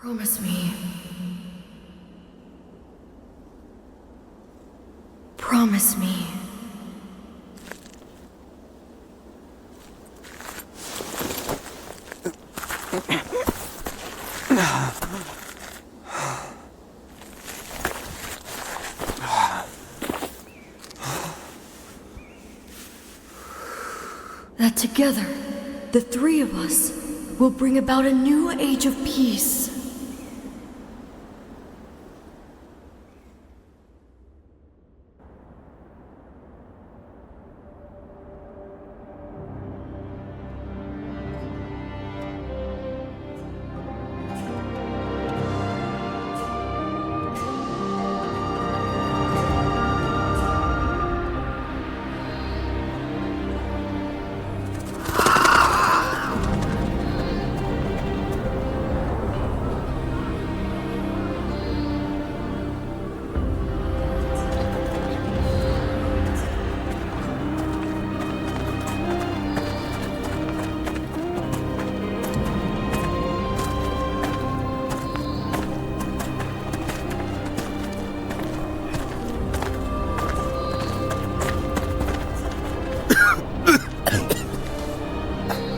Promise me. Promise me. That together, the three of us will bring about a new age of peace.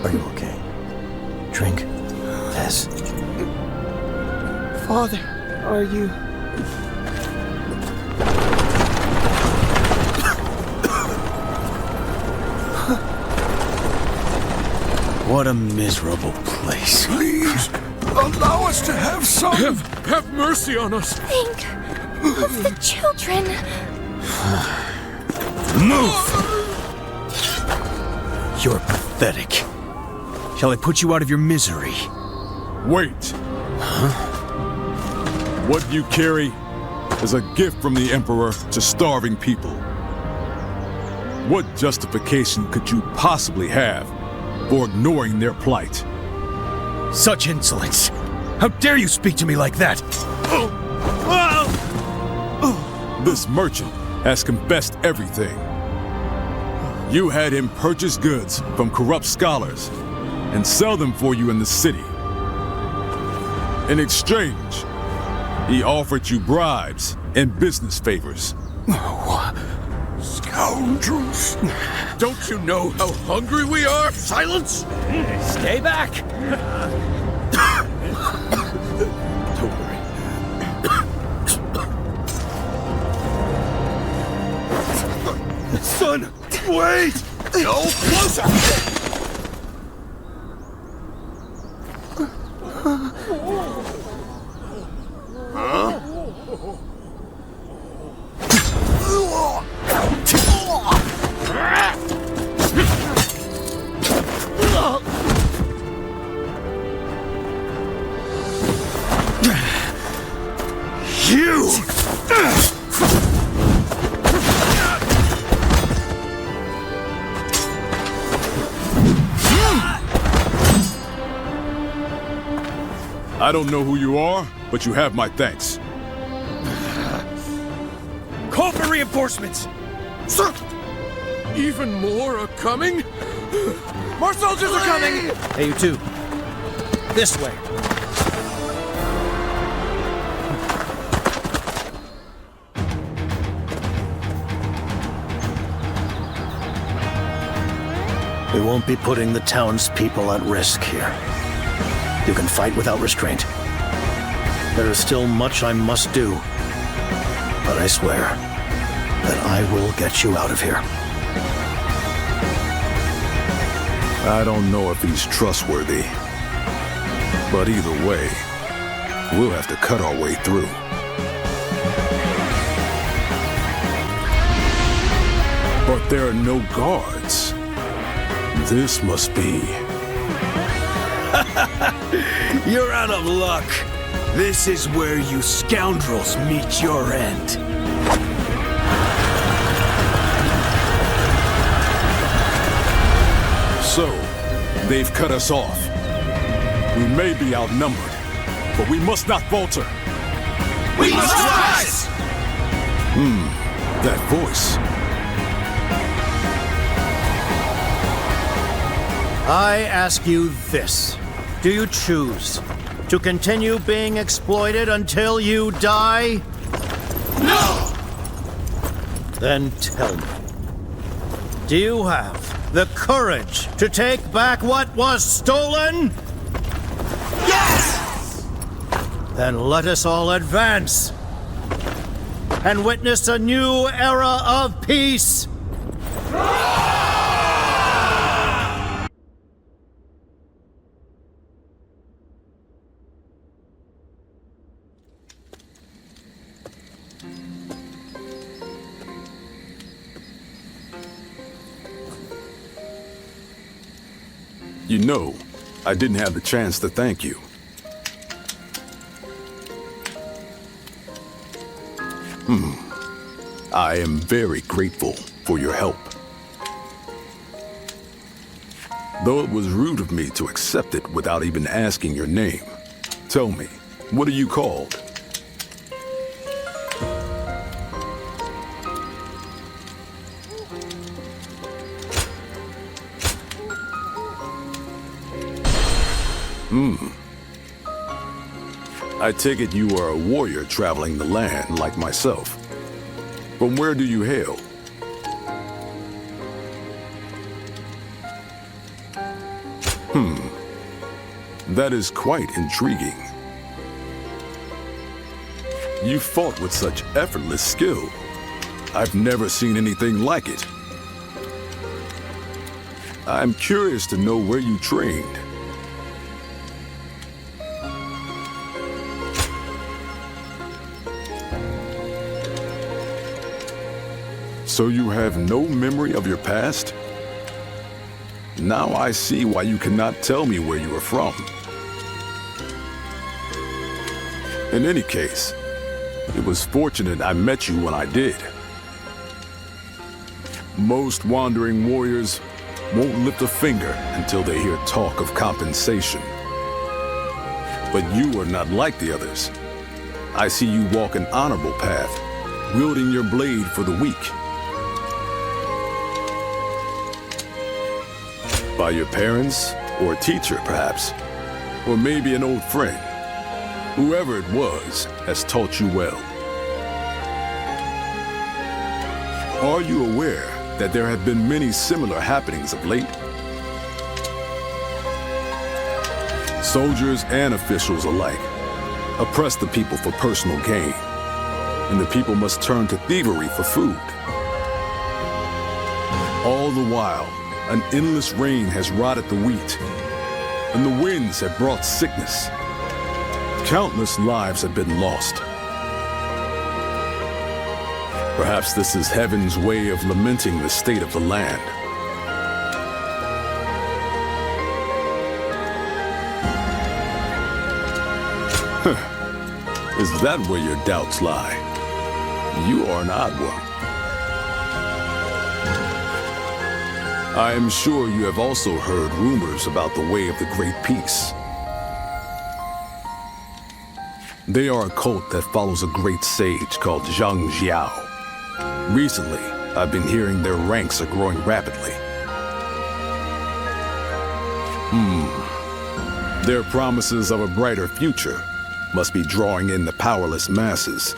Are you okay? Drink. Yes. Father, are you... What a miserable place. Please, allow us to have some... Have mercy on us! Think of the children. Move! You're pathetic. Shall I put you out of your misery? Wait! Huh? What you carry is a gift from the Emperor to starving people. What justification could you possibly have for ignoring their plight? Such insolence! How dare you speak to me like that? This merchant has confessed everything. You had him purchase goods from corrupt scholars and sell them for you in the city. In exchange, he offered you bribes and business favors. Scoundrels! Don't you know how hungry we are? Silence! Stay back! Don't worry. Son, wait! No closer! You! I don't know who you are, but you have my thanks. Call for reinforcements! Sir! Even more are coming? More soldiers are coming! Hey, you two. This way. We won't be putting the townspeople at risk here. You can fight without restraint. There is still much I must do, but I swear that I will get you out of here. I don't know if he's trustworthy, but either way, we'll have to cut our way through. But there are no guards. This must be... You're out of luck. This is where you scoundrels meet your end. So, they've cut us off. We may be outnumbered, but we must not falter. We must rise! That voice. I ask you this. Do you choose To continue being exploited until you die? No! Then tell me, do you have the courage to take back what was stolen? Yes! Then let us all advance and witness a new era of peace. You know, I didn't have the chance to thank you. I am very grateful for your help. Though it was rude of me to accept it without even asking your name. Tell me, what are you called? I take it you are a warrior traveling the land like myself. From where do you hail? That is quite intriguing. You fought with such effortless skill. I've never seen anything like it. I'm curious to know where you trained. So you have no memory of your past? Now I see why you cannot tell me where you are from. In any case, it was fortunate I met you when I did. Most wandering warriors won't lift a finger until they hear talk of compensation. But you are not like the others. I see you walk an honorable path, wielding your blade for the weak. By your parents, or a teacher, perhaps. Or maybe an old friend. Whoever it was has taught you well. Are you aware that there have been many similar happenings of late? Soldiers and officials alike oppress the people for personal gain, and the people must turn to thievery for food. All the while, an endless rain has rotted the wheat, and the winds have brought sickness. Countless lives have been lost. Perhaps this is heaven's way of lamenting the state of the land. Is that where your doubts lie? You are an odd one. I am sure you have also heard rumors about the Way of the Great Peace. They are a cult that follows a great sage called Zhang Jiao. Recently, I've been hearing their ranks are growing rapidly. Their promises of a brighter future must be drawing in the powerless masses.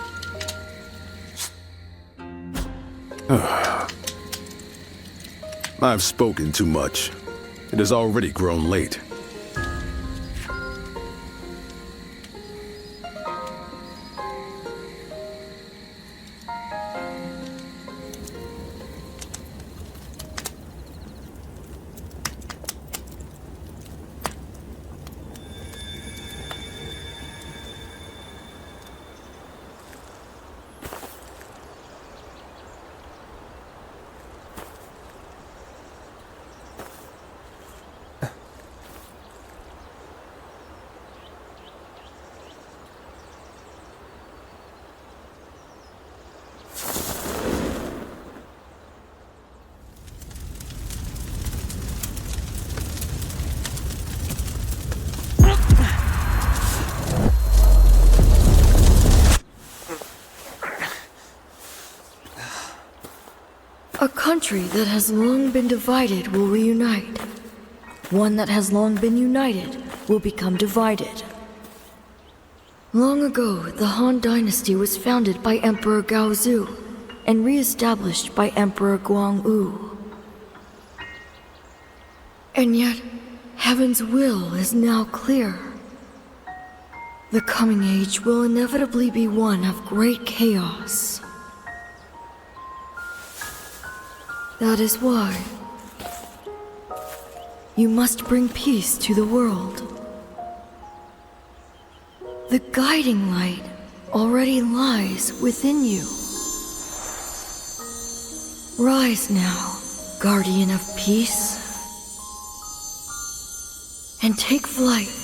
I've spoken too much. It has already grown late. A country that has long been divided will reunite. One that has long been united will become divided. Long ago, the Han Dynasty was founded by Emperor Gaozu and re-established by Emperor Guangwu. And yet, heaven's will is now clear. The coming age will inevitably be one of great chaos. That is why you must bring peace to the world. The guiding light already lies within you. Rise now, guardian of peace, and take flight.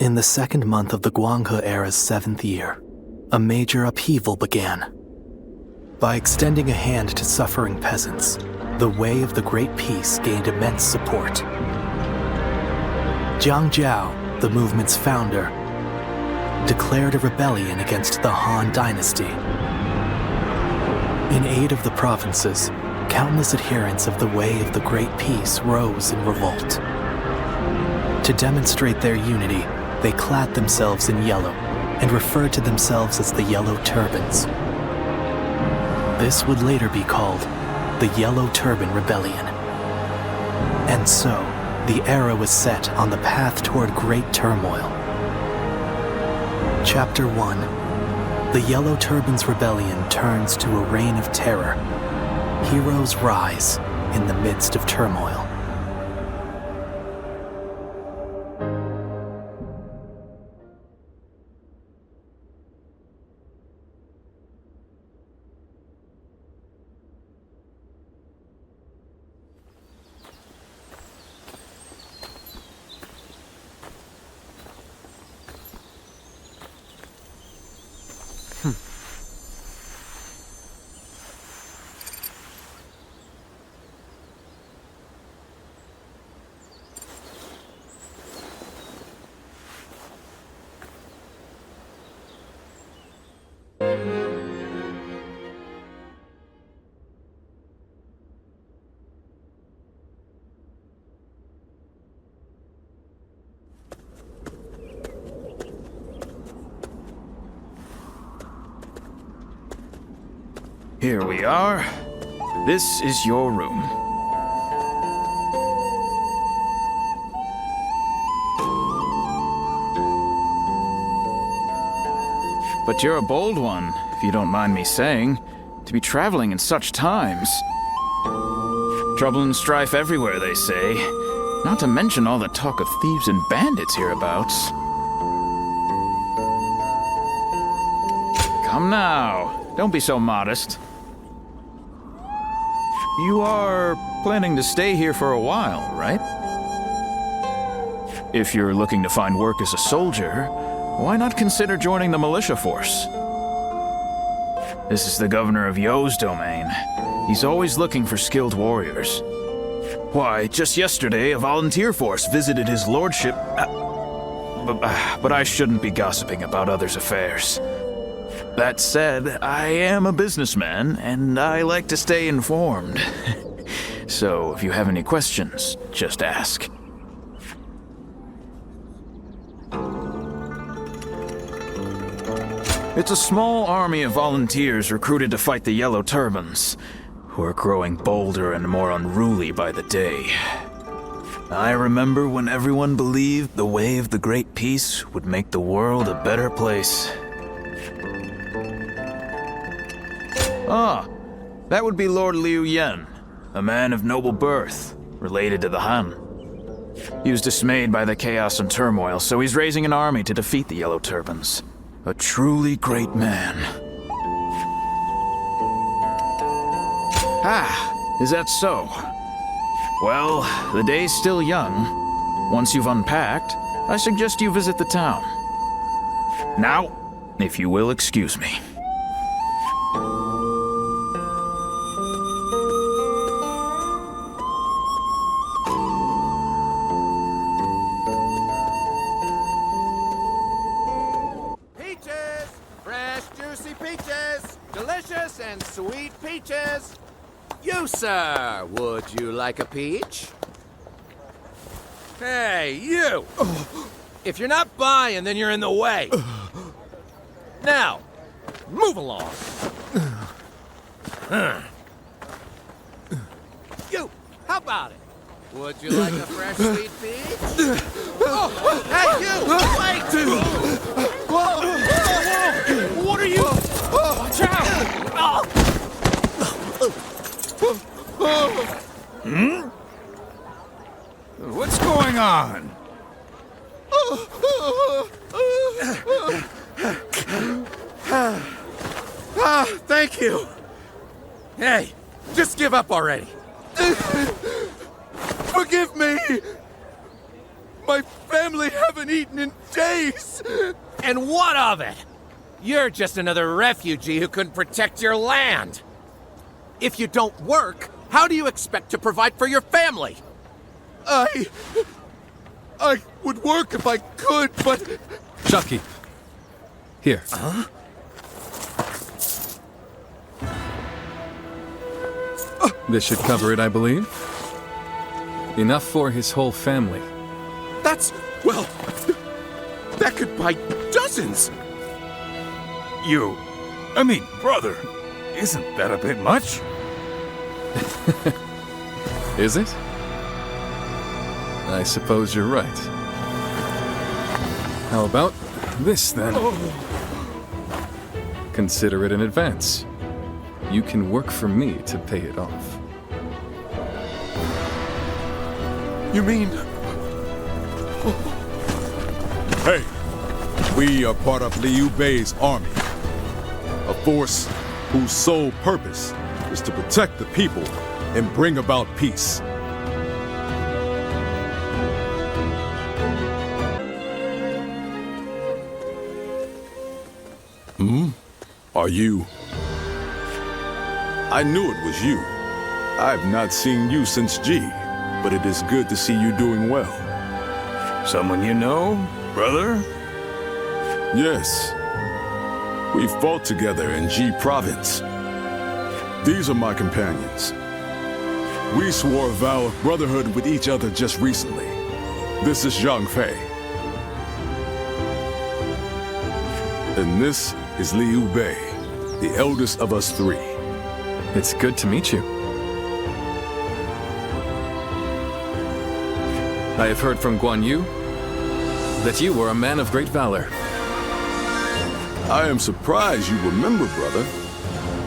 In the second month of the Guanghe era's 7th year, a major upheaval began. By extending a hand to suffering peasants, the way of the Great Peace gained immense support. Jiang Jiao, the movement's founder, declared a rebellion against the Han Dynasty. In aid of the provinces, countless adherents of the way of the Great Peace rose in revolt. To demonstrate their unity, they clad themselves in yellow and referred to themselves as the Yellow Turbans. This would later be called the Yellow Turban Rebellion. And so, the era was set on the path toward great turmoil. Chapter 1. The Yellow Turbans Rebellion turns to a reign of terror. Heroes rise in the midst of turmoil. Here we are. This is your room. But you're a bold one, if you don't mind me saying, to be traveling in such times. Trouble and strife everywhere, they say. Not to mention all the talk of thieves and bandits hereabouts. Come now, don't be so modest. You are planning to stay here for a while, right? If you're looking to find work as a soldier, why not consider joining the militia force? This is the governor of You's domain. He's always looking for skilled warriors. Why, just yesterday, a volunteer force visited his lordship. But I shouldn't be gossiping about others' affairs. That said, I am a businessman, and I like to stay informed. So, if you have any questions, just ask. It's a small army of volunteers recruited to fight the Yellow Turbans, who are growing bolder and more unruly by the day. I remember when everyone believed the way of the Great Peace would make the world a better place. Ah, that would be Lord Liu Yen, a man of noble birth, related to the Han. He was dismayed by the chaos and turmoil, so he's raising an army to defeat the Yellow Turbans. A truly great man. Ah, is that so? Well, the day's still young. Once you've unpacked, I suggest you visit the town. Now, if you will excuse me. Peaches! Fresh, juicy peaches! Delicious and sweet peaches! You, sir, would you like a peach? Hey, you! If you're not buying, then you're in the way. Now, move along. You, how about it? Would you like a fresh sweet peach? Oh, hey, you! Wait! Whoa! What are you? Watch out! What's going on? Thank you. Hey, just give up already. Forgive me. My family haven't eaten in days. And what of it? You're just another refugee who couldn't protect your land. If you don't work, how do you expect to provide for your family? I would work if I could, but... Chucky. Here. Huh? This should cover it, I believe. Enough for his whole family. That's... well... that could buy dozens! Brother, isn't that a bit much? Is it? I suppose you're right. How about this, then? Consider it in advance. You can work for me to pay it off. You mean... Hey, we are part of Liu Bei's army. A force whose sole purpose is to protect the people and bring about peace. Are you? I knew it was you. I've not seen you since G, but it is good to see you doing well. Someone you know, brother? Yes. We fought together in G province. These are my companions. We swore a vow of brotherhood with each other just recently. This is Zhang Fei. And this is Liu Bei, the eldest of us three. It's good to meet you. I have heard from Guan Yu that you were a man of great valor. I am surprised you remember, brother.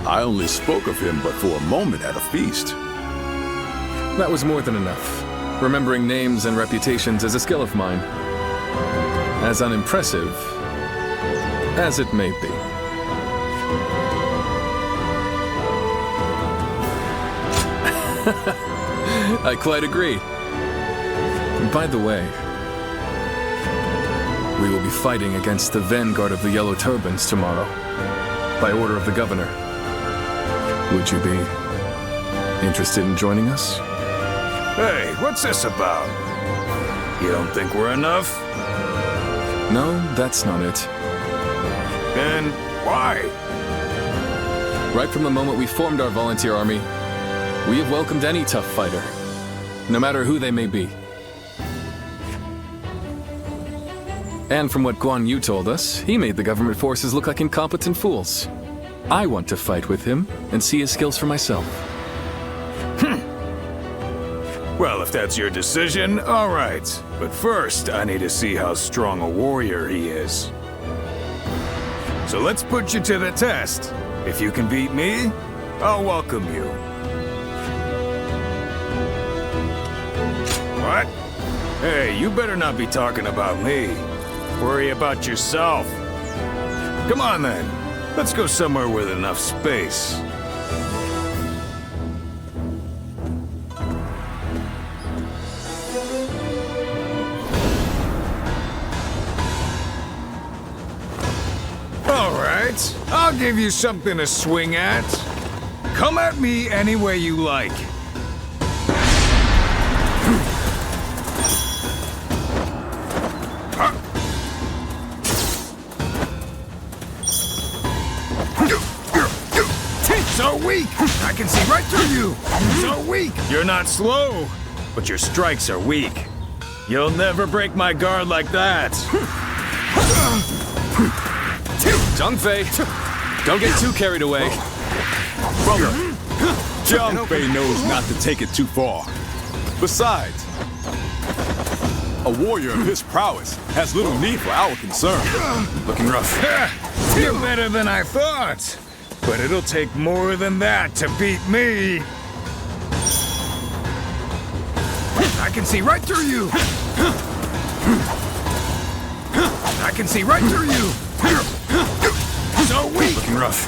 I only spoke of him but for a moment at a feast. That was more than enough. Remembering names and reputations is a skill of mine. As unimpressive as it may be. I quite agree. By the way, we will be fighting against the vanguard of the Yellow Turbans tomorrow, by order of the governor. Would you be interested in joining us? Hey, what's this about? You don't think we're enough? No, that's not it. Then why? Right from the moment we formed our volunteer army, we have welcomed any tough fighter, no matter who they may be. And from what Guan Yu told us, he made the government forces look like incompetent fools. I want to fight with him and see his skills for myself. Well, if that's your decision, all right. But first, I need to see how strong a warrior he is. So let's put you to the test. If you can beat me, I'll welcome you. What? Hey, you better not be talking about me. Worry about yourself. Come on then. Let's go somewhere with enough space. All right, I'll give you something to swing at. Come at me any way you like. So weak! I can see right through you! So weak! You're not slow, but your strikes are weak. You'll never break my guard like that. Zhang Fei, don't get too carried away. Brother, Zhang Fei knows not to take it too far. Besides, a warrior of his prowess has little need for our concern. Looking rough. You're better than I thought. But it'll take more than that to beat me. I can see right through you. I can see right through you. So weak. Looking rough.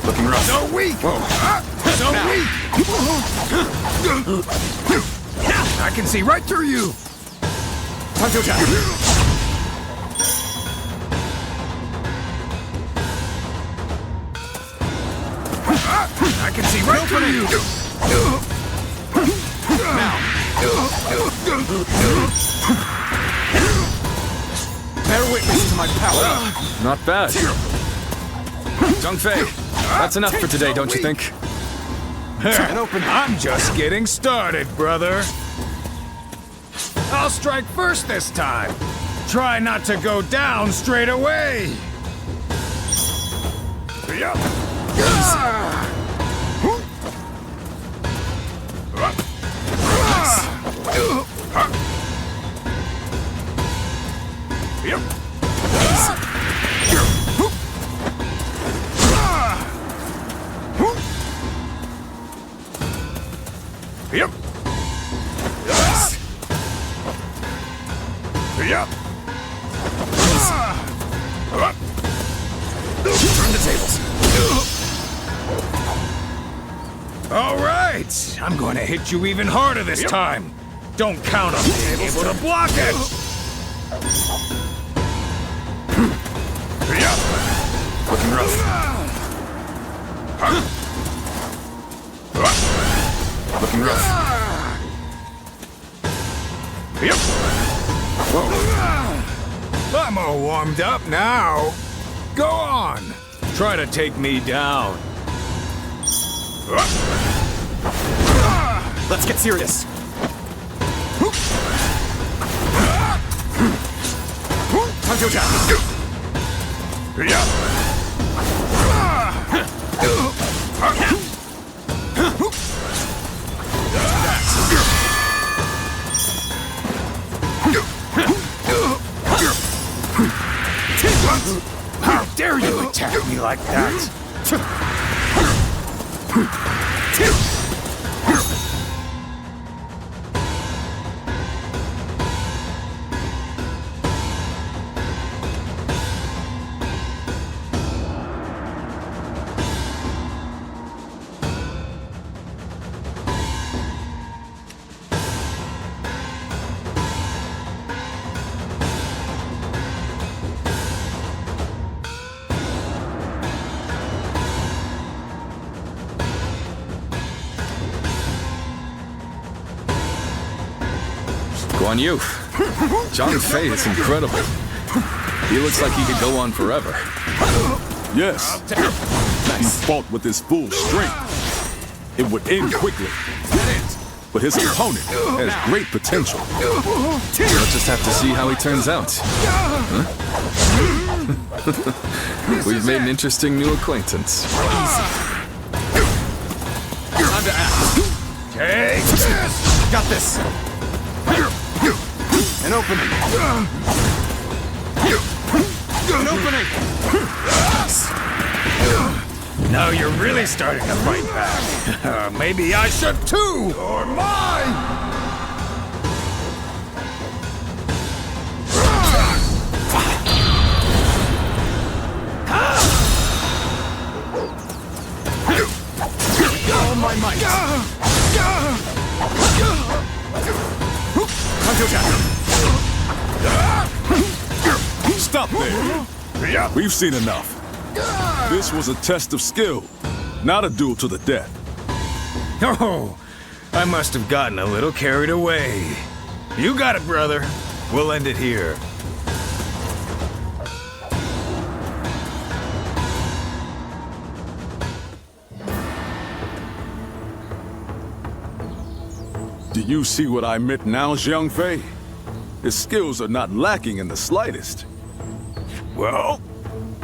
Looking rough. So weak. So weak. I can see right through you. Cao Cao. I can see right through you. Bear witness to my power. Not bad. Zhang Fei, that's enough for today, don't you think? I'm just getting started, brother. I'll strike first this time. Try not to go down straight away. Turn the tables. All right, I'm going to hit you even harder this time. Don't count on being able to block it. Looking rough. Looking rough. I'm all warmed up now. Go on. Try to take me down. Let's get serious. How dare you attack me like that? Guan Yu. Zhang Fei is incredible. He looks like he could go on forever. Yes. He fought with his full strength. It would end quickly. But his opponent has great potential. We'll just have to see how he turns out. Huh? We've made an interesting new acquaintance. Time to act. Take this! Got this! An opening! An opening! Now you're really starting to fight back. Maybe I should too! You're mine! All my might! Stop there. We've seen enough. This was a test of skill, not a duel to the death. Oh, I must have gotten a little carried away. You got it, brother. We'll end it here. Do you see what I meant now, Zhang Fei? His skills are not lacking in the slightest. Well,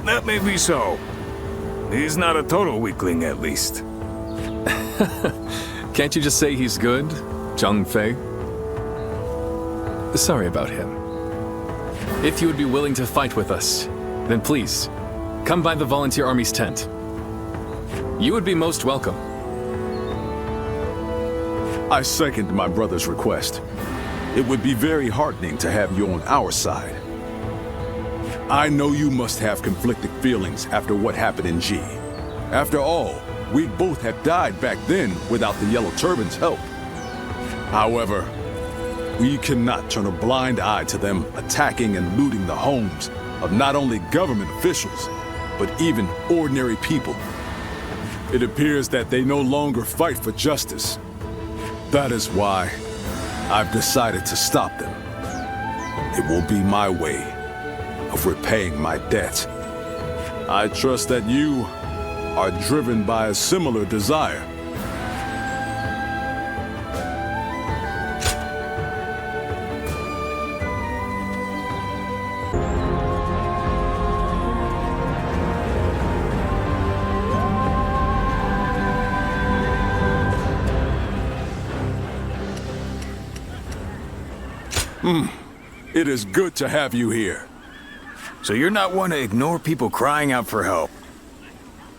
that may be so. He's not a total weakling, at least. Can't you just say he's good, Zhang Fei? Sorry about him. If you would be willing to fight with us, then please, come by the Volunteer Army's tent. You would be most welcome. I second my brother's request. It would be very heartening to have you on our side. I know you must have conflicted feelings after what happened in G. After all, we both have died back then without the Yellow Turban's help. However, we cannot turn a blind eye to them attacking and looting the homes of not only government officials, but even ordinary people. It appears that they no longer fight for justice. That is why I've decided to stop them. It will be my way of repaying my debt. I trust that you are driven by a similar desire. It is good to have you here. So you're not one to ignore people crying out for help.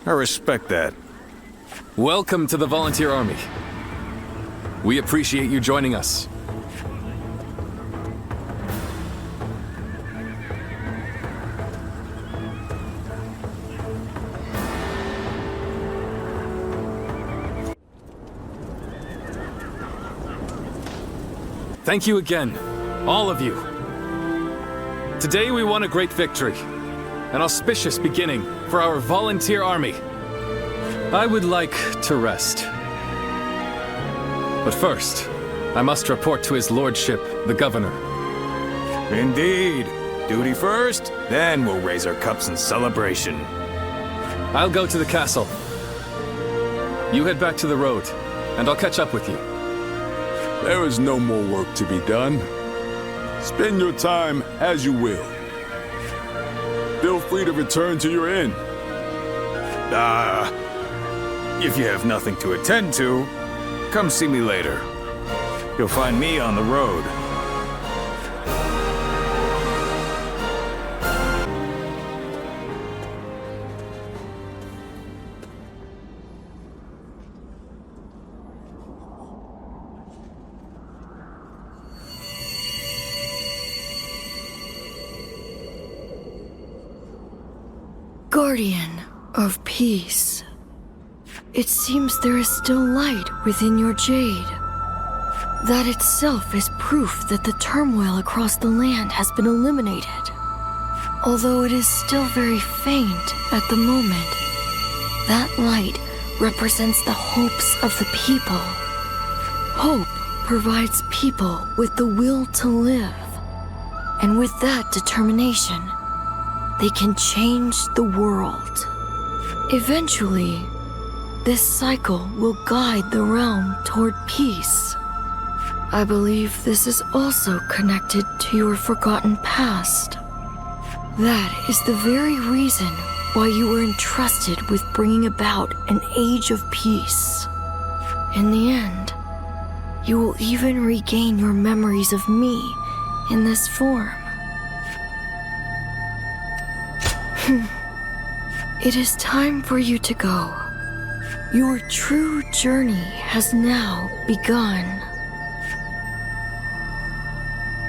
I respect that. Welcome to the Volunteer Army. We appreciate you joining us. Thank you again, all of you. Today we won a great victory, an auspicious beginning for our volunteer army. I would like to rest. But first, I must report to His Lordship, the Governor. Indeed. Duty first, then we'll raise our cups in celebration. I'll go to the castle. You head back to the road, and I'll catch up with you. There is no more work to be done. Spend your time as you will. feel free to return to your inn. If you have nothing to attend to, come see me later. You'll find me on the road. Guardian of Peace. It seems there is still light within your jade. That itself is proof that the turmoil across the land has been eliminated. Although it is still very faint at the moment, that light represents the hopes of the people. Hope provides people with the will to live. And with that determination, they can change the world. Eventually, this cycle will guide the realm toward peace. I believe this is also connected to your forgotten past. That is the very reason why you were entrusted with bringing about an age of peace. In the end, you will even regain your memories of me in this form. It is time for you to go. Your true journey has now begun.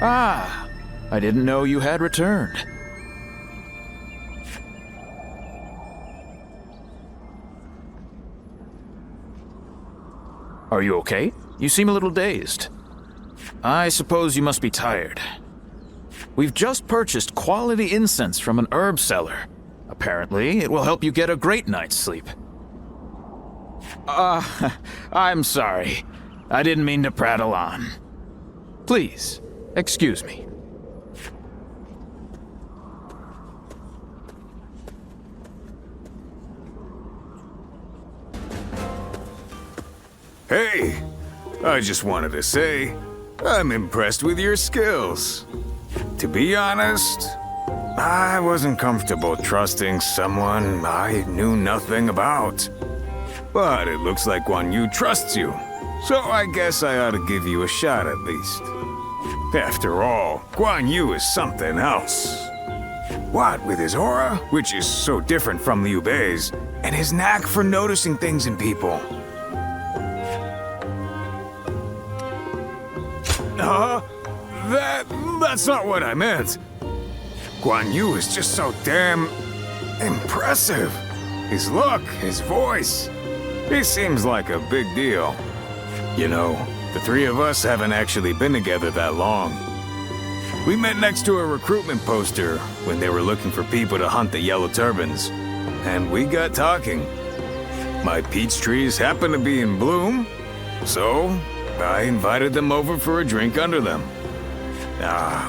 Ah, I didn't know you had returned. Are you okay? You seem a little dazed. I suppose you must be tired. We've just purchased quality incense from an herb seller. Apparently, it will help you get a great night's sleep. I'm sorry. I didn't mean to prattle on. Please, excuse me. Hey, I just wanted to say, I'm impressed with your skills. To be honest, I wasn't comfortable trusting someone I knew nothing about. But it looks like Guan Yu trusts you, so I guess I ought to give you a shot at least. After all, Guan Yu is something else. What with his aura, which is so different from Liu Bei's, and his knack for noticing things in people. That's not what I meant. Guan Yu is just so damn impressive. His look, his voice. He seems like a big deal. You know, the three of us haven't actually been together that long. We met next to a recruitment poster when they were looking for people to hunt the yellow turbans. And we got talking. My peach trees happen to be in bloom, so I invited them over for a drink under them.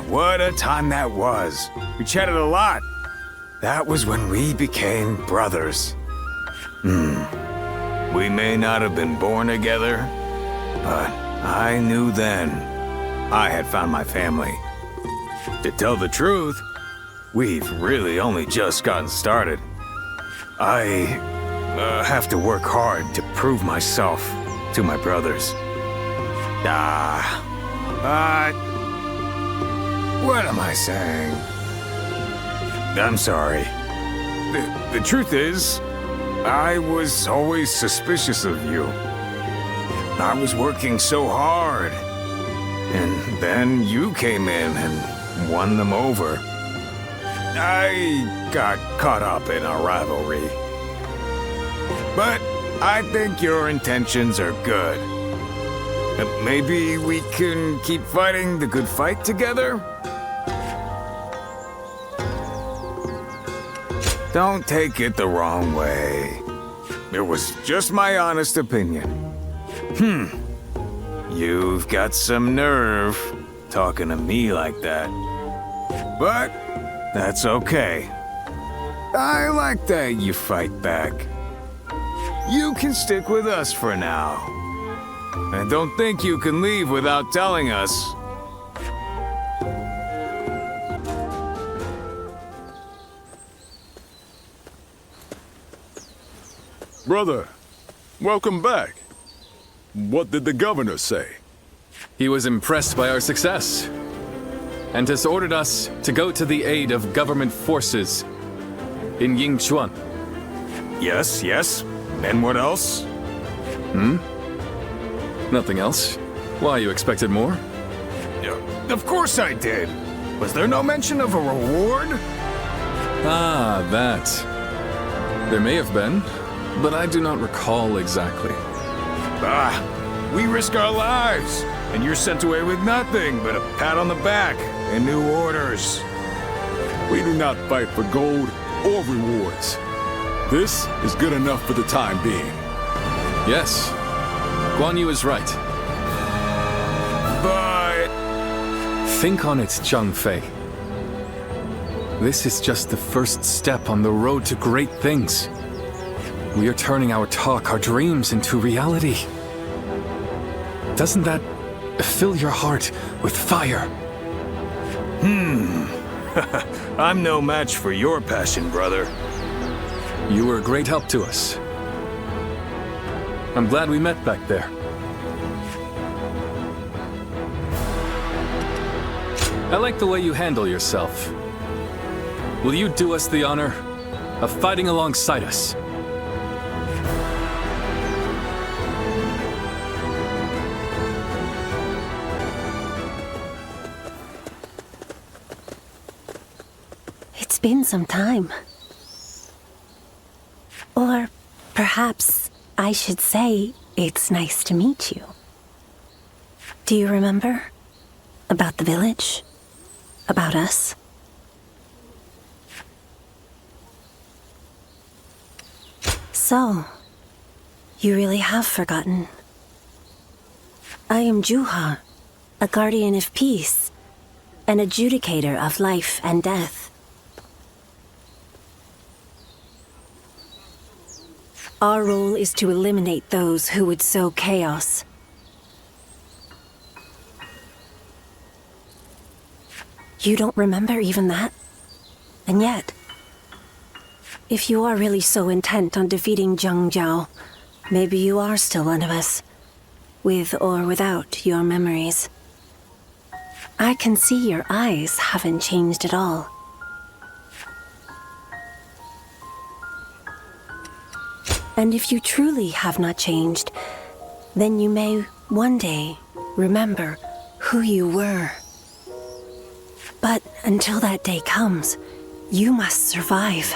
What a time that was. We chatted a lot. That was when we became brothers. We may not have been born together, but I knew then I had found my family. To tell the truth, we've really only just gotten started. I have to work hard to prove myself to my brothers. What am I saying? I'm sorry. The truth is, I was always suspicious of you. I was working so hard. And then you came in and won them over. I got caught up in our rivalry. But I think your intentions are good. Maybe we can keep fighting the good fight together? Don't take it the wrong way. It was just my honest opinion. You've got some nerve talking to me like that. But that's okay. I like that you fight back. You can stick with us for now. And don't think you can leave without telling us. Brother, welcome back. What did the governor say? He was impressed by our success and has ordered us to go to the aid of government forces in Yingchuan. Yes, yes. And what else? Nothing else. Why, you expected more? Of course I did. Was there no mention of a reward? Ah, that. There may have been, but I do not recall exactly. We risk our lives, and you're sent away with nothing but a pat on the back and new orders. We do not fight for gold or rewards. This is good enough for the time being. Yes, Guan Yu is right. But... Think on it, Zhang Fei. This is just the first step on the road to great things. We are turning our talk, our dreams, into reality. Doesn't that fill your heart with fire? I'm no match for your passion, brother. You were a great help to us. I'm glad we met back there. I like the way you handle yourself. Will you do us the honor of fighting alongside us? It's been some time. Or perhaps I should say it's nice to meet you. Do you remember? About the village? About us? So, you really have forgotten. I am Juha, a guardian of peace, an adjudicator of life and death. Our role is to eliminate those who would sow chaos. You don't remember even that? And yet, if you are really so intent on defeating Zhang Jiao, maybe you are still one of us, with or without your memories. I can see your eyes haven't changed at all. And if you truly have not changed, then you may one day remember who you were. But until that day comes, you must survive.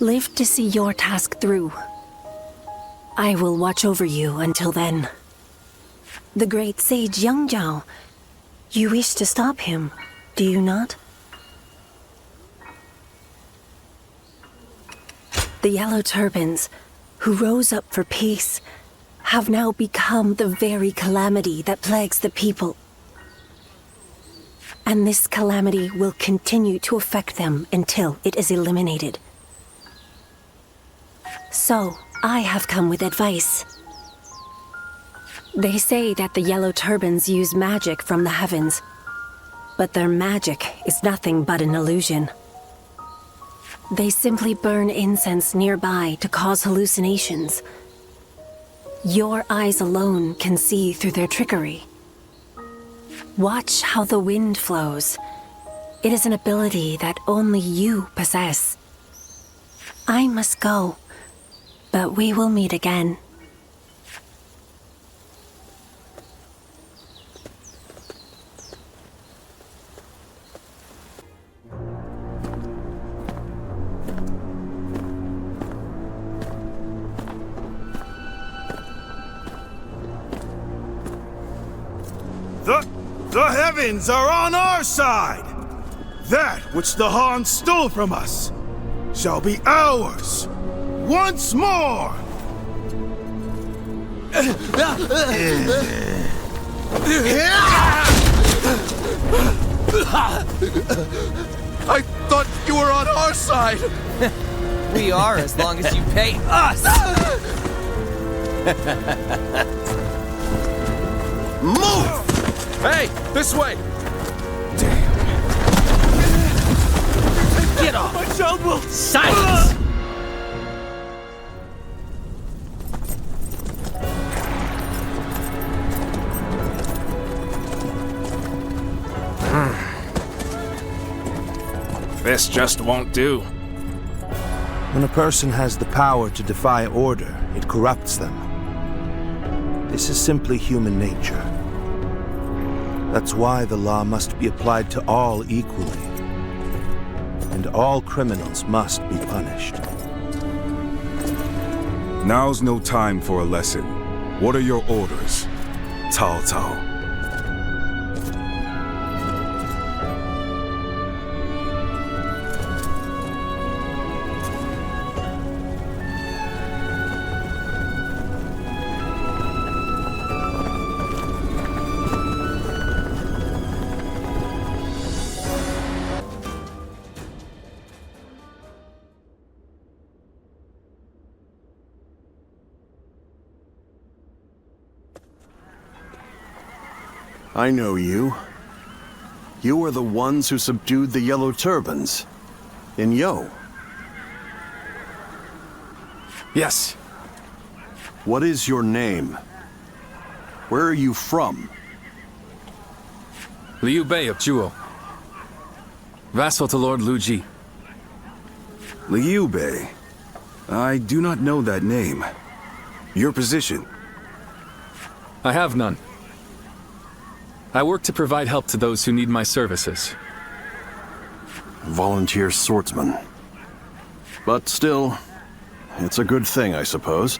Live to see your task through. I will watch over you until then. The great sage Yang Jiao, you wish to stop him, do you not? The Yellow Turbans, who rose up for peace, have now become the very calamity that plagues the people. And this calamity will continue to affect them until it is eliminated. So, I have come with advice. They say that the Yellow Turbans use magic from the heavens, but their magic is nothing but an illusion. They simply burn incense nearby to cause hallucinations. Your eyes alone can see through their trickery. Watch how the wind flows. It is an ability that only you possess. I must go, but we will meet again. The heavens are on our side! That which the Han stole from us shall be ours once more! I thought you were on our side! We are, as long as you pay us! Move! Hey, this way! Get off! My jumble! Silence! This just won't do. When a person has the power to defy order, it corrupts them. This is simply human nature. That's why the law must be applied to all equally. And all criminals must be punished. Now's no time for a lesson. What are your orders, Cao Cao? I know you. You are the ones who subdued the Yellow Turbans in Yo. Yes. What is your name? Where are you from? Liu Bei of Zhuo. Vassal to Lord Lu Ji. Liu Bei. I do not know that name. Your position? I have none. I work to provide help to those who need my services. Volunteer swordsman. But still, it's a good thing, I suppose,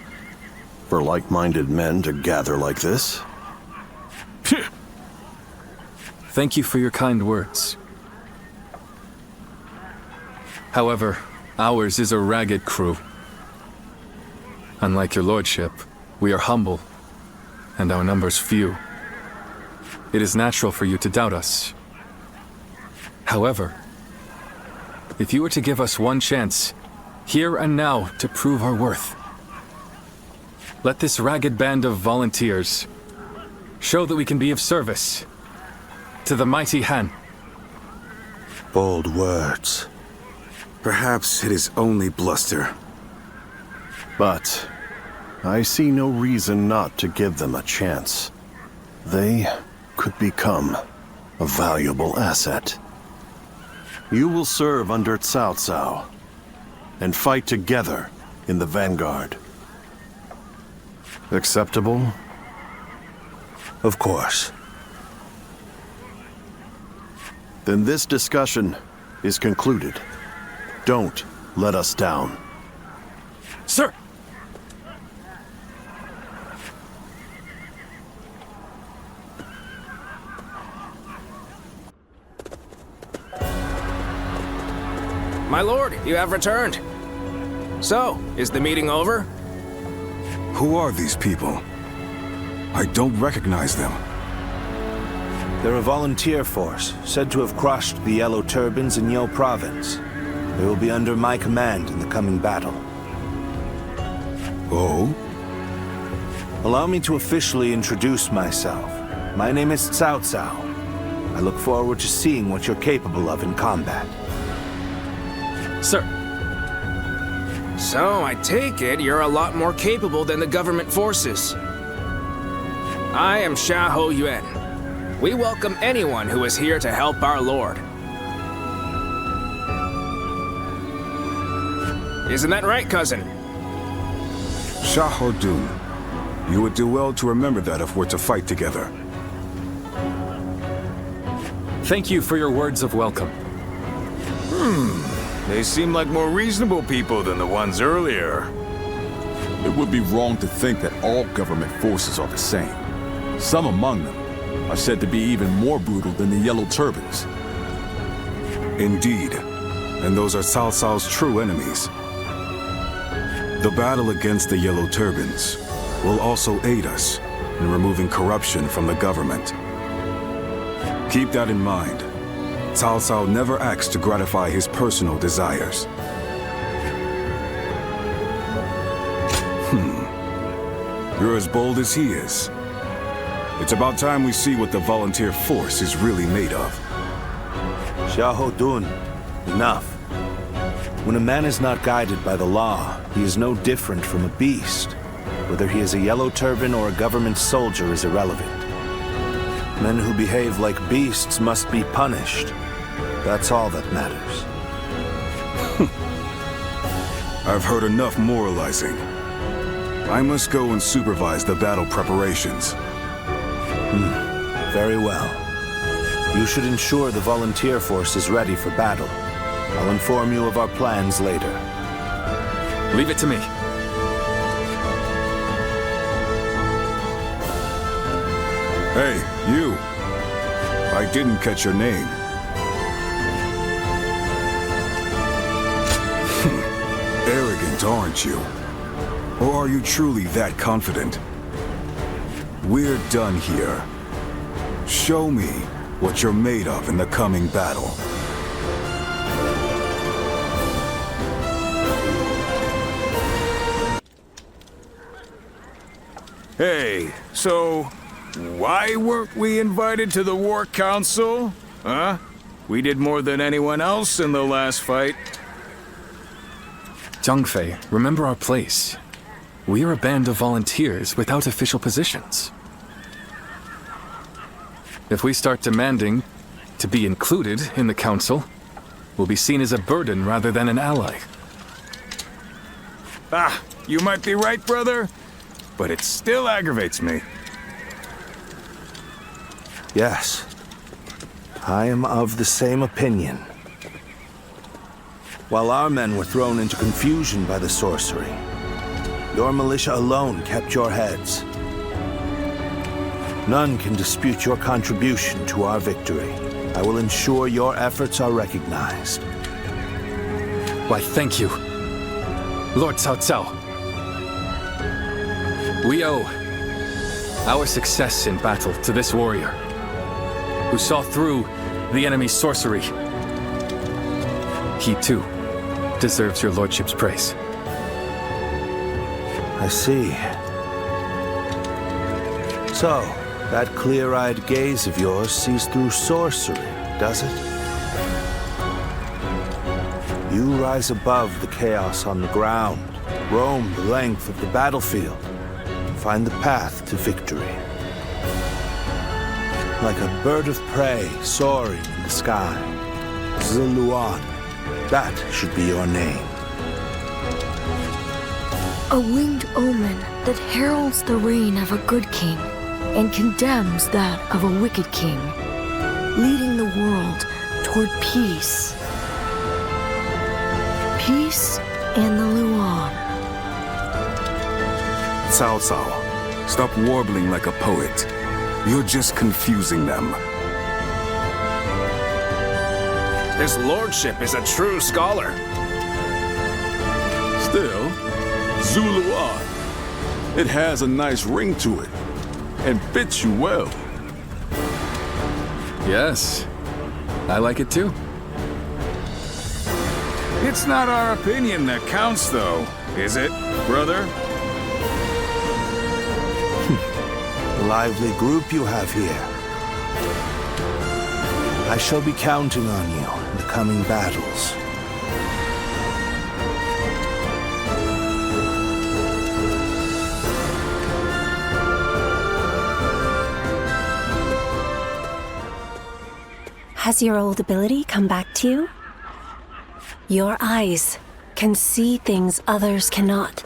for like-minded men to gather like this. Thank you for your kind words. However, ours is a ragged crew. Unlike your lordship, we are humble, and our numbers few. It is natural for you to doubt us. However, if you were to give us one chance, here and now, to prove our worth, let this ragged band of volunteers show that we can be of service to the mighty Han. Bold words. Perhaps it is only bluster. But I see no reason not to give them a chance. They could become a valuable asset. You will serve under Cao Cao and fight together in the vanguard. Acceptable? Of course. Then this discussion is concluded. Don't let us down. Sir! My lord, you have returned. So, is the meeting over? Who are these people? I don't recognize them. They're a volunteer force, said to have crushed the Yellow Turbans in Yo Province. They will be under my command in the coming battle. Oh? Allow me to officially introduce myself. My name is Cao Cao. I look forward to seeing what you're capable of in combat. Sir. So, I take it you're a lot more capable than the government forces. I am Xiahou Yuan. We welcome anyone who is here to help our lord. Isn't that right, cousin? Xiahou Dun. You would do well to remember that if we're to fight together. Thank you for your words of welcome. They seem like more reasonable people than the ones earlier. It would be wrong to think that all government forces are the same. Some among them are said to be even more brutal than the Yellow Turbans. Indeed, and those are Cao Cao's true enemies. The battle against the Yellow Turbans will also aid us in removing corruption from the government. Keep that in mind. Cao Cao never acts to gratify his personal desires. You're as bold as he is. It's about time we see what the volunteer force is really made of. Xiahou Dun, enough. When a man is not guided by the law, he is no different from a beast. Whether he is a Yellow Turban or a government soldier is irrelevant. Men who behave like beasts must be punished. That's all that matters. I've heard enough moralizing. I must go and supervise the battle preparations. Very well. You should ensure the volunteer force is ready for battle. I'll inform you of our plans later. Leave it to me. Hey, you. I didn't catch your name. Arrogant, aren't you? Or are you truly that confident? We're done here. Show me what you're made of in the coming battle. Hey, so why weren't we invited to the War Council? Huh? We did more than anyone else in the last fight. Zhangfei, remember our place. We are a band of volunteers without official positions. If we start demanding to be included in the council, we'll be seen as a burden rather than an ally. Ah, you might be right, brother, but it still aggravates me. Yes, I am of the same opinion. While our men were thrown into confusion by the sorcery, your militia alone kept your heads. None can dispute your contribution to our victory. I will ensure your efforts are recognized. Why, thank you, Lord Cao Cao. We owe our success in battle to this warrior, who saw through the enemy's sorcery. He, too, deserves your lordship's praise. I see. So, that clear-eyed gaze of yours sees through sorcery, does it? You rise above the chaos on the ground, roam the length of the battlefield, find the path to victory. Like a bird of prey soaring in the sky, Ziluan, that should be your name. A winged omen that heralds the reign of a good king and condemns that of a wicked king, leading the world toward peace. Peace and the Luan. Cao Cao, stop warbling like a poet. You're just confusing them. His lordship is a true scholar. Still, Zuluan. It has a nice ring to it, and fits you well. Yes, I like it too. It's not our opinion that counts, though, is it, brother? Lively group you have here. I shall be counting on you in the coming battles. Has your old ability come back to you? Your eyes can see things others cannot.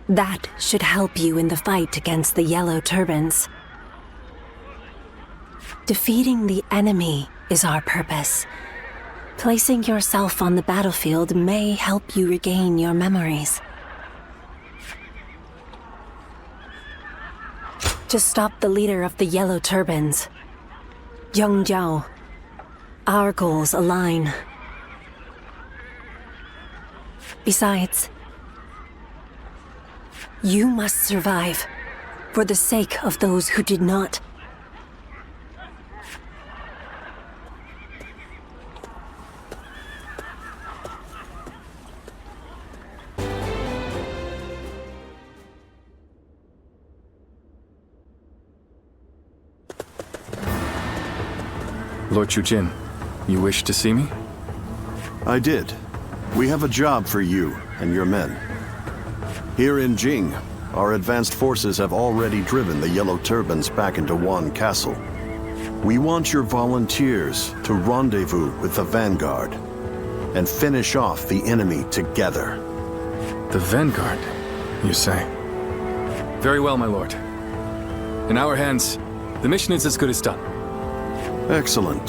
That should help you in the fight against the Yellow Turbans. Defeating the enemy is our purpose. Placing yourself on the battlefield may help you regain your memories. To stop the leader of the Yellow Turbans, Yang Jiao, our goals align. Besides, you must survive for the sake of those who did not. Lord Chujin, you wish to see me? I did. We have a job for you and your men. Here in Jing, our advanced forces have already driven the Yellow Turbans back into Wan Castle. We want your volunteers to rendezvous with the Vanguard and finish off the enemy together. The Vanguard, you say? Very well, my lord. In our hands, the mission is as good as done. Excellent.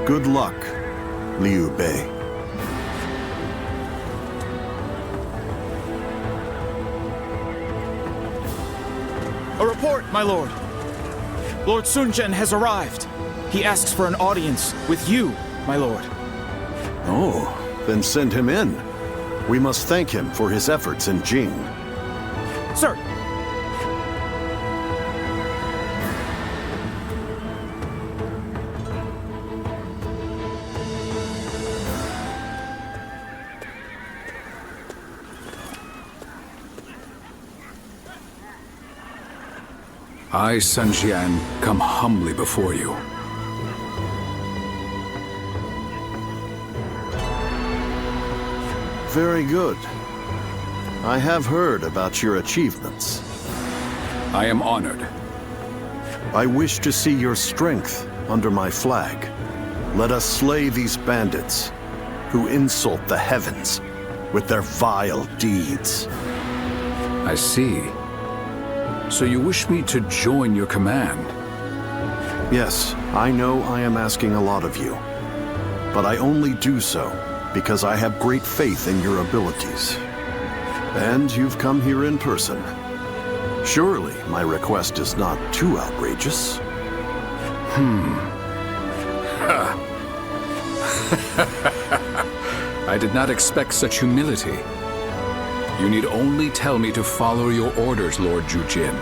Good luck, Liu Bei. A report, my lord. Lord Sun Jian has arrived. He asks for an audience with you, my lord. Oh, then send him in. We must thank him for his efforts in Jing. Sir! I, Sun Jian, come humbly before you. Very good. I have heard about your achievements. I am honored. I wish to see your strength under my flag. Let us slay these bandits who insult the heavens with their vile deeds. I see. So you wish me to join your command? Yes, I know I am asking a lot of you. But I only do so because I have great faith in your abilities. And you've come here in person. Surely my request is not too outrageous. I did not expect such humility. You need only tell me to follow your orders, Lord Jujin.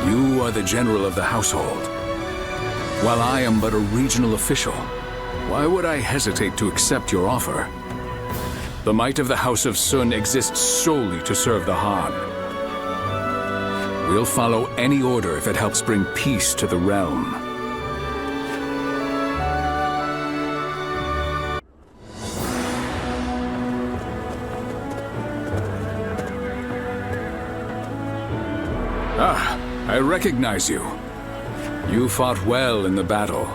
You are the general of the household, while I am but a regional official. Why would I hesitate to accept your offer? The might of the House of Sun exists solely to serve the Han. We'll follow any order if it helps bring peace to the realm. Ah, I recognize you. You fought well in the battle.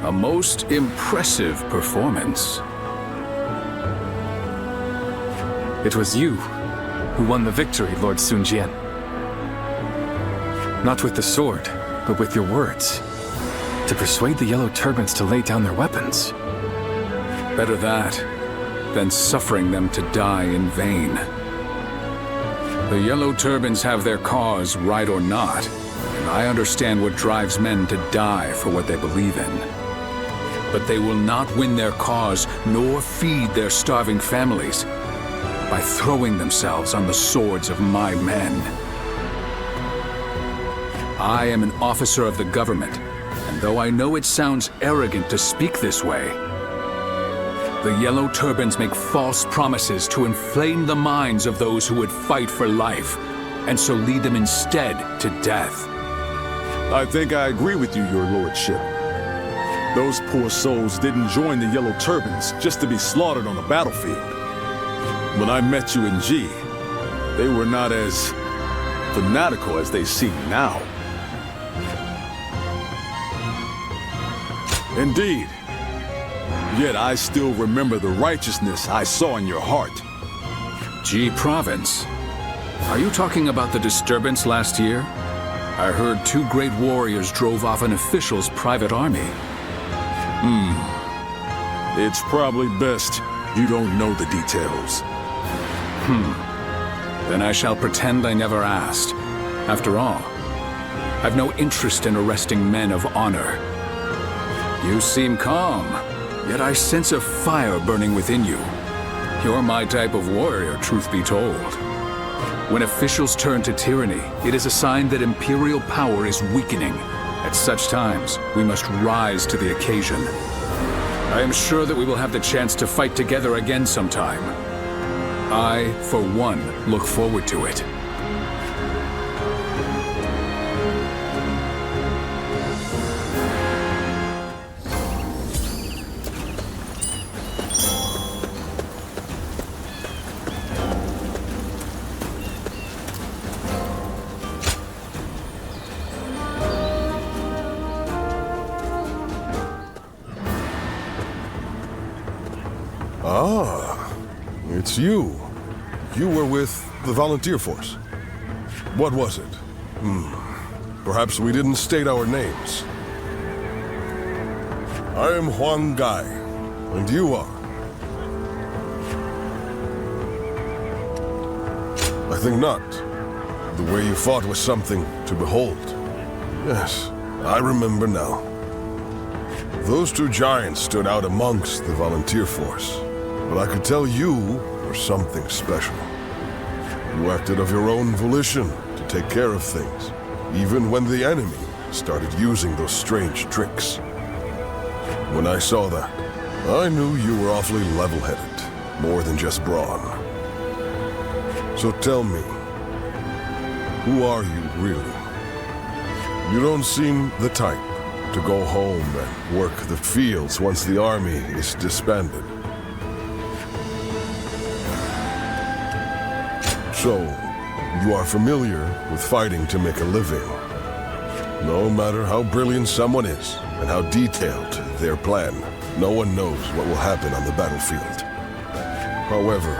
A most impressive performance. It was you who won the victory, Lord Sun Jian. Not with the sword, but with your words. To persuade the Yellow Turbans to lay down their weapons. Better that than suffering them to die in vain. The Yellow Turbans have their cause, right or not, and I understand what drives men to die for what they believe in. But they will not win their cause, nor feed their starving families, by throwing themselves on the swords of my men. I am an officer of the government, and though I know it sounds arrogant to speak this way, the Yellow Turbans make false promises to inflame the minds of those who would fight for life, and so lead them instead to death. I think I agree with you, your lordship. Those poor souls didn't join the Yellow Turbans just to be slaughtered on the battlefield. When I met you in G, they were not as fanatical as they seem now. Indeed. Yet I still remember the righteousness I saw in your heart. G Province? Are you talking about the disturbance last year? I heard 2 great warriors drove off an official's private army. It's probably best you don't know the details. Then I shall pretend I never asked. After all, I've no interest in arresting men of honor. You seem calm, yet I sense a fire burning within you. You're my type of warrior, truth be told. When officials turn to tyranny, it is a sign that imperial power is weakening. At such times, we must rise to the occasion. I am sure that we will have the chance to fight together again sometime. I, for one, look forward to it. Ah, it's you. You were with the volunteer force. What was it? Perhaps we didn't state our names. I am Huang Gai, and you are? I think not. The way you fought was something to behold. Yes, I remember now. Those two giants stood out amongst the volunteer force, but I could tell you were something special. You acted of your own volition to take care of things, even when the enemy started using those strange tricks. When I saw that, I knew you were awfully level-headed, more than just brawn. So tell me, who are you really? You don't seem the type to go home and work the fields once the army is disbanded. So, you are familiar with fighting to make a living. No matter how brilliant someone is and how detailed their plan, no one knows what will happen on the battlefield. However,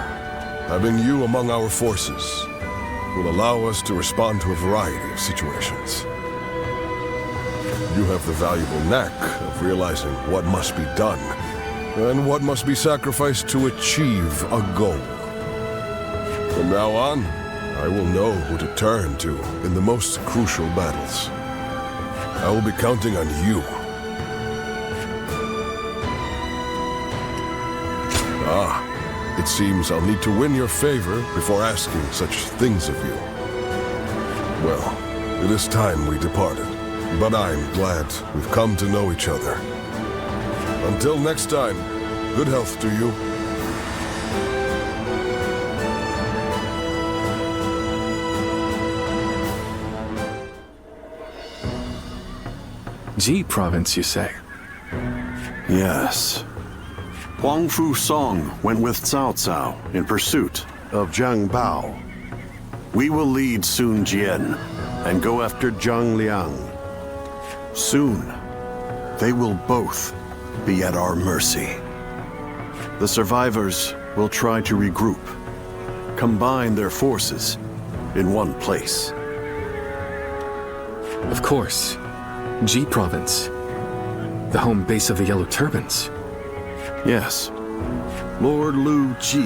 having you among our forces will allow us to respond to a variety of situations. You have the valuable knack of realizing what must be done and what must be sacrificed to achieve a goal. From now on, I will know who to turn to in the most crucial battles. I will be counting on you. It seems I'll need to win your favor before asking such things of you. Well, it is time we departed, but I'm glad we've come to know each other. Until next time, good health to you. Ji province, you say? Yes. Huang Fu Song went with Cao Cao in pursuit of Zhang Bao. We will lead Sun Jian and go after Zhang Liang. Soon, they will both be at our mercy. The survivors will try to regroup, combine their forces in one place. Of course. Ji province. The home base of the Yellow Turbans. Yes. Lord Liu Ji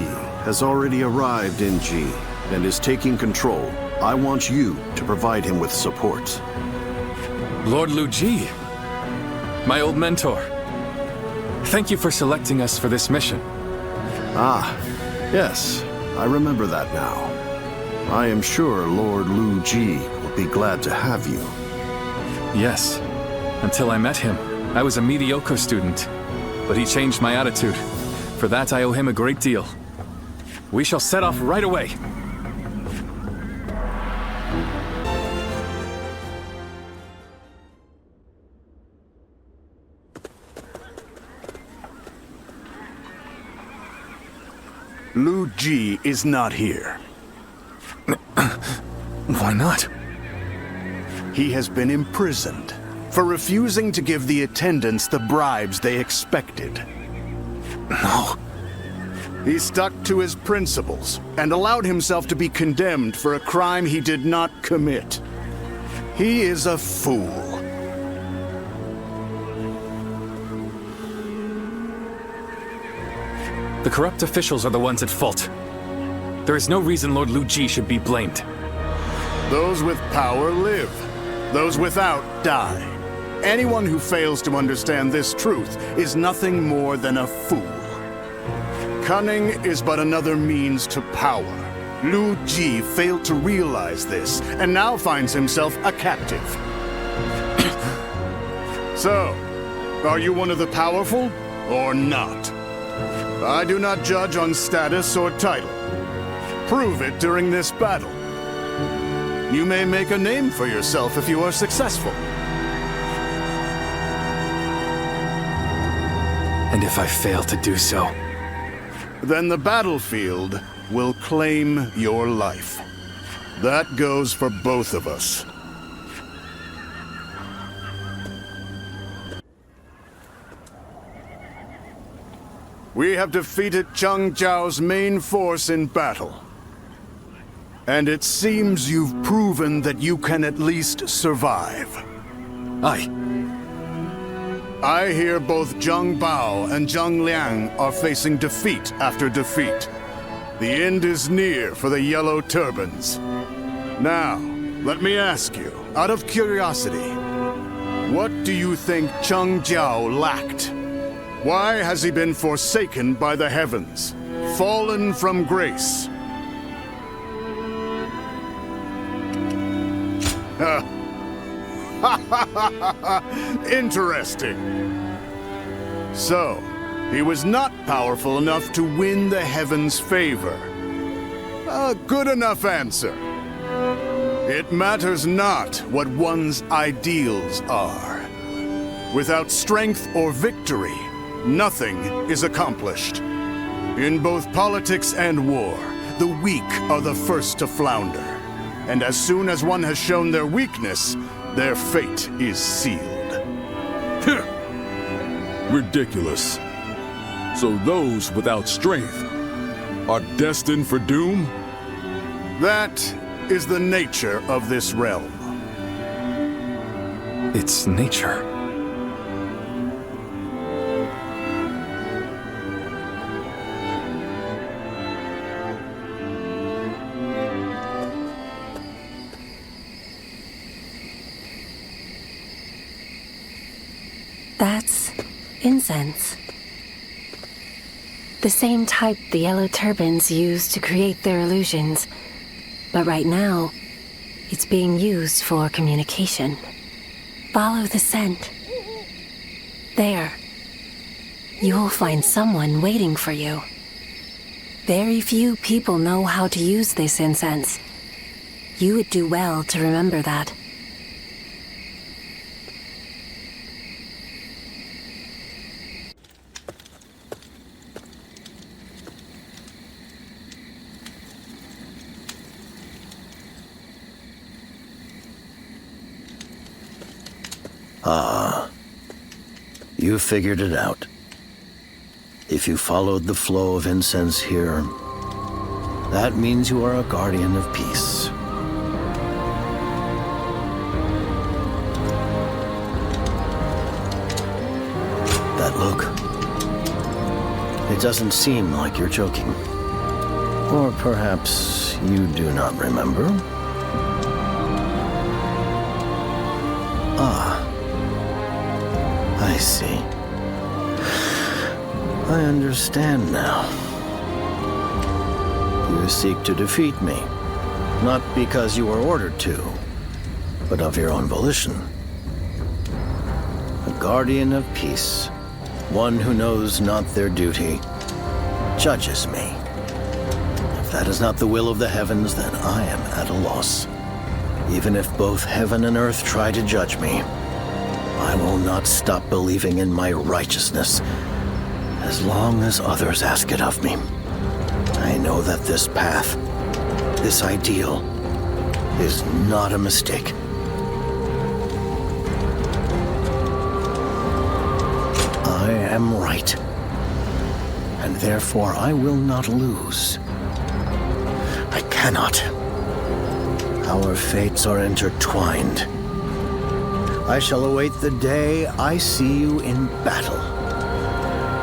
has already arrived in Ji and is taking control. I want you to provide him with support. Lord Liu Ji, my old mentor. Thank you for selecting us for this mission. Ah, yes, I remember that now. I am sure Lord Liu Ji will be glad to have you. Yes. Until I met him, I was a mediocre student. But he changed my attitude. For that, I owe him a great deal. We shall set off right away. Liu Ji is not here. Why not? He has been imprisoned for refusing to give the attendants the bribes they expected. No. He stuck to his principles and allowed himself to be condemned for a crime he did not commit. He is a fool. The corrupt officials are the ones at fault. There is no reason Lord Liu Ji should be blamed. Those with power live. Those without die. Anyone who fails to understand this truth is nothing more than a fool. Cunning is but another means to power. Liu Ji failed to realize this, and now finds himself a captive. So, are you one of the powerful, or not? I do not judge on status or title. Prove it during this battle. You may make a name for yourself if you are successful. And if I fail to do so? Then the battlefield will claim your life. That goes for both of us. We have defeated Cao Cao's main force in battle. And it seems you've proven that you can at least survive. Aye. I hear both Zhang Bao and Zhang Liang are facing defeat after defeat. The end is near for the Yellow Turbans. Now, let me ask you, out of curiosity, what do you think Cao Cao lacked? Why has he been forsaken by the heavens, fallen from grace? Interesting. So, he was not powerful enough to win the heavens' favor. A good enough answer. It matters not what one's ideals are. Without strength or victory, nothing is accomplished. In both politics and war, the weak are the first to flounder. And as soon as one has shown their weakness, their fate is sealed. Ridiculous. So those without strength are destined for doom? That is the nature of this realm. It's nature. That's incense. The same type the Yellow Turbans use to create their illusions. But right now, it's being used for communication. Follow the scent. There. You'll find someone waiting for you. Very few people know how to use this incense. You would do well to remember that. Ah, you figured it out. If you followed the flow of incense here, that means you are a guardian of peace. That look. It doesn't seem like you're joking. Or perhaps you do not remember? Ah. I see. I understand now. You seek to defeat me, not because you were ordered to, but of your own volition. A guardian of peace, one who knows not their duty, judges me. If that is not the will of the heavens, then I am at a loss. Even if both heaven and earth try to judge me, I will not stop believing in my righteousness as long as others ask it of me. I know that this path, this ideal, is not a mistake. I am right, and therefore I will not lose. I cannot. Our fates are intertwined. I shall await the day I see you in battle,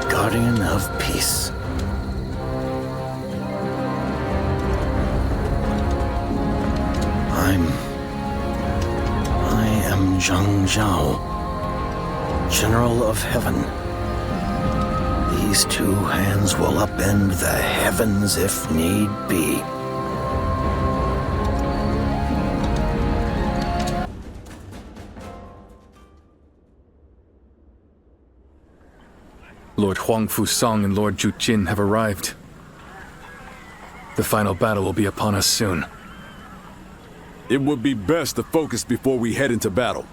guardian of peace. I am Zhang Zhao, General of Heaven. These two hands will upend the heavens if need be. Lord Huang Fusong and Lord Zhu Jin have arrived. The final battle will be upon us soon. It would be best to focus before we head into battle.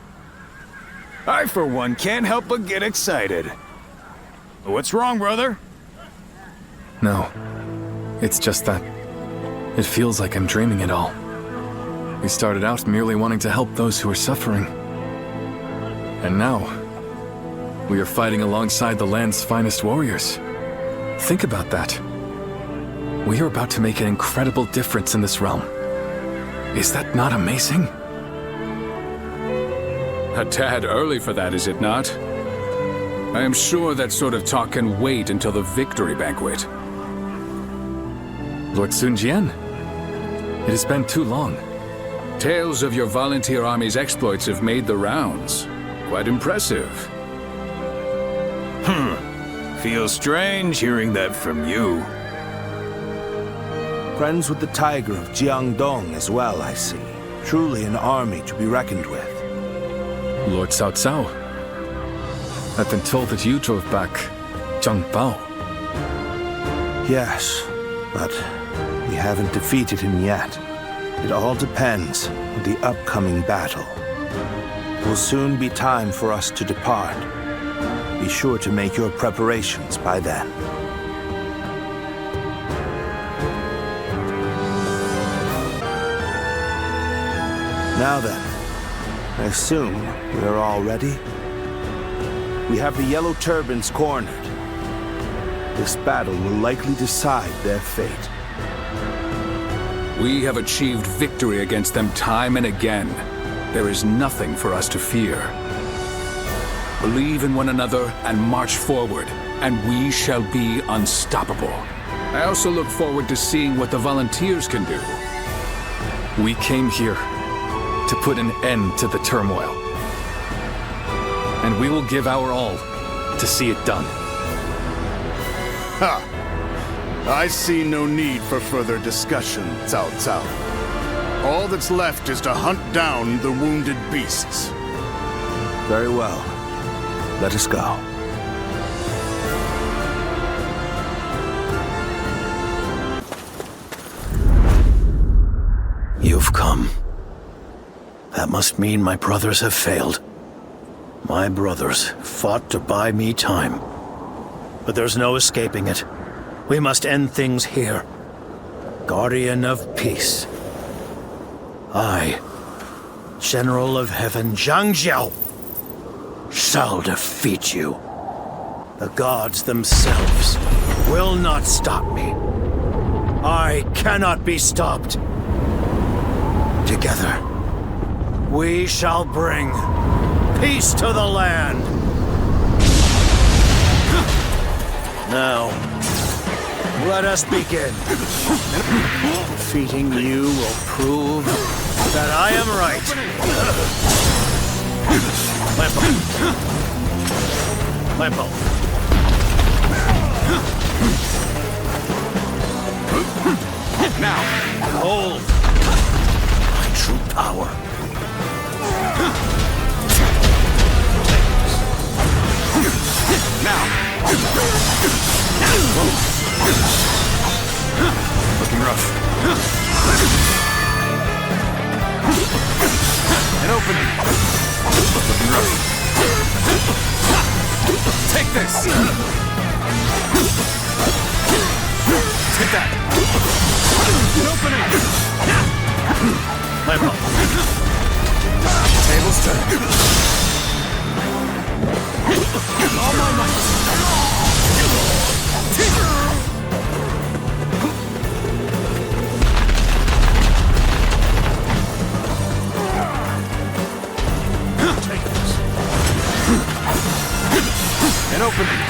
I, for one, can't help but get excited. What's wrong, brother? No. It's just that it feels like I'm dreaming it all. We started out merely wanting to help those who are suffering. And now, we are fighting alongside the land's finest warriors. Think about that. We are about to make an incredible difference in this realm. Is that not amazing? A tad early for that, is it not? I am sure that sort of talk can wait until the victory banquet. Lord Sun Jian, it has been too long. Tales of your volunteer army's exploits have made the rounds. Quite impressive. Feels strange hearing that from you. Friends with the Tiger of Jiangdong as well, I see. Truly an army to be reckoned with. Lord Cao Cao, I've been told that you drove back Zhang Bao. Yes, but we haven't defeated him yet. It all depends on the upcoming battle. It will soon be time for us to depart. Be sure to make your preparations by then. Now then, I assume we are all ready? We have the Yellow Turbans cornered. This battle will likely decide their fate. We have achieved victory against them time and again. There is nothing for us to fear. Believe in one another and march forward, and we shall be unstoppable. I also look forward to seeing what the volunteers can do. We came here to put an end to the turmoil. And we will give our all to see it done. Ha! I see no need for further discussion, Cao Cao. All that's left is to hunt down the wounded beasts. Very well. Let us go. You've come. That must mean my brothers have failed. My brothers fought to buy me time. But there's no escaping it. We must end things here. Guardian of Peace. I, General of Heaven Zhang Jiao, shall defeat you. The gods themselves will not stop me. I cannot be stopped. Together, we shall bring peace to the land. Now, let us begin. Defeating you will prove that I am right. Lampo. Now, behold my true power. Now. Looking rough. An opening. Looking rough. Take this. Take that. An opening. Lampo. Tables turn. All my might. Take this. An opening.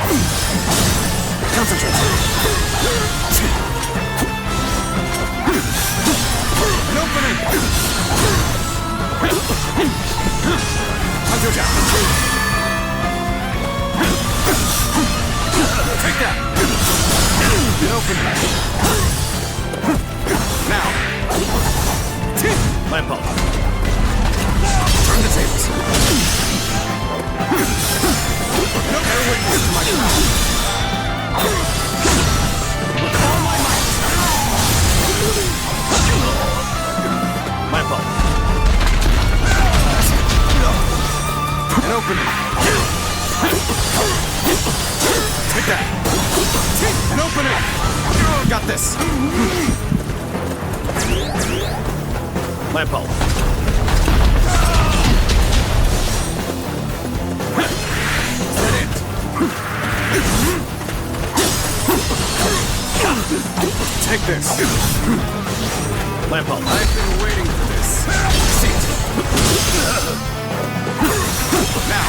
Concentrate. An opening. Cao Cao. Take that! An opening. Now. Lampo. Turn the tables. No bear witness to my craft. With all my might. Lampo. An opening. Take that! An opening! Got this! Lampo. Set it! Take this. Lampo. I've been waiting for this. See it. Now.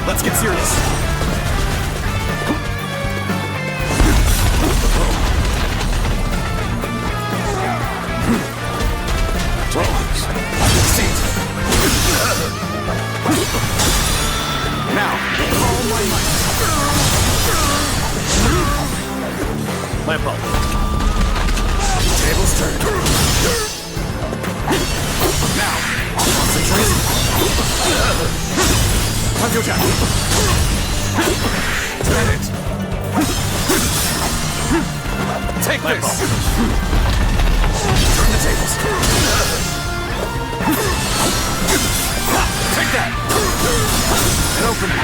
Let's get serious. Now, all my might. Lampo. Tables turned. Now, concentrate. Cao Cao. Turn it. Take this. Turn the tables. Take that. And open it.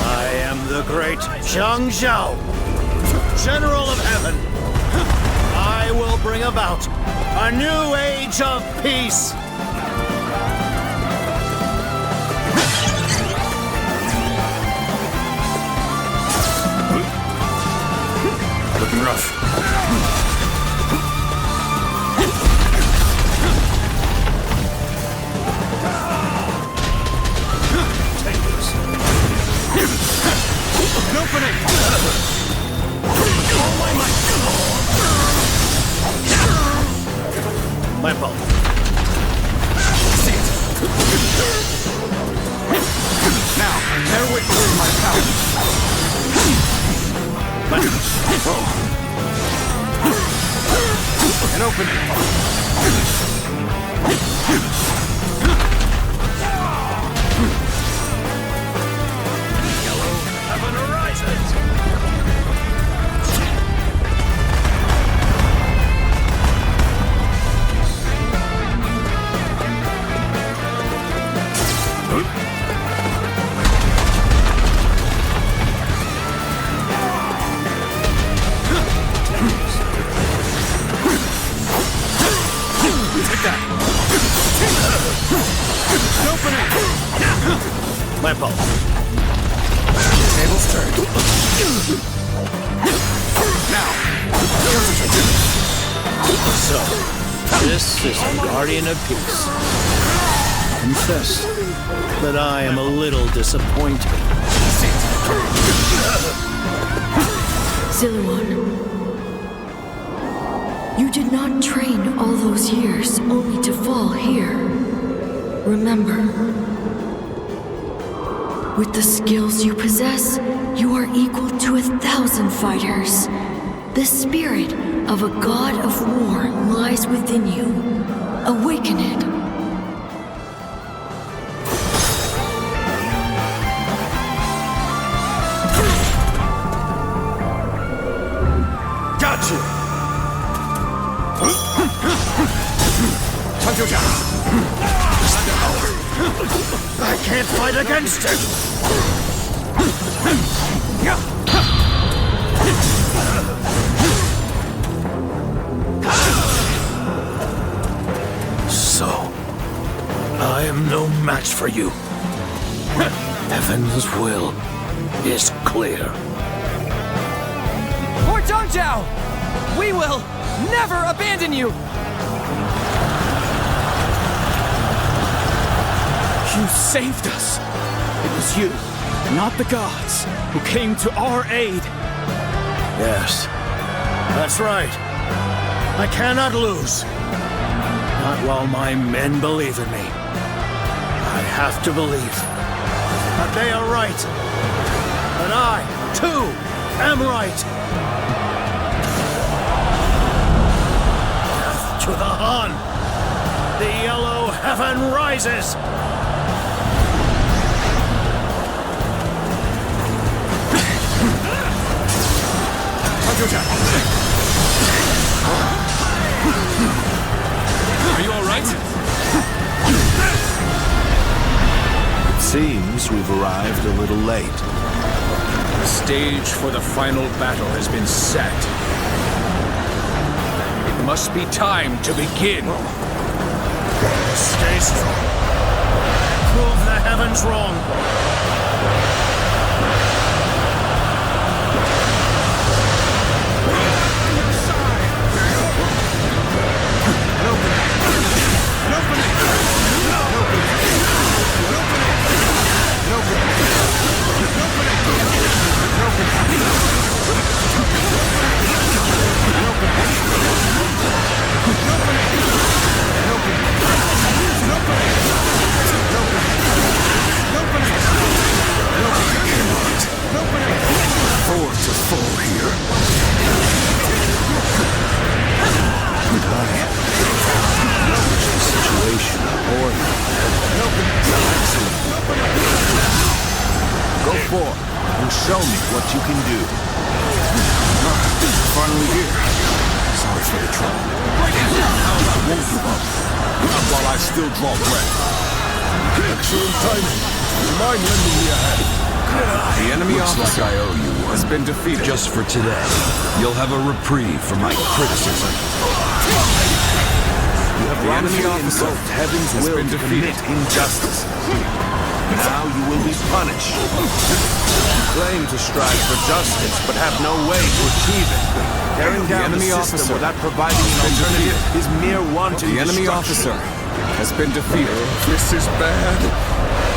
I am the great Cao Cao, General of Heaven. I will bring about a new age of peace. Looking rough. Take this. An opening! All my might! Lampo. See it! Now, bear witness to my power. An opening. Yellow heaven arises. Lampo. Tables turned. Now, concentrate. So, this is a guardian of peace. Confess that I am a little disappointed. Zilluan, you did not train all those years only to fall here. Remember, with the skills you possess, you are equal to 1,000 fighters. The spirit of a god of war lies within you. Awaken it. Got you! Cao Cao. I can't fight against it! So, I am no match for you. Heaven's will is clear. For Cao Cao! We will never abandon you! You saved us. It was you, not the gods, who came to our aid. Yes, that's right. I cannot lose. Not while my men believe in me. I have to believe that they are right. That I, too, am right. Death to the Han! The yellow heaven rises! Are you all right? seems we've arrived a little late. The stage for the final battle has been set. It must be time to begin. Stay strong. Prove the heavens wrong. Go forth and show me what you can do. Finally here. Sorry for the trouble. I won't give up. Not while I still draw breath. Excellent timing. Do you mind lending me a hand? The enemy officer like I owe you one. has been defeated. Just for today, you'll have a reprieve from my criticism. You have wrongly invoked heaven's will to commit injustice. Now you will be punished. You claim to strive for justice, but have no way to achieve it. Tearing down the system without providing an alternative is mere wanton The enemy destruction. officer has been defeated. This is bad.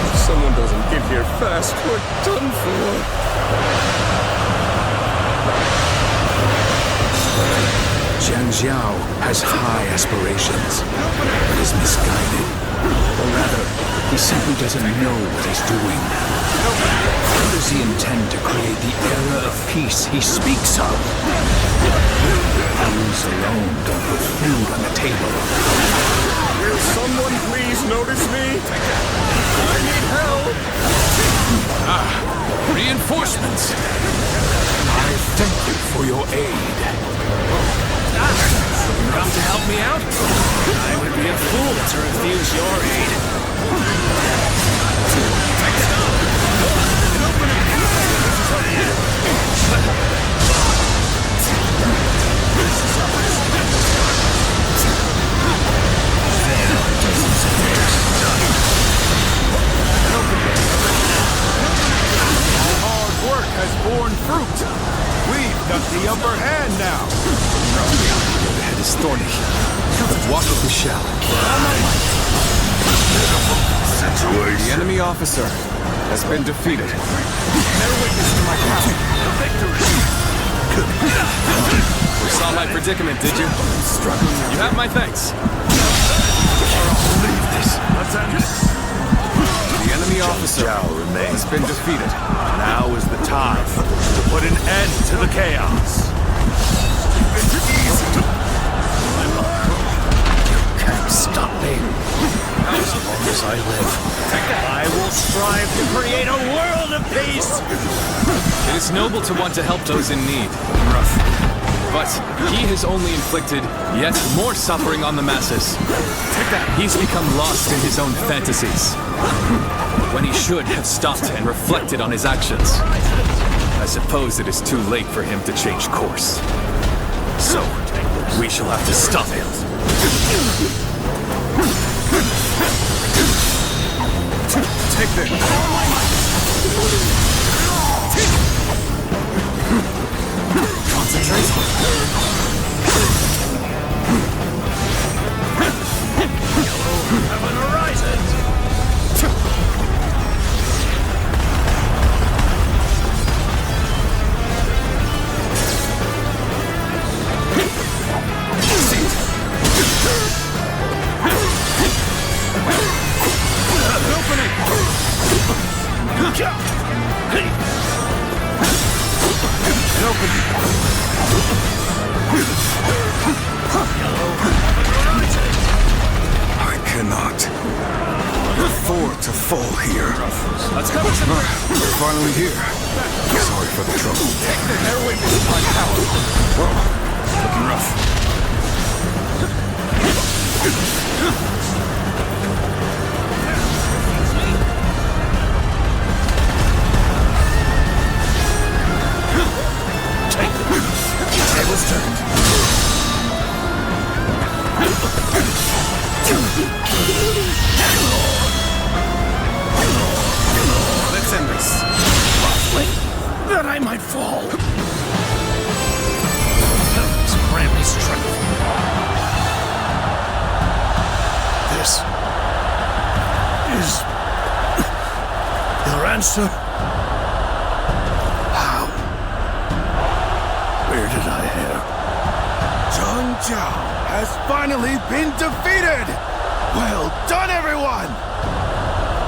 If someone doesn't get here fast, we're done for. Jiang Xiao has high aspirations, but is misguided. Or rather, he simply doesn't know what he's doing. How does he intend to create the era of peace he speaks of? Hands alone don't put food on the table. Will someone please notice me? I need help! Reinforcements! I thank you for your aid. Come to help me out? I would be a fool to refuse your aid. Hard work has borne fruit. We've got the upper hand now. The head is thorny, but walk it we shall. The enemy officer has been defeated. Bear witness to my power. Victory. You saw my predicament, did you? You have my thanks. Leave this. Let's end this. The enemy officer has been defeated. Now is the time to put an end to the chaos. You can't stop me. As long as I live. I will strive to create a world of peace! It is noble to want to help those in need. But he has only inflicted yet more suffering on the masses. He's become lost in his own fantasies, when he should have stopped and reflected on his actions. I suppose it is too late for him to change course. So, we shall have to stop him. Take this. Concentrate. Heaven arises! I cannot afford to fall here. Let's go! We're finally here. Sorry for the trouble. Bear witness to my power. Whoa, looking rough. fall. Grant me strength. This is your answer? How? Where did I err? Cao Cao has finally been defeated! Well done, everyone!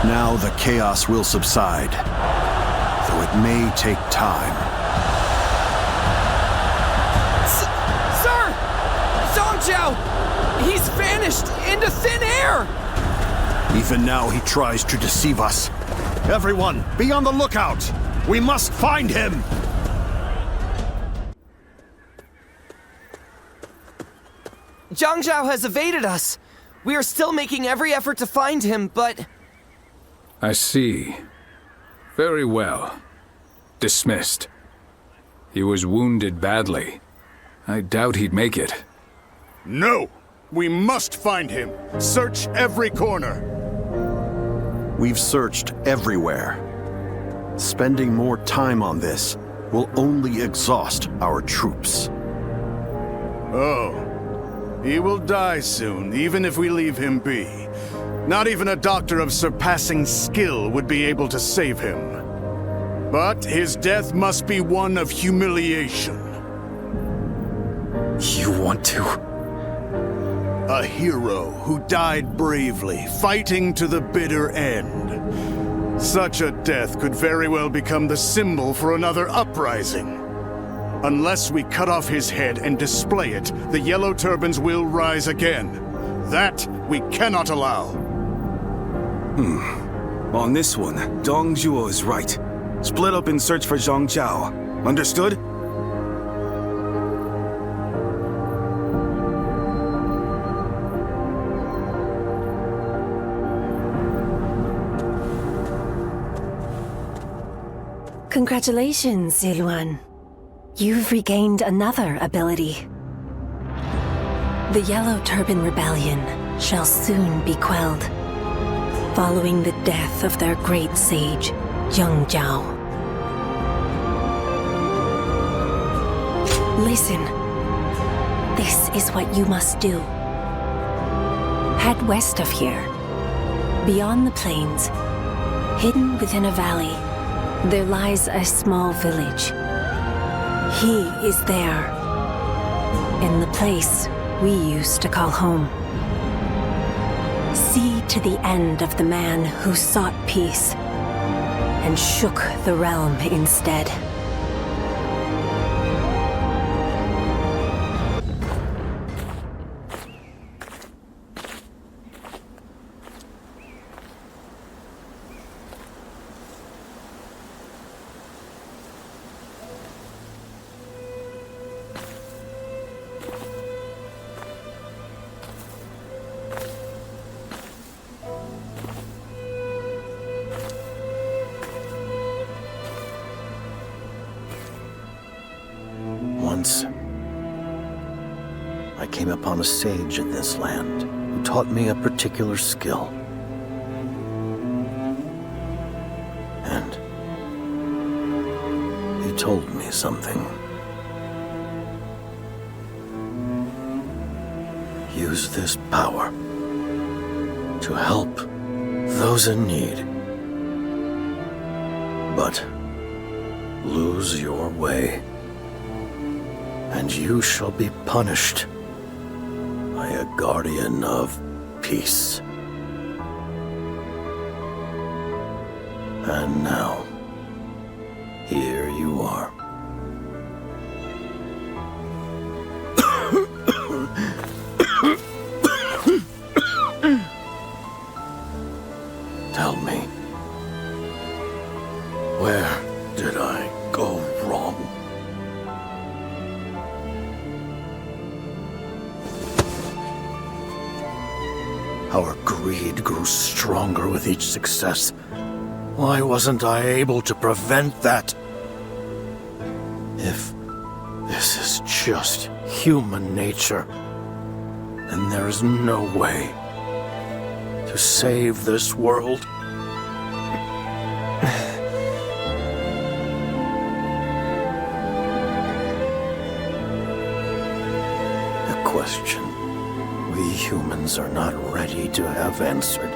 Now the chaos will subside, though it may take time. Sir! Cao Cao! He's vanished into thin air! Even now he tries to deceive us. Everyone, be on the lookout! We must find him! Cao Cao has evaded us. We are still making every effort to find him, but... I see. Very well. Dismissed. He was wounded badly. I doubt he'd make it. No! We must find him. Search every corner. We've searched everywhere. Spending more time on this will only exhaust our troops. Oh. He will die soon, even if we leave him be. Not even a doctor of surpassing skill would be able to save him. But his death must be one of humiliation. You want to? A hero who died bravely, fighting to the bitter end. Such a death could very well become the symbol for another uprising. Unless we cut off his head and display it, the Yellow Turbans will rise again. That we cannot allow. On this one, Dong Zhuo is right. Split up and search for Cao Cao. Understood? Congratulations, Ziluan. You've regained another ability. The Yellow Turban Rebellion shall soon be quelled, following the death of their great sage, Yang Zhao. Listen. This is what you must do. Head west of here. Beyond the plains, hidden within a valley, there lies a small village. He is there, in the place we used to call home. See to the end of the man who sought peace and shook the realm instead. Once, I came upon a sage in this land who taught me a particular skill. And he told me something. Use this power to help those in need. But lose your way, and you shall be punished by a guardian of peace. And now, here you are. Tell me, where did I go wrong? Our greed grew stronger with each success. Why wasn't I able to prevent that? If this is just human nature, then there is no way to save this world. question we humans are not ready to have answered.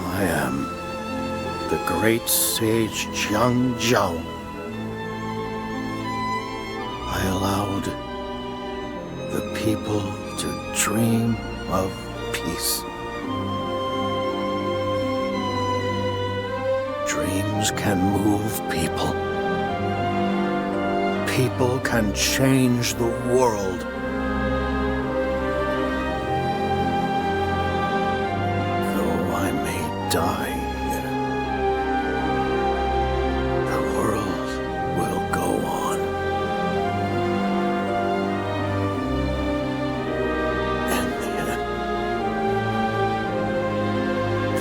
I am the great sage Cao Cao. I allowed the people to dream of peace. Dreams can move people. People can change the world. Though I may die here, the world will go on. In the end,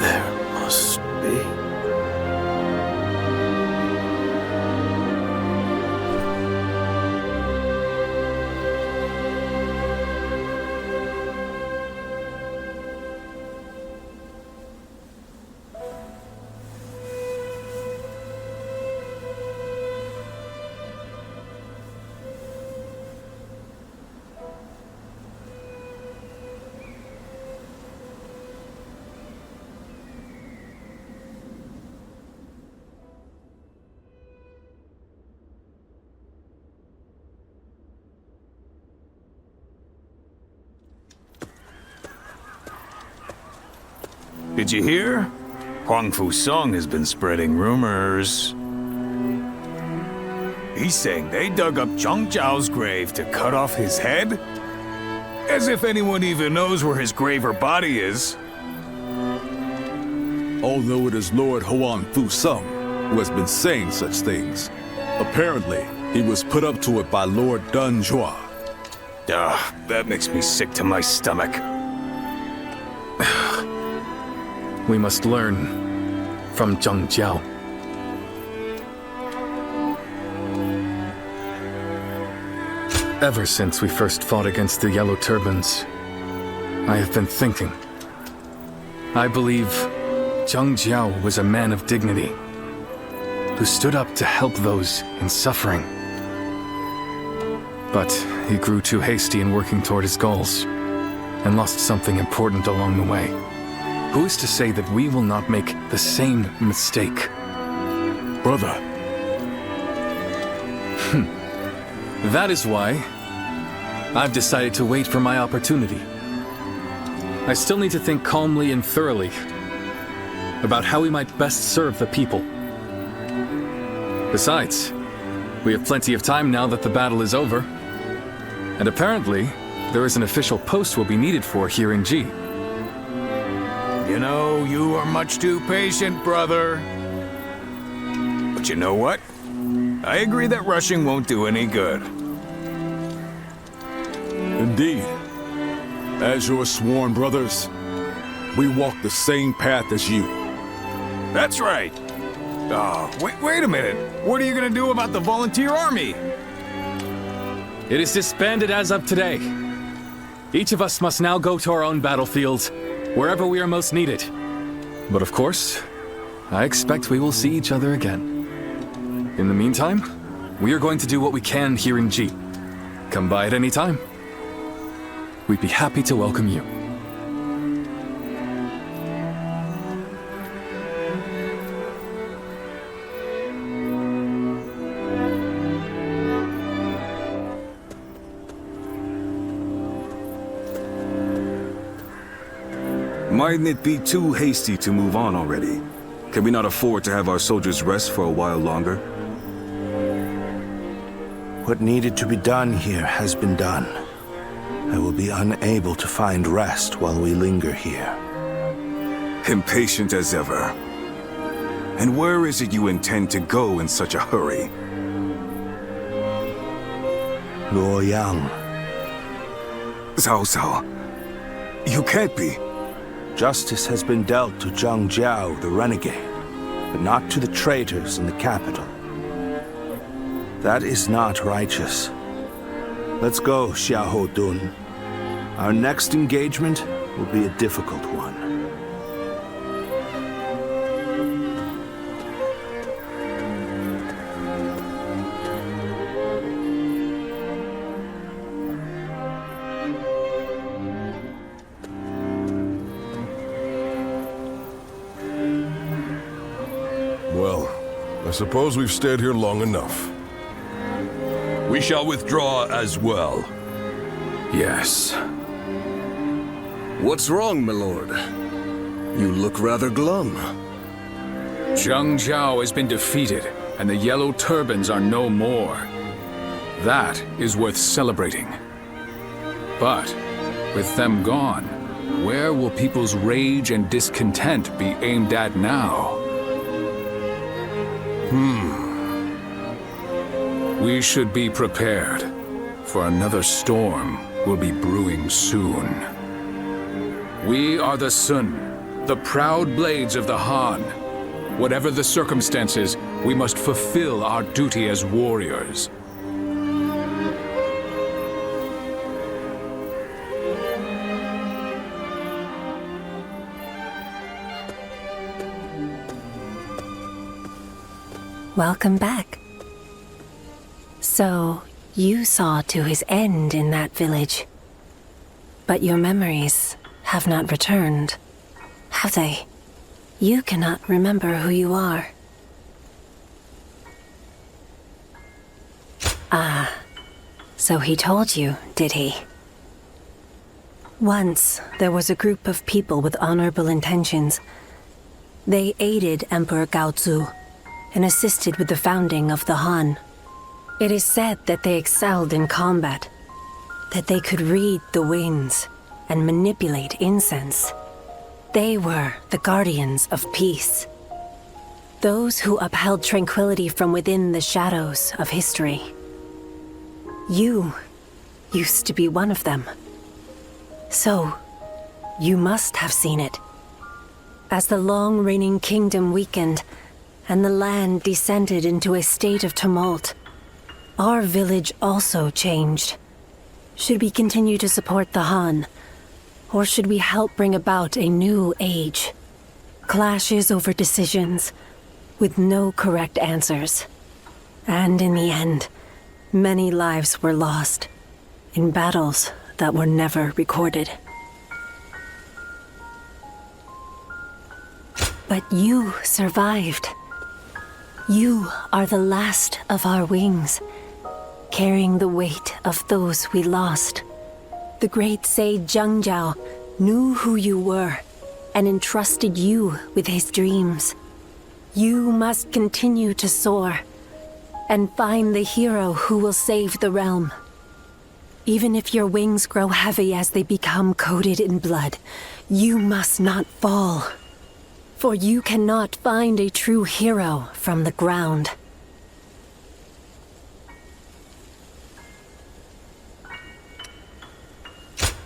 there must be. Did you hear? Huang Fu Song has been spreading rumors. He's saying they dug up Cao Cao's grave to cut off his head? As if anyone even knows where his grave or body is. Although it is Lord Huang Fu Song who has been saying such things, apparently he was put up to it by Lord Dun Zhuo. That makes me sick to my stomach. We must learn from Cao Cao. Ever since we first fought against the Yellow Turbans, I have been thinking. I believe Cao Cao was a man of dignity, who stood up to help those in suffering. But he grew too hasty in working toward his goals, and lost something important along the way. Who is to say that we will not make the same mistake? Brother. That is why I've decided to wait for my opportunity. I still need to think calmly and thoroughly about how we might best serve the people. Besides, we have plenty of time now that the battle is over. And apparently, there is an official post we'll be needed for here in G. You know, you are much too patient, brother. But you know what? I agree that rushing won't do any good. Indeed. As your sworn brothers, we walk the same path as you. That's right. Wait a minute. What are you gonna do about the volunteer army? It is disbanded as of today. Each of us must now go to our own battlefields, wherever we are most needed. But of course, I expect we will see each other again. In the meantime, we are going to do what we can here in G. Come by at any time. We'd be happy to welcome you. Mightn't it be too hasty to move on already? Can we not afford to have our soldiers rest for a while longer? What needed to be done here has been done. I will be unable to find rest while we linger here. Impatient as ever. And where is it you intend to go in such a hurry? Luoyang. Cao Cao. You can't be. Justice has been dealt to Cao Cao, the renegade, but not to the traitors in the capital. That is not righteous. Let's go, Xiahou Dun. Our next engagement will be a difficult one. Well, I suppose we've stayed here long enough. We shall withdraw as well. Yes. What's wrong, my lord? You look rather glum. Zhang Jiao has been defeated, and the Yellow Turbans are no more. That is worth celebrating. But, with them gone, where will people's rage and discontent be aimed at now? We should be prepared, for another storm will be brewing soon. We are the Sun, the proud blades of the Han. Whatever the circumstances, we must fulfill our duty as warriors. Welcome back. So, you saw to his end in that village. But your memories have not returned, have they? You cannot remember who you are. Ah, so he told you, did he? Once, there was a group of people with honorable intentions. They aided Emperor Cao Cao and assisted with the founding of the Han. It is said that they excelled in combat, that they could read the winds and manipulate incense. They were the guardians of peace. Those who upheld tranquility from within the shadows of history. You used to be one of them. So, you must have seen it. As the long-reigning kingdom weakened, and the land descended into a state of tumult, our village also changed. Should we continue to support the Han, or should we help bring about a new age? Clashes over decisions, with no correct answers. And in the end, many lives were lost, in battles that were never recorded. But you survived. You are the last of our wings, carrying the weight of those we lost. The great sage Zhang Jiao knew who you were and entrusted you with his dreams. You must continue to soar and find the hero who will save the realm. Even if your wings grow heavy as they become coated in blood, you must not fall. For you cannot find a true hero from the ground.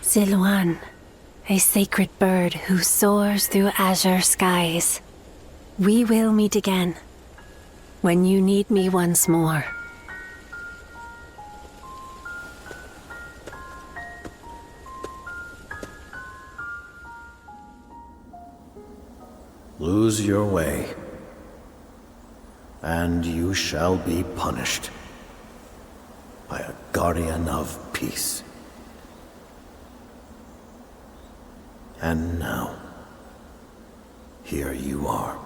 Ziluan, a sacred bird who soars through azure skies. We will meet again, when you need me once more. Lose your way, and you shall be punished by a guardian of peace. And now, here you are.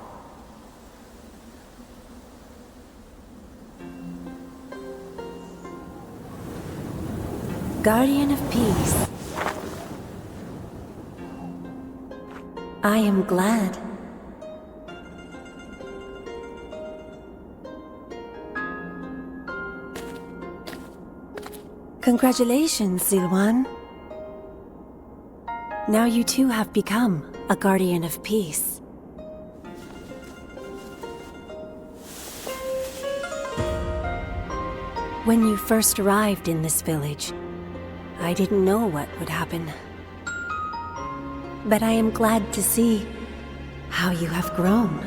Guardian of Peace. I am glad. Congratulations, Ziluan. Now you too have become a Guardian of Peace. When you first arrived in this village, I didn't know what would happen. But I am glad to see how you have grown.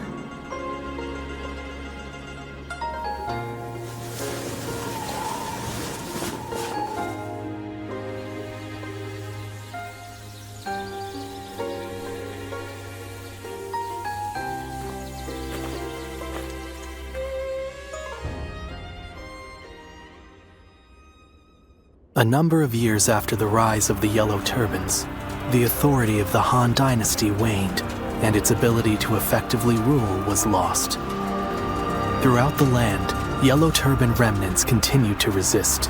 A number of years after the rise of the Yellow Turbans, the authority of the Han Dynasty waned, and its ability to effectively rule was lost. Throughout the land, Yellow Turban remnants continued to resist,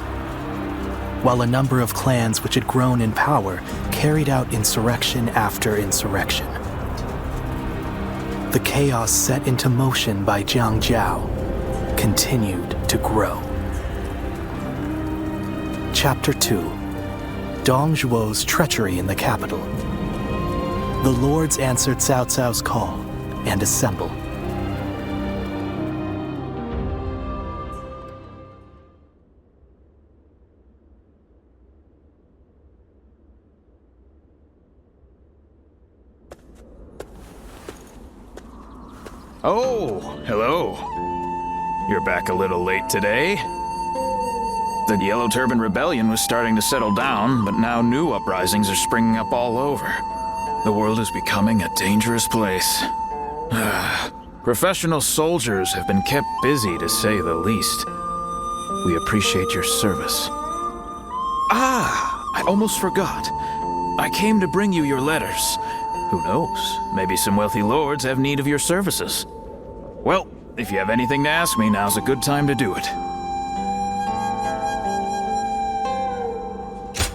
while a number of clans which had grown in power carried out insurrection after insurrection. The chaos set into motion by Cao Cao continued to grow. Chapter 2: Dong Zhuo's treachery in the capital. The lords answered Cao Cao's call and assembled. Oh, hello. You're back a little late today. The Yellow Turban Rebellion was starting to settle down, but now new uprisings are springing up all over. The world is becoming a dangerous place. Professional soldiers have been kept busy, to say the least. We appreciate your service. I almost forgot. I came to bring you your letters. Who knows? Maybe some wealthy lords have need of your services. Well, if you have anything to ask me, now's a good time to do it.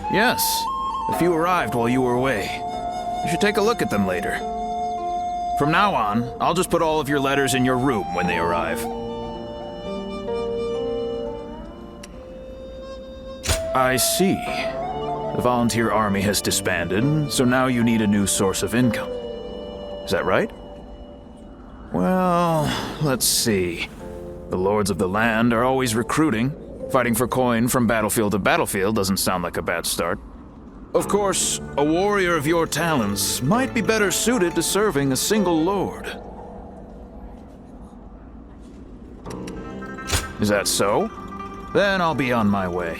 Yes, a few arrived while you were away. You should take a look at them later. From now on, I'll just put all of your letters in your room when they arrive. I see. The volunteer army has disbanded, so now you need a new source of income. Is that right? Well, let's see. The lords of the land are always recruiting. Fighting for coin from battlefield to battlefield doesn't sound like a bad start. Of course, a warrior of your talents might be better suited to serving a single lord. Is that so? Then I'll be on my way.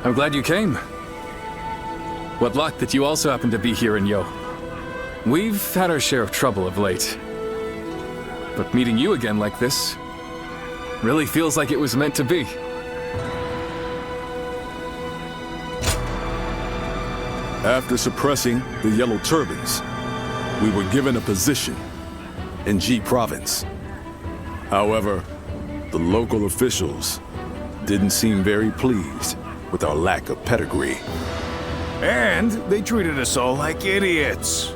I'm glad you came. What luck that you also happen to be here in Yo. We've had our share of trouble of late. But meeting you again like this really feels like it was meant to be. After suppressing the Yellow Turbans, we were given a position in Ji Province. However, the local officials didn't seem very pleased with our lack of pedigree. And they treated us all like idiots.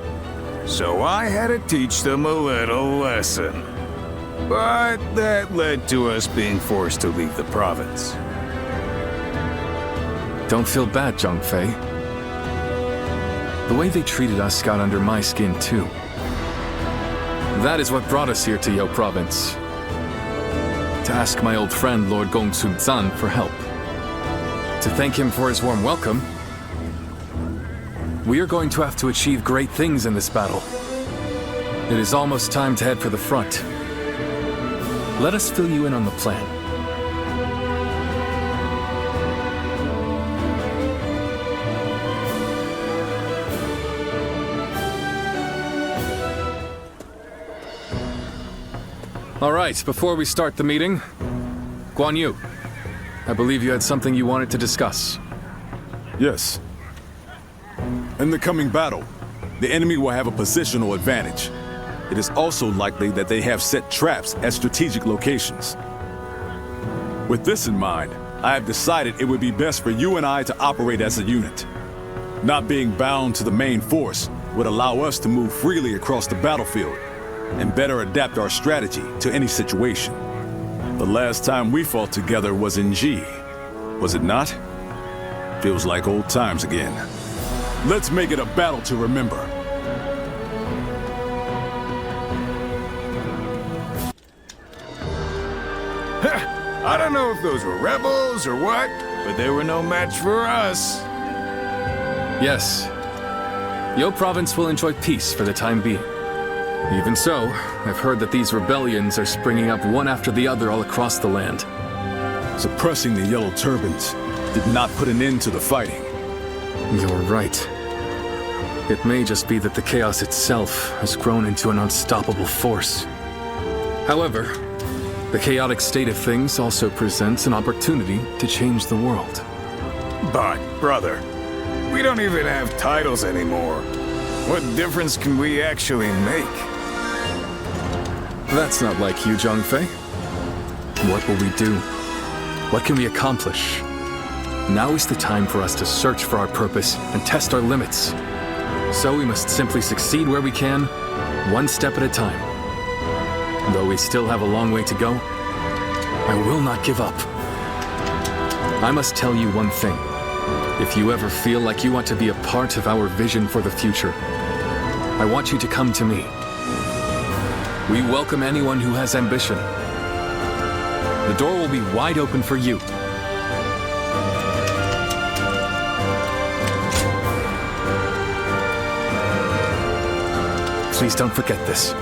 So I had to teach them a little lesson. But that led to us being forced to leave the province. Don't feel bad, Zhang Fei. The way they treated us got under my skin too. That is what brought us here to Yo Province. To ask my old friend Lord Gong Sun Zan for help. To thank him for his warm welcome. We are going to have to achieve great things in this battle. It is almost time to head for the front. Let us fill you in on the plan. All right, before we start the meeting, Guan Yu, I believe you had something you wanted to discuss. Yes. In the coming battle, the enemy will have a positional advantage. It is also likely that they have set traps at strategic locations. With this in mind, I have decided it would be best for you and I to operate as a unit. Not being bound to the main force would allow us to move freely across the battlefield and better adapt our strategy to any situation. The last time we fought together was in Ji, was it not? Feels like old times again. Let's make it a battle to remember. I don't know if those were rebels or what, but they were no match for us. Yes. Yo Province will enjoy peace for the time being. Even so, I've heard that these rebellions are springing up one after the other all across the land. Suppressing the Yellow Turbans did not put an end to the fighting. You're right. It may just be that the chaos itself has grown into an unstoppable force. However, the chaotic state of things also presents an opportunity to change the world. But, brother, we don't even have titles anymore. What difference can we actually make? That's not like you, Zhangfei. What will we do? What can we accomplish? Now is the time for us to search for our purpose and test our limits. So we must simply succeed where we can, one step at a time. Though we still have a long way to go, I will not give up. I must tell you one thing. If you ever feel like you want to be a part of our vision for the future, I want you to come to me. We welcome anyone who has ambition. The door will be wide open for you. Please don't forget this.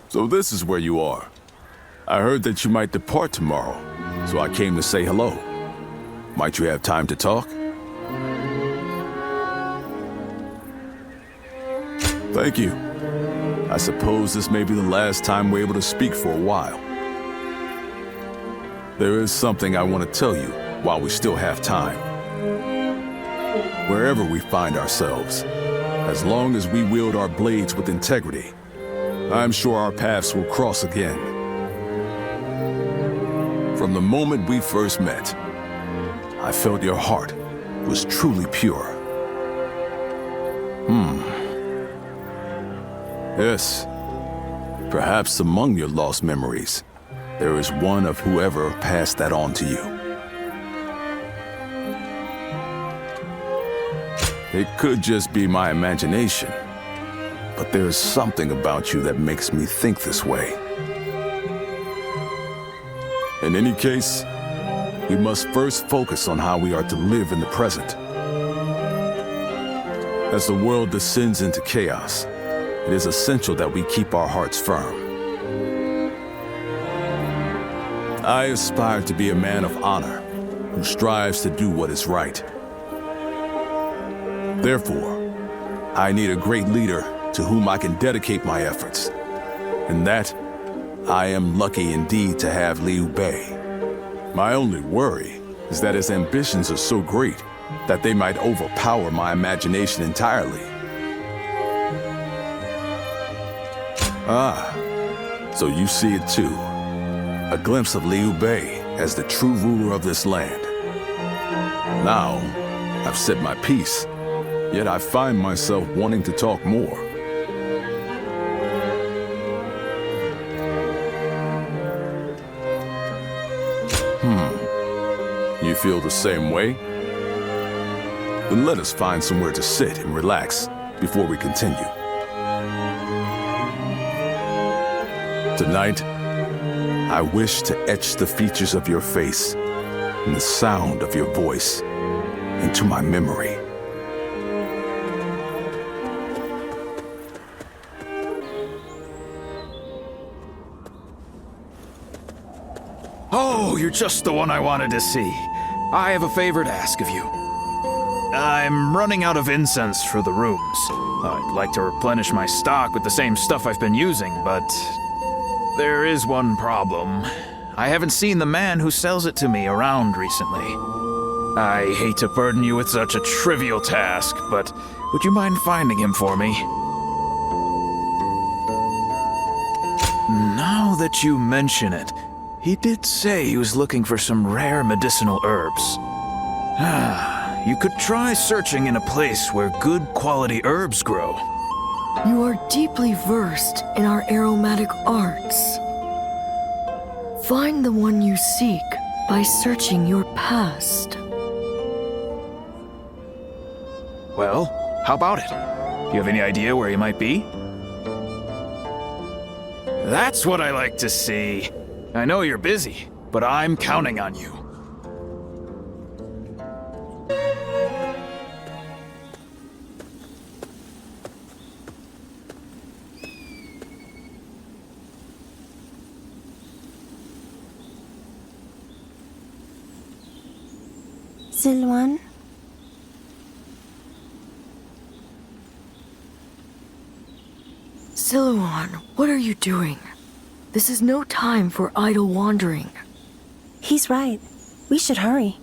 So this is where you are. I heard that you might depart tomorrow, so I came to say hello. Might you have time to talk? Thank you. I suppose this may be the last time we're able to speak for a while. There is something I want to tell you while we still have time. Wherever we find ourselves, as long as we wield our blades with integrity, I'm sure our paths will cross again. From the moment we first met, I felt your heart was truly pure. Yes, perhaps among your lost memories, there is one of whoever passed that on to you. It could just be my imagination, but there is something about you that makes me think this way. In any case, we must first focus on how we are to live in the present. As the world descends into chaos, it is essential that we keep our hearts firm. I aspire to be a man of honor who strives to do what is right. Therefore, I need a great leader to whom I can dedicate my efforts. And that, I am lucky indeed to have Liu Bei. My only worry is that his ambitions are so great that they might overpower my imagination entirely. Ah, so you see it too. A glimpse of Liu Bei as the true ruler of this land. Now, I've said my piece, yet I find myself wanting to talk more. You feel the same way? Then let us find somewhere to sit and relax before we continue. Tonight, I wish to etch the features of your face and the sound of your voice into my memory. Oh, you're just the one I wanted to see. I have a favor to ask of you. I'm running out of incense for the rooms. I'd like to replenish my stock with the same stuff I've been using, but there is one problem. I haven't seen the man who sells it to me around recently. I hate to burden you with such a trivial task, but would you mind finding him for me? Now that you mention it, he did say he was looking for some rare medicinal herbs. You could try searching in a place where good quality herbs grow. You are deeply versed in our aromatic arts. Find the one you seek by searching your past. Well, how about it? Do you have any idea where he might be? That's what I like to see. I know you're busy, but I'm counting on you. Zilwan? Silouan, what are you doing? This is no time for idle wandering. He's right. We should hurry.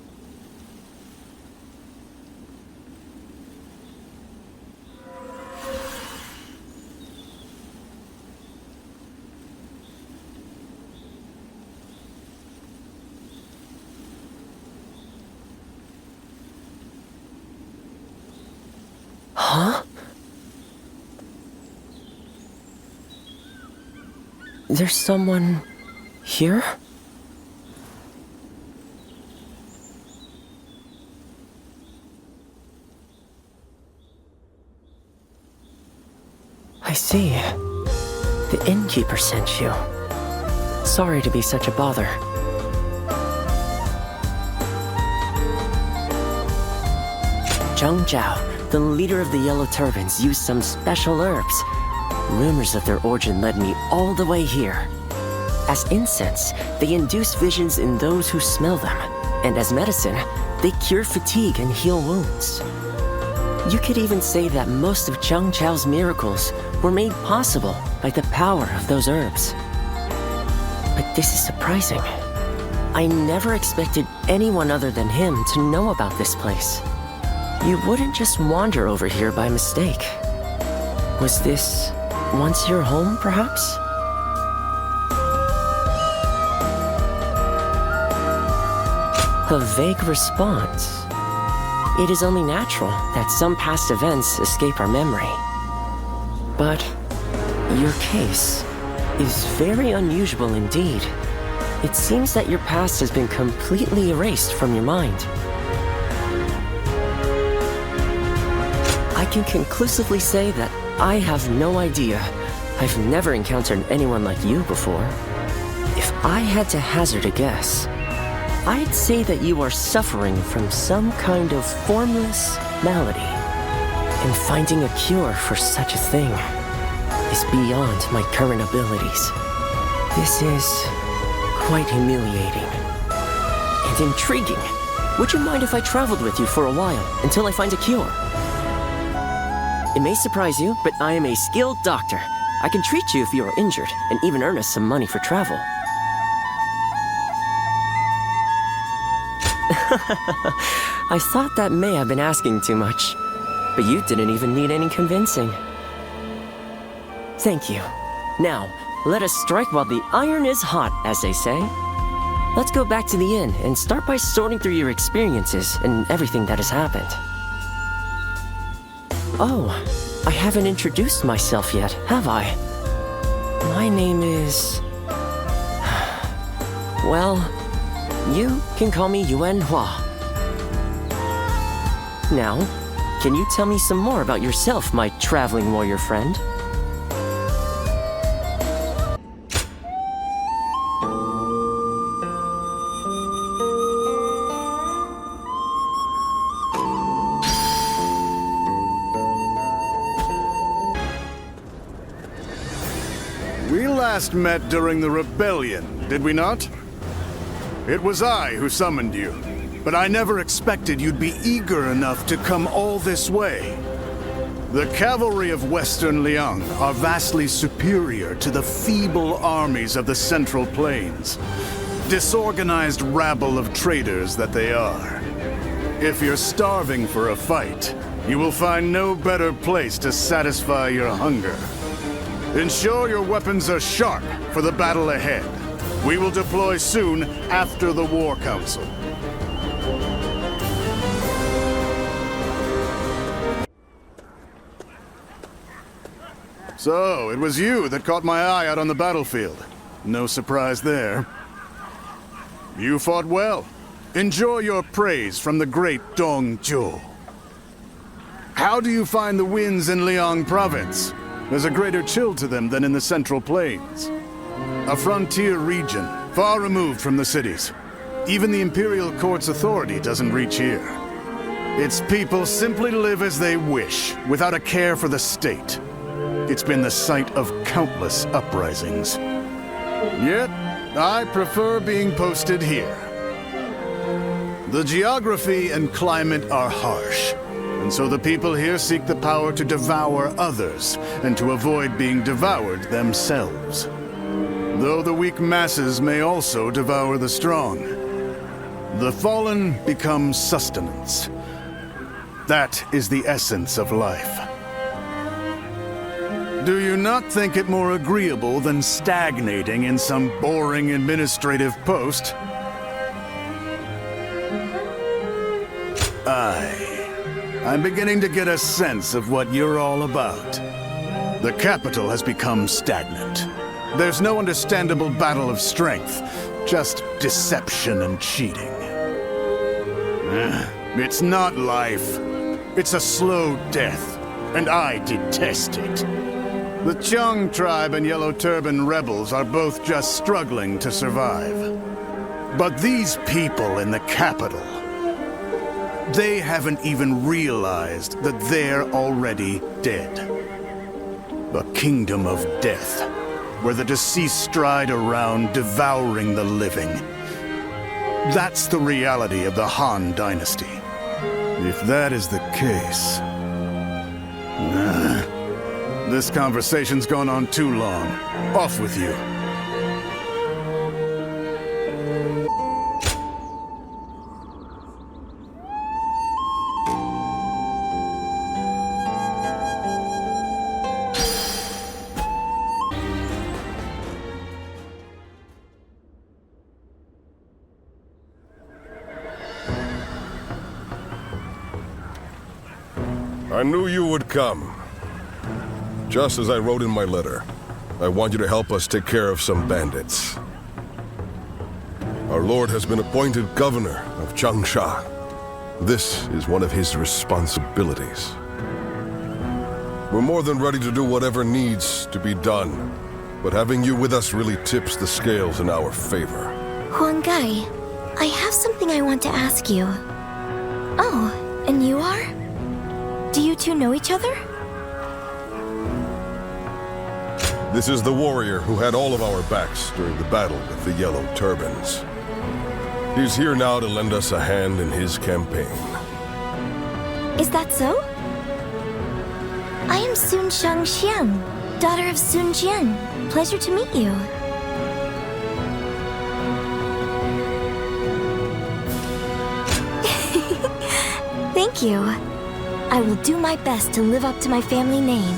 Huh? There's someone here? I see. The innkeeper sent you. Sorry to be such a bother. Cao, the leader of the Yellow Turbans, used some special herbs. Rumors of their origin led me all the way here. As incense, they induce visions in those who smell them, and as medicine, they cure fatigue and heal wounds. You could even say that most of Cao's miracles were made possible by the power of those herbs. But this is surprising. I never expected anyone other than him to know about this place. You wouldn't just wander over here by mistake. Was this once your home, perhaps? A vague response. It is only natural that some past events escape our memory. But your case is very unusual indeed. It seems that your past has been completely erased from your mind. I can conclusively say that I have no idea. I've never encountered anyone like you before. If I had to hazard a guess, I'd say that you are suffering from some kind of formless malady. And finding a cure for such a thing is beyond my current abilities. This is quite humiliating and intriguing. Would you mind if I traveled with you for a while until I find a cure? It may surprise you, but I am a skilled doctor. I can treat you if you are injured, and even earn us some money for travel. I thought that may have been asking too much, but you didn't even need any convincing. Thank you. Now, let us strike while the iron is hot, as they say. Let's go back to the inn and start by sorting through your experiences and everything that has happened. Oh, I haven't introduced myself yet, have I? My name is... Well, you can call me Yuan Hua. Now, can you tell me some more about yourself, my traveling warrior friend? We last met during the rebellion, did we not? It was I who summoned you, but I never expected you'd be eager enough to come all this way. The cavalry of Western Liang are vastly superior to the feeble armies of the Central Plains. Disorganized rabble of traitors that they are. If you're starving for a fight, you will find no better place to satisfy your hunger. Ensure your weapons are sharp for the battle ahead. We will deploy soon after the War Council. So, it was you that caught my eye out on the battlefield. No surprise there. You fought well. Enjoy your praise from the great Dong Zhuo. How do you find the winds in Liang province? There's a greater chill to them than in the Central Plains. A frontier region, far removed from the cities. Even the Imperial Court's authority doesn't reach here. Its people simply live as they wish, without a care for the state. It's been the site of countless uprisings. Yet, I prefer being posted here. The geography and climate are harsh, and so the people here seek the power to devour others, and to avoid being devoured themselves. Though the weak masses may also devour the strong. The fallen become sustenance. That is the essence of life. Do you not think it more agreeable than stagnating in some boring administrative post? I'm beginning to get a sense of what you're all about. The capital has become stagnant. There's no understandable battle of strength, just deception and cheating. It's not life. It's a slow death, and I detest it. The Chung tribe and Yellow Turban rebels are both just struggling to survive. But these people in the capital, they haven't even realized that they're already dead. A kingdom of death, where the deceased stride around devouring the living. That's the reality of the Han Dynasty. If that is the case... this conversation's gone on too long. Off with you. I knew you would come. Just as I wrote in my letter, I want you to help us take care of some bandits. Our Lord has been appointed governor of Changsha. This is one of his responsibilities. We're more than ready to do whatever needs to be done, but having you with us really tips the scales in our favor. Huang Gai, I have something I want to ask you. Oh, and you are? Do you two know each other? This is the warrior who had all of our backs during the battle with the Yellow Turbans. He's here now to lend us a hand in his campaign. Is that so? I am Sun Jian, daughter of Sun Jian. Pleasure to meet you. Thank you. I will do my best to live up to my family name.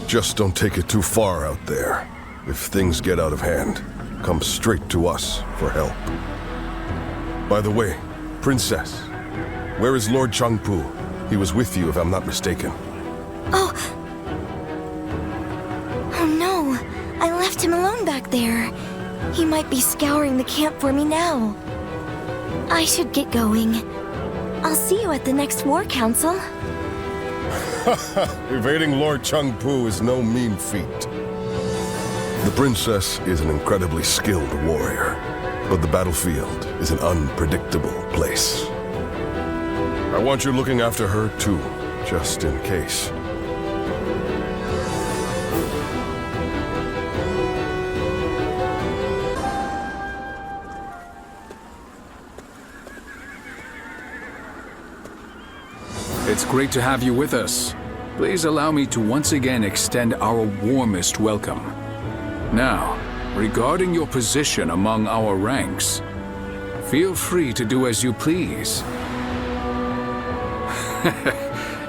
Just don't take it too far out there. If things get out of hand, come straight to us for help. By the way, Princess, where is Lord Changpu? He was with you, if I'm not mistaken. Oh no, I left him alone back there. He might be scouring the camp for me now. I should get going. I'll see you at the next War Council. Evading Lord Changpu is no mean feat. The princess is an incredibly skilled warrior, but the battlefield is an unpredictable place. I want you looking after her too, just in case. It's great to have you with us. Please allow me to once again extend our warmest welcome. Now, regarding your position among our ranks, feel free to do as you please.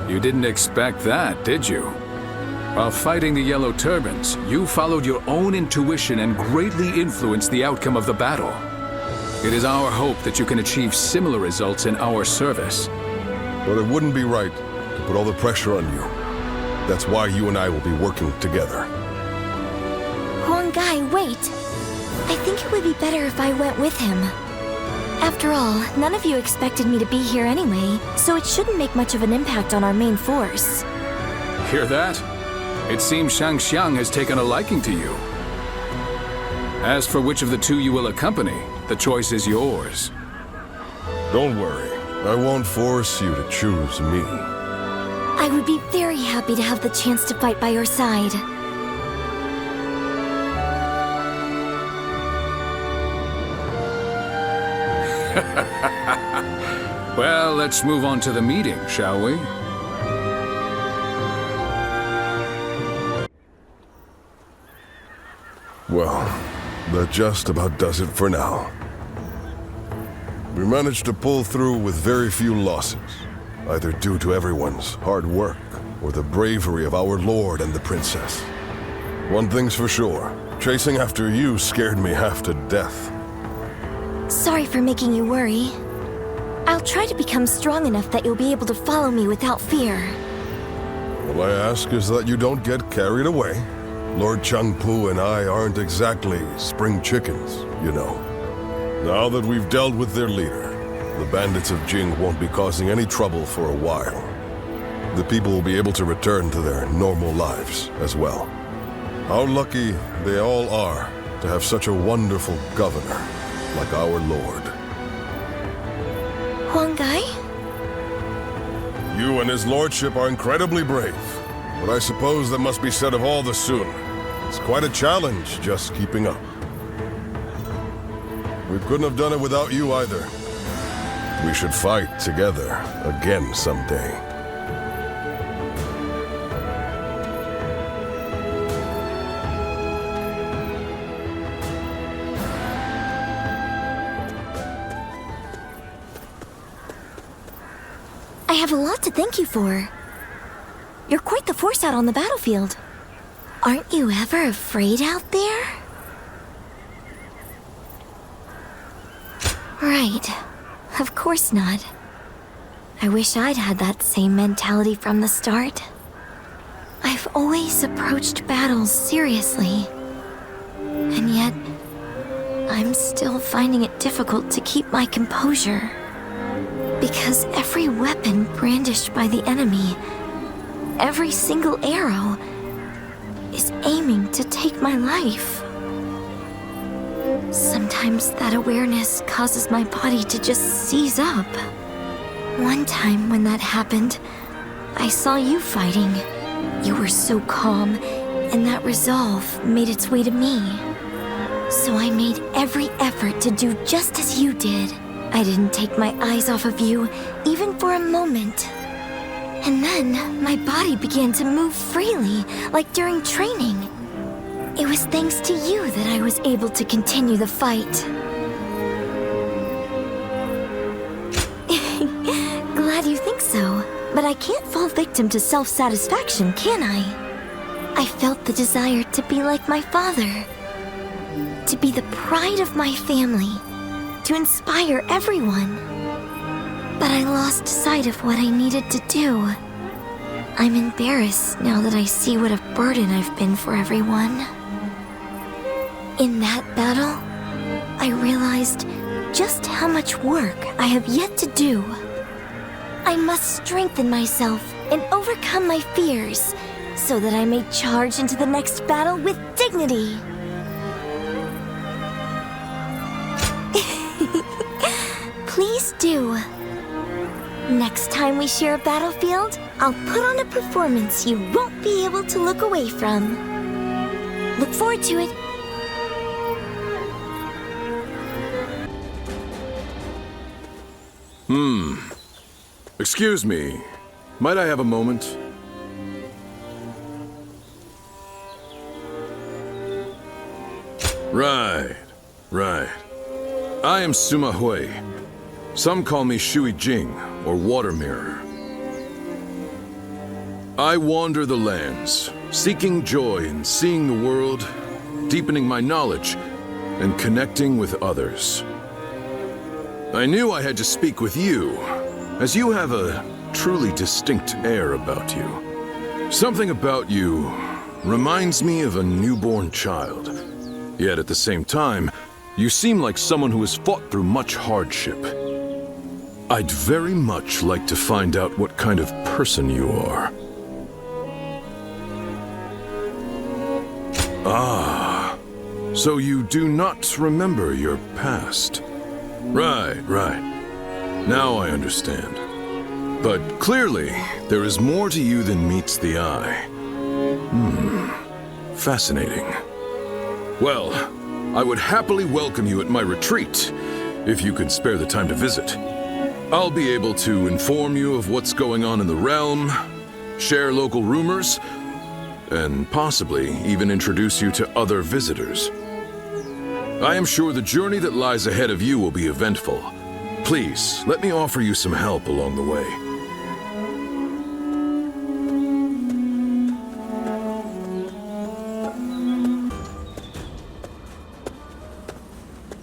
You didn't expect that, did you? While fighting the Yellow Turbans, you followed your own intuition and greatly influenced the outcome of the battle. It is our hope that you can achieve similar results in our service. But it wouldn't be right to put all the pressure on you. That's why you and I will be working together. Huang Gai, wait. I think it would be better if I went with him. After all, none of you expected me to be here anyway, so it shouldn't make much of an impact on our main force. Hear that? It seems Shangxiang has taken a liking to you. As for which of the two you will accompany, the choice is yours. Don't worry. I won't force you to choose me. I would be very happy to have the chance to fight by your side. Well, let's move on to the meeting, shall we? Well, that just about does it for now. We managed to pull through with very few losses, either due to everyone's hard work or the bravery of our lord and the princess. One thing's for sure, chasing after you scared me half to death. Sorry for making you worry. I'll try to become strong enough that you'll be able to follow me without fear. All I ask is that you don't get carried away. Lord Changpu and I aren't exactly spring chickens, you know. Now that we've dealt with their leader, the bandits of Jing won't be causing any trouble for a while. The people will be able to return to their normal lives as well. How lucky they all are to have such a wonderful governor like our lord. Huang Gai? You and his lordship are incredibly brave, but I suppose that must be said of all the Sun. It's quite a challenge just keeping up. We couldn't have done it without you either. We should fight together again someday. I have a lot to thank you for. You're quite the force out on the battlefield. Aren't you ever afraid out there? Right. Of course not. I wish I'd had that same mentality from the start. I've always approached battles seriously. And yet, I'm still finding it difficult to keep my composure. Because every weapon brandished by the enemy, every single arrow, is aiming to take my life. Sometimes that awareness causes my body to just seize up. One time when that happened, I saw you fighting. You were so calm, and that resolve made its way to me. So I made every effort to do just as you did. I didn't take my eyes off of you, even for a moment. And then, my body began to move freely, like during training. It was thanks to you that I was able to continue the fight. Glad you think so, but I can't fall victim to self-satisfaction, can I? I felt the desire to be like my father. To be the pride of my family. To inspire everyone. But I lost sight of what I needed to do. I'm embarrassed now that I see what a burden I've been for everyone. In that battle, I realized just how much work I have yet to do. I must strengthen myself and overcome my fears so that I may charge into the next battle with dignity. Please do. Next time we share a battlefield, I'll put on a performance you won't be able to look away from. Look forward to it. Excuse me. Might I have a moment? Right. I am Sima Hui. Some call me Shui Jing, or Water Mirror. I wander the lands, seeking joy in seeing the world, deepening my knowledge, and connecting with others. I knew I had to speak with you, as you have a truly distinct air about you. Something about you reminds me of a newborn child. Yet at the same time, You seem like someone who has fought through much hardship. I'd very much like to find out what kind of person you are. Ah, so you do not remember your past. Right. Now I understand. But clearly, there is more to you than meets the eye. Fascinating. Well, I would happily welcome you at my retreat, if you could spare the time to visit. I'll be able to inform you of what's going on in the realm, share local rumors, and possibly even introduce you to other visitors. I am sure the journey that lies ahead of you will be eventful. Please, let me offer you some help along the way.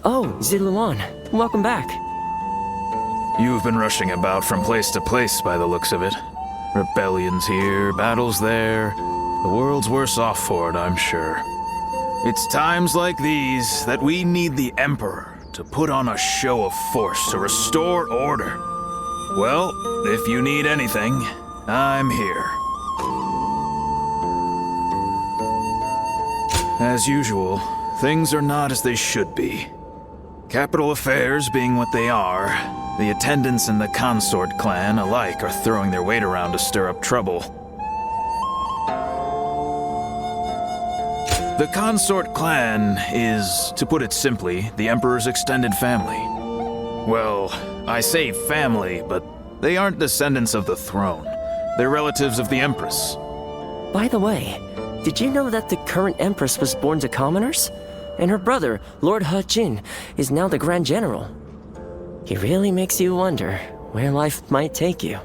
Oh, Ziluan, welcome back. You've been rushing about from place to place by the looks of it. Rebellions here, battles there. The world's worse off for it, I'm sure. It's times like these that we need the Emperor to put on a show of force to restore order. Well, if you need anything, I'm here. As usual, things are not as they should be. Capital affairs being what they are, the attendants in the Consort clan alike are throwing their weight around to stir up trouble. The Consort clan is, to put it simply, the Emperor's extended family. Well, I say family, but they aren't descendants of the throne. They're relatives of the Empress. By the way, did you know that the current Empress was born to commoners? And her brother, Lord He Jin, is now the Grand General. He really makes you wonder where life might take you.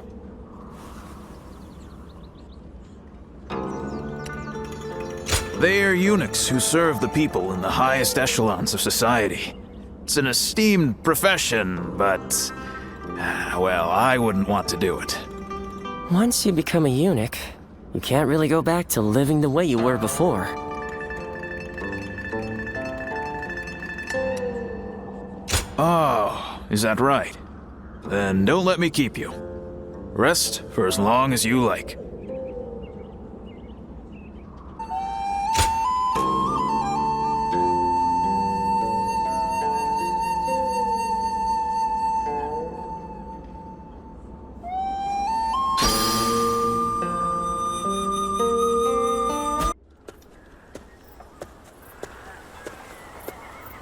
They are eunuchs who serve the people in the highest echelons of society. It's an esteemed profession, but, well, I wouldn't want to do it. Once you become a eunuch, you can't really go back to living the way you were before. Oh, is that right? Then don't let me keep you. Rest for as long as you like.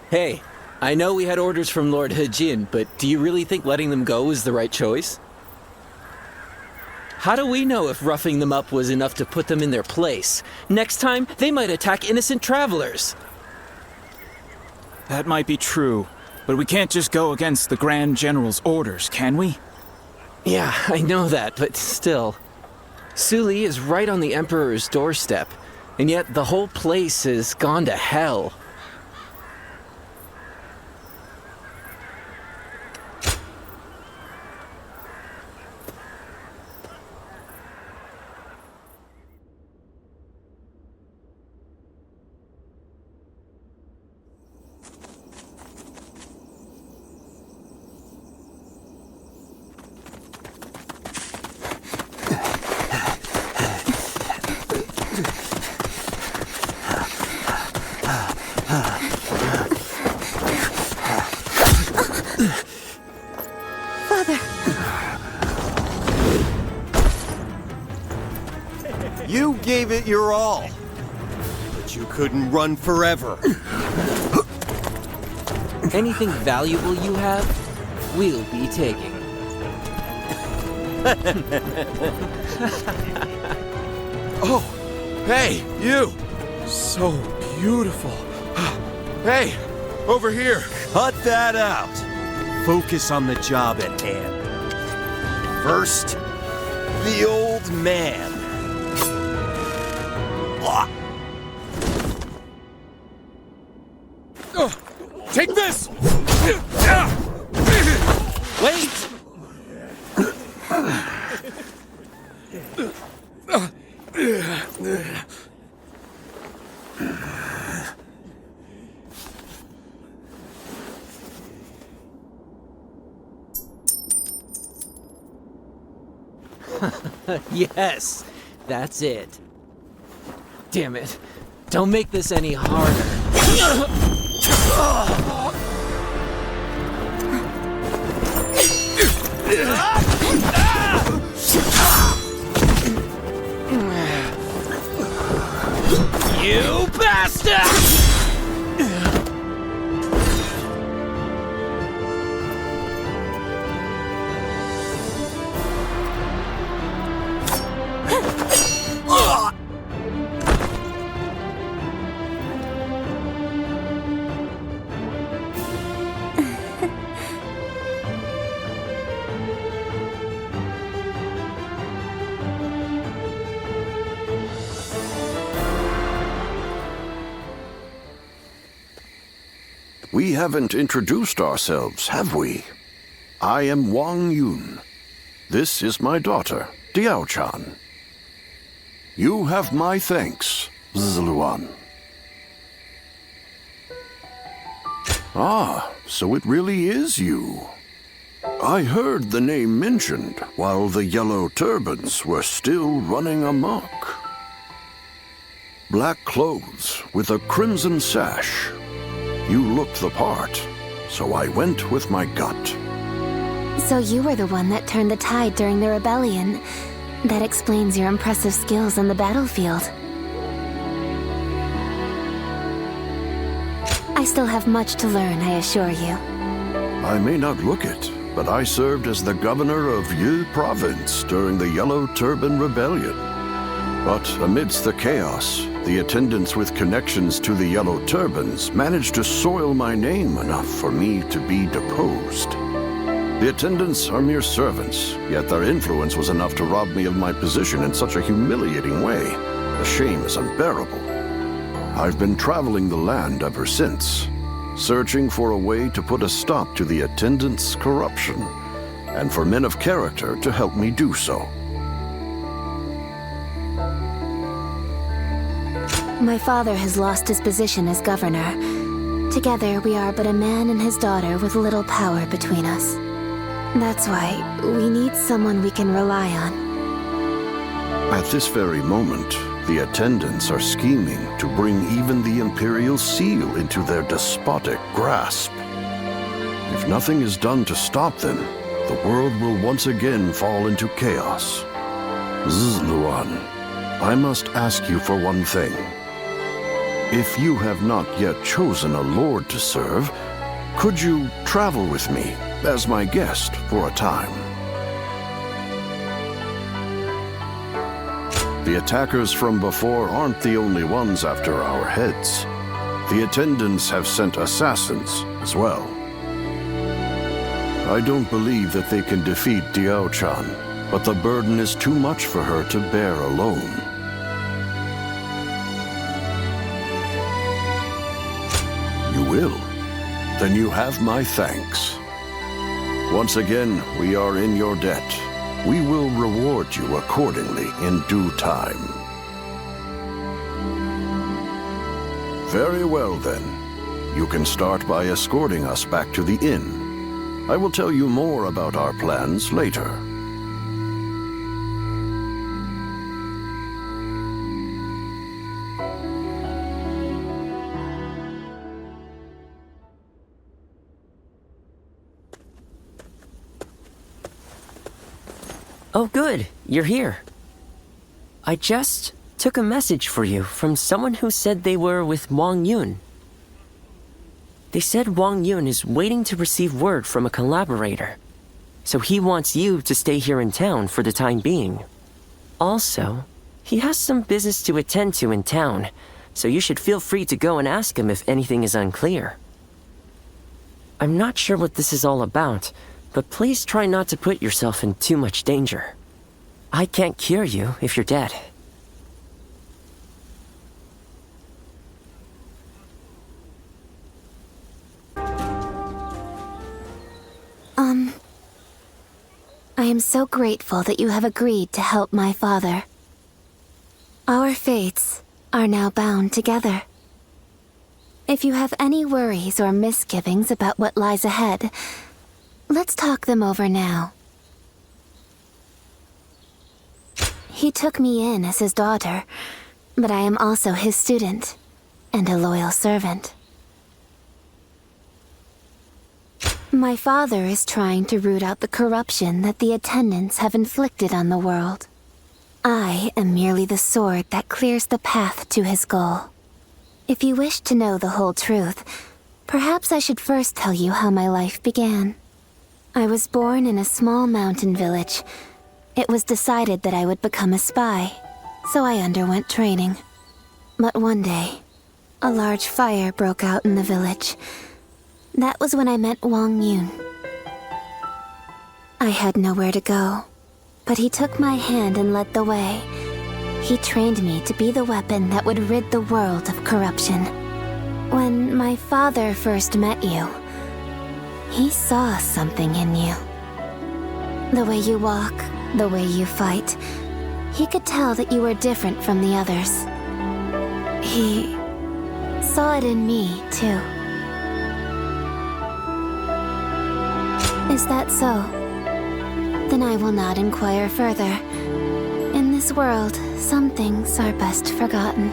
Hey, I know we had orders from Lord He Jin, but do you really think letting them go is the right choice? How do we know if roughing them up was enough to put them in their place? Next time, they might attack innocent travelers. That might be true, but we can't just go against the Grand General's orders, can we? Yeah, I know that, but still. Suli is right on the Emperor's doorstep, and yet the whole place has gone to hell. You gave it your all, but you couldn't run forever. Anything valuable you have, we'll be taking. Oh, hey, you! So beautiful. Hey, over here. Cut that out. Focus on the job at hand. First, the old man. Take this! Wait! Yes, that's it. Damn it. Don't make this any harder. You bastard! We haven't introduced ourselves, have we? I am Wang Yun. This is my daughter, Diao-chan. You have my thanks, Zluan. Ah, so it really is you. I heard the name mentioned while the Yellow Turbans were still running amok. Black clothes with a crimson sash. You looked the part, so I went with my gut. So you were the one that turned the tide during the rebellion. That explains your impressive skills on the battlefield. I still have much to learn, I assure you. I may not look it, but I served as the governor of Yi Province during the Yellow Turban Rebellion. But amidst the chaos, the attendants with connections to the Yellow Turbans managed to soil my name enough for me to be deposed. The attendants are mere servants, yet their influence was enough to rob me of my position in such a humiliating way. The shame is unbearable. I've been traveling the land ever since, searching for a way to put a stop to the attendants' corruption, and for men of character to help me do so. My father has lost his position as governor. Together, we are but a man and his daughter with little power between us. That's why we need someone we can rely on. At this very moment, the attendants are scheming to bring even the Imperial Seal into their despotic grasp. If nothing is done to stop them, the world will once again fall into chaos. Zluan, I must ask you for one thing. If you have not yet chosen a lord to serve, could you travel with me as my guest for a time? The attackers from before aren't the only ones after our heads. The attendants have sent assassins as well. I don't believe that they can defeat Diao-chan, but the burden is too much for her to bear alone. You will? Then you have my thanks. Once again, we are in your debt. We will reward you accordingly in due time. Very well, then. You can start by escorting us back to the inn. I will tell you more about our plans later. Oh, good. You're here. I just took a message for you from someone who said they were with Wang Yun. They said Wang Yun is waiting to receive word from a collaborator, so he wants you to stay here in town for the time being. Also, he has some business to attend to in town, so you should feel free to go and ask him if anything is unclear. I'm not sure what this is all about, but please try not to put yourself in too much danger. I can't cure you if you're dead. I am so grateful that you have agreed to help my father. Our fates are now bound together. If you have any worries or misgivings about what lies ahead, let's talk them over now. He took me in as his daughter, but I am also his student and a loyal servant. My father is trying to root out the corruption that the attendants have inflicted on the world. I am merely the sword that clears the path to his goal. If you wish to know the whole truth, perhaps I should first tell you how my life began. I was born in a small mountain village. It was decided that I would become a spy, so I underwent training. But one day, a large fire broke out in the village. That was when I met Wang Yun. I had nowhere to go, but he took my hand and led the way. He trained me to be the weapon that would rid the world of corruption. When my father first met you, he saw something in you. The way you walk, the way you fight, he could tell that you were different from the others. He saw it in me, too. Is that so? Then I will not inquire further. In this world, some things are best forgotten.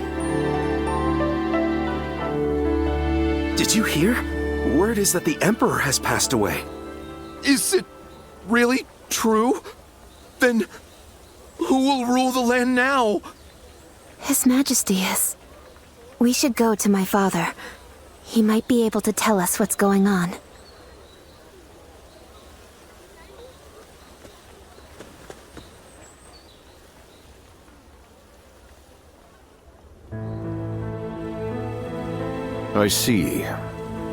Did you hear? Word is that the Emperor has passed away. Is it really true? Then who will rule the land now? His Majesty is. We should go to my father. He might be able to tell us what's going on. I see.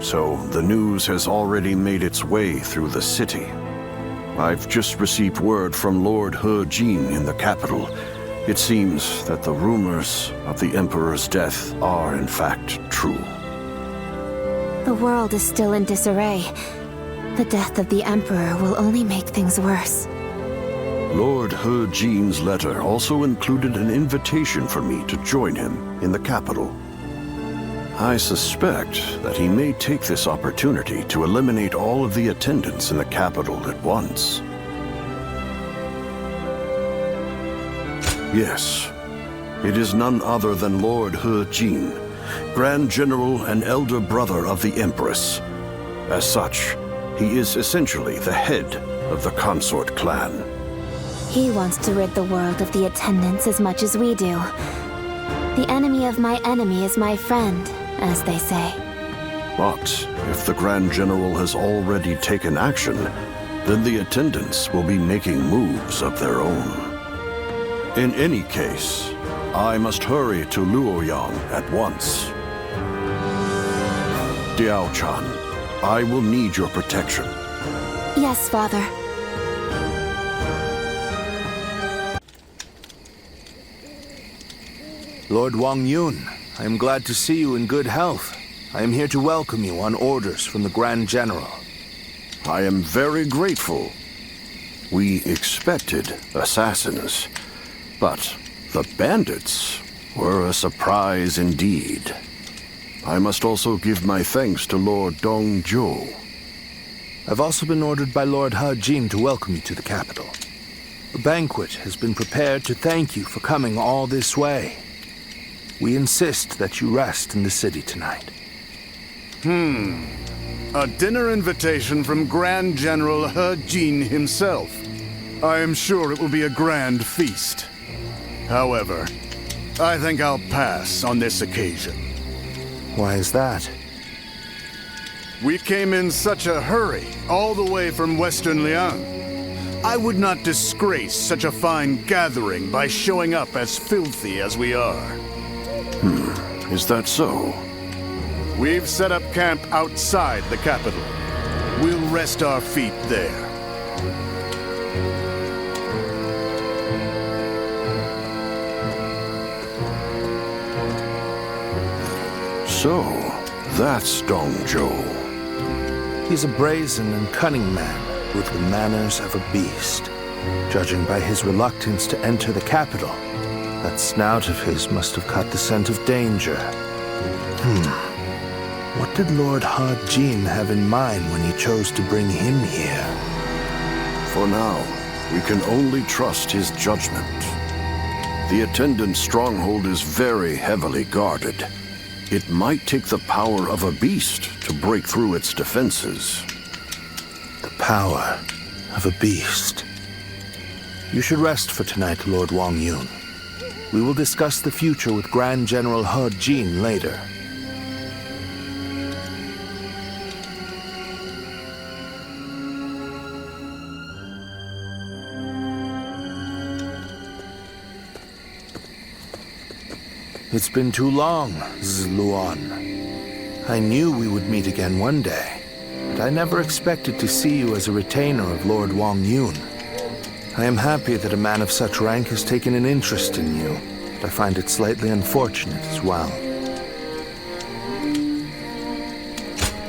So the news has already made its way through the city. I've just received word from Lord He Jin in the capital. It seems that the rumors of the Emperor's death are in fact true. The world is still in disarray. The death of the Emperor will only make things worse. Lord He Jin's letter also included an invitation for me to join him in the capital. I suspect that he may take this opportunity to eliminate all of the attendants in the capital at once. Yes, it is none other than Lord He Jin, Grand General and elder brother of the Empress. As such, he is essentially the head of the consort clan. He wants to rid the world of the attendants as much as we do. The enemy of my enemy is my friend, as they say. But if the Grand General has already taken action, then the attendants will be making moves of their own. In any case, I must hurry to Luoyang at once. Diao-chan, I will need your protection. Yes, Father. Lord Wang Yun, I am glad to see you in good health. I am here to welcome you on orders from the Grand General. I am very grateful. We expected assassins, but the bandits were a surprise indeed. I must also give my thanks to Lord Dong Zhou. I've also been ordered by Lord He Jin to welcome you to the capital. A banquet has been prepared to thank you for coming all this way. We insist that you rest in the city tonight. A dinner invitation from Grand General He Jin himself. I am sure it will be a grand feast. However, I think I'll pass on this occasion. Why is that? We came in such a hurry, all the way from Western Liang. I would not disgrace such a fine gathering by showing up as filthy as we are. Is that so? We've set up camp outside the capital. We'll rest our feet there. So, that's Dong Zhou. He's a brazen and cunning man with the manners of a beast. Judging by his reluctance to enter the capital, that snout of his must have caught the scent of danger. What did Lord He Jin have in mind when he chose to bring him here? For now, we can only trust his judgment. The attendant's stronghold is very heavily guarded. It might take the power of a beast to break through its defenses. The power of a beast. You should rest for tonight, Lord Wang Yun. We will discuss the future with Grand General He Jin later. It's been too long, Zluan. I knew we would meet again one day, but I never expected to see you as a retainer of Lord Wang Yun. I am happy that a man of such rank has taken an interest in you, but I find it slightly unfortunate as well.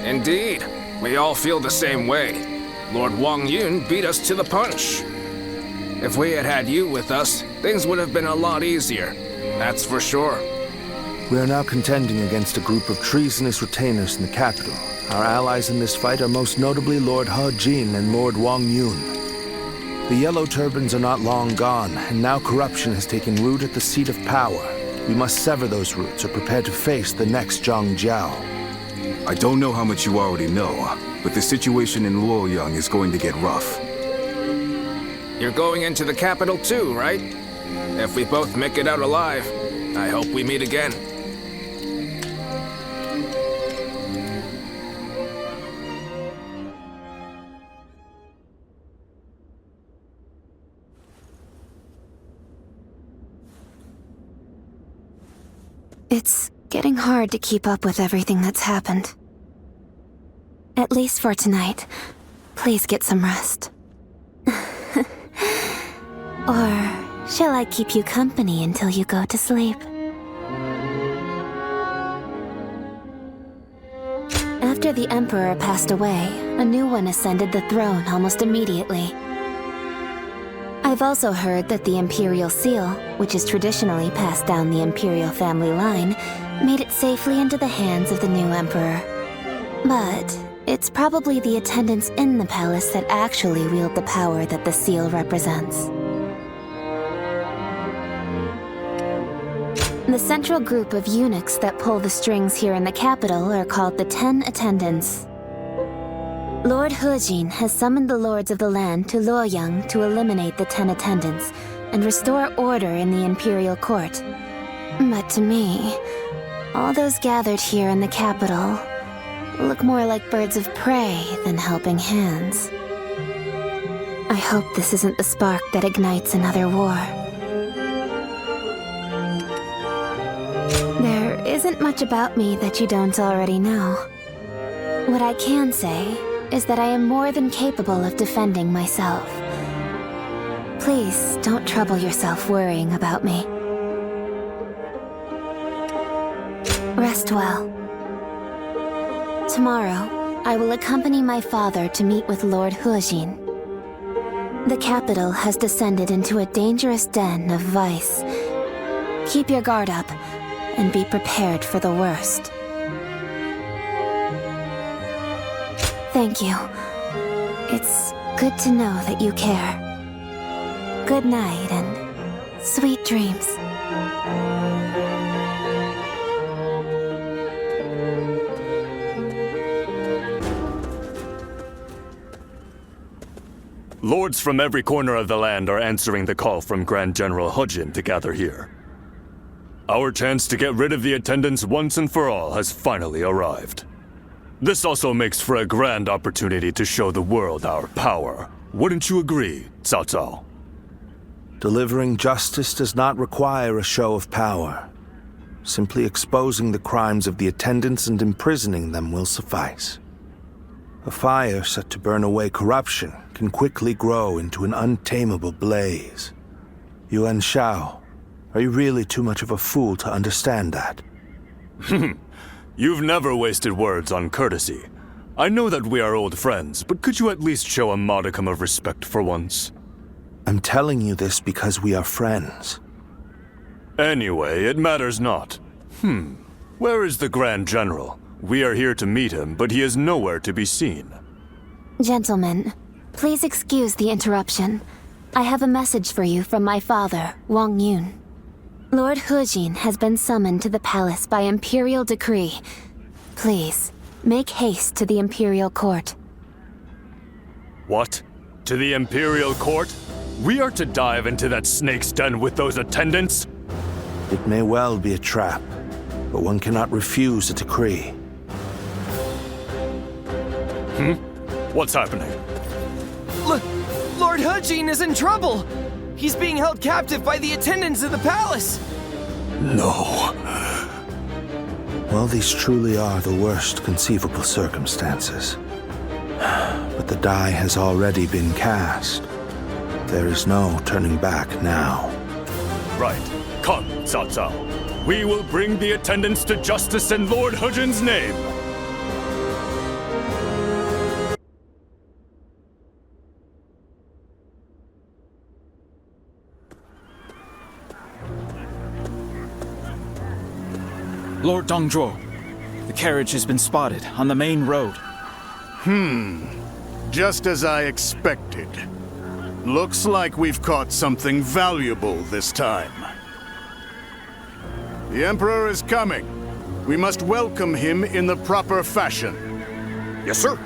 Indeed. We all feel the same way. Lord Wang Yun beat us to the punch. If we had had you with us, things would have been a lot easier. That's for sure. We are now contending against a group of treasonous retainers in the capital. Our allies in this fight are most notably Lord He Jin and Lord Wang Yun. The Yellow Turbans are not long gone, and now corruption has taken root at the seat of power. We must sever those roots or prepare to face the next Zhang Jiao. I don't know how much you already know, but the situation in Luoyang is going to get rough. You're going into the capital too, right? If we both make it out alive, I hope we meet again. It's getting hard to keep up with everything that's happened. At least for tonight, please get some rest. Or shall I keep you company until you go to sleep? After the Emperor passed away, a new one ascended the throne almost immediately. I've also heard that the Imperial Seal, which is traditionally passed down the Imperial family line, made it safely into the hands of the new Emperor. But it's probably the attendants in the palace that actually wield the power that the seal represents. The central group of eunuchs that pull the strings here in the capital are called the 10 Attendants. Lord He Jin has summoned the lords of the land to Luoyang to eliminate the 10 Attendants and restore order in the imperial court. But to me, all those gathered here in the capital look more like birds of prey than helping hands. I hope this isn't the spark that ignites another war. There isn't much about me that you don't already know. What I can say is that I am more than capable of defending myself. Please don't trouble yourself worrying about me. Rest well. Tomorrow, I will accompany my father to meet with Lord He Jin. The capital has descended into a dangerous den of vice. Keep your guard up and be prepared for the worst. Thank you. It's good to know that you care. Good night and sweet dreams. Lords from every corner of the land are answering the call from Grand General He Jin to gather here. Our chance to get rid of the attendants once and for all has finally arrived. This also makes for a grand opportunity to show the world our power. Wouldn't you agree, Cao Cao? Delivering justice does not require a show of power. Simply exposing the crimes of the attendants and imprisoning them will suffice. A fire set to burn away corruption can quickly grow into an untamable blaze. Yuan Shao, are you really too much of a fool to understand that? You've never wasted words on courtesy. I know that we are old friends, but could you at least show a modicum of respect for once? I'm telling you this because we are friends. Anyway, it matters not. Where is the Grand General? We are here to meet him, but he is nowhere to be seen. Gentlemen, please excuse the interruption. I have a message for you from my father, Wang Yun. Lord Hujin has been summoned to the palace by imperial decree. Please, make haste to the imperial court. What? To the Imperial Court? We are to dive into that snake's den with those attendants? It may well be a trap, but one cannot refuse a decree. What's happening? Lord Hujin is in trouble! He's being held captive by the attendants of the palace! No. Well, these truly are the worst conceivable circumstances. But the die has already been cast. There is no turning back now. Right. Come, Cao Cao. We will bring the attendants to justice in Lord Hujin's name. Lord Dongzhuo, the carriage has been spotted on the main road. Just as I expected. Looks like we've caught something valuable this time. The Emperor is coming. We must welcome him in the proper fashion. Yes, sir.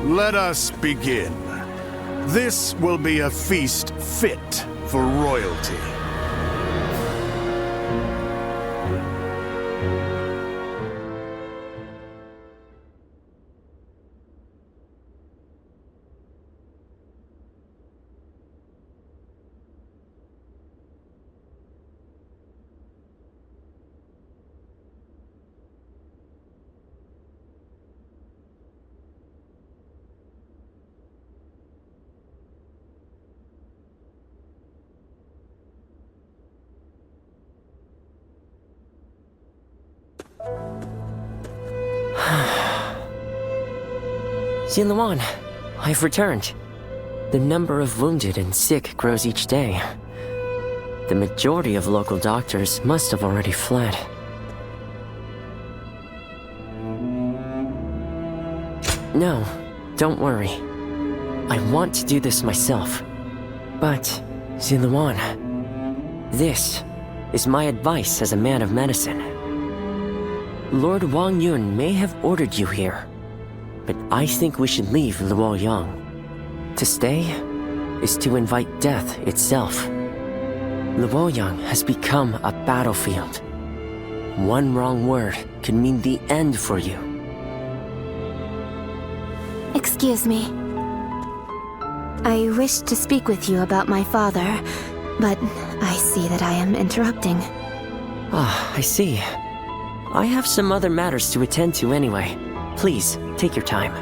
Let us begin. This will be a feast fit for royalty. Ziluan, I've returned. The number of wounded and sick grows each day. The majority of local doctors must have already fled. No, don't worry. I want to do this myself. But, Ziluan, this is my advice as a man of medicine. Lord Wang Yun may have ordered you here, but I think we should leave Luoyang. To stay is to invite death itself. Luoyang has become a battlefield. One wrong word could mean the end for you. Excuse me. I wish to speak with you about my father, but I see that I am interrupting. Ah, I see. I have some other matters to attend to anyway. Please, take your time.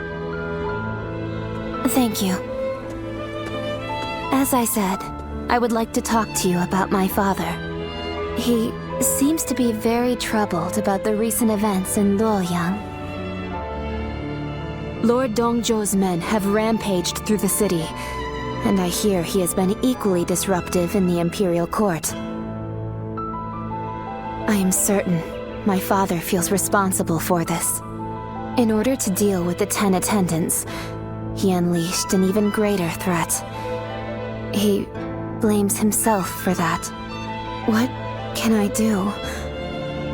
Thank you. As I said, I would like to talk to you about my father. He seems to be very troubled about the recent events in Luoyang. Lord Dongzhuo's men have rampaged through the city, and I hear he has been equally disruptive in the Imperial Court. I am certain my father feels responsible for this. In order to deal with the 10 attendants, he unleashed an even greater threat. He blames himself for that. What can I do?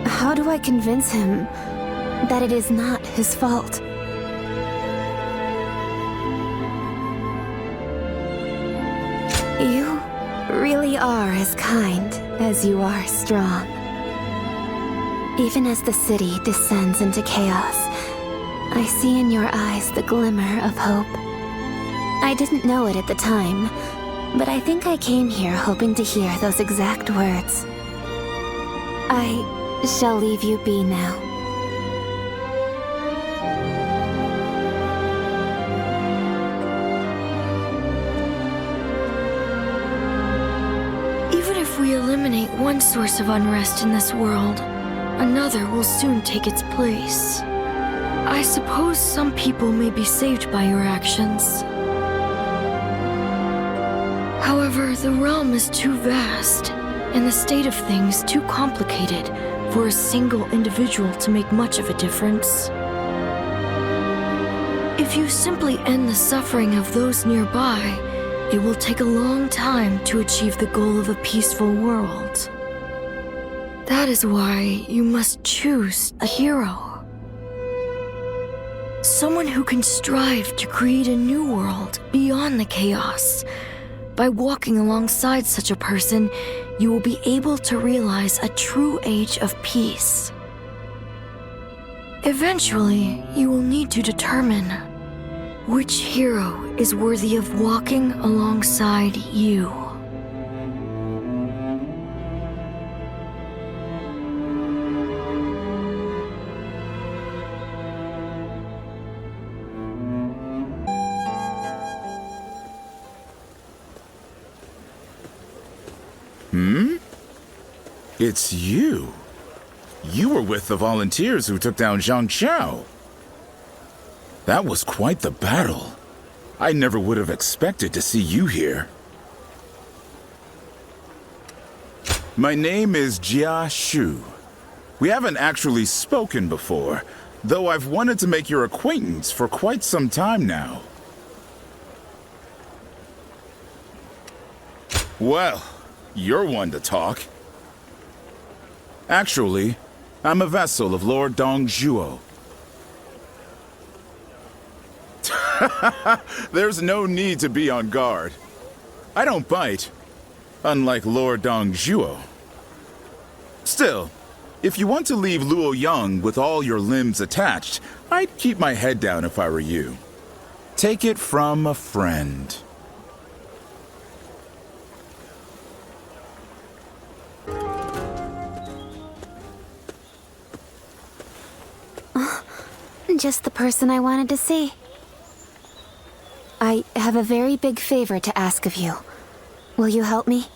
How do I convince him that it is not his fault? You really are as kind as you are strong. Even as the city descends into chaos, I see in your eyes the glimmer of hope. I didn't know it at the time, but I think I came here hoping to hear those exact words. I shall leave you be now. Even if we eliminate one source of unrest in this world, another will soon take its place. I suppose some people may be saved by your actions. However, the realm is too vast, and the state of things too complicated for a single individual to make much of a difference. If you simply end the suffering of those nearby, it will take a long time to achieve the goal of a peaceful world. That is why you must choose a hero. Someone who can strive to create a new world beyond the chaos. By walking alongside such a person, you will be able to realize a true age of peace. Eventually, you will need to determine which hero is worthy of walking alongside you. It's you. You were with the volunteers who took down Zhang Qiao. That was quite the battle. I never would have expected to see you here. My name is Jia Shu. We haven't actually spoken before, though I've wanted to make your acquaintance for quite some time now. Well, you're one to talk. Actually, I'm a vassal of Lord Dongzhuo. There's no need to be on guard. I don't bite, unlike Lord Dongzhuo. Still, if you want to leave Luoyang with all your limbs attached, I'd keep my head down if I were you. Take it from a friend. Just the person I wanted to see. I have a very big favor to ask of you. Will you help me?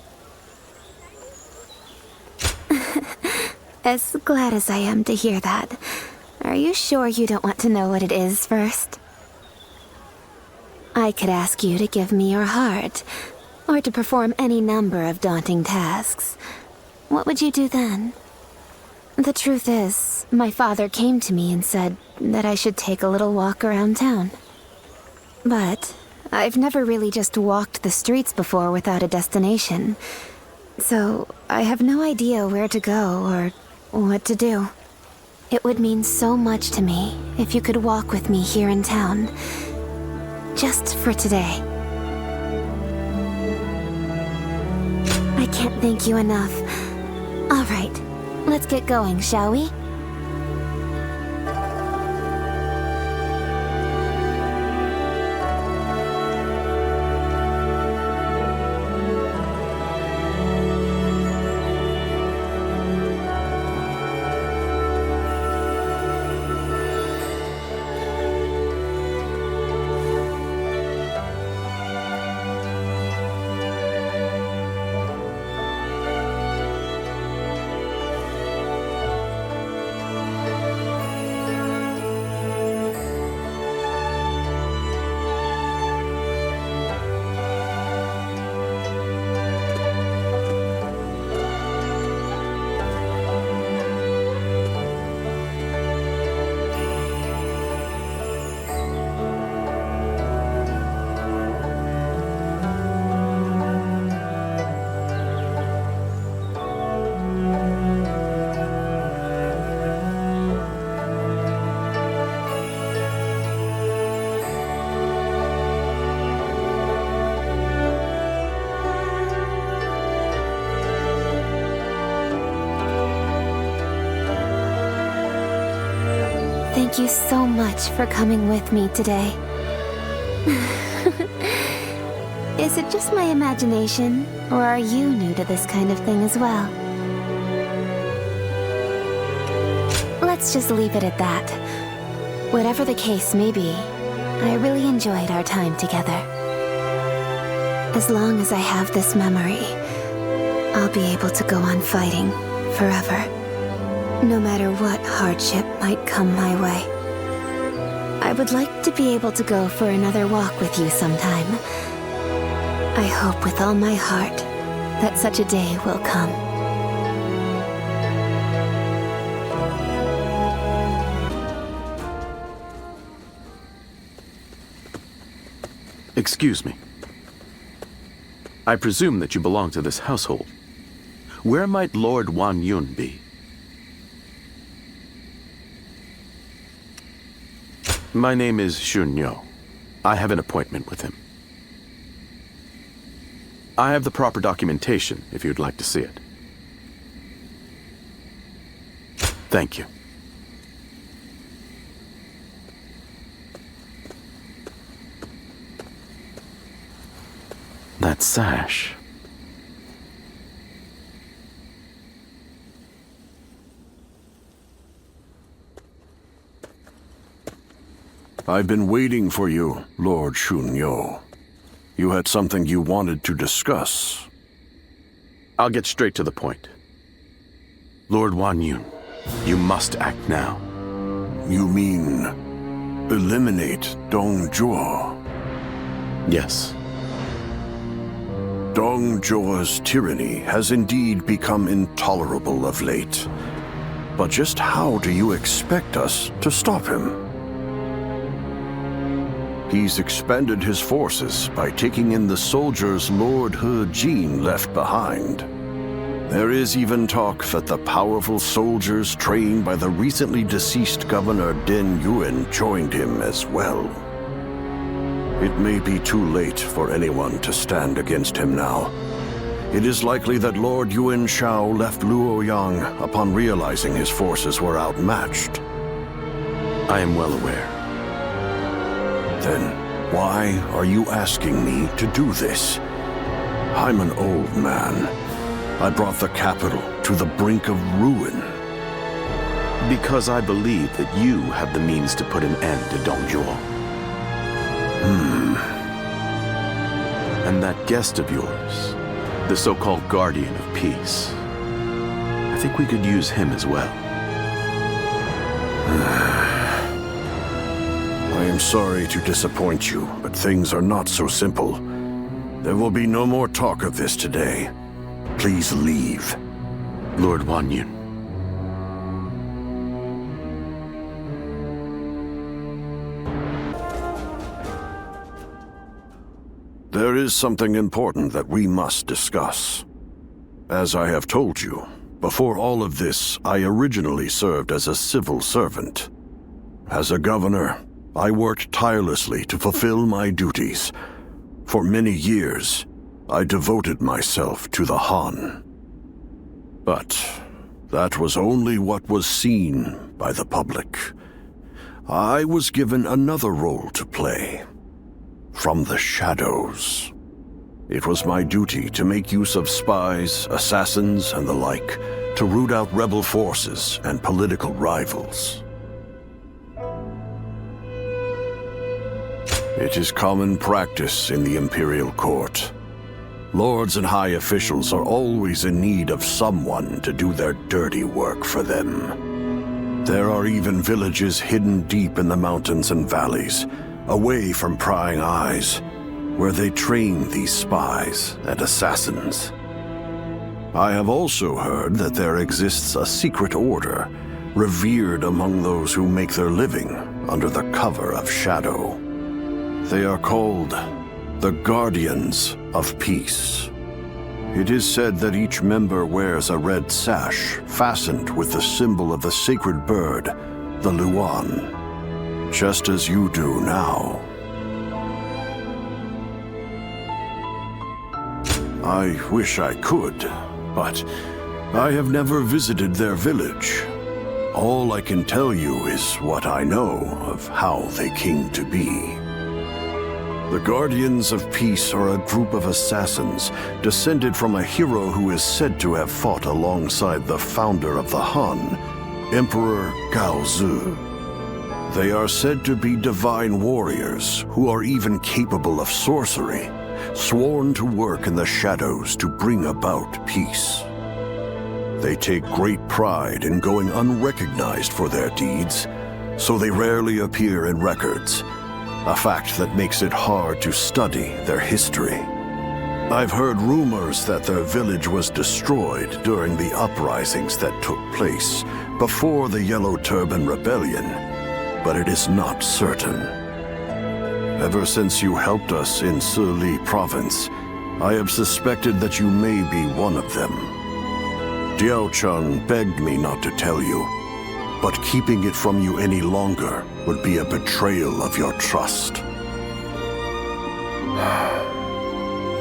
As glad as I am to hear that. Are you sure you don't want to know what it is first? I could ask you to give me your heart, or to perform any number of daunting tasks. What would you do then? The truth is, my father came to me and said that I should take a little walk around town. But I've never really just walked the streets before without a destination. So I have no idea where to go or what to do. It would mean so much to me if you could walk with me here in town. Just for today. I can't thank you enough. All right. Let's get going, shall we? Thank you so much for coming with me today. Is it just my imagination, or are you new to this kind of thing as well? Let's just leave it at that. Whatever the case may be, I really enjoyed our time together. As long as I have this memory, I'll be able to go on fighting forever. No matter what hardship might come my way. I would like to be able to go for another walk with you sometime. I hope with all my heart that such a day will come. Excuse me. I presume that you belong to this household. Where might Lord Wan Yun be? My name is Xun Yo. I have an appointment with him. I have the proper documentation if you'd like to see it. Thank you. That sash. I've been waiting for you, Lord Xun Yo. You had something you wanted to discuss. I'll get straight to the point. Lord Wan Yun, you must act now. You mean eliminate Dong Zhuo? Yes. Dong Zhuo's tyranny has indeed become intolerable of late. But just how do you expect us to stop him? He's expanded his forces by taking in the soldiers Lord He Jin left behind. There is even talk that the powerful soldiers trained by the recently deceased Governor Den Yuan joined him as well. It may be too late for anyone to stand against him now. It is likely that Lord Yuan Shao left Luoyang upon realizing his forces were outmatched. I am well aware. Then why are you asking me to do this? I'm an old man. I brought the capital to the brink of ruin. Because I believe that you have the means to put an end to Dong Zhuo. And that guest of yours, the so-called Guardian of Peace, I think we could use him as well. I am sorry to disappoint you, but things are not so simple. There will be no more talk of this today. Please leave. Lord Wan Yun. There is something important that we must discuss. As I have told you, before all of this, I originally served as a civil servant. As a governor, I worked tirelessly to fulfill my duties. For many years, I devoted myself to the Han. But that was only what was seen by the public. I was given another role to play. From the shadows. It was my duty to make use of spies, assassins, and the like, to root out rebel forces and political rivals. It is common practice in the Imperial Court. Lords and high officials are always in need of someone to do their dirty work for them. There are even villages hidden deep in the mountains and valleys, away from prying eyes, where they train these spies and assassins. I have also heard that there exists a secret order, revered among those who make their living under the cover of shadow. They are called the Guardians of Peace. It is said that each member wears a red sash fastened with the symbol of the sacred bird, the Luan, just as you do now. I wish I could, but I have never visited their village. All I can tell you is what I know of how they came to be. The Guardians of Peace are a group of assassins descended from a hero who is said to have fought alongside the founder of the Han, Emperor Cao Zhu. They are said to be divine warriors who are even capable of sorcery, sworn to work in the shadows to bring about peace. They take great pride in going unrecognized for their deeds, so they rarely appear in records, a fact that makes it hard to study their history. I've heard rumors that their village was destroyed during the uprisings that took place before the Yellow Turban Rebellion, but it is not certain. Ever since you helped us in Sili Province, I have suspected that you may be one of them. Diao Chun begged me not to tell you, but keeping it from you any longer would be a betrayal of your trust.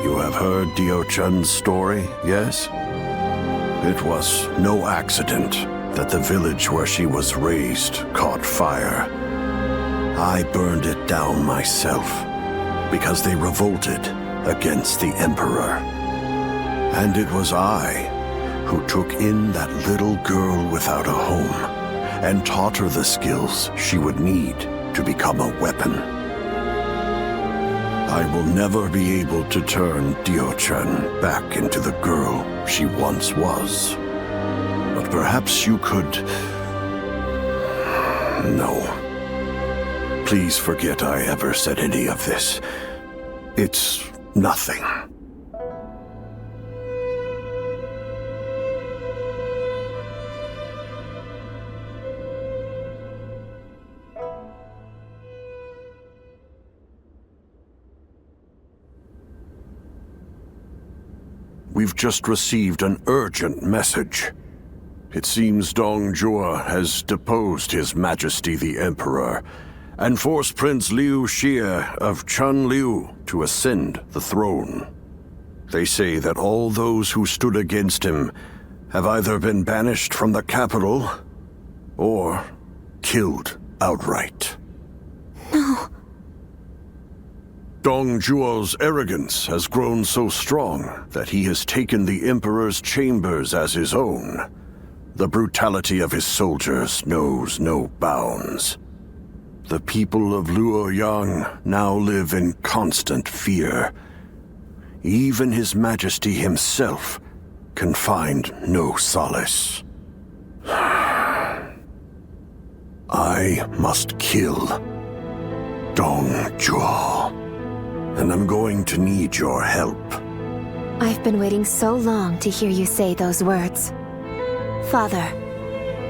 You have heard Diao Chun's story, yes? It was no accident that the village where she was raised caught fire. I burned it down myself because they revolted against the Emperor. And it was I who took in that little girl without a home and taught her the skills she would need to become a weapon. I will never be able to turn Diao Chun back into the girl she once was. But perhaps you could... No. Please forget I ever said any of this. It's nothing. We've just received an urgent message. It seems Dong Zhuo has deposed His Majesty the Emperor and forced Prince Liu Xie of Chunliu to ascend the throne. They say that all those who stood against him have either been banished from the capital or killed outright. No. Dong Zhuo's arrogance has grown so strong that he has taken the Emperor's chambers as his own. The brutality of his soldiers knows no bounds. The people of Luoyang now live in constant fear. Even His Majesty himself can find no solace. I must kill Dong Zhuo, and I'm going to need your help. I've been waiting so long to hear you say those words. Father,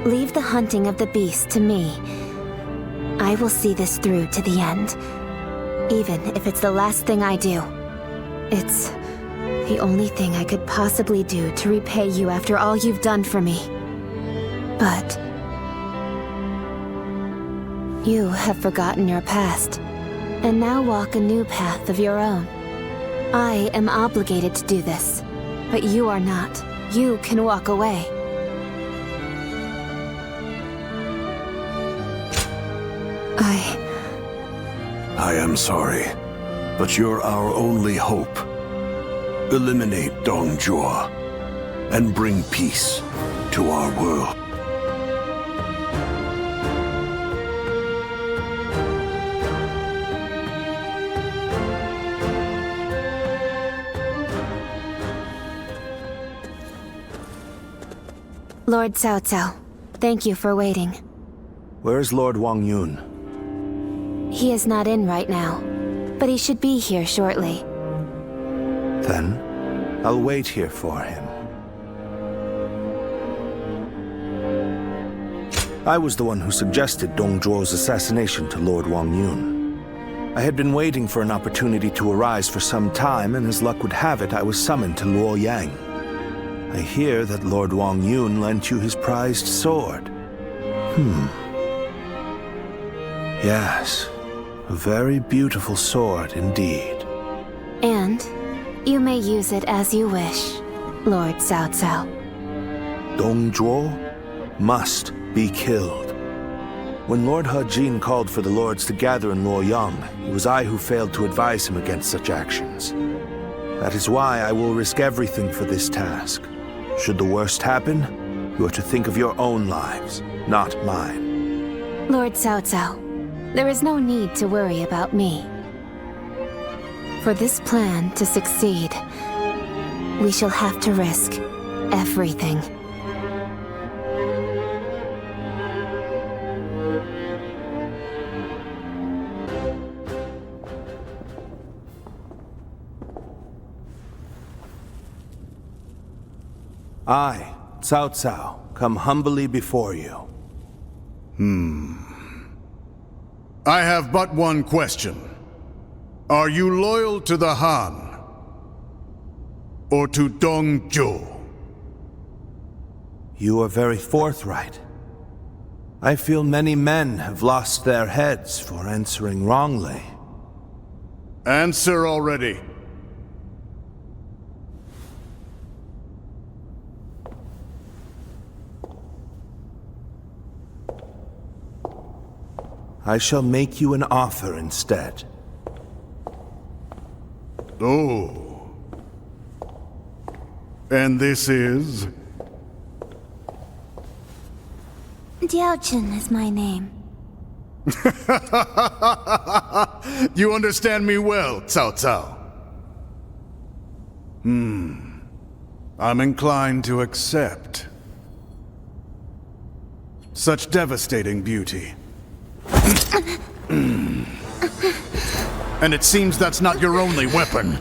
leave the hunting of the beast to me. I will see this through to the end, even if it's the last thing I do. It's the only thing I could possibly do to repay you after all you've done for me. But you have forgotten your past, and now walk a new path of your own. I am obligated to do this, but you are not. You can walk away. I am sorry, but you're our only hope. Eliminate Dong Zhuo and bring peace to our world. Lord Cao Cao, thank you for waiting. Where's Lord Wang Yun? He is not in right now, but he should be here shortly. Then, I'll wait here for him. I was the one who suggested Dong Zhuo's assassination to Lord Wang Yun. I had been waiting for an opportunity to arise for some time, and as luck would have it, I was summoned to Luoyang. I hear that Lord Wang Yun lent you his prized sword. Yes, a very beautiful sword indeed. And you may use it as you wish, Lord Cao Cao. Dong Zhuo must be killed. When Lord He Jin called for the lords to gather in Luoyang, it was I who failed to advise him against such actions. That is why I will risk everything for this task. Should the worst happen, you are to think of your own lives, not mine. Lord Cao Cao, there is no need to worry about me. For this plan to succeed, we shall have to risk everything. I, Cao Cao, come humbly before you. I have but one question. Are you loyal to the Han? or to Dong Zhuo? You are very forthright. I feel many men have lost their heads for answering wrongly. Answer already. I shall make you an offer instead. Oh. And this is? Diaojun is my name. You understand me well, Cao Cao. I'm inclined to accept. Such devastating beauty. And it seems that's not your only weapon.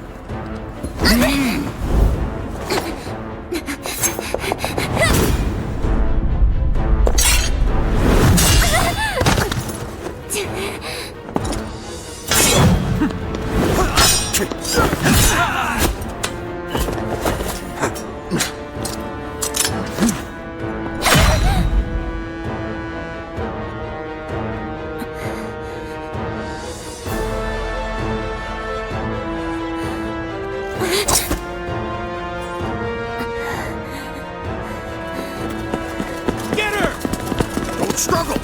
Struggle!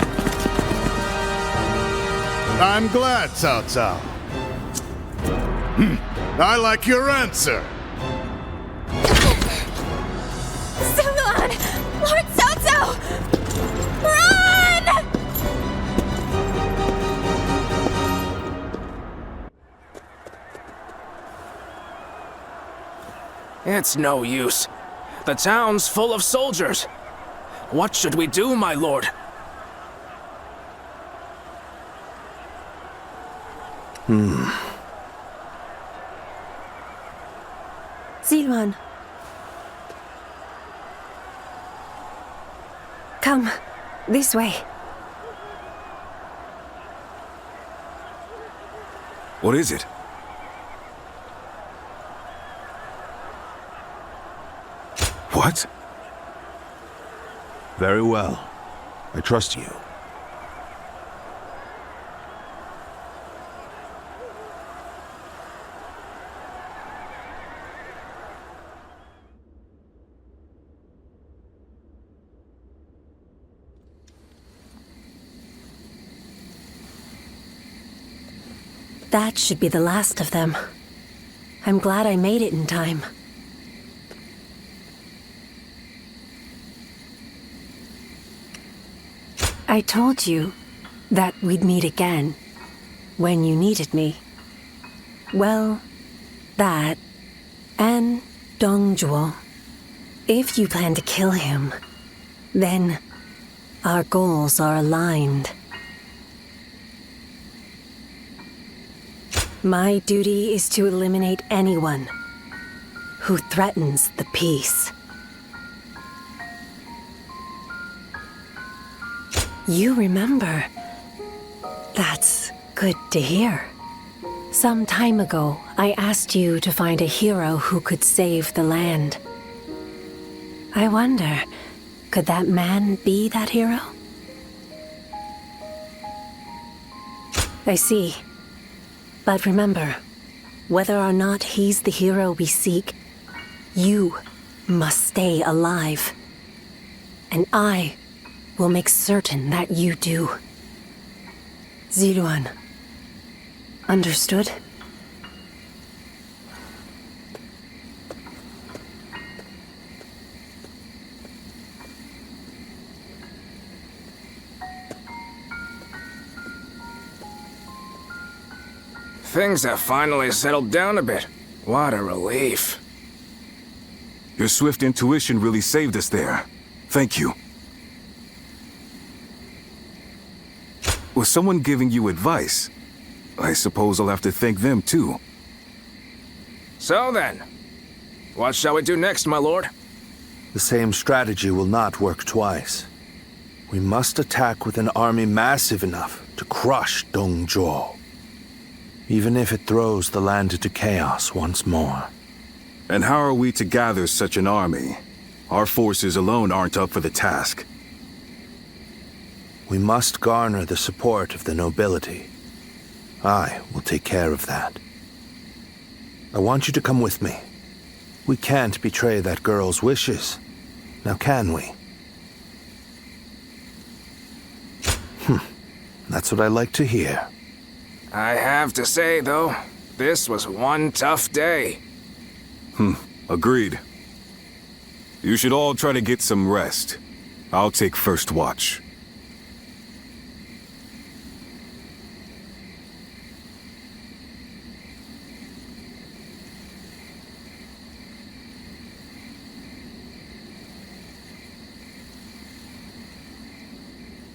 I'm glad, Cao Cao. I like your answer. Sulan! Lord Cao Cao! Run! It's no use. The town's full of soldiers. What should we do, my lord? Ziluan. Come, this way. What is it? What? Very well. I trust you. That should be the last of them. I'm glad I made it in time. I told you that we'd meet again when you needed me. Well, that and Dong Zhuo. If you plan to kill him, then our goals are aligned. My duty is to eliminate anyone who threatens the peace. You remember. That's good to hear. Some time ago, I asked you to find a hero who could save the land. I wonder, could that man be that hero? I see. But remember, whether or not he's the hero we seek, you must stay alive. And I will make certain that you do. Ziluan. Understood? Things have finally settled down a bit. What a relief. Your swift intuition really saved us there. Thank you. Was someone giving you advice? I suppose I'll have to thank them too. So then, what shall we do next, my lord? The same strategy will not work twice. We must attack with an army massive enough to crush Dong Zhuo, even if it throws the land into chaos once more. And how are we to gather such an army? Our forces alone aren't up for the task. We must garner the support of the nobility. I will take care of that. I want you to come with me. We can't betray that girl's wishes. Now can we? That's what I like to hear. I have to say, though, this was one tough day. Agreed. You should all try to get some rest. I'll take first watch.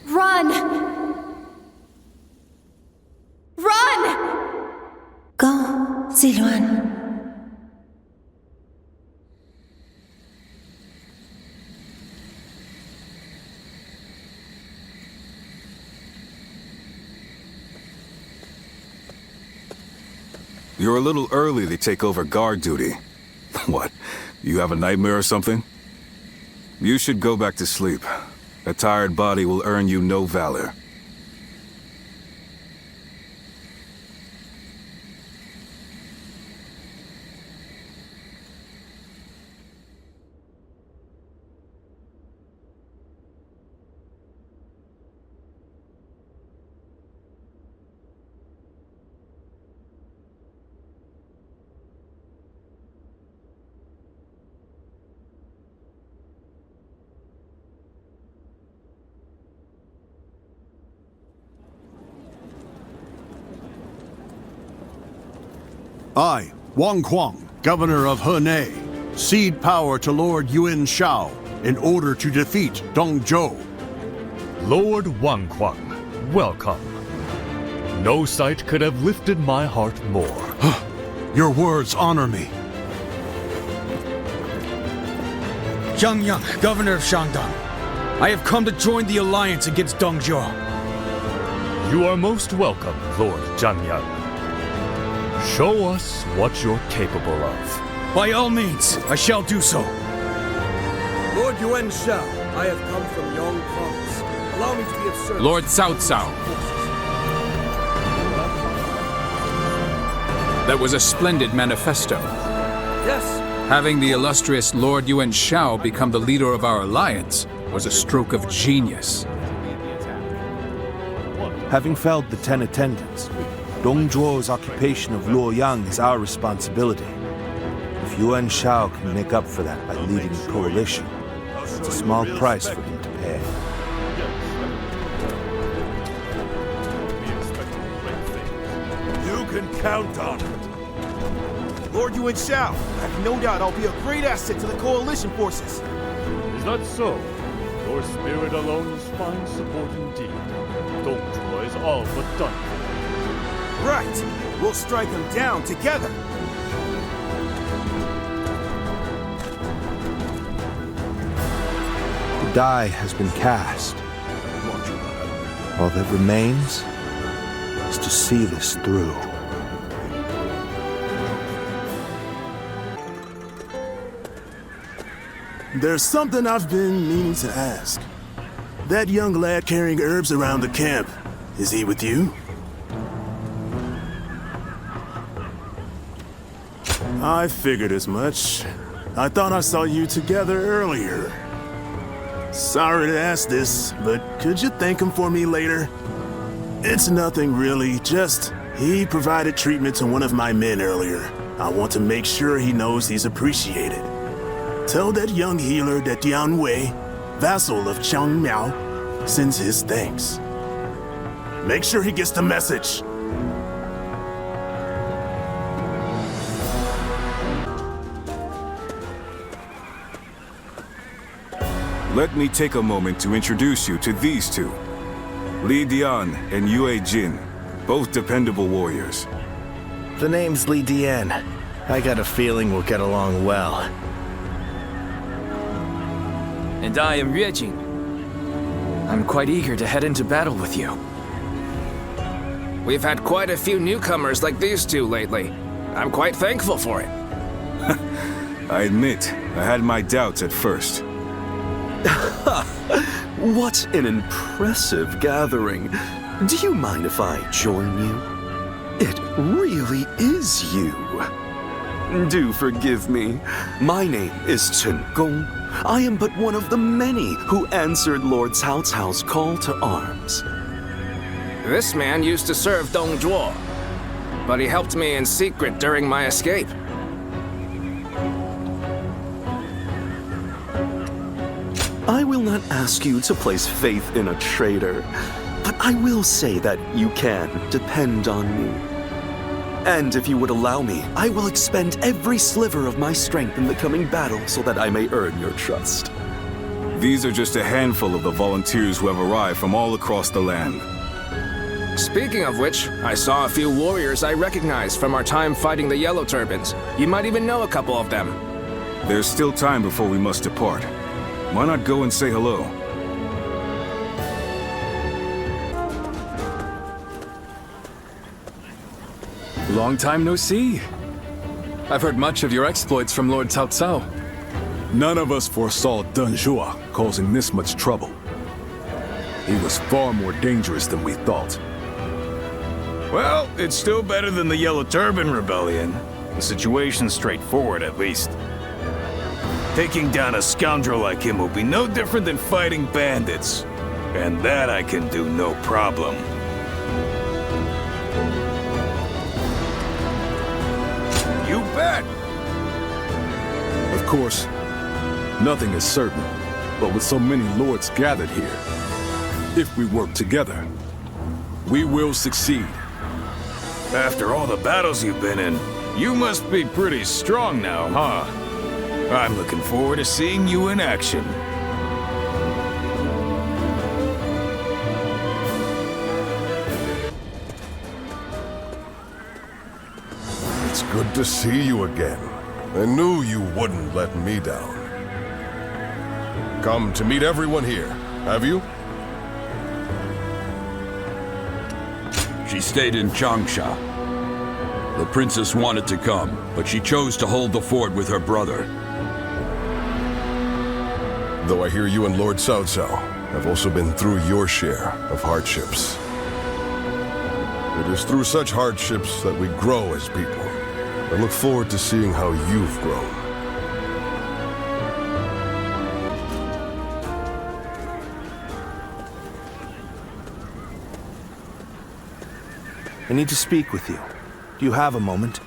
Run! Run! Go, Ziluan. You're a little early to take over guard duty. What? You have a nightmare or something? You should go back to sleep. A tired body will earn you no valor. I, Wang Kuang, governor of Henei, cede power to Lord Yuan Shao in order to defeat Dong Zhuo. Lord Wang Kuang, welcome. No sight could have lifted my heart more. Your words honor me. Zhang Yang, governor of Shandong. I have come to join the alliance against Dong Zhuo. You are most welcome, Lord Zhang Yang. Show us what you're capable of. By all means, I shall do so. Lord Yuan Shao, I have come from Yong Province. Allow me to be of service. Lord Cao Cao. That was a splendid manifesto. Yes. Having the illustrious Lord Yuan Shao become the leader of our alliance was a stroke of genius. Having felled the 10 attendants, Dong Zhuo's occupation of Luoyang is our responsibility. If Yuan Shao can make up for that by leading the coalition, it's a small price for him to pay. You can count on it. Lord Yuan Shao, I have no doubt I'll be a great asset to the coalition forces. Is that so? Your spirit alone is fine support indeed. Dong Zhuo is all but done. Right. We'll strike them down together. The die has been cast. All that remains is to see this through. There's something I've been meaning to ask. That young lad carrying herbs around the camp, is he with you? I figured as much. I thought I saw you together earlier. Sorry to ask this, but could you thank him for me later? It's nothing really, just he provided treatment to one of my men earlier. I want to make sure he knows he's appreciated. Tell that young healer that Dian Wei, vassal of Chang Miao, sends his thanks. Make sure he gets the message. Let me take a moment to introduce you to these two. Li Dian and Yue Jin, both dependable warriors. The name's Li Dian. I got a feeling we'll get along well. And I am Yue Jin. I'm quite eager to head into battle with you. We've had quite a few newcomers like these two lately. I'm quite thankful for it. I admit, I had my doubts at first. What an impressive gathering. Do you mind if I join you? It really is you. Do forgive me. My name is Chen Gong. I am but one of the many who answered Lord Cao Cao's call to arms. This man used to serve Dong Zhuo, but he helped me in secret during my escape. I will not ask you to place faith in a traitor, but I will say that you can depend on me. And if you would allow me, I will expend every sliver of my strength in the coming battle so that I may earn your trust. These are just a handful of the volunteers who have arrived from all across the land. Speaking of which, I saw a few warriors I recognize from our time fighting the Yellow Turbans. You might even know a couple of them. There's still time before we must depart. Why not go and say hello? Long time no see. I've heard much of your exploits from Lord Cao Cao. None of us foresaw Deng Zhuo causing this much trouble. He was far more dangerous than we thought. Well, it's still better than the Yellow Turban Rebellion. The situation's straightforward, at least. Taking down a scoundrel like him will be no different than fighting bandits. And that I can do no problem. You bet! Of course, nothing is certain, but with so many lords gathered here, if we work together, we will succeed. After all the battles you've been in, you must be pretty strong now, huh? I'm looking forward to seeing you in action. It's good to see you again. I knew you wouldn't let me down. Come to meet everyone here, have you? She stayed in Changsha. The princess wanted to come, but she chose to hold the fort with her brother. Though I hear you and Lord Cao Cao have also been through your share of hardships. It is through such hardships that we grow as people. I look forward to seeing how you've grown. I need to speak with you. Do you have a moment?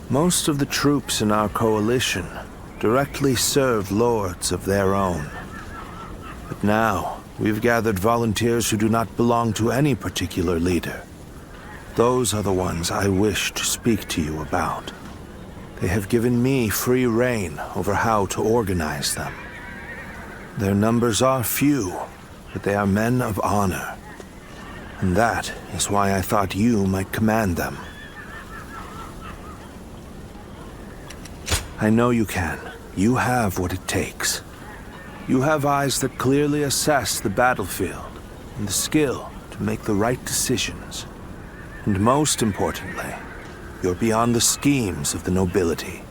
Most of the troops in our coalition directly serve lords of their own. But now, we've gathered volunteers who do not belong to any particular leader. Those are the ones I wish to speak to you about. They have given me free rein over how to organize them. Their numbers are few, but they are men of honor. And that is why I thought you might command them. I know you can. You have what it takes. You have eyes that clearly assess the battlefield and the skill to make the right decisions. And most importantly, you're beyond the schemes of the nobility.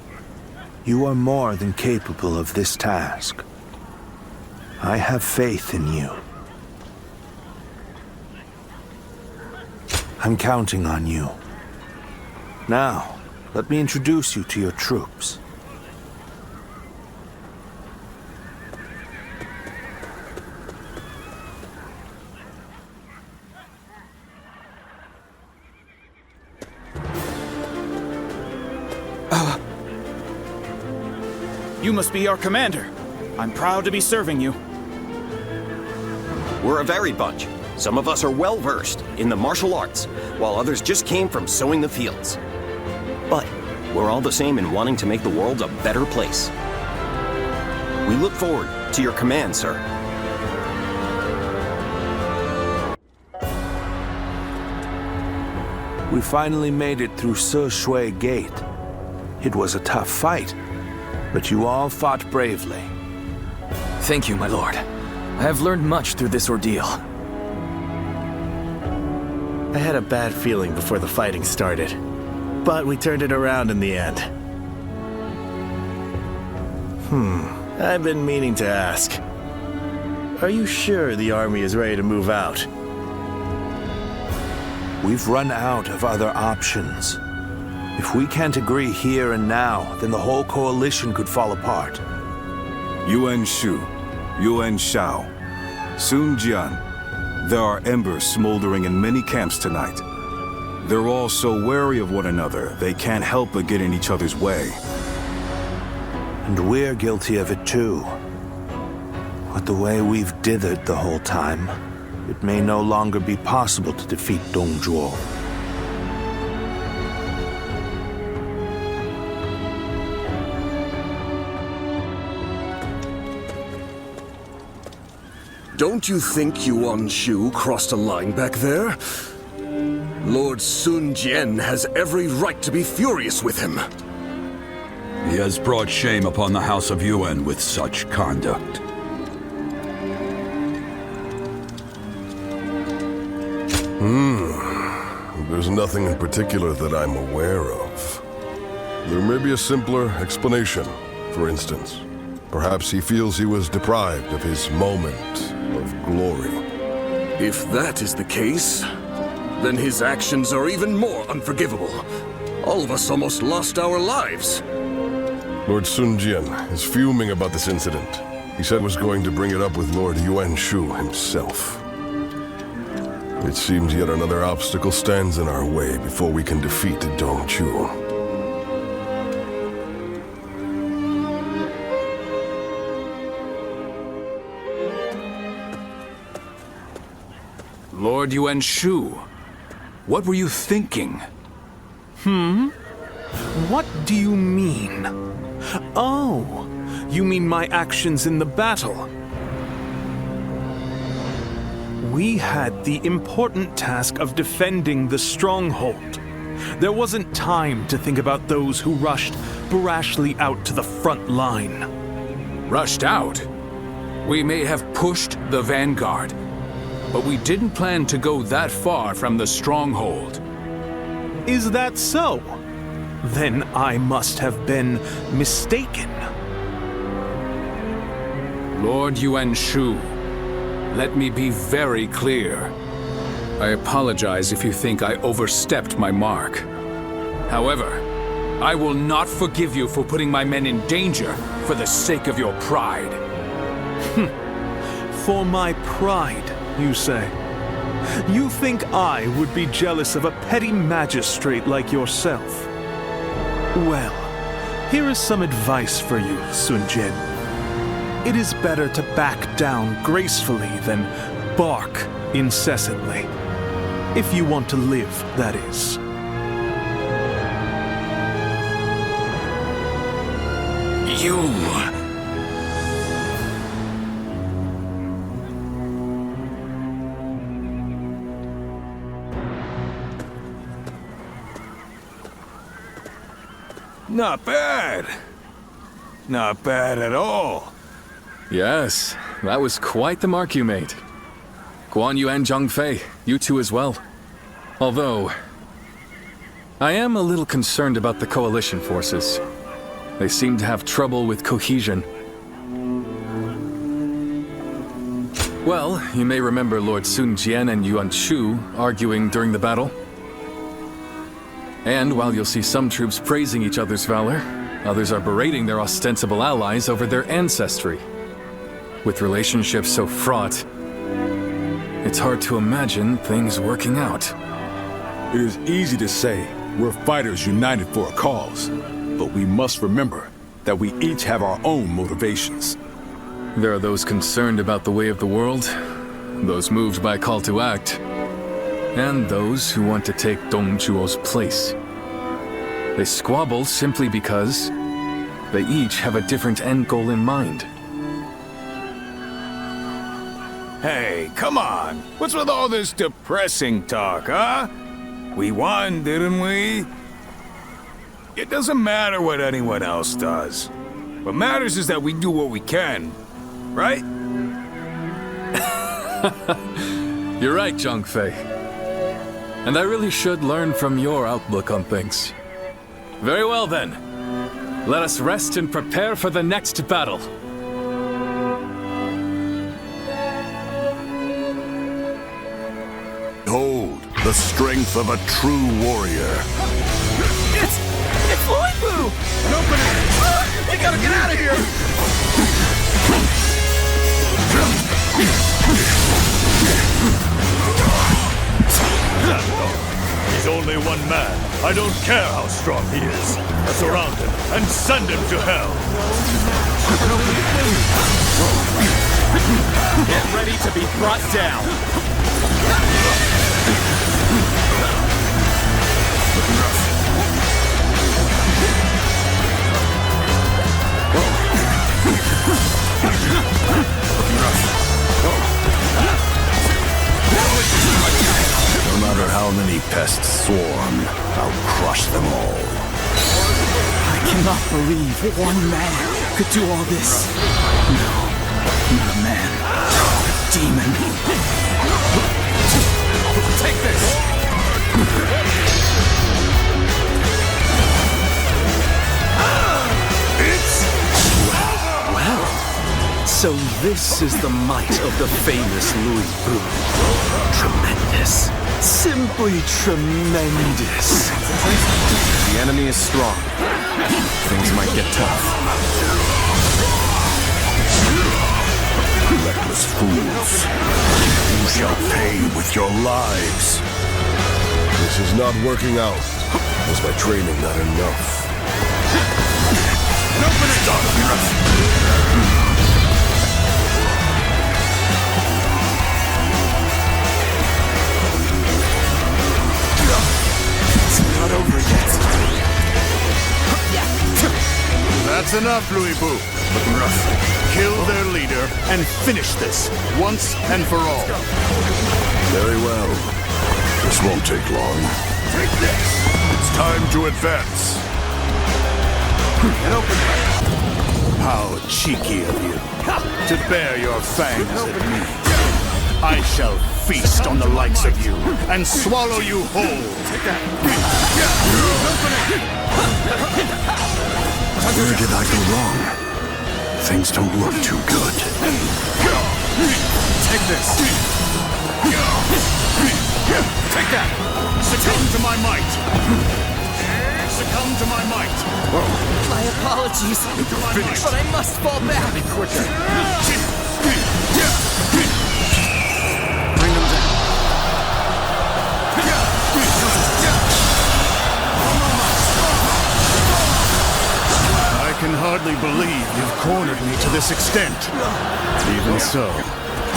You are more than capable of this task. I have faith in you. I'm counting on you. Now, let me introduce you to your troops. You must be our commander. I'm proud to be serving you. We're a varied bunch. Some of us are well-versed in the martial arts, while others just came from sowing the fields. But we're all the same in wanting to make the world a better place. We look forward to your command, sir. We finally made it through Se Shui Gate. It was a tough fight, but you all fought bravely. Thank you, my lord. I have learned much through this ordeal. I had a bad feeling before the fighting started, but we turned it around in the end. I've been meaning to ask. Are you sure the army is ready to move out? We've run out of other options. If we can't agree here and now, then the whole coalition could fall apart. Yuan Shu, Yuan Shao, Sun Jian. There are embers smoldering in many camps tonight. They're all so wary of one another, they can't help but get in each other's way. And we're guilty of it too. But the way we've dithered the whole time, it may no longer be possible to defeat Dongzhuo. Don't you think Yuan Shu crossed a line back there? Lord Sun Jian has every right to be furious with him. He has brought shame upon the House of Yuan with such conduct. There's nothing in particular that I'm aware of. There may be a simpler explanation. For instance, perhaps he feels he was deprived of his moment of glory. If that is the case, then his actions are even more unforgivable. All of us almost lost our lives. Lord Sun Jian is fuming about this incident. He said was going to bring it up with Lord Yuan Shu himself. It seems yet another obstacle stands in our way before we can defeat Dongzhuo. Lord Yuan Shu, what were you thinking? What do you mean? Oh, you mean my actions in the battle? We had the important task of defending the stronghold. There wasn't time to think about those who rushed brashly out to the front line. Rushed out? We may have pushed the vanguard, but we didn't plan to go that far from the stronghold. Is that so? Then I must have been mistaken. Lord Yuan Shu, let me be very clear. I apologize if you think I overstepped my mark. However, I will not forgive you for putting my men in danger for the sake of your pride. For my pride, you say? You think I would be jealous of a petty magistrate like yourself? Well, here is some advice for you, Sun Jian. It is better to back down gracefully than bark incessantly. If you want to live, that is. You... Not bad. Not bad at all. Yes, that was quite the mark you made. Guan Yu and Zhang Fei, you two as well. Although, I am a little concerned about the coalition forces. They seem to have trouble with cohesion. Well, you may remember Lord Sun Jian and Yuan Shu arguing during the battle. And while you'll see some troops praising each other's valor, others are berating their ostensible allies over their ancestry. With relationships so fraught, it's hard to imagine things working out. It is easy to say we're fighters united for a cause, but we must remember that we each have our own motivations. There are those concerned about the way of the world, those moved by call to act, and those who want to take Dongzhuo's place. They squabble simply because they each have a different end goal in mind. Hey, come on. What's with all this depressing talk, huh? We won, didn't we? It doesn't matter what anyone else does. What matters is that we do what we can, right? You're right, Zhang Fei. And I really should learn from your outlook on things. Very well then. Let us rest and prepare for the next battle. Behold, the strength of a true warrior. It's Liu Bei! Open it! We gotta get out of here! He's only one man. I don't care how strong he is. Surround him and send him to hell. Get ready to be brought down. No matter how many pests swarm, I'll crush them all. I cannot believe one man could do all this. No, not a man. A demon. Take this! So this is the might of the famous Liu Bei. Tremendous. Simply tremendous. The enemy is strong. Things might get tough. Reckless fools. You shall pay with your lives. This is not working out. Was my training not enough? Open it! Not over yet. That's enough, Liu Bei. Looking rough. Kill their leader and finish this once and for all. Very well. This won't take long. Take this! It's time to advance. Get open. How cheeky of you to bare your fangs at me. I shall feast on the likes of you and swallow you whole. Where did I go wrong? Things don't look too good. Take this. Take that! Succumb to my might! Succumb to my might! My apologies, but I must fall back. Quicker. Bring them down. I can hardly believe you've cornered me to this extent. Even so,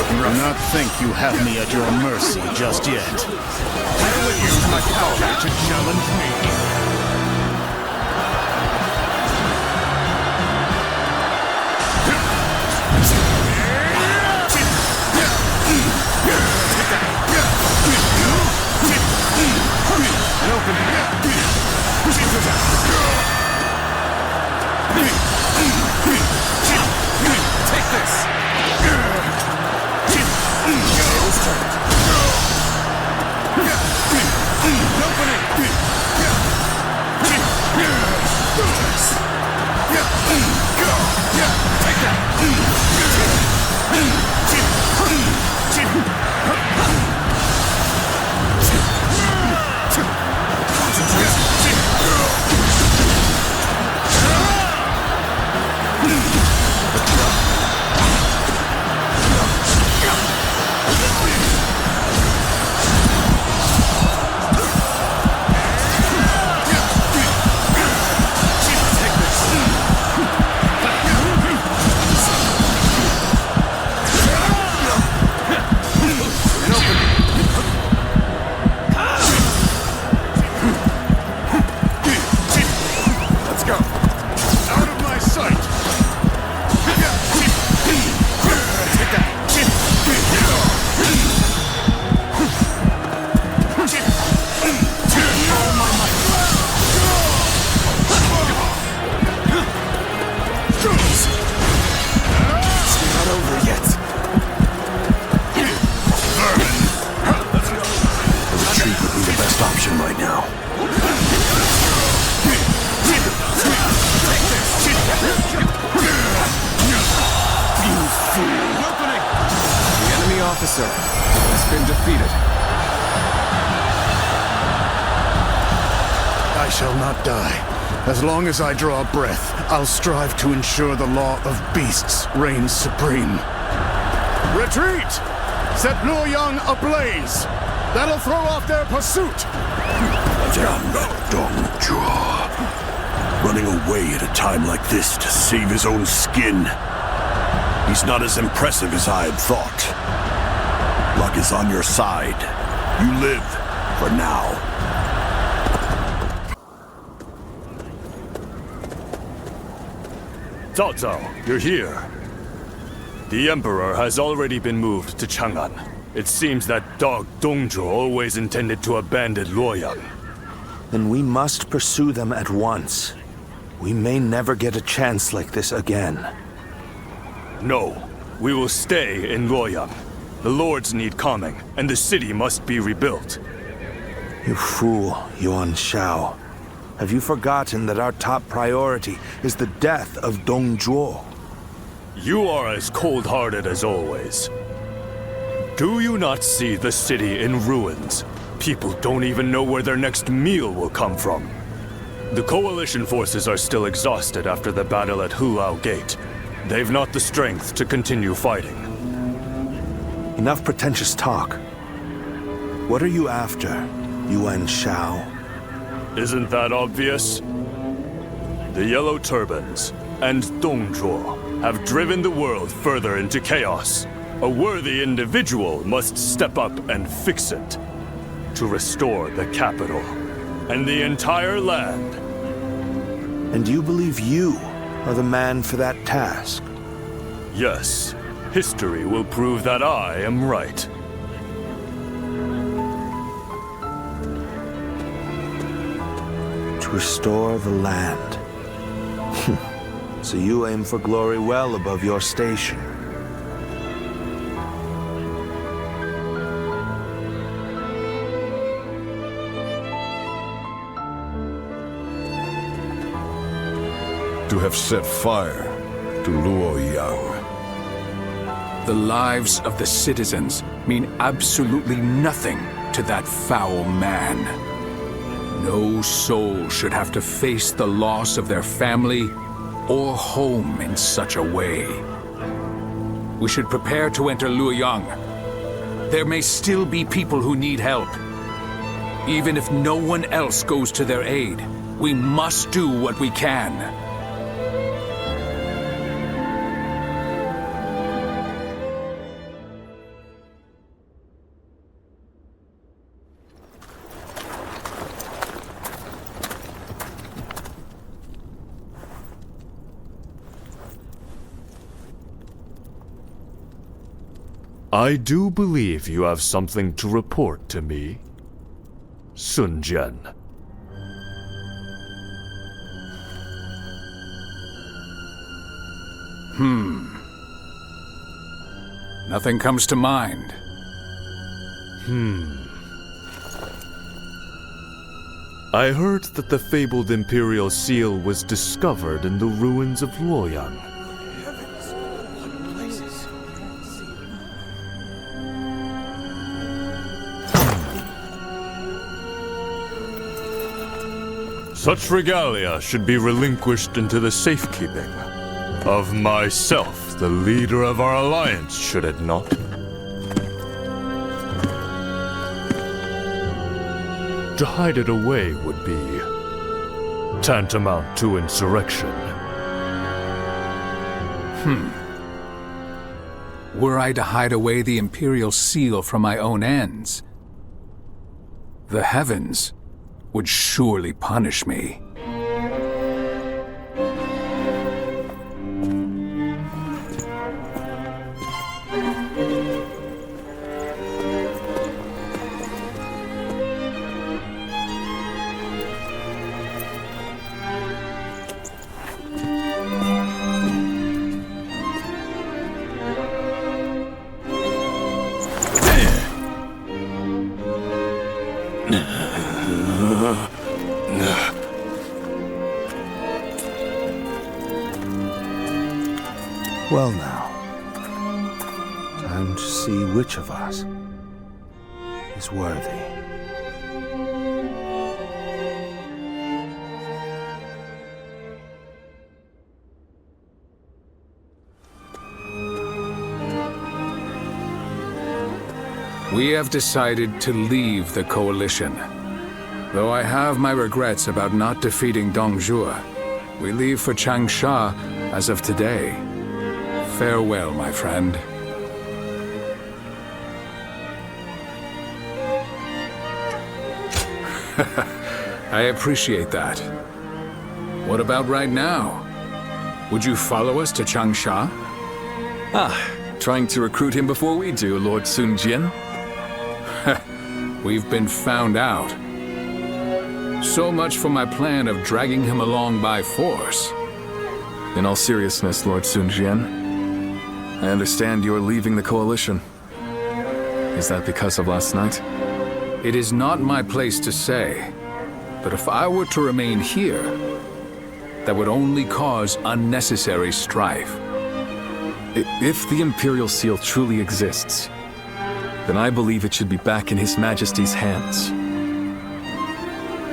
do not think you have me at your mercy just yet. I will use my power to challenge me. Take this! Tables turned. Open it! Take that! adversary has been defeated. I shall not die. As long as I draw breath, I'll strive to ensure the law of beasts reigns supreme. Retreat! Set Luoyang ablaze! That'll throw off their pursuit! Damn that Dong Zhuo. Running away at a time like this to save his own skin. He's not as impressive as I had thought. Luck is on your side. You live for now. Cao Cao, you're here. The Emperor has already been moved to Chang'an. It seems that dog Dongzhuo always intended to abandon Luoyang. Then we must pursue them at once. We may never get a chance like this again. No, we will stay in Luoyang. The lords need calming, and the city must be rebuilt. You fool, Yuan Shao. Have you forgotten that our top priority is the death of Dong Zhuo? You are as cold-hearted as always. Do you not see the city in ruins? People don't even know where their next meal will come from. The coalition forces are still exhausted after the battle at Hulao Gate. They've not the strength to continue fighting. Enough pretentious talk. What are you after, Yuan Shao? Isn't that obvious? The Yellow Turbans and Dongzhuo have driven the world further into chaos. A worthy individual must step up and fix it. To restore the capital and the entire land. And you believe you are the man for that task? Yes. History will prove that I am right. To restore the land. So you aim for glory well above your station. To have set fire to Luoyang. The lives of the citizens mean absolutely nothing to that foul man. No soul should have to face the loss of their family or home in such a way. We should prepare to enter Luoyang. There may still be people who need help. Even if no one else goes to their aid, we must do what we can. I do believe you have something to report to me, Sun Jian. Nothing comes to mind. I heard that the fabled Imperial Seal was discovered in the ruins of Luoyang. Such regalia should be relinquished into the safekeeping of myself, the leader of our alliance, should it not? To hide it away would be tantamount to insurrection. Were I to hide away the Imperial Seal from my own ends, the heavens would surely punish me. Well now, time to see which of us is worthy. We have decided to leave the coalition. Though I have my regrets about not defeating Dong Zhuo, we leave for Changsha as of today. Farewell, my friend. I appreciate that. What about right now? Would you follow us to Changsha? Trying to recruit him before we do, Lord Sun Jian? We've been found out. So much for my plan of dragging him along by force. In all seriousness, Lord Sun Jian, I understand you are leaving the coalition. Is that because of last night? It is not my place to say, but if I were to remain here, that would only cause unnecessary strife. If the Imperial Seal truly exists, then I believe it should be back in His Majesty's hands.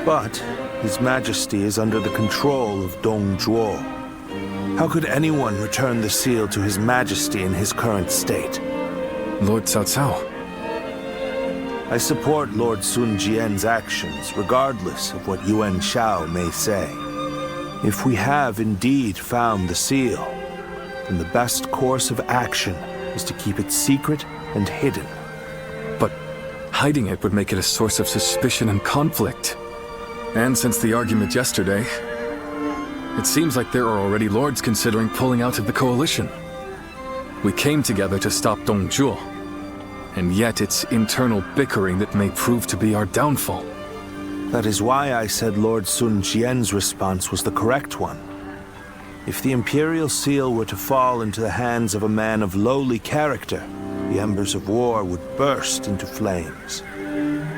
But His Majesty is under the control of Dong Zhuo. How could anyone return the seal to His Majesty in his current state? Lord Cao Cao. I support Lord Sun Jian's actions, regardless of what Yuan Shao may say. If we have indeed found the seal, then the best course of action is to keep it secret and hidden. But hiding it would make it a source of suspicion and conflict. And since the argument yesterday, it seems like there are already lords considering pulling out of the coalition. We came together to stop Dong Zhuo, and yet it's internal bickering that may prove to be our downfall. That is why I said Lord Sun Jian's response was the correct one. If the Imperial Seal were to fall into the hands of a man of lowly character, the embers of war would burst into flames.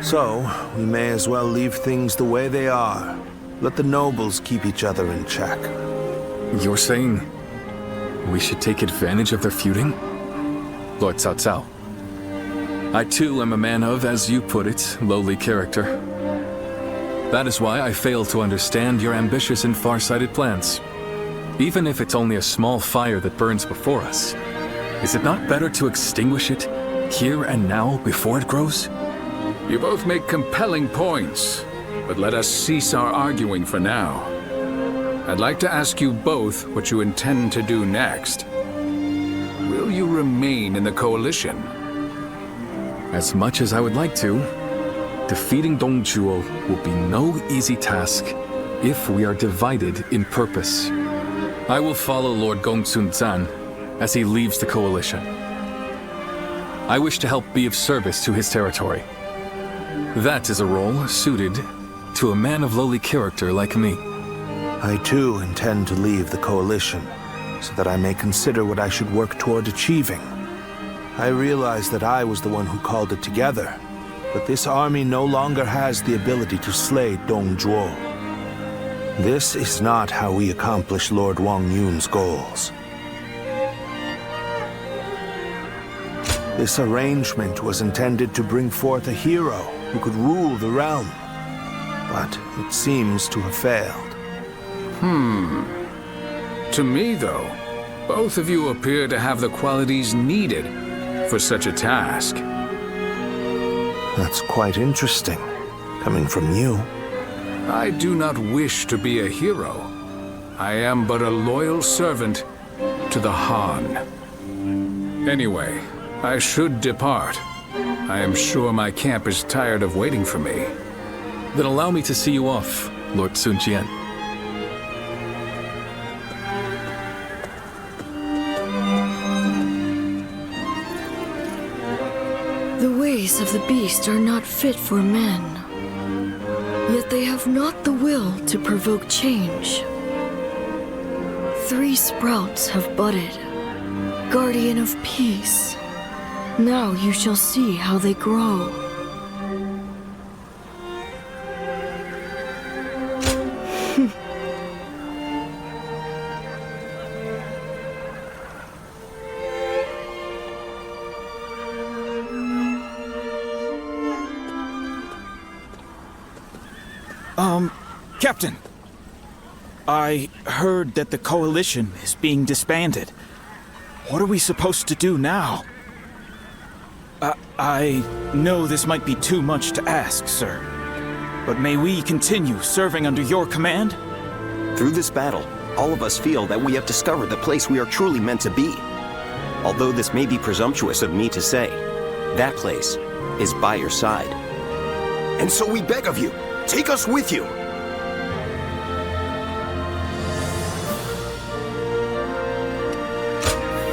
So, we may as well leave things the way they are. Let the nobles keep each other in check. You're saying we should take advantage of their feuding? Lord Cao Cao, I too am a man of, as you put it, lowly character. That is why I fail to understand your ambitious and far-sighted plans. Even if it's only a small fire that burns before us, is it not better to extinguish it here and now before it grows? You both make compelling points, but let us cease our arguing for now. I'd like to ask you both what you intend to do next. Will you remain in the coalition? As much as I would like to, defeating Dong Zhuo will be no easy task if we are divided in purpose. I will follow Lord Gongsun Zan as he leaves the coalition. I wish to help be of service to his territory. That is a role suited to a man of lowly character like me. I too intend to leave the coalition, so that I may consider what I should work toward achieving. I realize that I was the one who called it together, but this army no longer has the ability to slay Dong Zhuo. This is not how we accomplish Lord Wang Yun's goals. This arrangement was intended to bring forth a hero who could rule the realm, but it seems to have failed. To me, though, both of you appear to have the qualities needed for such a task. That's quite interesting, coming from you. I do not wish to be a hero. I am but a loyal servant to the Han. Anyway, I should depart. I am sure my camp is tired of waiting for me. Then allow me to see you off, Lord Sun Jian. The ways of the beast are not fit for men. Yet they have not the will to provoke change. 3 sprouts have budded, guardian of peace. Now you shall see how they grow. Captain! I heard that the coalition is being disbanded. What are we supposed to do now? I know this might be too much to ask, sir. But may we continue serving under your command? Through this battle, all of us feel that we have discovered the place we are truly meant to be. Although this may be presumptuous of me to say, that place is by your side. And so we beg of you, take us with you!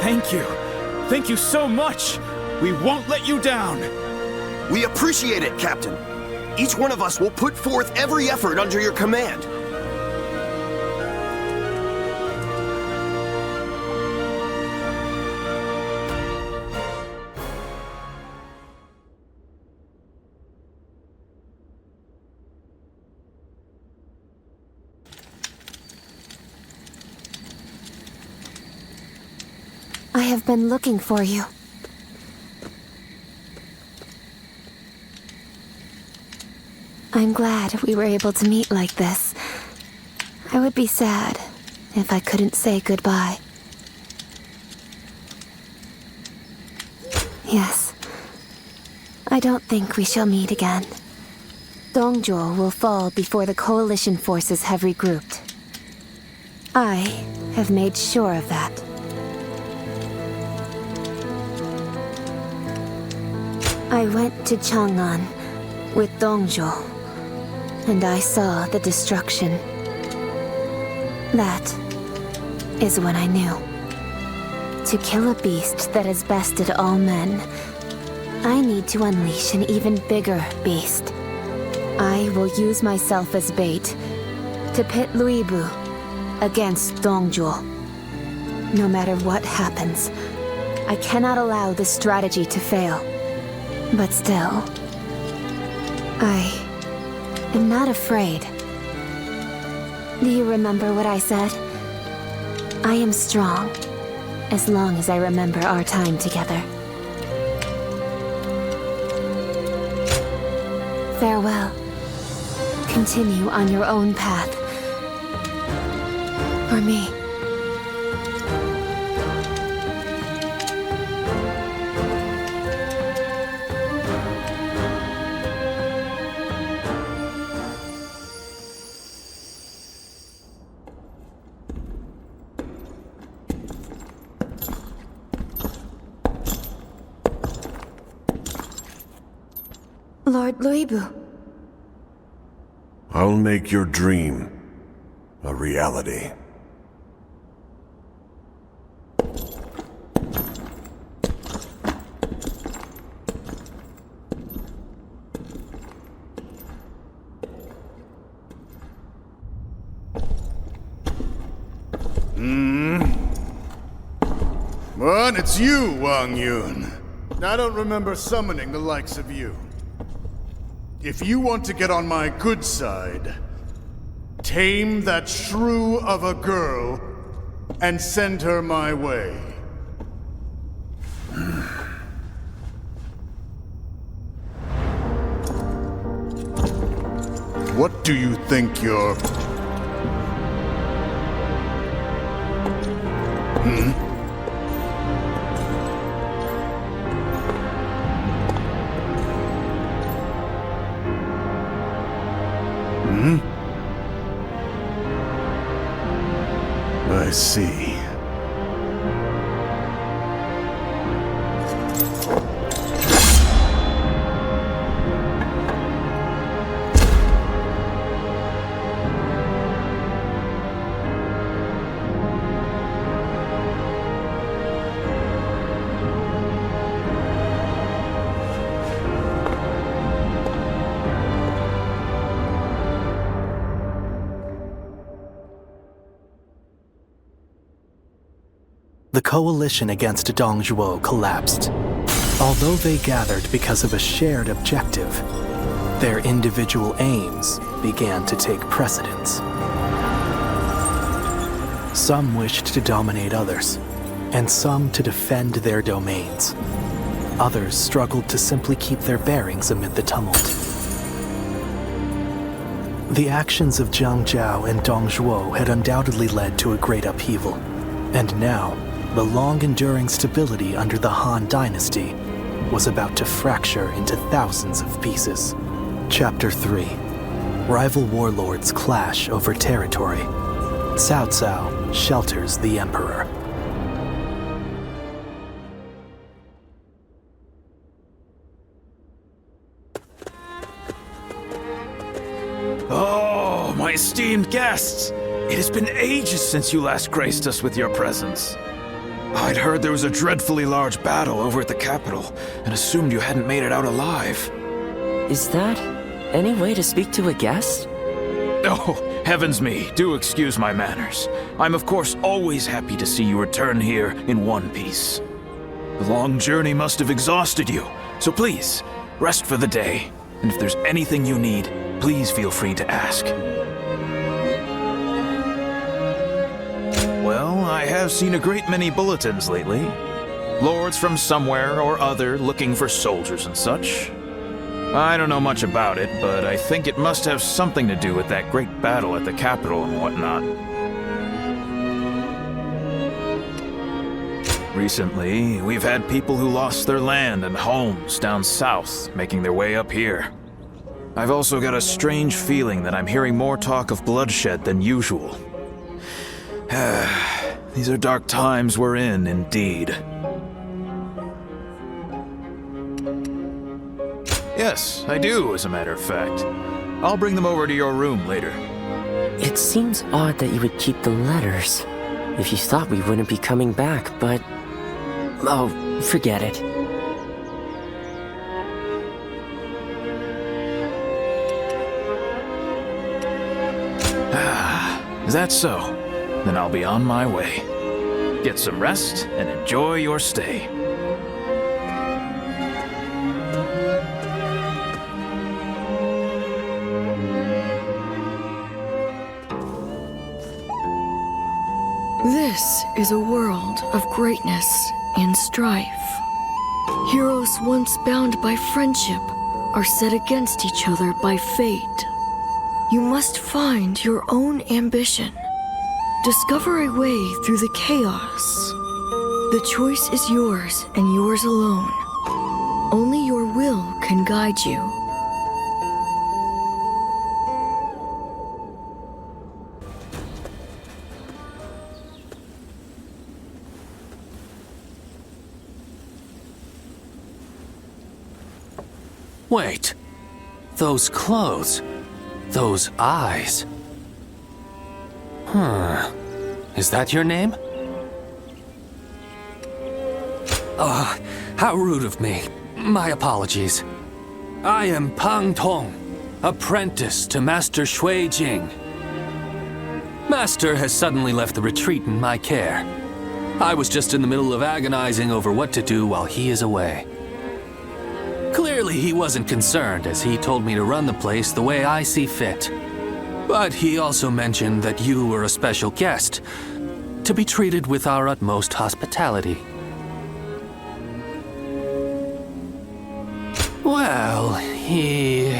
Thank you. Thank you so much. We won't let you down. We appreciate it, Captain. Each one of us will put forth every effort under your command. I have been looking for you. I'm glad we were able to meet like this. I would be sad if I couldn't say goodbye. Yes. I don't think we shall meet again. Dongzhuo will fall before the coalition forces have regrouped. I have made sure of that. I went to Chang'an with Dongzhuo, and I saw the destruction. That is when I knew. To kill a beast that has bested all men, I need to unleash an even bigger beast. I will use myself as bait to pit Liu Bei against Dongzhuo. No matter what happens, I cannot allow this strategy to fail. But still, I am not afraid. Do you remember what I said? I am strong, as long as I remember our time together. Farewell. Continue on your own path. For me. Lord Liu Bei. I'll make your dream a reality. What? It's you, Wang Yun. I don't remember summoning the likes of you. If you want to get on my good side, tame that shrew of a girl and send her my way. What do you think you're... I see. The coalition against Dongzhuo collapsed. Although they gathered because of a shared objective, their individual aims began to take precedence. Some wished to dominate others, and some to defend their domains. Others struggled to simply keep their bearings amid the tumult. The actions of Cao Cao and Dong Zhuo had undoubtedly led to a great upheaval. And now, the long-enduring stability under the Han Dynasty was about to fracture into thousands of pieces. Chapter 3. Rival warlords clash over territory. Cao Cao shelters the Emperor. Oh, my esteemed guests! It has been ages since you last graced us with your presence. I'd heard there was a dreadfully large battle over at the capital, and assumed you hadn't made it out alive. Is that any way to speak to a guest? Oh, heavens me, do excuse my manners. I'm of course always happy to see you return here in one piece. The long journey must have exhausted you, so please, rest for the day. And if there's anything you need, please feel free to ask. Well, I have seen a great many bulletins lately. Lords from somewhere or other looking for soldiers and such. I don't know much about it, but I think it must have something to do with that great battle at the capital and whatnot. Recently, we've had people who lost their land and homes down south making their way up here. I've also got a strange feeling that I'm hearing more talk of bloodshed than usual. These are dark times we're in, indeed. Yes, I do, as a matter of fact. I'll bring them over to your room later. It seems odd that you would keep the letters. If you thought we wouldn't be coming back, but... oh, forget it. Is that so? Then I'll be on my way. Get some rest and enjoy your stay. This is a world of greatness and strife. Heroes once bound by friendship are set against each other by fate. You must find your own ambition. Discover a way through the chaos. The choice is yours and yours alone. Only your will can guide you. Wait. Those clothes. Those eyes. Is that your name? How rude of me. My apologies. I am Pang Tong, apprentice to Master Shui Jing. Master has suddenly left the retreat in my care. I was just in the middle of agonizing over what to do while he is away. Clearly he wasn't concerned, as he told me to run the place the way I see fit. But he also mentioned that you were a special guest, to be treated with our utmost hospitality. Well, he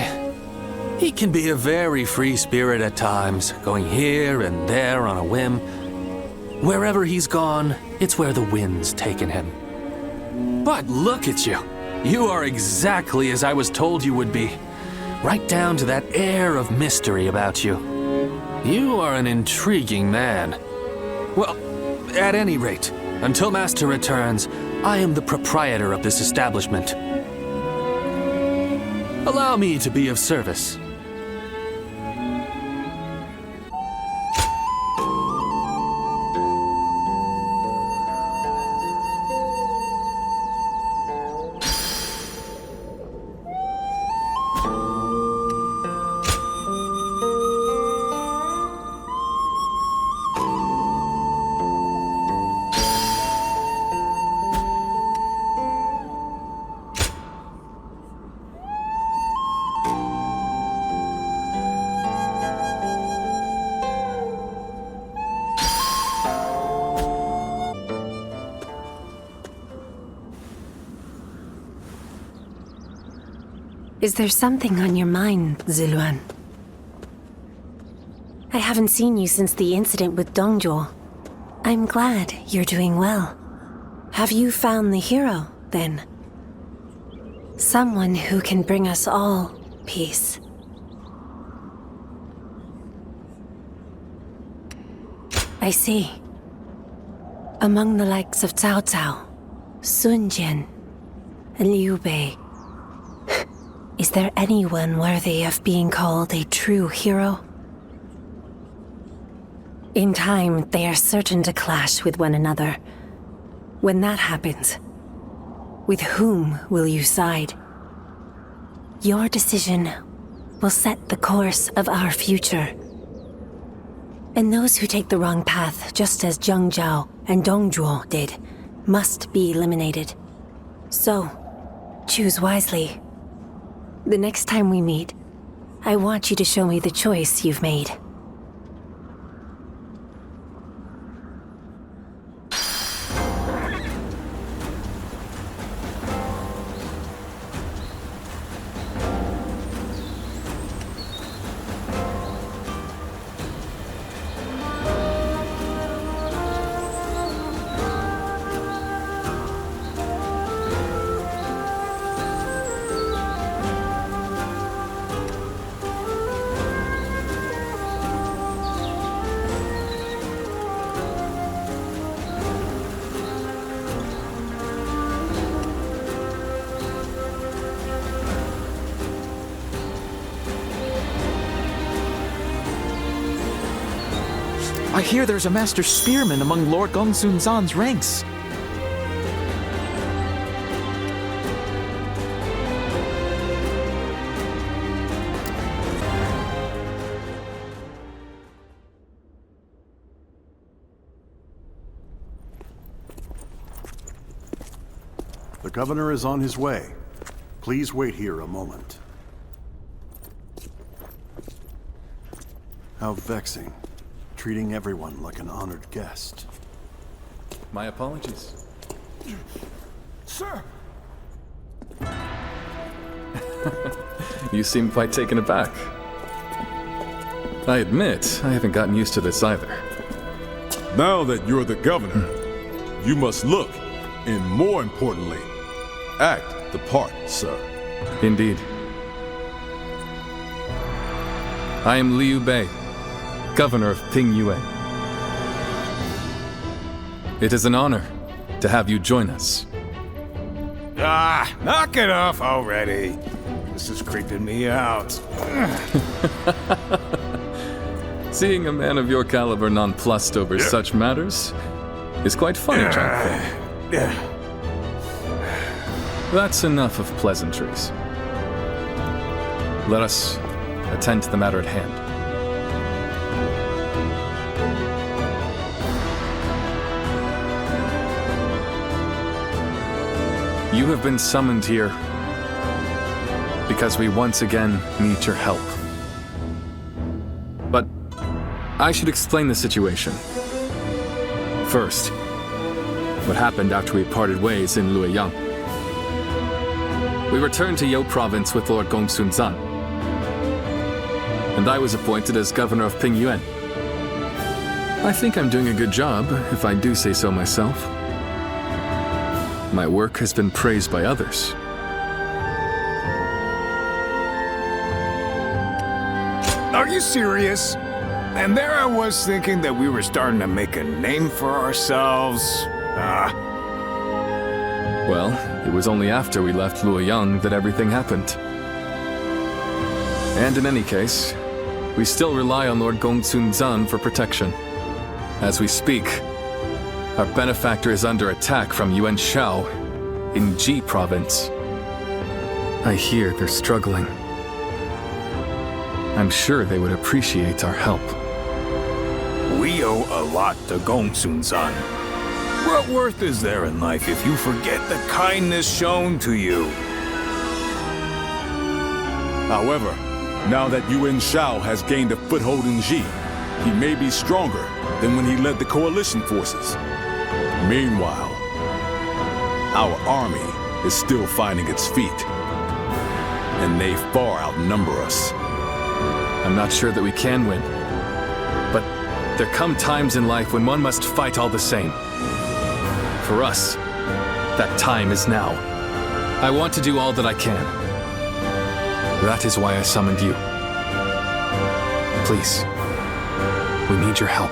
can be a very free spirit at times, going here and there on a whim. Wherever he's gone, it's where the wind's taken him. But look at you. You are exactly as I was told you would be. Right down to that air of mystery about you. You are an intriguing man. Well, at any rate, until Master returns, I am the proprietor of this establishment. Allow me to be of service. Is there something on your mind, Ziluan? I haven't seen you since the incident with Dongjuo. I'm glad you're doing well. Have you found the hero, then? Someone who can bring us all peace. I see. Among the likes of Cao Cao, Sun Jian, and Liu Bei, is there anyone worthy of being called a true hero? In time, they are certain to clash with one another. When that happens, with whom will you side? Your decision will set the course of our future. And those who take the wrong path, just as Zheng Zhao and Dongjuo did, must be eliminated. So, choose wisely. The next time we meet, I want you to show me the choice you've made. I hear there's a master spearman among Lord Gongsun Zan's ranks. The governor is on his way. Please wait here a moment. How vexing. Treating everyone like an honored guest. My apologies. Sir! You seem quite taken aback. I admit, I haven't gotten used to this either. Now that you're the governor, you must look, and more importantly, act the part, sir. Indeed. I am Liu Bei, Governor of Pingyuan. It is an honor to have you join us. Ah, knock it off already. This is creeping me out. Seeing a man of your caliber nonplussed over such matters is quite funny, Zhang. That's enough of pleasantries. Let us attend to the matter at hand. You have been summoned here because we once again need your help. But I should explain the situation. First, what happened after we parted ways in Luoyang. We returned to You Province with Lord Gongsun Zan, and I was appointed as governor of Pingyuan. I think I'm doing a good job, if I do say so myself. My work has been praised by others. Are you serious? And there I was thinking that we were starting to make a name for ourselves. Well, it was only after we left Luoyang that everything happened. And in any case, we still rely on Lord Gongsun Zan for protection. As we speak, our benefactor is under attack from Yuan Shao in Ji Province. I hear they're struggling. I'm sure they would appreciate our help. We owe a lot to Gongsun Zan. What worth is there in life if you forget the kindness shown to you? However, now that Yuan Shao has gained a foothold in Ji, he may be stronger than when he led the coalition forces. Meanwhile, our army is still finding its feet, and they far outnumber us. I'm not sure that we can win. There come times in life when one must fight all the same. For us, that time is now. I want to do all that I can. That is why I summoned you. Please, we need your help.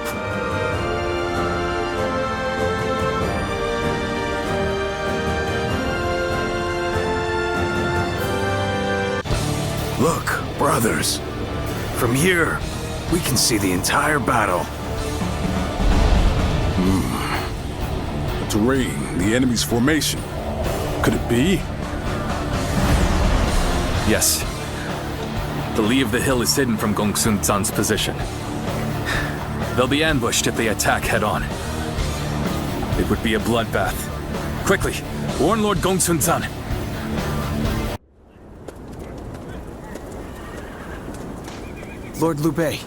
Look, brothers. From here, we can see the entire battle. The terrain, the enemy's formation. Could it be? Yes. The lee of the hill is hidden from Gongsun Zan's position. They'll be ambushed if they attack head-on. It would be a bloodbath. Quickly, warn Lord Gongsun Zan. Lord Liu Bei.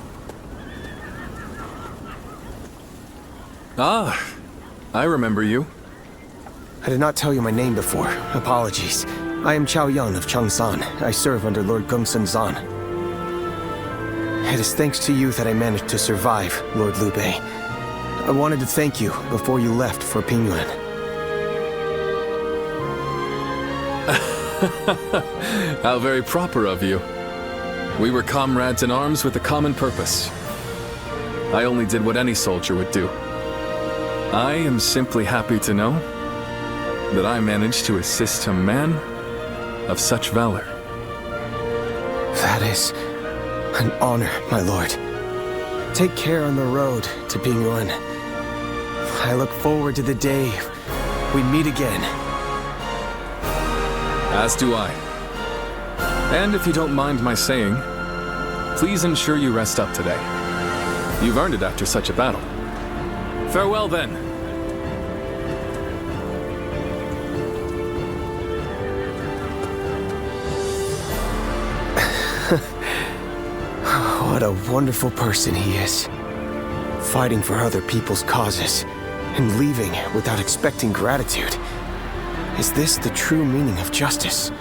Ah, I remember you. I did not tell you my name before. Apologies. I am Cao Yang of Changsan. I serve under Lord Gongsun Zan. It is thanks to you that I managed to survive, Lord Liu Bei. I wanted to thank you before you left for Pingyuan. How very proper of you. We were comrades in arms with a common purpose. I only did what any soldier would do. I am simply happy to know that I managed to assist a man of such valor. That is an honor, my lord. Take care on the road to Pingyuan. I look forward to the day we meet again. As do I. And if you don't mind my saying, please ensure you rest up today. You've earned it after such a battle. Farewell then. What a wonderful person he is. Fighting for other people's causes and leaving without expecting gratitude. Is this the true meaning of justice?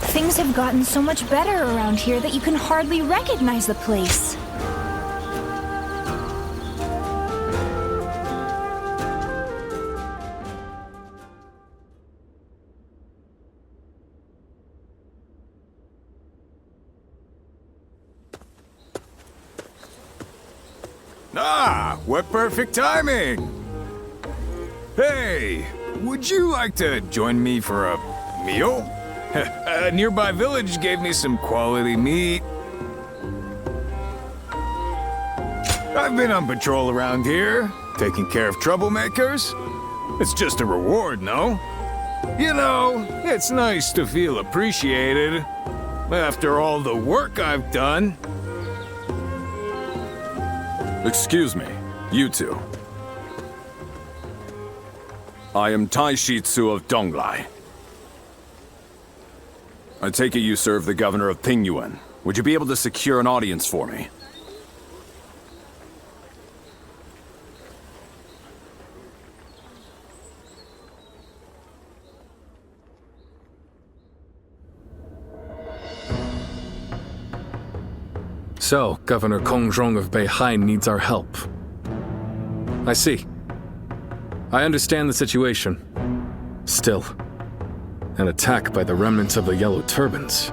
Things have gotten so much better around here that you can hardly recognize the place. Ah, what perfect timing! Hey, would you like to join me for a meal? A nearby village gave me some quality meat. I've been on patrol around here, taking care of troublemakers. It's just a reward, no? You know, it's nice to feel appreciated after all the work I've done. Excuse me, you two. I am Tai Shi Tzu of Donglai. I take it you serve the governor of Pingyuan. Would you be able to secure an audience for me? So, Governor Kongrong of Beihai needs our help. I see. I understand the situation. Still, an attack by the remnants of the Yellow Turbans.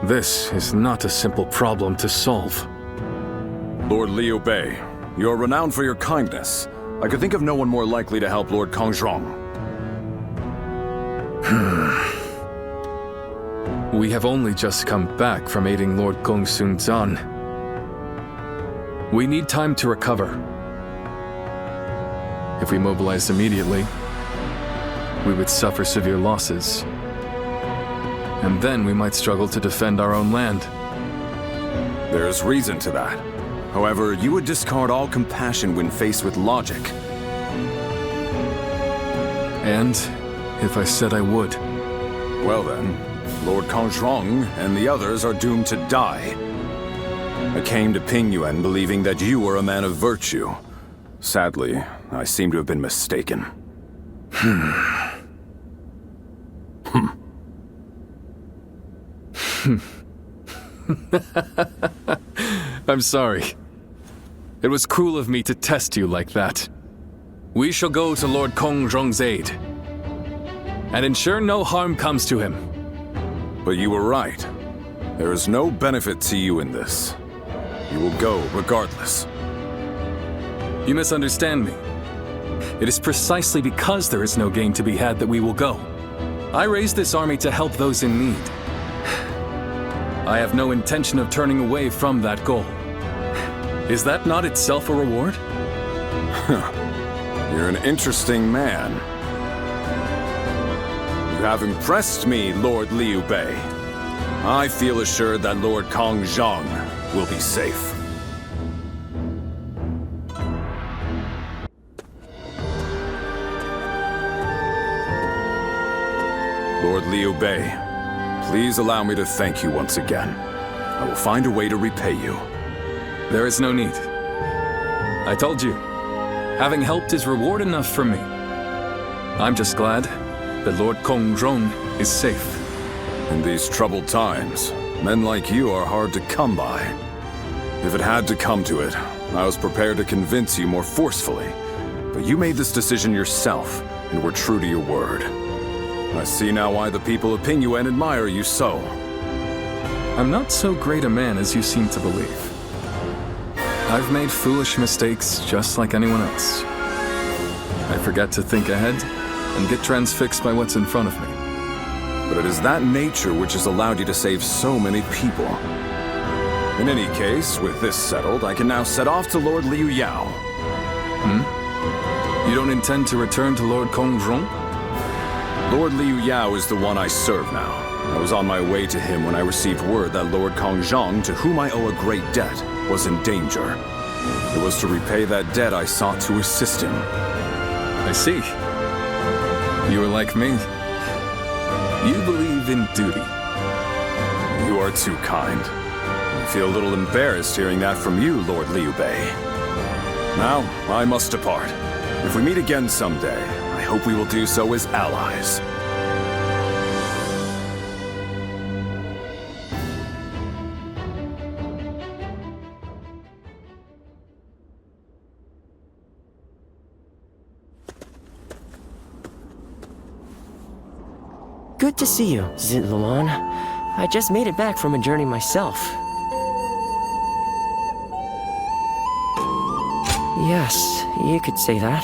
This is not a simple problem to solve. Lord Liu Bei, you are renowned for your kindness. I could think of no one more likely to help Lord Kongrong. We have only just come back from aiding Lord Gongsun Zan. We need time to recover. If we mobilized immediately, we would suffer severe losses. And then we might struggle to defend our own land. There's reason to that. However, you would discard all compassion when faced with logic. And if I said I would? Well then, Lord Kongrong and the others are doomed to die. I came to Pingyuan believing that you were a man of virtue. Sadly, I seem to have been mistaken. I'm sorry. It was cruel of me to test you like that. We shall go to Lord Kong Zhong's aid and ensure no harm comes to him. But you were right. There is no benefit to you in this. You will go regardless. You misunderstand me. It is precisely because there is no gain to be had that we will go. I raised this army to help those in need. I have no intention of turning away from that goal. Is that not itself a reward? You're an interesting man. You have impressed me, Lord Liu Bei. I feel assured that Lord Kong Zhong will be safe. Lord Liu Bei, please allow me to thank you once again. I will find a way to repay you. There is no need. I told you, having helped is reward enough for me. I'm just glad that Lord Kong Zhong is safe. In these troubled times, men like you are hard to come by. If it had to come to it, I was prepared to convince you more forcefully. But you made this decision yourself, and were true to your word. I see now why the people of Pingyuan admire you so. I'm not so great a man as you seem to believe. I've made foolish mistakes just like anyone else. I forget to think ahead and get transfixed by what's in front of me. But it is that nature which has allowed you to save so many people. In any case, with this settled, I can now set off to Lord Liu Yao. You don't intend to return to Lord Kong Zhong? Lord Liu Yao is the one I serve now. I was on my way to him when I received word that Lord Kong Zhong, to whom I owe a great debt, was in danger. It was to repay that debt I sought to assist him. I see. You are like me. You believe in duty. You are too kind. I feel a little embarrassed hearing that from you, Lord Liu Bei. Now, I must depart. If we meet again someday, I hope we will do so as allies. Good to see you, Zitluan. I just made it back from a journey myself. Yes, you could say that.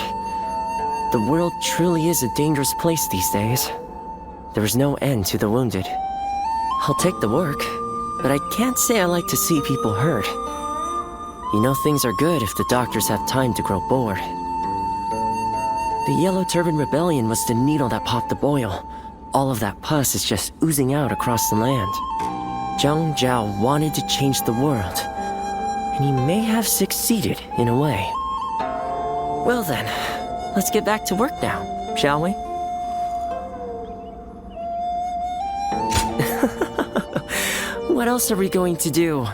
The world truly is a dangerous place these days. There is no end to the wounded. I'll take the work, but I can't say I like to see people hurt. You know things are good if the doctors have time to grow bored. The Yellow Turban Rebellion was the needle that popped the boil. All of that pus is just oozing out across the land. Zhang Zhao wanted to change the world, and he may have succeeded in a way. Well then, let's get back to work now, shall we? What else are we going to do?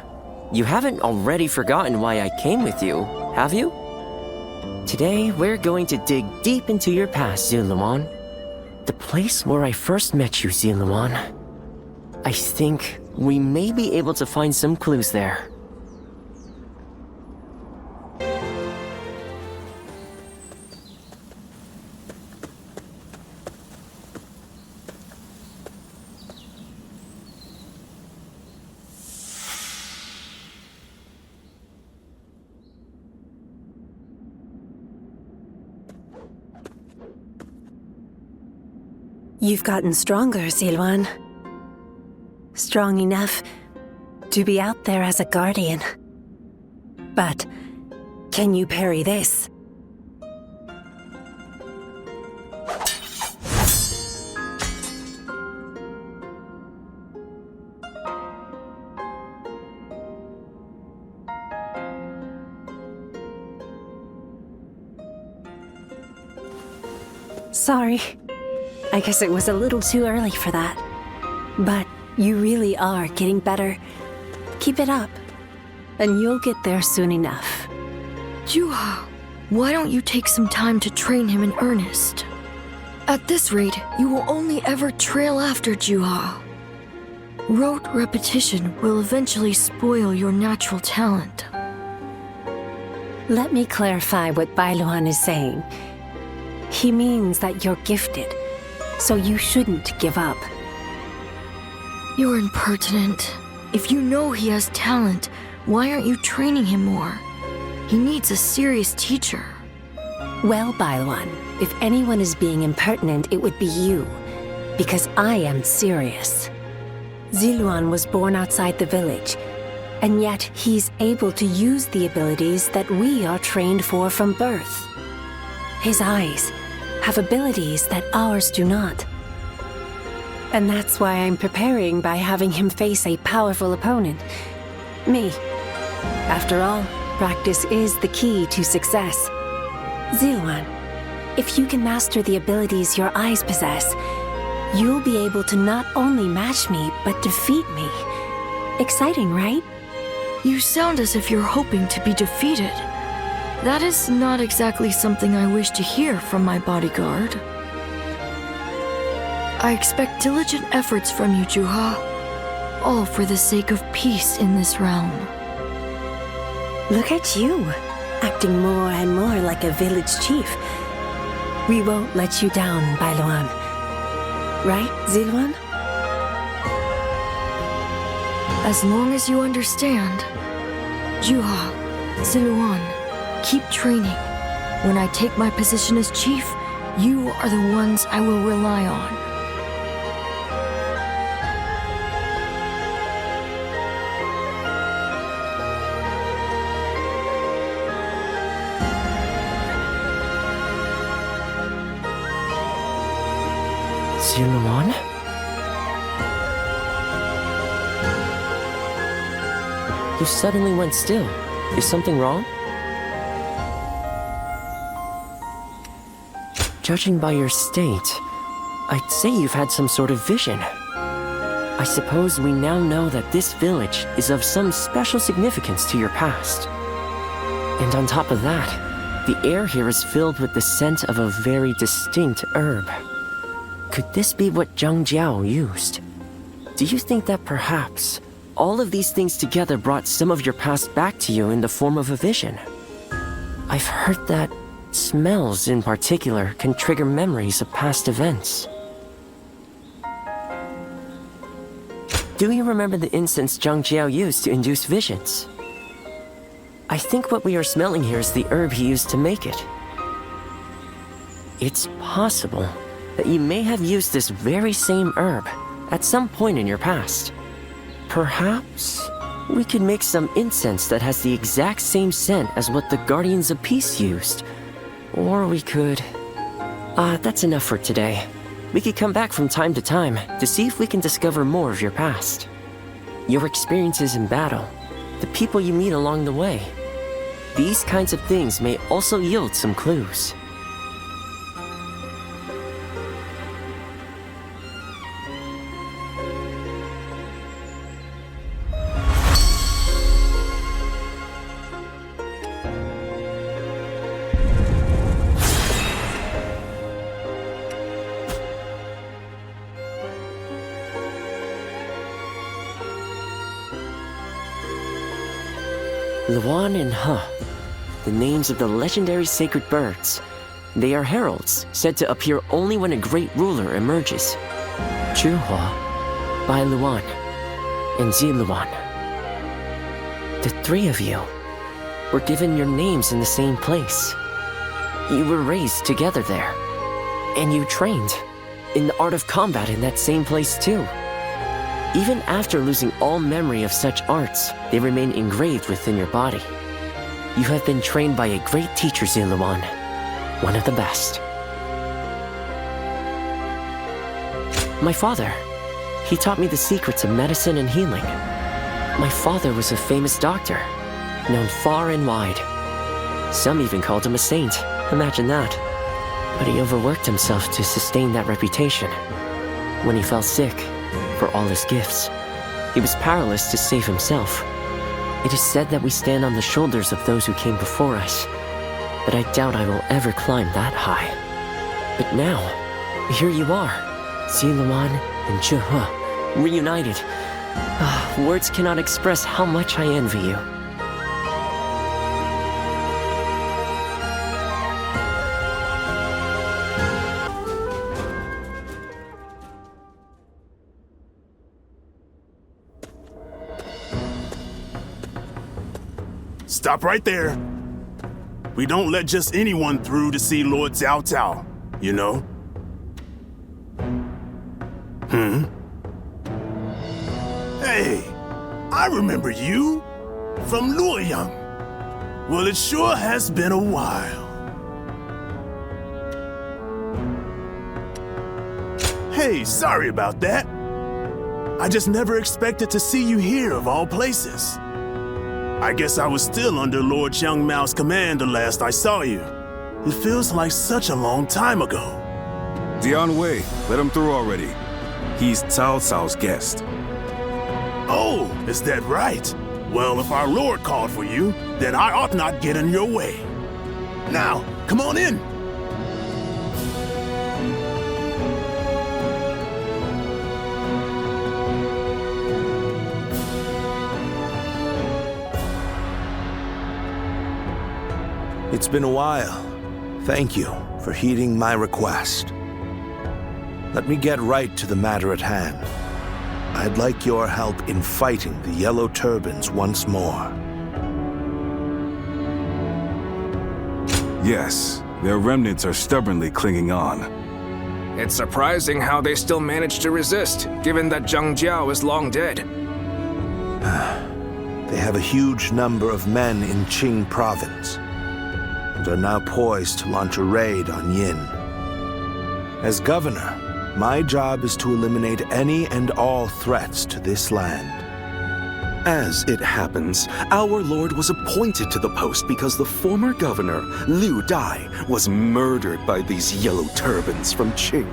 You haven't already forgotten why I came with you, have you? Today, we're going to dig deep into your past, Zitluan. The place where I first met you, Zitluan. I think we may be able to find some clues there. You've gotten stronger, Zitluan. Strong enough to be out there as a guardian. But can you parry this? Sorry. I guess it was a little too early for that. But you really are getting better. Keep it up. and you'll get there soon enough. Juha, why don't you take some time to train him in earnest? At this rate, you will only ever trail after Juha. Rote repetition will eventually spoil your natural talent. Let me clarify what Bailuan is saying. He means that you're gifted, so you shouldn't give up. You're impertinent. If you know he has talent, why aren't you training him more? He needs a serious teacher. Well, Bailuan, if anyone is being impertinent, it would be you, because I am serious. Ziluan was born outside the village, and yet he's able to use the abilities that we are trained for from birth. His eyes have abilities that ours do not. And that's why I'm preparing by having him face a powerful opponent. Me. After all, practice is the key to success. Ziluan, if you can master the abilities your eyes possess, you'll be able to not only match me, but defeat me. Exciting, right? You sound as if you're hoping to be defeated. That is not exactly something I wish to hear from my bodyguard. I expect diligent efforts from you, Juha. All for the sake of peace in this realm. Look at you, acting more and more like a village chief. We won't let you down, Bailuan. Right, Ziluan? As long as you understand. Juha, Ziluan, keep training. When I take my position as chief, you are the ones I will rely on. Ziluan? You suddenly went still. Is something wrong? Judging by your state, I'd say you've had some sort of vision. I suppose we now know that this village is of some special significance to your past. And on top of that, the air here is filled with the scent of a very distinct herb. Could this be what Zhang Jiao used? Do you think that perhaps all of these things together brought some of your past back to you in the form of a vision? I've heard that smells in particular can trigger memories of past events. Do you remember the incense Zhang Jiao used to induce visions? I think what we are smelling here is the herb he used to make it. It's possible that you may have used this very same herb at some point in your past. Perhaps we could make some incense that has the exact same scent as what the Guardians of Peace used. Or we could... that's enough for today. We could come back from time to time to see if we can discover more of your past. Your experiences in battle, the people you meet along the way. These kinds of things may also yield some clues. Luan and He, the names of the legendary sacred birds. They are heralds, said to appear only when a great ruler emerges. Juha, Bailuan, and Ziluan. The three of you were given your names in the same place. You were raised together there, and you trained in the art of combat in that same place too. Even after losing all memory of such arts, they remain engraved within your body. You have been trained by a great teacher, Ziluan, one of the best. My father, he taught me the secrets of medicine and healing. My father was a famous doctor, known far and wide. Some even called him a saint, imagine that. But he overworked himself to sustain that reputation. When he fell sick, for all his gifts, he was powerless to save himself. It is said that we stand on the shoulders of those who came before us, but I doubt I will ever climb that high. But now, here you are, Ziluan and Zhehe, reunited. Words cannot express how much I envy you. Stop right there. We don't let just anyone through to see Lord Cao Cao, you know? Hey, I remember you from Luoyang. Well, it sure has been a while. Hey, sorry about that. I just never expected to see you here of all places. I guess I was still under Lord Xiang Mao's command the last I saw you. It feels like such a long time ago. Dian Wei, let him through already. He's Cao Cao's guest. Oh, is that right? Well, if our lord called for you, then I ought not get in your way. Now, come on in. It's been a while. Thank you for heeding my request. Let me get right to the matter at hand. I'd like your help in fighting the Yellow Turbans once more. Yes, their remnants are stubbornly clinging on. It's surprising how they still manage to resist, given that Zhang Jiao is long dead. They have a huge number of men in Qing province, and are now poised to launch a raid on Yin. As governor, my job is to eliminate any and all threats to this land. As it happens, our lord was appointed to the post because the former governor, Liu Bei, was murdered by these yellow turbans from Qing.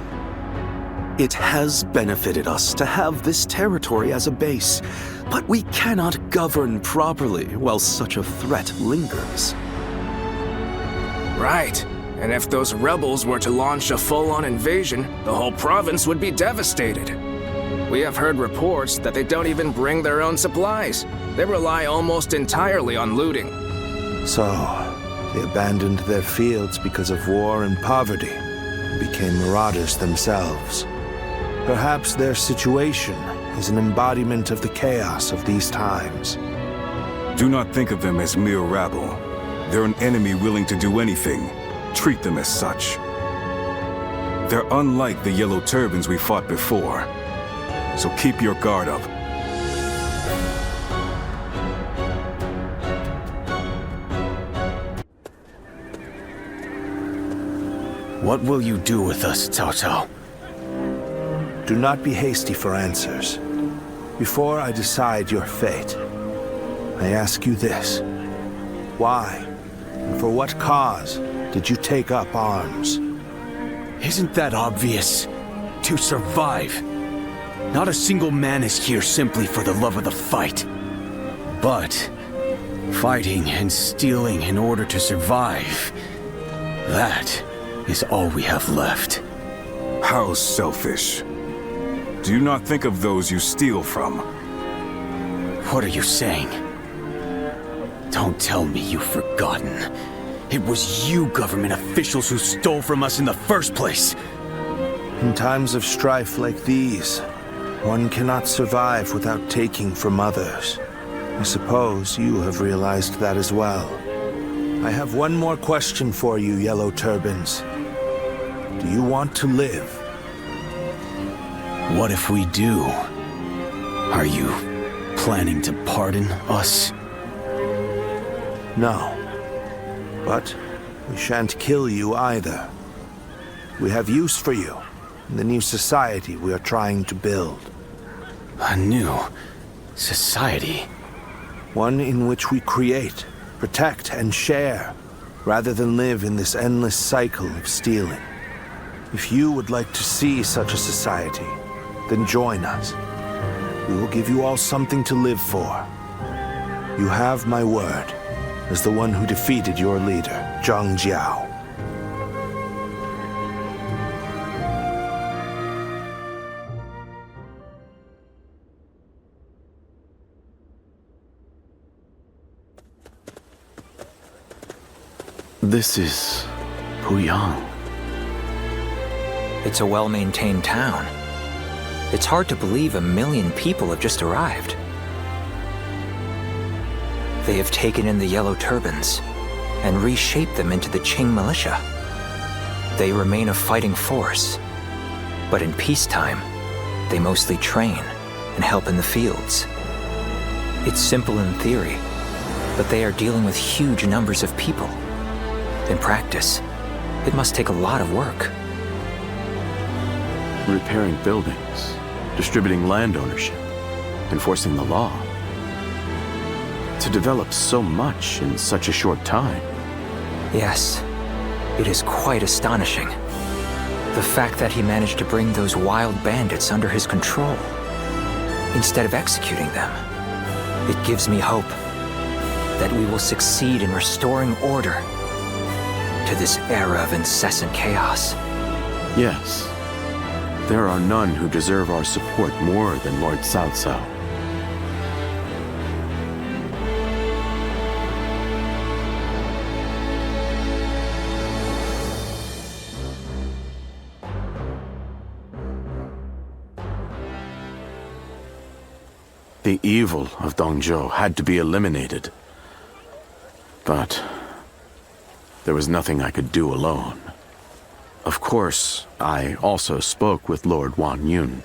It has benefited us to have this territory as a base, but we cannot govern properly while such a threat lingers. Right. And if those rebels were to launch a full-on invasion, the whole province would be devastated. We have heard reports that they don't even bring their own supplies. They rely almost entirely on looting. So, they abandoned their fields because of war and poverty, and became marauders themselves. Perhaps their situation is an embodiment of the chaos of these times. Do not think of them as mere rabble. They're an enemy willing to do anything. Treat them as such. They're unlike the Yellow Turbans we fought before. So keep your guard up. What will you do with us, Cao Cao? Do not be hasty for answers. Before I decide your fate, I ask you this. Why, and for what cause, did you take up arms? Isn't that obvious? To survive. Not a single man is here simply for the love of the fight. But fighting and stealing in order to survive, that is all we have left. How selfish. Do you not think of those you steal from? What are you saying? Don't tell me you've forgotten. It was you government officials who stole from us in the first place. In times of strife like these, one cannot survive without taking from others. I suppose you have realized that as well. I have one more question for you, Yellow Turbans. Do you want to live? What if we do? Are you planning to pardon us? No. But we shan't kill you either. We have use for you in the new society we are trying to build. A new society? One in which we create, protect, and share, rather than live in this endless cycle of stealing. If you would like to see such a society, then join us. We will give you all something to live for. You have my word as the one who defeated your leader, Zhang Jiao. This is Puyang. It's a well-maintained town. It's hard to believe 1 million people have just arrived. They have taken in the yellow turbans and reshaped them into the Qing militia. They remain a fighting force, but in peacetime, they mostly train and help in the fields. It's simple in theory, but they are dealing with huge numbers of people. In practice, it must take a lot of work. Repairing buildings, distributing land ownership, enforcing the law. To develop so much in such a short time. Yes, it is quite astonishing. The fact that he managed to bring those wild bandits under his control, instead of executing them. It gives me hope that we will succeed in restoring order to this era of incessant chaos. Yes. There are none who deserve our support more than Lord Cao Cao. The evil of Dongzhou had to be eliminated. But there was nothing I could do alone. Of course, I also spoke with Lord Wan Yun.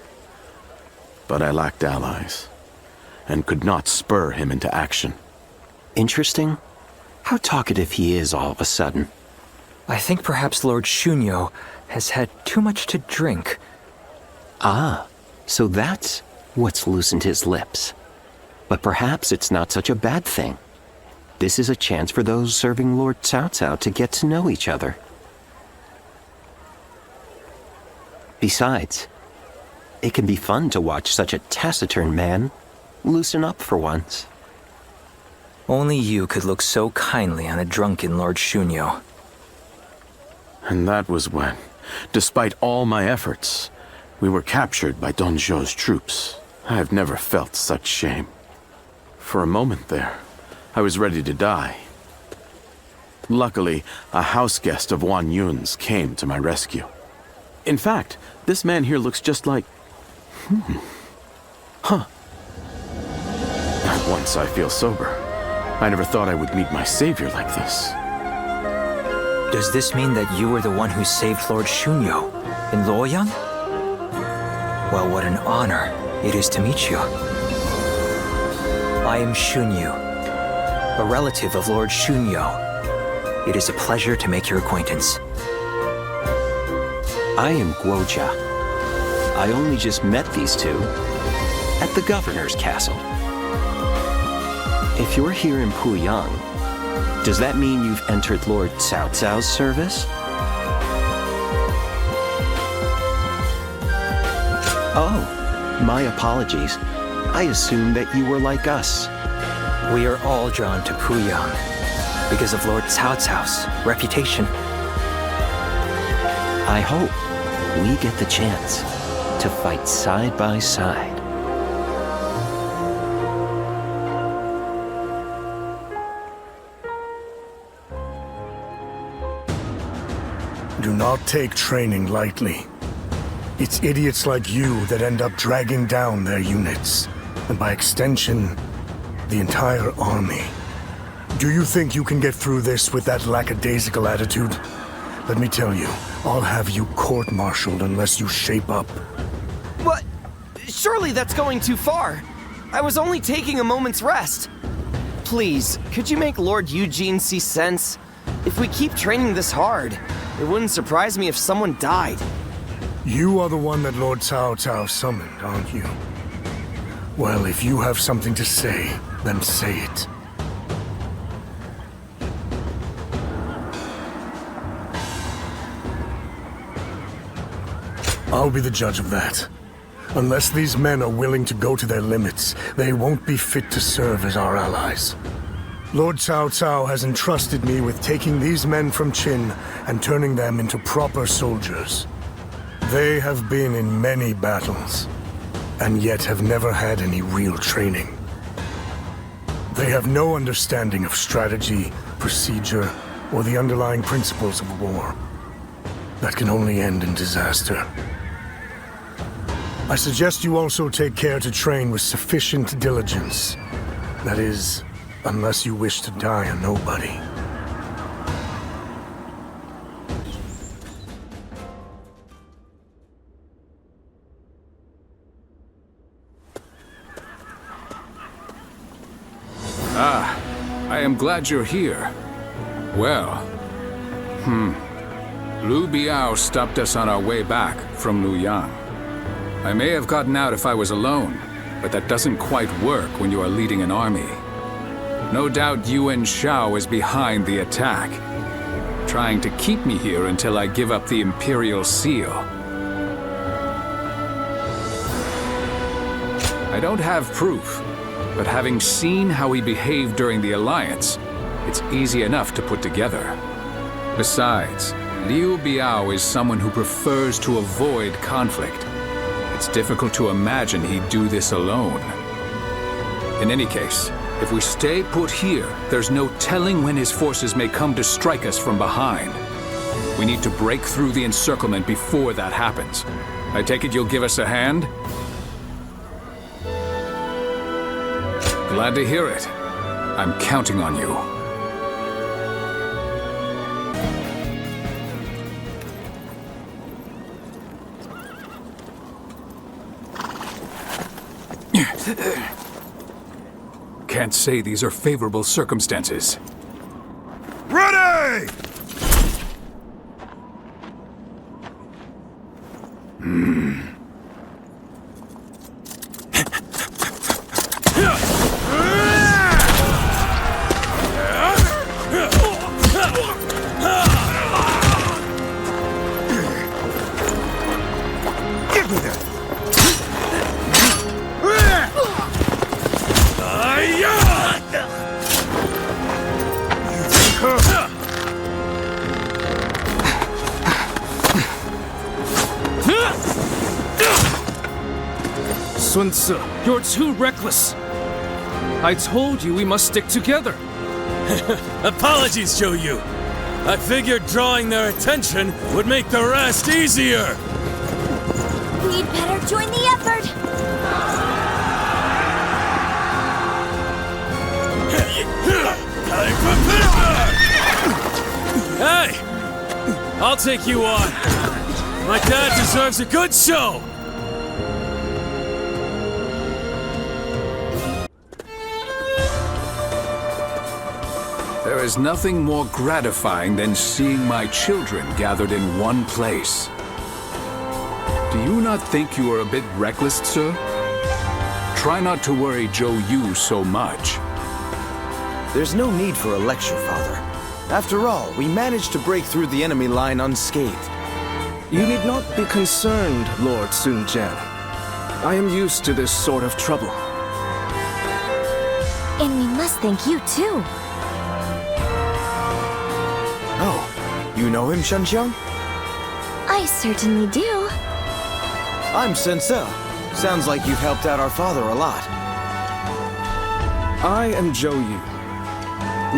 But I lacked allies, and could not spur him into action. Interesting. How talkative he is all of a sudden. I think perhaps Lord Shunyo has had too much to drink. Ah, so that's what's loosened his lips. But perhaps it's not such a bad thing. This is a chance for those serving Lord Cao Cao to get to know each other. Besides, it can be fun to watch such a taciturn man loosen up for once. Only you could look so kindly on a drunken Lord Shunyo. And that was when, despite all my efforts, we were captured by Dongzhou's troops. I have never felt such shame. For a moment there, I was ready to die. Luckily, a house guest of Wan Yun's came to my rescue. In fact, this man here looks just like... At once I feel sober. I never thought I would meet my savior like this. Does this mean that you were the one who saved Lord Shunyo in Luoyang? Well, what an honor it is to meet you. I am Shunyu, a relative of Lord Shunyo. It is a pleasure to make your acquaintance. I am Guojia. I only just met these two at the governor's castle. If you're here in Puyang, does that mean you've entered Lord Cao Cao's service? Oh, my apologies. I assumed that you were like us. We are all drawn to Puyang because of Lord Cao Cao's reputation. I hope we get the chance to fight side by side. Do not take training lightly. It's idiots like you that end up dragging down their units, and by extension, the entire army. Do you think you can get through this with that lackadaisical attitude? Let me tell you, I'll have you court-martialed unless you shape up. What? Surely that's going too far. I was only taking a moment's rest. Please, could you make Lord Eugene see sense? If we keep training this hard, it wouldn't surprise me if someone died. You are the one that Lord Cao Cao summoned, aren't you? Well, if you have something to say, then say it. I'll be the judge of that. Unless these men are willing to go to their limits, they won't be fit to serve as our allies. Lord Cao Cao has entrusted me with taking these men from Qin and turning them into proper soldiers. They have been in many battles, and yet have never had any real training. They have no understanding of strategy, procedure, or the underlying principles of war. That can only end in disaster. I suggest you also take care to train with sufficient diligence. That is, unless you wish to die a nobody. Ah, I am glad you're here. Well, Liu Bei stopped us on our way back from Luoyang. I may have gotten out if I was alone, but that doesn't quite work when you are leading an army. No doubt Yuan Shao is behind the attack, trying to keep me here until I give up the Imperial Seal. I don't have proof, but having seen how he behaved during the Alliance, it's easy enough to put together. Besides, Liu Bei is someone who prefers to avoid conflict. It's difficult to imagine he'd do this alone. In any case, if we stay put here, there's no telling when his forces may come to strike us from behind. We need to break through the encirclement before that happens. I take it you'll give us a hand? Glad to hear it. I'm counting on you. Can't say these are favorable circumstances. Ready! Give me that! Sun Tzu, you're too reckless. I told you we must stick together. Apologies, Zhou Yu. I figured drawing their attention would make the rest easier. We'd better join the effort. Hey! I'll take you on. My dad deserves a good show. There is nothing more gratifying than seeing my children gathered in one place. Do you not think you are a bit reckless, sir? Try not to worry Zhou Yu so much. There's no need for a lecture, Father. After all, we managed to break through the enemy line unscathed. You need not be concerned, Lord Sun Jian. I am used to this sort of trouble. And we must thank you too. Oh, you know him, Shenxiang? I certainly do. I'm Sensei. Sounds like you've helped out our father a lot. I am Zhou Yu.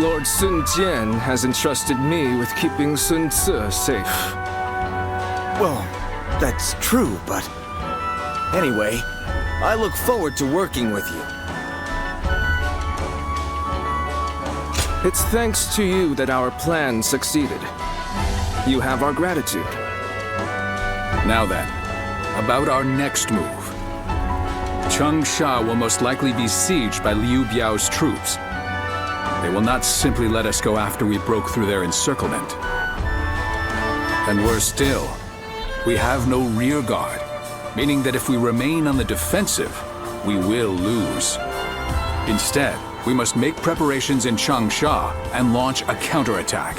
Lord Sun Jian has entrusted me with keeping Sun Tzu safe. Well, that's true, but... Anyway, I look forward to working with you. It's thanks to you that our plan succeeded. You have our gratitude. Now then, about our next move. Changsha will most likely be sieged by Liu Bei's troops. They will not simply let us go after we broke through their encirclement. And worse still, we have no rear guard, meaning that if we remain on the defensive, we will lose. Instead, we must make preparations in Changsha and launch a counterattack.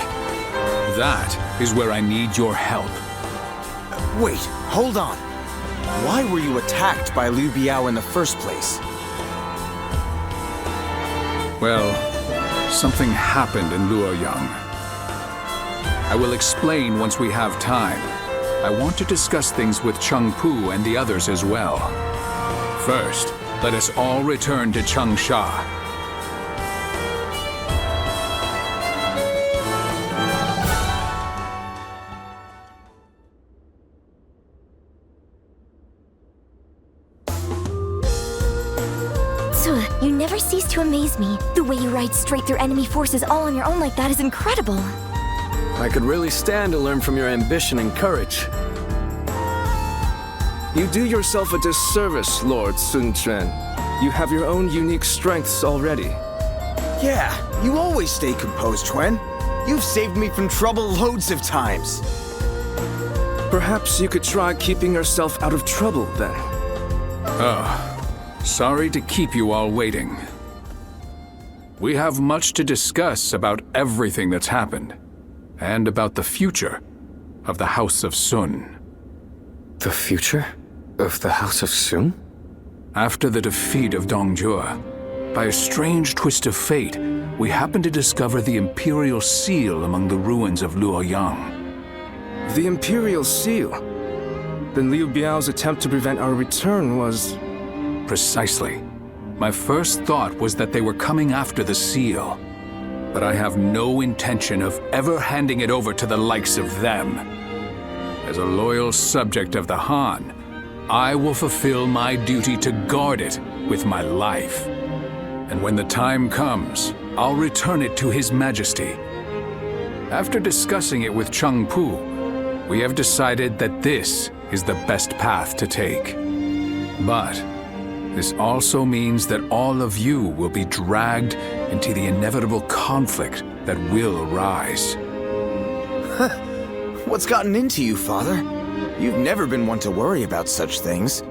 That is where I need your help. Wait, hold on. Why were you attacked by Liu Bei in the first place? Well, something happened in Luoyang. I will explain once we have time. I want to discuss things with Cheng Pu and the others as well. First, let us all return to Changsha. You never cease to amaze me. The way you ride straight through enemy forces all on your own like that is incredible. I could really stand to learn from your ambition and courage. You do yourself a disservice, Lord Sun Jian. You have your own unique strengths already. Yeah, you always stay composed, Chuen. You've saved me from trouble loads of times. Perhaps you could try keeping yourself out of trouble, then. Oh. Sorry to keep you all waiting. We have much to discuss about everything that's happened, and about the future of the House of Sun. The future of the House of Sun? After the defeat of Dongjue, by a strange twist of fate, we happened to discover the Imperial Seal among the ruins of Luoyang. The Imperial Seal? Then Liu Bei's attempt to prevent our return was... Precisely. My first thought was that they were coming after the seal. But I have no intention of ever handing it over to the likes of them. As a loyal subject of the Han, I will fulfill my duty to guard it with my life. And when the time comes, I'll return it to His Majesty. After discussing it with Cheng Pu, we have decided that this is the best path to take. But this also means that all of you will be dragged into the inevitable conflict that will arise. What's gotten into you, Father? You've never been one to worry about such things.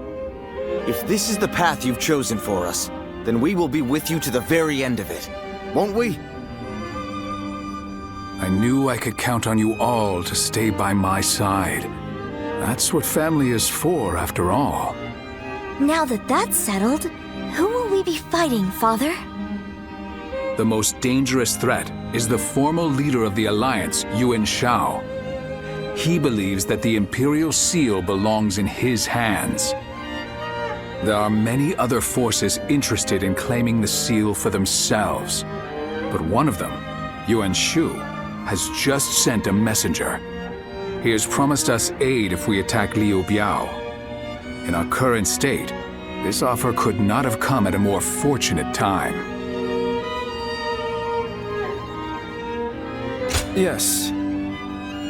If this is the path you've chosen for us, then we will be with you to the very end of it, won't we? I knew I could count on you all to stay by my side. That's what family is for, after all. Now that that's settled, who will we be fighting, Father? The most dangerous threat is the former leader of the Alliance, Yuan Shao. He believes that the Imperial Seal belongs in his hands. There are many other forces interested in claiming the seal for themselves. But one of them, Yuan Shu, has just sent a messenger. He has promised us aid if we attack Liu Bei. In our current state, this offer could not have come at a more fortunate time. Yes.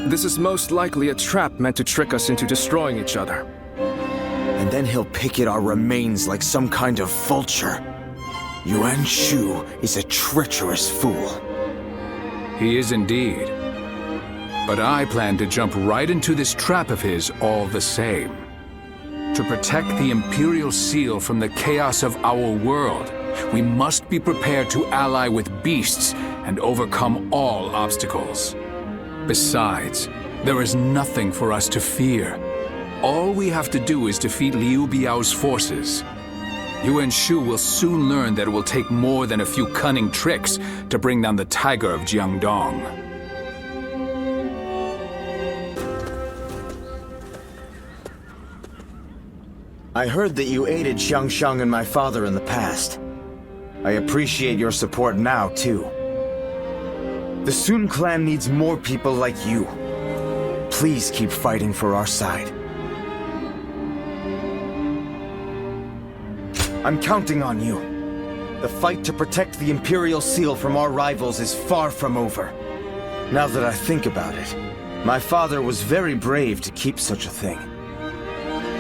This is most likely a trap meant to trick us into destroying each other. And then he'll pick at our remains like some kind of vulture. Yuan Shu is a treacherous fool. He is indeed. But I plan to jump right into this trap of his all the same. To protect the Imperial Seal from the chaos of our world, we must be prepared to ally with beasts and overcome all obstacles. Besides, there is nothing for us to fear. All we have to do is defeat Liu Bei's forces. Yuan Shu will soon learn that it will take more than a few cunning tricks to bring down the Tiger of Jiangdong. I heard that you aided Xiangsheng and my father in the past. I appreciate your support now, too. The Sun clan needs more people like you. Please keep fighting for our side. I'm counting on you. The fight to protect the Imperial Seal from our rivals is far from over. Now that I think about it, my father was very brave to keep such a thing.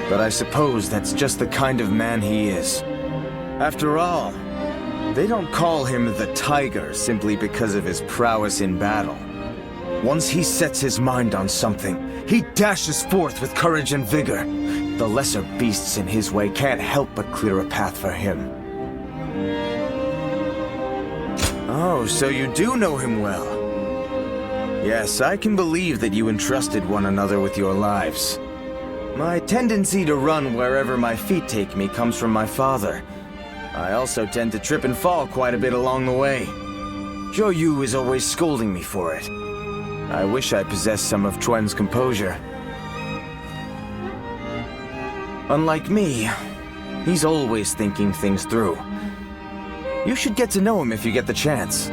But I suppose that's just the kind of man he is. After all, they don't call him the Tiger simply because of his prowess in battle. Once he sets his mind on something, he dashes forth with courage and vigor. The lesser beasts in his way can't help but clear a path for him. Oh, so you do know him well. Yes, I can believe that you entrusted one another with your lives. My tendency to run wherever my feet take me comes from my father. I also tend to trip and fall quite a bit along the way. Zhou Yu is always scolding me for it. I wish I possessed some of Chuan's composure. Unlike me, he's always thinking things through. You should get to know him if you get the chance.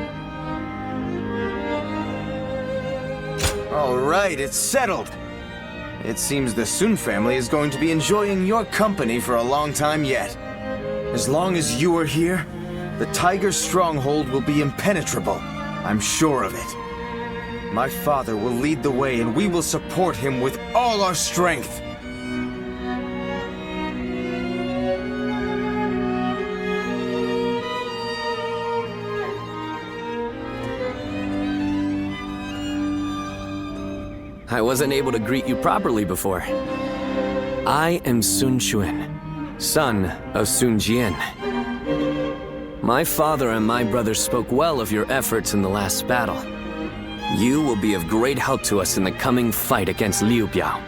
All right, it's settled. It seems the Sun family is going to be enjoying your company for a long time yet. As long as you are here, the Tiger's stronghold will be impenetrable. I'm sure of it. My father will lead the way and we will support him with all our strength. I wasn't able to greet you properly before. I am Sun Jian, son of Sun Jian. My father and my brother spoke well of your efforts in the last battle. You will be of great help to us in the coming fight against Liu Bei.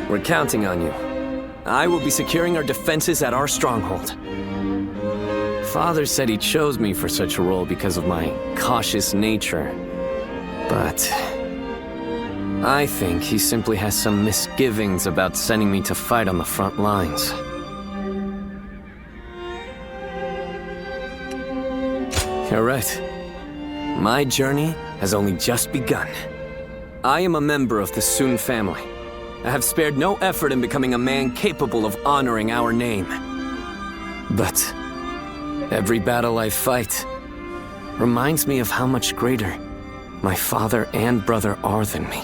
We're counting on you. I will be securing our defenses at our stronghold. Father said he chose me for such a role because of my cautious nature. But I think he simply has some misgivings about sending me to fight on the front lines. You're right. My journey has only just begun. I am a member of the Sun family. I have spared no effort in becoming a man capable of honoring our name. But every battle I fight reminds me of how much greater my father and brother are than me.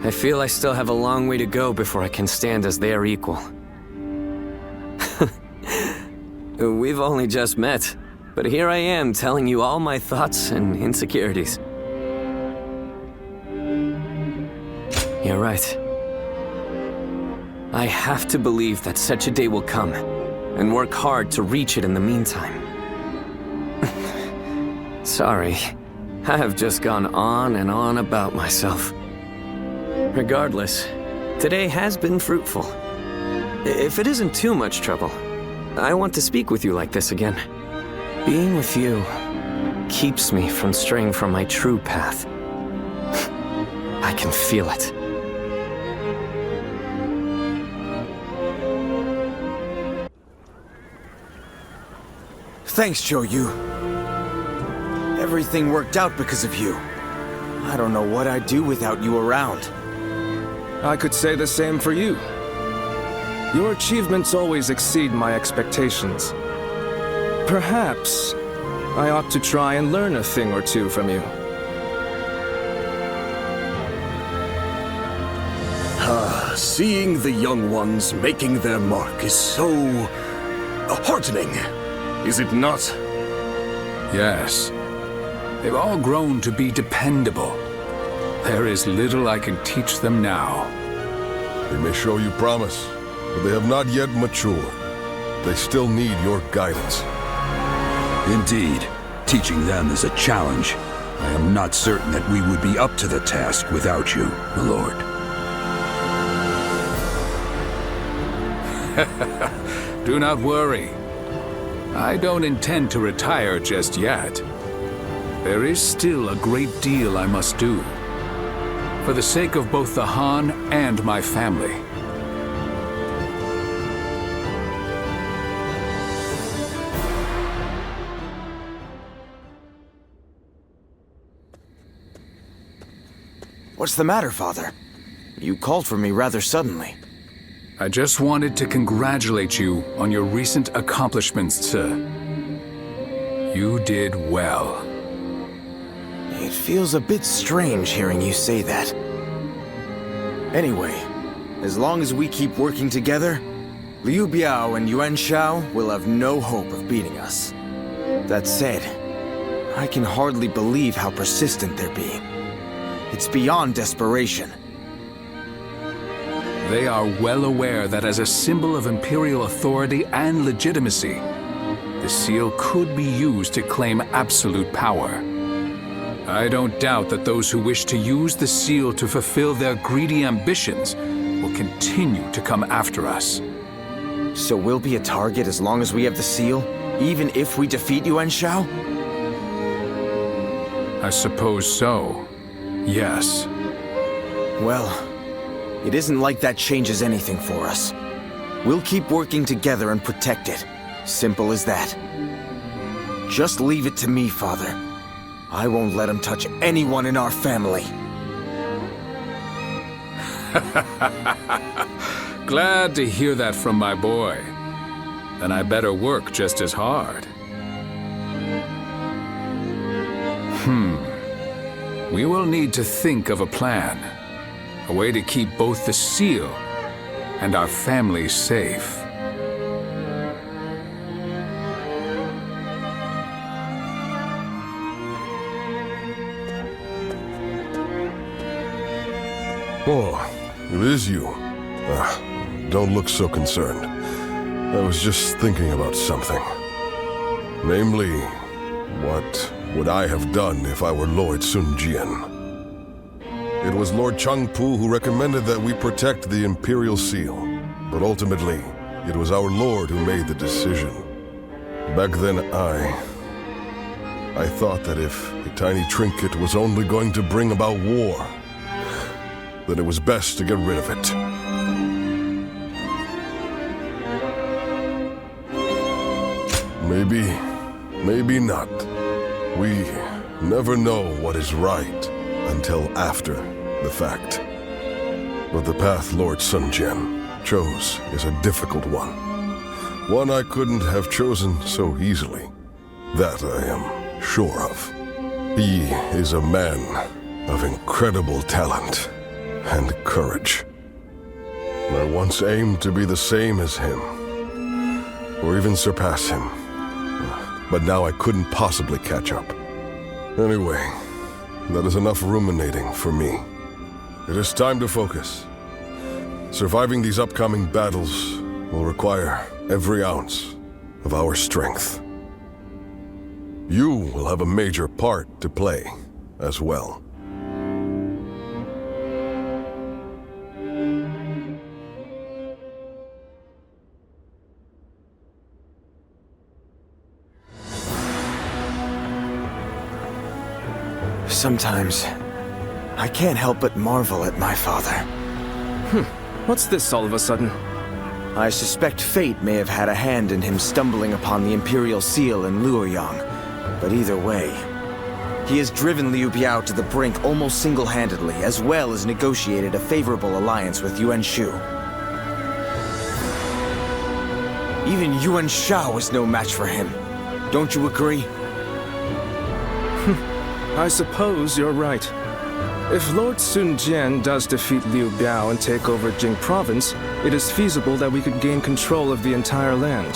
I feel I still have a long way to go before I can stand as their equal. We've only just met, but here I am telling you all my thoughts and insecurities. You're right. I have to believe that such a day will come, and work hard to reach it in the meantime. Sorry, I have just gone on and on about myself. Regardless, today has been fruitful. If it isn't too much trouble, I want to speak with you like this again. Being with you keeps me from straying from my true path. I can feel it. Thanks, Zhou Yu. Everything worked out because of you. I don't know what I'd do without you around. I could say the same for you. Your achievements always exceed my expectations. Perhaps I ought to try and learn a thing or two from you. Seeing the young ones making their mark is so heartening, is it not? Yes. They've all grown to be dependable. There is little I can teach them now. They may show you promise, but they have not yet matured. They still need your guidance. Indeed, teaching them is a challenge. I am not certain that we would be up to the task without you, my lord. Do not worry. I don't intend to retire just yet. There is still a great deal I must do, for the sake of both the Han and my family. What's the matter, Father? You called for me rather suddenly. I just wanted to congratulate you on your recent accomplishments, sir. You did well. It feels a bit strange hearing you say that. Anyway, as long as we keep working together, Liu Biao and Yuan Shao will have no hope of beating us. That said, I can hardly believe how persistent they're being. It's beyond desperation. They are well aware that as a symbol of imperial authority and legitimacy, the seal could be used to claim absolute power. I don't doubt that those who wish to use the seal to fulfill their greedy ambitions will continue to come after us. So we'll be a target as long as we have the seal, even if we defeat Yuan Shao? I suppose so. Yes. Well, it isn't like that changes anything for us. We'll keep working together and protect it. Simple as that. Just leave it to me, Father. I won't let him touch anyone in our family. Glad to hear that from my boy. Then I better work just as hard. We will need to think of a plan. A way to keep both the seal and our family safe. Oh, it is you. Don't look so concerned. I was just thinking about something. Namely, what would I have done if I were Lord Sun Jian? It was Lord Changpu who recommended that we protect the Imperial Seal. But ultimately, it was our Lord who made the decision. Back then, I thought that if a tiny trinket was only going to bring about war, that it was best to get rid of it. Maybe not. We never know what is right until after the fact. But the path Lord Sun Jian chose is a difficult one. One I couldn't have chosen so easily. That I am sure of. He is a man of incredible talent and courage. I once aimed to be the same as him, or even surpass him. But now I couldn't possibly catch up. Anyway, that is enough ruminating for me. It is time to focus. Surviving these upcoming battles will require every ounce of our strength. You will have a major part to play as well. Sometimes, I can't help but marvel at my father. What's this all of a sudden? I suspect fate may have had a hand in him stumbling upon the Imperial Seal in Luoyang. But either way, he has driven Liu Bei to the brink almost single-handedly, as well as negotiated a favorable alliance with Yuan Shu. Even Yuan Shao is no match for him. Don't you agree? I suppose you're right. If Lord Sun Jian does defeat Liu Bei and take over Jing Province, it is feasible that we could gain control of the entire land.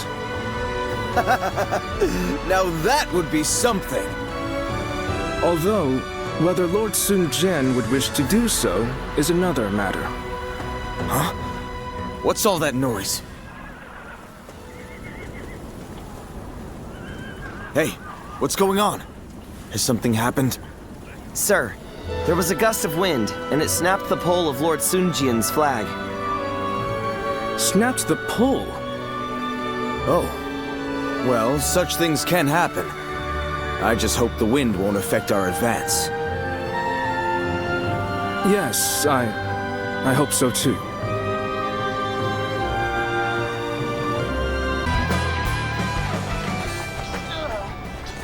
Now that would be something! Although, whether Lord Sun Jian would wish to do so is another matter. Huh? What's all that noise? Hey, what's going on? Has something happened? Sir, there was a gust of wind, and it snapped the pole of Lord Sun Jian's flag. Snapped the pole? Oh. Well, such things can happen. I just hope the wind won't affect our advance. Yes, I hope so too.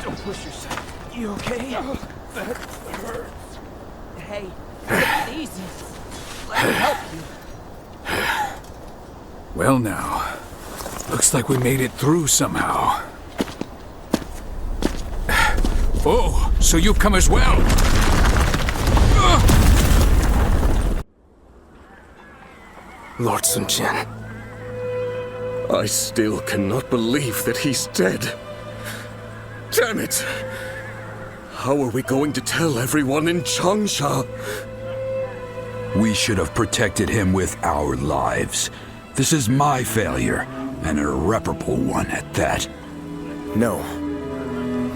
Don't push yourself. You okay? That hurts. Hey, take it easy. Let me help you. Well now, looks like we made it through somehow. Oh, so you've come as well? Lord Sun Jian. I still cannot believe that he's dead. Damn it! How are we going to tell everyone in Changsha? We should have protected him with our lives. This is my failure, an irreparable one at that. No.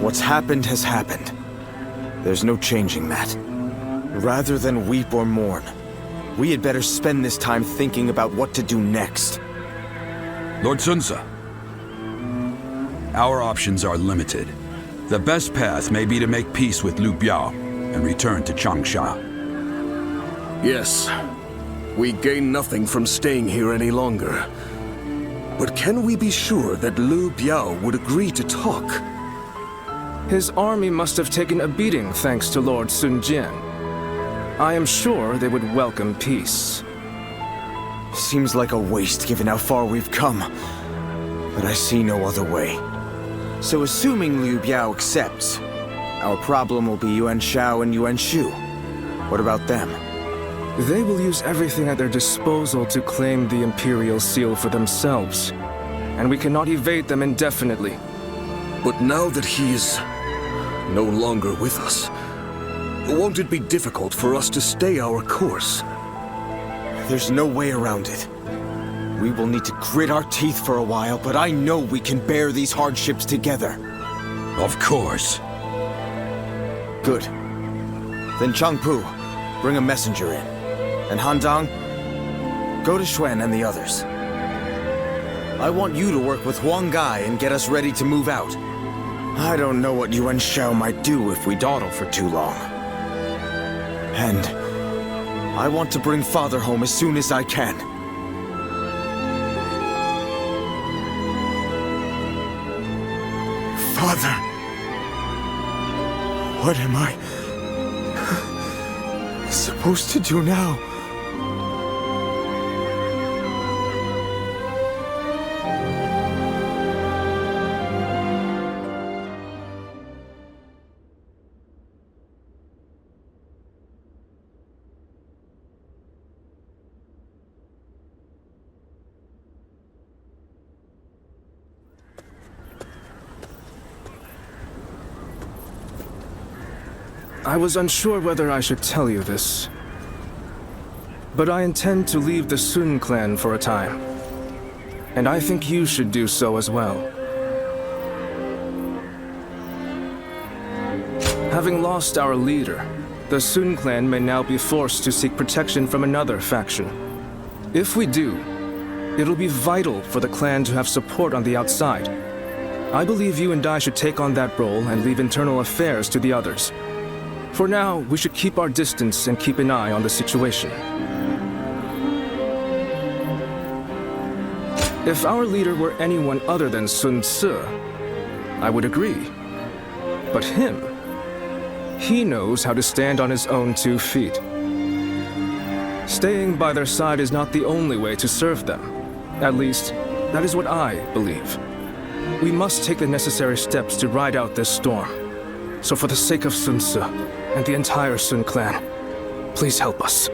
What's happened has happened. There's no changing that. Rather than weep or mourn, we had better spend this time thinking about what to do next. Lord Sun Ce, our options are limited. The best path may be to make peace with Liu Bei and return to Changsha. Yes, we gain nothing from staying here any longer. But can we be sure that Liu Bei would agree to talk? His army must have taken a beating thanks to Lord Sun Jian. I am sure they would welcome peace. Seems like a waste given how far we've come. But I see no other way. So assuming Liu Bei accepts, our problem will be Yuan Shao and Yuan Shu. What about them? They will use everything at their disposal to claim the Imperial Seal for themselves. And we cannot evade them indefinitely. But now that he is no longer with us, won't it be difficult for us to stay our course? There's no way around it. We will need to grit our teeth for a while, but I know we can bear these hardships together. Of course. Good. Then Changpu, bring a messenger in. And Handang, go to Xuan and the others. I want you to work with Huang Gai and get us ready to move out. I don't know what Yuan Shao might do if we dawdle for too long. And I want to bring Father home as soon as I can. Father! What am I supposed to do now? I was unsure whether I should tell you this, but I intend to leave the Sun clan for a time, and I think you should do so as well. Having lost our leader, the Sun clan may now be forced to seek protection from another faction. If we do, it'll be vital for the clan to have support on the outside. I believe you and I should take on that role and leave internal affairs to the others. For now, we should keep our distance and keep an eye on the situation. If our leader were anyone other than Sun Ce, I would agree. But him, he knows how to stand on his own 2 feet. Staying by their side is not the only way to serve them. At least, that is what I believe. We must take the necessary steps to ride out this storm. So for the sake of Sun Ce and the entire Sun clan, please help us.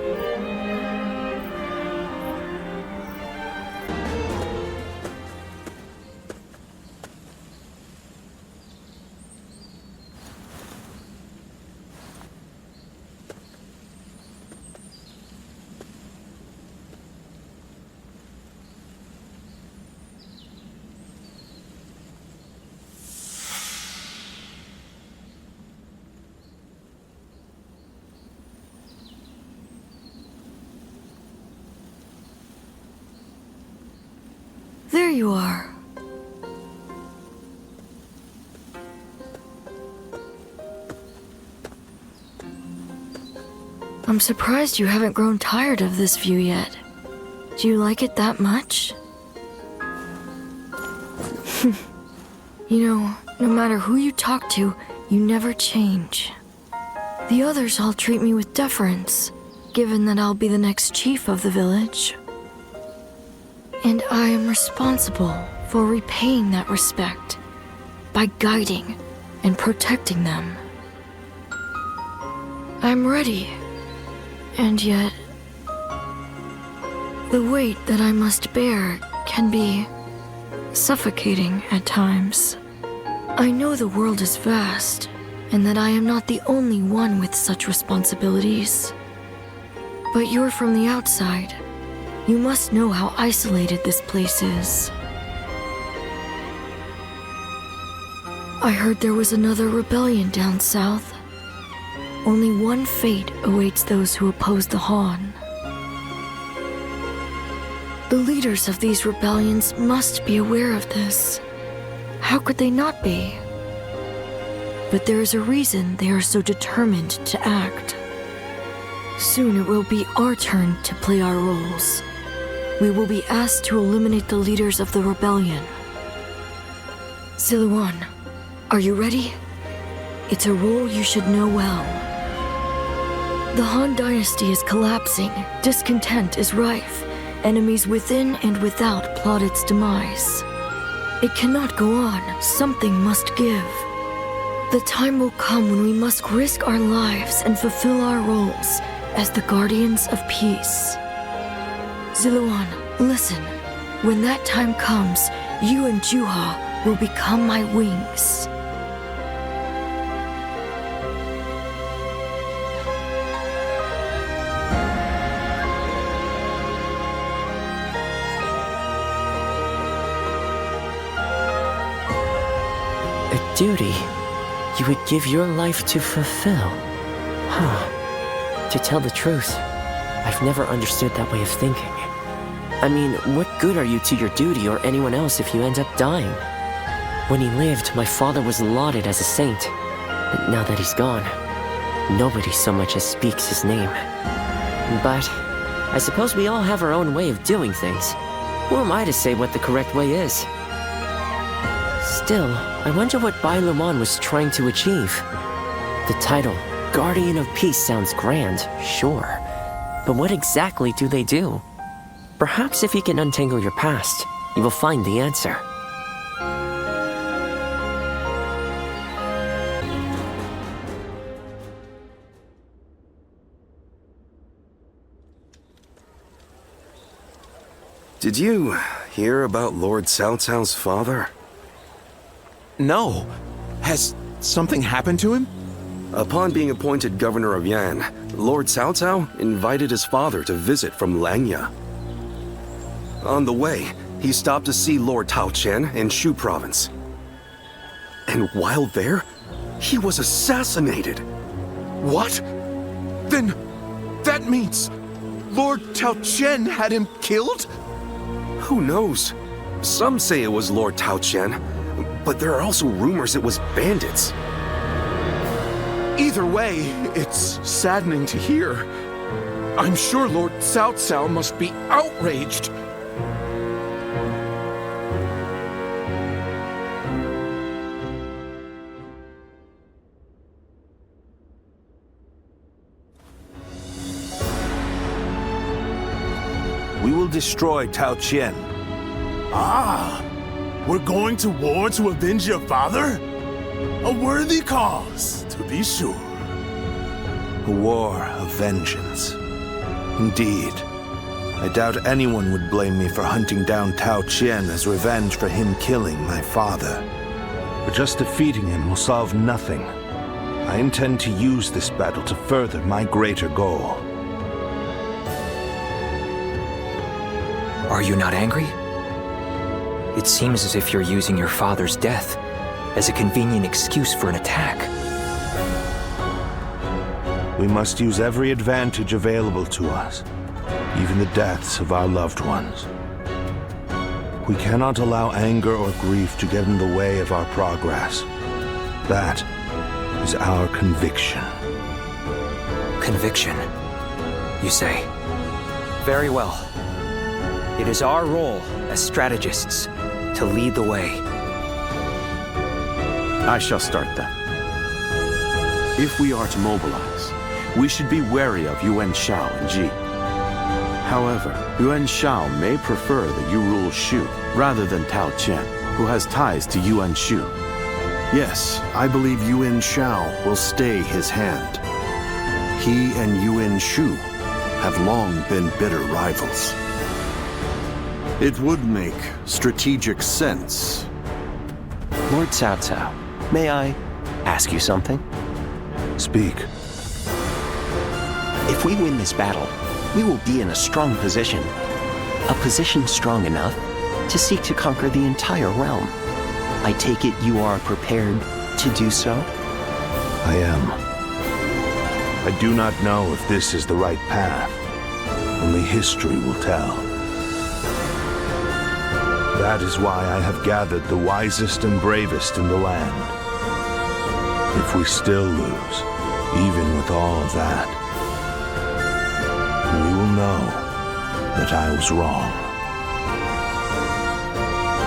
There you are. I'm surprised you haven't grown tired of this view yet. Do you like it that much? You know, no matter who you talk to, you never change. The others all treat me with deference, given that I'll be the next chief of the village. And I am responsible for repaying that respect by guiding and protecting them. I'm ready, and yet the weight that I must bear can be suffocating at times. I know the world is vast, and that I am not the only one with such responsibilities. But you're from the outside. You must know how isolated this place is. I heard there was another rebellion down south. only one fate awaits those who oppose the Han. The leaders of these rebellions must be aware of this. How could they not be? But there is a reason they are so determined to act. Soon it will be our turn to play our roles. We will be asked to eliminate the leaders of the rebellion. Siluan, are you ready? It's a role you should know well. The Han Dynasty is collapsing, discontent is rife, enemies within and without plot its demise. It cannot go on, something must give. The time will come when we must risk our lives and fulfill our roles as the guardians of peace. Siluan, listen. When that time comes, you and Juha will become my wings. A duty you would give your life to fulfill? Huh. To tell the truth, I've never understood that way of thinking. I mean, what good are you to your duty or anyone else if you end up dying? When he lived, my father was lauded as a saint. But now that he's gone, nobody so much as speaks his name. But I suppose we all have our own way of doing things. Who am I to say what the correct way is? Still, I wonder what Bai Luman was trying to achieve. The title, Guardian of Peace, sounds grand, sure. But what exactly do they do? Perhaps if you can untangle your past, you will find the answer. Did you hear about Lord Cao Cao's father? No. Has something happened to him? Upon being appointed governor of Yan, Lord Cao Cao invited his father to visit from Langya. On the way, he stopped to see Lord Tao Chen in Shu province. And while there, he was assassinated. What? Then that means Lord Tao Chen had him killed? Who knows? Some say it was Lord Tao Chen, but there are also rumors it was bandits. Either way, it's saddening to hear. I'm sure Lord Cao Cao must be outraged. We will destroy Tao Chen. Ah, we're going to war to avenge your father? A worthy cause, to be sure. A war of vengeance. Indeed. I doubt anyone would blame me for hunting down Tao Chen as revenge for him killing my father. But just defeating him will solve nothing. I intend to use this battle to further my greater goal. Are you not angry? It seems as if you're using your father's death as a convenient excuse for an attack. We must use every advantage available to us, even the deaths of our loved ones. We cannot allow anger or grief to get in the way of our progress. That is our conviction. Conviction, you say? Very well. It is our role as strategists to lead the way. I shall start then. If we are to mobilize, we should be wary of Yuan Shao and Ji. However, Yuan Shao may prefer that you rule Shu rather than Tao Chen, who has ties to Yuan Shu. Yes, I believe Yuan Shao will stay his hand. He and Yuan Shu have long been bitter rivals. It would make strategic sense. Lord Cao Cao, may I ask you something? Speak. If we win this battle, we will be in a strong position. A position strong enough to seek to conquer the entire realm. I take it you are prepared to do so? I am. I do not know if this is the right path. Only history will tell. That is why I have gathered the wisest and bravest in the land. If we still lose, even with all that, we will know that I was wrong.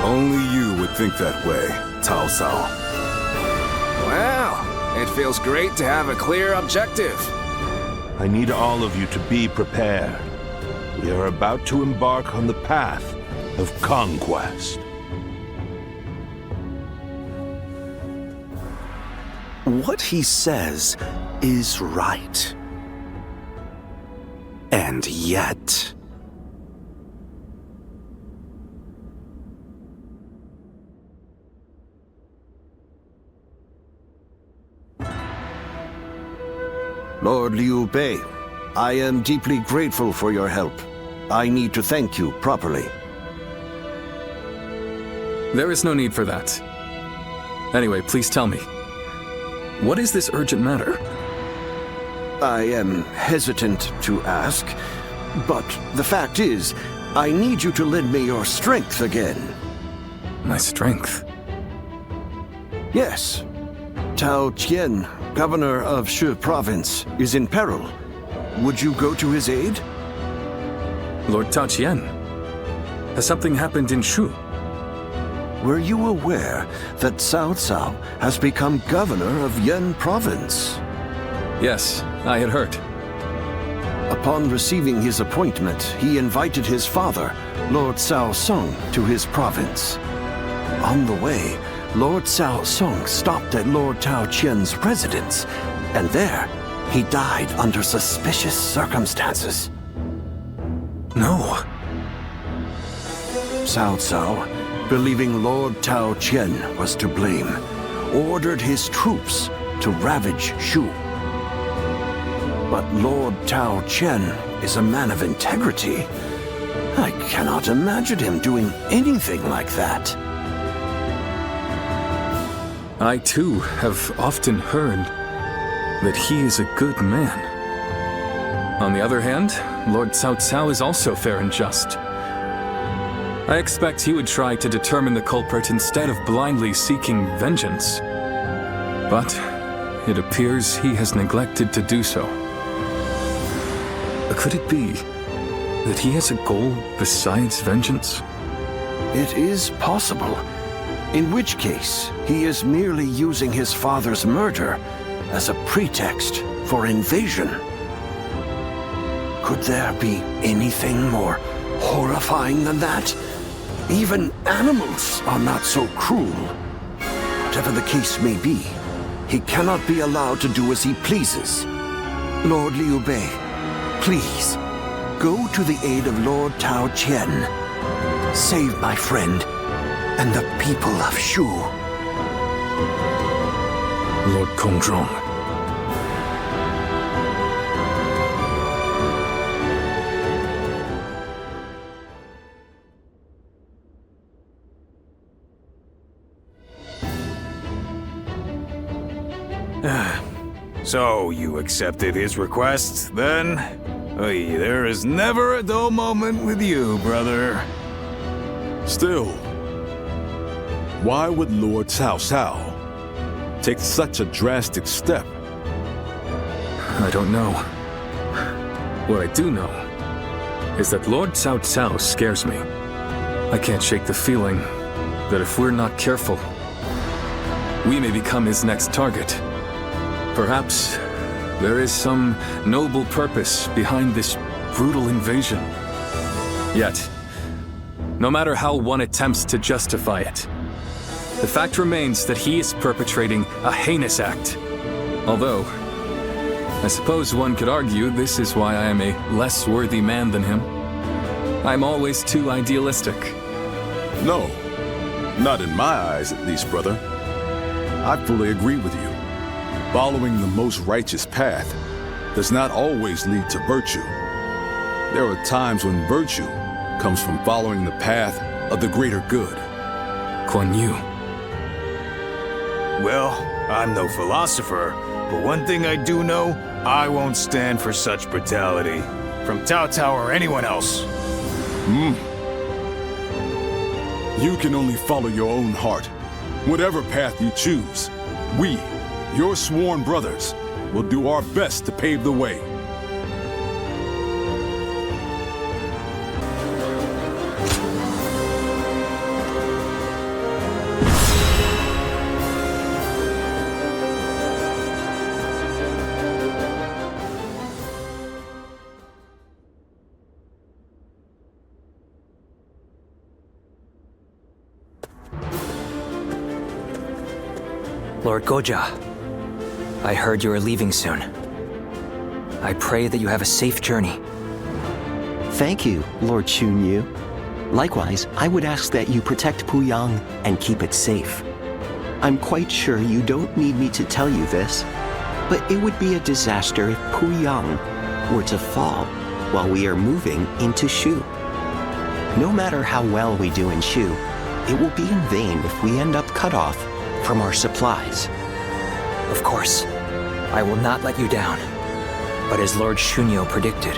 Only you would think that way, Cao Cao. Well, it feels great to have a clear objective. I need all of you to be prepared. We are about to embark on the path of conquest. What he says is right. And yet... Lord Liu Bei, I am deeply grateful for your help. I need to thank you properly. There is no need for that. Anyway, please tell me. What is this urgent matter? I am hesitant to ask, but the fact is, I need you to lend me your strength again. My strength? Yes. Cao Jian, governor of Shu province, is in peril. Would you go to his aid? Lord Cao Jian? Has something happened in Shu? Were you aware that Cao Cao has become governor of Yan province? Yes, I had heard. Upon receiving his appointment, he invited his father, Lord Cao Song, to his province. On the way, Lord Cao Song stopped at Lord Cao Qian's residence, and there, he died under suspicious circumstances. No. Cao Cao, believing Lord Cao Qian was to blame, ordered his troops to ravage Shu. But Lord Cao Qian is a man of integrity. I cannot imagine him doing anything like that. I too have often heard that he is a good man. On the other hand, Lord Cao Cao is also fair and just. I expect he would try to determine the culprit instead of blindly seeking vengeance. But it appears he has neglected to do so. Could it be that he has a goal besides vengeance? It is possible. In which case, he is merely using his father's murder as a pretext for invasion. Could there be anything more horrifying than that? Even animals are not so cruel. Whatever the case may be, he cannot be allowed to do as he pleases. Lord Liu Bei, please, go to the aid of Lord Cao Qian. Save my friend and the people of Shu. Lord Kongzhong. So, you accepted his request, then? Oy, there is never a dull moment with you, brother. Still, why would Lord Cao Cao take such a drastic step? I don't know. What I do know is that Lord Cao Cao scares me. I can't shake the feeling that if we're not careful, we may become his next target. Perhaps there is some noble purpose behind this brutal invasion. Yet, no matter how one attempts to justify it, the fact remains that he is perpetrating a heinous act. Although, I suppose one could argue this is why I am a less worthy man than him. I'm always too idealistic. No, not in my eyes at least, brother. I fully agree with you. Following the most righteous path does not always lead to virtue. There are times when virtue comes from following the path of the greater good. Guan Yu. Well, I'm no philosopher, but one thing I do know, I won't stand for such brutality. From Cao Cao or anyone else. You can only follow your own heart. Whatever path you choose, we, your sworn brothers, will do our best to pave the way. Lord Goja, I heard you are leaving soon. I pray that you have a safe journey. Thank you, Lord Xunyu. Likewise, I would ask that you protect Puyang and keep it safe. I'm quite sure you don't need me to tell you this, but it would be a disaster if Puyang were to fall while we are moving into Shu. No matter how well we do in Shu, it will be in vain if we end up cut off from our supplies. Of course, I will not let you down. But as Lord Shunyo predicted,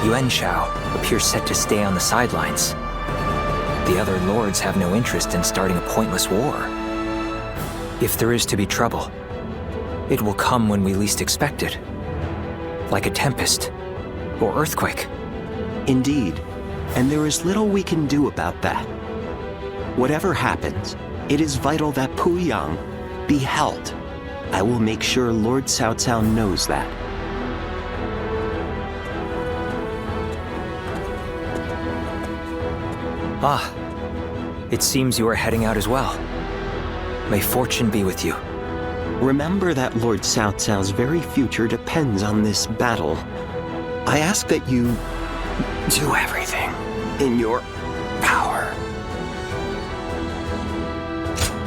Yuan Shao appears set to stay on the sidelines. The other lords have no interest in starting a pointless war. If there is to be trouble, it will come when we least expect it. Like a tempest or earthquake. Indeed, and there is little we can do about that. Whatever happens, it is vital that Puyang be held. I will make sure Lord Cao Cao knows that. Ah, it seems you are heading out as well. May fortune be with you. Remember that Lord Cao Cao's very future depends on this battle. I ask that you do everything in your power.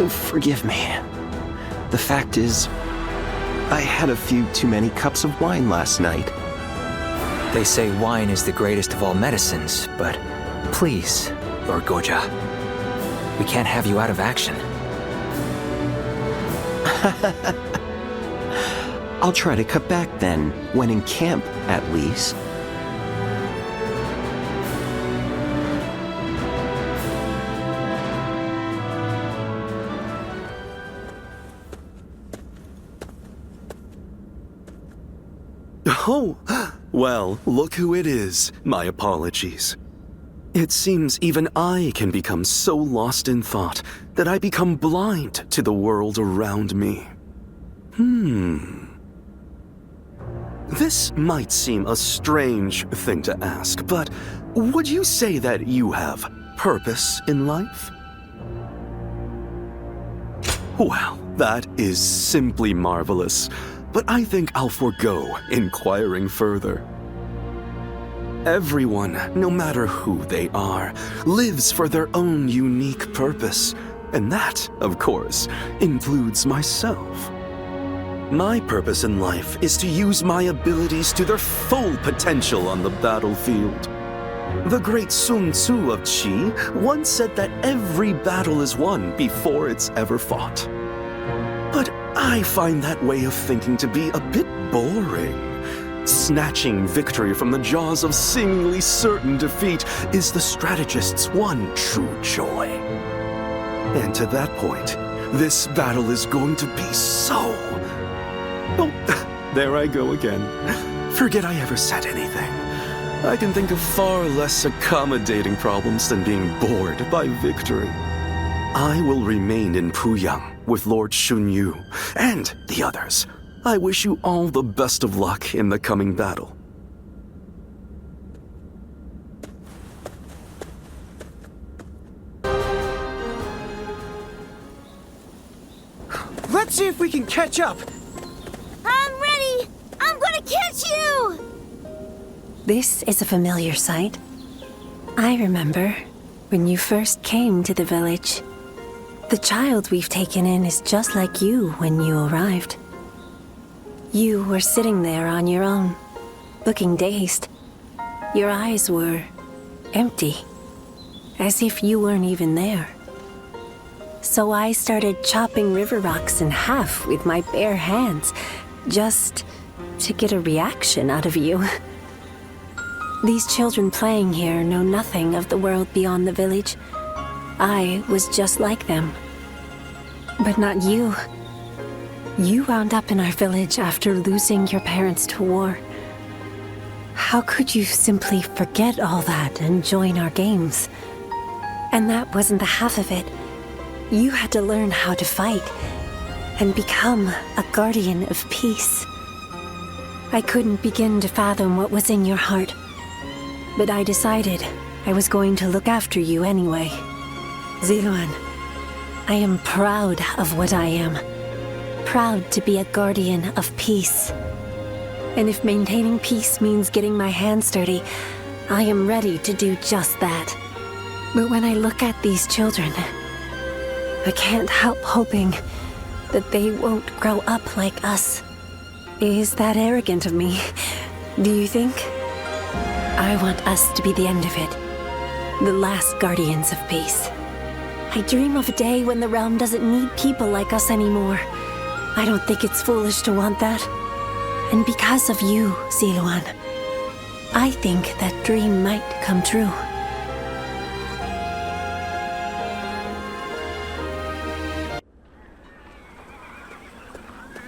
Forgive me. The fact is, I had a few too many cups of wine last night. They say wine is the greatest of all medicines, but please, Lord Goja, we can't have you out of action. I'll try to cut back then, when in camp, at least. Oh, well, look who it is. My apologies. It seems even I can become so lost in thought that I become blind to the world around me. This might seem a strange thing to ask, but would you say that you have purpose in life? Well, that is simply marvelous, but I think I'll forego inquiring further. Everyone, no matter who they are, lives for their own unique purpose, and that, of course, includes myself. My purpose in life is to use my abilities to their full potential on the battlefield. The great Sun Tzu of Qi once said that every battle is won before it's ever fought. But I find that way of thinking to be a bit boring. Snatching victory from the jaws of seemingly certain defeat is the strategist's one true joy. And to that point, this battle is going to be so... Oh, there I go again. Forget I ever said anything. I can think of far less accommodating problems than being bored by victory. I will remain in Puyang with Lord Xunyu and the others. I wish you all the best of luck in the coming battle. Let's see if we can catch up. I'm ready! I'm gonna catch you! This is a familiar sight. I remember when you first came to the village. The child we've taken in is just like you when you arrived. You were sitting there on your own, looking dazed. Your eyes were empty, as if you weren't even there. So I started chopping river rocks in half with my bare hands, just to get a reaction out of you. These children playing here know nothing of the world beyond the village. I was just like them. But not you. You wound up in our village after losing your parents to war. How could you simply forget all that and join our games? And that wasn't the half of it. You had to learn how to fight and become a guardian of peace. I couldn't begin to fathom what was in your heart, but I decided I was going to look after you anyway. Ziluan, I am proud of what I am. Proud to be a guardian of peace. And if maintaining peace means getting my hands dirty, I am ready to do just that. But when I look at these children, I can't help hoping that they won't grow up like us. Is that arrogant of me? Do you think? I want us to be the end of it. The last guardians of peace. I dream of a day when the realm doesn't need people like us anymore. I don't think it's foolish to want that. And because of you, Ziluan, I think that dream might come true.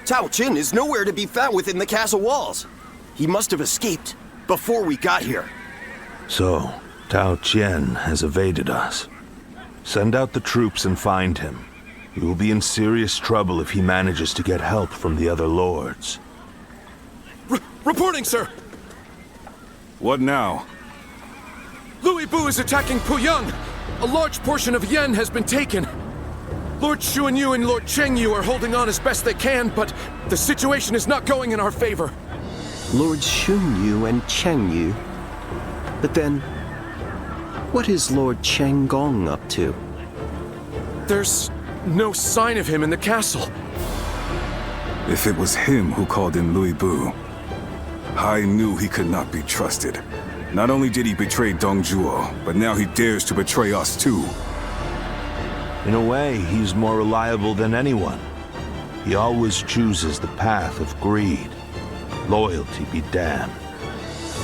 Cao Jin is nowhere to be found within the castle walls. He must have escaped before we got here. So, Cao Jian has evaded us. Send out the troops and find him. We will be in serious trouble if he manages to get help from the other lords. Reporting, sir! What now? Liu Bei is attacking Puyang! A large portion of Yan has been taken. Lord Xuanyu and Lord Chengyu are holding on as best they can, but the situation is not going in our favor. Lord Xuanyu and Chengyu? But then, what is Lord Chenggong up to? There's no sign of him in the castle. If it was him who called in Liu Bei, I knew he could not be trusted. Not only did he betray Dongzhuo, but now he dares to betray us too. In a way, he's more reliable than anyone. He always chooses the path of greed. Loyalty be damned.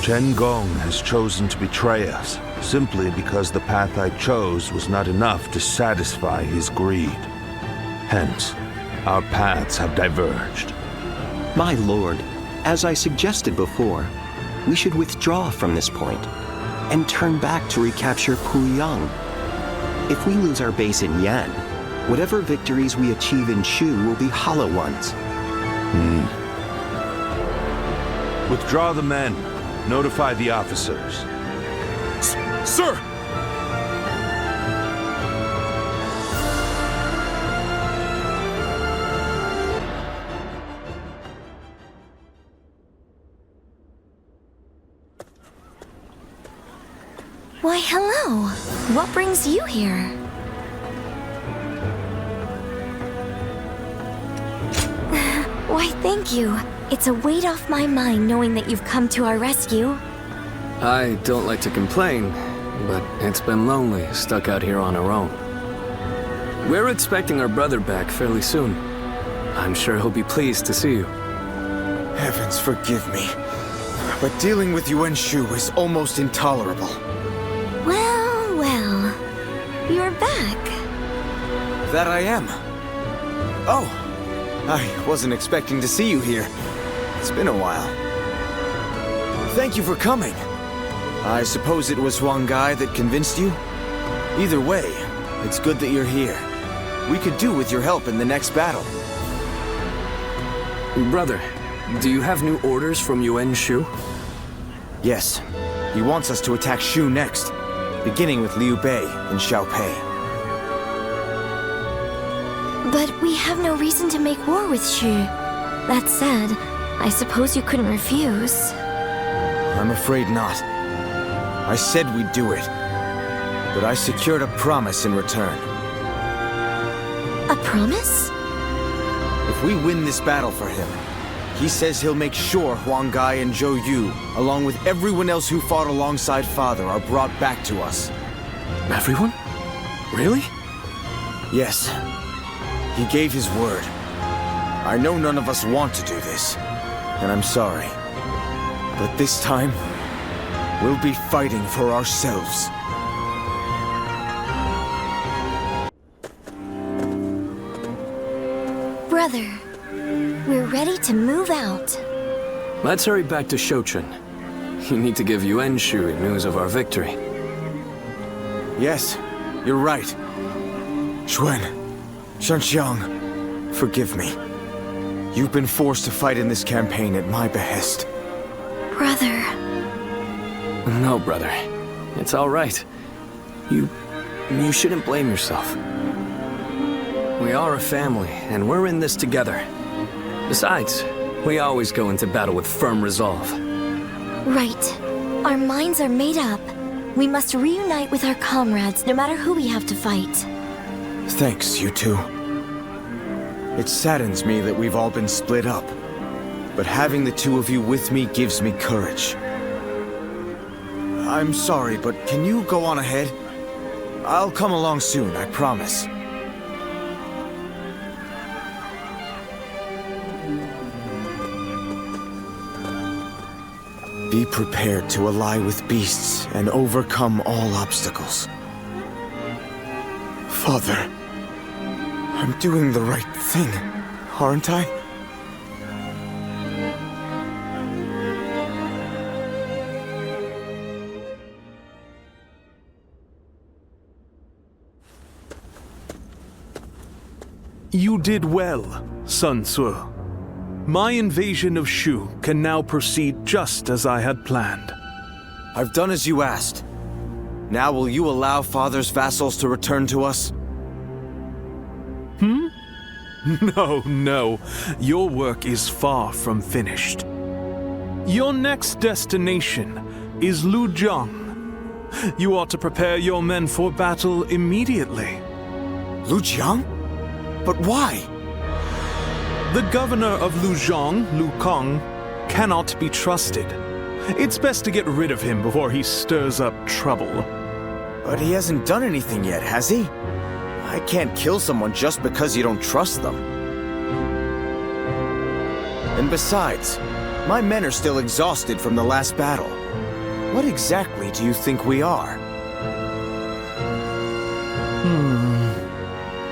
Chen Gong has chosen to betray us, simply because the path I chose was not enough to satisfy his greed. Hence, our paths have diverged. My lord, as I suggested before, we should withdraw from this point and turn back to recapture Puyang. If we lose our base in Yan, whatever victories we achieve in Shu will be hollow ones. Withdraw the men. Notify the officers. Sir! Why, hello. What brings you here? Why, thank you. It's a weight off my mind knowing that you've come to our rescue. I don't like to complain, but it's been lonely, stuck out here on our own. We're expecting our brother back fairly soon. I'm sure he'll be pleased to see you. Heavens forgive me, but dealing with Yuan Shu is almost intolerable. Well, well. You're back. That I am. Oh, I wasn't expecting to see you here. It's been a while. Thank you for coming. I suppose it was Huang Gai that convinced you? Either way, it's good that you're here. We could do with your help in the next battle. Brother, do you have new orders from Yuan Shu? Yes. He wants us to attack Shu next, beginning with Liu Bei and Xiaopei. But we have no reason to make war with Shu. That said, I suppose you couldn't refuse. I'm afraid not. I said we'd do it, but I secured a promise in return. A promise? If we win this battle for him, he says he'll make sure Huang Gai and Zhou Yu, along with everyone else who fought alongside Father, are brought back to us. Everyone? Really? Yes, he gave his word. I know none of us want to do this, and I'm sorry. But this time, we'll be fighting for ourselves. Brother, we're ready to move out. Let's hurry back to Shouchun. You need to give Yuan Shu news of our victory. Yes, you're right. Xuan, Shanxiang, forgive me. You've been forced to fight in this campaign at my behest. Brother. No, brother. It's all right. You shouldn't blame yourself. We are a family, and we're in this together. Besides, we always go into battle with firm resolve. Right. Our minds are made up. We must reunite with our comrades, no matter who we have to fight. Thanks, you two. It saddens me that we've all been split up, but having the two of you with me gives me courage. I'm sorry, but can you go on ahead? I'll come along soon, I promise. Be prepared to ally with beasts and overcome all obstacles. Father, I'm doing the right thing, aren't I? You did well, Sun Jian. My invasion of Shu can now proceed just as I had planned. I've done as you asked. Now will you allow Father's vassals to return to us? No. Your work is far from finished. Your next destination is Lujiang. You ought to prepare your men for battle immediately. Lujiang? But why? The governor of Lujiang, Lu Kang, cannot be trusted. It's best to get rid of him before he stirs up trouble. But he hasn't done anything yet, has he? I can't kill someone just because you don't trust them. And besides, my men are still exhausted from the last battle. What exactly do you think we are?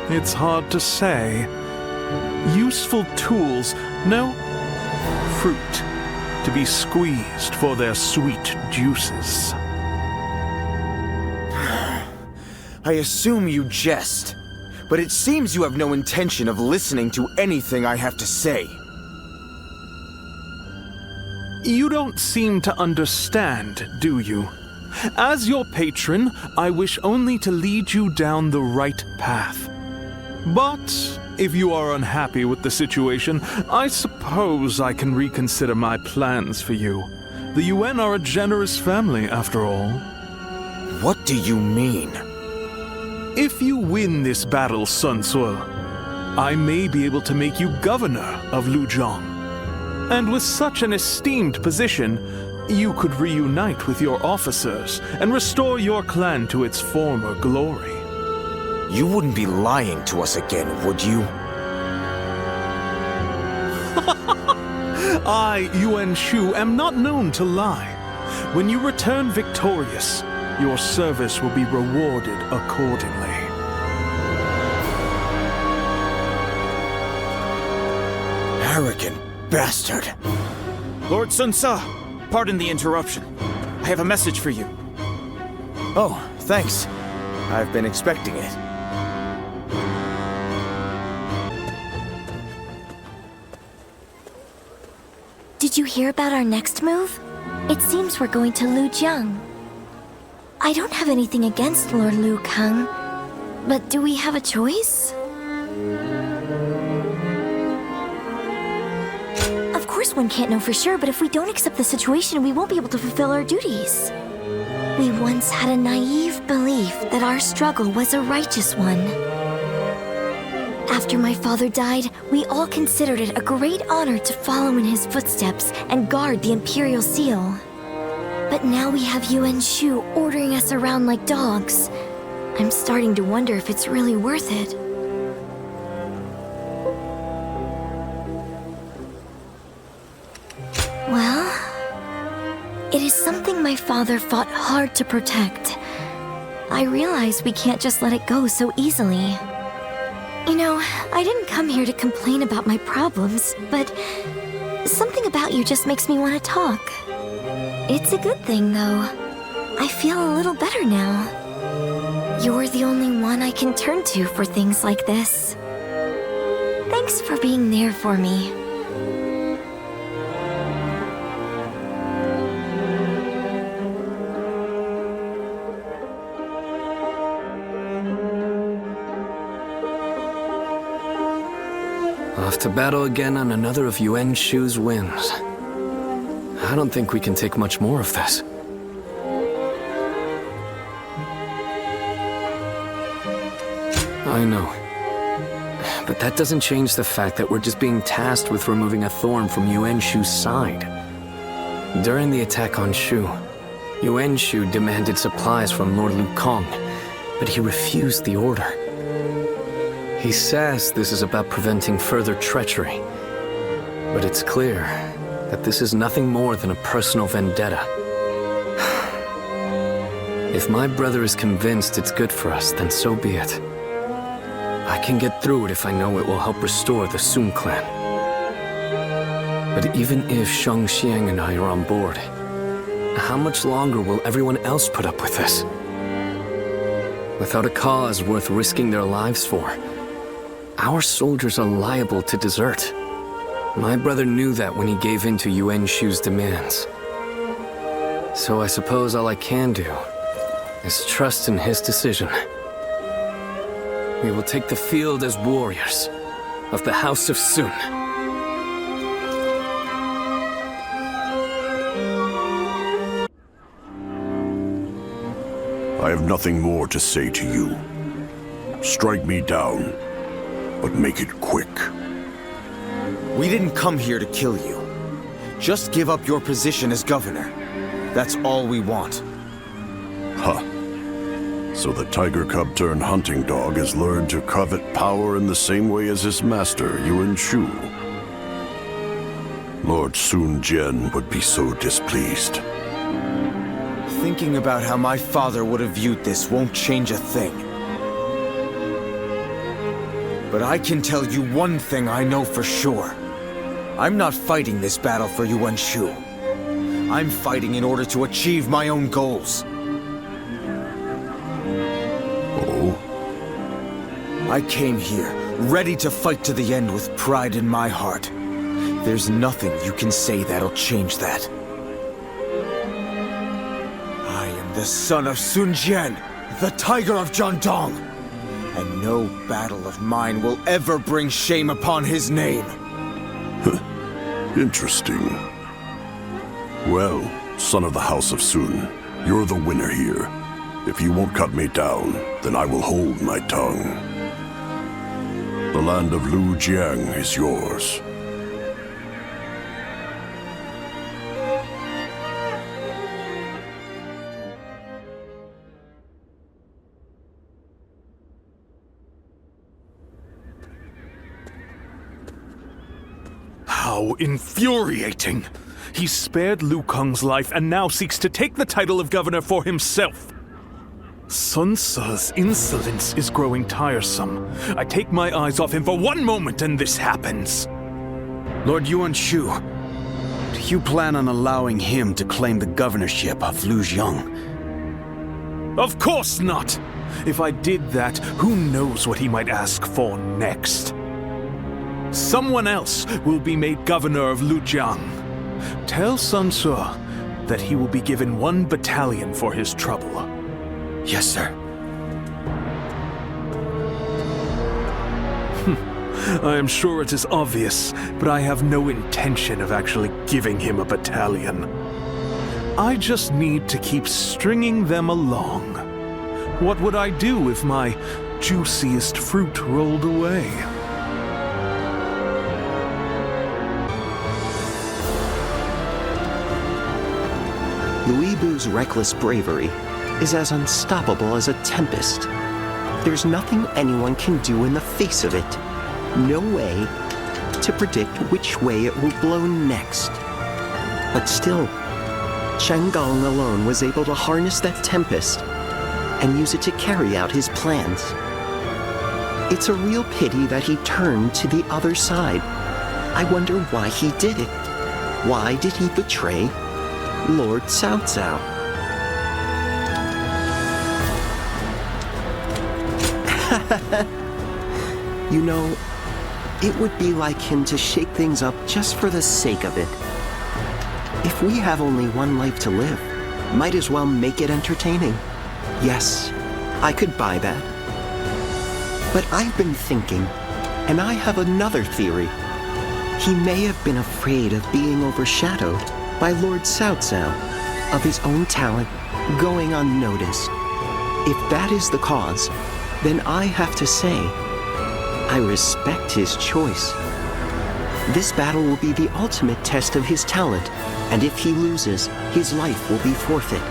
It's hard to say. Useful tools, no fruit to be squeezed for their sweet juices. I assume you jest, but it seems you have no intention of listening to anything I have to say. You don't seem to understand, do you? As your patron, I wish only to lead you down the right path. But if you are unhappy with the situation, I suppose I can reconsider my plans for you. The Yuan are a generous family, after all. What do you mean? If you win this battle, Sun Jian, I may be able to make you governor of Lujiang. And with such an esteemed position, you could reunite with your officers and restore your clan to its former glory. You wouldn't be lying to us again, would you? I, Yuan Shu, am not known to lie. When you return victorious, your service will be rewarded accordingly. Arrogant bastard. Lord Sun Jian, pardon the interruption. I have a message for you. Oh, thanks. I've been expecting it. Did you hear about our next move? It seems we're going to Lujiang. I don't have anything against Lord Lu Kang, but do we have a choice? Of course one can't know for sure, but if we don't accept the situation, we won't be able to fulfill our duties. We once had a naive belief that our struggle was a righteous one. After my father died, we all considered it a great honor to follow in his footsteps and guard the Imperial Seal. But now we have Yuan Shu ordering us around like dogs. I'm starting to wonder if it's really worth it. It is something my father fought hard to protect. I realize we can't just let it go so easily. You know, I didn't come here to complain about my problems, but something about you just makes me want to talk. It's a good thing, though. I feel a little better now. You're the only one I can turn to for things like this. Thanks for being there for me. Off to battle again on another of Yuan Shu's whims. I don't think we can take much more of this. I know. But that doesn't change the fact that we're just being tasked with removing a thorn from Yuan Shu's side. During the attack on Shu, Yuan Shu demanded supplies from Lord Liu Kong, but he refused the order. He says this is about preventing further treachery, but it's clear that this is nothing more than a personal vendetta. If my brother is convinced it's good for us, then so be it. I can get through it if I know it will help restore the Sun clan. But even if Shang Xiang and I are on board, how much longer will everyone else put up with this? Without a cause worth risking their lives for, our soldiers are liable to desert. My brother knew that when he gave in to Yuan Shu's demands. So I suppose all I can do is trust in his decision. We will take the field as warriors of the House of Sun. I have nothing more to say to you. Strike me down, but make it quick. We didn't come here to kill you. Just give up your position as governor. That's all we want. Huh. So the tiger cub turned hunting dog has learned to covet power in the same way as his master, Yuan Shu. Lord Sun Jian would be so displeased. Thinking about how my father would have viewed this won't change a thing. But I can tell you one thing I know for sure. I'm not fighting this battle for Yuan Shu. I'm fighting in order to achieve my own goals. Oh? I came here, ready to fight to the end with pride in my heart. There's nothing you can say that'll change that. I am the son of Sun Jian, the Tiger of Jiandong, and no battle of mine will ever bring shame upon his name. Interesting. Well, son of the House of Sun, you're the winner here. If you won't cut me down, then I will hold my tongue. The land of Lu Jiang is yours. How infuriating! He spared Liu Kong's life and now seeks to take the title of governor for himself. Sun Ce's insolence is growing tiresome. I take my eyes off him for one moment and this happens. Lord Yuan Shu, do you plan on allowing him to claim the governorship of Lujiang? Of course not! If I did that, who knows what he might ask for next? Someone else will be made governor of Lujiang. Tell Sun Ce that he will be given 1 battalion for his trouble. Yes, sir. I am sure it is obvious, but I have no intention of actually giving him a battalion. I just need to keep stringing them along. What would I do if my juiciest fruit rolled away? Liu Bei's reckless bravery is as unstoppable as a tempest. There's nothing anyone can do in the face of it. No way to predict which way it will blow next. But still, Chen Gong alone was able to harness that tempest and use it to carry out his plans. It's a real pity that he turned to the other side. I wonder why he did it. Why did he betray Lord Cao Cao? You know, it would be like him to shake things up just for the sake of it. If we have only one life to live, might as well make it entertaining. Yes, I could buy that. But I've been thinking, and I have another theory. He may have been afraid of being overshadowed by Lord Cao Cao, of his own talent going unnoticed. If that is the cause, then I have to say, I respect his choice. This battle will be the ultimate test of his talent, and if he loses, his life will be forfeit.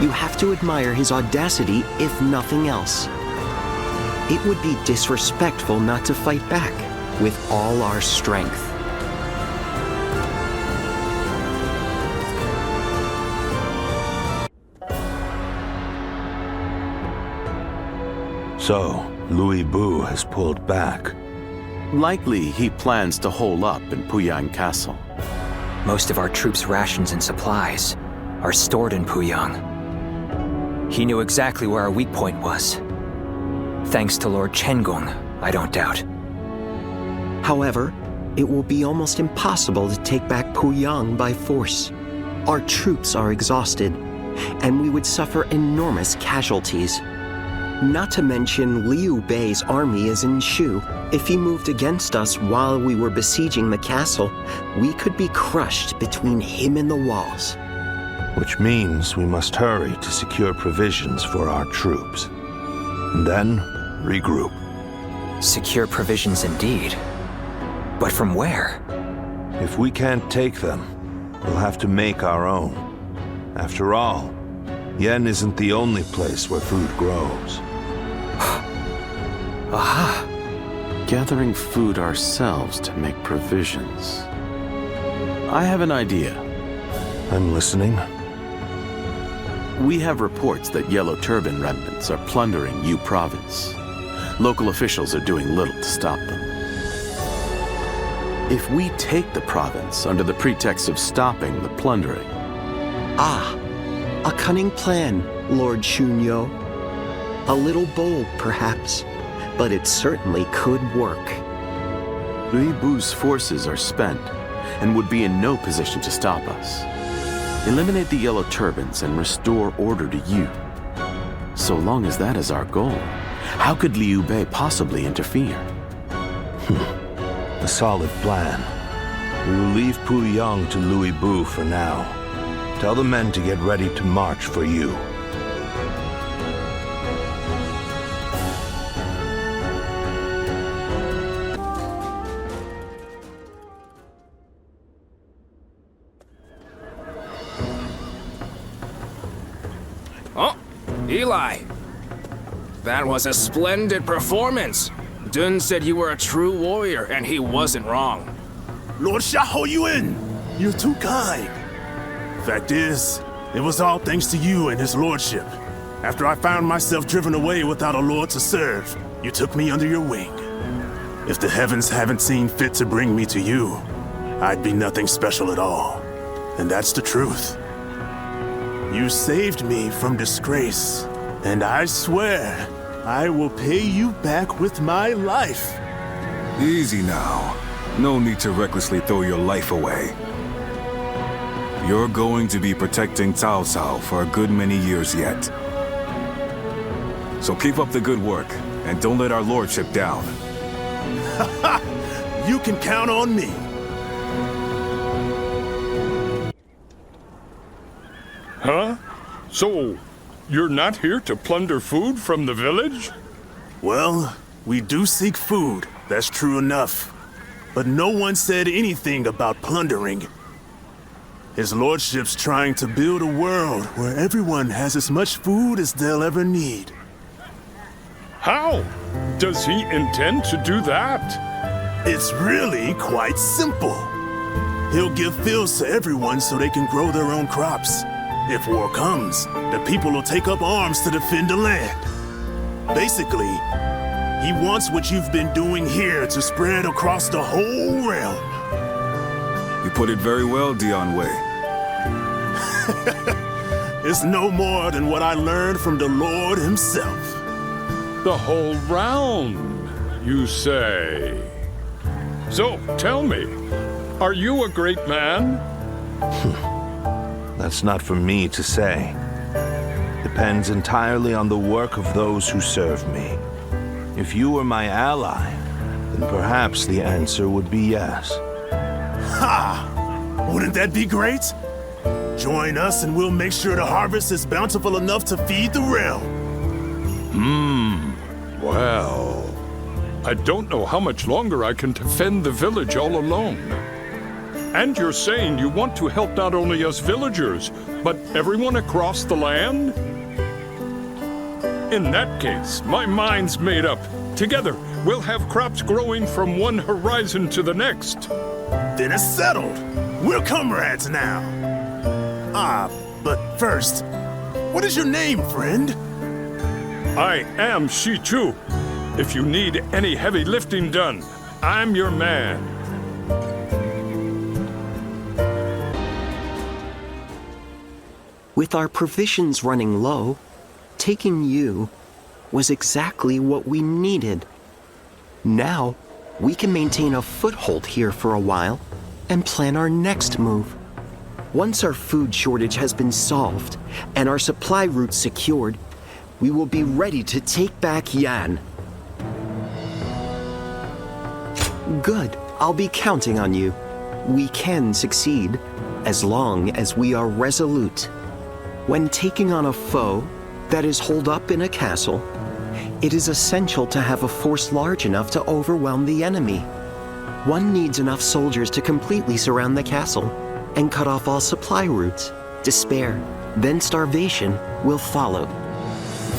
You have to admire his audacity, if nothing else. It would be disrespectful not to fight back with all our strength. So, Liu Bei has pulled back. Likely he plans to hole up in Puyang Castle. Most of our troops' rations and supplies are stored in Puyang. He knew exactly where our weak point was. Thanks to Lord Chenggong, I don't doubt. However, it will be almost impossible to take back Puyang by force. Our troops are exhausted, and we would suffer enormous casualties. Not to mention Liu Bei's army is in Shu. If he moved against us while we were besieging the castle, we could be crushed between him and the walls. Which means we must hurry to secure provisions for our troops. And then, regroup. Secure provisions indeed. But from where? If we can't take them, we'll have to make our own. After all, Yen isn't the only place where food grows. Aha! Gathering food ourselves to make provisions. I have an idea. I'm listening. We have reports that Yellow Turban remnants are plundering Yu Province. Local officials are doing little to stop them. If we take the province under the pretext of stopping the plundering... Ah, a cunning plan, Lord Chunyo. A little bold, perhaps, but it certainly could work. Liu Bei's forces are spent and would be in no position to stop us. Eliminate the Yellow Turbans and restore order to Yu. So long as that is our goal, how could Liu Bei possibly interfere? A solid plan. We will leave Puyang to Liu Bei for now. Tell the men to get ready to march for you. Oh, Eli. That was a splendid performance. Dun said you were a true warrior, and he wasn't wrong. Lord Xiahou Yuan, you're too kind. Fact is, it was all thanks to you and his lordship. After I found myself driven away without a lord to serve, you took me under your wing. If the heavens haven't seen fit to bring me to you, I'd be nothing special at all. And that's the truth. You saved me from disgrace, and I swear I will pay you back with my life. Easy now. No need to recklessly throw your life away. You're going to be protecting Cao Cao for a good many years yet. So keep up the good work, and don't let our lordship down. You can count on me. Huh? So, you're not here to plunder food from the village? Well, we do seek food, that's true enough. But no one said anything about plundering. His lordship's trying to build a world where everyone has as much food as they'll ever need. How? Does he intend to do that? It's really quite simple. He'll give fields to everyone so they can grow their own crops. If war comes, the people will take up arms to defend the land. Basically, he wants what you've been doing here to spread across the whole realm. You put it very well, Dion Wei. It's no more than what I learned from the Lord himself. The whole round, you say? So, tell me, are you a great man? That's not for me to say. Depends entirely on the work of those who serve me. If you were my ally, then perhaps the answer would be yes. Ha! Wouldn't that be great? Join us and we'll make sure the harvest is bountiful enough to feed the realm. Well, I don't know how much longer I can defend the village all alone. And you're saying you want to help not only us villagers, but everyone across the land? In that case, my mind's made up. Together, we'll have crops growing from one horizon to the next. Then it's settled. We're comrades now. But first, what is your name, friend? I am Shi Chu. If you need any heavy lifting done, I'm your man. With our provisions running low, taking you was exactly what we needed. Now, we can maintain a foothold here for a while and plan our next move. Once our food shortage has been solved and our supply routes secured, we will be ready to take back Yan. Good. I'll be counting on you. We can succeed, as long as we are resolute. When taking on a foe that is holed up in a castle, it is essential to have a force large enough to overwhelm the enemy. One needs enough soldiers to completely surround the castle and cut off all supply routes. Despair, then starvation, will follow.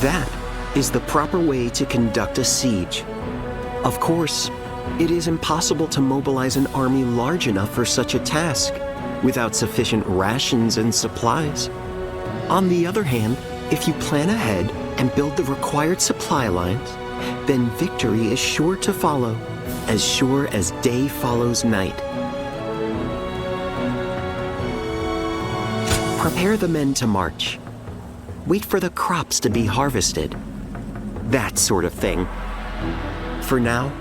That is the proper way to conduct a siege. Of course, it is impossible to mobilize an army large enough for such a task without sufficient rations and supplies. On the other hand, if you plan ahead and build the required supply lines, then victory is sure to follow, as sure as day follows night. Prepare the men to march. Wait for the crops to be harvested. That sort of thing. For now,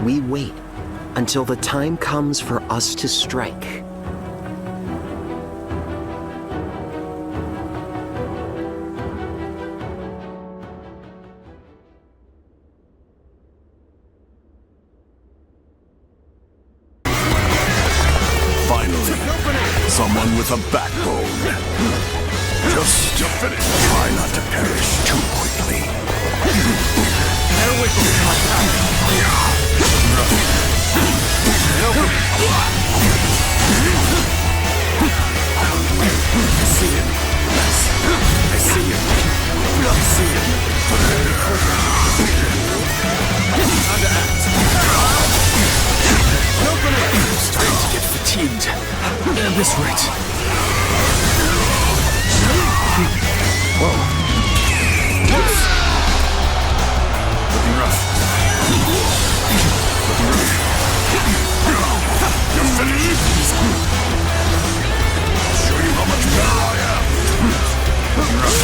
we wait until the time comes for us to strike. Someone with a backbone. Just finish. Try not to perish too quickly. Starting to get fatigued. At this rate. Whoa. Looking rough. You're finished. I'll show you how much better I am. Looking rough.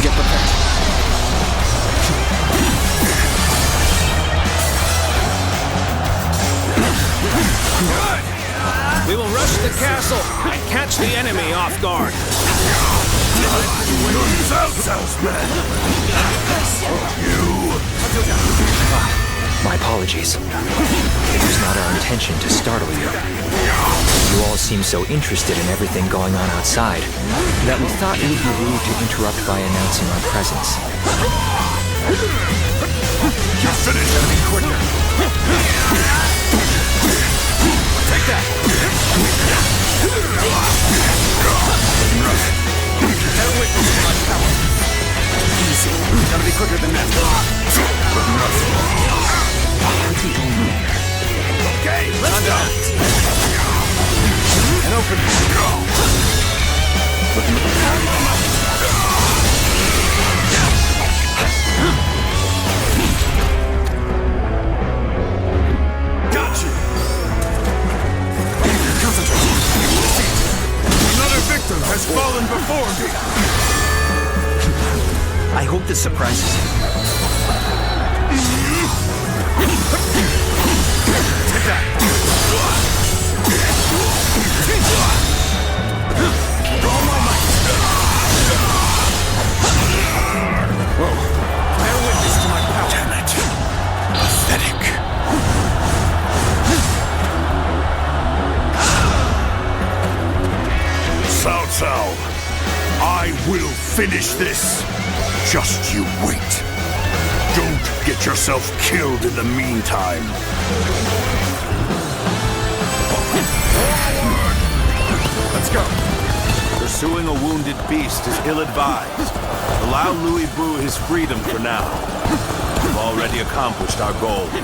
Get prepared. We will rush the castle and catch the enemy off guard. My apologies. It was not our intention to startle you. You all seem so interested in everything going on outside that we thought it would be rude to interrupt by announcing our presence. You're finished. Gotta be quicker. Take that! Bear witness to my power. Easy. Gotta be quicker than that. Okay, let's go! open. Got you! Another victim has fallen before me! I hope this surprises you. Take that! All my might! Whoa. Bear witness to my power. Damn it. Pathetic. Cao Cao, I will finish this. Just you wait. Don't get yourself killed in the meantime. Let's go. Pursuing a wounded beast is ill-advised. Allow Liu Bei his freedom for now. We've already accomplished our goal here.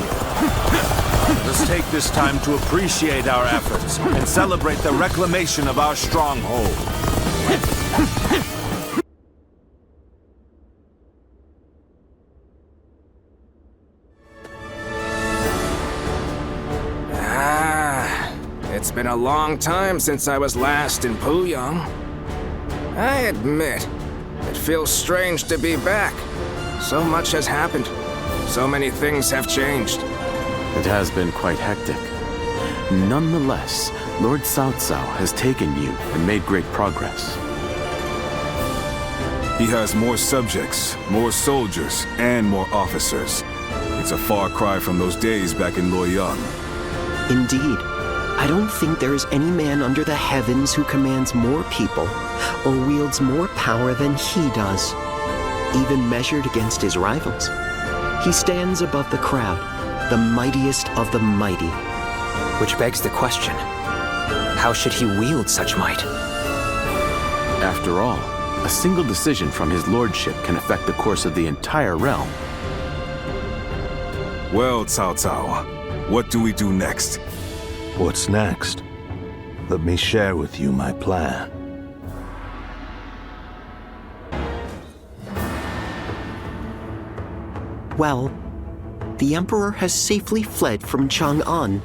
Let's take this time to appreciate our efforts and celebrate the reclamation of our stronghold. It's been a long time since I was last in Puyang. I admit, it feels strange to be back. So much has happened. So many things have changed. It has been quite hectic. Nonetheless, Lord Cao Cao has taken you and made great progress. He has more subjects, more soldiers, and more officers. It's a far cry from those days back in Luoyang. Indeed. I don't think there is any man under the heavens who commands more people or wields more power than he does, even measured against his rivals. He stands above the crowd, the mightiest of the mighty. Which begs the question, how should he wield such might? After all, a single decision from his lordship can affect the course of the entire realm. Well, Cao Cao, what do we do next? What's next? Let me share with you my plan. Well, the Emperor has safely fled from Chang'an.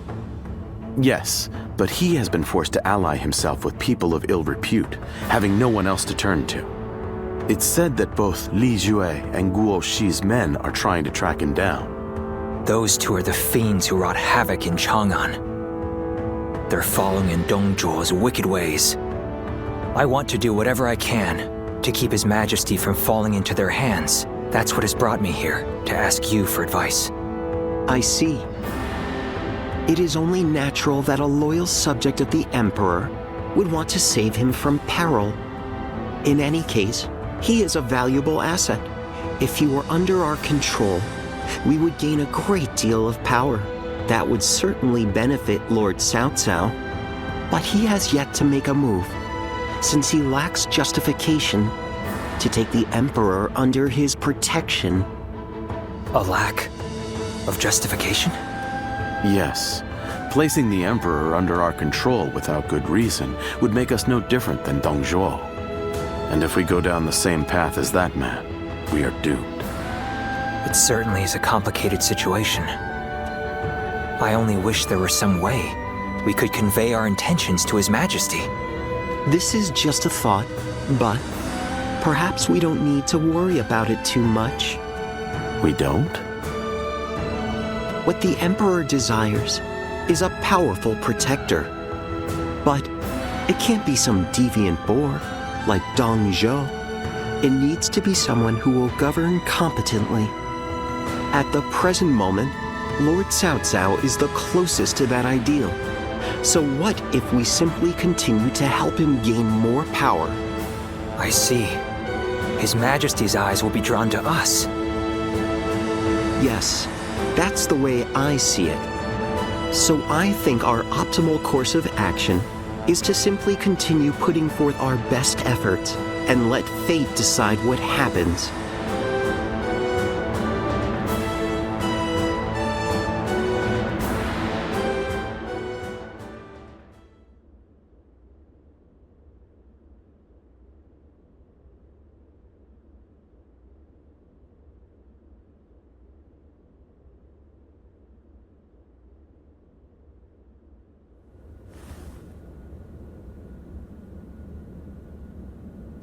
Yes, but he has been forced to ally himself with people of ill repute, having no one else to turn to. It's said that both Li Jue and Guo Shi's men are trying to track him down. Those two are the fiends who wrought havoc in Chang'an. They're following in Dong Zhuo's wicked ways. I want to do whatever I can to keep His Majesty from falling into their hands. That's what has brought me here, to ask you for advice. I see. It is only natural that a loyal subject of the Emperor would want to save him from peril. In any case, he is a valuable asset. If he were under our control, we would gain a great deal of power. That would certainly benefit Lord Cao Cao, but he has yet to make a move, since he lacks justification to take the Emperor under his protection. A lack of justification? Yes. Placing the Emperor under our control without good reason would make us no different than Dong Zhuo. And if we go down the same path as that man, we are doomed. It certainly is a complicated situation. I only wish there were some way we could convey our intentions to His Majesty. This is just a thought, but perhaps we don't need to worry about it too much. We don't? What the Emperor desires is a powerful protector. But it can't be some deviant boor like Dong Zhuo. It needs to be someone who will govern competently. At the present moment, Lord Cao Cao is the closest to that ideal. So what if we simply continue to help him gain more power? I see. His Majesty's eyes will be drawn to us. Yes, that's the way I see it. So I think our optimal course of action is to simply continue putting forth our best efforts and let fate decide what happens.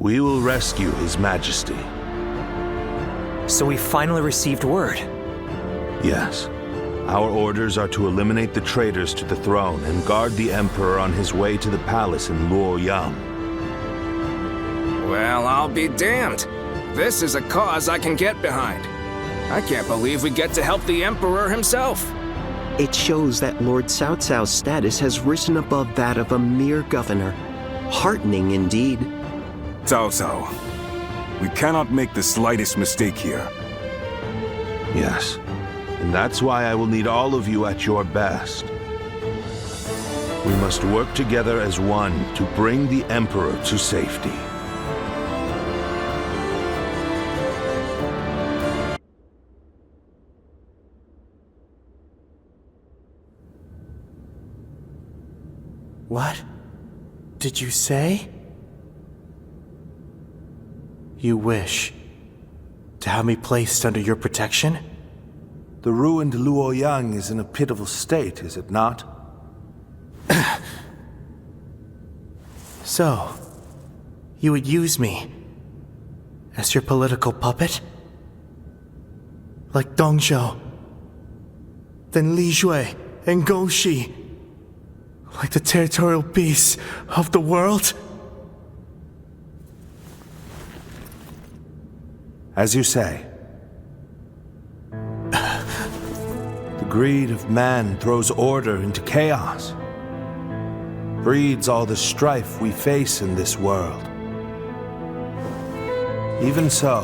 We will rescue His Majesty. So we finally received word. Yes. Our orders are to eliminate the traitors to the throne and guard the Emperor on his way to the palace in Luoyang. Well, I'll be damned. This is a cause I can get behind. I can't believe we get to help the Emperor himself. It shows that Lord Cao Cao's status has risen above that of a mere governor. Heartening indeed. Cao Cao, we cannot make the slightest mistake here. Yes. And that's why I will need all of you at your best. We must work together as one to bring the Emperor to safety. What did you say? You wish to have me placed under your protection? The ruined Luoyang is in a pitiful state, is it not? So, you would use me as your political puppet? Like Dong Zhou, then Li Jue and Gou Shi? Like the territorial beasts of the world? As you say. The greed of man throws order into chaos, breeds all the strife we face in this world. Even so,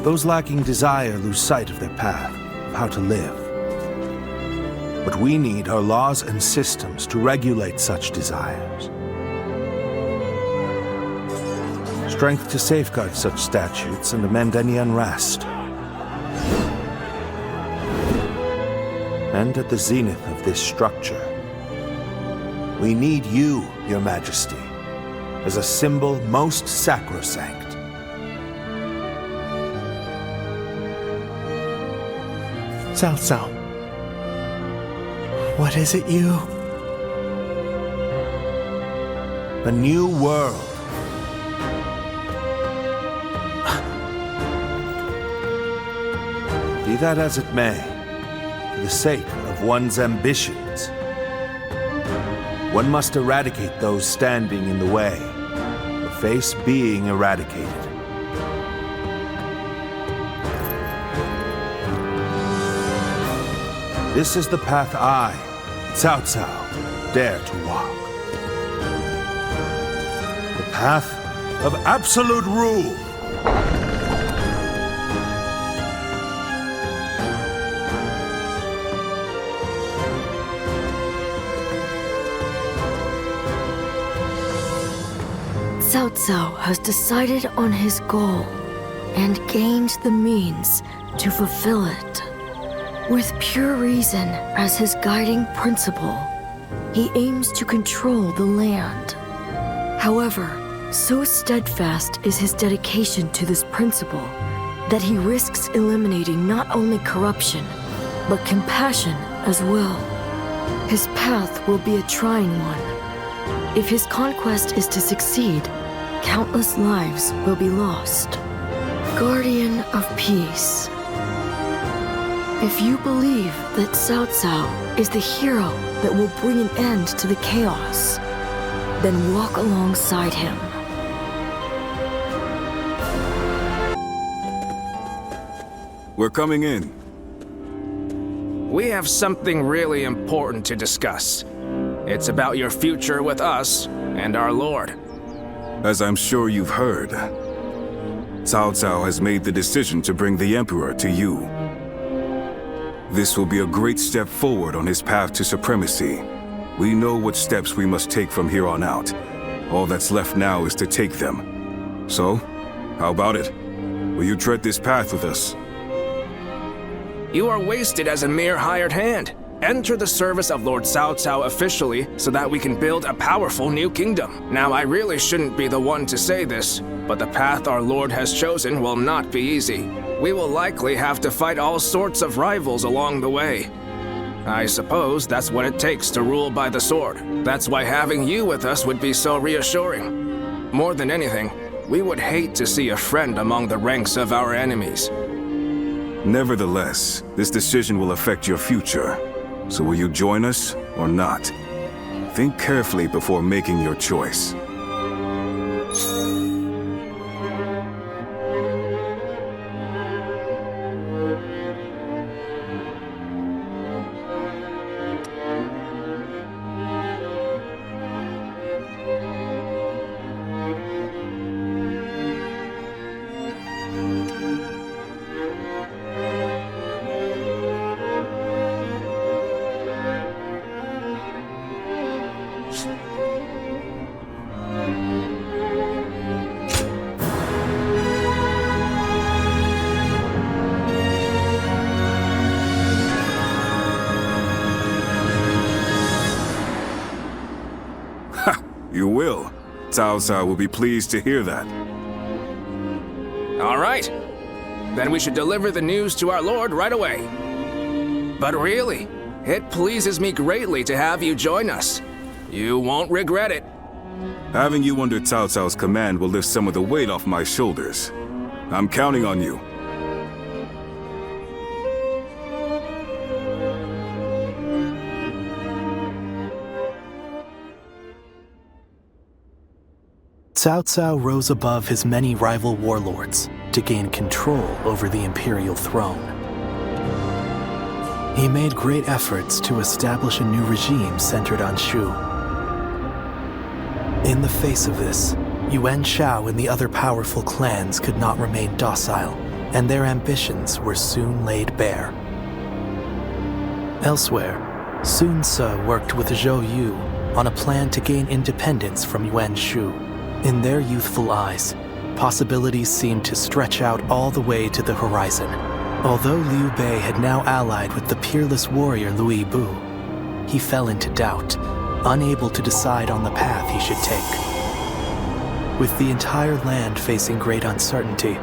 those lacking desire lose sight of their path, of how to live. What we need are laws and systems to regulate such desires. Strength to safeguard such statutes and amend any unrest. And at the zenith of this structure, we need you, Your Majesty, as a symbol most sacrosanct. Cao Cao, what is it you? A new world. Be that as it may, for the sake of one's ambitions, one must eradicate those standing in the way, or face being eradicated. This is the path I, Cao Cao, dare to walk. The path of absolute rule. Cao Cao has decided on his goal and gained the means to fulfill it. With pure reason as his guiding principle, he aims to control the land. However, so steadfast is his dedication to this principle that he risks eliminating not only corruption, but compassion as well. His path will be a trying one. If his conquest is to succeed, countless lives will be lost. Guardian of Peace. If you believe that Cao Cao is the hero that will bring an end to the chaos, then walk alongside him. We're coming in. We have something really important to discuss. It's about your future with us and our Lord. As I'm sure you've heard, Cao Cao has made the decision to bring the Emperor to you. This will be a great step forward on his path to supremacy. We know what steps we must take from here on out. All that's left now is to take them. So, how about it? Will you tread this path with us? You are wasted as a mere hired hand. Enter the service of Lord Cao Cao officially so that we can build a powerful new kingdom. Now, I really shouldn't be the one to say this, but the path our Lord has chosen will not be easy. We will likely have to fight all sorts of rivals along the way. I suppose that's what it takes to rule by the sword. That's why having you with us would be so reassuring. More than anything, we would hate to see a friend among the ranks of our enemies. Nevertheless, this decision will affect your future. So will you join us or not? Think carefully before making your choice. You will. Cao Cao will be pleased to hear that. All right. Then we should deliver the news to our lord right away. But really, it pleases me greatly to have you join us. You won't regret it. Having you under Cao Cao's command will lift some of the weight off my shoulders. I'm counting on you. Cao Cao rose above his many rival warlords to gain control over the imperial throne. He made great efforts to establish a new regime centered on Shu. In the face of this, Yuan Shao and the other powerful clans could not remain docile, and their ambitions were soon laid bare. Elsewhere, Sun Ce worked with Zhou Yu on a plan to gain independence from Yuan Shu. In their youthful eyes, possibilities seemed to stretch out all the way to the horizon. Although Liu Bei had now allied with the peerless warrior Liu Bu, he fell into doubt, unable to decide on the path he should take. With the entire land facing great uncertainty,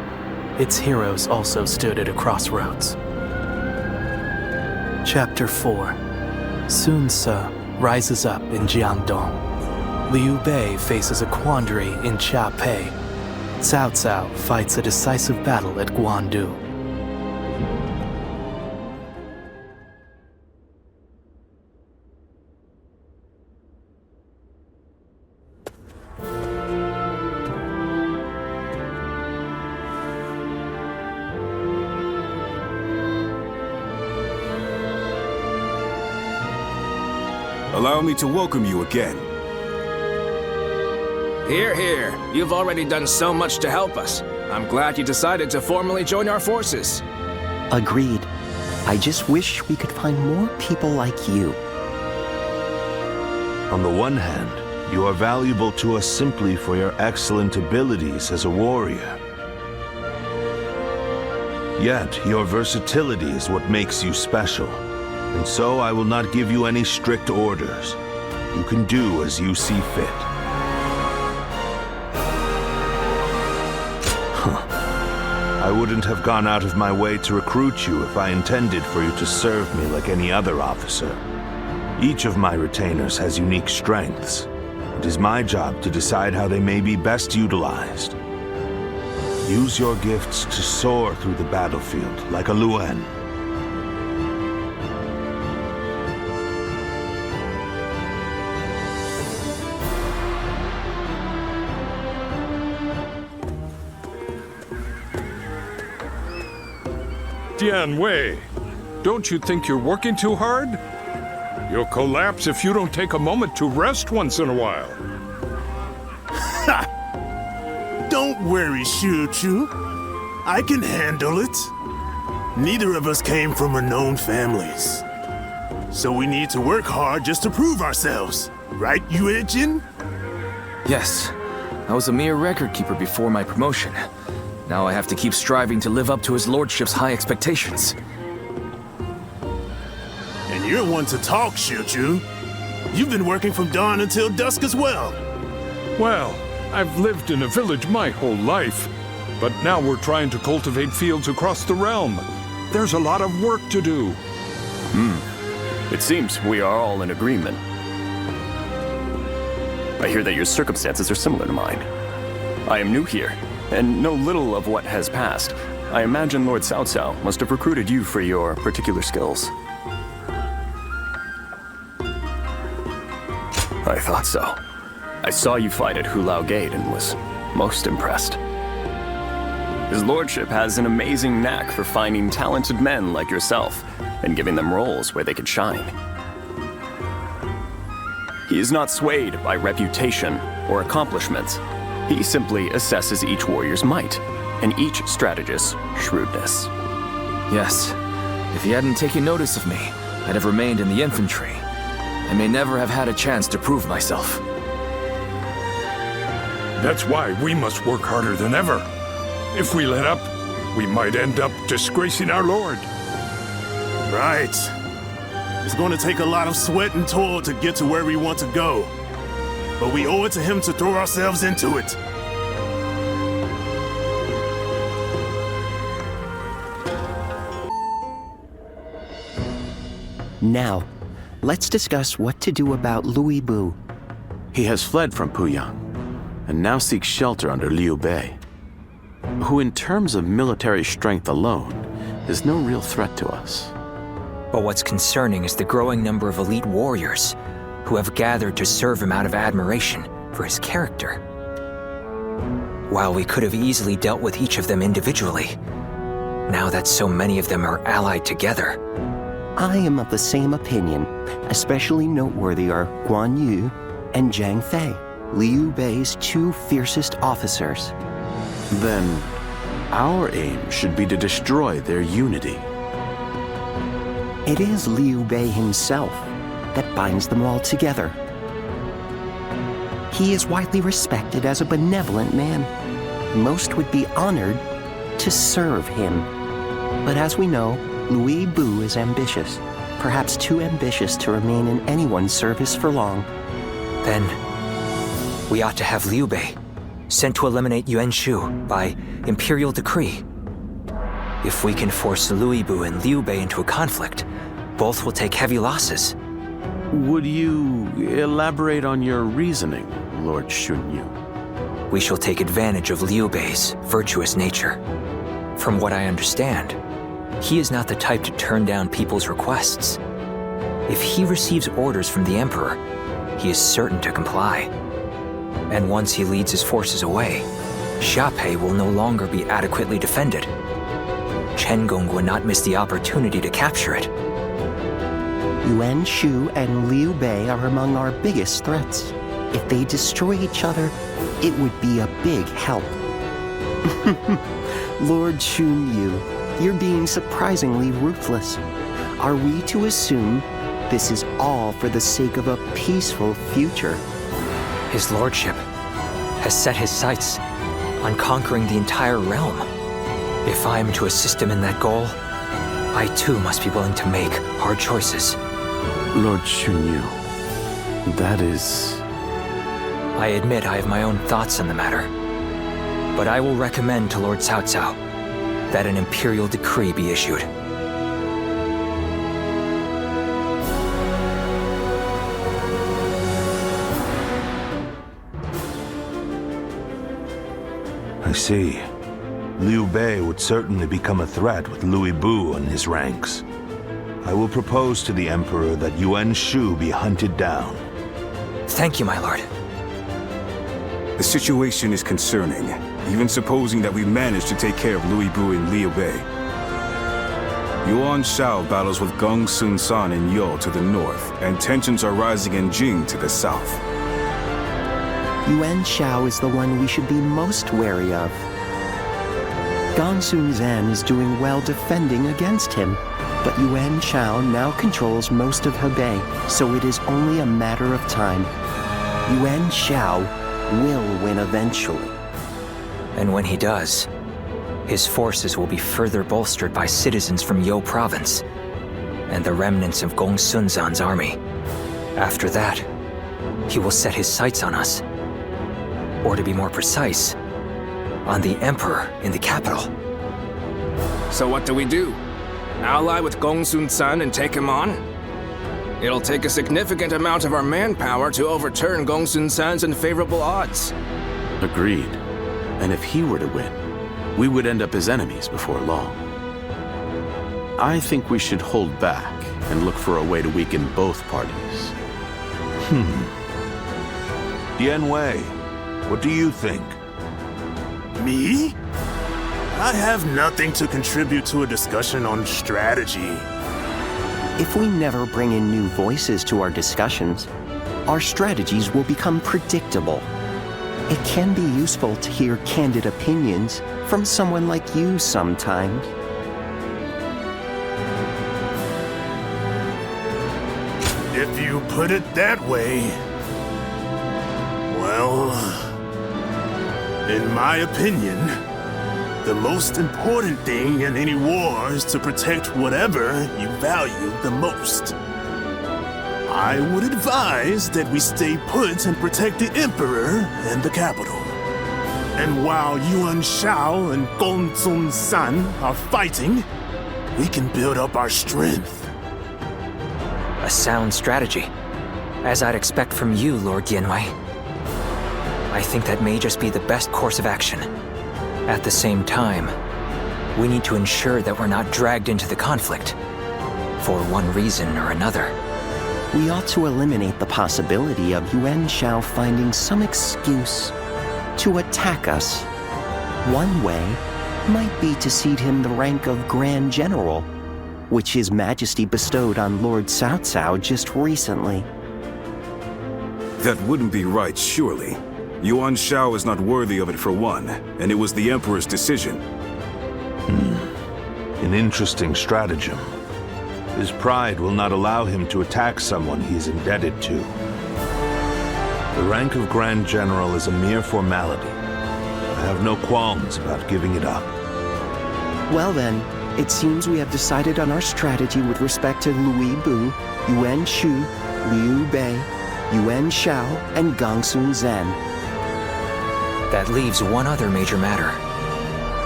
its heroes also stood at a crossroads. Chapter 4. Sun Ce rises up in Jiangdong. Liu Bei faces a quandary in Chia-Pei. Cao Cao fights a decisive battle at Guandu. Allow me to welcome you again. Hear, hear. You've already done so much to help us. I'm glad you decided to formally join our forces. Agreed. I just wish we could find more people like you. On the one hand, you are valuable to us simply for your excellent abilities as a warrior. Yet, your versatility is what makes you special. And so I will not give you any strict orders. You can do as you see fit. I wouldn't have gone out of my way to recruit you if I intended for you to serve me like any other officer. Each of my retainers has unique strengths. It is my job to decide how they may be best utilized. Use your gifts to soar through the battlefield like a Luan. Dian Wei, don't you think you're working too hard? You'll collapse if you don't take a moment to rest once in a while. Ha! Don't worry, Xu Chu. I can handle it. Neither of us came from renowned families. So we need to work hard just to prove ourselves. Right, Yue Jin? Yes. I was a mere record keeper before my promotion. Now I have to keep striving to live up to his lordship's high expectations. And you're one to talk, Xu Chu. You've been working from dawn until dusk as well. Well, I've lived in a village my whole life, but now we're trying to cultivate fields across the realm. There's a lot of work to do. It seems we are all in agreement. I hear that your circumstances are similar to mine. I am new here, and know little of what has passed. I imagine Lord Cao Cao must have recruited you for your particular skills. I thought so. I saw you fight at Hulao Gate and was most impressed. His lordship has an amazing knack for finding talented men like yourself and giving them roles where they could shine. He is not swayed by reputation or accomplishments. He simply assesses each warrior's might and each strategist's shrewdness. Yes, if he hadn't taken notice of me, I'd have remained in the infantry. I may never have had a chance to prove myself. That's why we must work harder than ever. If we let up, we might end up disgracing our lord. Right. It's going to take a lot of sweat and toil to get to where we want to go. But we owe it to him to throw ourselves into it. Now, let's discuss what to do about Liu Bei. He has fled from Puyang, and now seeks shelter under Liu Bei, who in terms of military strength alone is no real threat to us. But what's concerning is the growing number of elite warriors who have gathered to serve him out of admiration for his character. While we could have easily dealt with each of them individually, now that so many of them are allied together. I am of the same opinion. Especially noteworthy are Guan Yu and Zhang Fei, Liu Bei's two fiercest officers. Then, our aim should be to destroy their unity. It is Liu Bei himself that binds them all together. He is widely respected as a benevolent man. Most would be honored to serve him. But as we know, Liu Bei is ambitious, perhaps too ambitious to remain in anyone's service for long. Then, we ought to have Liu Bei sent to eliminate Yuan Shu by imperial decree. If we can force Liu Bei and Liu Bei into a conflict, both will take heavy losses. Would you elaborate on your reasoning, Lord Shunyu? We shall take advantage of Liu Bei's virtuous nature. From what I understand, he is not the type to turn down people's requests. If he receives orders from the Emperor, he is certain to comply. And once he leads his forces away, Xiaopei will no longer be adequately defended. Chengong would not miss the opportunity to capture it. Yuan Shu and Liu Bei are among our biggest threats. If they destroy each other, it would be a big help. Lord Shunyu, you're being surprisingly ruthless. Are we to assume this is all for the sake of a peaceful future? His lordship has set his sights on conquering the entire realm. If I am to assist him in that goal, I too must be willing to make hard choices. Lord Shunyu, that is... I admit I have my own thoughts on the matter, but I will recommend to Lord Cao Cao that an imperial decree be issued. I see. Liu Bei would certainly become a threat with Liu Bei in his ranks. I will propose to the Emperor that Yuan Shu be hunted down. Thank you, my lord. The situation is concerning, even supposing that we manage to take care of Liu Bei and Liu Bei. Yuan Shao battles with Gong Sun San and Yo to the north, and tensions are rising in Jing to the south. Yuan Shao is the one we should be most wary of. Gong Sun Zan is doing well defending against him, but Yuan Shao now controls most of Hebei, so it is only a matter of time. Yuan Shao will win eventually. And when he does, his forces will be further bolstered by citizens from Yo province and the remnants of Gong Sun Zan's army. After that, he will set his sights on us. Or to be more precise, on the Emperor in the capital. So what do? Ally with Gong Sun San and take him on? It'll take a significant amount of our manpower to overturn Gongsun San's unfavorable odds. Agreed. And if he were to win, we would end up as enemies before long. I think we should hold back and look for a way to weaken both parties. Yen Wei, what do you think? Me? I have nothing to contribute to a discussion on strategy. If we never bring in new voices to our discussions, our strategies will become predictable. It can be useful to hear candid opinions from someone like you sometimes. If you put it that way, well, in my opinion, the most important thing in any war is to protect whatever you value the most. I would advise that we stay put and protect the Emperor and the capital. And while Yuan Shao and Gongsun San are fighting, we can build up our strength. A sound strategy, as I'd expect from you, Lord Yanwei. I think that may just be the best course of action. At the same time, we need to ensure that we're not dragged into the conflict, for one reason or another. We ought to eliminate the possibility of Yuan Shao finding some excuse to attack us. One way might be to cede him the rank of Grand General, which His Majesty bestowed on Lord Cao Cao just recently. That wouldn't be right, surely. Yuan Shao is not worthy of it for one, and it was the Emperor's decision. An interesting stratagem. His pride will not allow him to attack someone he is indebted to. The rank of Grand General is a mere formality. I have no qualms about giving it up. Well then, it seems we have decided on our strategy with respect to Liu Bu, Yuan Shu, Liu Bei, Yuan Shao, and Gongsun Zhen. That leaves one other major matter.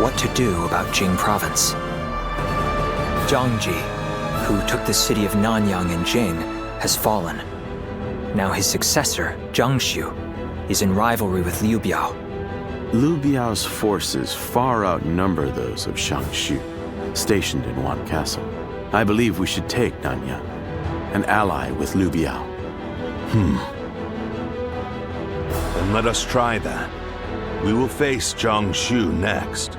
What to do about Jing Province. Zhang Ji, who took the city of Nanyang in Jing, has fallen. Now his successor, Zhang Xiu, is in rivalry with Liu Biao. Liu Biao's forces far outnumber those of Shang Xu, stationed in Wan Castle. I believe we should take Nanyang, an ally with Liu Biao. Then let us try that. We will face Zhang Xu next.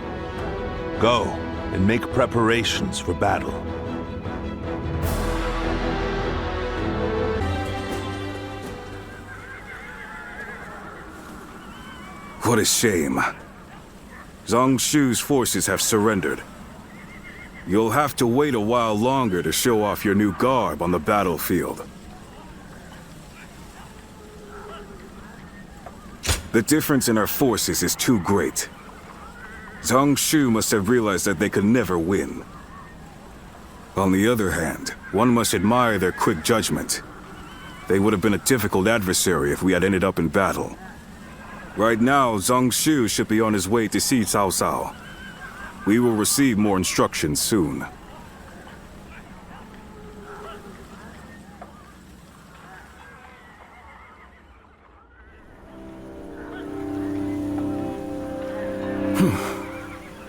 Go and make preparations for battle. What a shame. Zhang Xu's forces have surrendered. You'll have to wait a while longer to show off your new garb on the battlefield. The difference in our forces is too great. Zhang Xu must have realized that they could never win. On the other hand, one must admire their quick judgment. They would have been a difficult adversary if we had ended up in battle. Right now, Zhang Xu should be on his way to see Cao Cao. We will receive more instructions soon.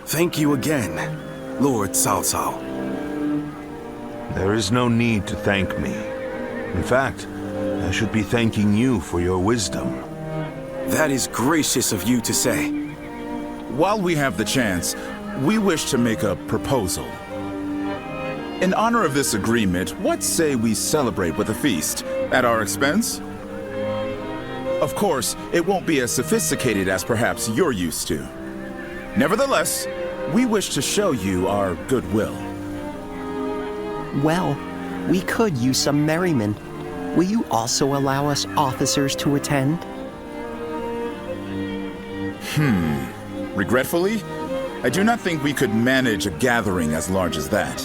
Thank you again, Lord Cao Cao. There is no need to thank me. In fact, I should be thanking you for your wisdom. That is gracious of you to say. While we have the chance, we wish to make a proposal. In honor of this agreement, what say we celebrate with a feast at our expense? Of course, it won't be as sophisticated as perhaps you're used to. Nevertheless, we wish to show you our goodwill. Well, we could use some merriment. Will you also allow us officers to attend? Regretfully, I do not think we could manage a gathering as large as that.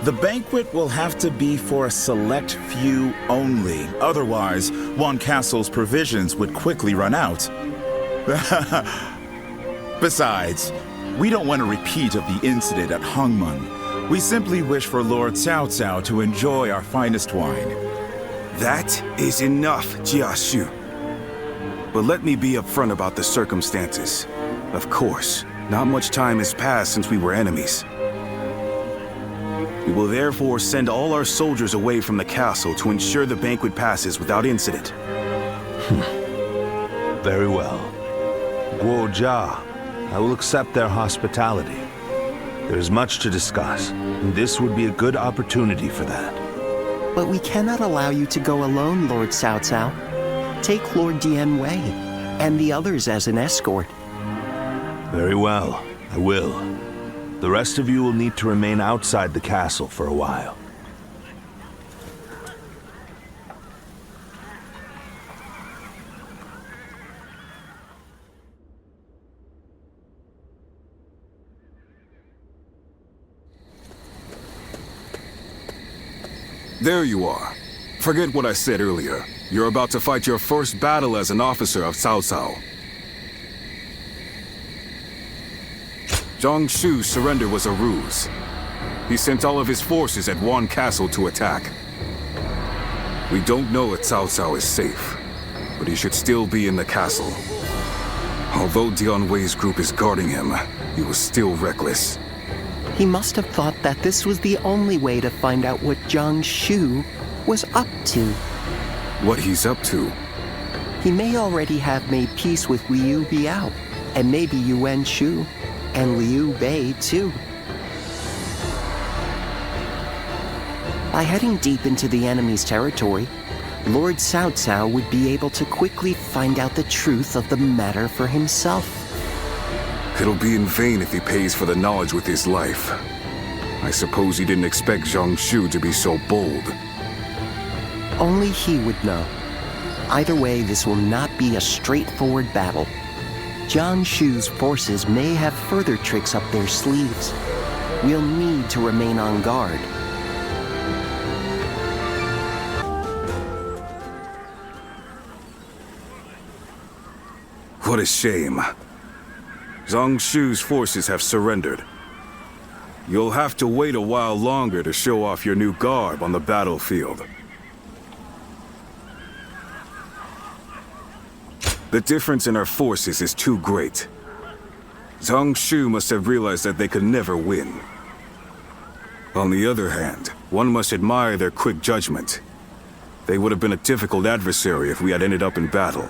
The banquet will have to be for a select few only. Otherwise, Wan Castle's provisions would quickly run out. Besides, we don't want a repeat of the incident at Hongmen, We simply wish for Lord Cao Cao to enjoy our finest wine. That is enough, Jiashu. But let me be upfront about the circumstances. Of course, not much time has passed since we were enemies. We will therefore send all our soldiers away from the castle to ensure the banquet passes without incident. Very well. Guo Jia, I will accept their hospitality. There is much to discuss, and this would be a good opportunity for that. But we cannot allow you to go alone, Lord Cao Cao. Take Lord Dian Wei and the others as an escort. Very well, I will. The rest of you will need to remain outside the castle for a while. There you are. Forget what I said earlier. You're about to fight your first battle as an officer of Cao Cao. Zhang Shu's surrender was a ruse. He sent all of his forces at Wan Castle to attack. We don't know if Cao Cao is safe, but he should still be in the castle. Although Dian Wei's group is guarding him, he was still reckless. He must have thought that this was the only way to find out what Zhang Shu was up to. What he's up to? He may already have made peace with Liu Biao, and maybe Yuan Shu, and Liu Bei too. By heading deep into the enemy's territory, Lord Cao Cao would be able to quickly find out the truth of the matter for himself. It'll be in vain if he pays for the knowledge with his life. I suppose he didn't expect Zhang Shu to be so bold. Only he would know. Either way, this will not be a straightforward battle. Zhang Shu's forces may have further tricks up their sleeves. We'll need to remain on guard. What a shame. Zhang Shu's forces have surrendered. You'll have to wait a while longer to show off your new garb on the battlefield. The difference in our forces is too great. Zhang Shu must have realized that they could never win. On the other hand, one must admire their quick judgment. They would have been a difficult adversary if we had ended up in battle.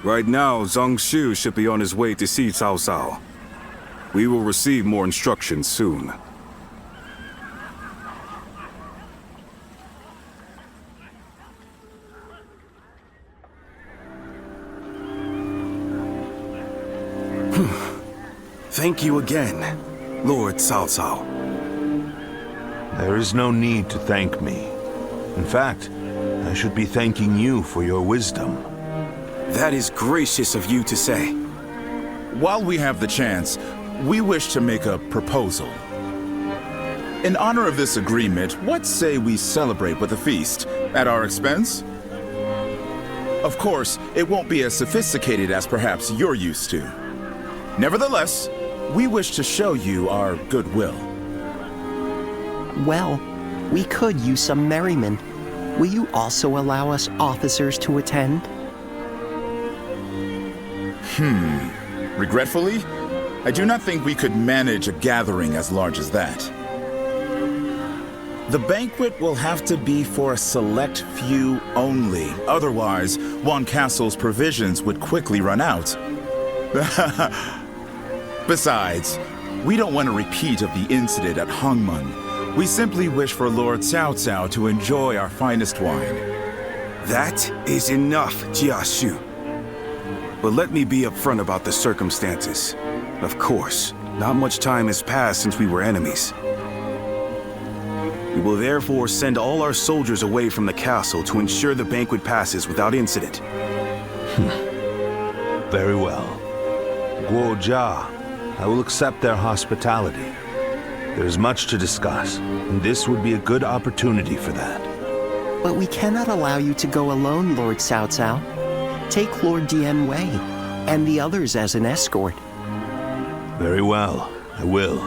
Right now, Zhang Shu should be on his way to see Cao Cao. We will receive more instructions soon. Thank you again, Lord Cao Cao. There is no need to thank me. In fact, I should be thanking you for your wisdom. That is gracious of you to say. While we have the chance, we wish to make a proposal. In honor of this agreement, what say we celebrate with a feast at our expense? Of course, it won't be as sophisticated as perhaps you're used to. Nevertheless, we wish to show you our goodwill. Well, we could use some merriment. Will you also allow us officers to attend? Regretfully, I do not think we could manage a gathering as large as that. The banquet will have to be for a select few only. Otherwise, Wan Castle's provisions would quickly run out. Besides, we don't want a repeat of the incident at Hongmen. We simply wish for Lord Cao Cao to enjoy our finest wine. That is enough, Jiashu. But let me be upfront about the circumstances. Of course, not much time has passed since we were enemies. We will therefore send all our soldiers away from the castle to ensure the banquet passes without incident. Very well. Guo Jia, I will accept their hospitality. There is much to discuss, and this would be a good opportunity for that. But we cannot allow you to go alone, Lord Cao Cao. Take Lord Dian Wei and the others as an escort. Very well, I will.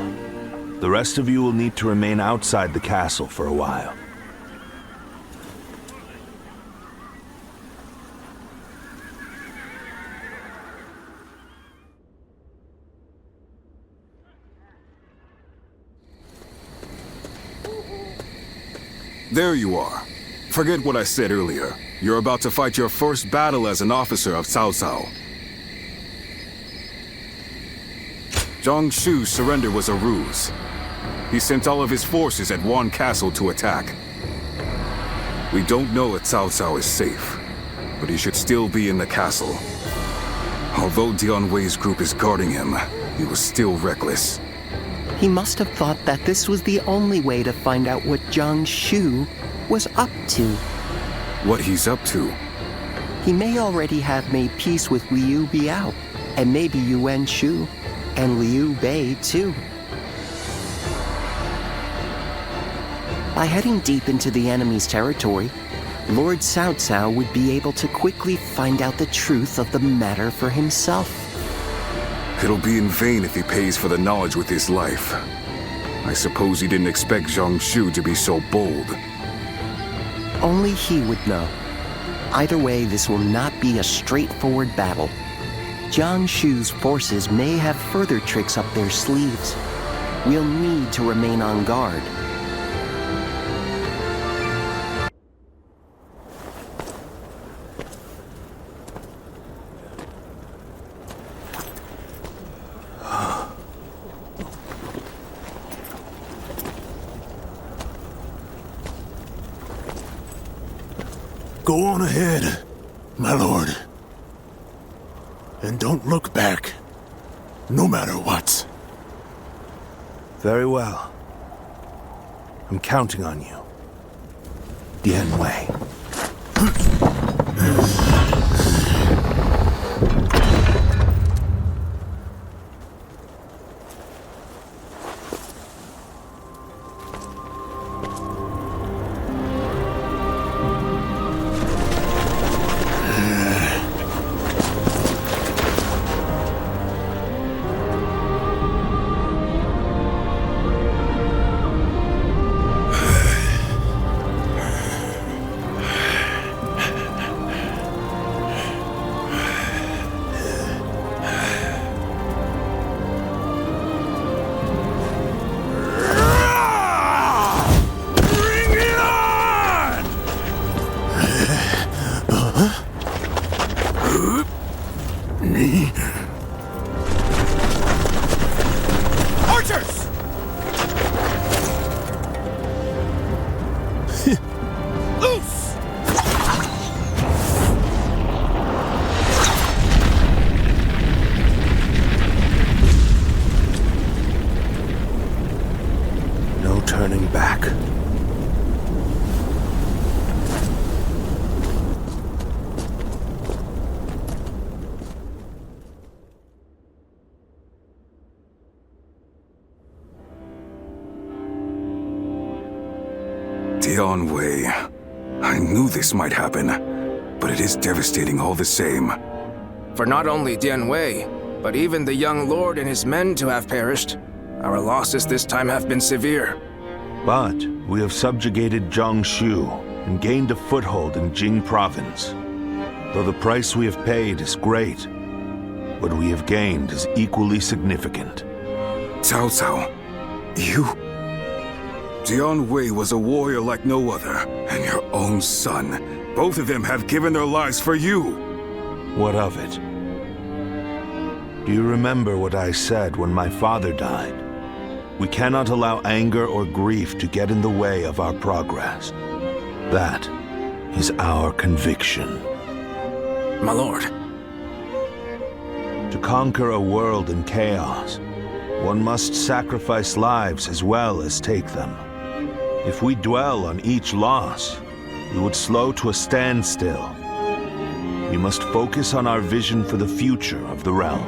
The rest of you will need to remain outside the castle for a while. There you are. Forget what I said earlier. You're about to fight your first battle as an officer of Cao Cao. Zhang Shu's surrender was a ruse. He sent all of his forces at Wan Castle to attack. We don't know if Cao Cao is safe, but he should still be in the castle. Although Dian Wei's group is guarding him, he was still reckless. He must have thought that this was the only way to find out what Zhang Shu was up to. What he's up to? He may already have made peace with Liu Bei, and maybe Yuan Shu, and Liu Bei too. By heading deep into the enemy's territory, Lord Cao Cao would be able to quickly find out the truth of the matter for himself. It'll be in vain if he pays for the knowledge with his life. I suppose he didn't expect Zhang Shu to be so bold. Only he would know. Either way, this will not be a straightforward battle. Zhang Shu's forces may have further tricks up their sleeves. We'll need to remain on guard. Go on ahead, my lord. And don't look back, no matter what. Very well. I'm counting on you. Dian Wei. Archers! Loose! No turning back. Dian Wei. I knew this might happen, but it is devastating all the same. For not only Dian Wei, but even the young lord and his men to have perished, our losses this time have been severe. But we have subjugated Zhang Shu and gained a foothold in Jing province. Though the price we have paid is great, what we have gained is equally significant. Cao Cao, you? Dian Wei was a warrior like no other, and your own son. Both of them have given their lives for you. What of it? Do you remember what I said when my father died? We cannot allow anger or grief to get in the way of our progress. That is our conviction. My lord. To conquer a world in chaos, one must sacrifice lives as well as take them. If we dwell on each loss, we would slow to a standstill. We must focus on our vision for the future of the realm.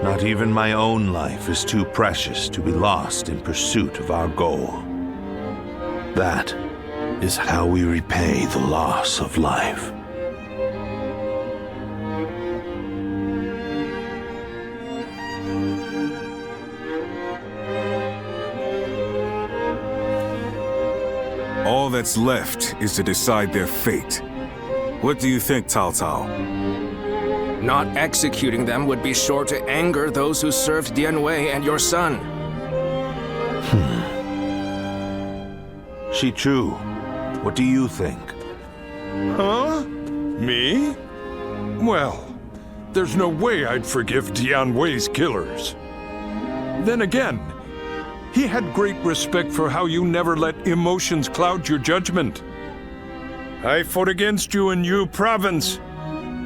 Not even my own life is too precious to be lost in pursuit of our goal. That is how we repay the loss of life. All that's left is to decide their fate. What do you think, Cao Cao? Not executing them would be sure to anger those who served Dian Wei and your son. Shi Chu, what do you think? Huh? Me? Well, there's no way I'd forgive Dian Wei's killers. Then again, he had great respect for how you never let emotions cloud your judgment. I fought against you in Yu Province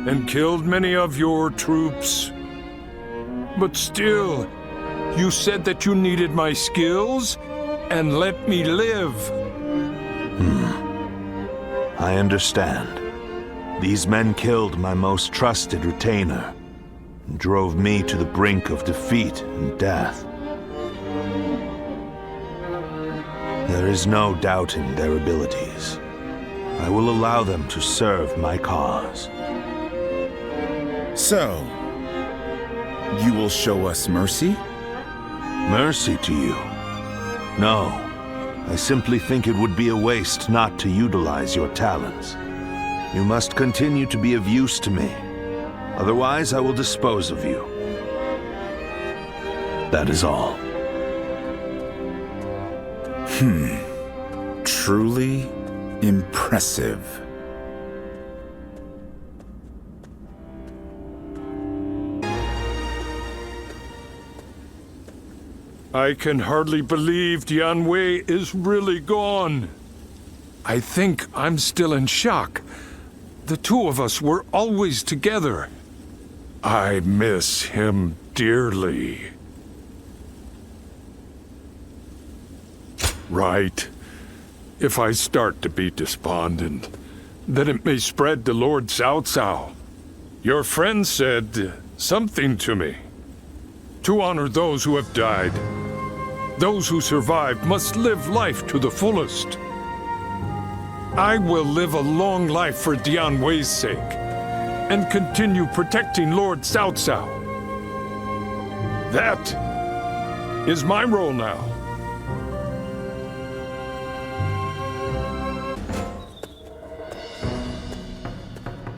and killed many of your troops. But still, you said that you needed my skills and let me live. I understand. These men killed my most trusted retainer and drove me to the brink of defeat and death. There is no doubting their abilities. I will allow them to serve my cause. So, you will show us mercy? Mercy to you? No. I simply think it would be a waste not to utilize your talents. You must continue to be of use to me. Otherwise, I will dispose of you. That is all. Truly impressive. I can hardly believe Dian Wei is really gone. I think I'm still in shock. The two of us were always together. I miss him dearly. Right. If I start to be despondent, then it may spread to Lord Cao Cao. Your friend said something to me. To honor those who have died. Those who survived must live life to the fullest. I will live a long life for Dian Wei's sake, and continue protecting Lord Cao Cao. That is my role now.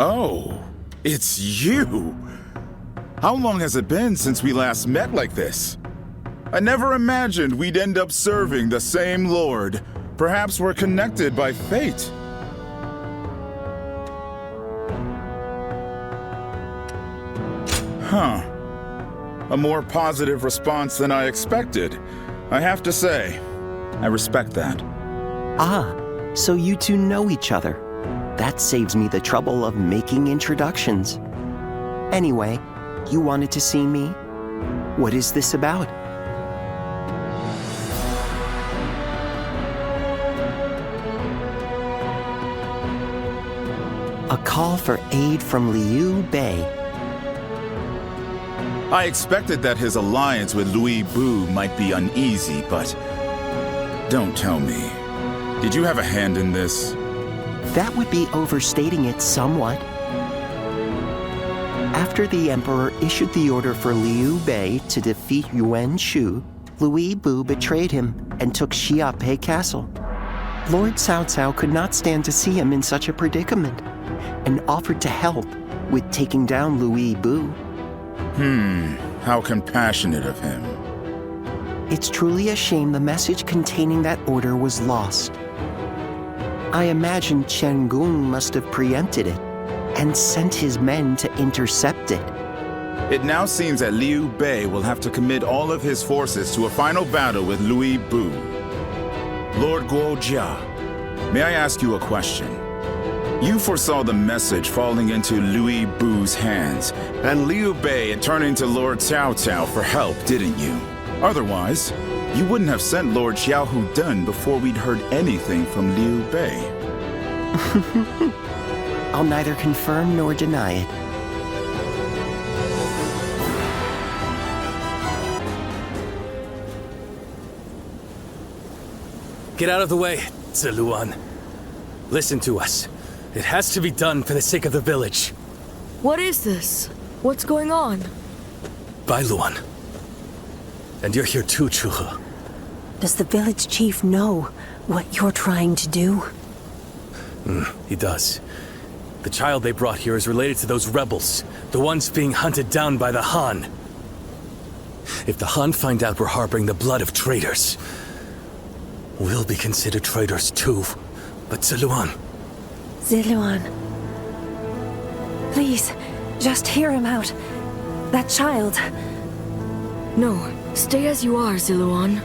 Oh, it's you! How long has it been since we last met like this? I never imagined we'd end up serving the same Lord. Perhaps we're connected by fate. Huh. A more positive response than I expected. I have to say, I respect that. Ah, so you two know each other. That saves me the trouble of making introductions. Anyway, you wanted to see me? What is this about? A call for aid from Liu Bei. I expected that his alliance with Liu Bei might be uneasy, but don't tell me. Did you have a hand in this? That would be overstating it somewhat. After the Emperor issued the order for Liu Bei to defeat Yuan Shu, Liu Bei betrayed him and took Xiaopei Castle. Lord Cao Cao could not stand to see him in such a predicament, and offered to help with taking down Liu Bei. How compassionate of him. It's truly a shame the message containing that order was lost. I imagine Chen Gong must have preempted it and sent his men to intercept it. It now seems that Liu Bei will have to commit all of his forces to a final battle with Liu Bei. Lord Guojia, may I ask you a question? You foresaw the message falling into Liu Bei's hands, and Liu Bei turning to Lord Cao Cao for help, didn't you? Otherwise, you wouldn't have sent Lord Xiao Hudun before we'd heard anything from Liu Bei. I'll neither confirm nor deny it. Get out of the way, Ziluan. Listen to us. It has to be done for the sake of the village. What is this? What's going on? Bai Luan. And you're here too, Chuhe. Does the village chief know what you're trying to do? He does. The child they brought here is related to those rebels, the ones being hunted down by the Han. If the Han find out we're harboring the blood of traitors, we'll be considered traitors too. But Ziluan... Ziluan. Please, just hear him out. That child... No, stay as you are, Ziluan.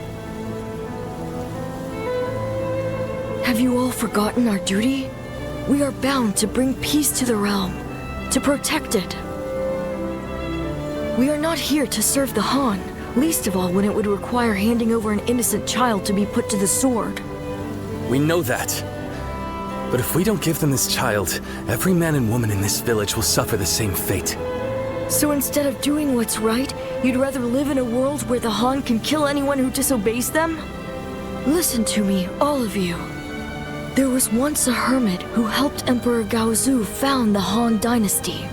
Have you all forgotten our duty? We are bound to bring peace to the realm, to protect it. We are not here to serve the Han, least of all when it would require handing over an innocent child to be put to the sword. We know that. But if we don't give them this child, every man and woman in this village will suffer the same fate. So instead of doing what's right, you'd rather live in a world where the Han can kill anyone who disobeys them? Listen to me, all of you. There was once a hermit who helped Emperor Gaozu found the Han Dynasty.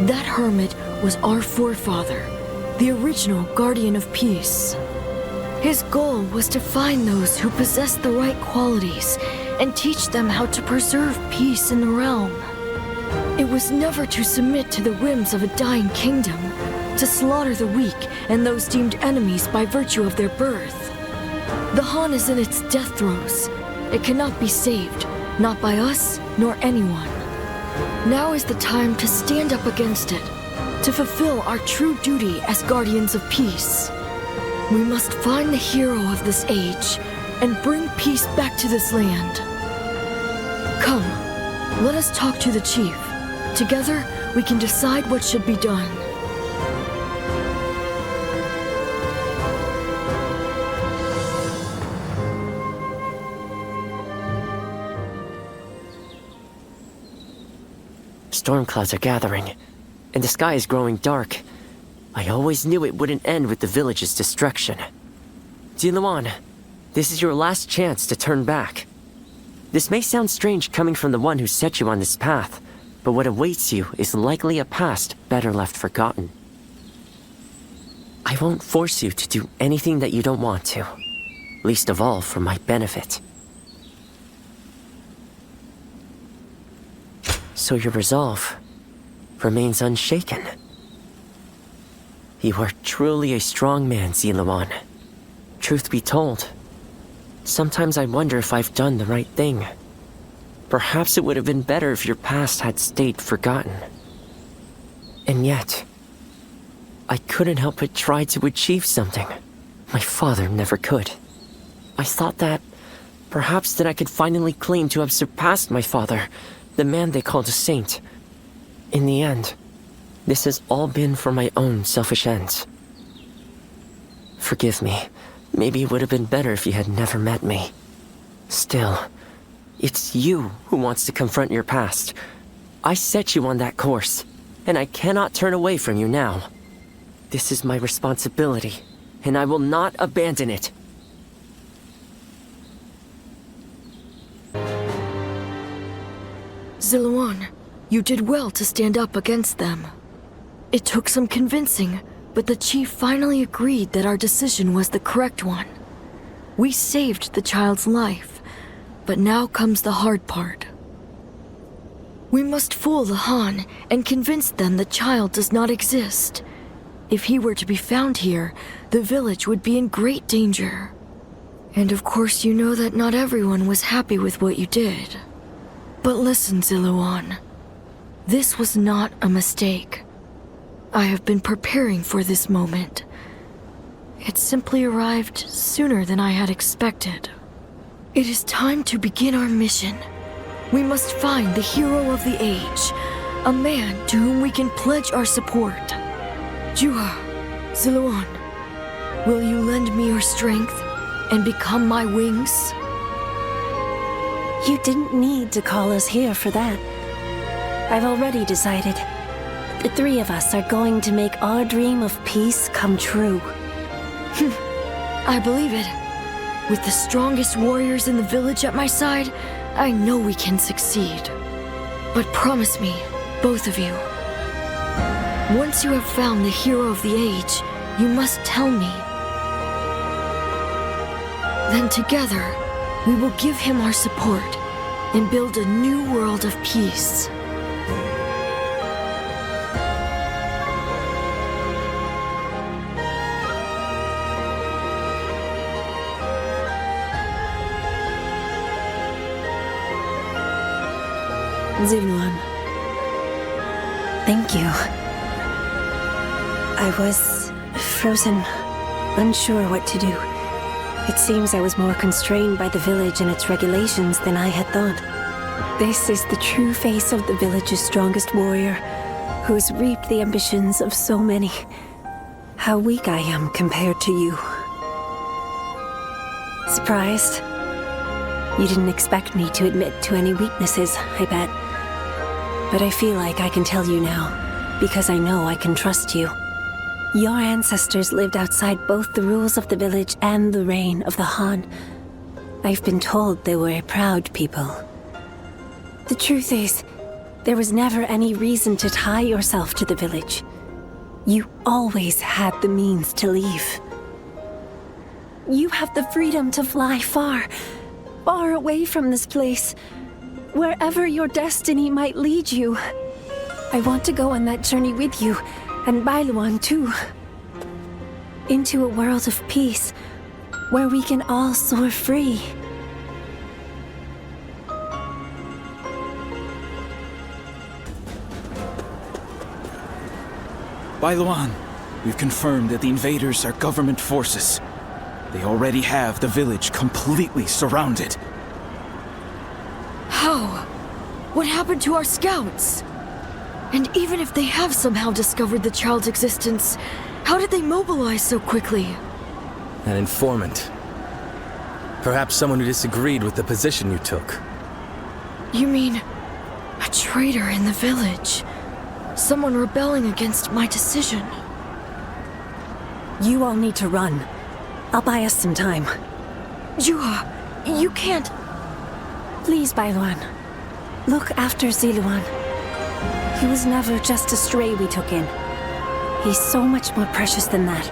That hermit was our forefather, the original guardian of peace. His goal was to find those who possessed the right qualities and teach them how to preserve peace in the realm. It was never to submit to the whims of a dying kingdom, to slaughter the weak and those deemed enemies by virtue of their birth. The Han is in its death throes. It cannot be saved, not by us nor anyone. Now is the time to stand up against it, to fulfill our true duty as guardians of peace. We must find the hero of this age and bring peace back to this land. Come, let us talk to the chief. Together, we can decide what should be done. Storm clouds are gathering, and the sky is growing dark. I always knew it wouldn't end with the village's destruction. Ziluan, this is your last chance to turn back. This may sound strange coming from the one who set you on this path, but what awaits you is likely a past better left forgotten. I won't force you to do anything that you don't want to, least of all for my benefit. So your resolve remains unshaken. You are truly a strong man, Ziluan. Truth be told, sometimes I wonder if I've done the right thing. Perhaps it would have been better if your past had stayed forgotten. And yet, I couldn't help but try to achieve something my father never could. I thought that perhaps that I could finally claim to have surpassed my father, the man they called a saint. In the end, this has all been for my own selfish ends. Forgive me. Maybe it would have been better if you had never met me. Still, it's you who wants to confront your past. I set you on that course, and I cannot turn away from you now. This is my responsibility, and I will not abandon it. Ziluan, you did well to stand up against them. It took some convincing, but the chief finally agreed that our decision was the correct one. We saved the child's life, but now comes the hard part. We must fool the Han and convince them the child does not exist. If he were to be found here, the village would be in great danger. And of course you know that not everyone was happy with what you did. But listen, Ziluan. This was not a mistake. I have been preparing for this moment. It simply arrived sooner than I had expected. It is time to begin our mission. We must find the hero of the age, a man to whom we can pledge our support. Juha, Ziluan, will you lend me your strength and become my wings? You didn't need to call us here for that. I've already decided. The three of us are going to make our dream of peace come true. I believe it. With the strongest warriors in the village at my side, I know we can succeed. But promise me, both of you, once you have found the hero of the age, you must tell me. Then together, We will give him our support and build a new world of peace. Ziluan, thank you. I was frozen, unsure what to do. It seems I was more constrained by the village and its regulations than I had thought. This is the true face of the village's strongest warrior, who has reaped the ambitions of so many. How weak I am compared to you. Surprised? You didn't expect me to admit to any weaknesses, I bet. But I feel like I can tell you now, because I know I can trust you. Your ancestors lived outside both the rules of the village and the reign of the Han. I've been told they were a proud people. The truth is, there was never any reason to tie yourself to the village. You always had the means to leave. You have the freedom to fly far, far away from this place. Wherever your destiny might lead you. I want to go on that journey with you, and Bailuan too. Into a world of peace, where we can all soar free. Bailuan, we've confirmed that the invaders are government forces. They already have the village completely surrounded. How? What happened to our scouts? And even if they have somehow discovered the child's existence, how did they mobilize so quickly? An informant. Perhaps someone who disagreed with the position you took. You mean a traitor in the village? Someone rebelling against my decision? You all need to run. I'll buy us some time. Juha, you can't... Please, Bailuan. Look after Ziluan. He was never just a stray we took in. He's so much more precious than that.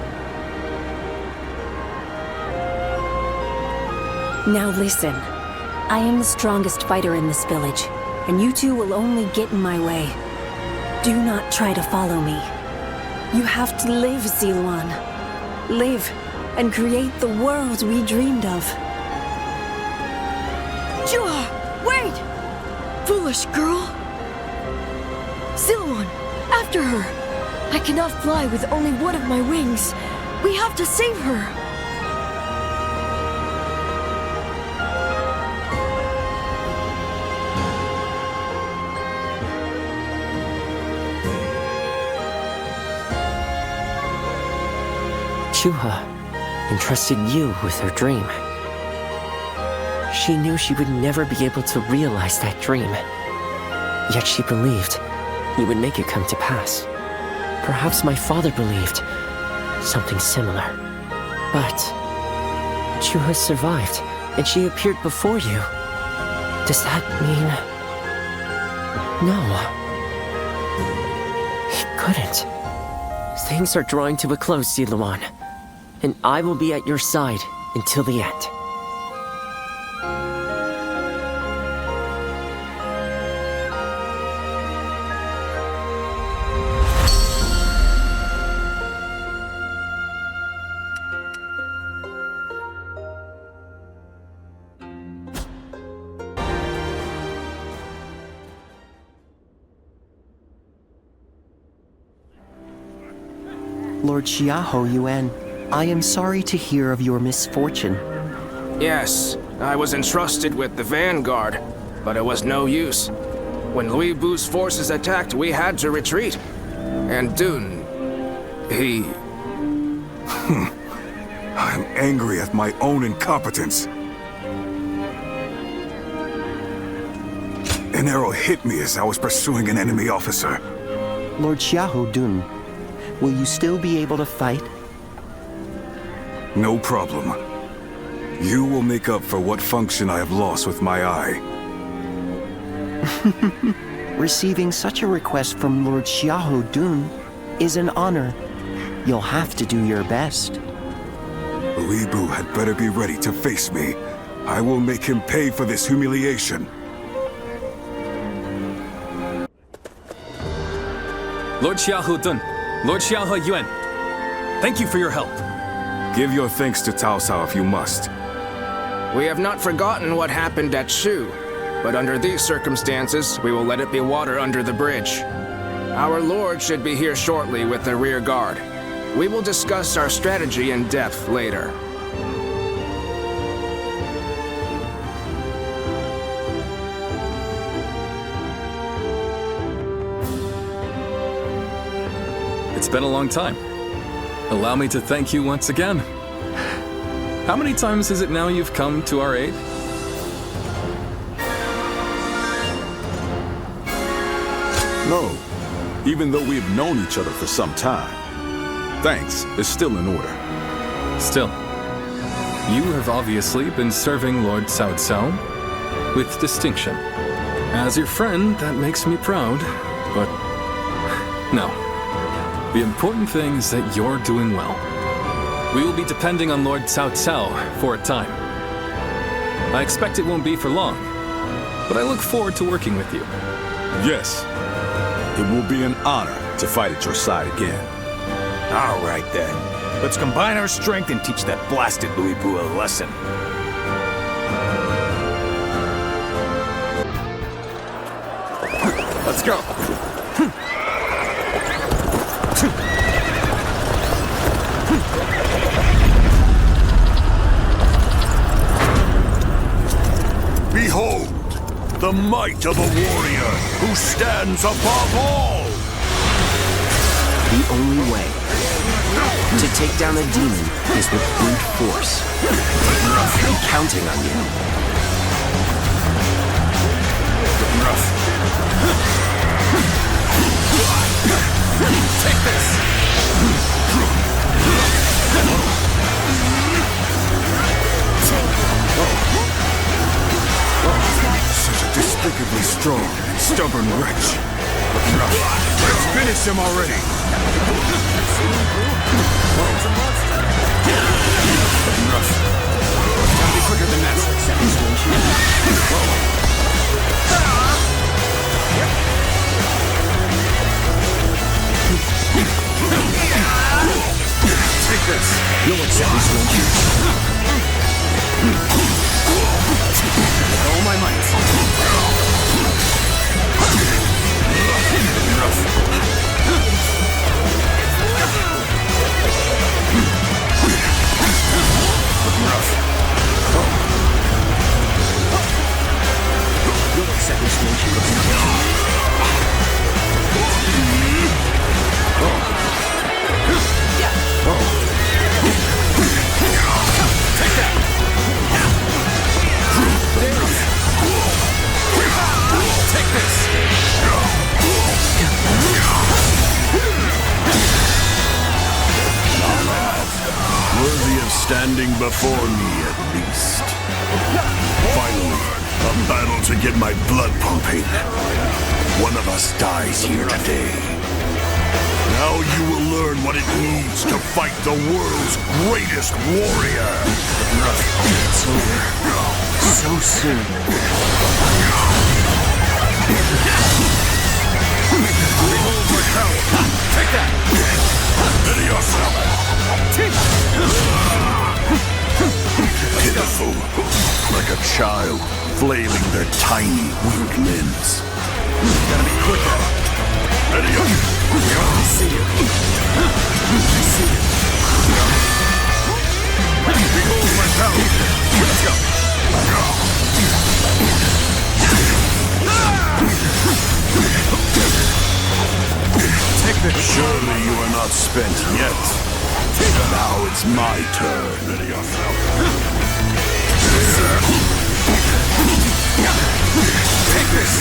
Now listen. I am the strongest fighter in this village, and you two will only get in my way. Do not try to follow me. You have to live, Ziluan. Live, and create the world we dreamed of. Juha, wait! Foolish girl! Ziluan, after her! I cannot fly with only one of my wings. We have to save her! Juha entrusted you with her dream. She knew she would never be able to realize that dream. Yet she believed he would make it come to pass. Perhaps my father believed something similar. But Juha survived, and she appeared before you. Does that mean... No. He couldn't. Things are drawing to a close, Ziluan. And I will be at your side until the end. Lord Xiahou Yuan, I am sorry to hear of your misfortune. Yes, I was entrusted with the vanguard, but it was no use. When Liu Bei's forces attacked, we had to retreat. And Dun... he... I'm angry at my own incompetence. An arrow hit me as I was pursuing an enemy officer. Lord Xiahou Dun, will you still be able to fight? No problem. You will make up for what function I have lost with my eye. Receiving such a request from Lord Xiahou Dun is an honor. You'll have to do your best. Liu Bei had better be ready to face me. I will make him pay for this humiliation. Lord Xiahou Dun, Lord Xiahou Yuan, thank you for your help. Give your thanks to Cao Cao if you must. We have not forgotten what happened at Shu, but under these circumstances, we will let it be water under the bridge. Our lord should be here shortly with the rear guard. We will discuss our strategy in depth later. It's been a long time. Allow me to thank you once again. How many times is it now you've come to our aid? No, even though we've known each other for some time. Thanks is still in order. Still, you have obviously been serving Lord Cao Cao with distinction. As your friend, that makes me proud, but no. The important thing is that you're doing well. We will be depending on Lord Cao Cao for a time. I expect it won't be for long, but I look forward to working with you. Yes, it will be an honor to fight at your side again. All right then. Let's combine our strength and teach that blasted Liu Bei a lesson. Let's go. Behold, the might of a warrior who stands above all! The only way to take down a demon is with brute force. I'm counting on you. Take this! Such a despicably strong and stubborn wretch. Let's finish him already! Gotta be quicker than that. Take this. You'll accept this, won't you? With all my might. You'll accept this, won't you? Take that! Take this! Worthy of standing before me, at least. Finally, a battle to get my blood pumping. One of us dies here today. Now you will learn what it means to fight the world's greatest warrior. It's over. So soon. Behold my power! Take that! Ready yourself! Pitiful, like a child flailing their tiny, weak limbs. Gotta be quicker. Ready up! I see it. I see it. Behold my power! Let's go! Take this. Surely you are not spent yet. Now it's my turn. Ready yourself. Take this.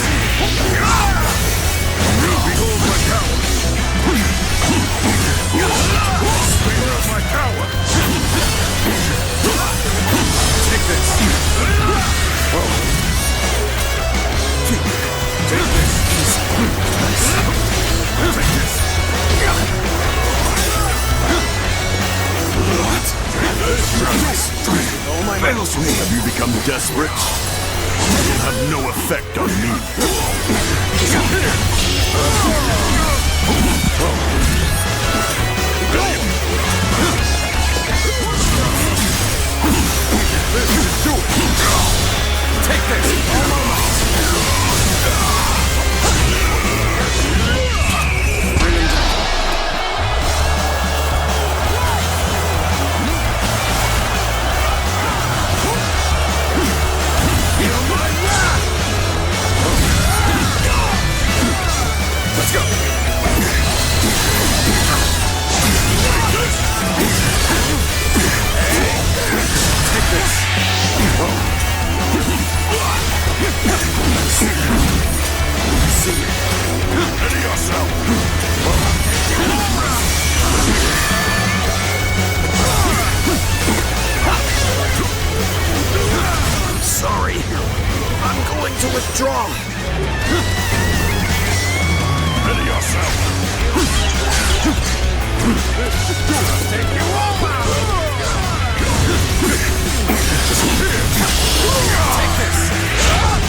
Behold my power. Behold my power. Take this. Take this. Take this. All my might. thrills me. Have you become desperate? It will have no effect on me. This should do it! Take this! All my might! Let's go! Take this! Ready yourself! I'm sorry. I'm going to withdraw. Ready yourself! This should do it! Take you all out! Take this!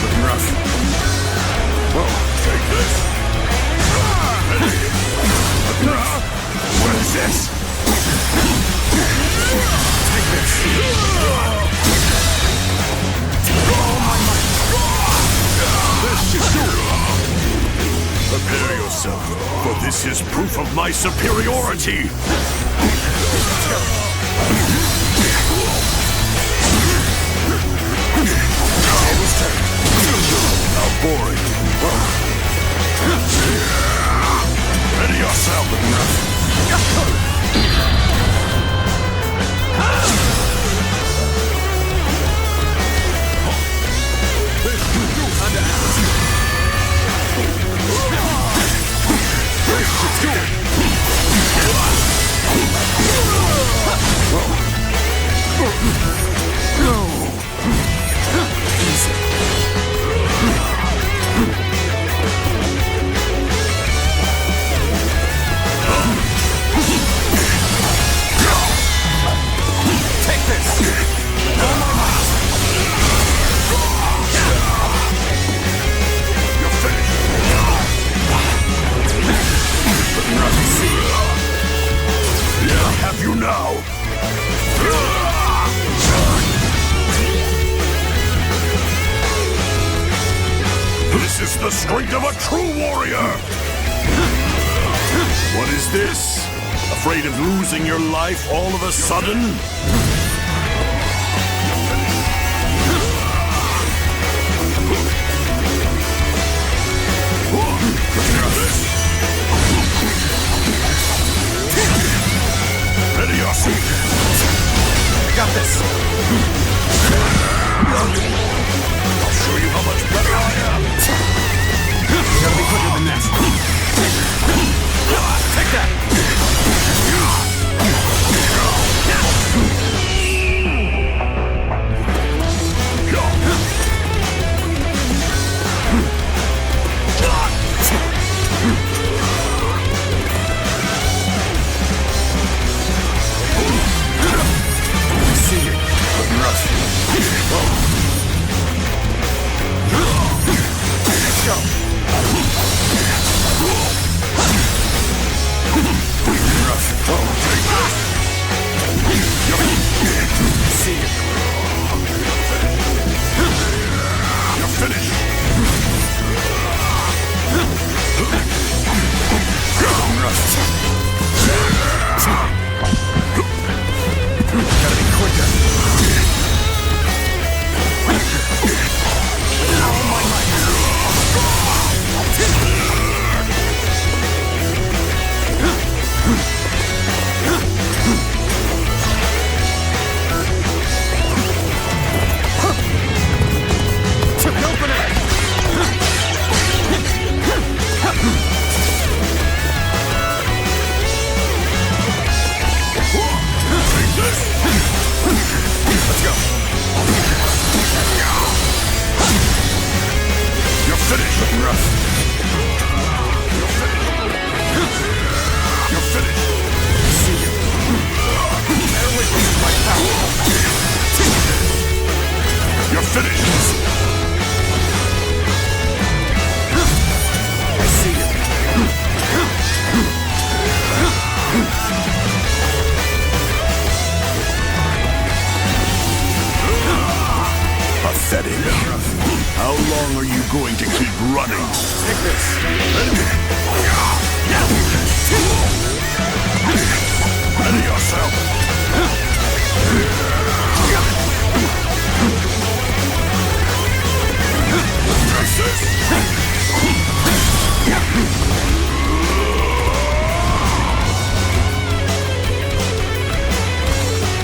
Looking rough. Whoa, take this! Ready? Looking rough. What is this? Take this! All my might! This should do it! Prepare yourself, for this is proof of my superiority! How boring. Ready yourself, Take this! All my might! You're finished! I have you now! This is the strength of a true warrior! What is this? Afraid of losing your life all of a sudden? Ready yourself! I got this! I'll show you how much better I am! Gotta be quicker than that! Take that! to keep running. Take this. Ready yourself.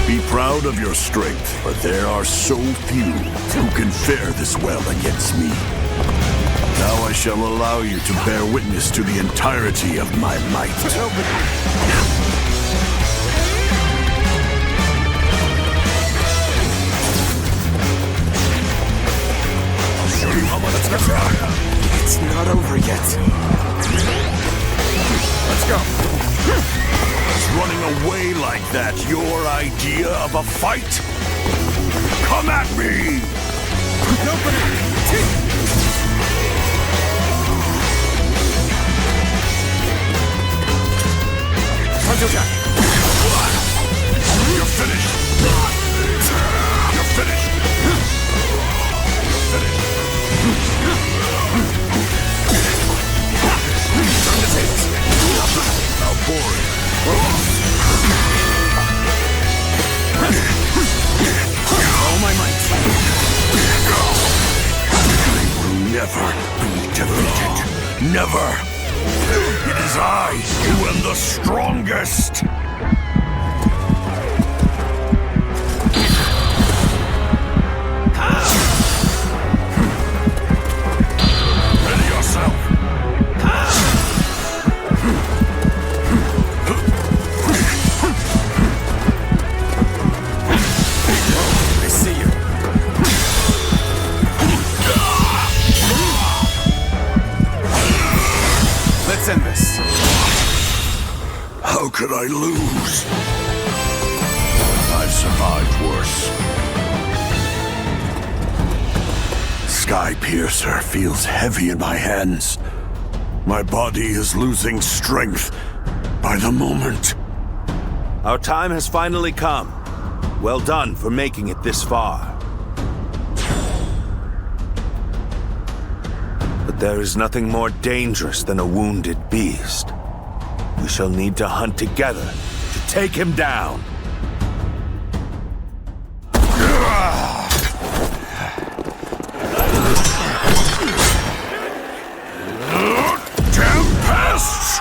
Be proud of your strength, but there are so few who can fare this well against me. Now I shall allow you to bear witness to the entirety of my might. I'll show you how much it's not over yet. Let's go. Is running away like that your idea of a fight? Come at me! Sun Jian. You're finished. You're finished. Turn the tables. How boring. All my might. They will never be defeated. Never. It is I who am the strongest. Ready yourself. I see you. Let's end this. How could I lose? I've survived worse. Sky Piercer feels heavy in my hands. My body is losing strength by the moment. Our time has finally come. Well done for making it this far. But there is nothing more dangerous than a wounded beast. We shall need to hunt together to take him down. Tempests!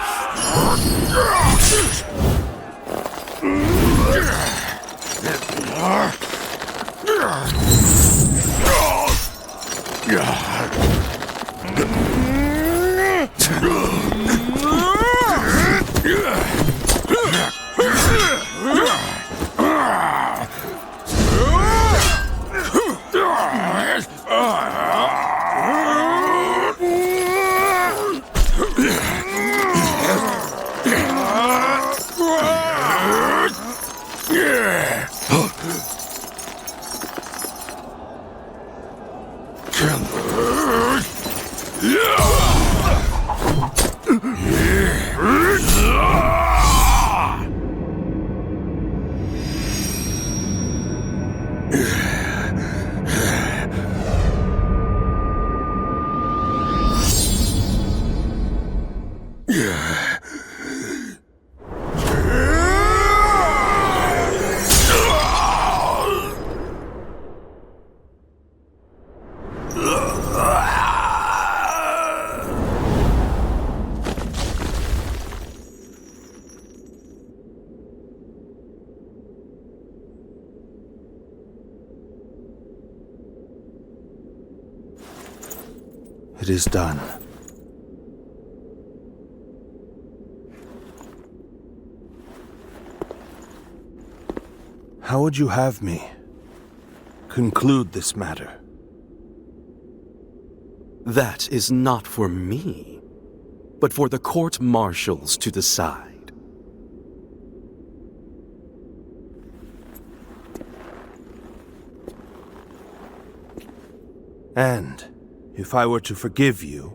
It is done. How would you have me conclude this matter? That is not for me, but for the court-martials to decide. And if I were to forgive you,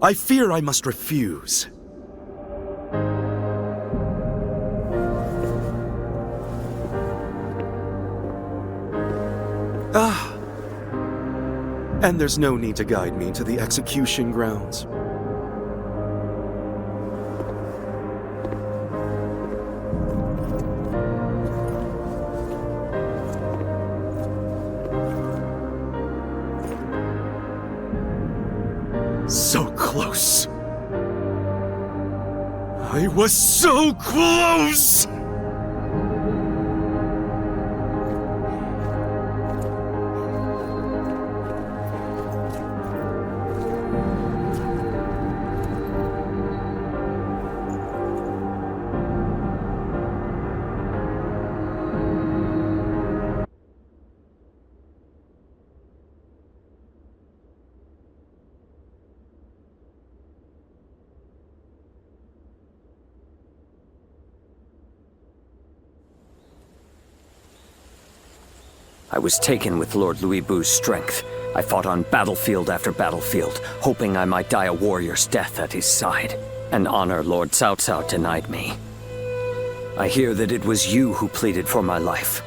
I fear I must refuse. And there's no need to guide me to the execution grounds. So close. I was so close! I was taken with Lord Liu Bei's strength. I fought on battlefield after battlefield, hoping I might die a warrior's death at his side. An honor Lord Cao Cao denied me. I hear that it was you who pleaded for my life.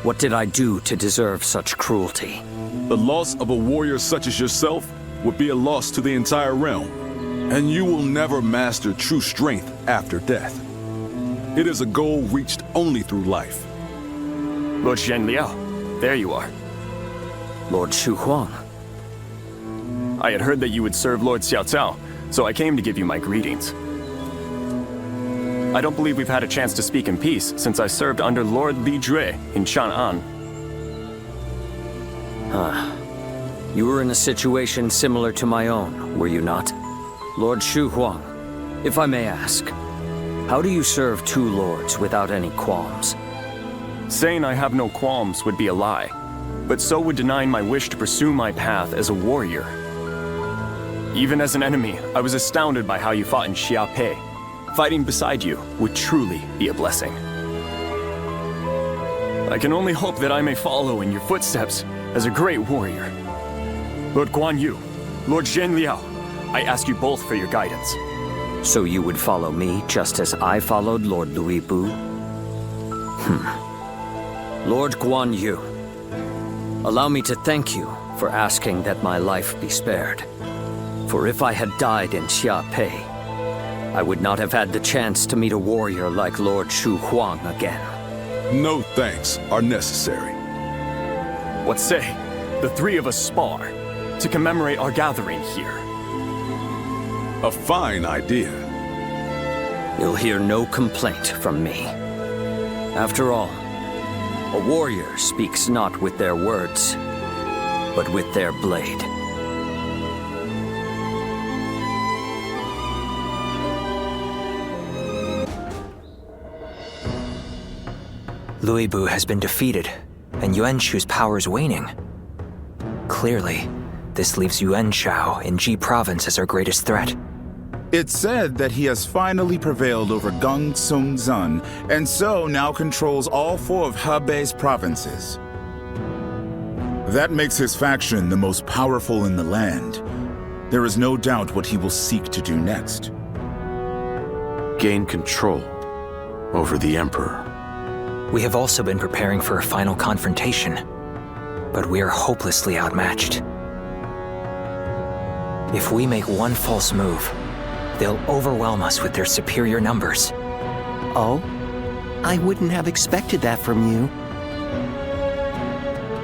What did I do to deserve such cruelty? The loss of a warrior such as yourself would be a loss to the entire realm, and you will never master true strength after death. It is a goal reached only through life. Lord Zhenliao. There you are. Lord Shu Huang. I had heard that you would serve Lord Cao Cao, so I came to give you my greetings. I don't believe we've had a chance to speak in peace since I served under Lord Li Jue in Chang'an. You were in a situation similar to my own, were you not? Lord Shu Huang, if I may ask, how do you serve two lords without any qualms? Saying I have no qualms would be a lie, but so would denying my wish to pursue my path as a warrior. Even as an enemy, I was astounded by how you fought in Xiaopei. Fighting beside you would truly be a blessing. I can only hope that I may follow in your footsteps as a great warrior. Lord Guan Yu, Lord Zhenliao, I ask you both for your guidance. So you would follow me just as I followed Lord Liu Bei? Lord Guan Yu, allow me to thank you for asking that my life be spared. For if I had died in Xiaopei, I would not have had the chance to meet a warrior like Lord Shu Huang again. No thanks are necessary. What say the three of us spar to commemorate our gathering here? A fine idea. You'll hear no complaint from me. After all, a warrior speaks not with their words, but with their blade. Liu Bei has been defeated, and Yuan Shu's power is waning. Clearly, this leaves Yuan Shao in Ji Province as our greatest threat. It's said that he has finally prevailed over Gong Sung Zun, and so now controls all 4 of Hebei's provinces. That makes his faction the most powerful in the land. There is no doubt what he will seek to do next. Gain control over the Emperor. We have also been preparing for a final confrontation, but we are hopelessly outmatched. If we make one false move, they'll overwhelm us with their superior numbers. Oh? I wouldn't have expected that from you.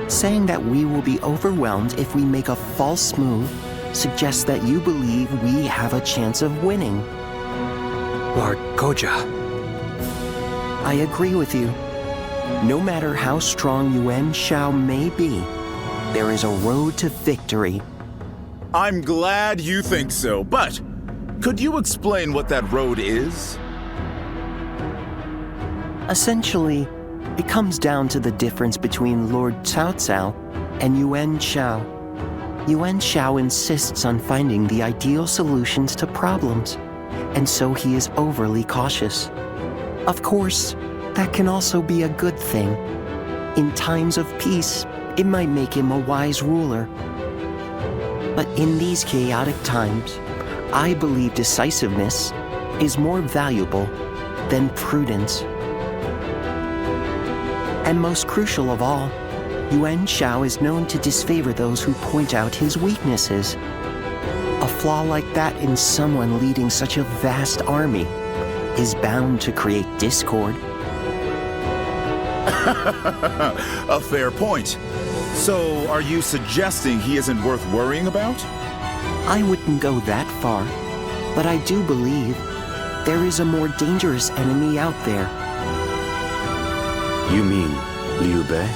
Saying that we will be overwhelmed if we make a false move suggests that you believe we have a chance of winning. Lord Goja. I agree with you. No matter how strong Yuan Shao may be, there is a road to victory. I'm glad you think so, but could you explain what that road is? Essentially, it comes down to the difference between Lord Cao Cao and Yuan Shao. Yuan Shao insists on finding the ideal solutions to problems, and so he is overly cautious. Of course, that can also be a good thing. In times of peace, it might make him a wise ruler. But in these chaotic times, I believe decisiveness is more valuable than prudence. And most crucial of all, Yuan Shao is known to disfavor those who point out his weaknesses. A flaw like that in someone leading such a vast army is bound to create discord. A fair point. So, are you suggesting he isn't worth worrying about? I wouldn't go that far, but I do believe there is a more dangerous enemy out there. You mean Liu Bei?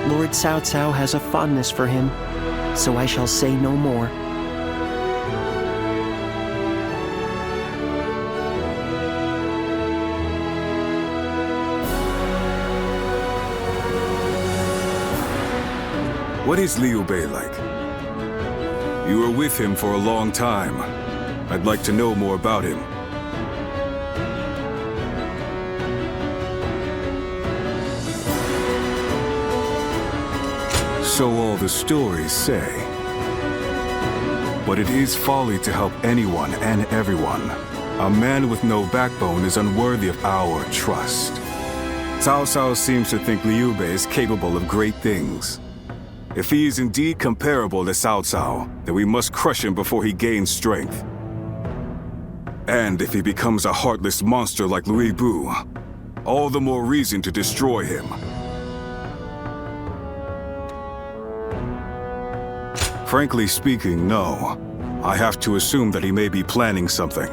Lord Cao Cao has a fondness for him, so I shall say no more. What is Liu Bei like? You were with him for a long time. I'd like to know more about him. So all the stories say. But it is folly to help anyone and everyone. A man with no backbone is unworthy of our trust. Cao Cao seems to think Liu Bei is capable of great things. If he is indeed comparable to Cao Cao, then we must crush him before he gains strength. And if he becomes a heartless monster like Liu Bei, all the more reason to destroy him. Frankly speaking, no. I have to assume that he may be planning something.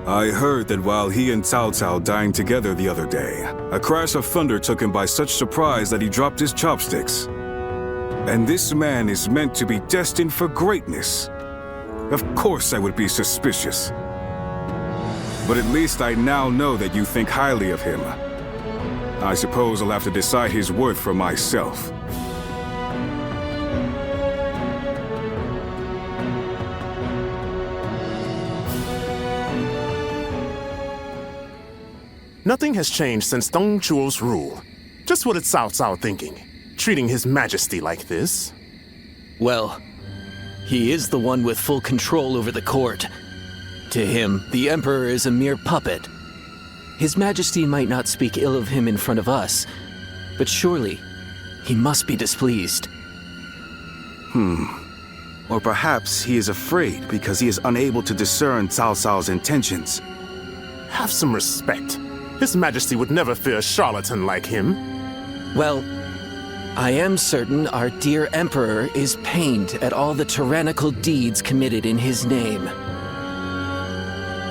I heard that while he and Cao Cao dined together the other day, a crash of thunder took him by such surprise that he dropped his chopsticks. And this man is meant to be destined for greatness. Of course I would be suspicious. But at least I now know that you think highly of him. I suppose I'll have to decide his worth for myself. Nothing has changed since Dong Chuo's rule. Just what is Cao Cao thinking? Treating His Majesty like this? Well, he is the one with full control over the court. To him, the Emperor is a mere puppet. His Majesty might not speak ill of him in front of us, but surely he must be displeased. Or perhaps he is afraid because he is unable to discern Cao Cao's intentions. Have some respect. His Majesty would never fear a charlatan like him. Well, I am certain our dear Emperor is pained at all the tyrannical deeds committed in his name.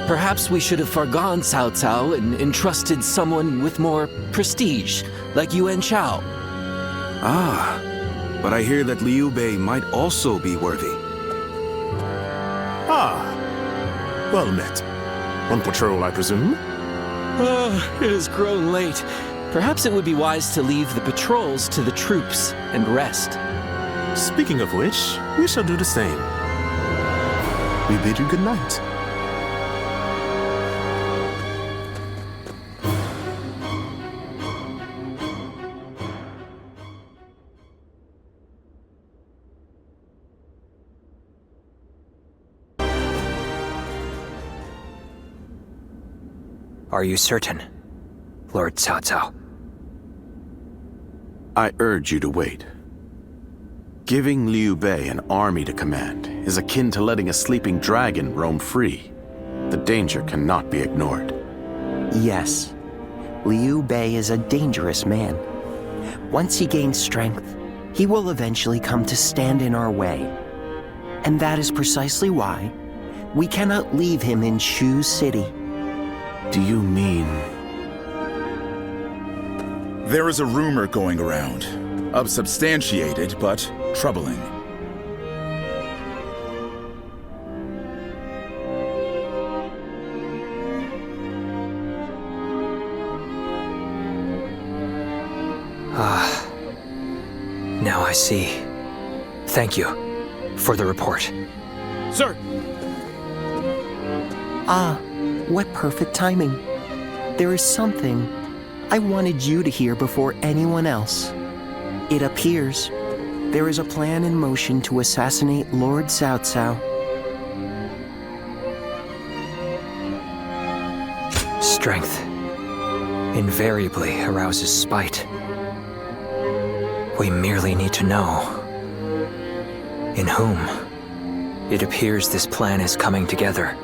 Perhaps we should have forgone Cao Cao and entrusted someone with more prestige, like Yuan Shao. Ah, but I hear that Liu Bei might also be worthy. Ah, well met. On patrol, I presume? It has grown late. Perhaps it would be wise to leave the patrols to the troops and rest. Speaking of which, we shall do the same. We bid you good night. Are you certain, Lord Cao Cao? I urge you to wait. Giving Liu Bei an army to command is akin to letting a sleeping dragon roam free. The danger cannot be ignored. Yes, Liu Bei is a dangerous man. Once he gains strength, he will eventually come to stand in our way. And that is precisely why we cannot leave him in Shu City. Do you mean... There is a rumor going around. Unsubstantiated, but troubling. Now I see. Thank you for the report. Sir! Ah, what perfect timing. There is something I wanted you to hear before anyone else. It appears there is a plan in motion to assassinate Lord Cao Cao. Strength invariably arouses spite. We merely need to know in whom. It appears this plan is coming together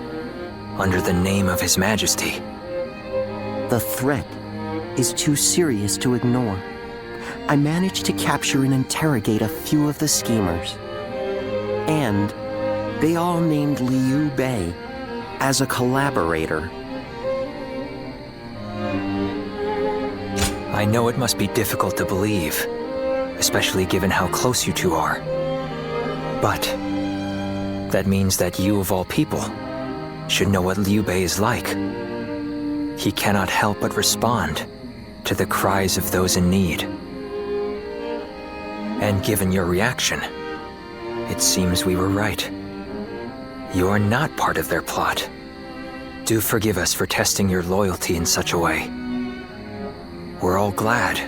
under the name of His Majesty. The threat is too serious to ignore. I managed to capture and interrogate a few of the schemers. And they all named Liu Bei as a collaborator. I know it must be difficult to believe, especially given how close you two are. But that means that you, of all people, should know what Liu Bei is like. He cannot help but respond to the cries of those in need. And given your reaction, it seems we were right. You are not part of their plot. Do forgive us for testing your loyalty in such a way. We're all glad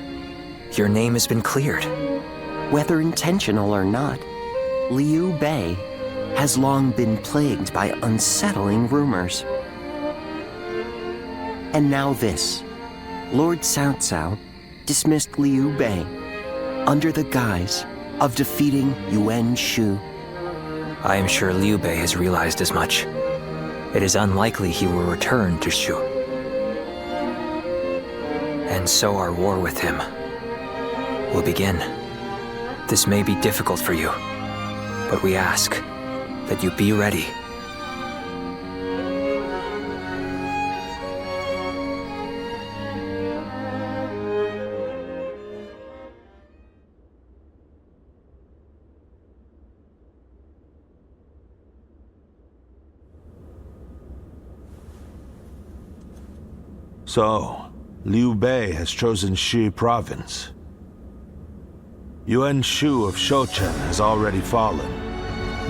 your name has been cleared. Whether intentional or not, Liu Bei has long been plagued by unsettling rumors. And now this. Lord Cao Cao dismissed Liu Bei under the guise of defeating Yuan Shu. I am sure Liu Bei has realized as much. It is unlikely he will return to Shu. And so our war with him will begin. This may be difficult for you, but we ask that you be ready. So, Liu Bei has chosen Shi province. Yuan Shu of Shouchen has already fallen.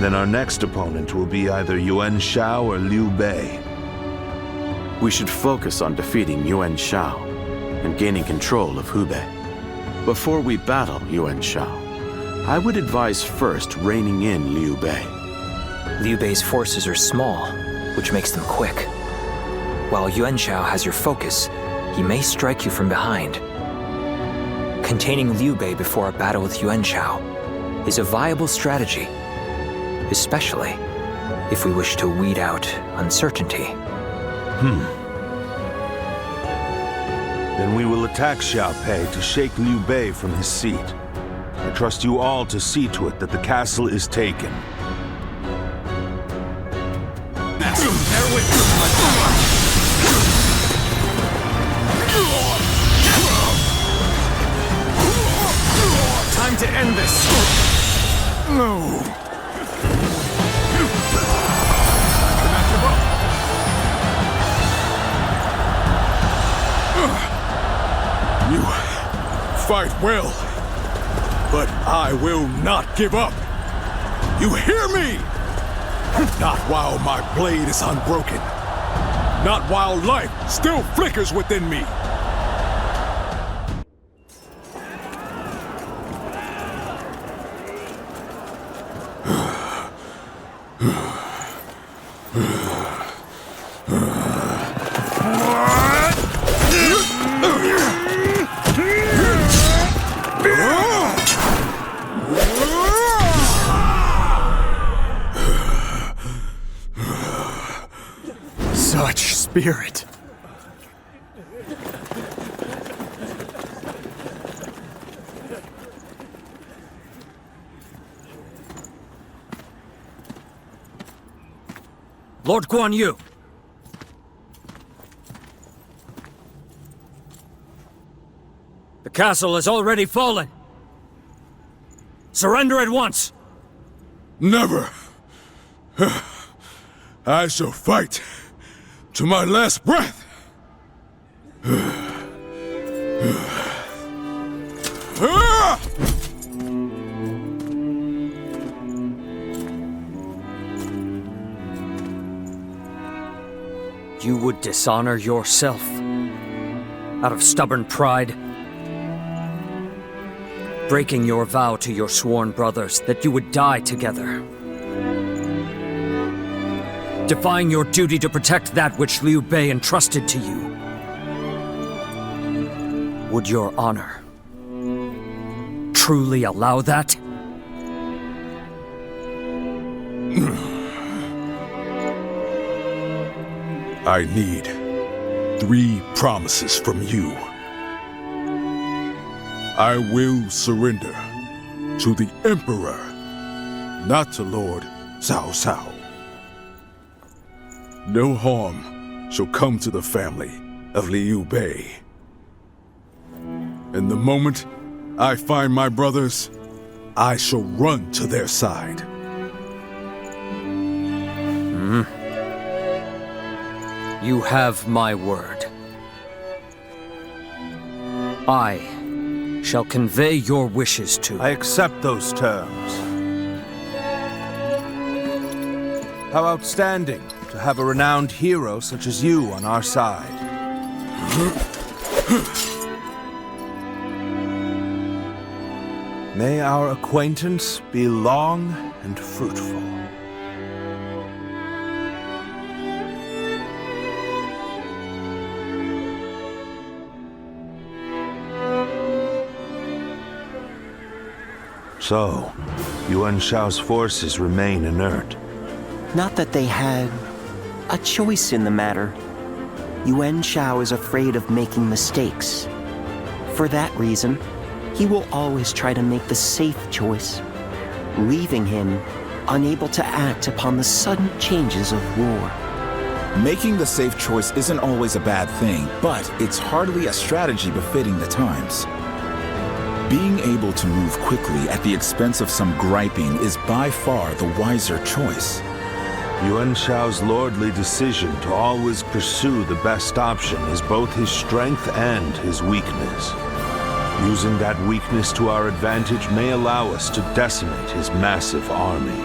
Then our next opponent will be either Yuan Shao or Liu Bei. We should focus on defeating Yuan Shao and gaining control of Hubei. Before we battle Yuan Shao, I would advise first reining in Liu Bei. Liu Bei's forces are small, which makes them quick. While Yuan Shao has your focus, he may strike you from behind. Containing Liu Bei before a battle with Yuan Shao is a viable strategy, especially if we wish to weed out uncertainty. Then we will attack Xiaopei to shake Liu Bei from his seat. I trust you all to see to it that the castle is taken. Time to end this! No! You fight well, but I will not give up. You hear me? Not while my blade is unbroken. Not while life still flickers within me. Such spirit. Lord Guan Yu. The castle has already fallen. Surrender at once. Never. I shall fight to my last breath. You would dishonor yourself out of stubborn pride, breaking your vow to your sworn brothers that you would die together, defying your duty to protect that which Liu Bei entrusted to you. truly allow that? I need 3 promises from you. I will surrender to the Emperor, not to Lord Cao Cao. No harm shall come to the family of Liu Bei. And the moment I find my brothers, I shall run to their side. You have my word. I shall convey your wishes to... I accept those terms. How outstanding to have a renowned hero such as you on our side. May our acquaintance be long and fruitful. So, Yuan Shao's forces remain inert. Not that they had a choice in the matter. Yuan Shao is afraid of making mistakes. For that reason, he will always try to make the safe choice, leaving him unable to act upon the sudden changes of war. Making the safe choice isn't always a bad thing, but it's hardly a strategy befitting the times. Being able to move quickly at the expense of some griping is by far the wiser choice. Yuan Shao's lordly decision to always pursue the best option is both his strength and his weakness. Using that weakness to our advantage may allow us to decimate his massive army.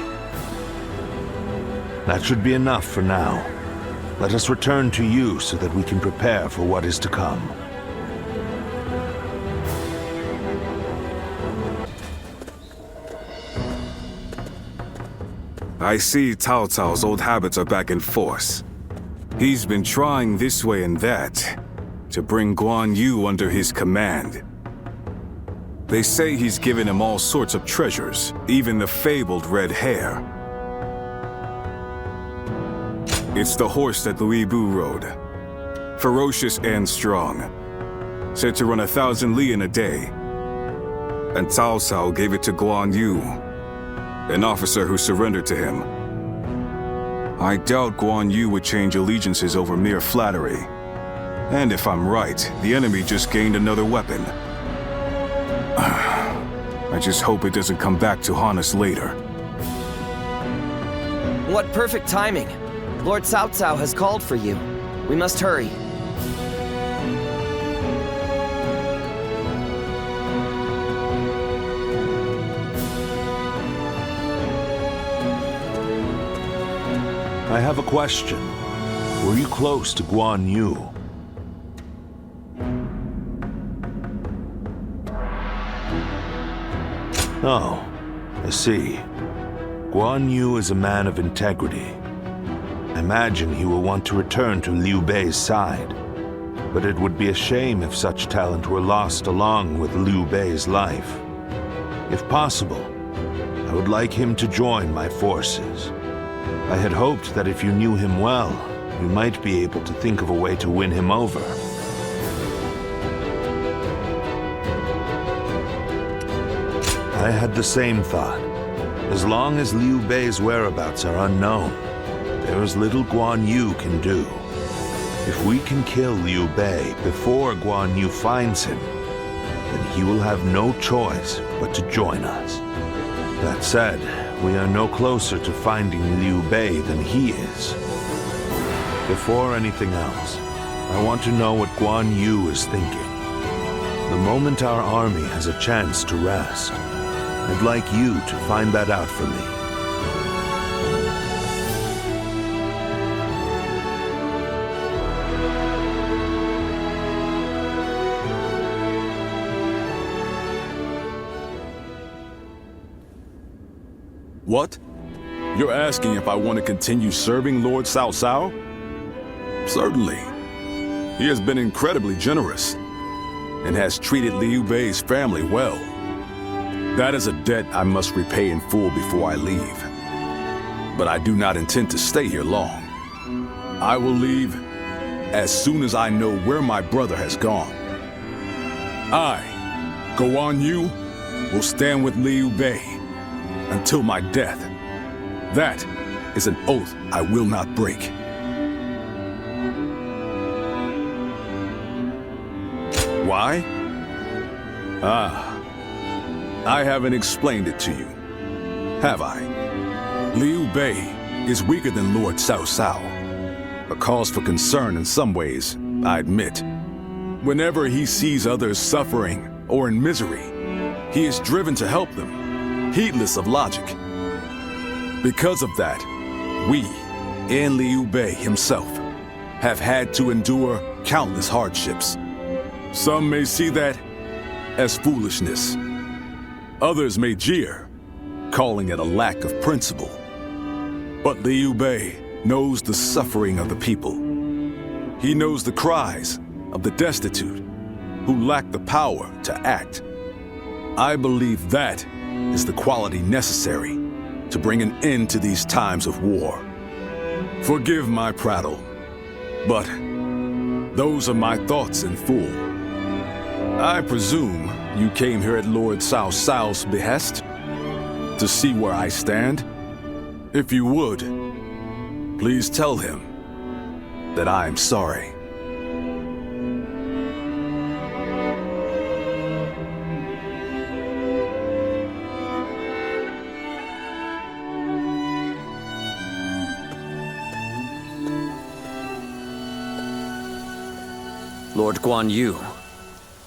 That should be enough for now. Let us return to you so that we can prepare for what is to come. I see Cao Cao's old habits are back in force. He's been trying this way and that to bring Guan Yu under his command. They say he's given him all sorts of treasures, even the fabled red hair. It's the horse that Liu Bei rode. Ferocious and strong. Said to run 1,000 li in a day. And Cao Cao gave it to Guan Yu, an officer who surrendered to him. I doubt Guan Yu would change allegiances over mere flattery. And if I'm right, the enemy just gained another weapon. I just hope it doesn't come back to haunt us later. What perfect timing! Lord Cao Cao has called for you. We must hurry. I have a question. Were you close to Guan Yu? Oh, I see. Guan Yu is a man of integrity. I imagine he will want to return to Liu Bei's side. But it would be a shame if such talent were lost along with Liu Bei's life. If possible, I would like him to join my forces. I had hoped that if you knew him well, you might be able to think of a way to win him over. I had the same thought. As long as Liu Bei's whereabouts are unknown, there is little Guan Yu can do. If we can kill Liu Bei before Guan Yu finds him, then he will have no choice but to join us. That said, we are no closer to finding Liu Bei than he is. Before anything else, I want to know what Guan Yu is thinking. The moment our army has a chance to rest, I'd like you to find that out for me. What? You're asking if I want to continue serving Lord Cao Cao? Certainly. He has been incredibly generous and has treated Liu Bei's family well. That is a debt I must repay in full before I leave. But I do not intend to stay here long. I will leave as soon as I know where my brother has gone. I, Guan Yu, will stand with Liu Bei until my death. That is an oath I will not break. Why? I haven't explained it to you, have I? Liu Bei is weaker than Lord Cao Cao. A cause for concern in some ways, I admit. Whenever he sees others suffering or in misery, he is driven to help them, heedless of logic. Because of that, we, and Liu Bei himself, have had to endure countless hardships. Some may see that as foolishness. Others may jeer, calling it a lack of principle. But Liu Bei knows the suffering of the people. He knows the cries of the destitute who lack the power to act. I believe that is the quality necessary to bring an end to these times of war. Forgive my prattle, but those are my thoughts in full. I presume you came here at Lord Cao Cao's behest to see where I stand? If you would, please tell him that I am sorry. Lord Guan Yu,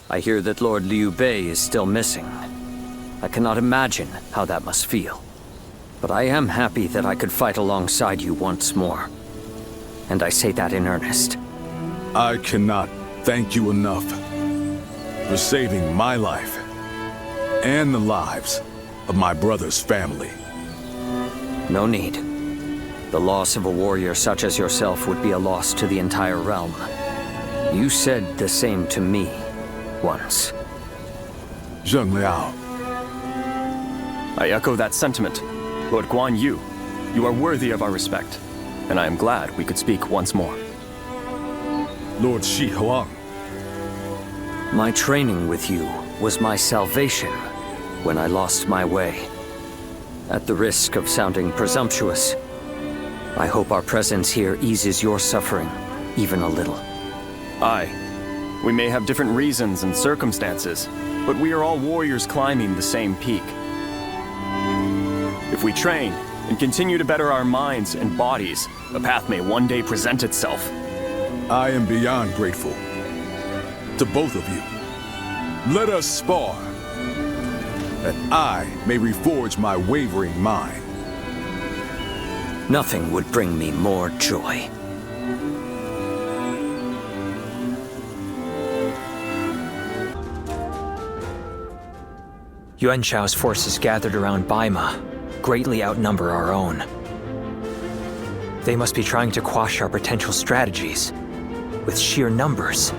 I hear that Lord Liu Bei is still missing. I cannot imagine how that must feel. But I am happy that I could fight alongside you once more. And I say that in earnest. I cannot thank you enough for saving my life and the lives of my brother's family. No need. The loss of a warrior such as yourself would be a loss to the entire realm. You said the same to me once. Zheng Liao. I echo that sentiment. Lord Guan Yu, you are worthy of our respect, and I am glad we could speak once more. Lord Shi Huang. My training with you was my salvation when I lost my way. At the risk of sounding presumptuous, I hope our presence here eases your suffering even a little. Aye. We may have different reasons and circumstances, but we are all warriors climbing the same peak. If we train and continue to better our minds and bodies, a path may one day present itself. I am beyond grateful to both of you. Let us spar, that I may reforge my wavering mind. Nothing would bring me more joy. Yuan Shao's forces gathered around Baima greatly outnumber our own. They must be trying to quash our potential strategies with sheer numbers.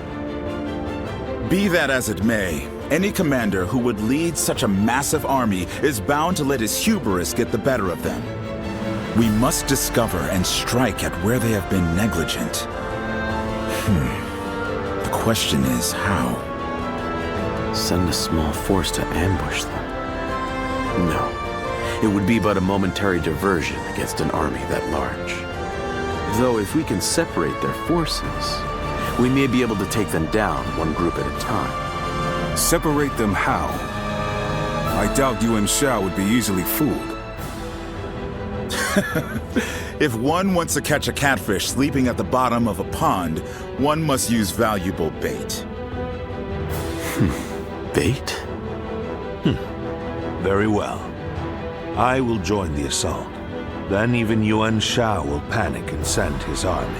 Be that as it may, any commander who would lead such a massive army is bound to let his hubris get the better of them. We must discover and strike at where they have been negligent. The question is how? Send a small force to ambush them? No. It would be but a momentary diversion against an army that large. Though if we can separate their forces, we may be able to take them down one group at a time. Separate them how? I doubt Yuan Shao would be easily fooled. If one wants to catch a catfish sleeping at the bottom of a pond, one must use valuable bait. Bait? Very well. I will join the assault. Then even Yuan Shao will panic and send his army.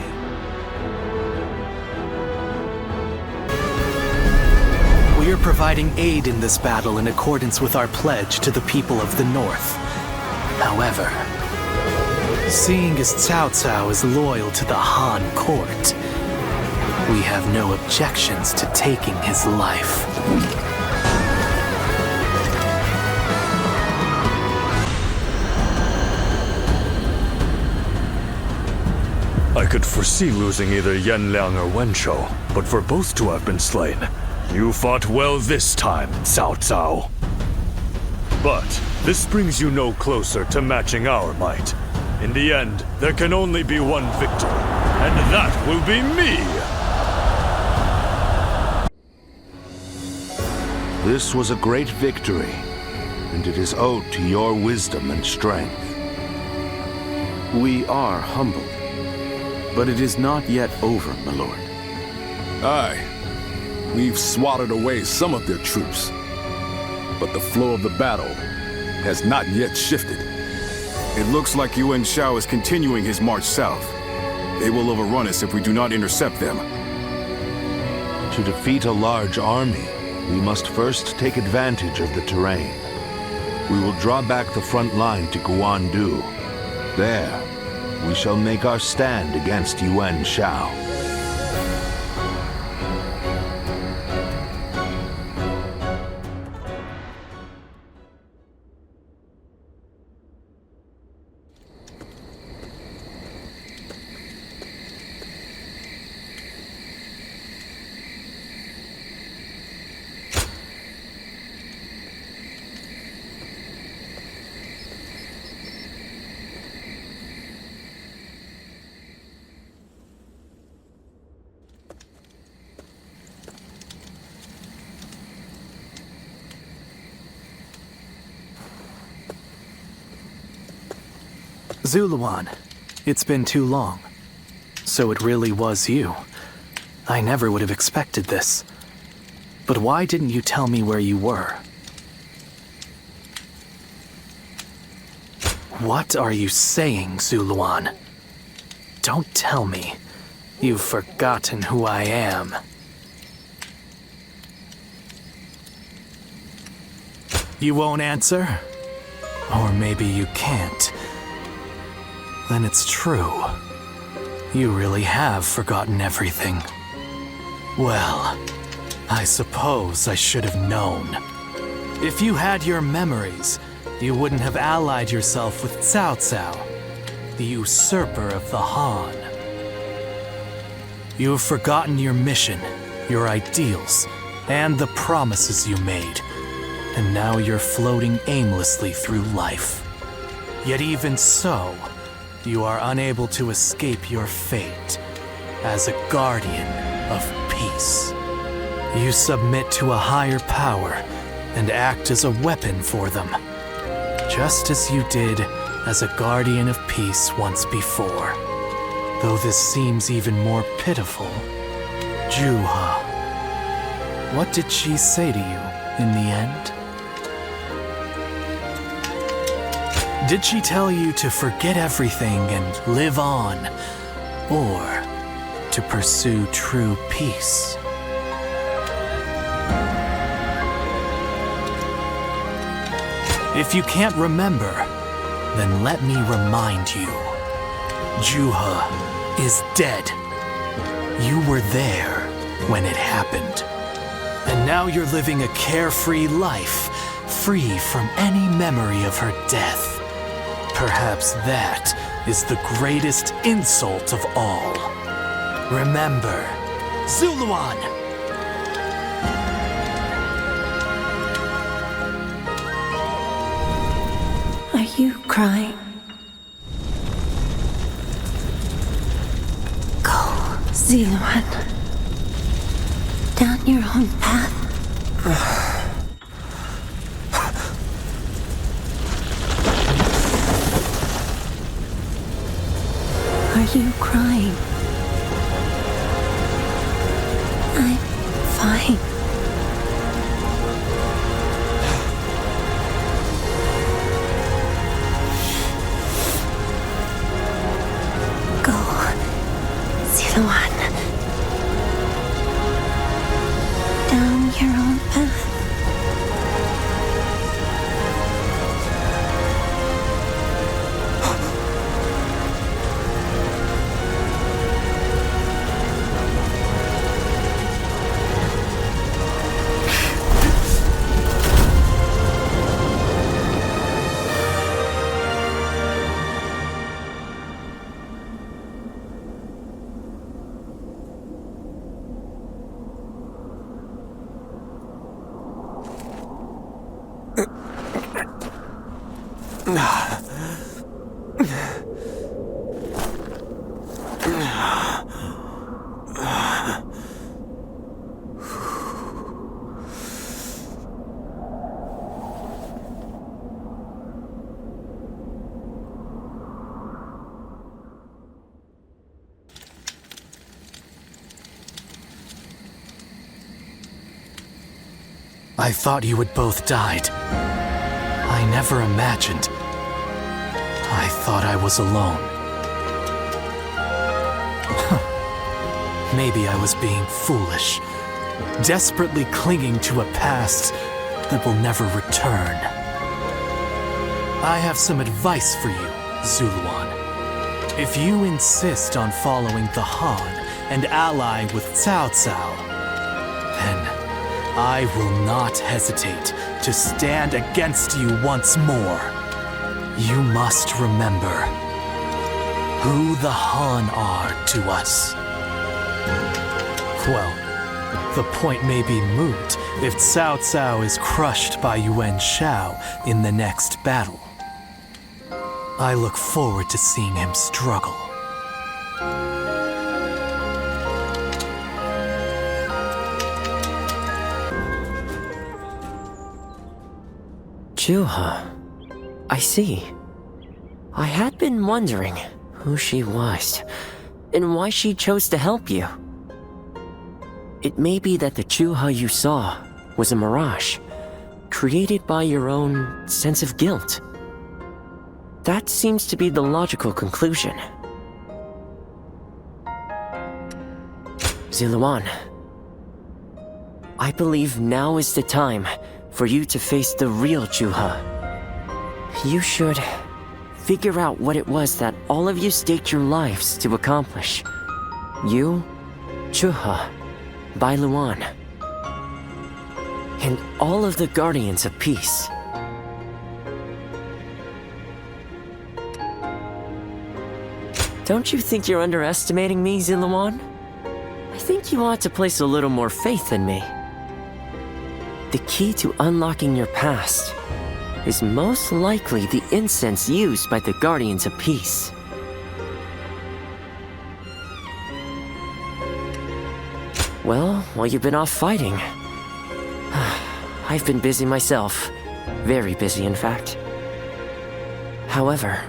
We are providing aid in this battle in accordance with our pledge to the people of the North. However, seeing as Cao Cao is loyal to the Han court, we have no objections to taking his life. foresee losing either Yanliang or Wenshou, but for both to have been slain, you fought well this time, Cao Cao. But this brings you no closer to matching our might. In the end, there can only be one victor, and that will be me! This was a great victory, and it is owed to your wisdom and strength. We are humbled, but it is not yet over, my lord. Aye. We've swatted away some of their troops, but the flow of the battle has not yet shifted. It looks like Yuan Shao is continuing his march south. They will overrun us if we do not intercept them. To defeat a large army, we must first take advantage of the terrain. We will draw back the front line to Guandu. There, we shall make our stand against Yuan Shao. Zuluan, it's been too long. So it really was you. I never would have expected this. But why didn't you tell me where you were? What are you saying, Zuluan? Don't tell me. You've forgotten who I am. You won't answer? Or maybe you can't. Then it's true. You really have forgotten everything. Well, I suppose I should have known. If you had your memories, you wouldn't have allied yourself with Cao Cao, the usurper of the Han. You have forgotten your mission, your ideals, and the promises you made. And now you're floating aimlessly through life. Yet even so, you are unable to escape your fate as a guardian of peace. You submit to a higher power and act as a weapon for them, just as you did as a guardian of peace once before. Though this seems even more pitiful, Juha, what did she say to you in the end? Did she tell you to forget everything and live on, or to pursue true peace? If you can't remember, then let me remind you. Juha is dead. You were there when it happened. And now you're living a carefree life, free from any memory of her death. Perhaps that is the greatest insult of all. Remember, Zuluan! Are you crying? Go, Zuluan. Down your own path. Are you crying? I'm fine. Go, Zuluan. Down your own path. I thought you had both died. I never imagined. I thought I was alone. Maybe I was being foolish, desperately clinging to a past that will never return. I have some advice for you, Zuluan. If you insist on following the Han and allying with Cao Cao, then I will not hesitate to stand against you once more. You must remember who the Han are to us. Well, the point may be moot if Cao Cao is crushed by Yuan Shao in the next battle. I look forward to seeing him struggle. Juha. I see. I had been wondering who she was, and why she chose to help you. It may be that the Juha you saw was a mirage, created by your own sense of guilt. That seems to be the logical conclusion. Zuluan, I believe now is the time for you to face the real Juha. You should figure out what it was that all of you staked your lives to accomplish. You, Juha, Bai Luan, and all of the Guardians of Peace. Don't you think you're underestimating me, Zuluan? I think you ought to place a little more faith in me. The key to unlocking your past is most likely the incense used by the Guardians of Peace. Well, while you've been off fighting, I've been busy myself. Very busy, in fact. However,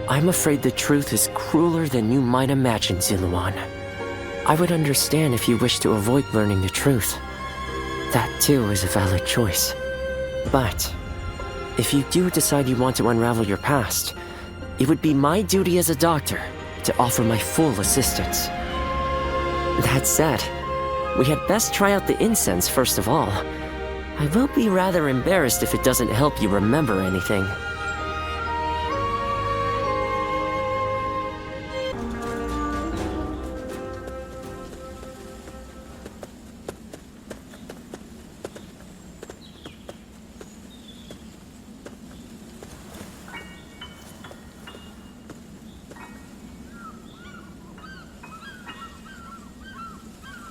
I'm afraid the truth is crueler than you might imagine, Zuluan. I would understand if you wish to avoid learning the truth. That too is a valid choice. But if you do decide you want to unravel your past, it would be my duty as a doctor to offer my full assistance. That said, we had best try out the incense first of all. I will be rather embarrassed if it doesn't help you remember anything.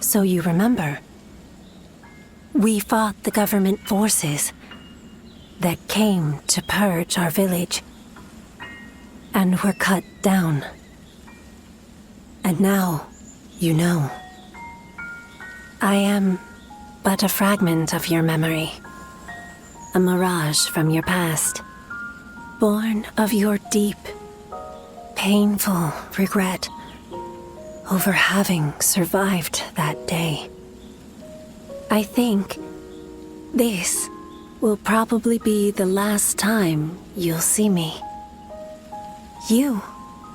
So you remember, we fought the government forces that came to purge our village and were cut down. And now, you know, I am but a fragment of your memory, a mirage from your past, born of your deep, painful regret over having survived that day. I think this will probably be the last time you'll see me. You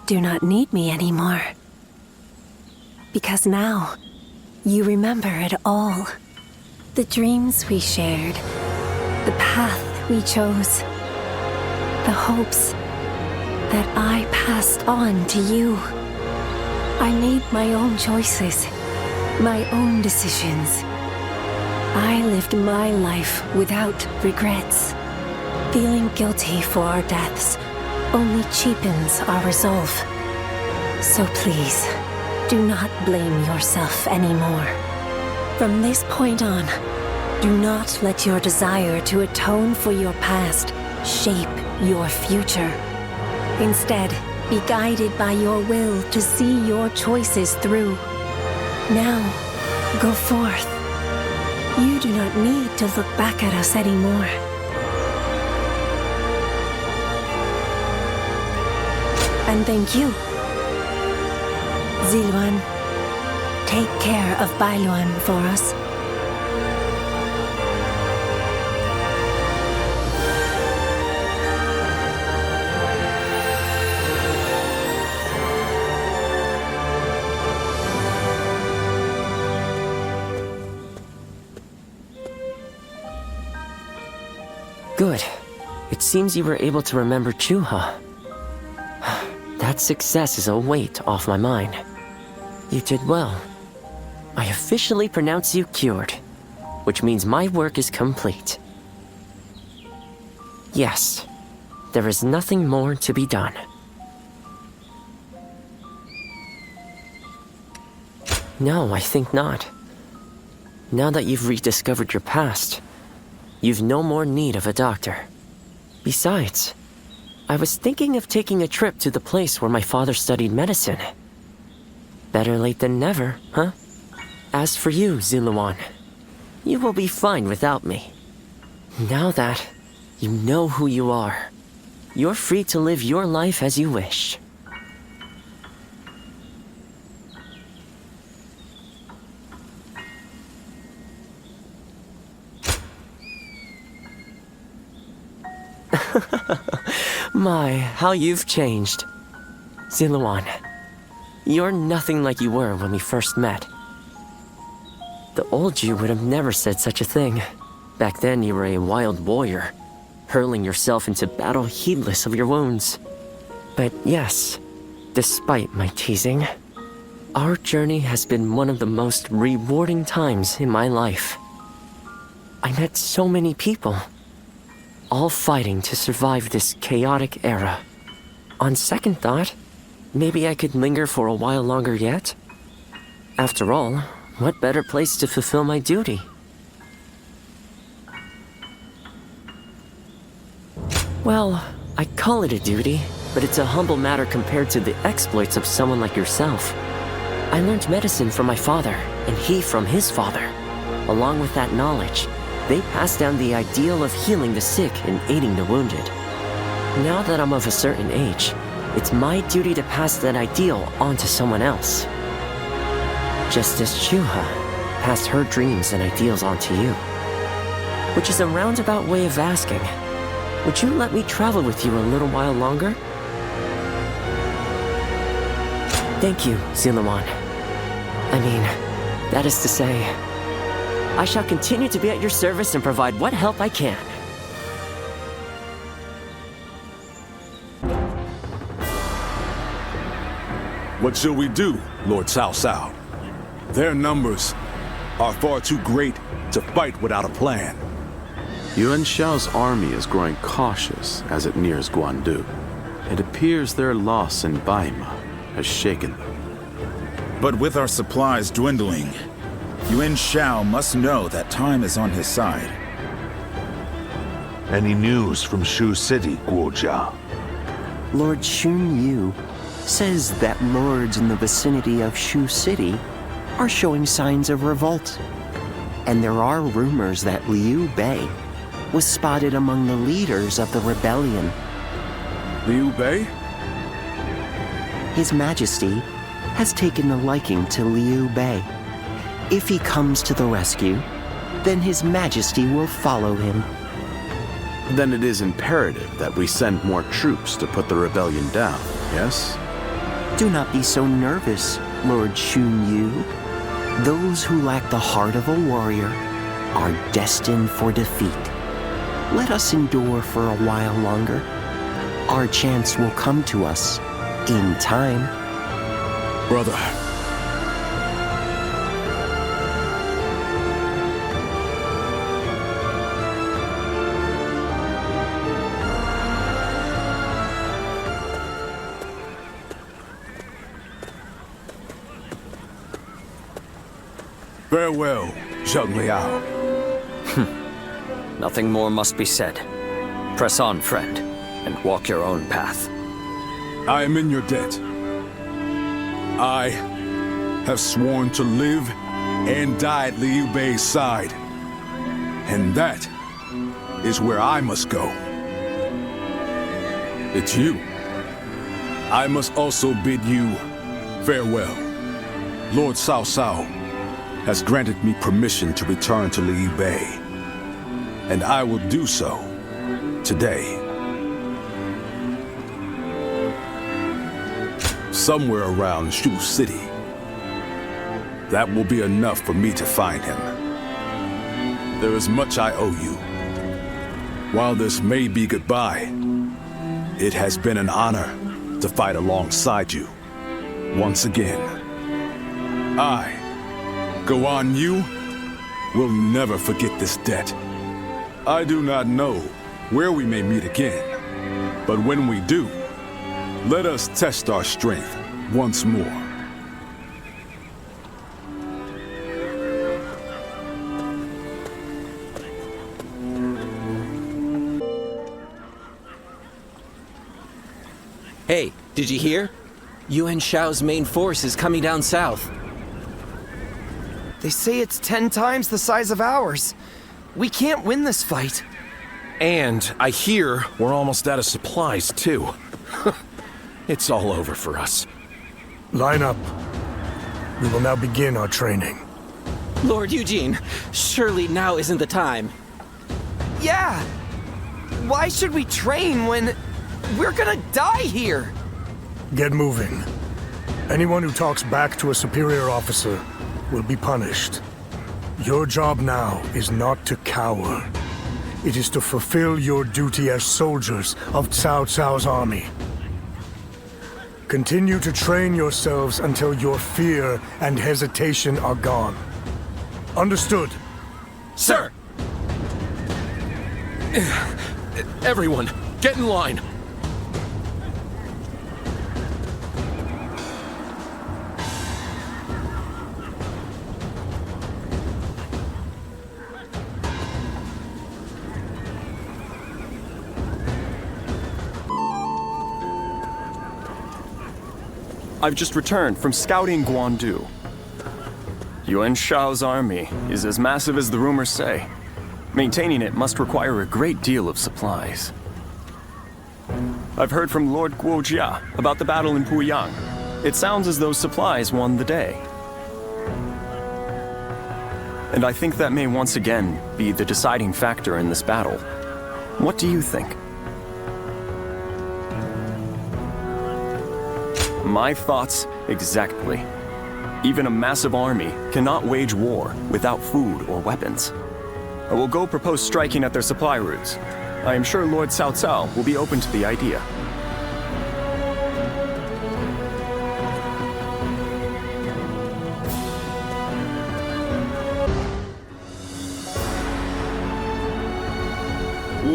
do not need me anymore. Because now, you remember it all. The dreams we shared, the path we chose, the hopes that I passed on to you. I made my own choices, my own decisions. I lived my life without regrets. Feeling guilty for our deaths only cheapens our resolve. So please, do not blame yourself anymore. From this point on, do not let your desire to atone for your past shape your future. Instead, be guided by your will to see your choices through. Now, go forth. You do not need to look back at us anymore. And thank you. Ziluan, take care of Bailuan for us. Good. It seems you were able to remember Chuha. That success is a weight off my mind. You did well. I officially pronounce you cured, which means my work is complete. Yes, there is nothing more to be done. No, I think not. Now that you've rediscovered your past, you've no more need of a doctor. Besides, I was thinking of taking a trip to the place where my father studied medicine. Better late than never, huh? As for you, Ziluan, you will be fine without me. Now that you know who you are, you're free to live your life as you wish. My, how you've changed. Ziluan, you're nothing like you were when we first met. The old you would have never said such a thing. Back then you were a wild warrior, hurling yourself into battle heedless of your wounds. But yes, despite my teasing, our journey has been one of the most rewarding times in my life. I met so many people, all fighting to survive this chaotic era. On second thought, maybe I could linger for a while longer yet. After all, what better place to fulfill my duty? Well, I call it a duty, but it's a humble matter compared to the exploits of someone like yourself. I learned medicine from my father, and he from his father. Along with that knowledge, they passed down the ideal of healing the sick and aiding the wounded. Now that I'm of a certain age, it's my duty to pass that ideal on to someone else. Just as Chuha passed her dreams and ideals on to you. Which is a roundabout way of asking, would you let me travel with you a little while longer? Thank you, Ziluan. I mean, that is to say, I shall continue to be at your service and provide what help I can. What shall we do, Lord Cao Cao? Their numbers are far too great to fight without a plan. Yuan Shao's army is growing cautious as it nears Guandu. It appears their loss in Baima has shaken them. But with our supplies dwindling, Yuan Shao must know that time is on his side. Any news from Shu City, Guojia? Lord Xun Yu says that lords in the vicinity of Shu City are showing signs of revolt. And there are rumors that Liu Bei was spotted among the leaders of the rebellion. Liu Bei? His Majesty has taken a liking to Liu Bei. If he comes to the rescue, then His Majesty will follow him. Then it is imperative that we send more troops to put the rebellion down, yes? Do not be so nervous, Lord Xun Yu. Those who lack the heart of a warrior are destined for defeat. Let us endure for a while longer. Our chance will come to us in time. Brother. Farewell, Zheng Liao. Nothing more must be said. Press on, friend. and walk your own path. I am in your debt. I have sworn to live and die at Liu Bei's side. And that is where I must go. It's you. I must also bid you farewell. Lord Cao Cao has granted me permission to return to Liu Bei, and I will do so today. Somewhere around Shu City. That will be enough for me to find him. There is much I owe you. While this may be goodbye, it has been an honor to fight alongside you once again. I, Guan Yu, will never forget this debt. I do not know where we may meet again, but when we do, let us test our strength once more. Hey, did you hear? Yuan Shao's main force is coming down south. They say it's 10 times the size of ours. We can't win this fight. And I hear we're almost out of supplies, too. It's all over for us. Line up. We will now begin our training. Lord Eugene, surely now isn't the time. Yeah! Why should we train when we're gonna die here? Get moving. Anyone who talks back to a superior officer will be punished. Your job now is not to cower. It is to fulfill your duty as soldiers of Cao Cao's army. Continue to train yourselves until your fear and hesitation are gone. Understood? Sir! Everyone, get in line! I've just returned from scouting Guandu. Yuan Shao's army is as massive as the rumors say. Maintaining it must require a great deal of supplies. I've heard from Lord Guojia about the battle in Puyang. It sounds as though supplies won the day. And I think that may once again be the deciding factor in this battle. What do you think? My thoughts exactly. Even a massive army cannot wage war without food or weapons. I will go propose striking at their supply routes. I am sure Lord Cao Cao will be open to the idea.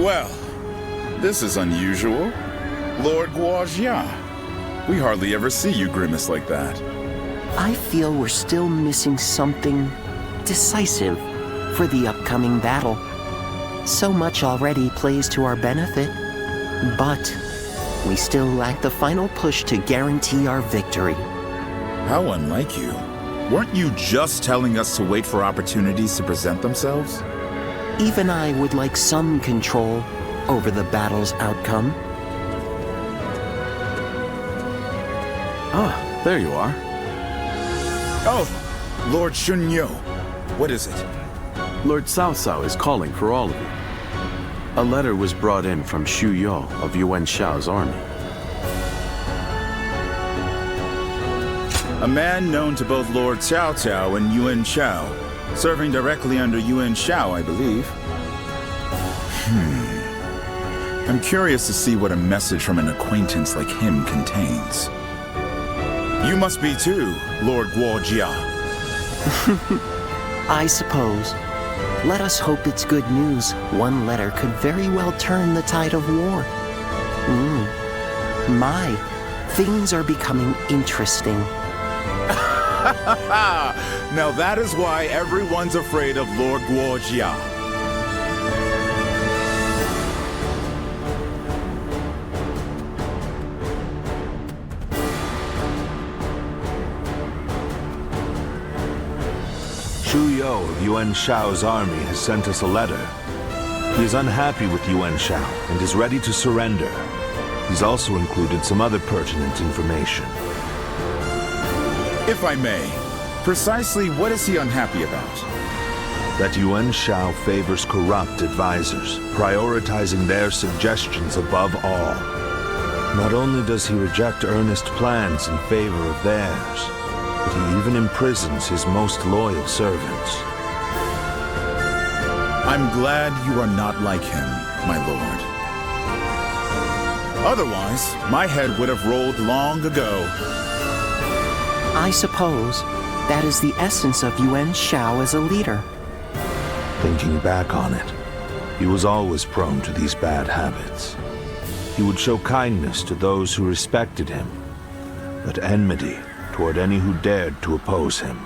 Well, this is unusual. Lord Guojia. We hardly ever see you grimace like that. I feel we're still missing something decisive for the upcoming battle. So much already plays to our benefit, but we still lack the final push to guarantee our victory. How unlike you. Weren't you just telling us to wait for opportunities to present themselves? Even I would like some control over the battle's outcome. Ah, there you are. Oh, Lord Shunyo. What is it? Lord Cao Cao is calling for all of you. A letter was brought in from Xu Yo of Yuan Shao's army. A man known to both Lord Cao Cao and Yuan Shao, serving directly under Yuan Shao, I believe. I'm curious to see what a message from an acquaintance like him contains. You must be too, Lord Guojia. I suppose. Let us hope it's good news. One letter could very well turn the tide of war. My, things are becoming interesting. Now that is why everyone's afraid of Lord Guojia. CEO of Yuan Shao's army has sent us a letter. He is unhappy with Yuan Shao and is ready to surrender. He's also included some other pertinent information. If I may, precisely what is he unhappy about? That Yuan Shao favors corrupt advisors, prioritizing their suggestions above all. Not only does he reject earnest plans in favor of theirs, but he even imprisons his most loyal servants. I'm glad you are not like him, my lord. Otherwise, my head would have rolled long ago. I suppose that is the essence of Yuan Shao as a leader. Thinking back on it, he was always prone to these bad habits. He would show kindness to those who respected him, but enmity toward any who dared to oppose him.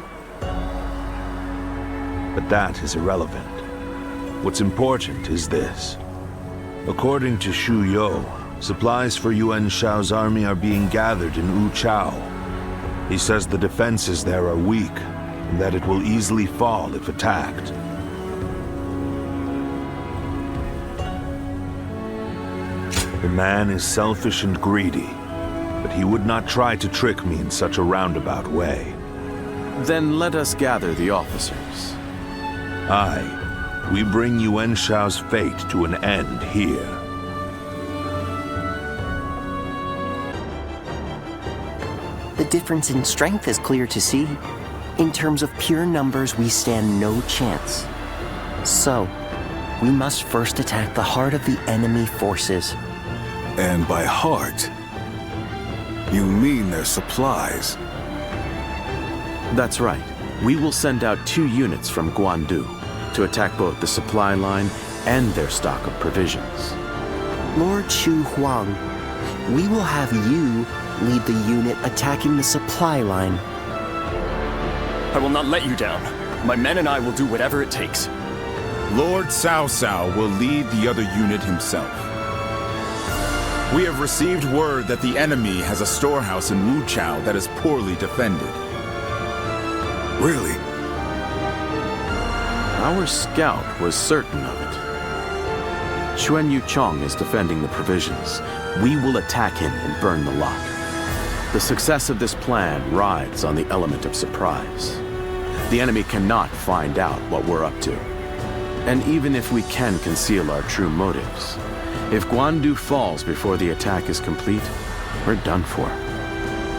But that is irrelevant. What's important is this. According to Shu You, supplies for Yuan Shao's army are being gathered in Wu Chao. He says the defenses there are weak, and that it will easily fall if attacked. The man is selfish and greedy, but he would not try to trick me in such a roundabout way. Then let us gather the officers. Aye, we bring Yuan Shao's fate to an end here. The difference in strength is clear to see. In terms of pure numbers, we stand no chance. So, we must first attack the heart of the enemy forces. And by heart, you mean their supplies? That's right. We will send out 2 units from Guandu to attack both the supply line and their stock of provisions. Lord Chu Huang, we will have you lead the unit attacking the supply line. I will not let you down. My men and I will do whatever it takes. Lord Cao Cao will lead the other unit himself. We have received word that the enemy has a storehouse in Wu Chao that is poorly defended. Really? Our scout was certain of it. Xuan Yu Chong is defending the provisions. We will attack him and burn the lot. The success of this plan rides on the element of surprise. The enemy cannot find out what we're up to. And even if we can conceal our true motives, if Guandu falls before the attack is complete, we're done for.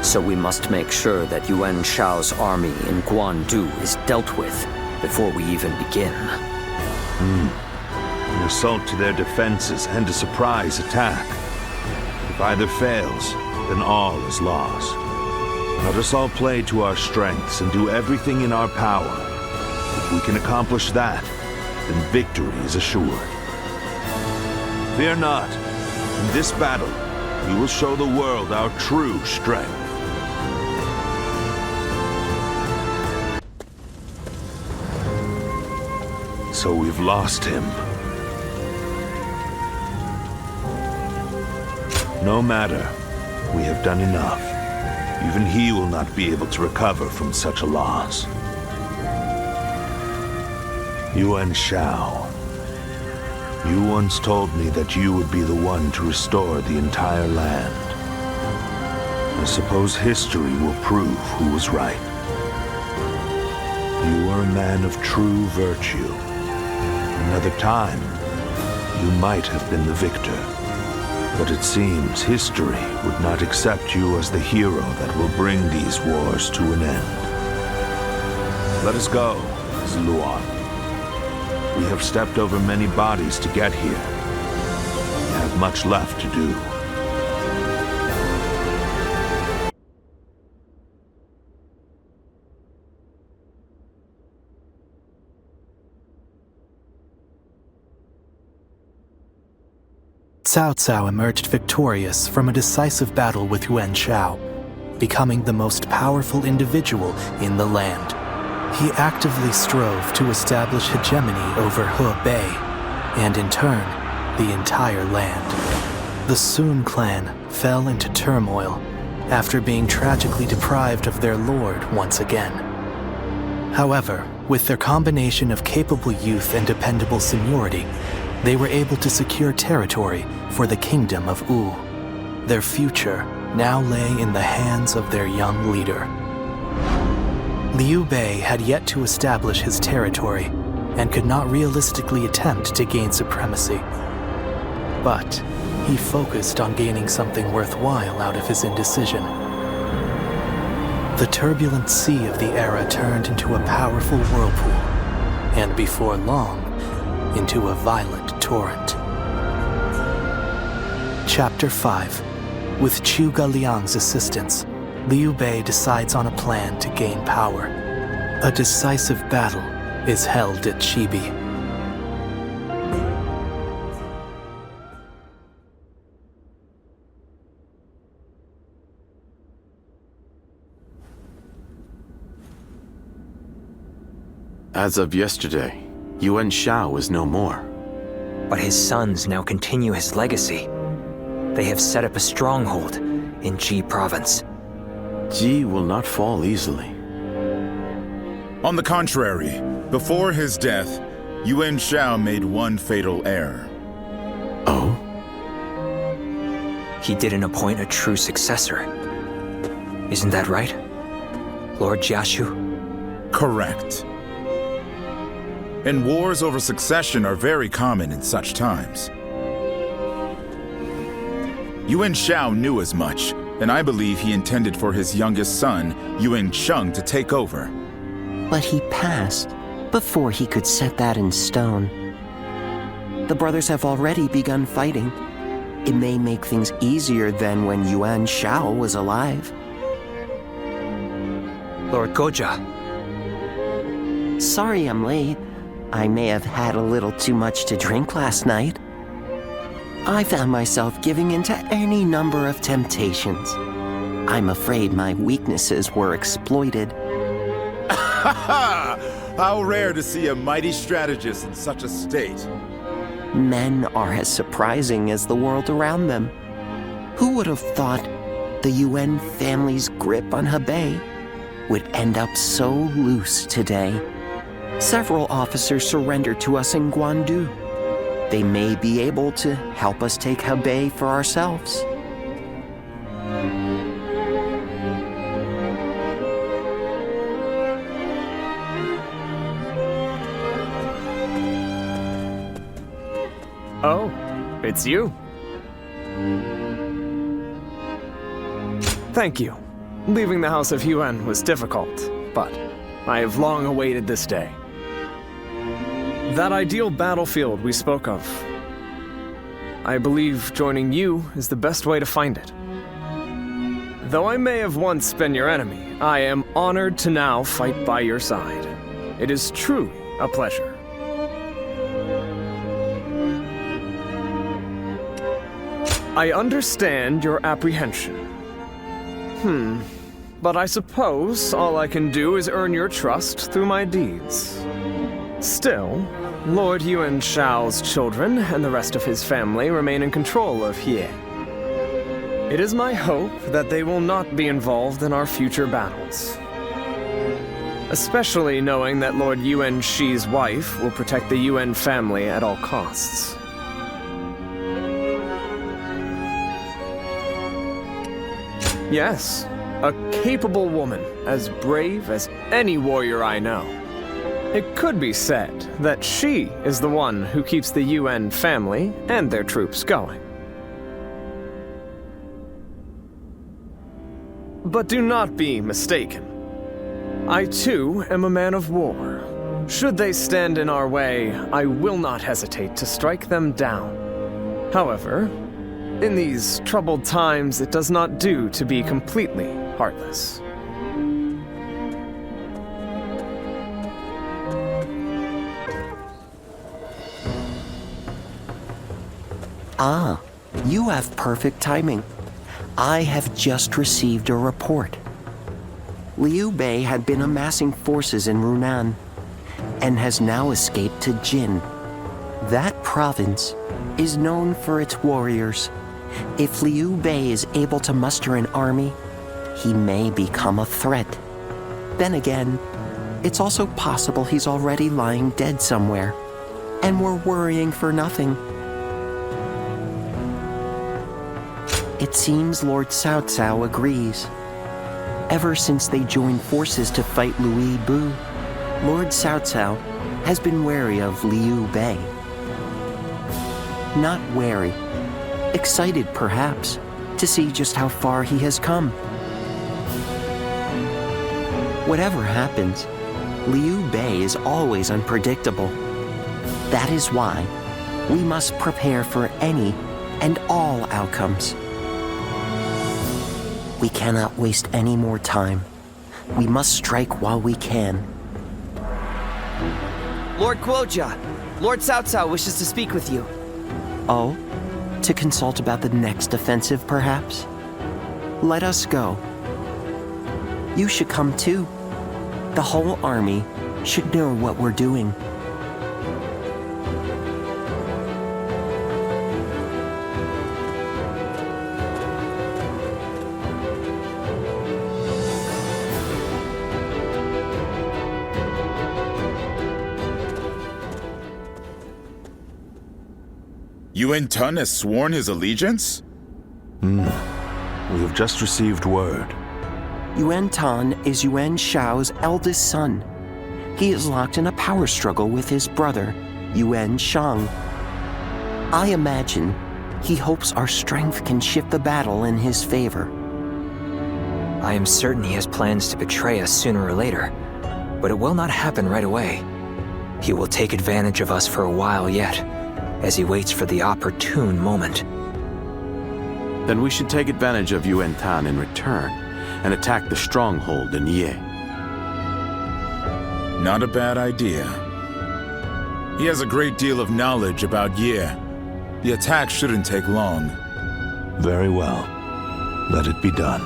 So we must make sure that Yuan Shao's army in Guandu is dealt with before we even begin. An assault to their defenses and a surprise attack. If either fails, then all is lost. Let us all play to our strengths and do everything in our power. If we can accomplish that, then victory is assured. Fear not. In this battle, we will show the world our true strength. So we've lost him. No matter. We have done enough. Even he will not be able to recover from such a loss. Yuan Shao. You once told me that you would be the one to restore the entire land. I suppose history will prove who was right. You are a man of true virtue. Another time, you might have been the victor. But it seems history would not accept you as the hero that will bring these wars to an end. Let us go, Zluan. We have stepped over many bodies to get here. We have much left to do. Cao Cao emerged victorious from a decisive battle with Yuan Shao, becoming the most powerful individual in the land. He actively strove to establish hegemony over He Bei, and in turn, the entire land. The Sun clan fell into turmoil after being tragically deprived of their lord once again. However, With their combination of capable youth and dependable seniority, they were able to secure territory for the kingdom of Wu. Their future now lay in the hands of their young leader. Liu Bei had yet to establish his territory and could not realistically attempt to gain supremacy. But he focused on gaining something worthwhile out of his indecision. The turbulent sea of the era turned into a powerful whirlpool, and before long, into a violent torrent. Chapter 5. With Chu Galiang's assistance, Liu Bei decides on a plan to gain power. A decisive battle is held at Chibi. As of yesterday, Yuan Shao is no more. But his sons now continue his legacy. They have set up a stronghold in Ji province. Ji will not fall easily. On the contrary, before his death, Yuan Shao made one fatal error. Oh? He didn't appoint a true successor. Isn't that right, Lord Jiashu? Correct. And wars over succession are very common in such times. Yuan Shao knew as much, and I believe he intended for his youngest son, Yuan Cheng, to take over. But he passed before he could set that in stone. The brothers have already begun fighting. It may make things easier than when Yuan Shao was alive. Lord Goja. Sorry I'm late. I may have had a little too much to drink last night. I found myself giving in to any number of temptations. I'm afraid my weaknesses were exploited. How rare to see a mighty strategist in such a state. Men are as surprising as the world around them. Who would have thought the Yuan family's grip on Hebei would end up so loose today? Several officers surrendered to us in Guandu. They may be able to help us take Hebei for ourselves. Oh, it's you. Thank you. Leaving the House of Yuan was difficult, but I have long awaited this day. That ideal battlefield we spoke of. I believe joining you is the best way to find it. Though I may have once been your enemy, I am honored to now fight by your side. It is truly a pleasure. I understand your apprehension. But I suppose all I can do is earn your trust through my deeds. Still, Lord Yuan Shao's children and the rest of his family remain in control of Hie. It is my hope that they will not be involved in our future battles. Especially knowing that Lord Yuan Shi's wife will protect the Yuan family at all costs. Yes, a capable woman, as brave as any warrior I know. It could be said that she is the one who keeps the Yuan family and their troops going. But do not be mistaken. I too am a man of war. Should they stand in our way, I will not hesitate to strike them down. However, in these troubled times, it does not do to be completely heartless. Ah, you have perfect timing. I have just received a report. Liu Bei had been amassing forces in Runan and has now escaped to Jin. That province is known for its warriors. If Liu Bei is able to muster an army, he may become a threat. Then again, it's also possible he's already lying dead somewhere, and we're worrying for nothing. It seems Lord Cao Cao agrees. Ever since they joined forces to fight Liu Bei, Lord Cao Cao has been wary of Liu Bei. Not wary, excited perhaps, to see just how far he has come. Whatever happens, Liu Bei is always unpredictable. That is why we must prepare for any and all outcomes. We cannot waste any more time. We must strike while we can. Lord Guojia, Lord Cao Cao wishes to speak with you. Oh? To consult about the next offensive, perhaps? Let us go. You should come too. The whole army should know what we're doing. Yuan Tun has sworn his allegiance? We have just received word. Yuan Tun is Yuan Shao's eldest son. He is locked in a power struggle with his brother, Yuan Shang. I imagine he hopes our strength can shift the battle in his favor. I am certain he has plans to betray us sooner or later, but it will not happen right away. He will take advantage of us for a while yet, as he waits for the opportune moment. Then we should take advantage of Yuan Tan in return and attack the stronghold in Ye. Not a bad idea. He has a great deal of knowledge about Ye. The attack shouldn't take long. Very well. Let it be done.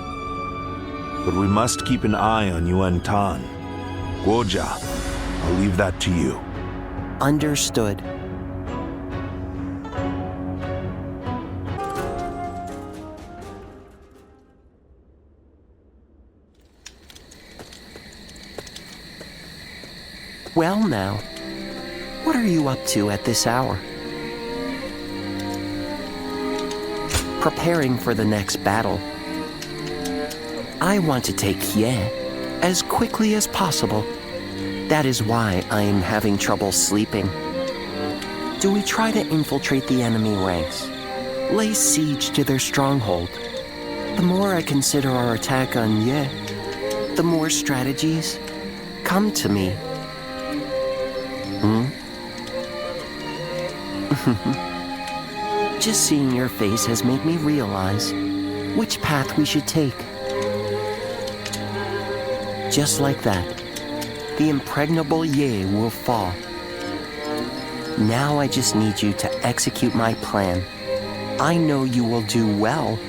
But we must keep an eye on Yuan Tan. Guojia, I'll leave that to you. Understood. Well now, what are you up to at this hour? Preparing for the next battle. I want to take Ye as quickly as possible. That is why I am having trouble sleeping. Do we try to infiltrate the enemy ranks? Lay siege to their stronghold? The more I consider our attack on Ye, the more strategies come to me. Just seeing your face has made me realize which path we should take. Just like that, the impregnable Ye will fall. Now I just need you to execute my plan. I know you will do well.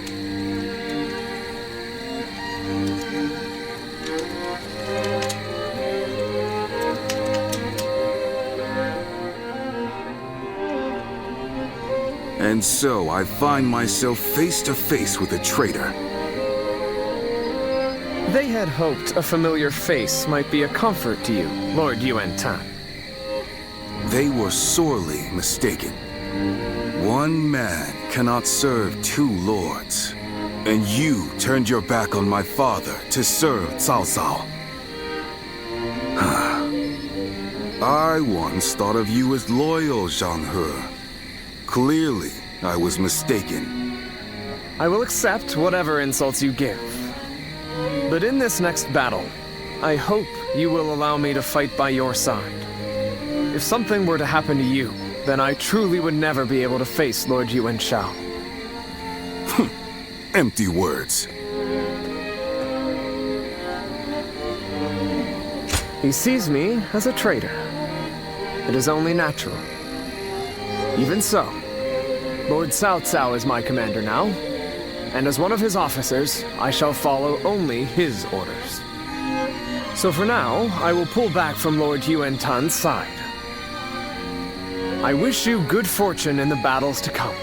And so I find myself face to face with a traitor. They had hoped a familiar face might be a comfort to you, Lord Yuan Tan. They were sorely mistaken. One man cannot serve two lords. And you turned your back on my father to serve Cao Cao. I once thought of you as loyal, Zhang He. Clearly, I was mistaken. I will accept whatever insults you give. But in this next battle, I hope you will allow me to fight by your side. If something were to happen to you, then I truly would never be able to face Lord Yuan Shao. Empty words. He sees me as a traitor. It is only natural. Even so, Lord Cao Cao is my commander now, and as one of his officers, I shall follow only his orders. So for now, I will pull back from Lord Yuan Tan's side. I wish you good fortune in the battles to come.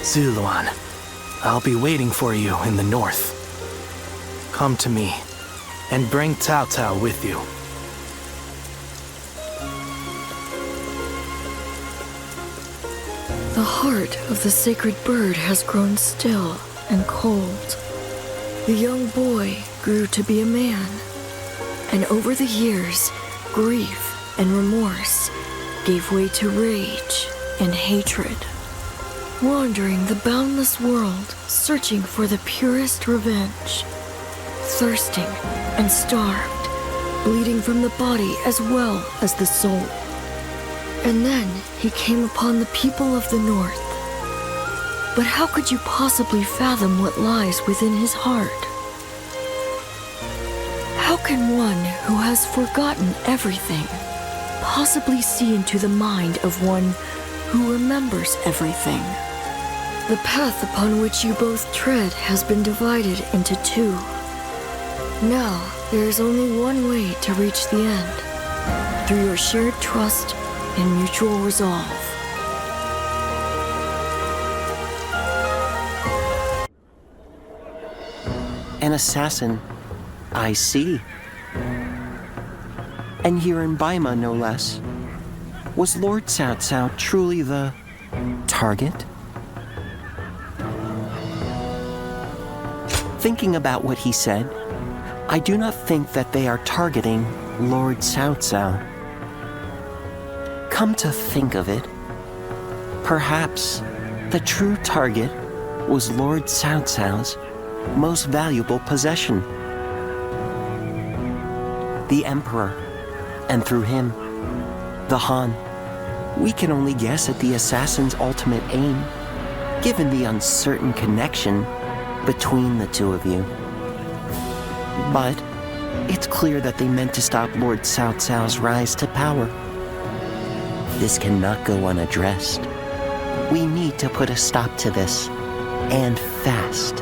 Zuluan, I'll be waiting for you in the north. Come to me, and bring Cao Cao with you. The heart of the sacred bird has grown still and cold. The young boy grew to be a man, and over the years, grief and remorse gave way to rage and hatred. Wandering the boundless world, searching for the purest revenge. Thirsting and starved, bleeding from the body as well as the soul. And then he came upon the people of the North. But how could you possibly fathom what lies within his heart? How can one who has forgotten everything possibly see into the mind of one who remembers everything? The path upon which you both tread has been divided into two. Now, there is only one way to reach the end, through your shared trust and mutual resolve. An assassin, I see. And here in Baima, no less. Was Lord Cao Cao truly the target? Thinking about what he said, I do not think that they are targeting Lord Cao Cao. Come to think of it, perhaps the true target was Lord Cao Cao's most valuable possession. The Emperor, and through him, the Han. We can only guess at the assassin's ultimate aim, given the uncertain connection between the two of you. But it's clear that they meant to stop Lord Cao Cao's rise to power. This cannot go unaddressed. We need to put a stop to this, and fast.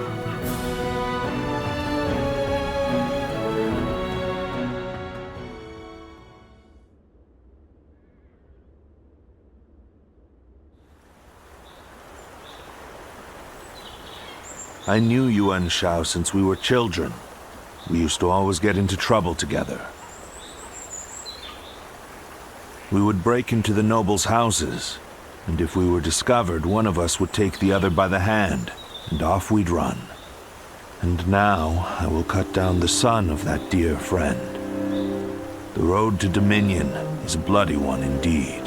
I knew Yuan Shao since we were children. We used to always get into trouble together. We would break into the nobles' houses, and if we were discovered, one of us would take the other by the hand, and off we'd run. And now I will cut down the son of that dear friend. The road to Dominion is a bloody one indeed.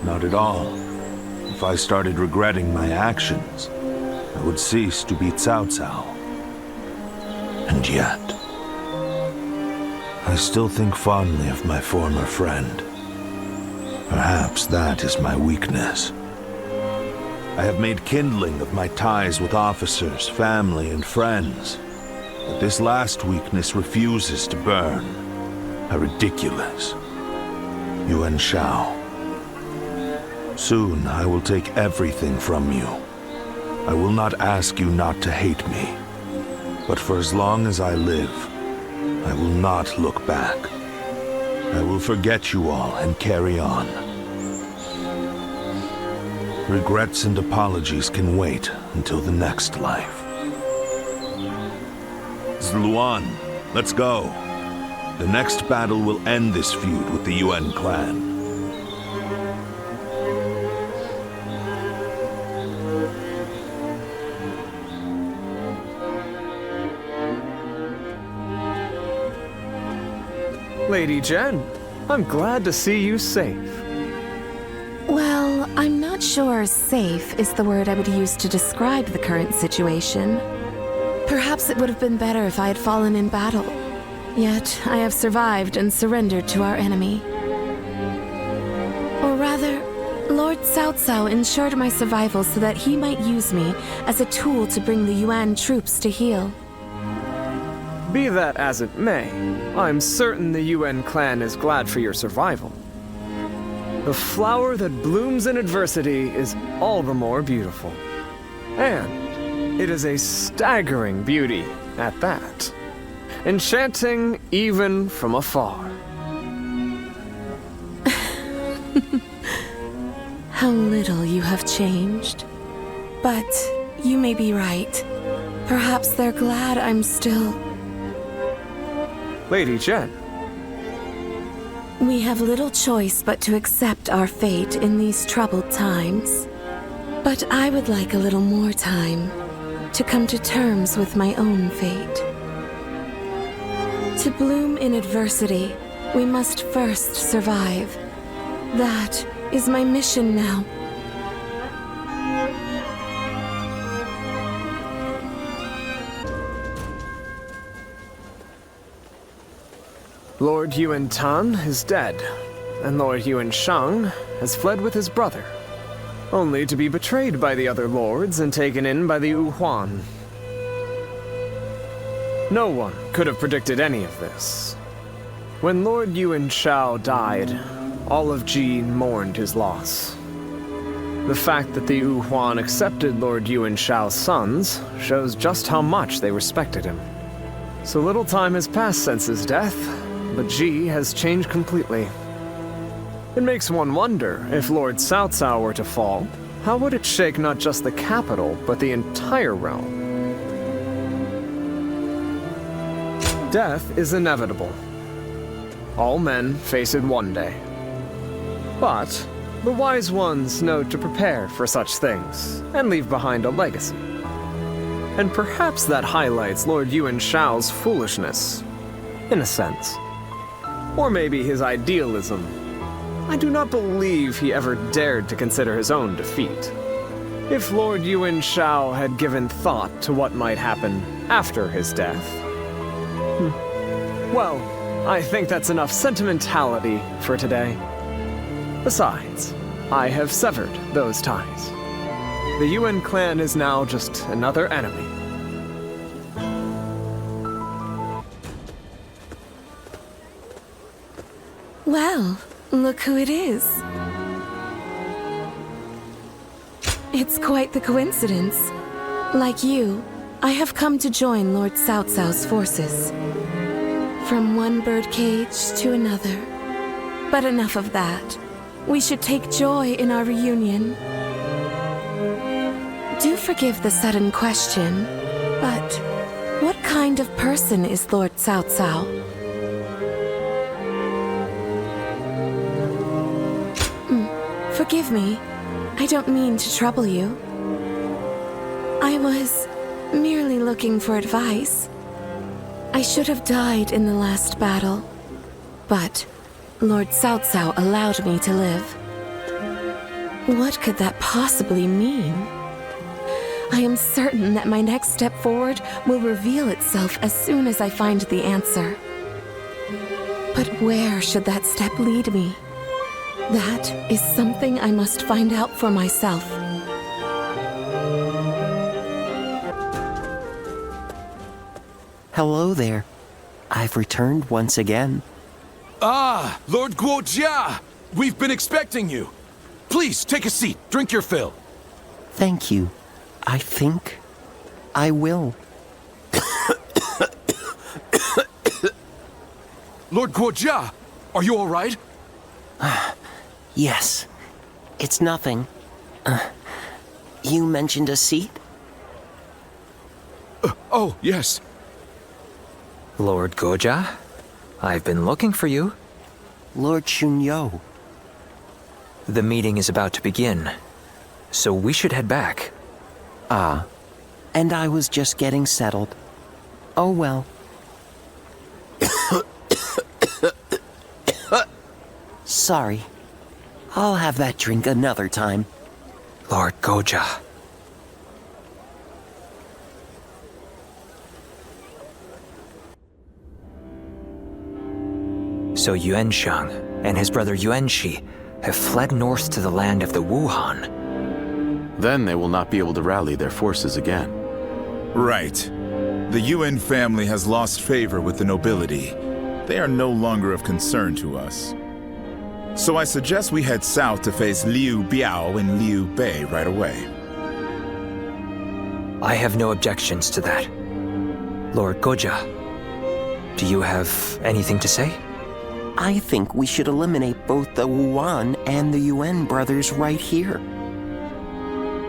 Not at all. If I started regretting my actions, I would cease to be Cao Cao. And yet, I still think fondly of my former friend. Perhaps that is my weakness. I have made kindling of my ties with officers, family, and friends. But this last weakness refuses to burn. How ridiculous. Yuan Shao. Soon I will take everything from you. I will not ask you not to hate me. But for as long as I live, I will not look back. I will forget you all and carry on. Regrets and apologies can wait until the next life. Zuluan, let's go. The next battle will end this feud with the Yuan clan. Lady Jen, I'm glad to see you safe. Well, I'm not sure safe is the word I would use to describe the current situation. Perhaps it would have been better if I had fallen in battle. Yet, I have survived and surrendered to our enemy. Or rather, Lord Cao Cao ensured my survival so that he might use me as a tool to bring the Yuan troops to heel. Be that as it may, I'm certain the Yuan clan is glad for your survival. The flower that blooms in adversity is all the more beautiful. And it is a staggering beauty at that. Enchanting even from afar. How little you have changed. But you may be right. Perhaps they're glad I'm still... Lady Jen. We have little choice but to accept our fate in these troubled times. But I would like a little more time to come to terms with my own fate. To bloom in adversity, we must first survive. That is my mission now. Lord Yuan Tan is dead, and Lord Yuan Shang has fled with his brother, only to be betrayed by the other lords and taken in by the Yu Huan. No one could have predicted any of this. When Lord Yuan Shao died, all of Ji mourned his loss. The fact that the Yu Huan accepted Lord Yuan Shao's sons shows just how much they respected him. So little time has passed since his death, but Ji has changed completely. It makes one wonder, if Lord Cao Cao were to fall, how would it shake not just the capital, but the entire realm? Death is inevitable. All men face it one day. But the wise ones know to prepare for such things, and leave behind a legacy. And perhaps that highlights Lord Yuan Shao's foolishness, in a sense. Or maybe his idealism. I do not believe he ever dared to consider his own defeat. If Lord Yuan Shao had given thought to what might happen after his death... Well, I think that's enough sentimentality for today. Besides, I have severed those ties. The Yuan clan is now just another enemy. Well, look who it is. It's quite the coincidence. Like you, I have come to join Lord Cao Cao's forces. From one birdcage to another. But enough of that. We should take joy in our reunion. Do forgive the sudden question, but what kind of person is Lord Cao Cao? Forgive me. I don't mean to trouble you. I was merely looking for advice. I should have died in the last battle, but Lord Cao Cao allowed me to live. What could that possibly mean? I am certain that my next step forward will reveal itself as soon as I find the answer. But where should that step lead me? That is something I must find out for myself. Hello there. I've returned once again. Ah, Lord Guojia! We've been expecting you. Please, take a seat. Drink your fill. Thank you. I think I will. Lord Guojia, are you all right? Yes. It's nothing. You mentioned a seat? Oh, yes. Lord Guojia, I've been looking for you. Lord Chunyo. The meeting is about to begin, so we should head back. Ah, and I was just getting settled. Oh well. Sorry. I'll have that drink another time. Lord Guojia. So Yuan Shang and his brother Yuan Shi have fled north to the land of the Wuhan. Then they will not be able to rally their forces again. Right. The Yuan family has lost favor with the nobility. They are no longer of concern to us. So I suggest we head south to face Liu Biao and Liu Bei right away. I have no objections to that. Lord Guojia, do you have anything to say? I think we should eliminate both the Wuan and the Yuan brothers right here.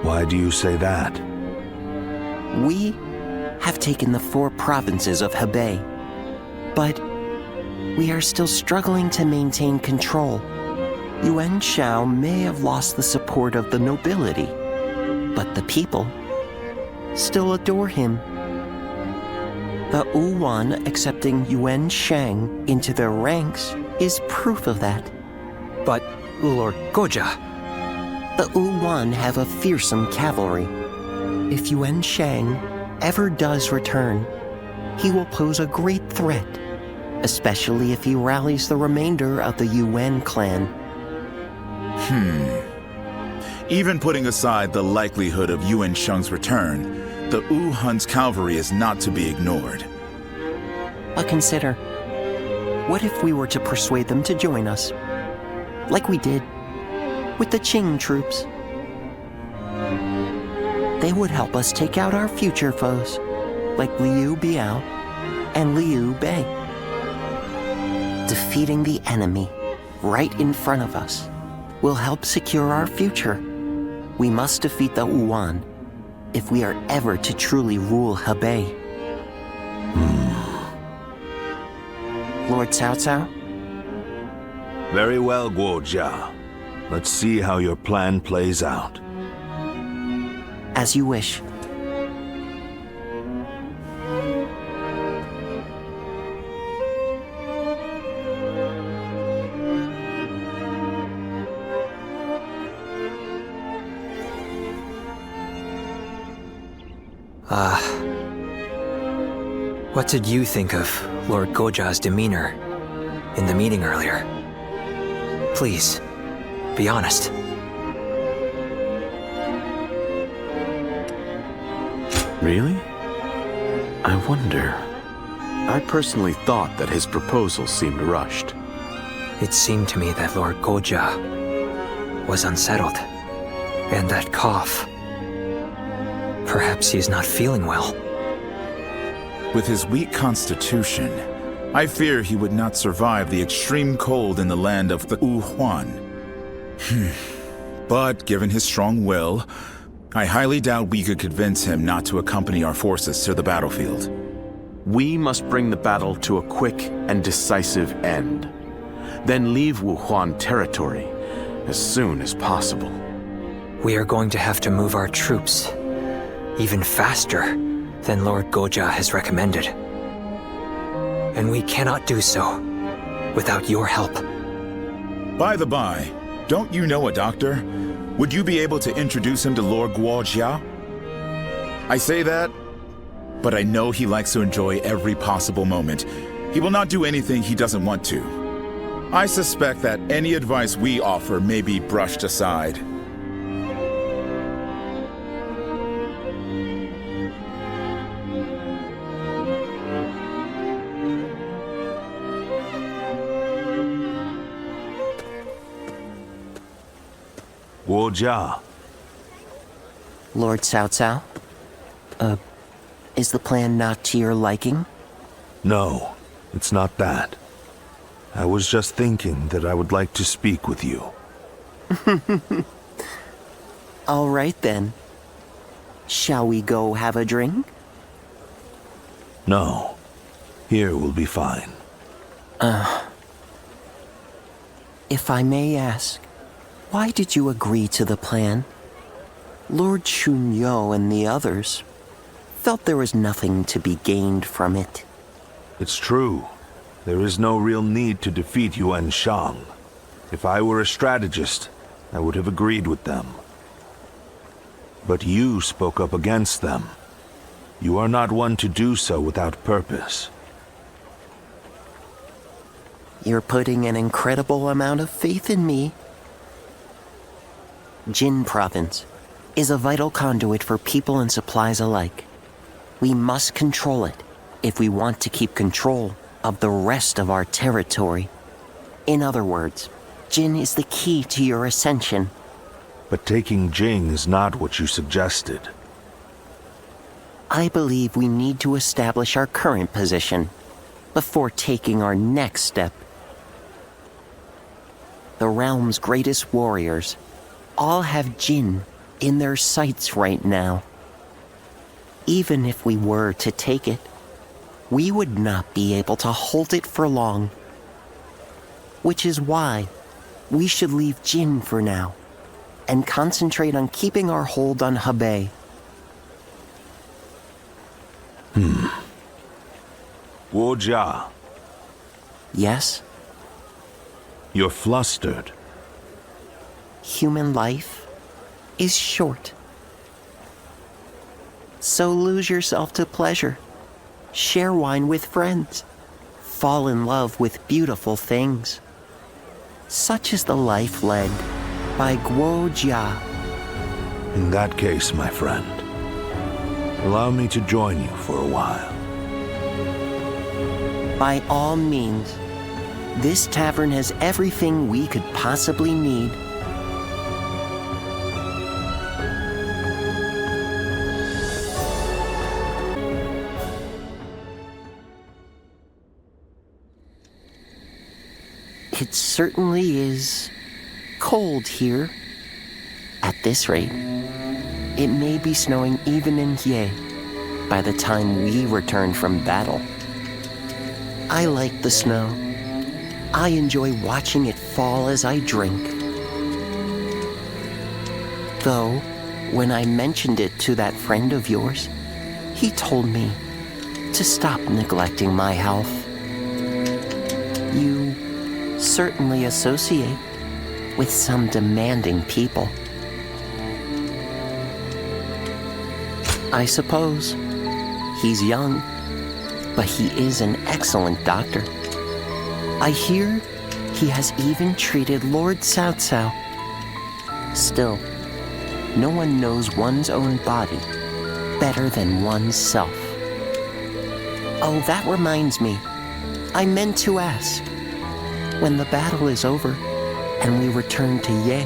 Why do you say that? We have taken the 4 provinces of Hebei, but we are still struggling to maintain control. Yuan Shao may have lost the support of the nobility, but the people still adore him. The Wuan accepting Yuan Shang into their ranks is proof of that. But, Lord Goja... The Wuan have a fearsome cavalry. If Yuan Shang ever does return, he will pose a great threat, especially if he rallies the remainder of the Yuan clan. Even putting aside the likelihood of Yuan Shang's return, the Wu Hun's cavalry is not to be ignored. But consider, what if we were to persuade them to join us, like we did with the Qing troops? They would help us take out our future foes, like Liu Biao and Liu Bei. Defeating the enemy right in front of us will help secure our future. We must defeat the Wuan if we are ever to truly rule Hebei. Lord Cao Cao? Very well, Guojia. Let's see how your plan plays out. As you wish. What did you think of Lord Goja's demeanor in the meeting earlier? Please, be honest. Really? I wonder. I personally thought that his proposal seemed rushed. It seemed to me that Lord Goja was unsettled. And that cough. Perhaps he is not feeling well. With his weak constitution, I fear he would not survive the extreme cold in the land of the Wuhuan. But given his strong will, I highly doubt we could convince him not to accompany our forces to the battlefield. We must bring the battle to a quick and decisive end. Then leave Wuhuan territory as soon as possible. We are going to have to move our troops even faster than Lord Goja has recommended. And we cannot do so without your help. By the by, don't you know a doctor? Would you be able to introduce him to Lord Guojia? I say that, but I know he likes to enjoy every possible moment. He will not do anything he doesn't want to. I suspect that any advice we offer may be brushed aside. Guojia. Lord Cao Cao? Is the plan not to your liking? No, it's not that. I was just thinking that I would like to speak with you. All right then. Shall we go have a drink? No. Here will be fine. If I may ask, why did you agree to the plan? Lord Chunyo and the others felt there was nothing to be gained from it. It's true. There is no real need to defeat Yuan Shang. If I were a strategist, I would have agreed with them. But you spoke up against them. You are not one to do so without purpose. You're putting an incredible amount of faith in me. Jin Province is a vital conduit for people and supplies alike. We must control it if we want to keep control of the rest of our territory. In other words, Jin is the key to your ascension. But taking Jing is not what you suggested. I believe we need to establish our current position before taking our next step. the realm's greatest warriors, all have Jin in their sights right now. Even if we were to take it, we would not be able to hold it for long. Which is why we should leave Jin for now and concentrate on keeping our hold on Hebei. Wu Jia, Yes, you're flustered. human life is short. So lose yourself to pleasure. Share wine with friends. Fall in love with beautiful things. Such is the life led by Guo Jia. In that case, my friend, allow me to join you for a while. By all means, this tavern has everything we could possibly need. It certainly is cold here. At this rate, it may be snowing even in Ye by the time we return from battle. I like the snow. I enjoy watching it fall as I drink. Though, when I mentioned it to that friend of yours, he told me to stop neglecting my health. You certainly associate with some demanding people. I suppose he's young, but he is an excellent doctor. I hear he has even treated Lord Cao Cao. Still, no one knows one's own body better than oneself. Oh, that reminds me. I meant to ask. When the battle is over and we return to Ye,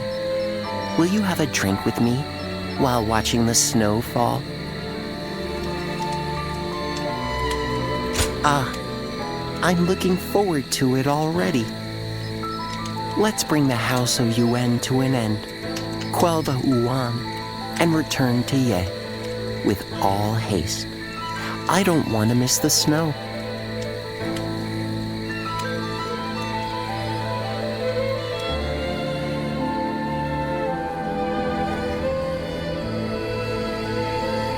will you have a drink with me while watching the snow fall? Ah, I'm looking forward to it already. Let's bring the House of Yuan to an end, quell the Yuan, and return to Ye with all haste. I don't want to miss the snow.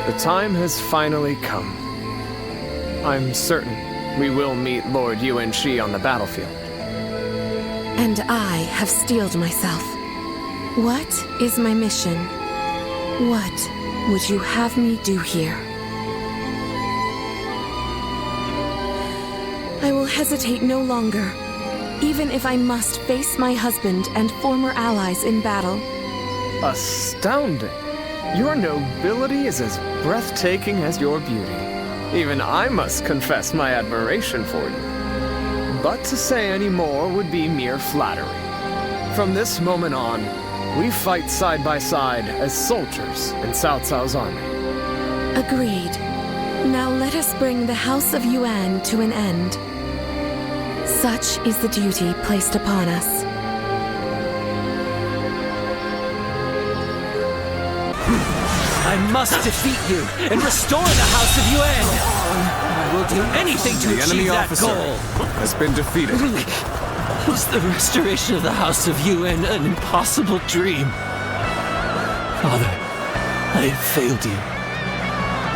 The time has finally come. I'm certain we will meet Lord Yuan-Shi on the battlefield. And I have steeled myself. What is my mission? What would you have me do here? I will hesitate no longer, even if I must face my husband and former allies in battle. Astounding! Your nobility is as breathtaking as your beauty. Even I must confess my admiration for you. But to say any more would be mere flattery. From this moment on, we fight side by side as soldiers in Cao Cao's army. Agreed. Now let us bring the House of Yuan to an end. Such is the duty placed upon us. I must defeat you and restore the House of Yuan! I will do anything to The enemy achieve that officer goal! has been defeated. Was the restoration of the House of Yuan an impossible dream? Father, I have failed you.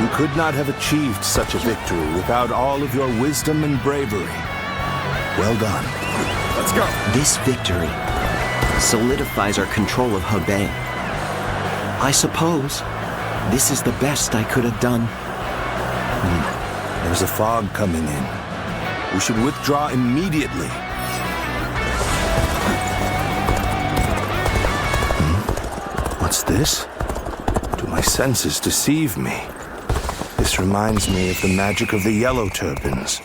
You could not have achieved such a victory without all of your wisdom and bravery. Well done. Let's go. This victory solidifies our control of Hebei. I suppose this is the best I could have done. There's a fog coming in. We should withdraw immediately. What's this? Do my senses deceive me? This reminds me of the magic of the yellow turbans.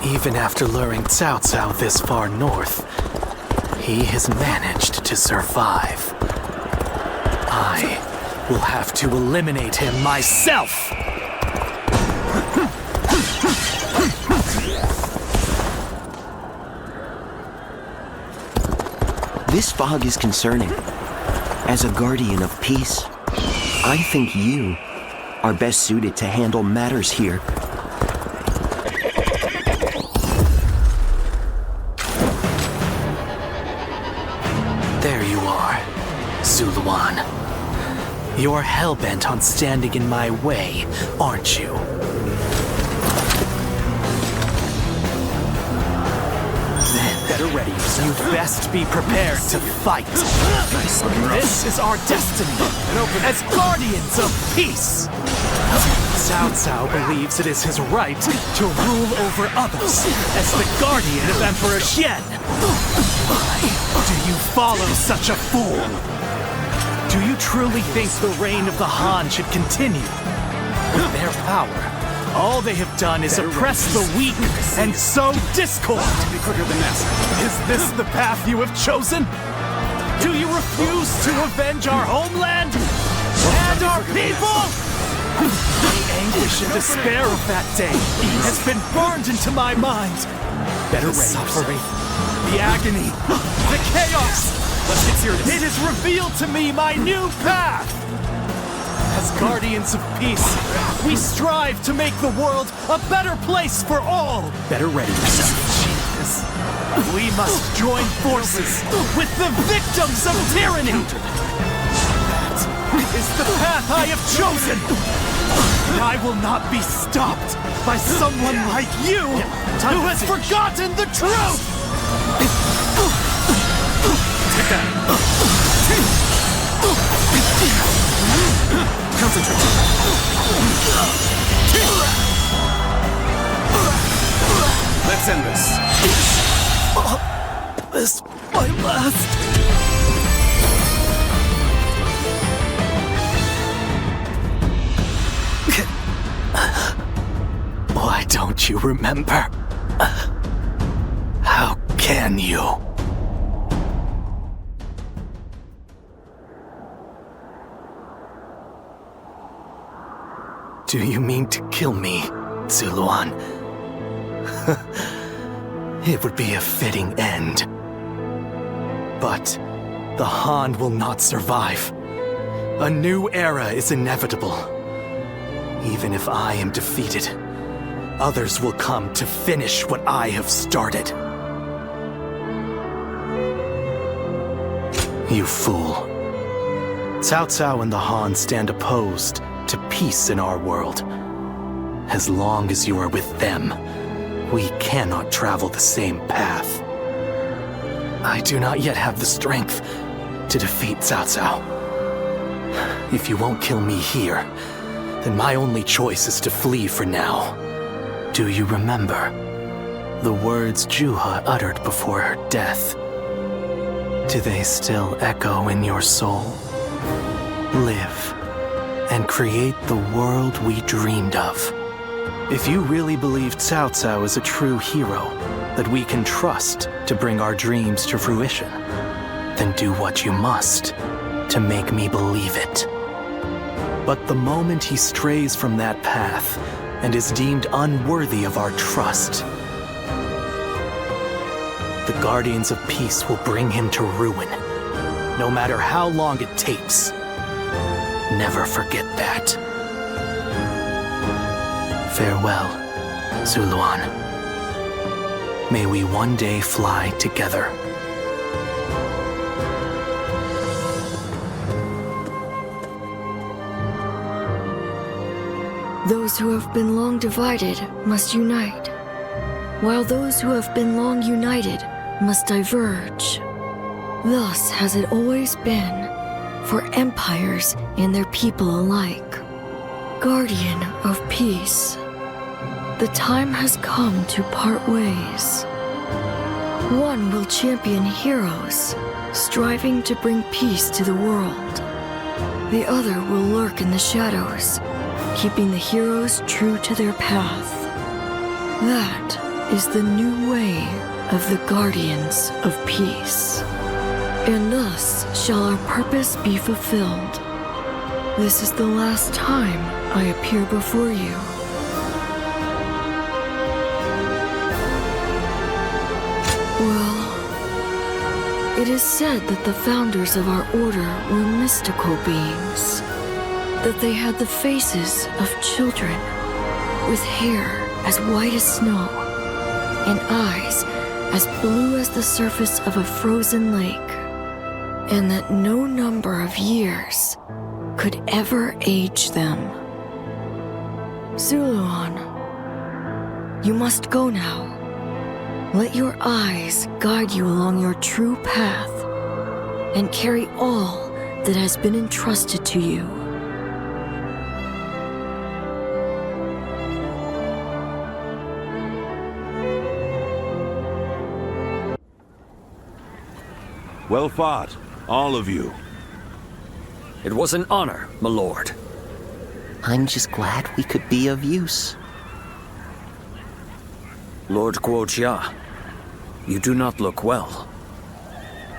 Even after luring Cao Cao this far north, he has managed to survive. I will have to eliminate him myself! This fog is concerning. As a guardian of peace, I think you are best suited to handle matters here. There you are, Zuluan. You're hell-bent on standing in my way, aren't you? Better ready yourself. You'd best be prepared to fight. This is our destiny, as guardians of peace. Cao Cao believes it is his right to rule over others as the guardian of Emperor Xian. Why do you follow such a fool? Do you truly think the reign of the Han should continue? With their power, all they have done is oppress the weak and sow discord. Is this the path you have chosen? Do you refuse to avenge our homeland and our people? The anguish and despair of that day has been burned into my mind. Better ready, suffering, the agony, the chaos. It has revealed to me my new path. As guardians of peace, we strive to make the world a better place for all. Better ready yourself. Jesus. We must join forces with the victims of tyranny. That is the path I have chosen. And I will not be stopped by someone like you who has forgotten the truth. Take that. Concentrate. Let's end this. This my last. Why don't you remember? How can you? Do you mean to kill me, Zuluan? It would be a fitting end. But the Han will not survive. A new era is inevitable. Even if I am defeated, others will come to finish what I have started. You fool. Cao Cao and the Han stand opposed to peace in our world. As long as you are with them, we cannot travel the same path. I do not yet have the strength to defeat Cao Cao. If you won't kill me here, then my only choice is to flee for now. Do you remember the words Juha uttered before her death? Do they still echo in your soul? Live and create the world we dreamed of. If you really believe Cao Cao is a true hero that we can trust to bring our dreams to fruition, then do what you must to make me believe it. But the moment he strays from that path and is deemed unworthy of our trust, the Guardians of Peace will bring him to ruin, no matter how long it takes. Never forget that. Farewell, Zuluan. May we one day fly together. Those who have been long divided must unite, while those who have been long united must diverge. Thus has it always been for empires and their people alike. Guardian of peace, the time has come to part ways. One will champion heroes, striving to bring peace to the world. The other will lurk in the shadows, keeping the heroes true to their path. That is the new way of the Guardians of Peace. And thus shall our purpose be fulfilled. This is the last time I appear before you. Well, It is said that the founders of our order were mystical beings, that they had the faces of children, with hair as white as snow, and eyes as blue as the surface of a frozen lake, and that no number of years could ever age them. Zuluan, you must go now. Let your eyes guide you along your true path, and carry all that has been entrusted to you. Well fought, all of you. It was an honor, my lord. I'm just glad we could be of use. Lord Cao Cao, you do not look well.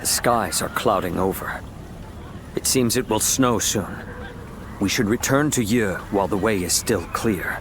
The skies are clouding over. It seems it will snow soon. We should return to Ye while the way is still clear.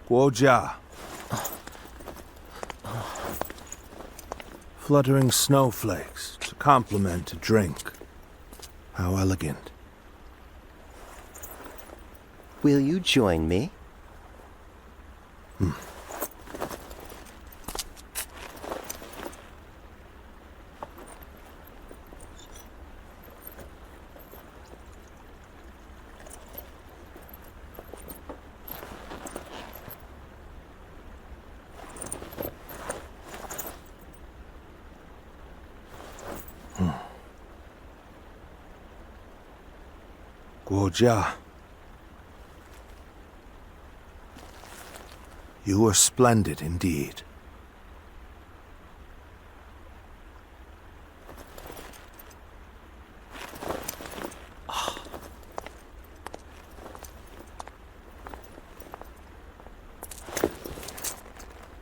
Cao Cao. Fluttering snowflakes to complement a drink. How elegant. Will you join me? Cao Cao. You are splendid indeed.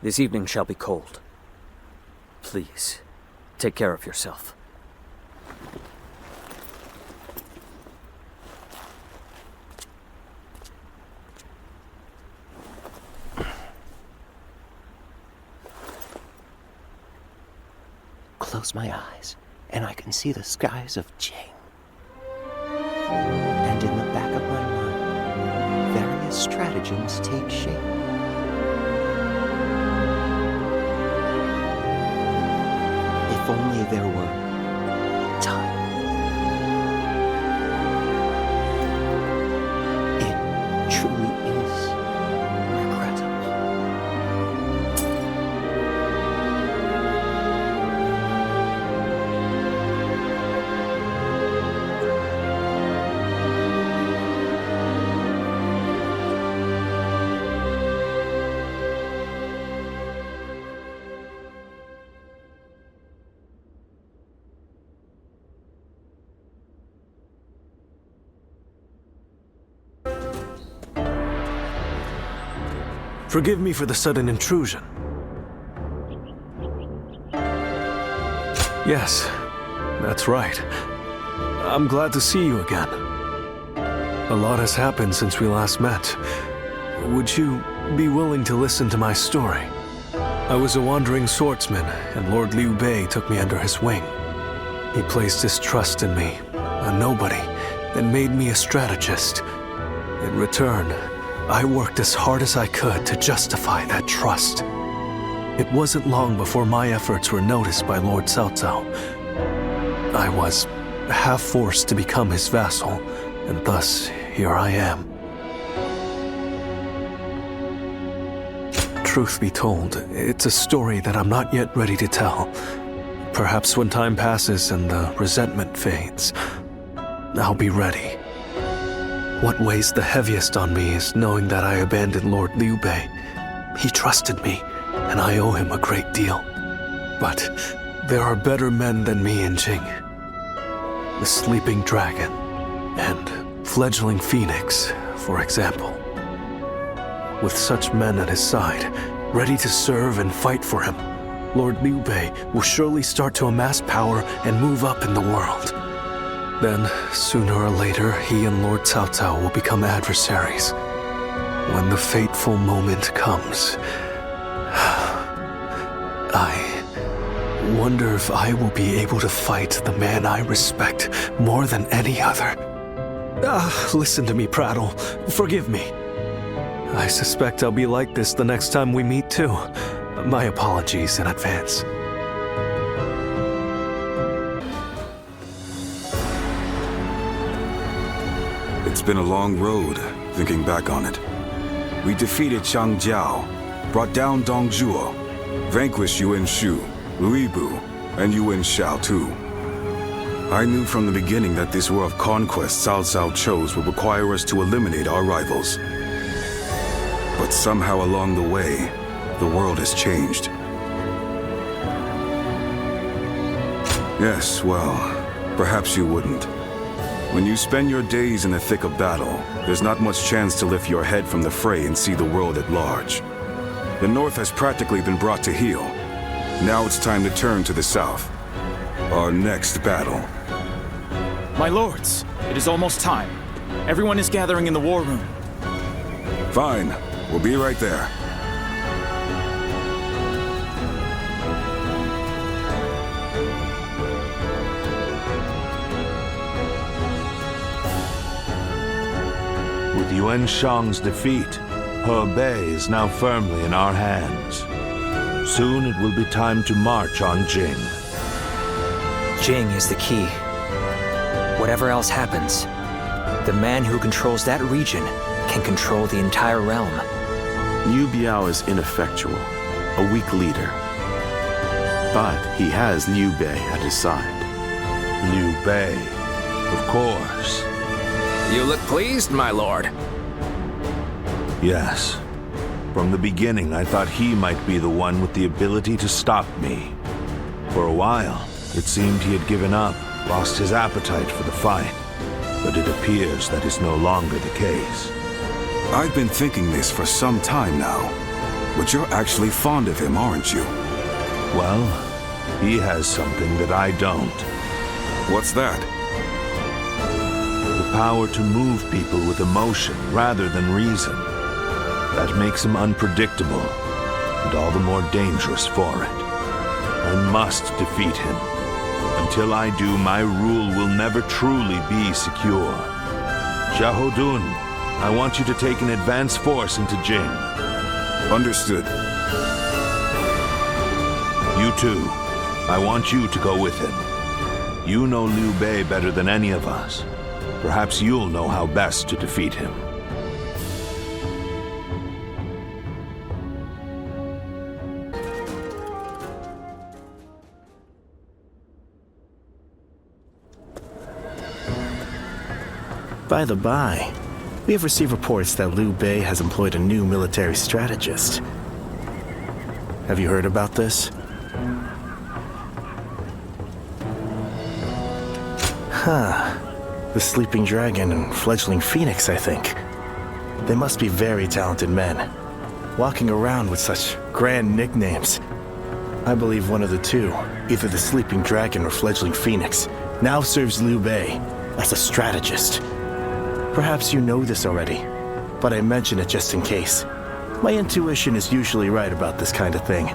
This evening shall be cold. Please, take care of yourself. Close my eyes, and I can see the skies of Jing. And in the back of my mind, various stratagems take shape. If only there were time. It truly is regrettable. Forgive me for the sudden intrusion. Yes, that's right. I'm glad to see you again. A lot has happened since we last met. Would you be willing to listen to my story? I was a wandering swordsman, and Lord Liu Bei took me under his wing. He placed his trust in me, a nobody, and made me a strategist. In return, I worked as hard as I could to justify that trust. It wasn't long before my efforts were noticed by Lord Cao Cao. I was half forced to become his vassal, and thus here I am. truth be told, it's a story that I'm not yet ready to tell. Perhaps when time passes and the resentment fades, I'll be ready. What weighs the heaviest on me is knowing that I abandoned Lord Liu Bei. He trusted me, and I owe him a great deal. But there are better men than me in Jing. The Sleeping Dragon and Fledgling Phoenix, for example. With such men at his side, ready to serve and fight for him, Lord Liu Bei will surely start to amass power and move up in the world. Then, sooner or later, he and Lord Cao Cao will become adversaries. When the fateful moment comes, I wonder if I will be able to fight the man I respect more than any other. Listen to me prattle. Forgive me. I suspect I'll be like this the next time we meet too. My apologies in advance. It's been a long road, thinking back on it. We defeated Chang Jiao, brought down Dong Zhuo, vanquished Yuan Shu, Liu Bei, and Yuan Shao too. I knew from the beginning that this war of conquest Cao Cao chose would require us to eliminate our rivals. But somehow along the way, the world has changed. Yes, well, perhaps you wouldn't. When you spend your days in the thick of battle, there's not much chance to lift your head from the fray and see the world at large. The North has practically been brought to heel. Now it's time to turn to the South. Our next battle. My lords, it is almost time. Everyone is gathering in the war room. Fine. We'll be right there. With Yuan Shang's defeat, He Bei is now firmly in our hands. Soon it will be time to march on Jing. Jing is the key. Whatever else happens, the man who controls that region can control the entire realm. Yu Biao is ineffectual, a weak leader. But he has Liu Bei at his side. Liu Bei, of course. You look pleased, my lord. Yes. From the beginning, I thought he might be the one with the ability to stop me. For a while, it seemed he had given up, lost his appetite for the fight. But it appears that is no longer the case. I've been thinking this for some time now. But you're actually fond of him, aren't you? Well, he has something that I don't. What's that? The power to move people with emotion rather than reason. That makes him unpredictable, and all the more dangerous for it. I must defeat him. Until I do, my rule will never truly be secure. Xiahou Dun, I want you to take an advance force into Jing. Understood. You too. I want you to go with him. You know Liu Bei better than any of us. Perhaps you'll know how best to defeat him. By the by, we have received reports that Liu Bei has employed a new military strategist. Have you heard about this? The Sleeping Dragon and Fledgling Phoenix, I think. They must be very talented men, walking around with such grand nicknames. I believe one of the two, either the Sleeping Dragon or Fledgling Phoenix, now serves Liu Bei as a strategist. Perhaps you know this already, but I mention it just in case. My intuition is usually right about this kind of thing.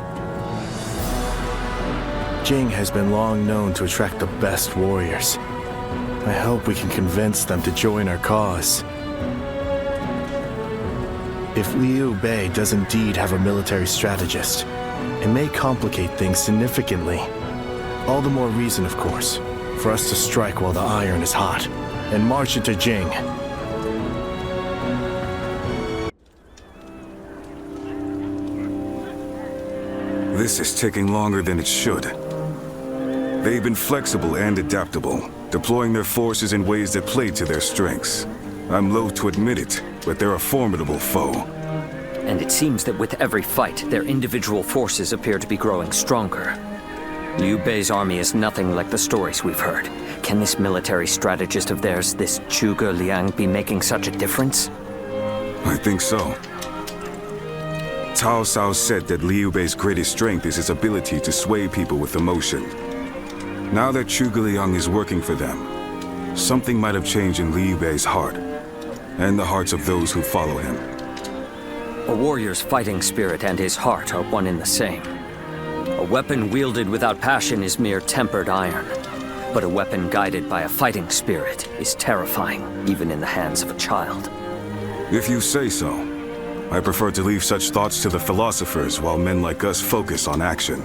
Jing has been long known to attract the best warriors. I hope we can convince them to join our cause. If Liu Bei does indeed have a military strategist, it may complicate things significantly. All the more reason, of course, for us to strike while the iron is hot and march into Jing. This is taking longer than it should. They've been flexible and adaptable, deploying their forces in ways that play to their strengths. I'm loath to admit it, but they're a formidable foe. And it seems that with every fight, their individual forces appear to be growing stronger. Liu Bei's army is nothing like the stories we've heard. Can this military strategist of theirs, this Zhuge Liang, be making such a difference? I think so. Cao Cao said that Liu Bei's greatest strength is his ability to sway people with emotion. Now that Zhuge Liang is working for them, something might have changed in Liu Bei's heart, and the hearts of those who follow him. A warrior's fighting spirit and his heart are one and the same. A weapon wielded without passion is mere tempered iron, but a weapon guided by a fighting spirit is terrifying, even in the hands of a child. If you say so. I prefer to leave such thoughts to the philosophers while men like us focus on action.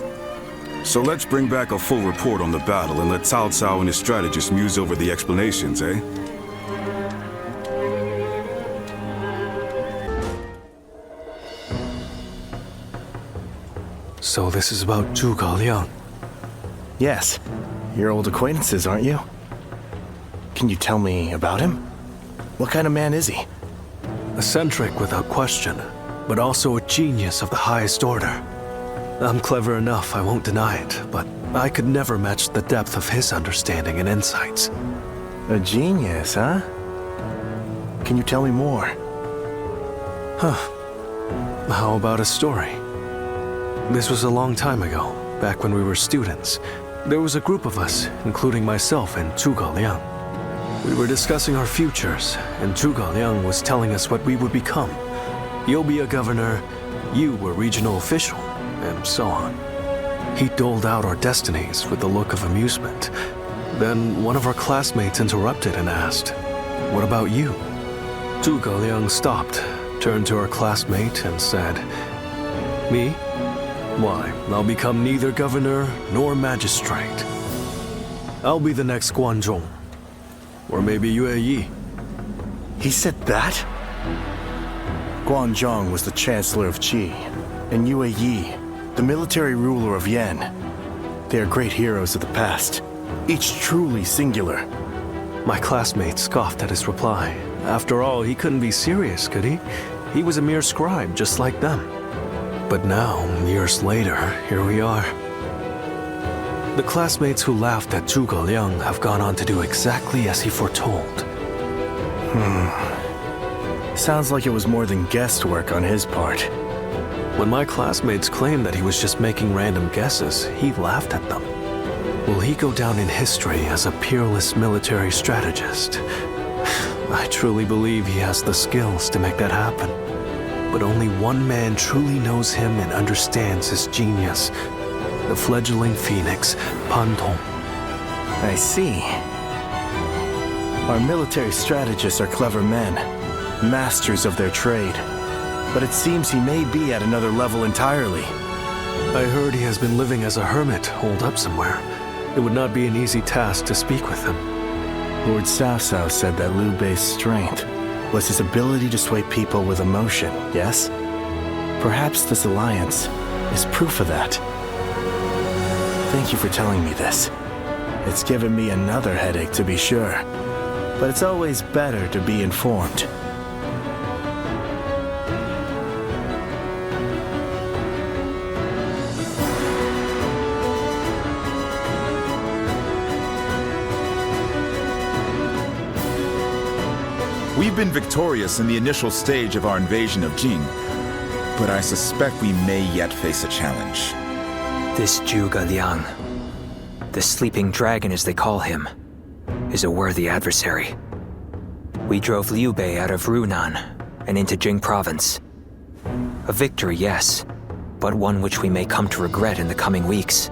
So let's bring back a full report on the battle and let Cao Cao and his strategists muse over the explanations, eh? So this is about Zhuge Liang? Yes. You're old acquaintances, aren't you? Can you tell me about him? What kind of man is he? Eccentric without question, but also a genius of the highest order. I'm clever enough, I won't deny it, but I could never match the depth of his understanding and insights. A genius, huh? Can you tell me more? How about a story? This was a long time ago, back when we were students. There was a group of us, including myself and Zhuge Liang. We were discussing our futures, and Zhuge Liang was telling us what we would become. You'll be a governor, you were regional official, and so on. He doled out our destinies with a look of amusement. Then one of our classmates interrupted and asked, "What about you?" Zhuge Liang stopped, turned to our classmate and said, "Me? Why, I'll become neither governor nor magistrate. I'll be the next Guanzhong. Or maybe Yue Yi." He said that? Guanzhong was the chancellor of Qi, and Yue Yi, the military ruler of Yan. They are great heroes of the past, each truly singular. My classmate scoffed at his reply. After all, he couldn't be serious, could he? He was a mere scribe, just like them. But now, years later, here we are. The classmates who laughed at Zhuge Liang have gone on to do exactly as he foretold. Sounds like it was more than guesswork on his part. When my classmates claimed that he was just making random guesses, he laughed at them. Will he go down in history as a peerless military strategist? I truly believe he has the skills to make that happen. But only one man truly knows him and understands his genius. The fledgling phoenix, Pan Tong. I see. Our military strategists are clever men, masters of their trade. But it seems he may be at another level entirely. I heard he has been living as a hermit, holed up somewhere. It would not be an easy task to speak with him. Lord Cao Cao said that Liu Bei's strength was his ability to sway people with emotion, yes? Perhaps this alliance is proof of that. Thank you for telling me this. It's given me another headache, to be sure. But it's always better to be informed. We've been victorious in the initial stage of our invasion of Jing, but I suspect we may yet face a challenge. This Zhuge Liang, the sleeping dragon as they call him, is a worthy adversary. We drove Liu Bei out of Runan and into Jing province. A victory, yes, but one which we may come to regret in the coming weeks.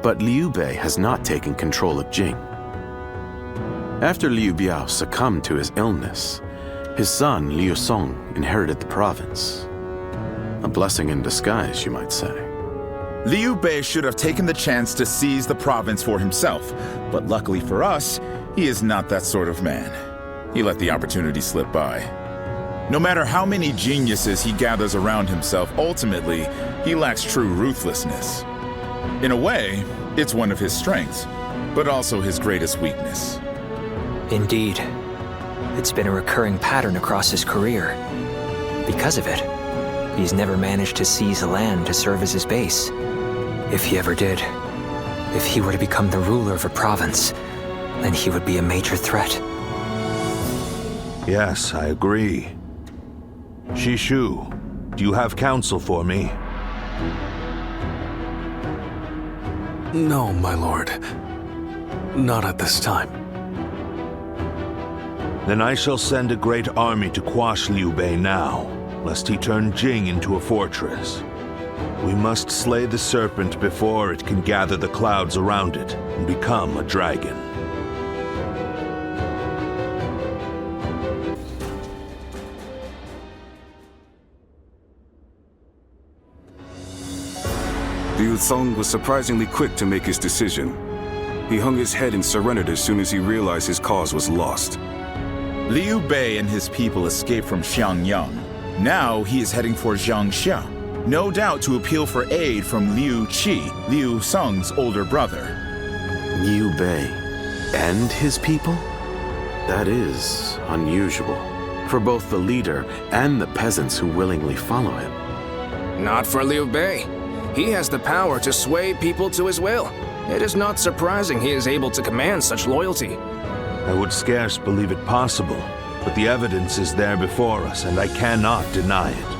But Liu Bei has not taken control of Jing. After Liu Biao succumbed to his illness, his son Liu Song inherited the province. A blessing in disguise, you might say. Liu Bei should have taken the chance to seize the province for himself, but luckily for us, he is not that sort of man. He let the opportunity slip by. No matter how many geniuses he gathers around himself, ultimately, he lacks true ruthlessness. In a way, it's one of his strengths, but also his greatest weakness. Indeed. It's been a recurring pattern across his career. Because of it, he's never managed to seize a land to serve as his base. If he ever did, if he were to become the ruler of a province, then he would be a major threat. Yes, I agree. Shishu, do you have counsel for me? No, my lord. Not at this time. Then I shall send a great army to quash Liu Bei now, lest he turn Jing into a fortress. We must slay the serpent before it can gather the clouds around it and become a dragon. Liu Song was surprisingly quick to make his decision. He hung his head and surrendered as soon as he realized his cause was lost. Liu Bei and his people escaped from Xiangyang. Now he is heading for Jiangxia, no doubt to appeal for aid from Liu Qi, Liu Song's older brother. Liu Bei and his people? That is unusual for both the leader and the peasants who willingly follow him. Not for Liu Bei. He has the power to sway people to his will. It is not surprising he is able to command such loyalty. I would scarce believe it possible, but the evidence is there before us, and I cannot deny it.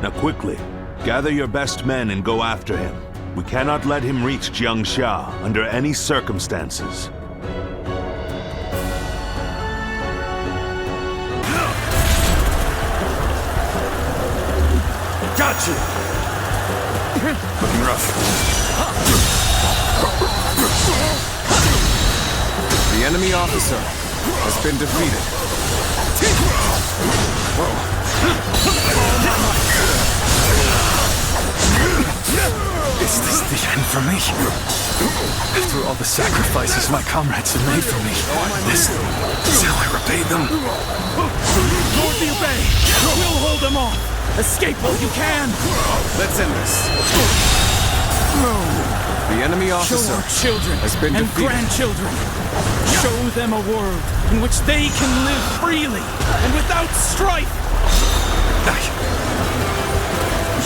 Now quickly, gather your best men and go after him. We cannot let him reach Jiangxia under any circumstances. Got you! Looking rough. The enemy officer has been defeated. Is this the end for me? After all the sacrifices my comrades have made for me, this is how I repay them. Lord Liu Bei, we'll hold them off. Escape while you can. Let's end this. The enemy officer Show our children has been and defeated. grandchildren. Show them a world in which they can live freely and without strife.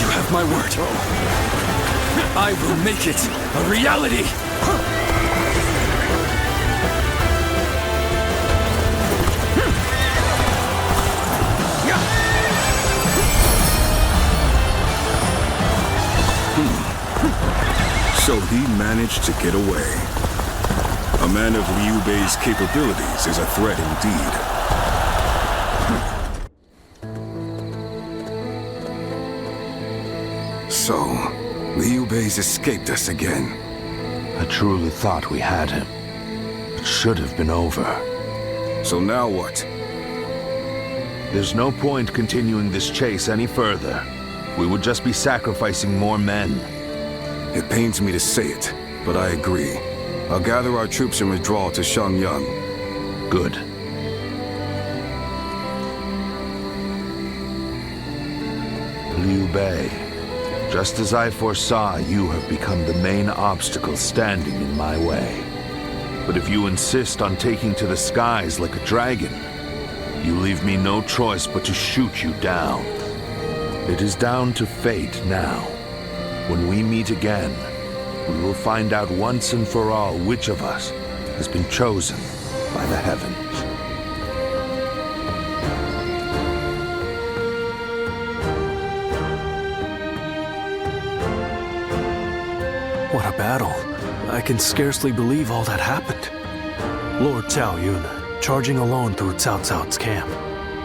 You have my word. I will make it a reality. So he managed to get away. A man of Liu Bei's capabilities is a threat indeed. So, Liu Bei's escaped us again. I truly thought we had him. It should have been over. So now what? There's no point continuing this chase any further. We would just be sacrificing more men. It pains me to say it, but I agree. I'll gather our troops and withdraw to Xiangyang. Good. Liu Bei, just as I foresaw, you have become the main obstacle standing in my way. But if you insist on taking to the skies like a dragon, you leave me no choice but to shoot you down. It is down to fate now. When we meet again, we will find out once and for all which of us has been chosen by the heavens. What a battle. I can scarcely believe all that happened. Lord Cao Yun, charging alone through Cao Cao's camp.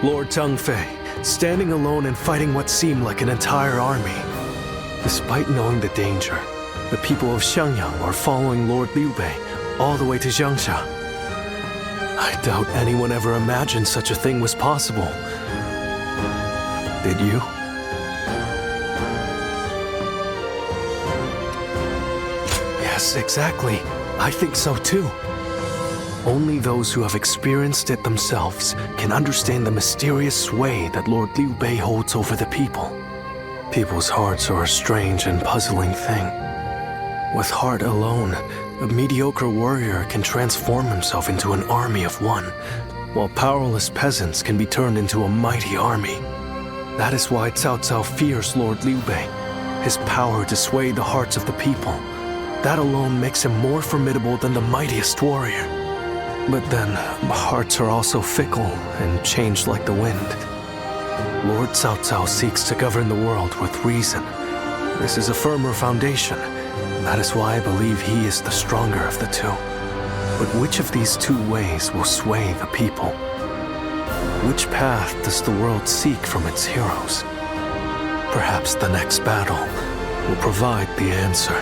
Lord Teng Fei, standing alone and fighting what seemed like an entire army. Despite knowing the danger, the people of Xiangyang are following Lord Liu Bei all the way to Jiangxia. I doubt anyone ever imagined such a thing was possible. Did you? Yes, exactly. I think so too. Only those who have experienced it themselves can understand the mysterious sway that Lord Liu Bei holds over the people. People's hearts are a strange and puzzling thing. With heart alone, a mediocre warrior can transform himself into an army of one, while powerless peasants can be turned into a mighty army. That is why Cao Cao fears Lord Liu Bei, his power to sway the hearts of the people. That alone makes him more formidable than the mightiest warrior. But then, hearts are also fickle and change like the wind. Lord Cao Cao seeks to govern the world with reason. This is a firmer foundation, and that is why I believe he is the stronger of the two. But which of these two ways will sway the people? Which path does the world seek from its heroes? Perhaps the next battle will provide the answer.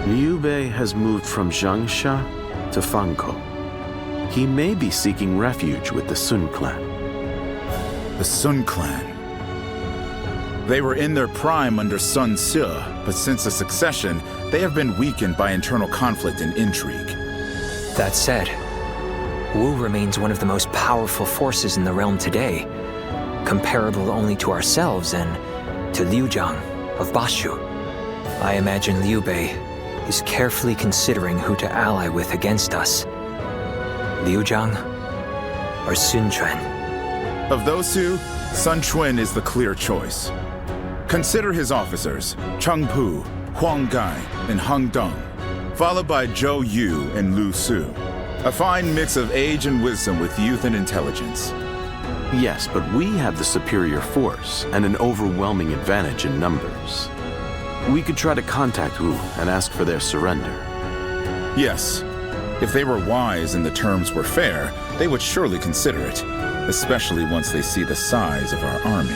Liu Bei has moved from Zhangsha to Fangkou. He may be seeking refuge with the Sun clan. The Sun clan. They were in their prime under Sun Jian, but since the succession, they have been weakened by internal conflict and intrigue. That said, Wu remains one of the most powerful forces in the realm today, comparable only to ourselves and to Liu Jiang of Bashu. I imagine Liu Bei is carefully considering who to ally with against us. Liu Jiang or Sun Jian? Of those two, Sun Jian is the clear choice. Consider his officers, Cheng Pu, Huang Gai, and Heng Deng, followed by Zhou Yu and Lu Su. A fine mix of age and wisdom with youth and intelligence. Yes, but we have the superior force and an overwhelming advantage in numbers. We could try to contact Wu and ask for their surrender. Yes. If they were wise and the terms were fair, they would surely consider it, especially once they see the size of our army.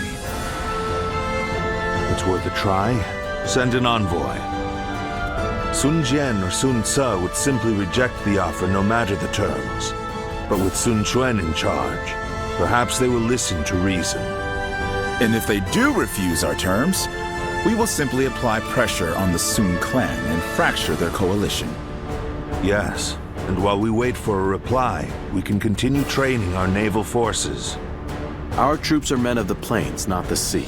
It's worth a try. Send an envoy. Sun Jian or Sun Ce would simply reject the offer no matter the terms. But with Sun Quan in charge, perhaps they will listen to reason. And if they do refuse our terms, we will simply apply pressure on the Sun clan and fracture their coalition. Yes, and while we wait for a reply, we can continue training our naval forces. Our troops are men of the plains, not the sea.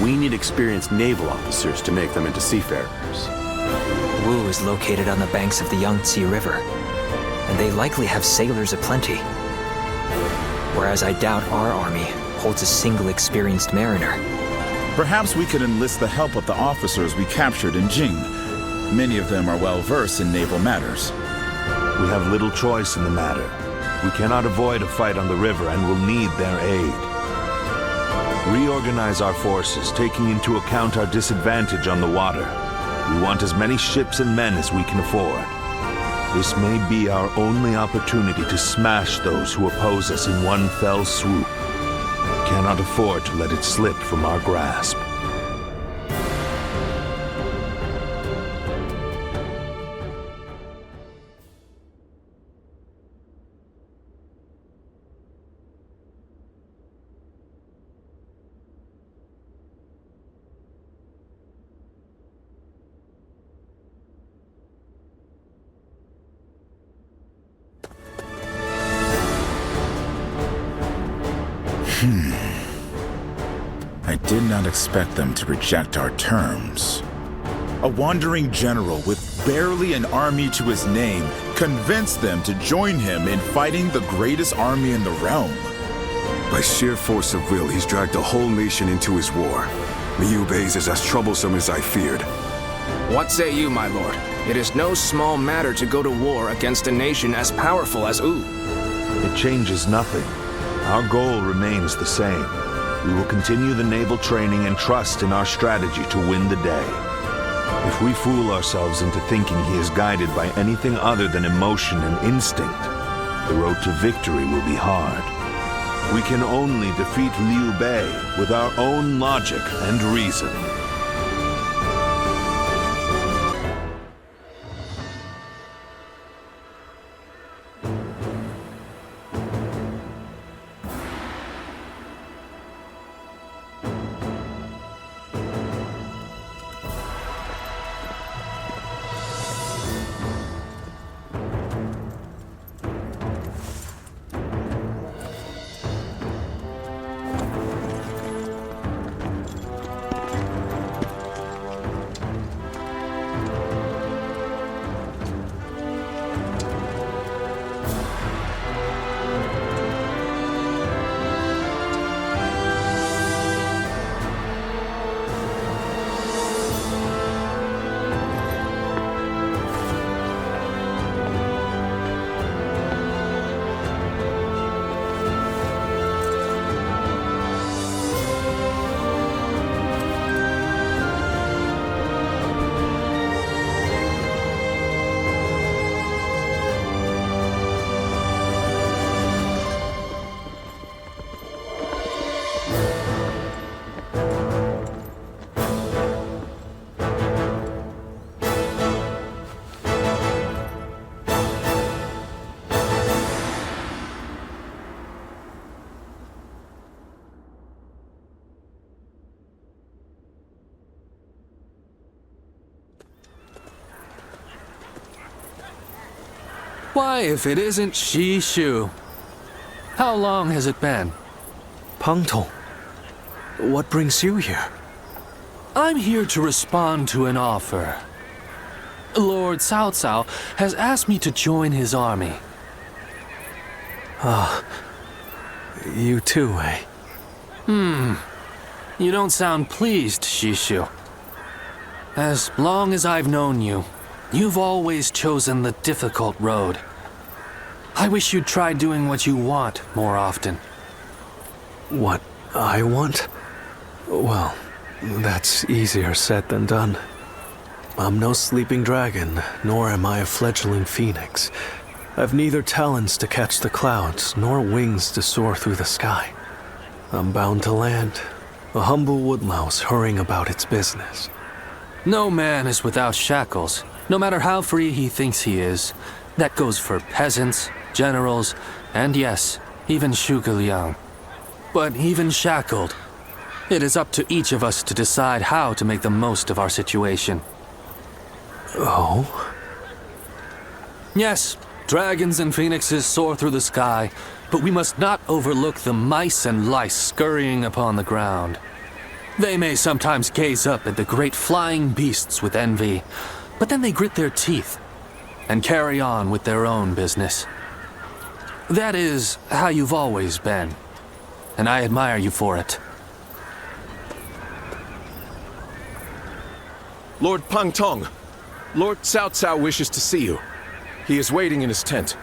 We need experienced naval officers to make them into seafarers. Wu is located on the banks of the Yangtze River, and they likely have sailors aplenty. Whereas I doubt our army holds a single experienced mariner. Perhaps we could enlist the help of the officers we captured in Jing. Many of them are well versed in naval matters. We have little choice in the matter. We cannot avoid a fight on the river and will need their aid. Reorganize our forces, taking into account our disadvantage on the water. We want as many ships and men as we can afford. This may be our only opportunity to smash those who oppose us in one fell swoop. We cannot afford to let it slip from our grasp. I did not expect them to reject our terms. A wandering general with barely an army to his name convinced them to join him in fighting the greatest army in the realm. By sheer force of will, he's dragged a whole nation into his war. Liu Bei's is as troublesome as I feared. What say you, my lord? It is no small matter to go to war against a nation as powerful as Wu. It changes nothing. Our goal remains the same. We will continue the naval training and trust in our strategy to win the day. If we fool ourselves into thinking he is guided by anything other than emotion and instinct, the road to victory will be hard. We can only defeat Liu Bei with our own logic and reason. Why, if it isn't Shishu? How long has it been? Pang Tong, what brings you here? I'm here to respond to an offer. Lord Cao Cao has asked me to join his army. Ah, you too, eh? You don't sound pleased, Shishu. As long as I've known you, you've always chosen the difficult road. I wish you'd try doing what you want more often. What I want? Well, that's easier said than done. I'm no sleeping dragon, nor am I a fledgling phoenix. I've neither talons to catch the clouds, nor wings to soar through the sky. I'm bound to land, a humble woodlouse hurrying about its business. No man is without shackles, no matter how free he thinks he is. That goes for peasants, generals, and yes, even Zhuge Liang. But even shackled, it is up to each of us to decide how to make the most of our situation. Oh? Yes, dragons and phoenixes soar through the sky, but we must not overlook the mice and lice scurrying upon the ground. They may sometimes gaze up at the great flying beasts with envy, but then they grit their teeth and carry on with their own business. That is how you've always been, and I admire you for it. Lord Pang Tong, Lord Cao Cao wishes to see you. He is waiting in his tent.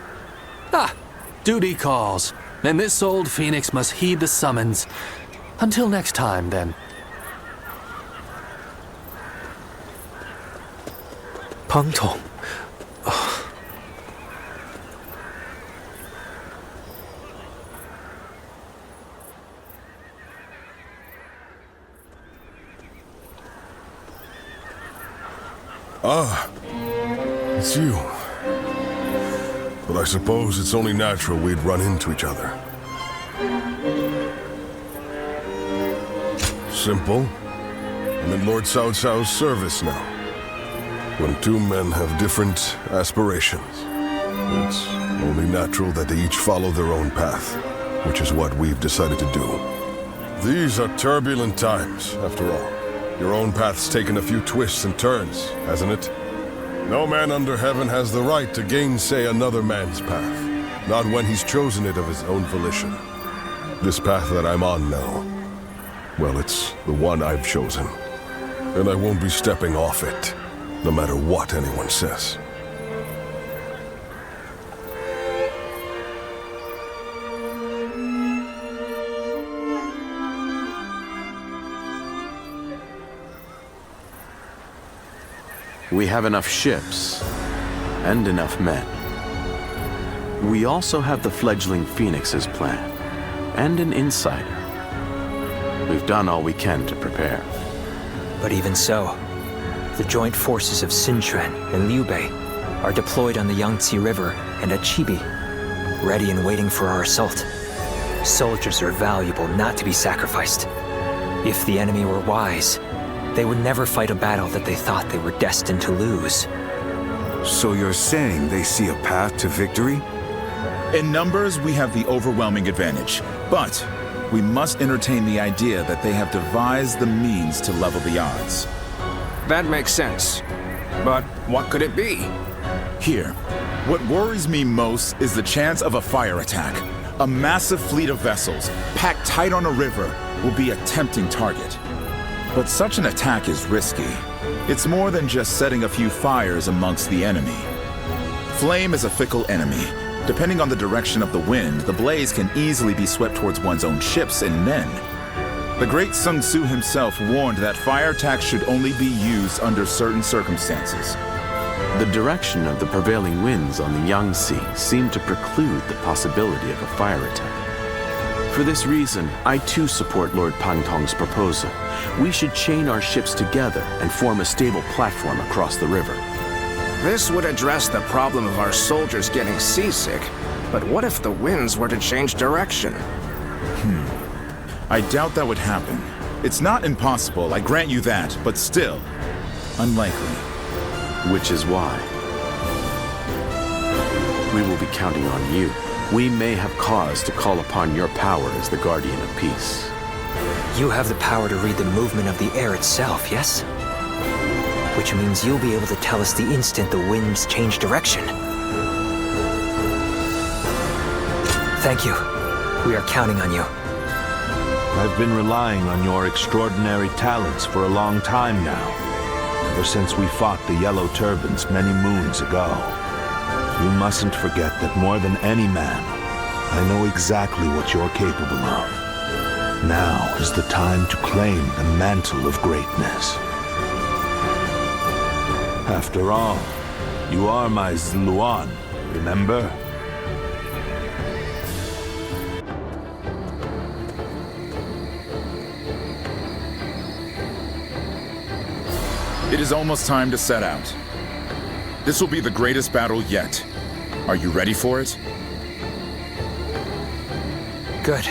Ah, duty calls, and this old phoenix must heed the summons. Until next time, then. Pang Tong. Ah, it's you. But I suppose it's only natural we'd run into each other. Simple. I'm in Lord Cao Cao's service now. When two men have different aspirations, it's only natural that they each follow their own path, which is what we've decided to do. These are turbulent times, after all. Your own path's taken a few twists and turns, hasn't it? No man under heaven has the right to gainsay another man's path, not when he's chosen it of his own volition. This path that I'm on now, well, it's the one I've chosen, and I won't be stepping off it, no matter what anyone says. We have enough ships and enough men. We also have the fledgling Phoenix's plan and an insider. We've done all we can to prepare. But even so, the joint forces of Sun Jian and Liu Bei are deployed on the Yangtze River and at Chibi, ready and waiting for our assault. Soldiers are valuable, not to be sacrificed. If the enemy were wise, they would never fight a battle that they thought they were destined to lose. So you're saying they see a path to victory? In numbers, we have the overwhelming advantage, but we must entertain the idea that they have devised the means to level the odds. That makes sense. But what could it be? Here, what worries me most is the chance of a fire attack. A massive fleet of vessels, packed tight on a river, will be a tempting target. But such an attack is risky. It's more than just setting a few fires amongst the enemy. Flame is a fickle enemy. Depending on the direction of the wind, the blaze can easily be swept towards one's own ships and men. The great Sun Tzu himself warned that fire attacks should only be used under certain circumstances. The direction of the prevailing winds on the Yangtze seemed to preclude the possibility of a fire attack. For this reason, I too support Lord Pang Tong's proposal. We should chain our ships together and form a stable platform across the river. This would address the problem of our soldiers getting seasick. But what if the winds were to change direction? I doubt that would happen. It's not impossible, I grant you that, but still, unlikely. Which is why we will be counting on you. We may have cause to call upon your power as the guardian of peace. You have the power to read the movement of the air itself, yes? Which means you'll be able to tell us the instant the winds change direction. Thank you. We are counting on you. I've been relying on your extraordinary talents for a long time now. Ever since we fought the Yellow Turbans many moons ago. You mustn't forget that more than any man, I know exactly what you're capable of. Now is the time to claim the mantle of greatness. After all, you are my Zluan, remember? It is almost time to set out. This will be the greatest battle yet. Are you ready for it? Good.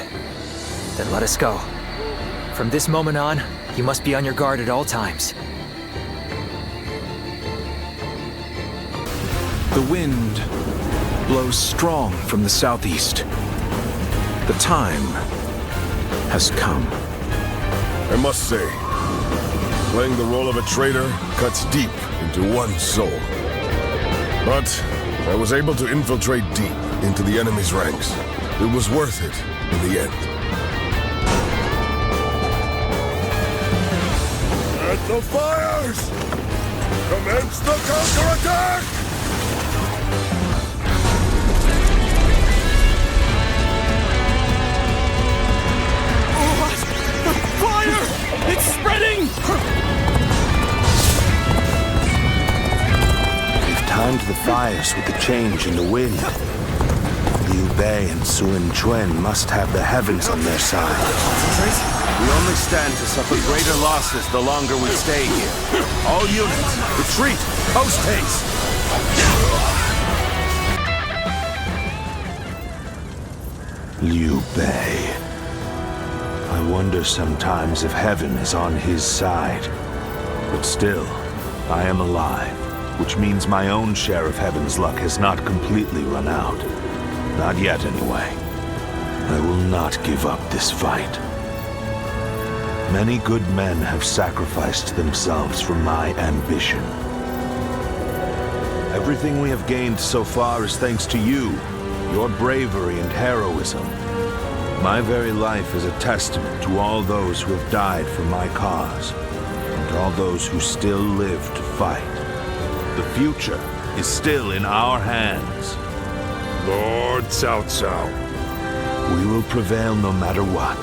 Then let us go. From this moment on, you must be on your guard at all times. The wind blows strong from the southeast. The time has come. I must say, playing the role of a traitor cuts deep into one's soul. But I was able to infiltrate deep into the enemy's ranks. It was worth it in the end. At the fires! Commence the counterattack! What? The fire! It's spreading! We've timed the fires with the change in the wind. Liu Bei and Sun Jian must have the heavens on their side. We only stand to suffer greater losses the longer we stay here. All units, retreat! Post haste! Liu Bei. I wonder sometimes if heaven is on his side. But still, I am alive, which means my own share of heaven's luck has not completely run out. Not yet, anyway. I will not give up this fight. Many good men have sacrificed themselves for my ambition. Everything we have gained so far is thanks to you, your bravery and heroism. My very life is a testament to all those who have died for my cause, and all those who still live to fight. The future is still in our hands. Lord Cao Cao. We will prevail no matter what.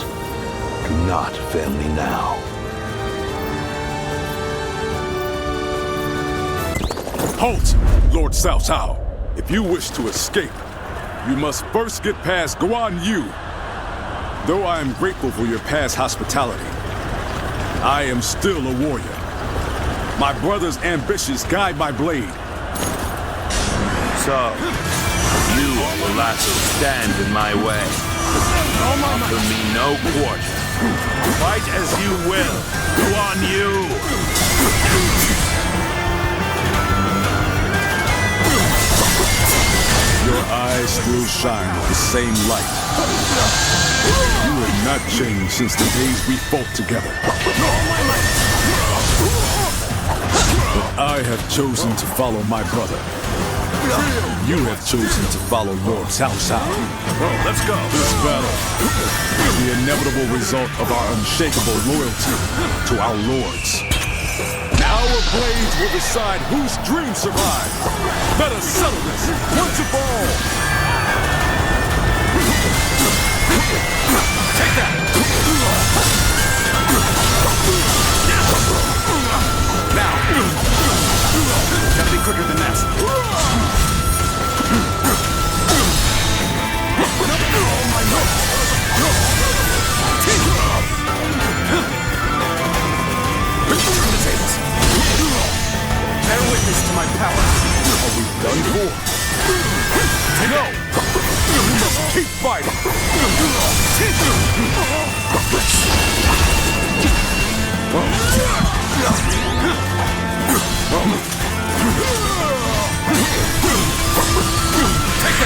Do not fail me now. Halt, Lord Cao Cao. If you wish to escape, you must first get past Guan Yu. Though I am grateful for your past hospitality, I am still a warrior. My brother's ambitions guide my blade. So, you are the last to stand in my way. Offer me no quarter. Fight as you will. Guan Yu! Your eyes still shine with the same light. You have not changed since the days we fought together. But I have chosen to follow my brother. You have chosen to follow Lord Cao Cao. Let's go. This battle is the inevitable result of our unshakable loyalty to our lords. Our blades will decide whose dreams survive. Let us settle this once and for all. Take that! Now! Gotta be quicker than that. Turn the tables. Bear witness to my power. Are we done for? No! You must keep fighting! Take that!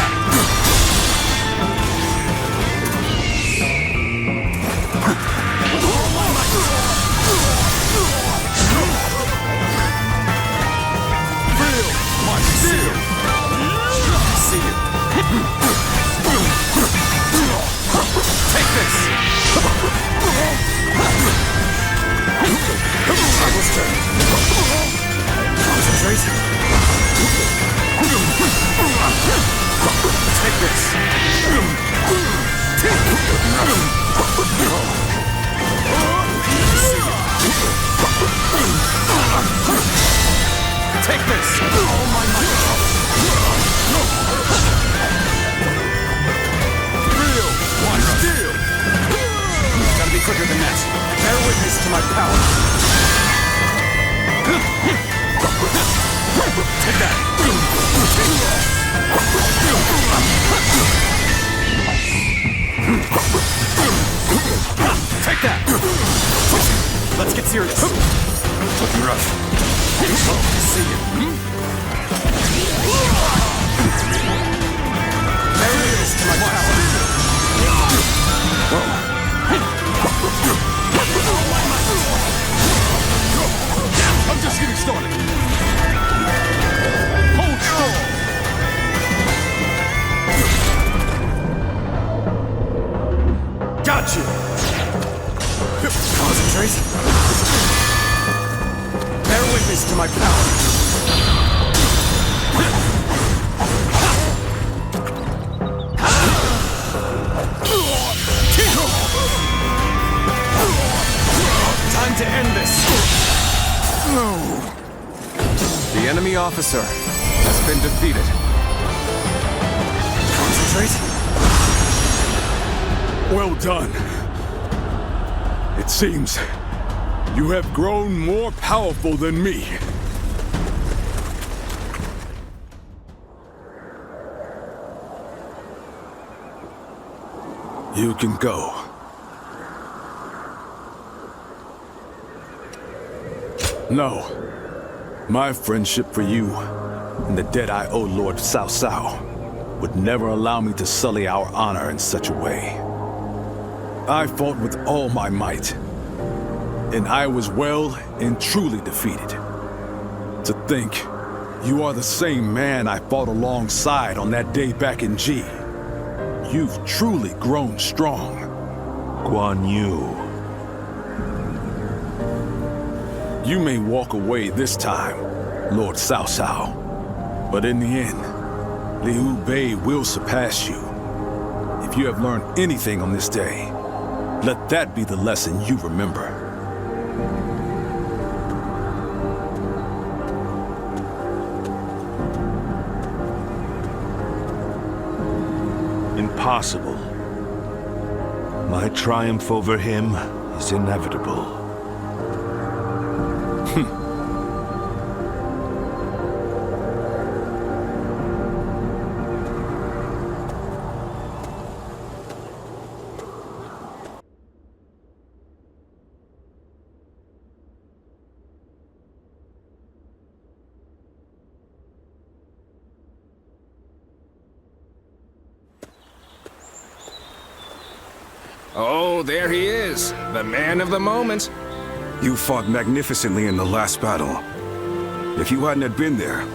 Concentrate. Take this. Take this. All my might. Real. One steel. Gotta be quicker than that. Bear witness to my power. Take that. Take that. Let's get serious. Looking rough. See you. There it is to my power. I'm just getting started. Hold strong. Got you. Concentrate. Bear witness to my power. Time to end this. No. The enemy officer has been defeated. Concentrate. Well done. It seems you have grown more powerful than me. You can go. No. My friendship for you and the debt I owe Lord Cao Cao would never allow me to sully our honor in such a way. I fought with all my might, and I was well and truly defeated. To think you are the same man I fought alongside on that day back in G. You've truly grown strong. Guan Yu. You may walk away this time, Lord Cao Cao, but in the end, Liu Bei will surpass you. If you have learned anything on this day, let that be the lesson you remember. Impossible. My triumph over him is inevitable. Oh, there he is, the man of the moment. You fought magnificently in the last battle. If you hadn't been there,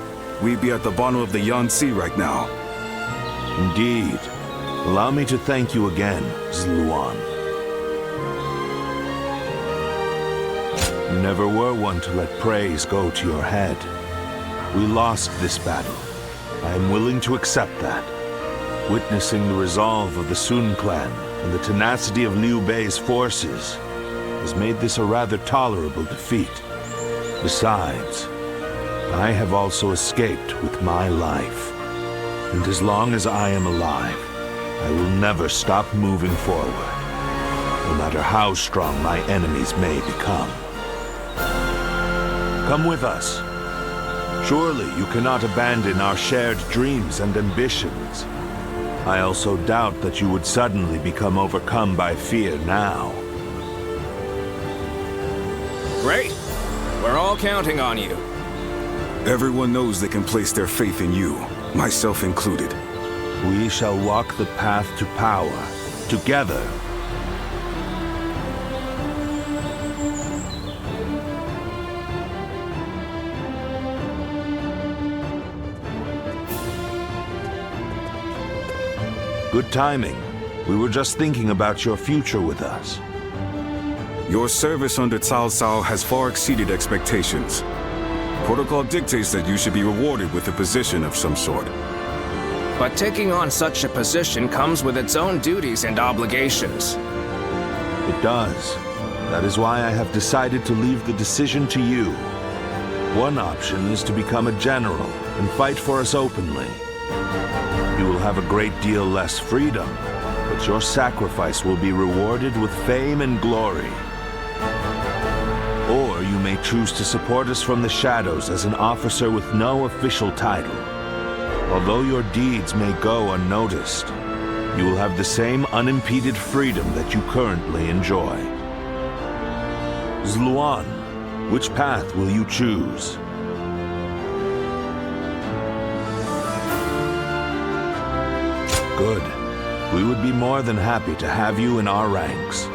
we'd be at the bottom of the Yangtze right now. Indeed. Allow me to thank you again, Zluan. You never were one to let praise go to your head. We lost this battle. I am willing to accept that. Witnessing the resolve of the Sun clan and the tenacity of Liu Bei's forces has made this a rather tolerable defeat. Besides, I have also escaped with my life. And as long as I am alive, I will never stop moving forward, no matter how strong my enemies may become. Come with us. Surely you cannot abandon our shared dreams and ambitions. I also doubt that you would suddenly become overcome by fear now. Great. We're all counting on you. Everyone knows they can place their faith in you, myself included. We shall walk the path to power, together. Good timing. We were just thinking about your future with us. Your service under Cao Cao has far exceeded expectations. Protocol dictates that you should be rewarded with a position of some sort. But taking on such a position comes with its own duties and obligations. It does. That is why I have decided to leave the decision to you. One option is to become a general and fight for us openly. You will have a great deal less freedom, but your sacrifice will be rewarded with fame and glory. Or you may choose to support us from the shadows as an officer with no official title. Although your deeds may go unnoticed, you will have the same unimpeded freedom that you currently enjoy. Zluan, which path will you choose? Good. We would be more than happy to have you in our ranks.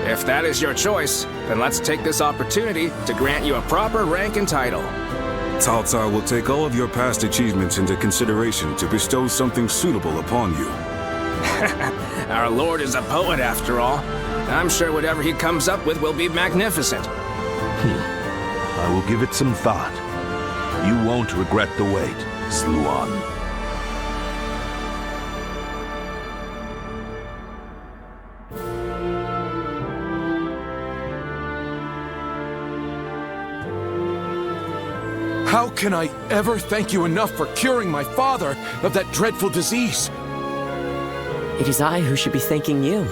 If that is your choice, then let's take this opportunity to grant you a proper rank and title. Cao Cao will take all of your past achievements into consideration to bestow something suitable upon you. Our Lord is a poet after all. I'm sure whatever he comes up with will be magnificent. I will give it some thought. You won't regret the wait, Zluan. How can I ever thank you enough for curing my father of that dreadful disease? It is I who should be thanking you.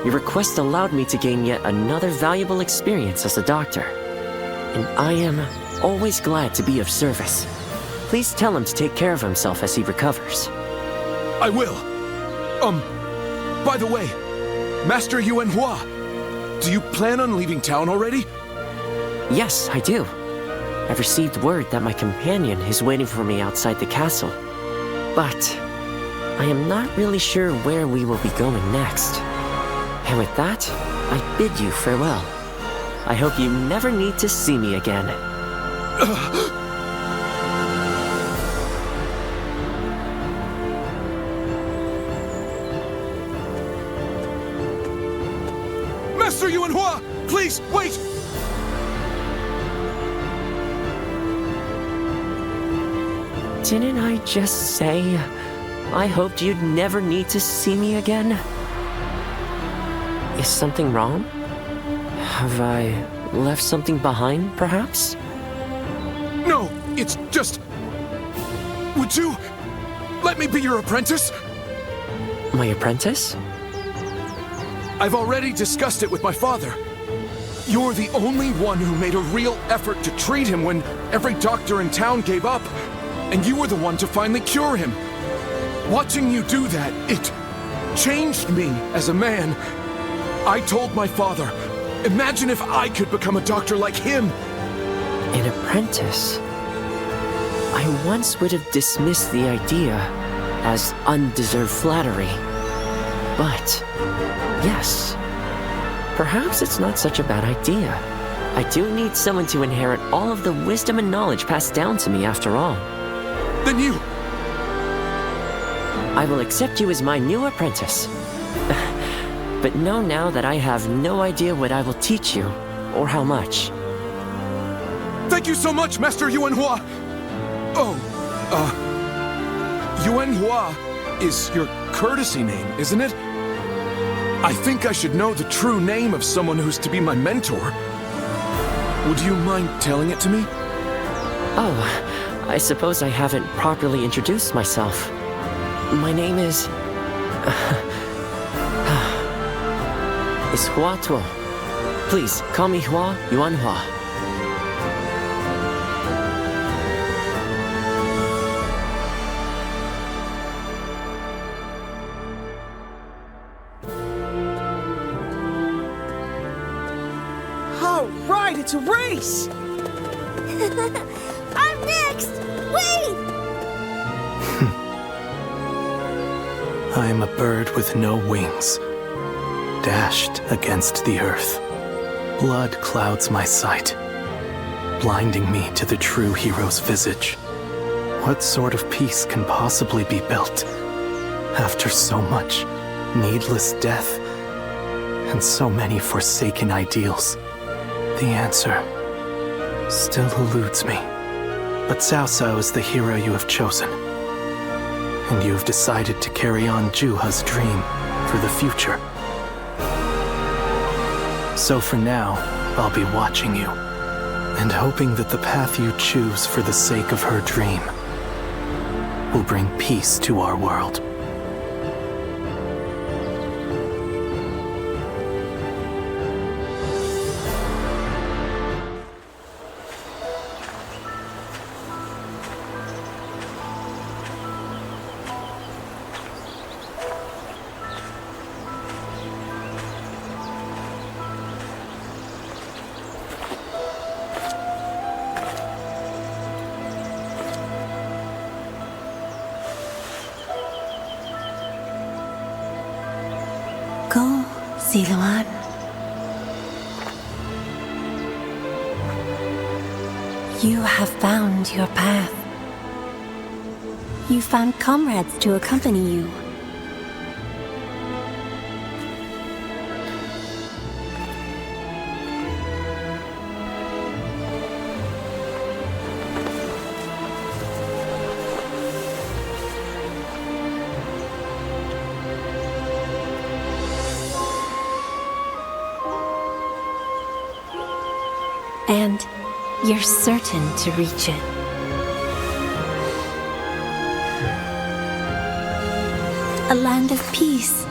Your request allowed me to gain yet another valuable experience as a doctor. And I am always glad to be of service. Please tell him to take care of himself as he recovers. I will. By the way, Master Yuan Hua, do you plan on leaving town already? Yes, I do. I've received word that my companion is waiting for me outside the castle. But I am not really sure where we will be going next. And with that, I bid you farewell. I hope you never need to see me again. Master Yuan Hua, please, wait! Didn't I just say I hoped you'd never need to see me again? Is something wrong? Have I left something behind, perhaps? No, it's just... Would you let me be your apprentice? My apprentice? I've already discussed it with my father. You're the only one who made a real effort to treat him when every doctor in town gave up. And you were the one to finally cure him. Watching you do that, it changed me as a man. I told my father, imagine if I could become a doctor like him. An apprentice? I once would have dismissed the idea as undeserved flattery. But, yes, perhaps it's not such a bad idea. I do need someone to inherit all of the wisdom and knowledge passed down to me after all. Then you... I will accept you as my new apprentice. But know now that I have no idea what I will teach you, or how much. Thank you so much, Master Yuan Hua! Yuan Hua is your courtesy name, isn't it? I think I should know the true name of someone who's to be my mentor. Would you mind telling it to me? Oh, I suppose I haven't properly introduced myself. My name is Hua Tuo. Please, call me Hua Yuan Hua. All right, it's a race! I'm next! Wait! I am a bird with no wings, dashed against the earth. Blood clouds my sight, blinding me to the true hero's visage. What sort of peace can possibly be built after so much needless death and so many forsaken ideals. The answer still eludes me. But Cao Cao is the hero you have chosen. And you have decided to carry on Juha's dream for the future. So for now, I'll be watching you, and hoping that the path you choose for the sake of her dream will bring peace to our world. Go, Siluan. You have found your path. You found comrades to accompany you. And you're certain to reach it. A land of peace.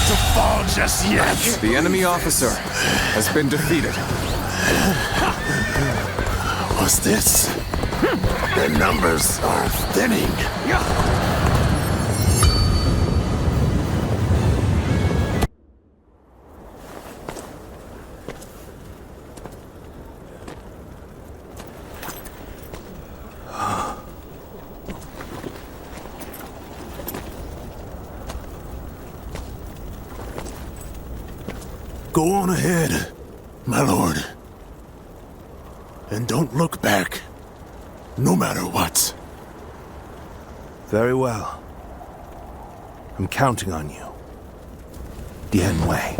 to fall just yet. The enemy officer has been defeated. What's this? Their numbers are thinning. Go on ahead, my lord. And don't look back, no matter what. Very well. I'm counting on you. Dian Wei.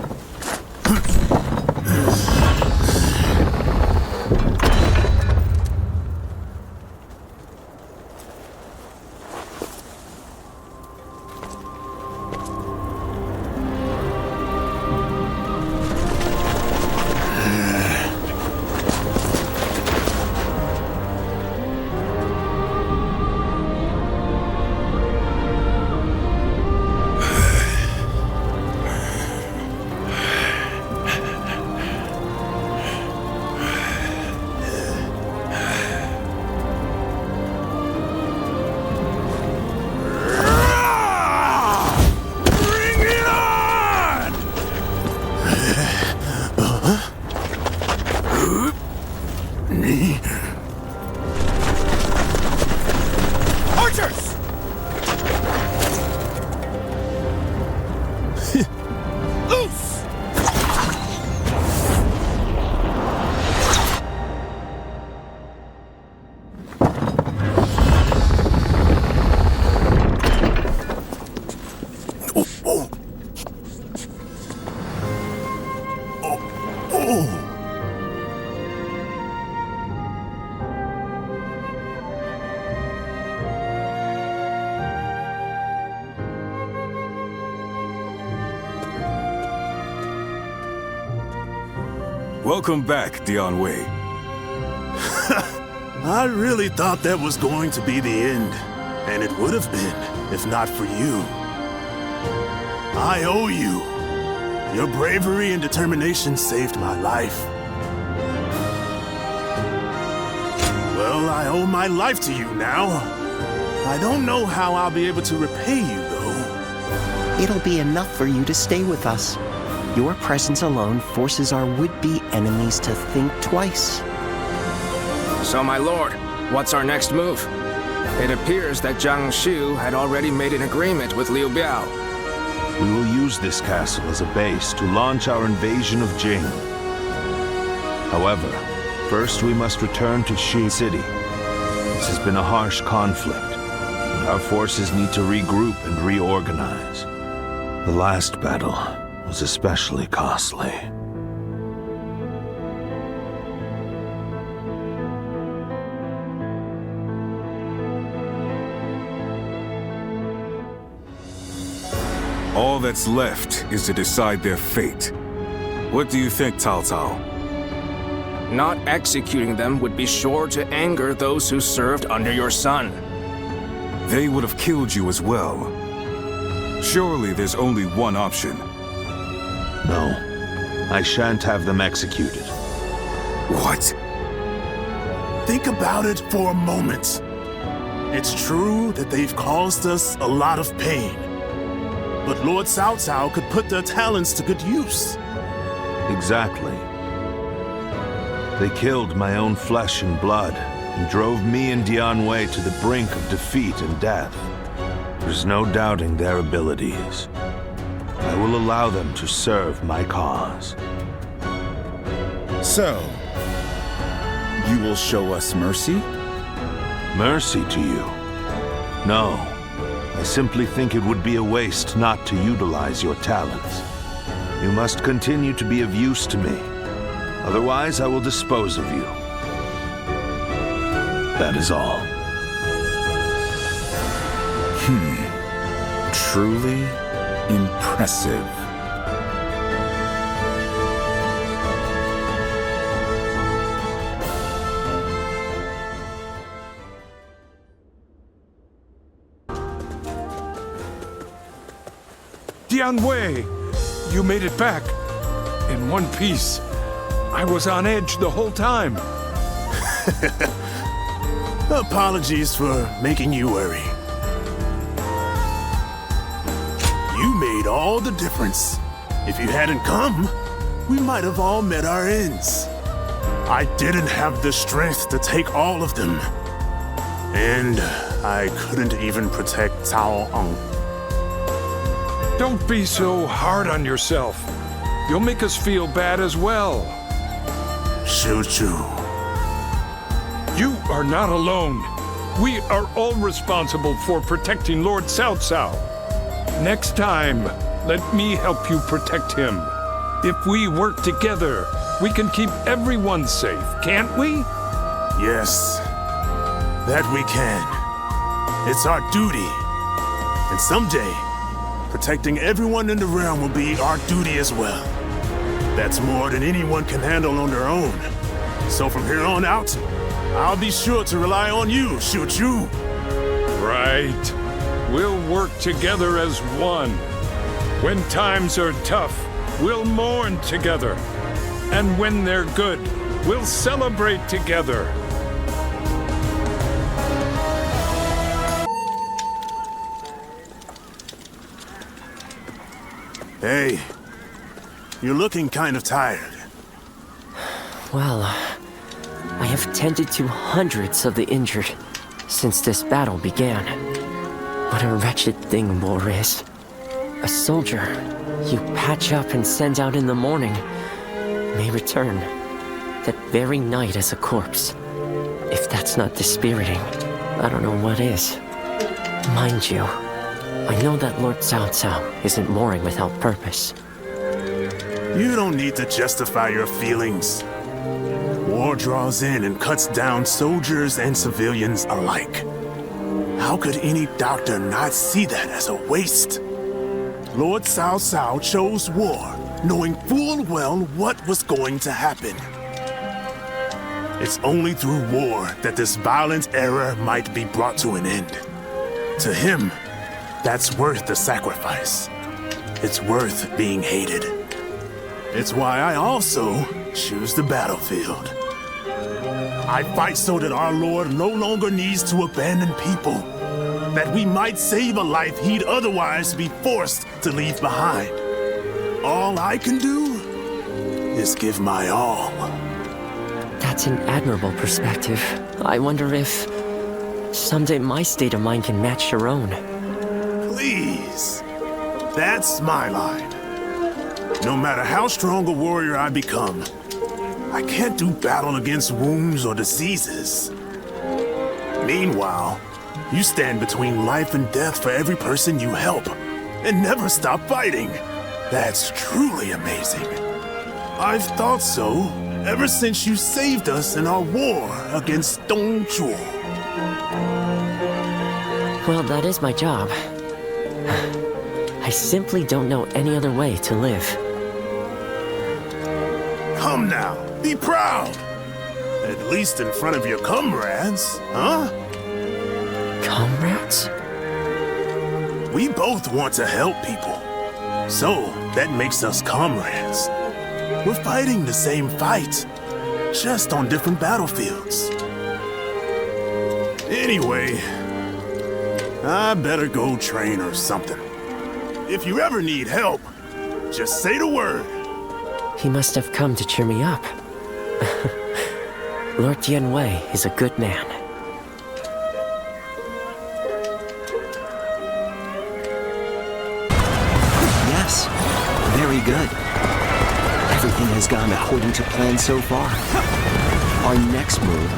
Archers! Loose! Welcome back, Dian Wei. I really thought that was going to be the end, and it would have been, if not for you. I owe you. Your bravery and determination saved my life. Well, I owe my life to you now. I don't know how I'll be able to repay you, though. It'll be enough for you to stay with us. Your presence alone forces our would-be enemies to think twice. So, my lord, what's our next move? It appears that Jiang Shu had already made an agreement with Liu Bei. We will use this castle as a base to launch our invasion of Jing. However, first we must return to Shi City. This has been a harsh conflict, and our forces need to regroup and reorganize. The last battle was especially costly. All that's left is to decide their fate. What do you think, Cao Cao? Not executing them would be sure to anger those who served under your son. They would have killed you as well. Surely there's only one option. No, I shan't have them executed. What? Think about it for a moment. It's true that they've caused us a lot of pain. But Lord Cao Cao could put their talents to good use. Exactly. They killed my own flesh and blood, and drove me and Dian Wei to the brink of defeat and death. There's no doubting their abilities. I will allow them to serve my cause. So, you will show us mercy? Mercy to you? No. I simply think it would be a waste not to utilize your talents. You must continue to be of use to me. Otherwise, I will dispose of you. That is all. Truly impressive. Dian Wei, you made it back. In one piece. I was on edge the whole time. Apologies for making you worry. You made all the difference. If you hadn't come, we might have all met our ends. I didn't have the strength to take all of them. And I couldn't even protect Cao Ang. Don't be so hard on yourself. You'll make us feel bad as well. Choo-choo. You are not alone. We are all responsible for protecting Lord Cao Cao. Next time, let me help you protect him. If we work together, we can keep everyone safe, can't we? Yes, that we can. It's our duty. And someday, protecting everyone in the realm will be our duty as well. That's more than anyone can handle on their own. So from here on out, I'll be sure to rely on you, Choo-choo. Right. We'll work together as one. When times are tough, we'll mourn together. And when they're good, we'll celebrate together. Hey, you're looking kind of tired. Well, I have tended to hundreds of the injured since this battle began. What a wretched thing war is. A soldier you patch up and send out in the morning may return that very night as a corpse. If that's not dispiriting, I don't know what is. Mind you, I know that Lord Cao Cao isn't warring without purpose. You don't need to justify your feelings. War draws in and cuts down soldiers and civilians alike. How could any doctor not see that as a waste? Lord Cao Cao chose war, knowing full well what was going to happen. It's only through war that this violent era might be brought to an end. To him, that's worth the sacrifice. It's worth being hated. It's why I also choose the battlefield. I fight so that our Lord no longer needs to abandon people, that we might save a life he'd otherwise be forced to leave behind. All I can do is give my all. That's an admirable perspective. I wonder if someday my state of mind can match your own. Please. That's my line. No matter how strong a warrior I become, I can't do battle against wounds or diseases. Meanwhile, you stand between life and death for every person you help, and never stop fighting. That's truly amazing. I've thought so ever since you saved us in our war against Dongzhuo. Well, that is my job. I simply don't know any other way to live. Come now, be proud. At least in front of your comrades, huh? Comrades? We both want to help people. So, that makes us comrades. We're fighting the same fight, just on different battlefields. Anyway, I better go train or something. If you ever need help, just say the word. He must have come to cheer me up. Lord Dian Wei is a good man. Yes, very good. Everything has gone according to plan so far. Our next move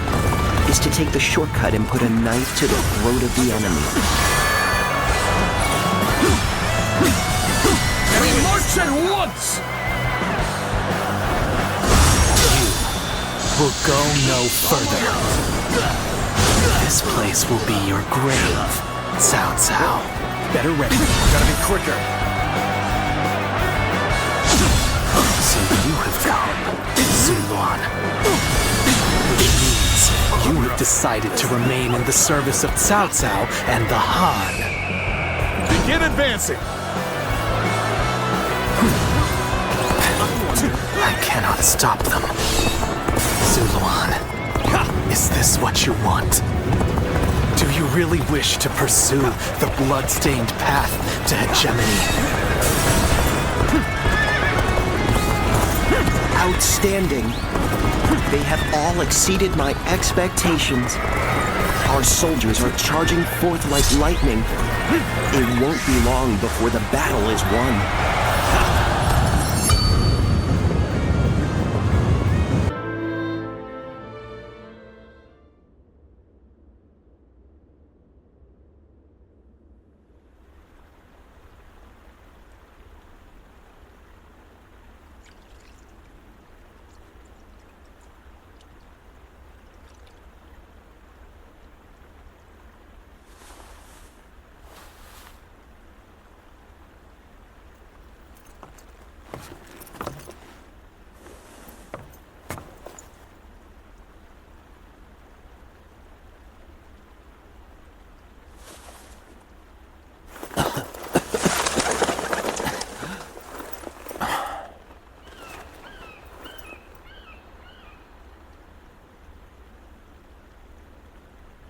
is to take the shortcut and put a knife to the throat of the enemy. We march at once! Will go no further. This place will be your grave, Cao Cao. Better ready. Gotta be quicker. So you have come, Sun Jian. Which means you have decided to remain in the service of Cao Cao and the Han. Begin advancing! cannot stop them. Zuluan, is this what you want? Do you really wish to pursue the blood-stained path to hegemony? Outstanding. They have all exceeded my expectations. Our soldiers are charging forth like lightning. It won't be long before the battle is won.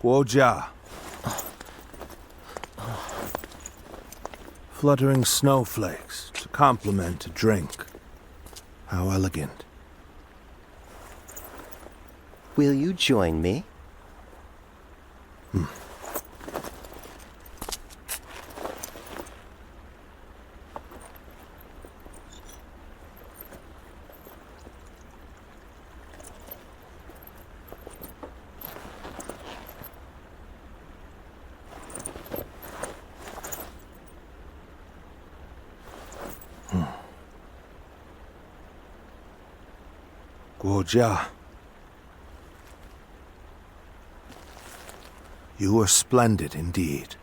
Cao Cao. Fluttering snowflakes to complement a drink. How elegant. Will you join me? Cao Cao. You were splendid indeed.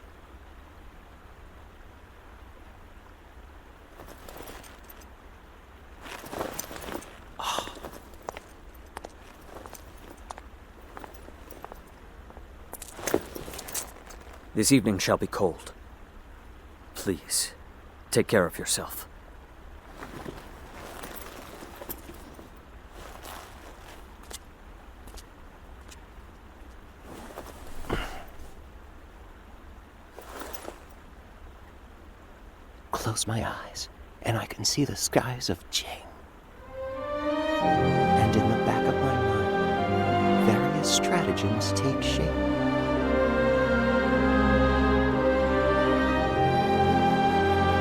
This evening shall be cold. Please, take care of yourself. Close my eyes, and I can see the skies of Jing. And in the back of my mind, various stratagems take shape.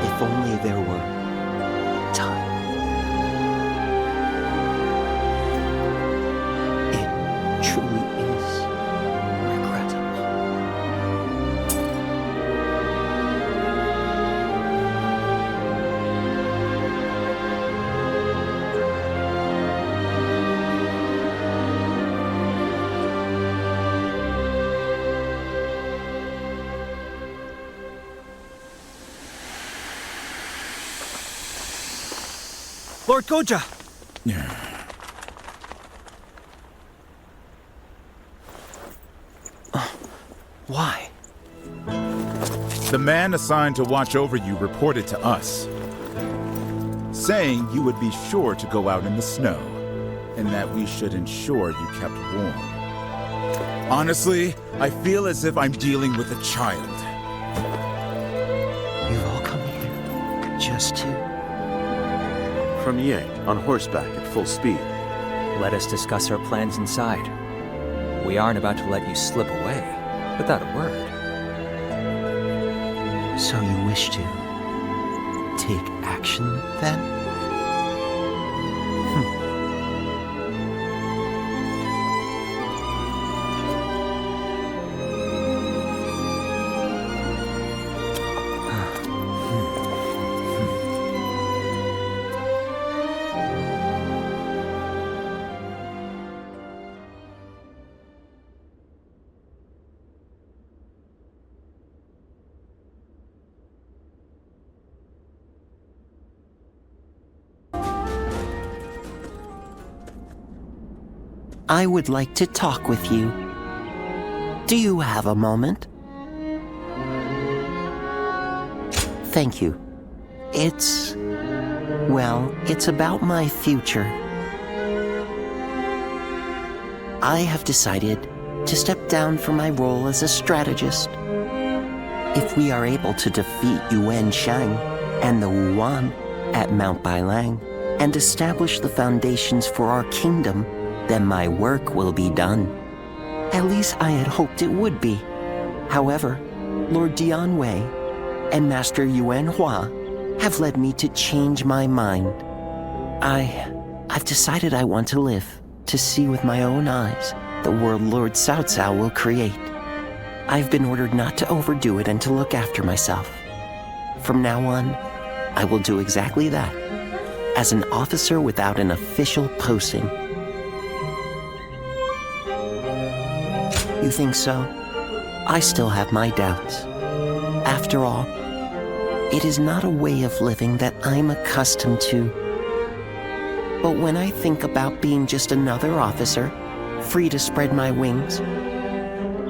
If only there were time. It truly is regrettable. Lord Cao Cao! Why? The man assigned to watch over you reported to us, saying you would be sure to go out in the snow, and that we should ensure you kept warm. Honestly, I feel as if I'm dealing with a child. You've all come here just to... From Ye, on horseback at full speed. Let us discuss our plans inside. We aren't about to let you slip away without a word. So you wish to take action, then? I would like to talk with you. Do you have a moment? Thank you. It's about my future. I have decided to step down from my role as a strategist. If we are able to defeat Yuan Shang and the Wuan at Mount Bailang and establish the foundations for our kingdom, then my work will be done. At least I had hoped it would be. However, Lord Dian Wei and Master Yuan Hua have led me to change my mind. I've decided I want to live to see with my own eyes the world Lord Cao Cao will create. I've been ordered not to overdo it and to look after myself. From now on, I will do exactly that, as an officer without an official posting. You think so? I still have my doubts. After all, it is not a way of living that I'm accustomed to. But when I think about being just another officer, free to spread my wings,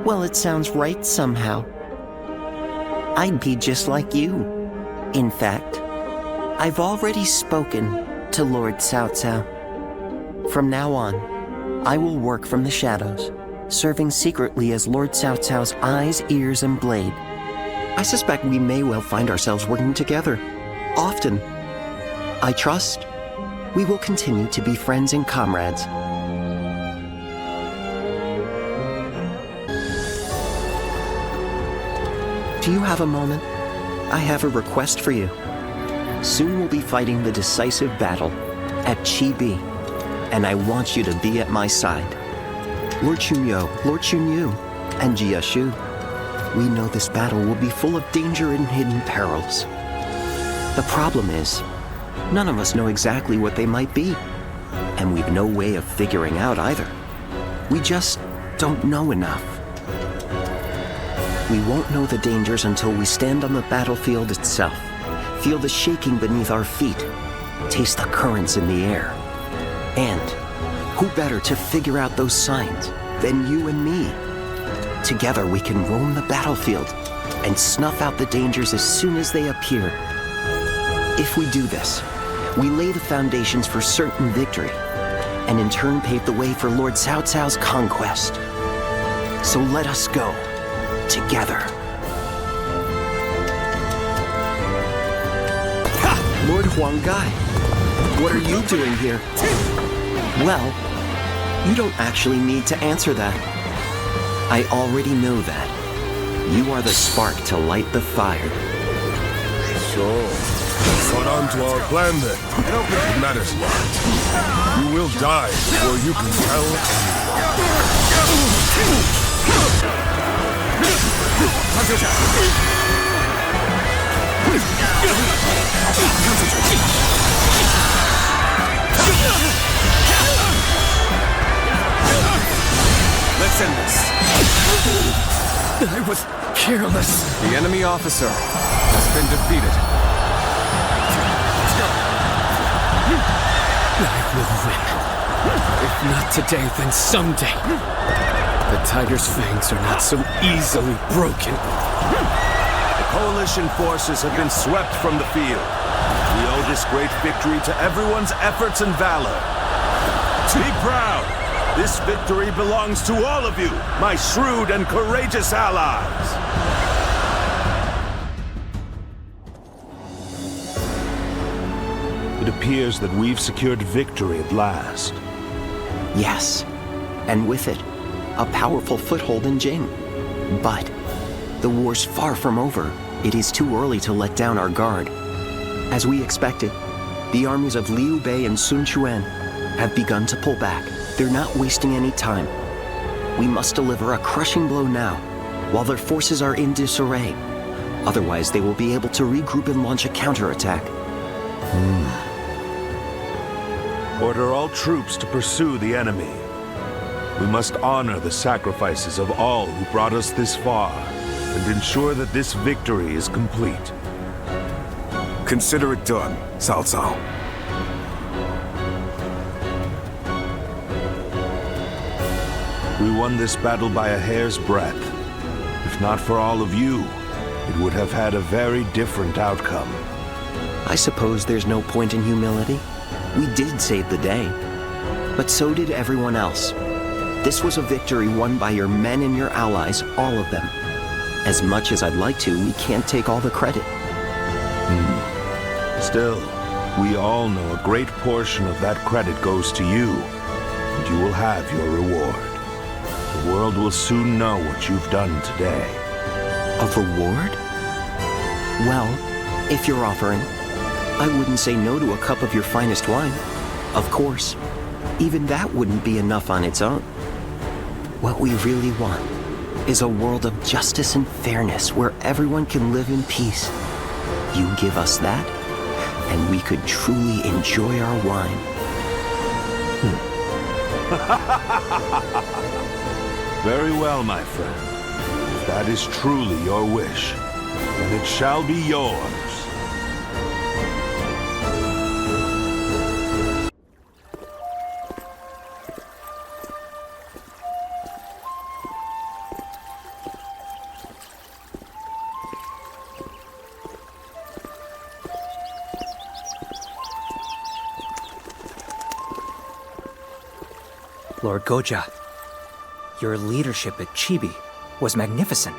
well, it sounds right somehow. I'd be just like you. In fact, I've already spoken to Lord Cao Cao. From now on, I will work from the shadows, serving secretly as Lord Cao Cao's eyes, ears, and blade. I suspect we may well find ourselves working together, often. I trust we will continue to be friends and comrades. Do you have a moment? I have a request for you. Soon we'll be fighting the decisive battle at Chibi, and I want you to be at my side. Lord Chunyo, Lord Chunyu, and Jia Shu. We know this battle will be full of danger and hidden perils. The problem is, none of us know exactly what they might be, and we've no way of figuring out either. We just don't know enough. We won't know the dangers until we stand on the battlefield itself, feel the shaking beneath our feet, taste the currents in the air. And who better to figure out those signs than you and me? Together we can roam the battlefield and snuff out the dangers as soon as they appear. If we do this, we lay the foundations for certain victory, and in turn pave the way for Lord Cao Cao's conquest. So let us go, together. Lord Huanggai, what are you doing here? Well, you don't actually need to answer that. I already know that. You are the spark to light the fire. So, got on to our plan then. It matters not. You will die before you can tell Let's end this. I was careless. The enemy officer has been defeated. I will win. If not today, then someday. The tiger's fangs are not so easily broken. The coalition forces have been swept from the field. We owe this great victory to everyone's efforts and valor. Be proud! This victory belongs to all of you, my shrewd and courageous allies! It appears that we've secured victory at last. Yes, and with it, a powerful foothold in Jing. But the war's far from over. It is too early to let down our guard. As we expected, the armies of Liu Bei and Sun Jian have begun to pull back. They're not wasting any time. We must deliver a crushing blow now, while their forces are in disarray. Otherwise, they will be able to regroup and launch a counterattack. Order all troops to pursue the enemy. We must honor the sacrifices of all who brought us this far, and ensure that this victory is complete. Consider it done, Cao Cao. We won this battle by a hair's breadth. If not for all of you, it would have had a very different outcome. I suppose there's no point in humility. We did save the day, but so did everyone else. This was a victory won by your men and your allies, all of them. As much as I'd like to, we can't take all the credit. Still, we all know a great portion of that credit goes to you, and you will have your reward. The world will soon know what you've done today. A reward? Well, if you're offering, I wouldn't say no to a cup of your finest wine. Of course, even that wouldn't be enough on its own. What we really want is a world of justice and fairness where everyone can live in peace. You give us that, and we could truly enjoy our wine. Very well, my friend. If that is truly your wish, then it shall be yours. Lord Goja, your leadership at Chibi was magnificent.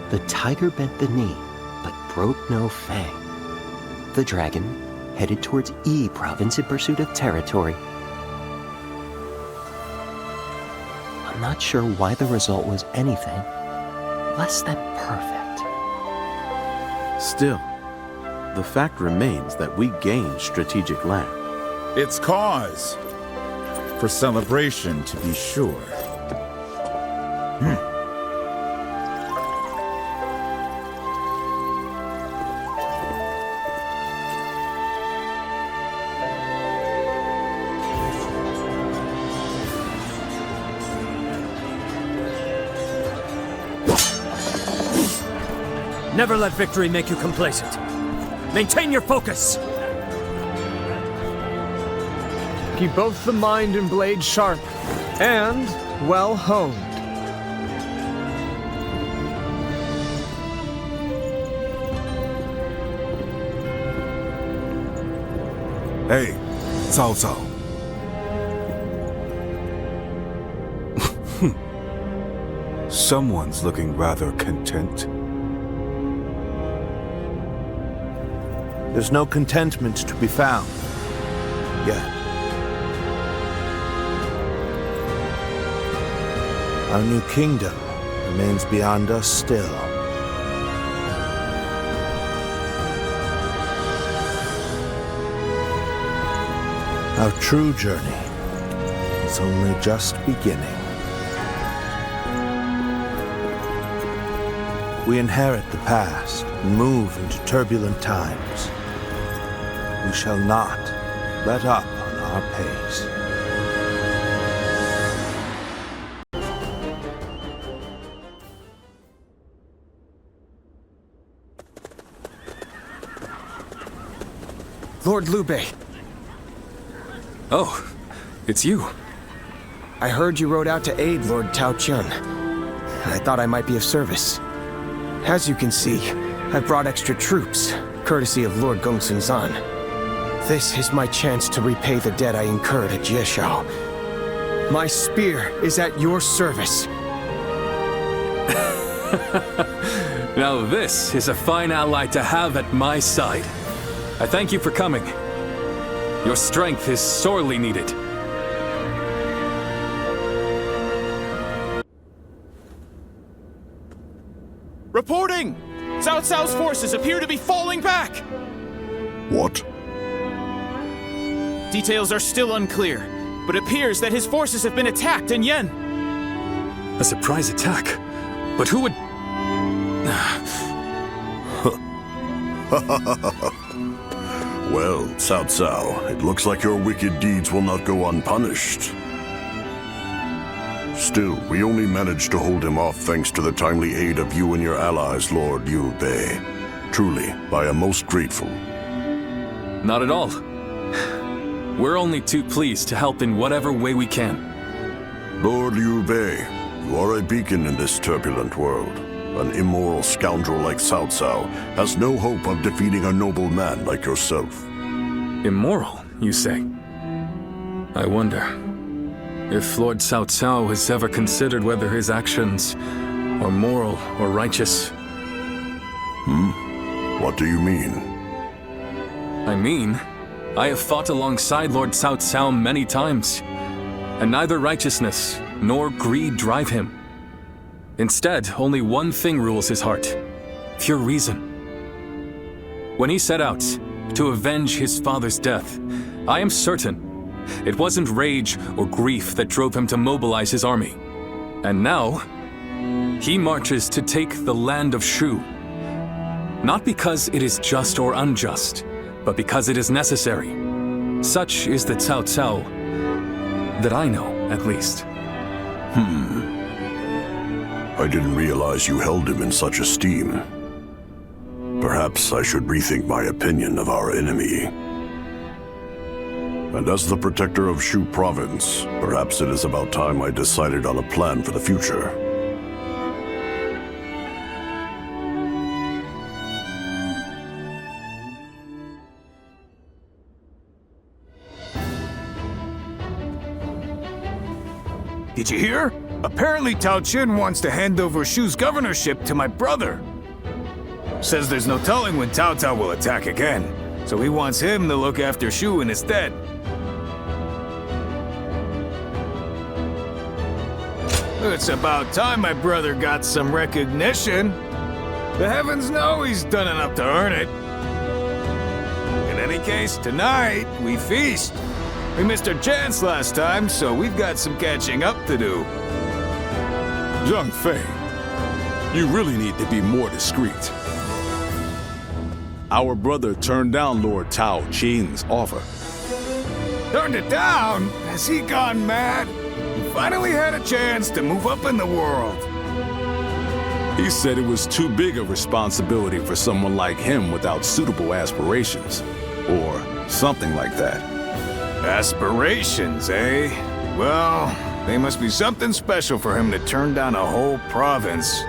The tiger bent the knee, but broke no fang. The dragon headed towards Yi province in pursuit of territory. I'm not sure why the result was anything less than perfect. Still, the fact remains that we gained strategic land. It's cause for celebration, to be sure. Never let victory make you complacent. Maintain your focus! Keep both the mind and blade sharp, and well honed. Hey, Cao Cao. Someone's looking rather content. There's no contentment to be found yet. Our new kingdom remains beyond us still. Our true journey is only just beginning. We inherit the past and move into turbulent times. We shall not let up on our pace. Lord Liu Bei. Oh, it's you. I heard you rode out to aid Lord Cao Jian. I thought I might be of service. As you can see, I've brought extra troops, courtesy of Lord Gongsun Zan. This is my chance to repay the debt I incurred at Jieshao. My spear is at your service. Now this is a fine ally to have at my side. I thank you for coming. Your strength is sorely needed. Reporting! Cao Cao's forces appear to be falling back! What? Details are still unclear, but it appears that his forces have been attacked in Yen. A surprise attack? But who would... Well, Cao Cao, it looks like your wicked deeds will not go unpunished. Still, we only managed to hold him off thanks to the timely aid of you and your allies, Lord Liu Bei. Truly, I am most grateful. Not at all. We're only too pleased to help in whatever way we can. Lord Liu Bei, you are a beacon in this turbulent world. An immoral scoundrel like Cao Cao has no hope of defeating a noble man like yourself. Immoral, you say? I wonder if Lord Cao Cao has ever considered whether his actions are moral or righteous. What do you mean? I mean, I have fought alongside Lord Cao Cao many times, and neither righteousness nor greed drive him. Instead, only one thing rules his heart: pure reason. When he set out to avenge his father's death, I am certain it wasn't rage or grief that drove him to mobilize his army. And now, he marches to take the land of Shu. Not because it is just or unjust, but because it is necessary. Such is the Cao Cao that I know, at least. I didn't realize you held him in such esteem. Perhaps I should rethink my opinion of our enemy. And as the protector of Shu province, perhaps it is about time I decided on a plan for the future. Did you hear? Apparently Cao Chun wants to hand over Shu's governorship to my brother. Says there's no telling when Cao Cao will attack again, so he wants him to look after Shu in his stead. It's about time my brother got some recognition. The heavens know he's done enough to earn it. In any case, tonight, we feast. We missed our chance last time, so we've got some catching up to do. Zhang Fei, you really need to be more discreet. Our brother turned down Lord Tao Qing's offer. Turned it down? Has he gone mad? He finally had a chance to move up in the world. He said it was too big a responsibility for someone like him without suitable aspirations. Or something like that. Aspirations, eh? Well, they must be something special for him to turn down a whole province.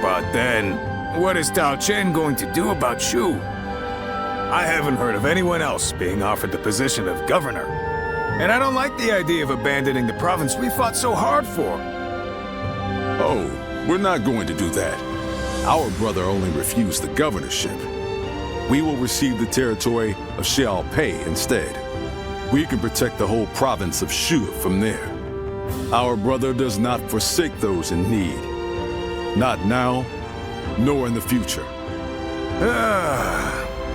But then, what is Tao Chen going to do about Shu? I haven't heard of anyone else being offered the position of governor. And I don't like the idea of abandoning the province we fought so hard for. Oh, we're not going to do that. Our brother only refused the governorship. We will receive the territory of Xiaopei instead. We can protect the whole province of Shu from there. Our brother does not forsake those in need. Not now, nor in the future.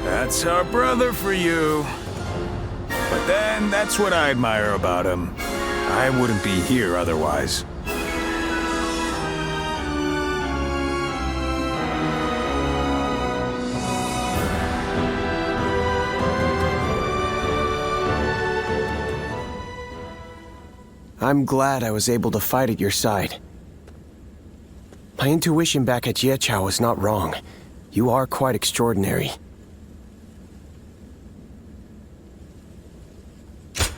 That's our brother for you. But then, that's what I admire about him. I wouldn't be here otherwise. I'm glad I was able to fight at your side. My intuition back at Jieqiao was not wrong. You are quite extraordinary.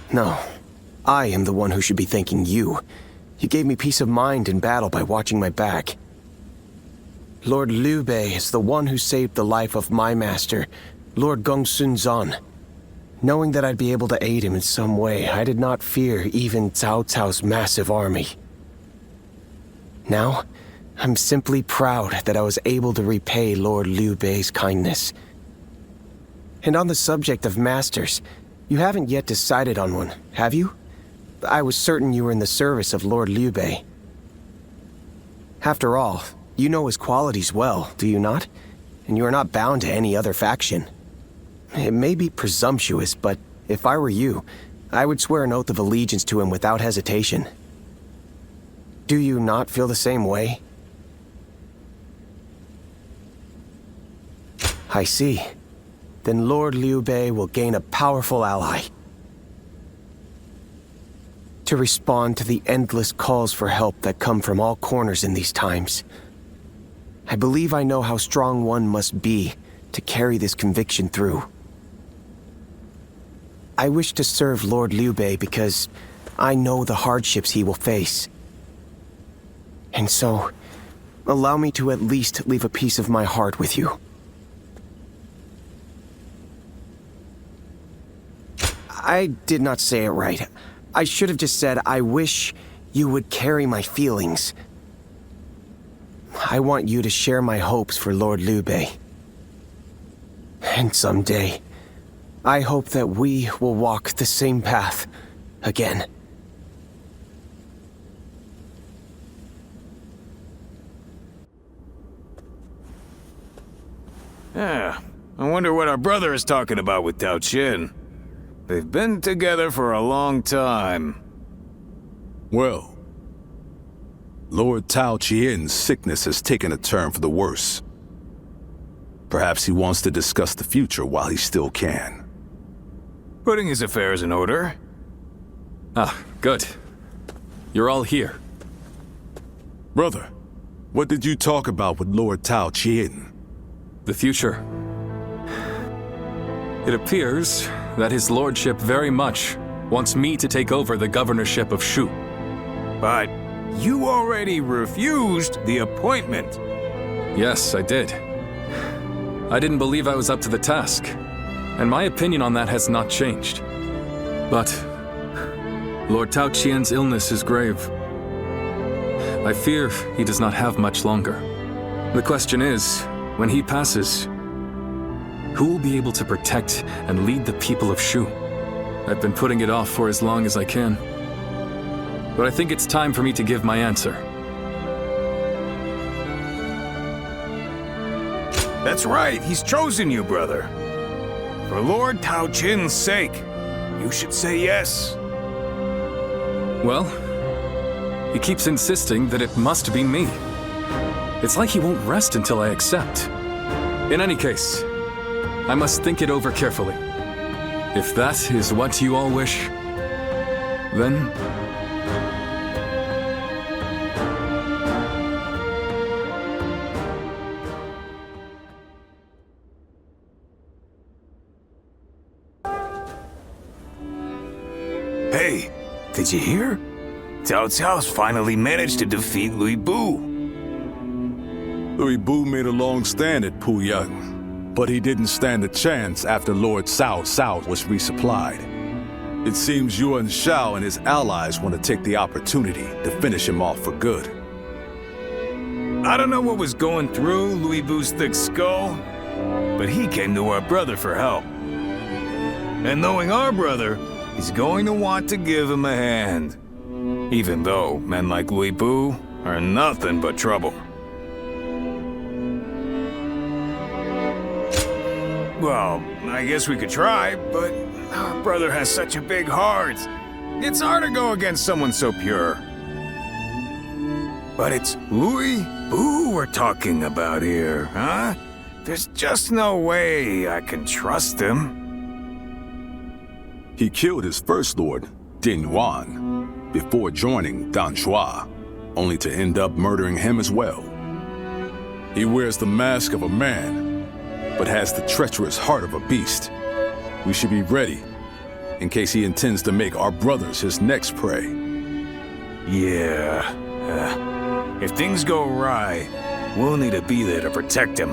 No, I am the one who should be thanking you. You gave me peace of mind in battle by watching my back. Lord Liu Bei is the one who saved the life of my master, Lord Gongsun Zan. Knowing that I'd be able to aid him in some way, I did not fear even Cao Cao's massive army. Now, I'm simply proud that I was able to repay Lord Liu Bei's kindness. And on the subject of masters, you haven't yet decided on one, have you? I was certain you were in the service of Lord Liu Bei. After all, you know his qualities well, do you not? And you are not bound to any other faction. It may be presumptuous, but if I were you, I would swear an oath of allegiance to him without hesitation. Do you not feel the same way? I see. Then Lord Liu Bei will gain a powerful ally. To respond to the endless calls for help that come from all corners in these times. I believe I know how strong one must be to carry this conviction through. I wish to serve Lord Liu Bei because I know the hardships he will face. And so, allow me to at least leave a piece of my heart with I did not say it right. I should have just said, I wish you would carry my feelings. I want you to share my hopes for Lord Liu Bei. And someday, I hope that we will walk the same path again. Yeah, I wonder what our brother is talking about with Tao Chin. They've been together for a long time. Well, Lord Cao Qian's sickness has taken a turn for the worse. Perhaps he wants to discuss the future while he still can. Putting his affairs in order. Ah, good. You're all here. Brother, what did you talk about with Lord Cao Qian? The future. It appears that his lordship very much wants me to take over the governorship of Shu. But you already refused the appointment. Yes, I did. I didn't believe I was up to the task, and my opinion on that has not changed. But Lord Tao Qian's illness is grave. I fear he does not have much longer. The question is, when he passes, who will be able to protect and lead the people of Shu? I've been putting it off for as long as I can. But I think it's time for me to give my answer. That's right, he's chosen you, brother. For Lord Tao Chin's sake, you should say yes. Well, he keeps insisting that it must be me. It's like he won't rest until I accept. In any case, I must think it over carefully. If that is what you all wish, then... Hey, did you hear? Cao Cao's finally managed to defeat Liu Bei. Liu Bei made a long stand at Puyang, but he didn't stand a chance after Lord Cao Cao was resupplied. It seems Yuan Shao and his allies want to take the opportunity to finish him off for good. I don't know what was going through Liu Bei's thick skull, but he came to our brother for help. And knowing our brother, he's going to want to give him a hand. Even though men like Liu Bei are nothing but trouble. Well, I guess we could try, but our brother has such a big heart. It's hard to go against someone so pure. But it's Liu Bei we're talking about here, huh? There's just no way I can trust him. He killed his first lord, Din Yuan, before joining Dan Shua, only to end up murdering him as well. He wears the mask of a man, but has the treacherous heart of a beast. We should be ready, in case he intends to make our brothers his next prey. Yeah, if things go awry, we'll need to be there to protect him.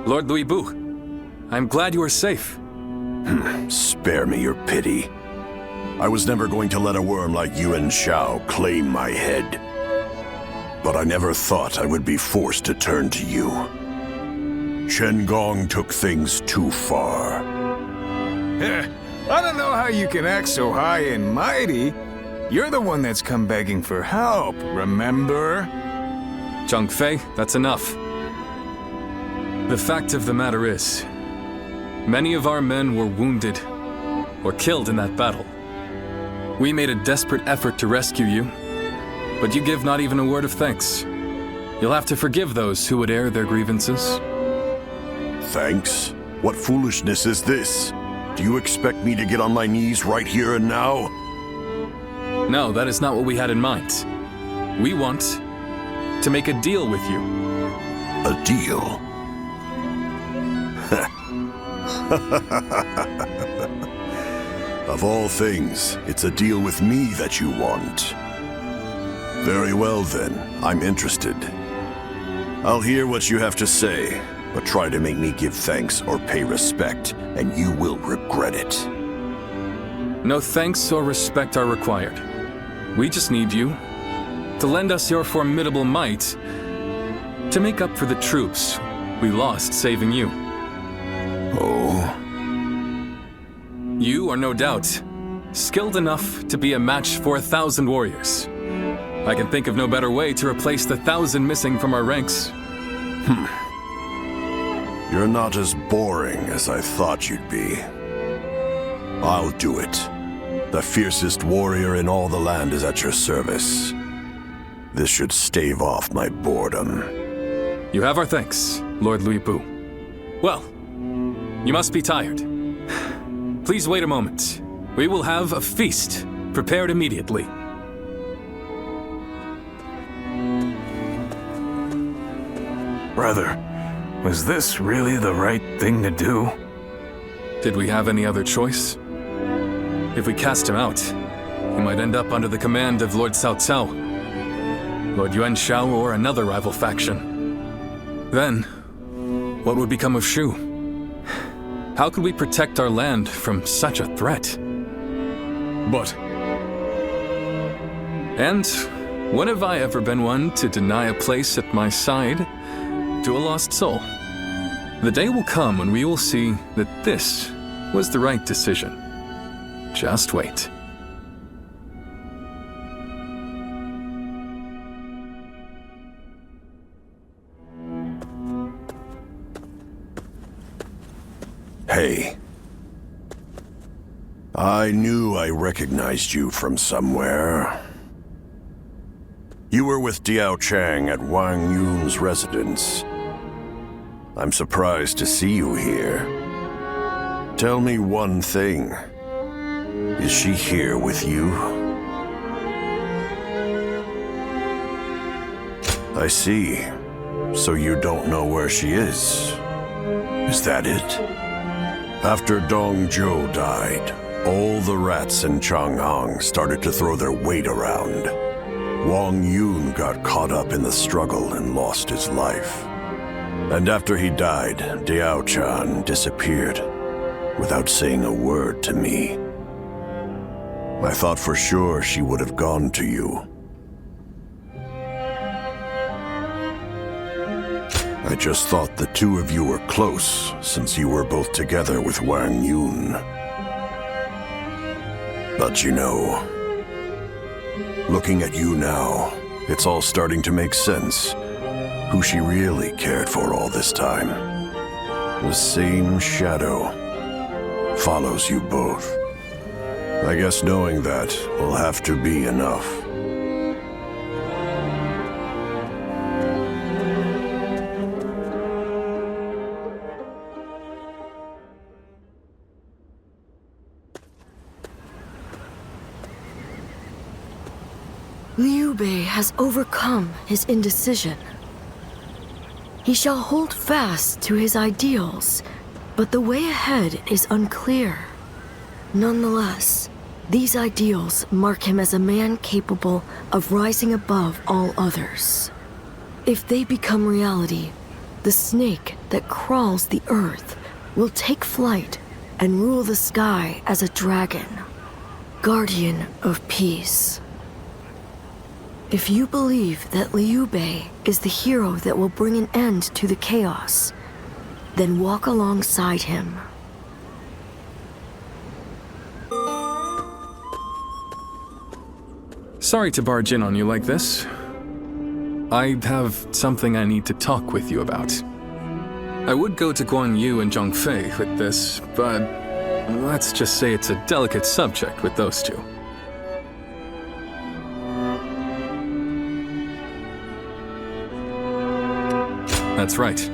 Lord Liu Bei, I'm glad you are safe. Spare me your pity. I was never going to let a worm like Yuan Shao claim my head. But I never thought I would be forced to turn to you. Shen Gong took things too far. I don't know how you can act so high and mighty. You're the one that's come begging for help, remember? Zhang Fei, that's enough. The fact of the matter is, many of our men were wounded or killed in that battle. We made a desperate effort to rescue you, but you give not even a word of thanks. You'll have to forgive those who would air their grievances. Thanks? What foolishness is this? Do you expect me to get on my knees right here and now? No, that is not what we had in mind. We want to make a deal with you. A deal? Of all things, it's a deal with me that you want. Very well then, I'm interested. I'll hear what you have to say, But try to make me give thanks or pay respect, and you will regret it. No thanks or respect are required. We just need you to lend us your formidable might to make up for the troops we lost saving you. Oh? You are no doubt skilled enough to be a match for 1,000 warriors. I can think of no better way to replace the 1,000 missing from our ranks. You're not as boring as I thought you'd be. I'll do it. The fiercest warrior in all the land is at your service. This should stave off my boredom. You have our thanks, Lord Liu Bei. Well, you must be tired. Please wait a moment. We will have a feast prepared immediately. Brother, was this really the right thing to do? Did we have any other choice? If we cast him out, he might end up under the command of Lord Cao Cao, Lord Yuan Shao, or another rival faction. Then, what would become of Shu? How could we protect our land from such a threat? And when have I ever been one to deny a place at my side to a lost soul? The day will come when we will see that this was the right decision. Just wait. Hey. I knew I recognized you from somewhere. You were with Diao Chang at Wang Yun's residence. I'm surprised to see you here. Tell me one thing. Is she here with you? I see. So you don't know where she is. Is that it? After Dong Zhou died, all the rats in Chang'an started to throw their weight around. Wang Yun got caught up in the struggle and lost his life. And after he died, Diao Chan disappeared without saying a word to me. I thought for sure she would have gone to you. I just thought the two of you were close, since you were both together with Wang Yun. But you know, looking at you now, it's all starting to make sense. Who she really cared for all this time. The same shadow follows you both. I guess knowing that will have to be enough. Liu Bei has overcome his indecision. He shall hold fast to his ideals, but the way ahead is unclear. Nonetheless, these ideals mark him as a man capable of rising above all others. If they become reality, the snake that crawls the earth will take flight and rule the sky as a dragon, guardian of peace. If you believe that Liu Bei is the hero that will bring an end to the chaos, then walk alongside him. Sorry to barge in on you like this. I have something I need to talk with you about. I would go to Guan Yu and Zhang Fei with this, but let's just say it's a delicate subject with those two. That's right.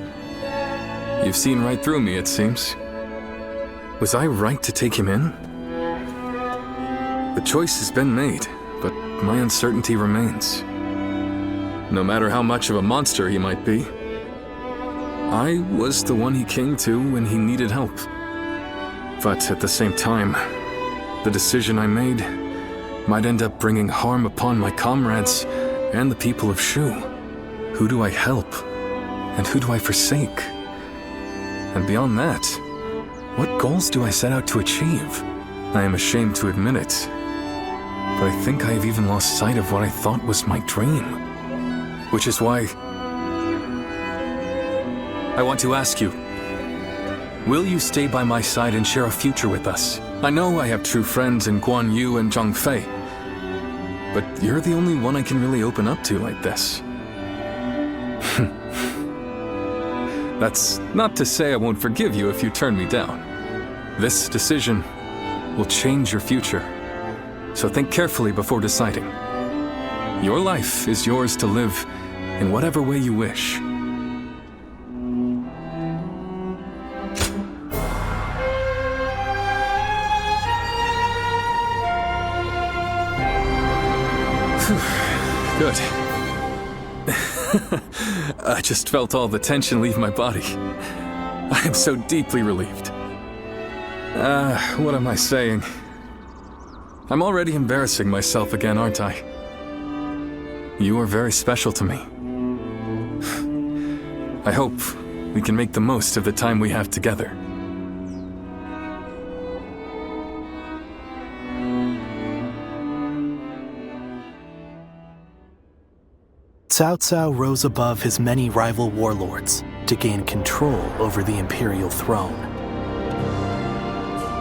You've seen right through me, it seems. Was I right to take him in? The choice has been made, but my uncertainty remains. No matter how much of a monster he might be, I was the one he came to when he needed help. But at the same time, the decision I made might end up bringing harm upon my comrades and the people of Shu. Who do I help? And who do I forsake? And beyond that, what goals do I set out to achieve? I am ashamed to admit it, but I think I have even lost sight of what I thought was my dream. Which is why I want to ask you, will you stay by my side and share a future with us? I know I have true friends in Guan Yu and Zhang Fei, but you're the only one I can really open up to like this. That's not to say I won't forgive you if you turn me down. This decision will change your future, so think carefully before deciding. Your life is yours to live in whatever way you wish. Good. I just felt all the tension leave my body. I am so deeply relieved. What am I saying? I'm already embarrassing myself again, aren't I? You are very special to me. I hope we can make the most of the time we have together. Cao Cao rose above his many rival warlords to gain control over the imperial throne.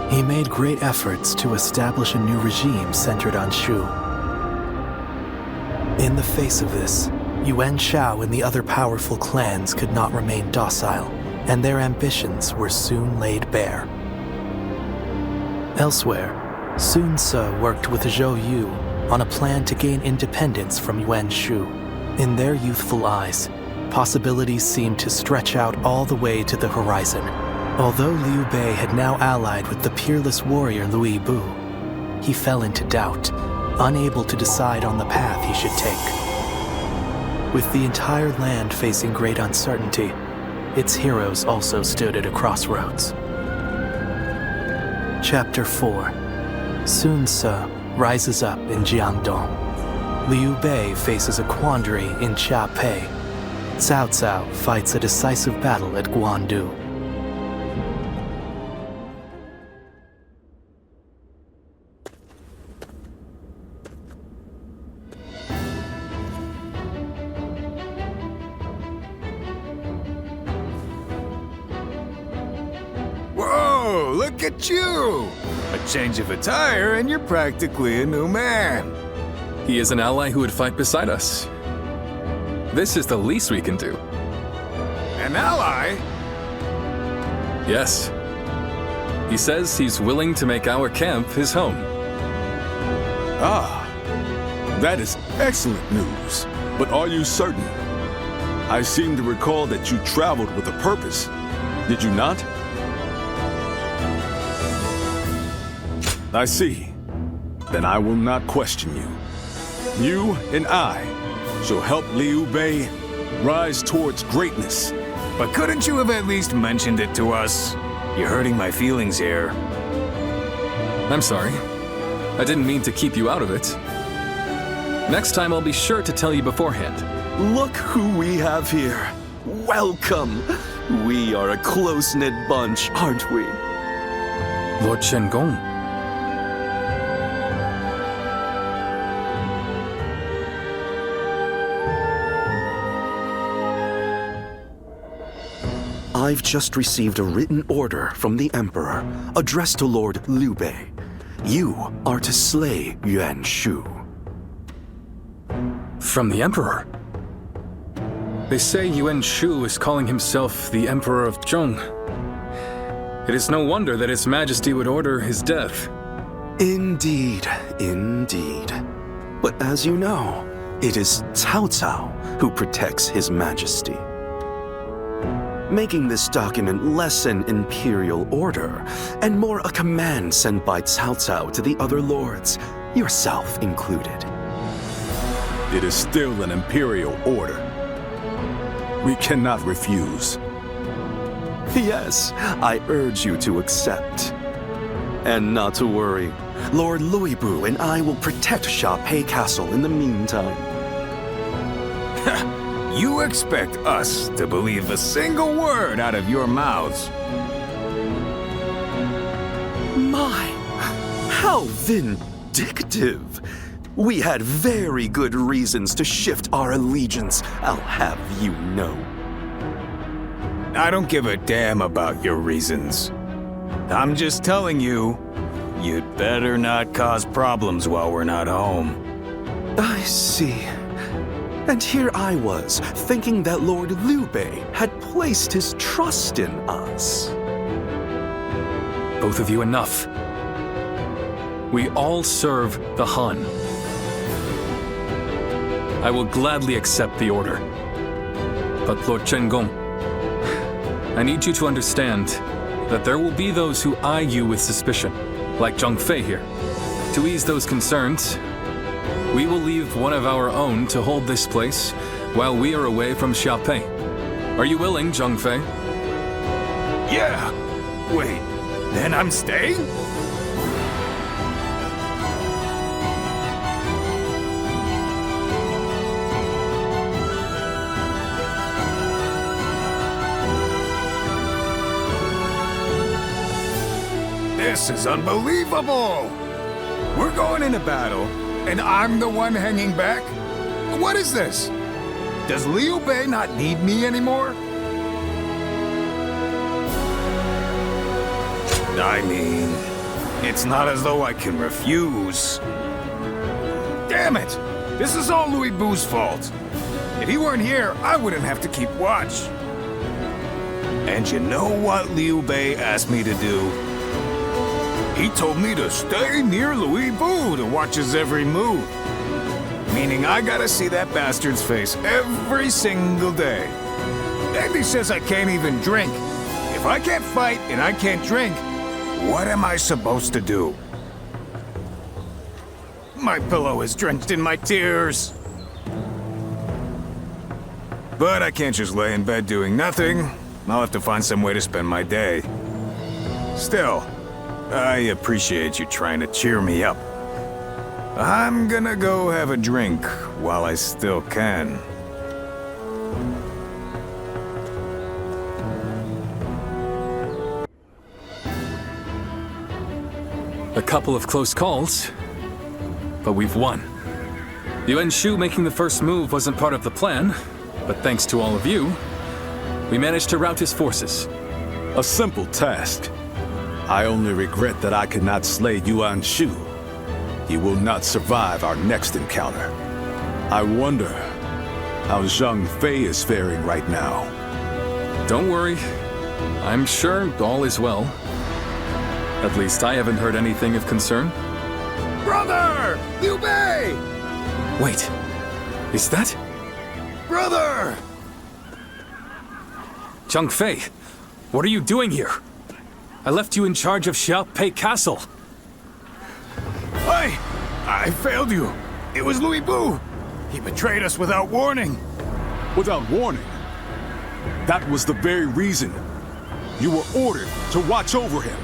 He made great efforts to establish a new regime centered on Shu. In the face of this, Yuan Shao and the other powerful clans could not remain docile, and their ambitions were soon laid bare. Elsewhere, Sun Ce worked with Zhou Yu on a plan to gain independence from Yuan Shu. In their youthful eyes, possibilities seemed to stretch out all the way to the horizon. Although Liu Bei had now allied with the peerless warrior Liu Bu, he fell into doubt, unable to decide on the path he should take. With the entire land facing great uncertainty, its heroes also stood at a crossroads. Chapter 4. Sun Ce rises up in Jiangdong. Liu Bei faces a quandary in Chia-Pei. Cao Cao fights a decisive battle at Guandu. Whoa, look at you! A change of attire and you're practically a new man. He is an ally who would fight beside us. This is the least we can do. An ally? Yes. He says he's willing to make our camp his home. Ah, that is excellent news. But are you certain? I seem to recall that you traveled with a purpose. Did you not? I see. Then I will not question you. You and I shall help Liu Bei rise towards greatness. But couldn't you have at least mentioned it to us? You're hurting my feelings here. I'm sorry. I didn't mean to keep you out of it. Next time I'll be sure to tell you beforehand. Look who we have here. Welcome. We are a close-knit bunch, aren't we? Lord Shen-Gong. I've just received a written order from the Emperor, addressed to Lord Liu Bei. You are to slay Yuan Shu. From the Emperor? They say Yuan Shu is calling himself the Emperor of Zhong. It is no wonder that His Majesty would order his death. Indeed, indeed. But as you know, it is Cao Cao who protects His Majesty. Making this document less an imperial order and more a command sent by Cao Cao to the other lords, yourself included. It is still an imperial order. We cannot refuse. Yes, I urge you to accept. And not to worry, Lord Liu Bu and I will protect Chia-Pei Castle in the meantime. You expect us to believe a single word out of your mouths? My, how vindictive! We had very good reasons to shift our allegiance, I'll have you know. I don't give a damn about your reasons. I'm just telling you, you'd better not cause problems while we're not home. I see. And here I was, thinking that Lord Liu Bei had placed his trust in us. Both of you, enough. We all serve the Han. I will gladly accept the order. But Lord Chenggong, I need you to understand that there will be those who eye you with suspicion, like Zhang Fei here. To ease those concerns, we will leave one of our own to hold this place while we are away from Xiaopei. Are you willing, Zhang Fei? Yeah! Wait, then I'm staying? This is unbelievable! We're going into battle, and I'm the one hanging back? What is this? Does Liu Bei not need me anymore? I mean, it's not as though I can refuse. Damn it! This is all Louis Bu's fault. If he weren't here, I wouldn't have to keep watch. And you know what Liu Bei asked me to do? He told me to stay near Louis Bu to watch his every move. Meaning I gotta see that bastard's face every single day. And he says I can't even drink. If I can't fight and I can't drink, what am I supposed to do? My pillow is drenched in my tears. But I can't just lay in bed doing nothing. I'll have to find some way to spend my day. Still, I appreciate you trying to cheer me up. I'm gonna go have a drink while I still can. A couple of close calls, but we've won. Yuan Shu making the first move wasn't part of the plan, but thanks to all of you, we managed to rout his forces. A simple task. I only regret that I could not slay Yuan Shu. He will not survive our next encounter. I wonder how Zhang Fei is faring right now. Don't worry. I'm sure all is well. At least I haven't heard anything of concern. Brother! Liu Bei! Wait, is that? Brother! Zhang Fei, what are you doing here? I left you in charge of Xiaopei Castle. I failed you. It was Louis Bu. He betrayed us without warning. Without warning? That was the very reason you were ordered to watch over him.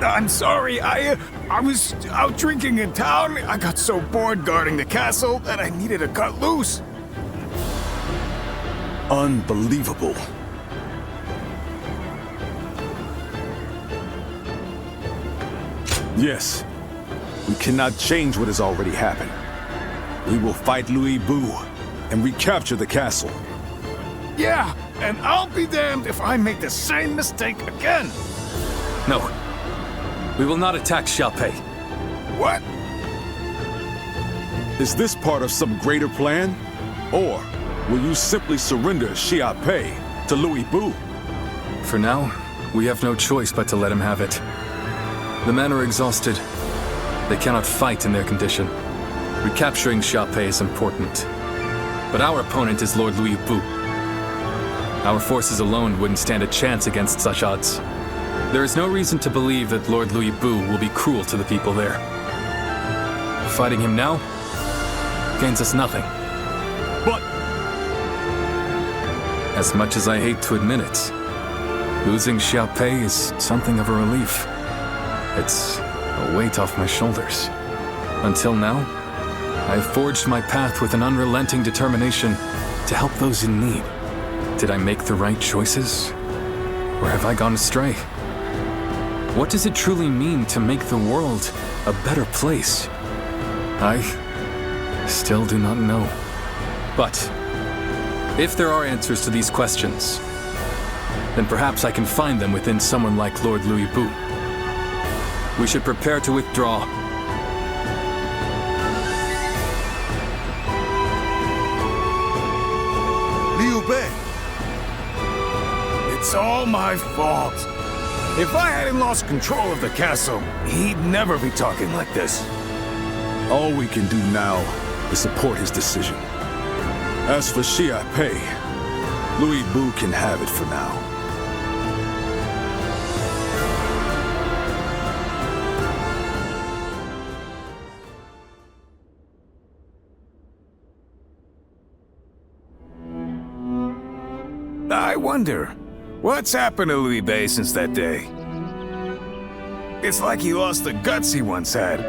I'm sorry, I was out drinking in town. I got so bored guarding the castle that I needed to cut loose. Unbelievable. Yes, we cannot change what has already happened. We will fight Louis Bu and recapture the castle. Yeah, and I'll be damned if I make the same mistake again. No, we will not attack Xiaopei. What? Is this part of some greater plan? Or will you simply surrender Xiaopei to Louis Bu? For now, we have no choice but to let him have it. The men are exhausted. They cannot fight in their condition. Recapturing Xiaopei is important. But our opponent is Lord Louis Bu. Our forces alone wouldn't stand a chance against such odds. There is no reason to believe that Lord Louis Bu will be cruel to the people there. Fighting him now gains us nothing. But as much as I hate to admit it, losing Xiaopei is something of a relief. It's a weight off my shoulders. Until now, I have forged my path with an unrelenting determination to help those in need. Did I make the right choices? Or have I gone astray? What does it truly mean to make the world a better place? I still do not know. But if there are answers to these questions, then perhaps I can find them within someone like Lord Liu Bei. We should prepare to withdraw. Liu Bei! It's all my fault. If I hadn't lost control of the castle, he'd never be talking like this. All we can do now is support his decision. As for Xia Pei, Liu Bei can have it for now. I wonder, what's happened to Liu Bei since that day? It's like he lost the guts he once had.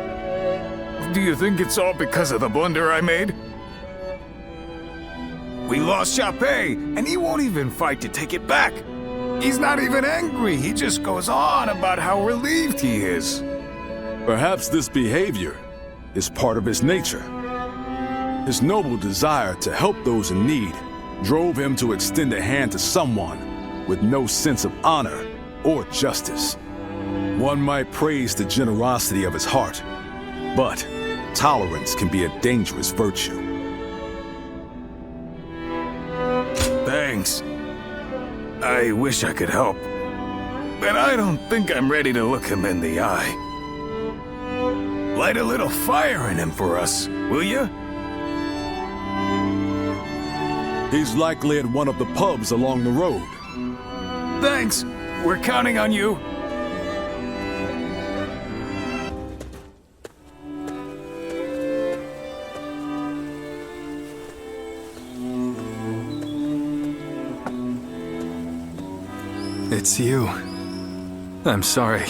Do you think it's all because of the blunder I made? We lost Xia Pei, and he won't even fight to take it back. He's not even angry, he just goes on about how relieved he is. Perhaps this behavior is part of his nature. His noble desire to help those in need drove him to extend a hand to someone with no sense of honor or justice. One might praise the generosity of his heart, but tolerance can be a dangerous virtue. Thanks. I wish I could help, but I don't think I'm ready to look him in the eye. Light a little fire in him for us, will you? He's likely at one of the pubs along the road. Thanks. We're counting on you. It's you. I'm sorry.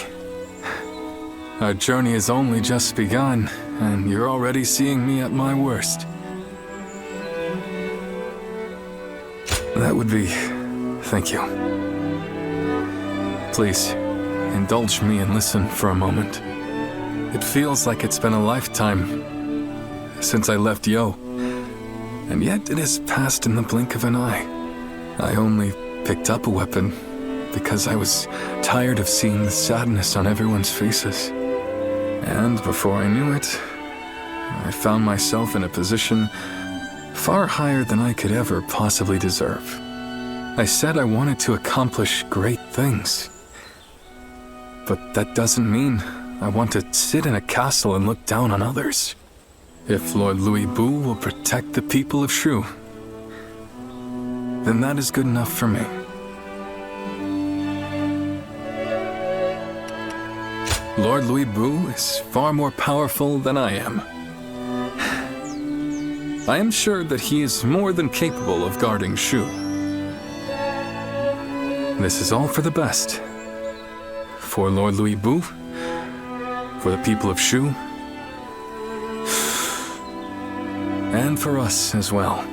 Our journey has only just begun, and you're already seeing me at my worst. That would be... thank you. Please, indulge me and listen for a moment. It feels like it's been a lifetime since I left Yo, and yet it has passed in the blink of an eye. I only picked up a weapon because I was tired of seeing the sadness on everyone's faces. And before I knew it, I found myself in a position far higher than I could ever possibly deserve. I said I wanted to accomplish great things. But that doesn't mean I want to sit in a castle and look down on others. If Lord Liu Bei will protect the people of Shu, then that is good enough for me. Lord Liu Bei is far more powerful than I am. I am sure that he is more than capable of guarding Shu. This is all for the best. For Lord Liu Bei, for the people of Shu, and for us as well.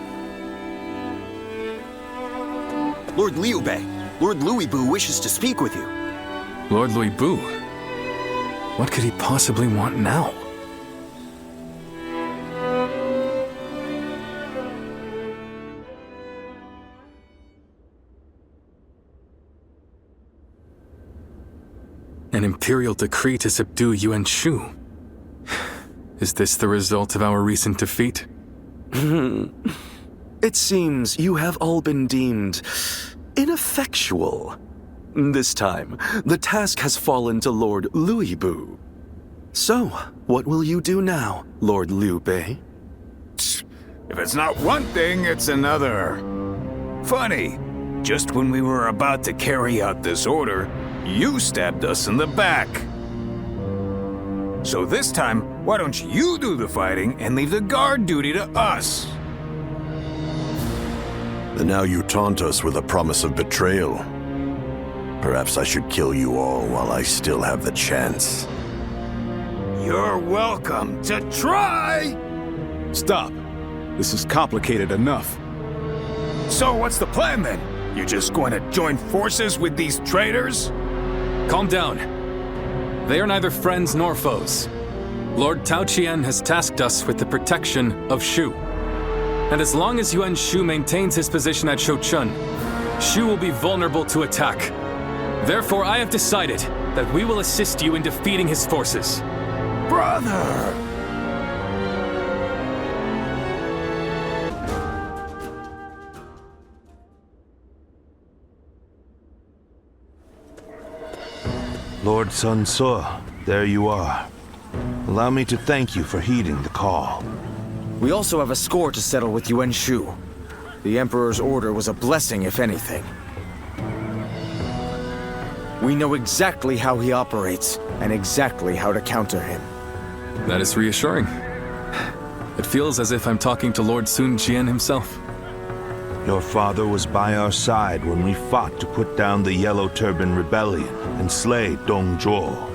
Lord Liu Bei, Lord Liu Bei wishes to speak with you. Lord Liu Bei? What could he possibly want now? An imperial decree to subdue Yuan Shu. Is this the result of our recent defeat? It seems you have all been deemed ineffectual. This time, the task has fallen to Lord Liu Bei. So, what will you do now, Lord Liu Bei? If it's not one thing, it's another. Funny, just when we were about to carry out this order, you stabbed us in the back. So this time, why don't you do the fighting and leave the guard duty to us? And now you taunt us with a promise of betrayal. Perhaps I should kill you all while I still have the chance. You're welcome to try! Stop. This is complicated enough. So what's the plan then? You're just going to join forces with these traitors? Calm down. They are neither friends nor foes. Lord Cao Qian has tasked us with the protection of Shu. And as long as Yuan Shu maintains his position at Shouchun, Shu will be vulnerable to attack. Therefore, I have decided that we will assist you in defeating his forces. Brother! Lord Sun Ce, there you are. Allow me to thank you for heeding the call. We also have a score to settle with Yuan Shu. The Emperor's order was a blessing, if anything. We know exactly how he operates, and exactly how to counter him. That is reassuring. It feels as if I'm talking to Lord Sun Jian himself. Your father was by our side when we fought to put down the Yellow Turban Rebellion and slay Dong Zhuo.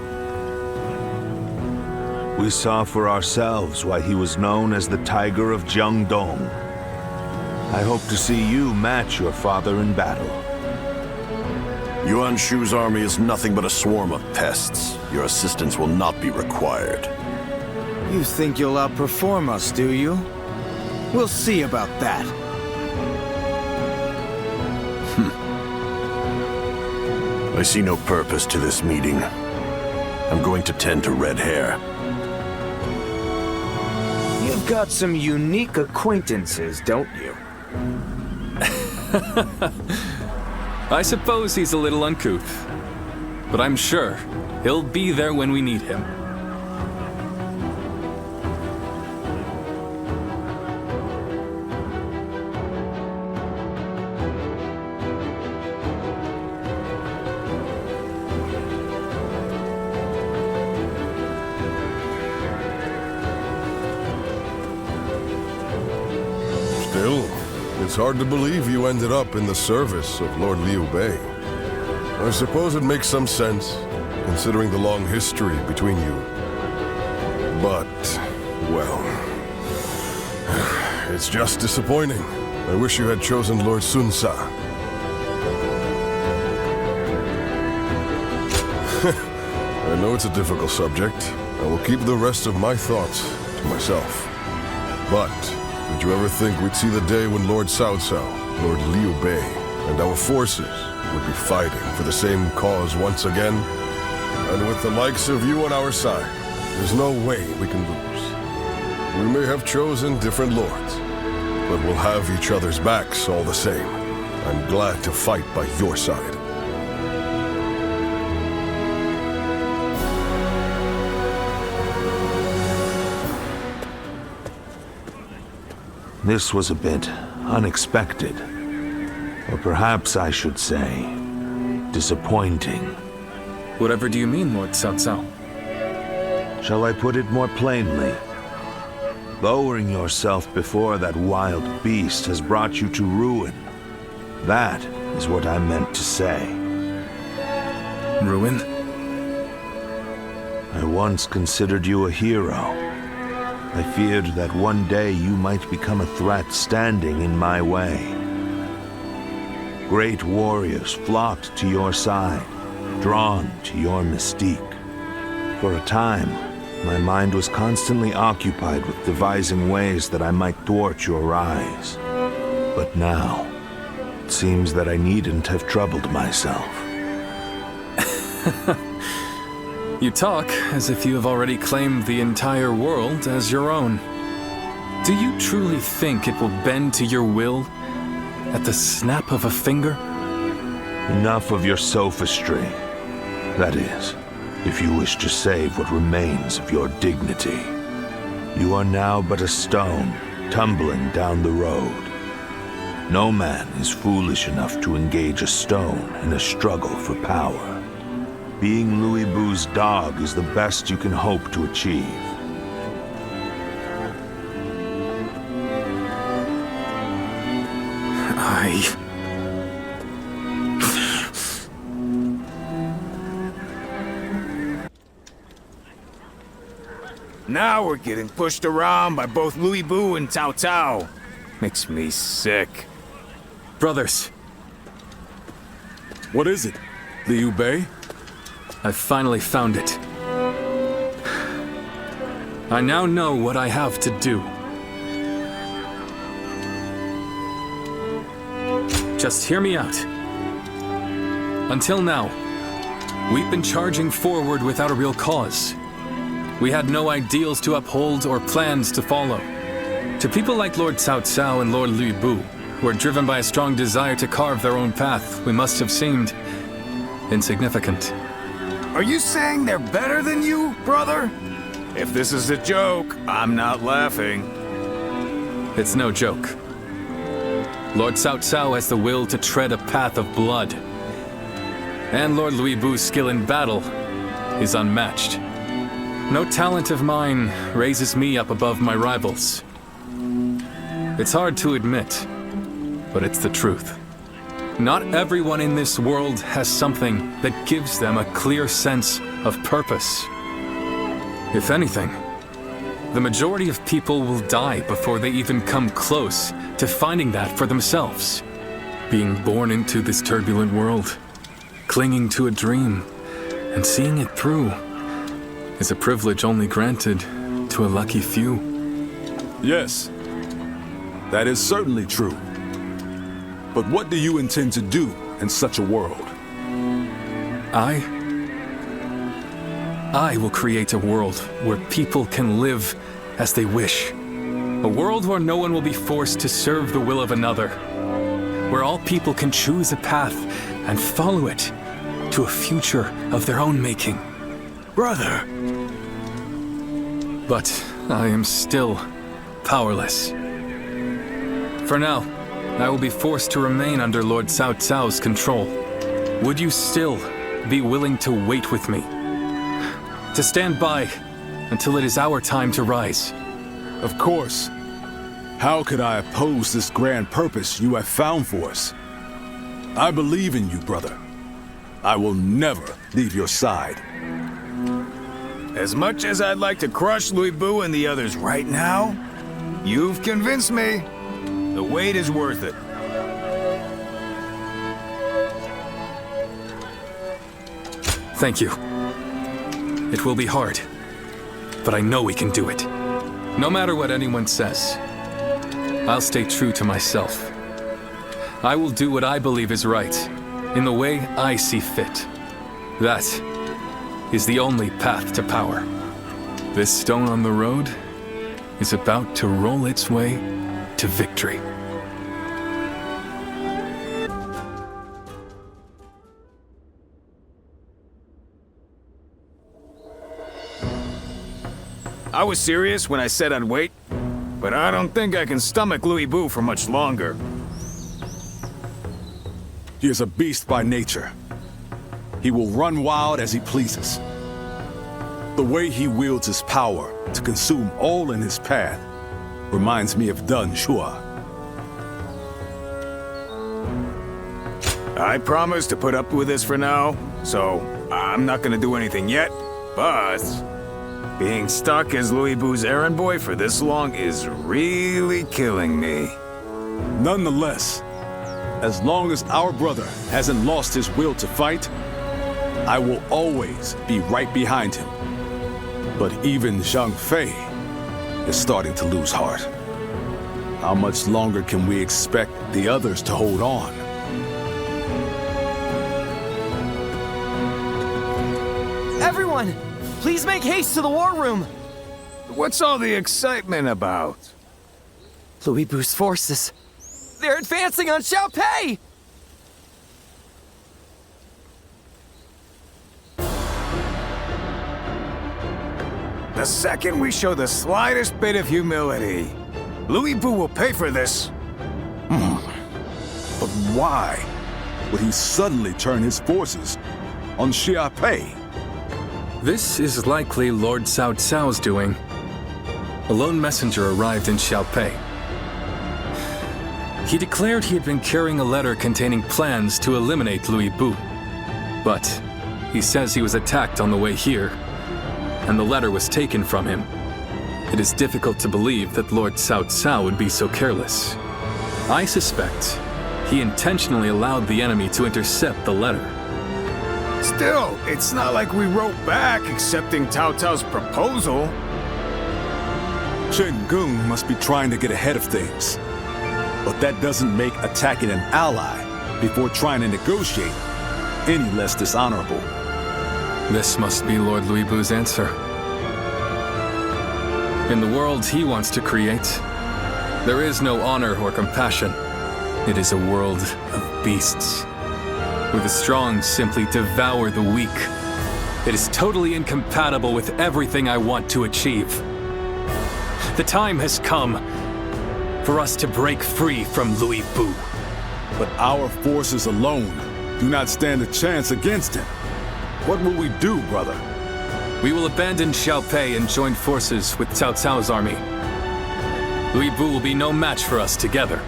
We saw for ourselves why he was known as the Tiger of Jiangdong. I hope to see you match your father in battle. Yuan Shu's army is nothing but a swarm of pests. Your assistance will not be required. You think you'll outperform us, do you? We'll see about that. I see no purpose to this meeting. I'm going to tend to red hair. You've got some unique acquaintances, don't you? I suppose he's a little uncouth, but I'm sure he'll be there when we need him. Still, it's hard to believe you ended up in the service of Lord Liu Bei. I suppose it makes some sense, considering the long history between you. But, well, it's just disappointing. I wish you had chosen Lord Sun Ce. I know it's a difficult subject. I will keep the rest of my thoughts to myself. But, did you ever think we'd see the day when Lord Cao Cao, Lord Liu Bei, and our forces would be fighting for the same cause once again? And with the likes of you on our side, there's no way we can lose. We may have chosen different lords, but we'll have each other's backs all the same. I'm glad to fight by your side. This was a bit unexpected. Or perhaps I should say, disappointing. Whatever do you mean, Lord Cao Cao? Shall I put it more plainly? Lowering yourself before that wild beast has brought you to ruin. That is what I meant to say. Ruin? I once considered you a hero. I feared that one day you might become a threat standing in my way. Great warriors flocked to your side, drawn to your mystique. For a time, my mind was constantly occupied with devising ways that I might thwart your rise. But now, it seems that I needn't have troubled myself. You talk as if you have already claimed the entire world as your own. Do you truly think it will bend to your will at the snap of a finger? Enough of your sophistry. That is, if you wish to save what remains of your dignity. You are now but a stone tumbling down the road. No man is foolish enough to engage a stone in a struggle for power. Being Louis Bu's dog is the best you can hope to achieve. Now we're getting pushed around by both Liu Bei and Cao Cao. Makes me sick. Brothers. What is it, Liu Bei? I've finally found it. I now know what I have to do. Just hear me out. Until now, we've been charging forward without a real cause. We had no ideals to uphold or plans to follow. To people like Lord Cao Cao and Lord Liu Bei, who are driven by a strong desire to carve their own path, we must have seemed insignificant. Are you saying they're better than you, brother? If this is a joke, I'm not laughing. It's no joke. Lord Cao Cao has the will to tread a path of blood. And Lord Liu Bei's skill in battle is unmatched. No talent of mine raises me up above my rivals. It's hard to admit, but it's the truth. Not everyone in this world has something that gives them a clear sense of purpose. If anything, the majority of people will die before they even come close to finding that for themselves. Being born into this turbulent world, clinging to a dream, and seeing it through is a privilege only granted to a lucky few. Yes, that is certainly true. But what do you intend to do in such a world? I will create a world where people can live as they wish. A world where no one will be forced to serve the will of another. Where all people can choose a path and follow it to a future of their own making. Brother! But I am still powerless. For now, I will be forced to remain under Lord Cao Cao's control. Would you still be willing to wait with me? To stand by until it is our time to rise? Of course. How could I oppose this grand purpose you have found for us? I believe in you, brother. I will never leave your side. As much as I'd like to crush Liu Bei and the others right now, you've convinced me. The wait is worth it. Thank you. It will be hard, but I know we can do it. No matter what anyone says, I'll stay true to myself. I will do what I believe is right, in the way I see fit. That is the only path to power. This stone on the road is about to roll its way to victory. I was serious when I said I'd wait, but I don't think I can stomach Liu Bei for much longer. He is a beast by nature. He will run wild as he pleases. The way he wields his power to consume all in his path reminds me of Dun Shua. I promise to put up with this for now, so I'm not gonna do anything yet, but being stuck as Liu Bei's errand boy for this long is really killing me. Nonetheless, as long as our brother hasn't lost his will to fight, I will always be right behind him. But even Zhang Fei is starting to lose heart. How much longer can we expect the others to hold on? Everyone, please make haste to the war room. What's all the excitement about? Liu Bei's forces. They're advancing on Xiaopei! The second we show the slightest bit of humility, Liu Bei will pay for this. But why would he suddenly turn his forces on Xiaopei? This is likely Lord Cao Cao's doing. A lone messenger arrived in Xiaopei. He declared he had been carrying a letter containing plans to eliminate Liu Bei. But he says he was attacked on the way here, and the letter was taken from him. It is difficult to believe that Lord Cao Cao would be so careless. I suspect he intentionally allowed the enemy to intercept the letter. Still, it's not like we wrote back accepting Cao Cao's proposal. Chen Gong must be trying to get ahead of things. But that doesn't make attacking an ally before trying to negotiate any less dishonorable. This must be Lord Liu Bei's answer. In the world he wants to create, there is no honor or compassion. It is a world of beasts, where the strong simply devour the weak. It is totally incompatible with everything I want to achieve. The time has come for us to break free from Liu Bei. But our forces alone do not stand a chance against him. What will we do, brother? We will abandon Xiaopei and join forces with Cao Cao's army. Liu Bei will be no match for us together.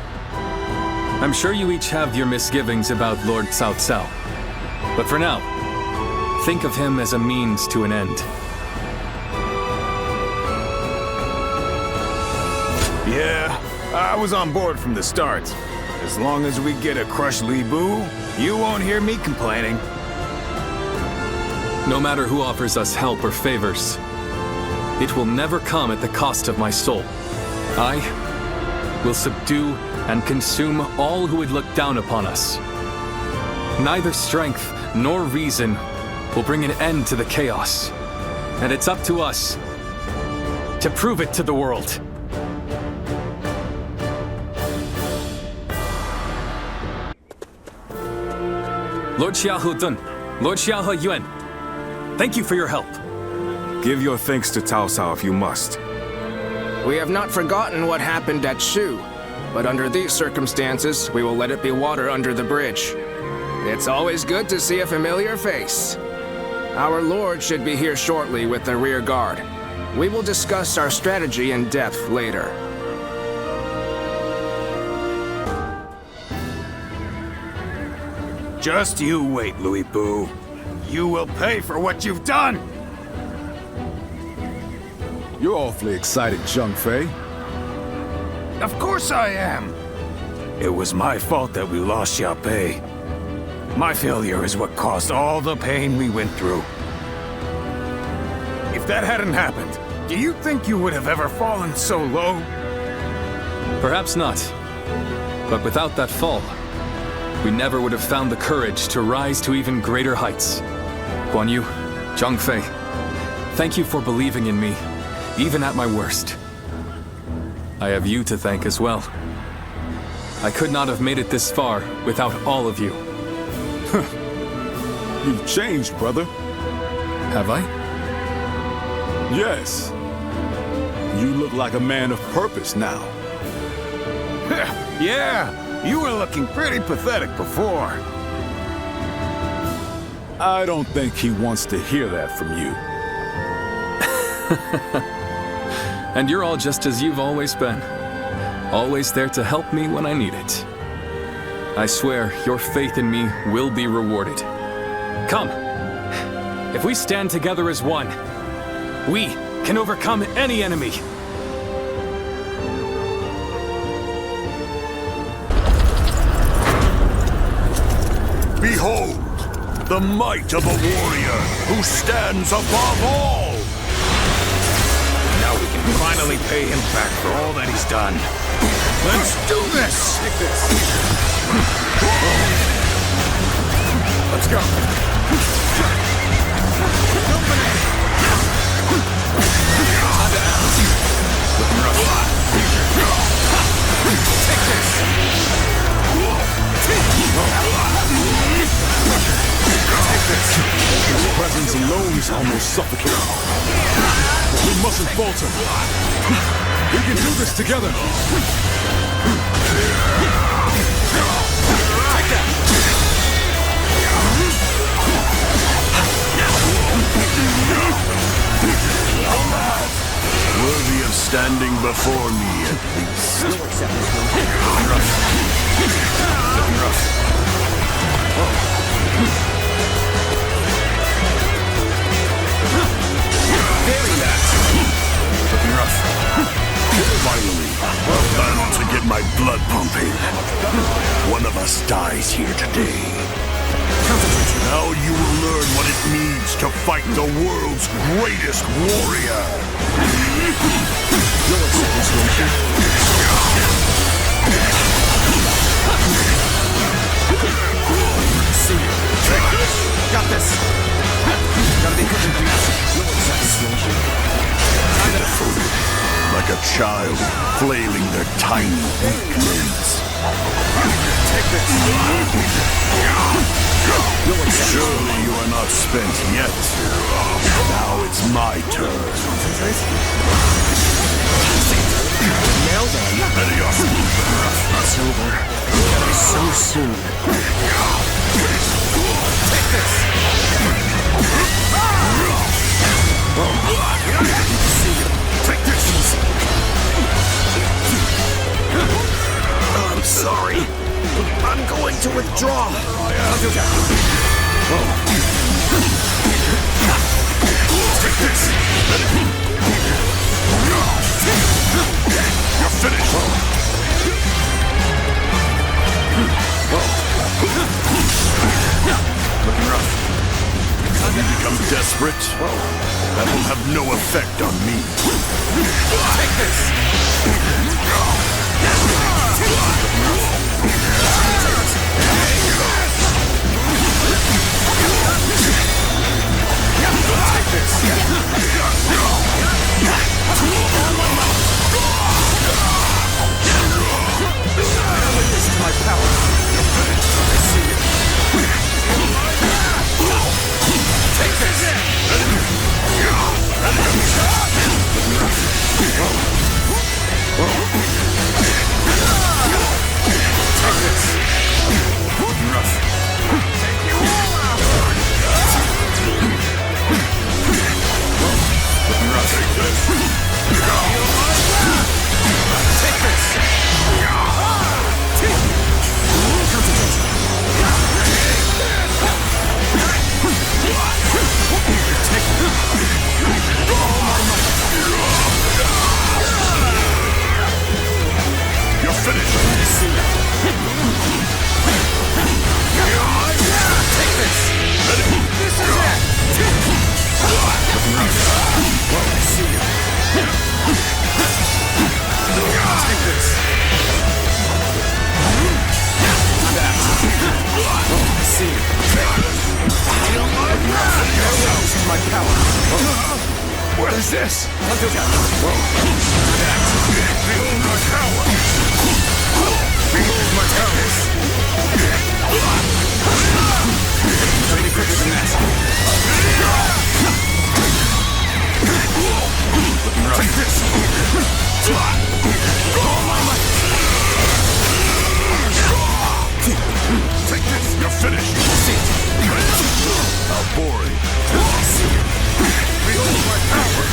I'm sure you each have your misgivings about Lord Cao Cao. But for now, think of him as a means to an end. Yeah, I was on board from the start. As long as we get to crush Liu Bei, you won't hear me complaining. No matter who offers us help or favors, it will never come at the cost of my soul. I will subdue and consume all who would look down upon us. Neither strength nor reason will bring an end to the chaos. And it's up to us to prove it to the world. Lord Xiahou Dun, Lord Xiahou Yuan, thank you for your help. Give your thanks to Cao Cao if you must. We have not forgotten what happened at Shu, but under these circumstances, we will let it be water under the bridge. It's always good to see a familiar face. Our Lord should be here shortly with the rear guard. We will discuss our strategy in depth later. Just you wait, Liu Bei. You will pay for what you've done! You're awfully excited, Zhang Fei. Of course I am! It was my fault that we lost Xiaopei. My failure is what caused all the pain we went through. If that hadn't happened, do you think you would have ever fallen so low? Perhaps not. But without that fall, we never would have found the courage to rise to even greater heights. Guan Yu, Zhang Fei, thank you for believing in me, even at my worst. I have you to thank as well. I could not have made it this far without all of you. You've changed, brother. Have I? Yes. You look like a man of purpose now. Yeah, you were looking pretty pathetic before. I don't think he wants to hear that from you. And you're all just as you've always been. Always there to help me when I need it. I swear your faith in me will be rewarded. Come. If we stand together as one, we can overcome any enemy. Behold, the might of a warrior who stands above all! Now we can finally pay him back for all that he's done. Let's do this! Take this. Let's go. Looking rough. Take this. Take this. His presence alone is almost suffocating. We mustn't falter. We can do this together. Take that. Worthy of standing before me, at least. You'll accept this one. Looking rough. Very that. Looking rough. needs to fight the world's greatest warrior. You'll accept this, won't you? See you. Take this. Got this. Gotta be quick and fast. You'll accept this, won't you? Like a child flailing their tiny, weak limbs. Take this. Surely you are not spent yet. Now it's my turn. Nailed it. Ready up. It's over. So soon. Take this. See you. Take this. I'm sorry. I'm going to withdraw. I'll do that. Take this. You're finished. Looking rough. Have you become desperate? That will have no effect on me. Take this. My power. I see it. Take this. What is this? Behold my power! Behold my power! Any quicker than that? Take this! All my might! Take this! You're finished! How boring! Behold my power!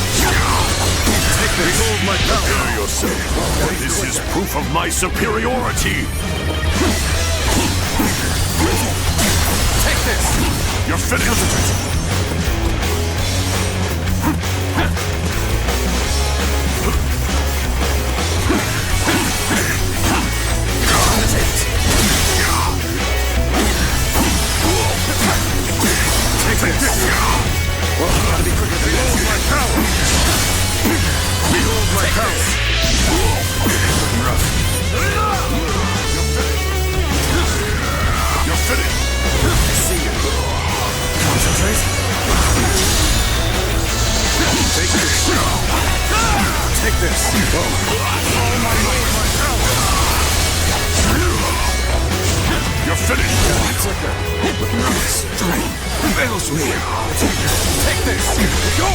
Take this! Behold my power! Prepare yourself! This is proof of my superiority! Take this! You're finished! Take this! Gotta be quicker than this. Behold my power! Behold my power! Rough. You're finished! I see you. Concentrate. Take this. Take this. All my might. You're finished! Strength fails me! Take this! Go!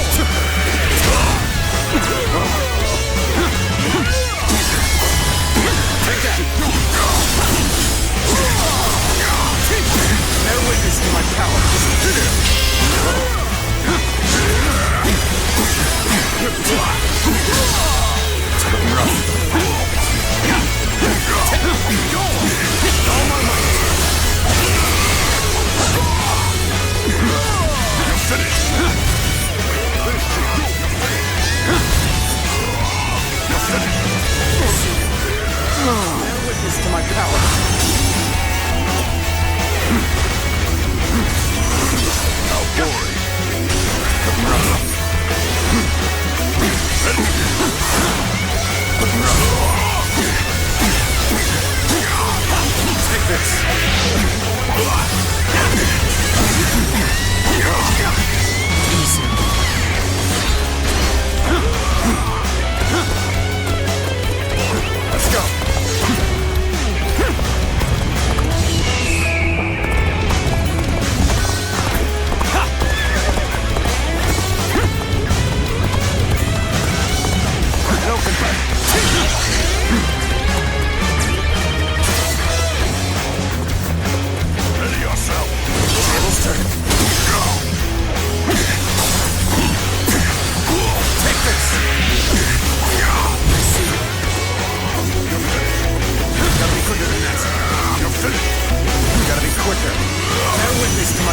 Take that! Bear witness to my power! All my might! You're finished!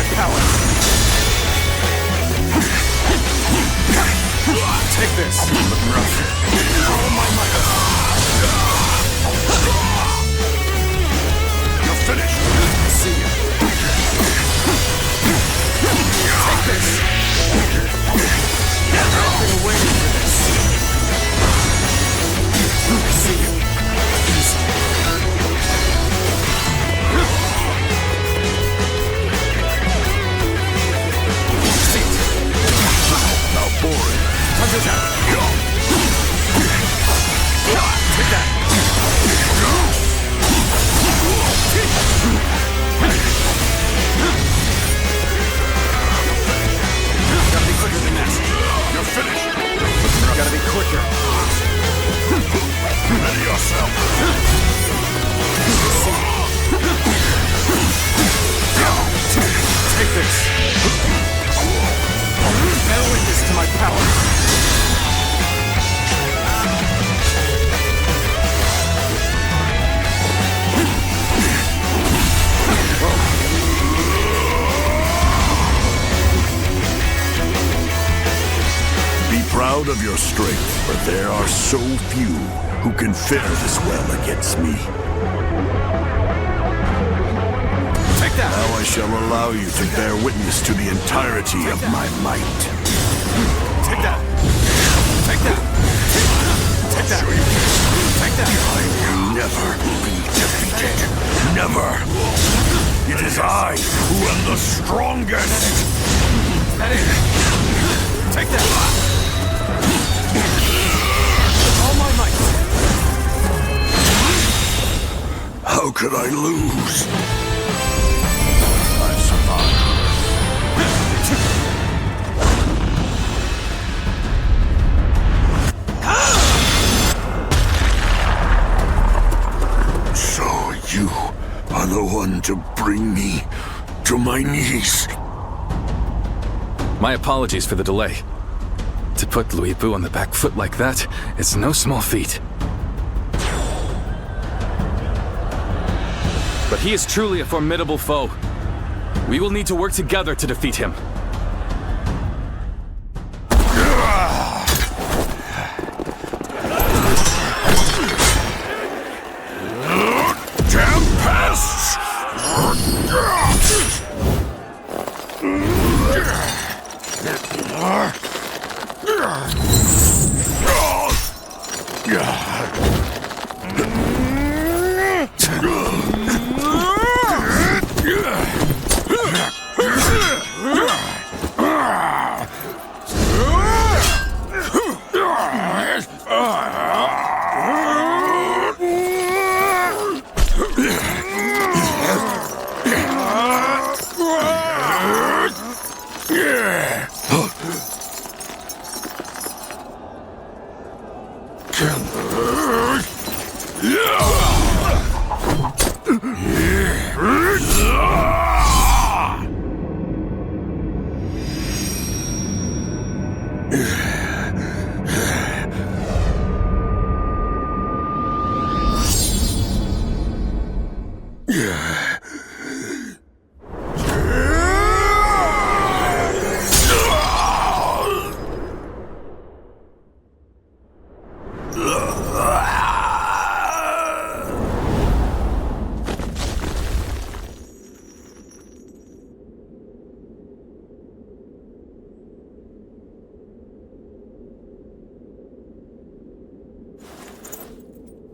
my power! Take this! Look rough. All my might! You're finished! See ya! Take this! I've been waiting for this! See ya! Easy! Now boring. Take that! Gotta be quicker than that. You're finished. Gotta be quicker. Ready yourself. Take this. Bear witness to my power. Be proud of your strength, but there are so few who can fare this well against me. Take that! Now I shall allow you to bear witness to the entirety of my might. Take that! Take that! Take that! Take that! I will never be defeated. Never! It is I who am the strongest! Is that it? Take that! All my might! How could I lose? I survived. So you are the one to bring me to my knees. My apologies for the delay. To put Liu Bei on the back foot like that is no small feat. But he is truly a formidable foe. We will need to work together to defeat him. Tempests!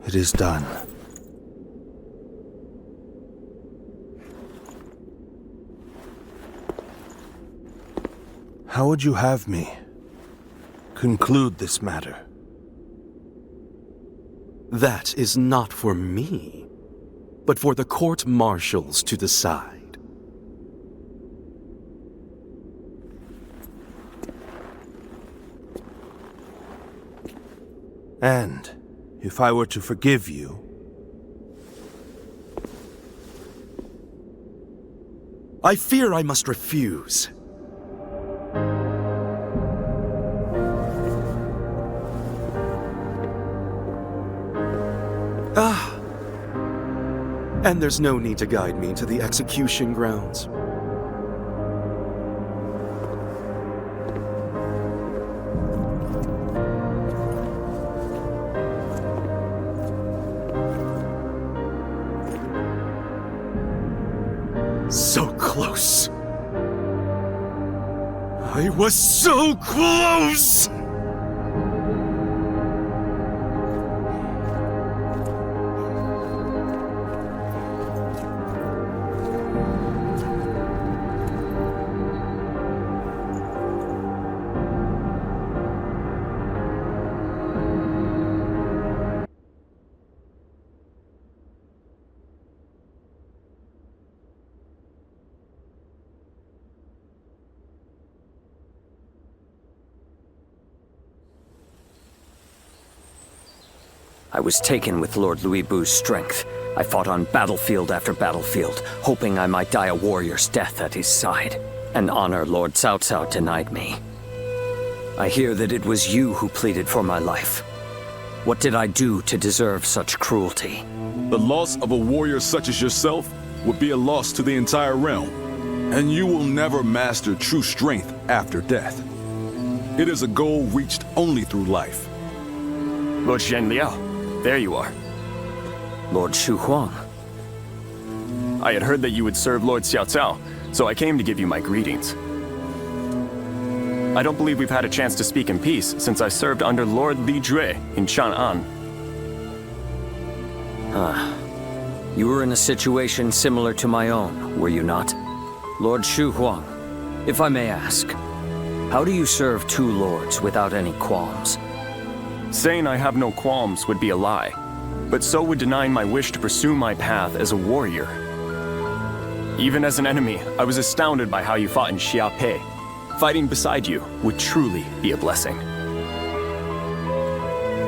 It is done. How would you have me conclude this matter? That is not for me, but for the court-martials to decide. And if I were to forgive you, I fear I must refuse. And there's no need to guide me to the execution grounds. close. I was so close! I was taken with Lord Liu Bei's strength. I fought on battlefield after battlefield, hoping I might die a warrior's death at his side. An honor Lord Cao Cao denied me. I hear that it was you who pleaded for my life. What did I do to deserve such cruelty? The loss of a warrior such as yourself would be a loss to the entire realm, and you will never master true strength after death. It is a goal reached only through life. Lord Zhenliao, there you are. Lord Shu Huang. I had heard that you would serve Lord Cao Cao, so I came to give you my greetings. I don't believe we've had a chance to speak in peace since I served under Lord Li Jue in Chang'an. You were in a situation similar to my own, were you not? Lord Shu Huang, if I may ask, how do you serve two lords without any qualms? Saying I have no qualms would be a lie, but so would denying my wish to pursue my path as a warrior. Even as an enemy, I was astounded by how you fought in Xiaopei. Fighting beside you would truly be a blessing.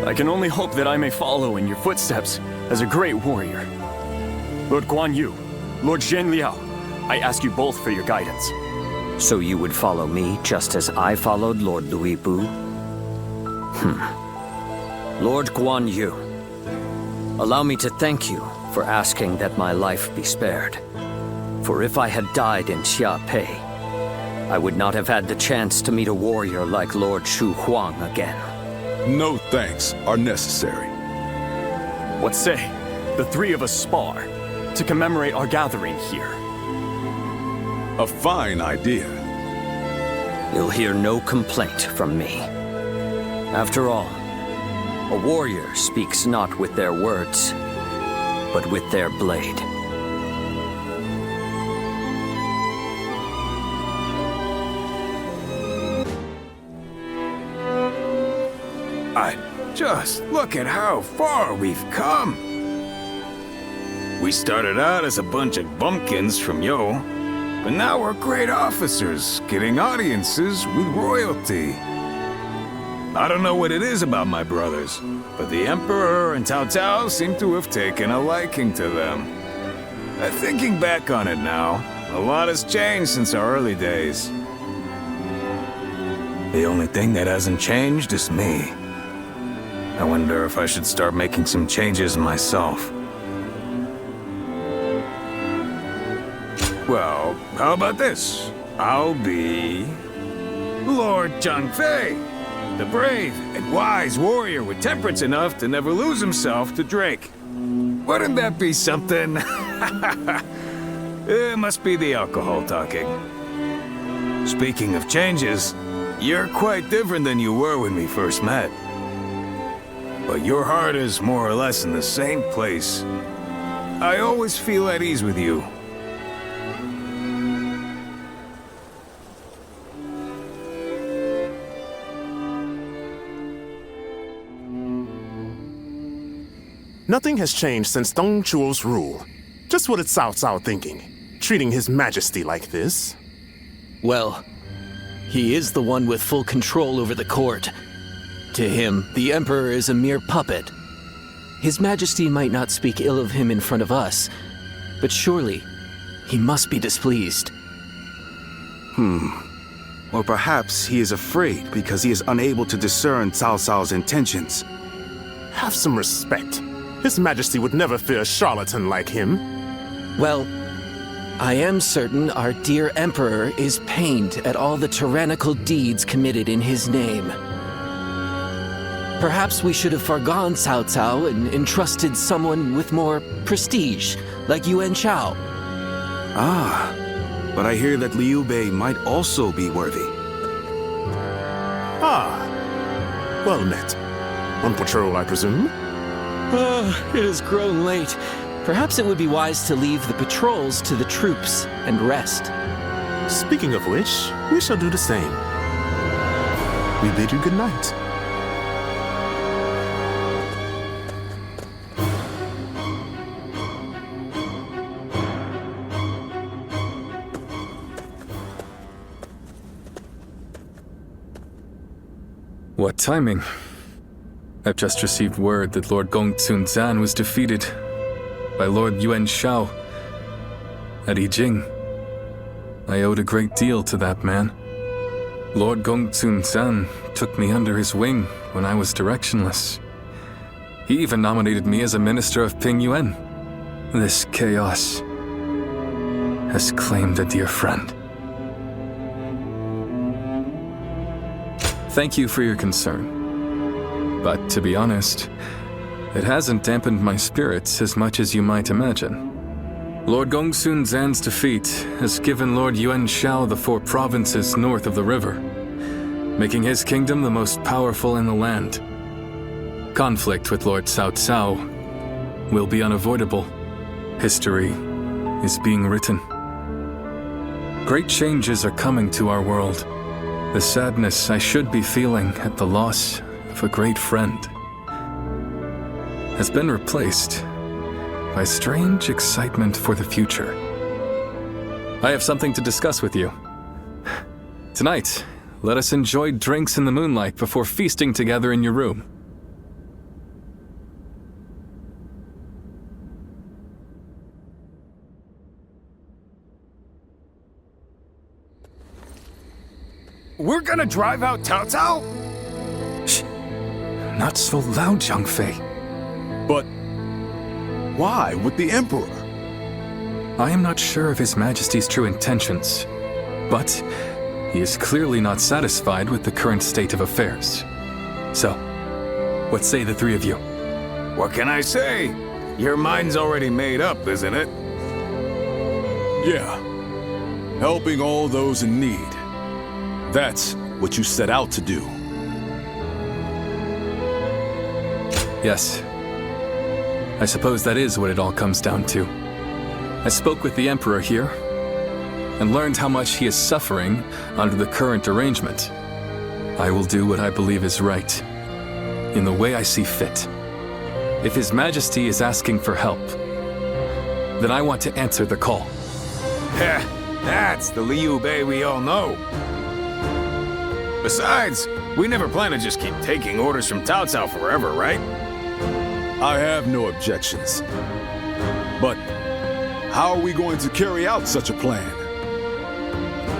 I can only hope that I may follow in your footsteps as a great warrior. Lord Guan Yu, Lord Zhenliao, I ask you both for your guidance. So you would follow me just as I followed Lord Liu Bei? Lord Guan Yu, allow me to thank you for asking that my life be spared. For if I had died in Xiaopei, I would not have had the chance to meet a warrior like Lord Shu Huang again. No thanks are necessary. What say the three of us spar to commemorate our gathering here? A fine idea. You'll hear no complaint from me. After all, a warrior speaks not with their words, but with their blade. Just look at how far we've come. We started out as a bunch of bumpkins from Yo, but now we're great officers, getting audiences with royalty. I don't know what it is about my brothers, but the Emperor and Cao Cao seem to have taken a liking to them. Thinking back on it now, a lot has changed since our early days. The only thing that hasn't changed is me. I wonder if I should start making some changes myself. Well, how about this? I'll be Lord Zhang Fei, the brave and wise warrior with temperance enough to never lose himself to drink. Wouldn't that be something? It must be the alcohol talking. Speaking of changes, you're quite different than you were when we first met. But your heart is more or less in the same place. I always feel at ease with you. Nothing has changed since Dong Zhuo's rule. Just what is Cao Cao thinking? Treating His Majesty like this? Well, he is the one with full control over the court. To him, the Emperor is a mere puppet. His Majesty might not speak ill of him in front of us, but surely he must be displeased. Or perhaps he is afraid because he is unable to discern Cao Cao's intentions. Have some respect. His Majesty would never fear a charlatan like him. Well, I am certain our dear Emperor is pained at all the tyrannical deeds committed in his name. Perhaps we should have forgone Cao Cao and entrusted someone with more prestige, like Yuan Shao. but I hear that Liu Bei might also be worthy. Ah, well met. On patrol, I presume? It has grown late. Perhaps it would be wise to leave the patrols to the troops and rest. Speaking of which, we shall do the same. We bid you good night. What timing? I've just received word that Lord Gongsun Zan was defeated by Lord Yuan Shao at Yijing. I owed a great deal to that man. Lord Gongsun Zan took me under his wing when I was directionless. He even nominated me as a minister of Ping Yuan. This chaos has claimed a dear friend. Thank you for your concern. But to be honest, it hasn't dampened my spirits as much as you might imagine. Lord Gongsun Zan's defeat has given Lord Yuan Shao the 4 provinces north of the river, making his kingdom the most powerful in the land. Conflict with Lord Cao Cao will be unavoidable. History is being written. Great changes are coming to our world. The sadness I should be feeling at the loss of a great friend has been replaced by strange excitement for the future. I have something to discuss with you. Tonight, let us enjoy drinks in the moonlight before feasting together in your room. We're gonna drive out Cao Cao? Shh. Not so loud, Zhang Fei. But why with the Emperor? I am not sure of His Majesty's true intentions, but he is clearly not satisfied with the current state of affairs. So, what say the 3 of you? What can I say? Your mind's already made up, isn't it? Yeah. Helping all those in need. That's what you set out to do. Yes. I suppose that is what it all comes down to. I spoke with the Emperor here and learned how much he is suffering under the current arrangement. I will do what I believe is right, in the way I see fit. If His Majesty is asking for help, then I want to answer the call. Heh, that's the Liu Bei we all know. Besides, we never plan to just keep taking orders from Cao Cao forever, right? I have no objections. But how are we going to carry out such a plan?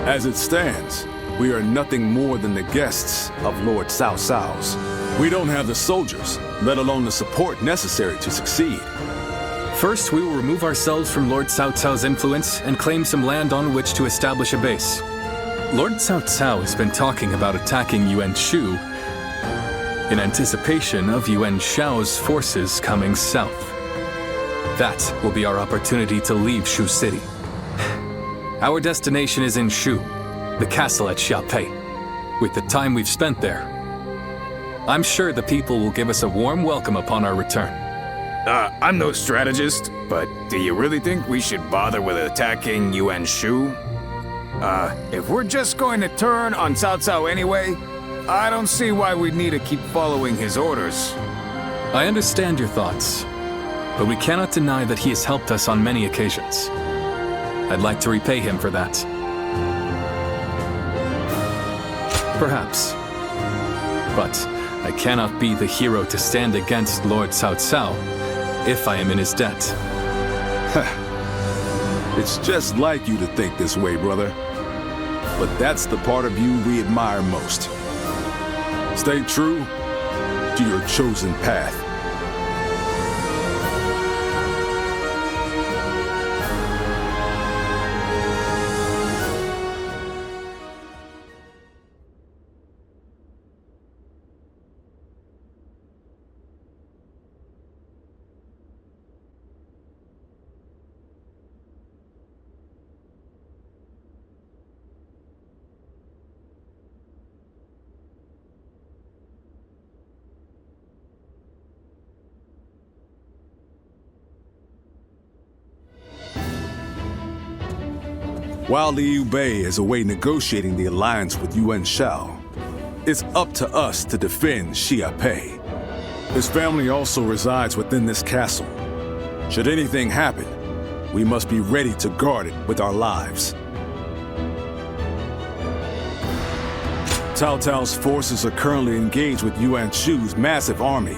As it stands, we are nothing more than the guests of Lord Cao Cao's. We don't have the soldiers, let alone the support necessary to succeed. First, we will remove ourselves from Lord Cao Cao's influence and claim some land on which to establish a base. Lord Cao Cao has been talking about attacking Yuan Shu in anticipation of Yuan Shao's forces coming south. That will be our opportunity to leave Shu City. Our destination is in Shu, the castle at Xiapei. With the time we've spent there, I'm sure the people will give us a warm welcome upon our return. I'm no strategist, but do you really think we should bother with attacking Yuan Shu? If we're just going to turn on Cao Cao anyway, I don't see why we'd need to keep following his orders. I understand your thoughts, but we cannot deny that he has helped us on many occasions. I'd like to repay him for that. Perhaps. But I cannot be the hero to stand against Lord Cao Cao if I am in his debt. It's just like you to think this way, brother. But that's the part of you we admire most. Stay true to your chosen path. While Liu Bei is away negotiating the alliance with Yuan Shao, it's up to us to defend Xiaopei. His family also resides within this castle. Should anything happen, we must be ready to guard it with our lives. Cao Cao's forces are currently engaged with Yuan Shu's massive army.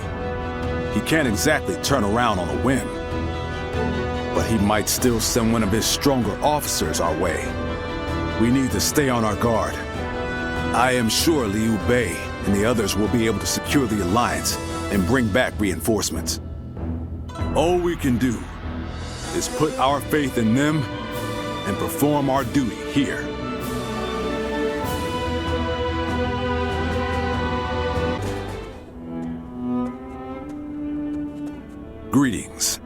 He can't exactly turn around on a whim, but he might still send one of his stronger officers our way. We need to stay on our guard. I am sure Liu Bei and the others will be able to secure the alliance and bring back reinforcements. All we can do is put our faith in them and perform our duty here. Greetings.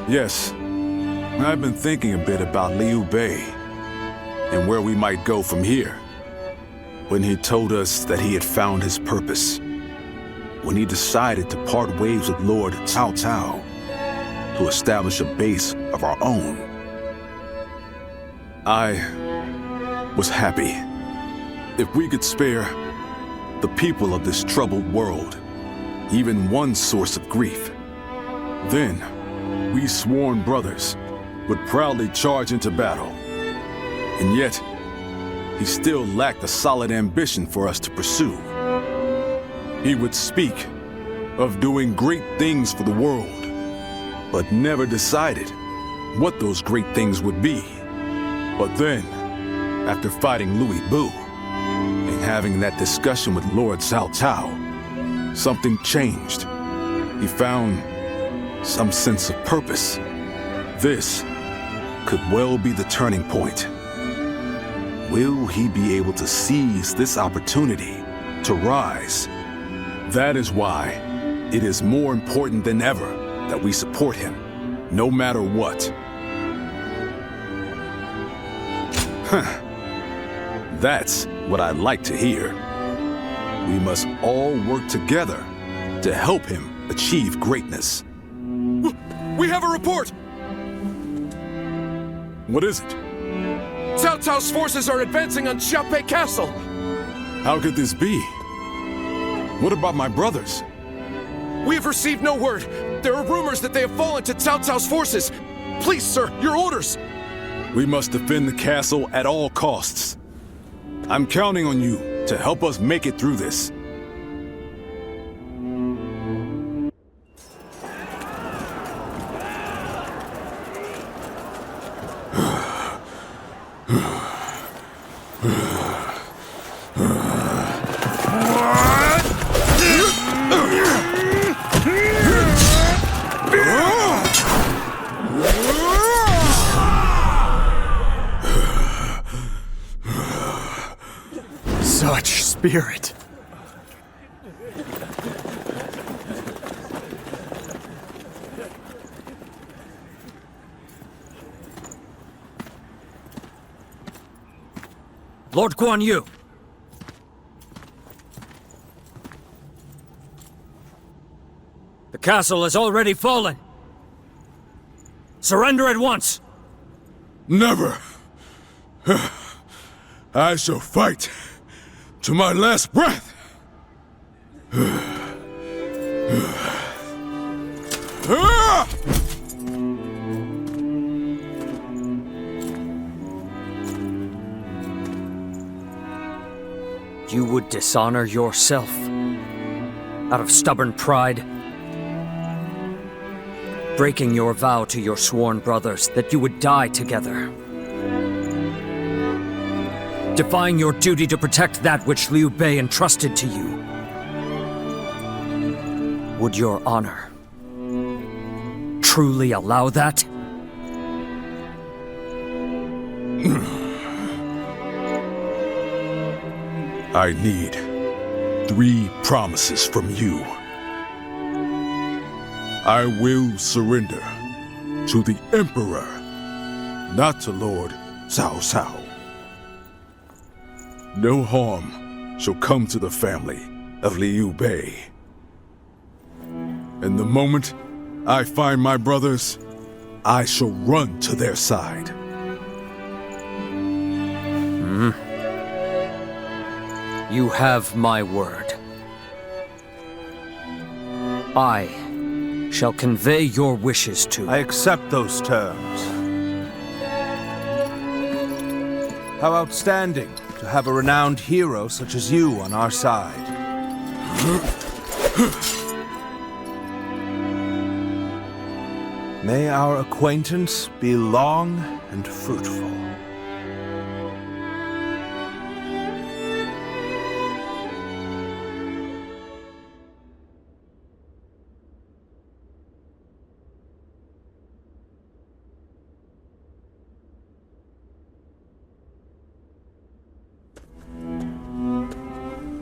Yes, I've been thinking a bit about Liu Bei and where we might go from here. When he told us that he had found his purpose, when he decided to part ways with Lord Cao Cao to establish a base of our own, I was happy. If we could spare the people of this troubled world even one source of grief, then we sworn brothers would proudly charge into battle. And yet, he still lacked a solid ambition for us to pursue. He would speak of doing great things for the world, but never decided what those great things would be. But then, after fighting Liu Bei and having that discussion with Lord Cao Cao, something changed. He found some sense of purpose. This could well be the turning point. Will he be able to seize this opportunity to rise? That is why it is more important than ever that we support him, no matter what. That's what I like to hear. We must all work together to help him achieve greatness. We have a report! What is it? Cao Cao's forces are advancing on Xiaopei Castle! How could this be? What about my brothers? We have received no word. There are rumors that they have fallen to Cao Cao's forces. Please, sir, your orders! We must defend the castle at all costs. I'm counting on you to help us make it through this. Such spirit. Lord Guan Yu. The castle has already fallen. Surrender at once. Never. I shall fight to my last breath. You would dishonor yourself out of stubborn pride, breaking your vow to your sworn brothers that you would die together, defying your duty to protect that which Liu Bei entrusted to you. Would your honor truly allow that? I need 3 promises from you. I will surrender to the Emperor, not to Lord Cao Cao. No harm shall come to the family of Liu Bei. And the moment I find my brothers, I shall run to their side. You have my word. I shall convey your wishes to... I accept those terms. How outstanding to have a renowned hero such as you on our side. May our acquaintance be long and fruitful.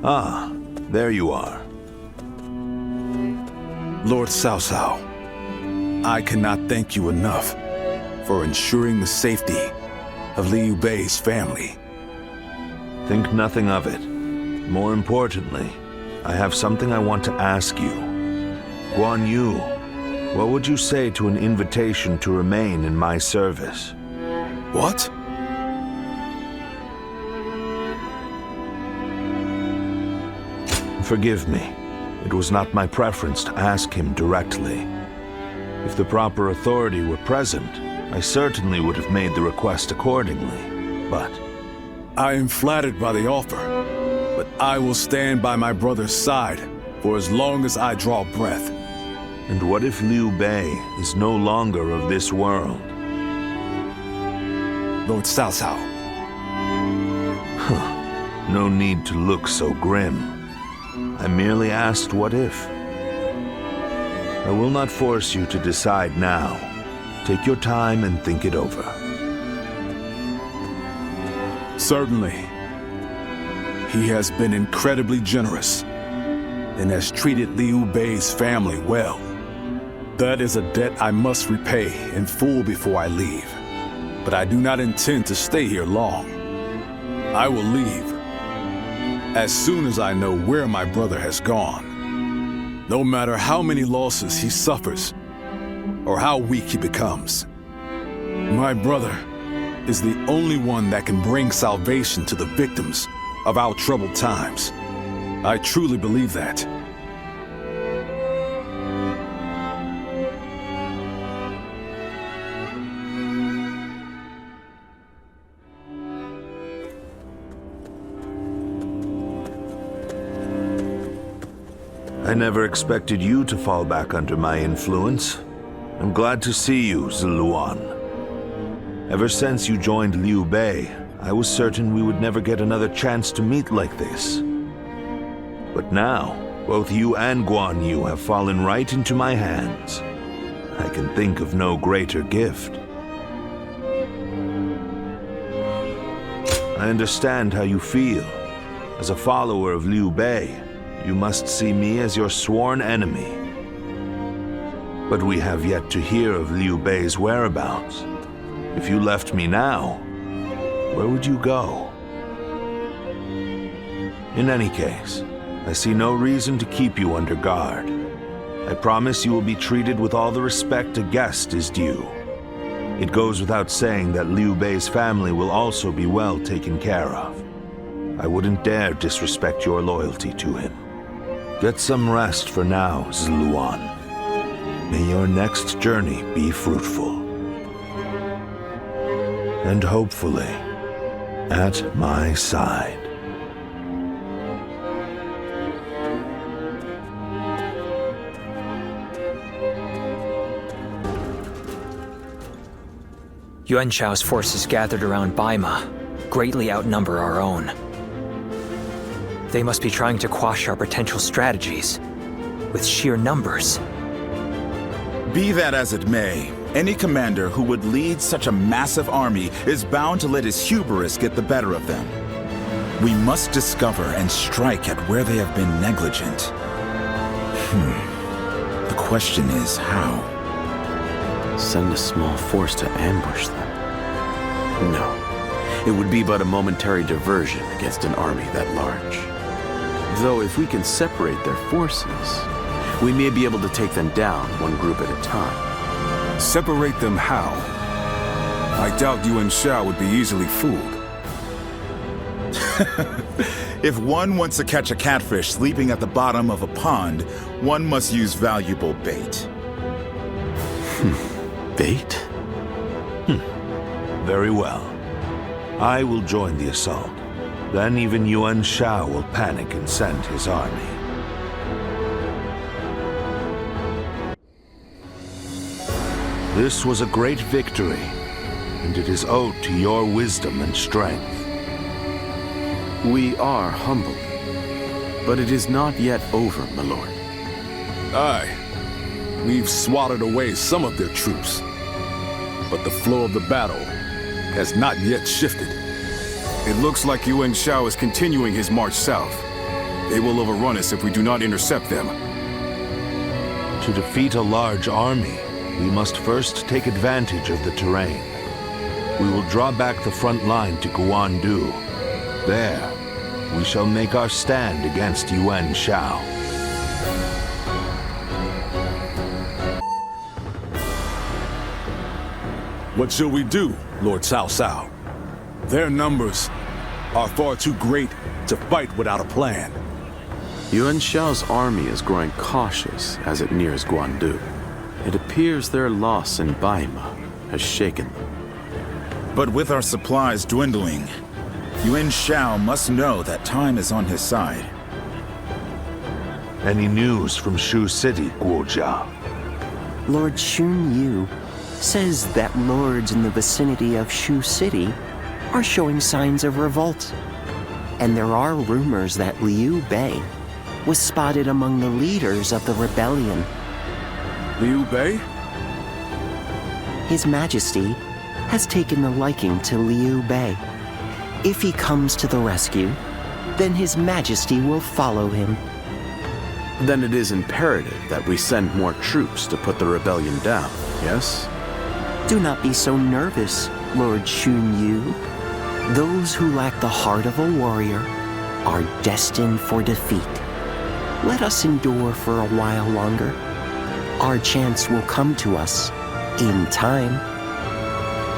Ah, there you are. Lord Cao Cao, I cannot thank you enough for ensuring the safety of Liu Bei's family. Think nothing of it. More importantly, I have something I want to ask you. Guan Yu, what would you say to an invitation to remain in my service? What? Forgive me. It was not my preference to ask him directly. If the proper authority were present, I certainly would have made the request accordingly, but... I am flattered by the offer, but I will stand by my brother's side for as long as I draw breath. And what if Liu Bei is no longer of this world? Lord Cao Cao. No need to look so grim. I merely asked what if. I will not force you to decide now. Take your time and think it over. Certainly. He has been incredibly generous and has treated Liu Bei's family well. That is a debt I must repay in full before I leave. But I do not intend to stay here long. I will leave as soon as I know where my brother has gone. No matter how many losses he suffers or how weak he becomes. My brother is the only one that can bring salvation to the victims of our troubled times. I truly believe that. I never expected you to fall back under my influence. I'm glad to see you, Ziluan. Ever since you joined Liu Bei, I was certain we would never get another chance to meet like this. But now, both you and Guan Yu have fallen right into my hands. I can think of no greater gift. I understand how you feel. As a follower of Liu Bei, you must see me as your sworn enemy. But we have yet to hear of Liu Bei's whereabouts. If you left me now, where would you go? In any case, I see no reason to keep you under guard. I promise you will be treated with all the respect a guest is due. It goes without saying that Liu Bei's family will also be well taken care of. I wouldn't dare disrespect your loyalty to him. Get some rest for now, Ziluan. May your next journey be fruitful. And hopefully, at my side. Yuan Shao's forces gathered around Baima greatly outnumber our own. They must be trying to quash our potential strategies with sheer numbers. Be that as it may, any commander who would lead such a massive army is bound to let his hubris get the better of them. We must discover and strike at where they have been negligent. The question is how? Send a small force to ambush them? No. It would be but a momentary diversion against an army that large. Though if we can separate their forces, we may be able to take them down one group at a time. Separate them how? I doubt Yuan Shao would be easily fooled. If one wants to catch a catfish sleeping at the bottom of a pond, one must use valuable bait. Bait? Very well. I will join the assault. Then even Yuan Shao will panic and send his army. This was a great victory, and it is owed to your wisdom and strength. We are humbled, but it is not yet over, my lord. Aye. We've swatted away some of their troops, but the flow of the battle has not yet shifted. It looks like Yuan Shao is continuing his march south. They will overrun us if we do not intercept them. To defeat a large army, we must first take advantage of the terrain. We will draw back the front line to Guandu. There, we shall make our stand against Yuan Shao. What shall we do, Lord Cao Cao? Their numbers are far too great to fight without a plan. Yuan Shao's army is growing cautious as it nears Guandu. It appears their loss in Baima has shaken them. But with our supplies dwindling, Yuan Shao must know that time is on his side. Any news from Shu City, Guojia? Lord Xun Yu says that lords in the vicinity of Shu City are showing signs of revolt. And there are rumors that Liu Bei was spotted among the leaders of the rebellion. Liu Bei? His Majesty has taken a liking to Liu Bei. If he comes to the rescue, then His Majesty will follow him. Then it is imperative that we send more troops to put the rebellion down, yes? Do not be so nervous, Lord Xun Yu. Those who lack the heart of a warrior are destined for defeat. Let us endure for a while longer. Our chance will come to us in time.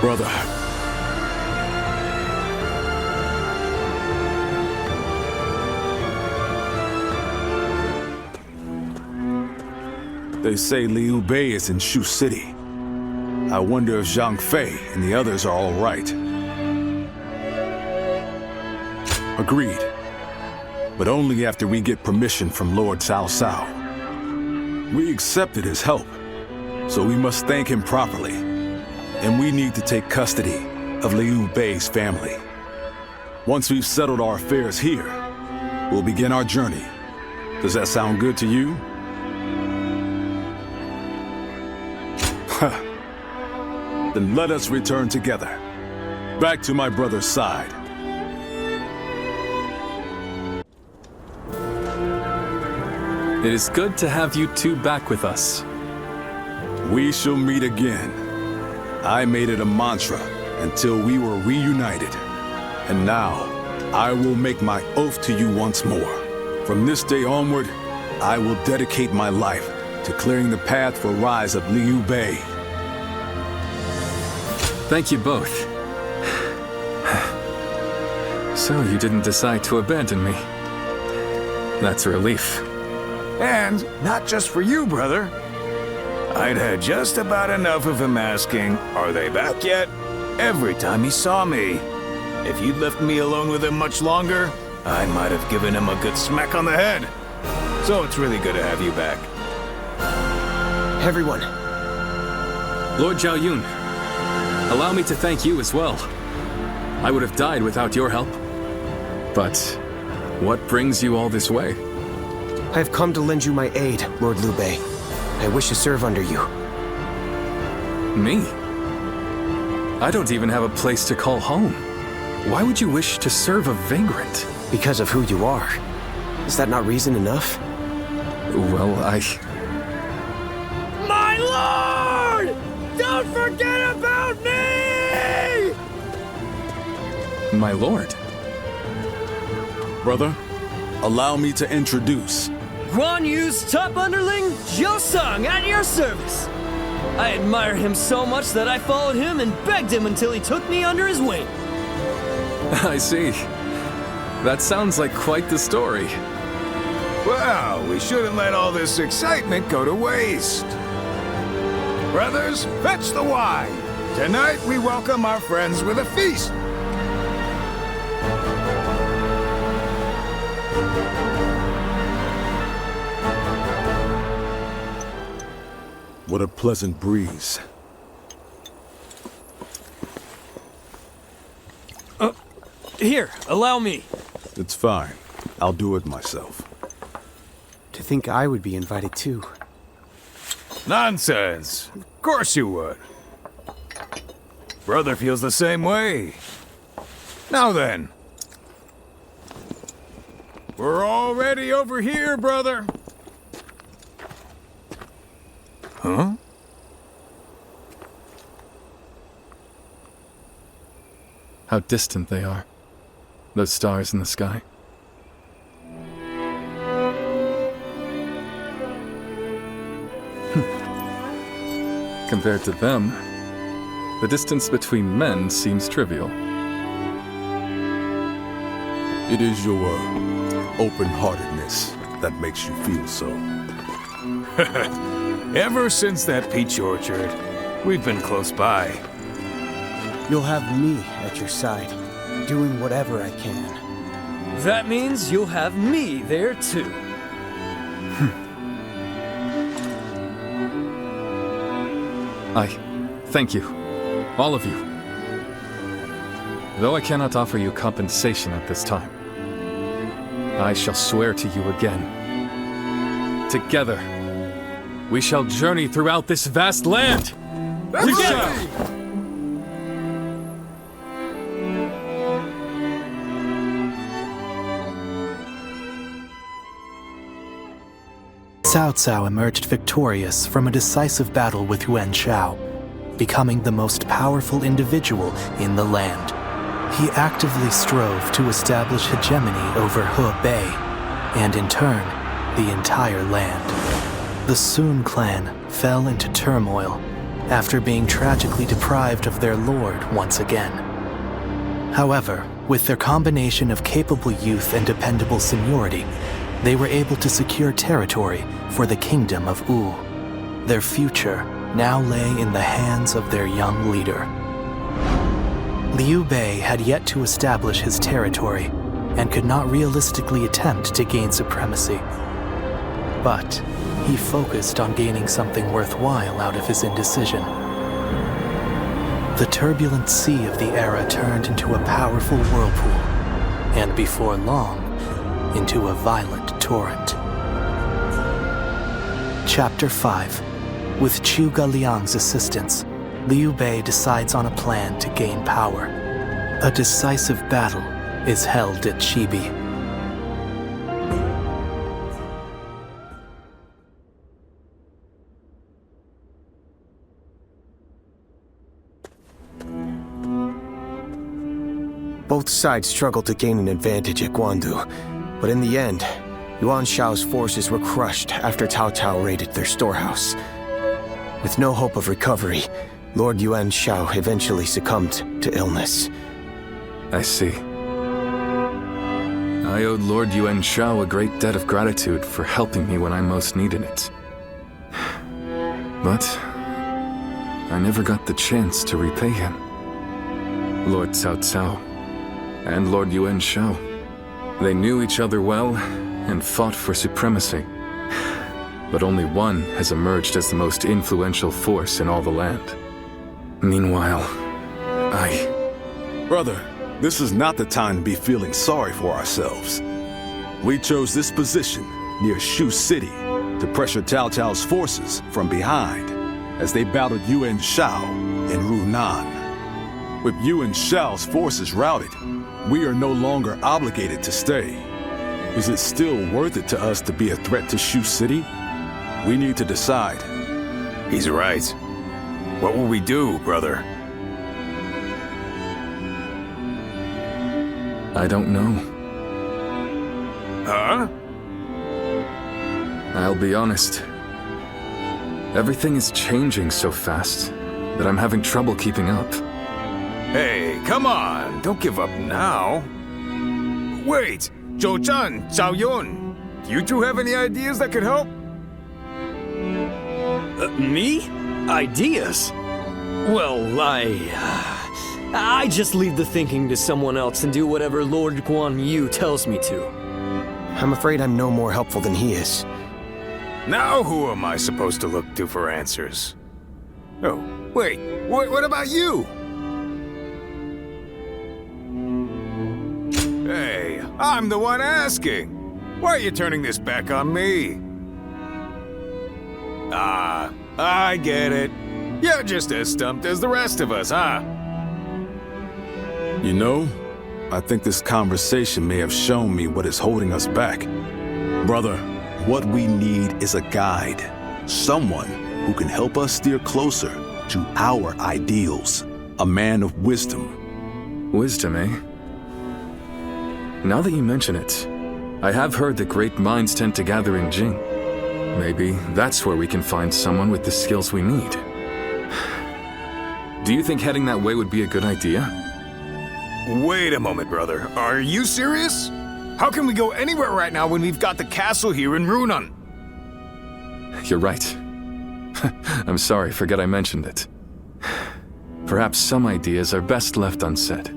Brother. They say Liu Bei is in Shu City. I wonder if Zhang Fei and the others are all right. Agreed. But only after we get permission from Lord Cao Cao. We accepted his help, so we must thank him properly. And we need to take custody of Liu Bei's family. Once we've settled our affairs here, we'll begin our journey. Does that sound good to you? Then let us return together, back to my brother's side. It is good to have you two back with us. We shall meet again. I made it a mantra until we were reunited. And now, I will make my oath to you once more. From this day onward, I will dedicate my life to clearing the path for rise of Liu Bei. Thank you both. So you didn't decide to abandon me. That's a relief. And not just for you, brother. I'd had just about enough of him asking, "Are they back yet?" every time he saw me. If you'd left me alone with him much longer, I might have given him a good smack on the head. So it's really good to have you back. Everyone. Lord Zhao Yun, allow me to thank you as well. I would have died without your help. But what brings you all this way? I have come to lend you my aid, Lord Liu Bei. I wish to serve under you. Me? I don't even have a place to call home. Why would you wish to serve a vagrant? Because of who you are. Is that not reason enough? Well, My lord! Don't forget about me! My lord? Brother, allow me to introduce Guan Yu's top underling, Jiu Sung, at your service. I admire him so much that I followed him and begged him until he took me under his wing. I see. That sounds like quite the story. Well, we shouldn't let all this excitement go to waste. Brothers, fetch the wine. Tonight we welcome our friends with a feast. What a pleasant breeze. Here, allow me. It's fine. I'll do it myself. To think I would be invited too. Nonsense. Of course you would. Brother feels the same way. Now then. We're already over here, brother. Huh? How distant they are. Those stars in the sky. Compared to them, the distance between men seems trivial. It is your open-heartedness that makes you feel so. Ever since that peach orchard, we've been close by. You'll have me at your side, doing whatever I can. That means you'll have me there too. Thank you, all of you. Though I cannot offer you compensation at this time, I shall swear to you again. Together, we shall journey throughout this vast land. We shall! Cao Cao emerged victorious from a decisive battle with Yuan Shao, becoming the most powerful individual in the land. He actively strove to establish hegemony over He Bei, and in turn, the entire land. The Sun clan fell into turmoil after being tragically deprived of their lord once again. However, with their combination of capable youth and dependable seniority, they were able to secure territory for the kingdom of Wu. Their future now lay in the hands of their young leader. Liu Bei had yet to establish his territory and could not realistically attempt to gain supremacy. But he focused on gaining something worthwhile out of his indecision. The turbulent sea of the era turned into a powerful whirlpool, and before long, into a violent torrent. Chapter 5. With Zhuge Liang's assistance, Liu Bei decides on a plan to gain power. A decisive battle is held at Chibi. Both sides struggled to gain an advantage at Guandu, but in the end, Yuan Shao's forces were crushed after Cao Cao raided their storehouse. With no hope of recovery, Lord Yuan Shao eventually succumbed to illness. I see. I owed Lord Yuan Shao a great debt of gratitude for helping me when I most needed it. But I never got the chance to repay him. Lord Cao Cao and Lord Yuan Shao, they knew each other well and fought for supremacy. But only one has emerged as the most influential force in all the land. Meanwhile, Brother, this is not the time to be feeling sorry for ourselves. We chose this position near Shu City to pressure Cao Cao's forces from behind as they battled Yuan Shao in Runan. With Yuan Shao's forces routed, we are no longer obligated to stay. Is it still worth it to us to be a threat to Shu City? We need to decide. He's right. What will we do, brother? I don't know. Huh? I'll be honest. Everything is changing so fast that I'm having trouble keeping up. Hey, come on, don't give up now. Wait, Zhou Zhan, Zhao Yun, do you two have any ideas that could help? Me? Ideas? Well, I just leave the thinking to someone else and do whatever Lord Guan Yu tells me to. I'm afraid I'm no more helpful than he is. Now who am I supposed to look to for answers? Oh, wait, what about you? Hey, I'm the one asking. Why are you turning this back on me? Ah, I get it. You're just as stumped as the rest of us, huh? You know, I think this conversation may have shown me what is holding us back. Brother, what we need is a guide. Someone who can help us steer closer to our ideals. A man of wisdom. Wisdom, eh? Now that you mention it, I have heard that great minds tend to gather in Jing. Maybe that's where we can find someone with the skills we need. Do you think heading that way would be a good idea? Wait a moment, brother. Are you serious? How can we go anywhere right now when we've got the castle here in Runan? You're right. I'm sorry, forget I mentioned it. Perhaps some ideas are best left unsaid.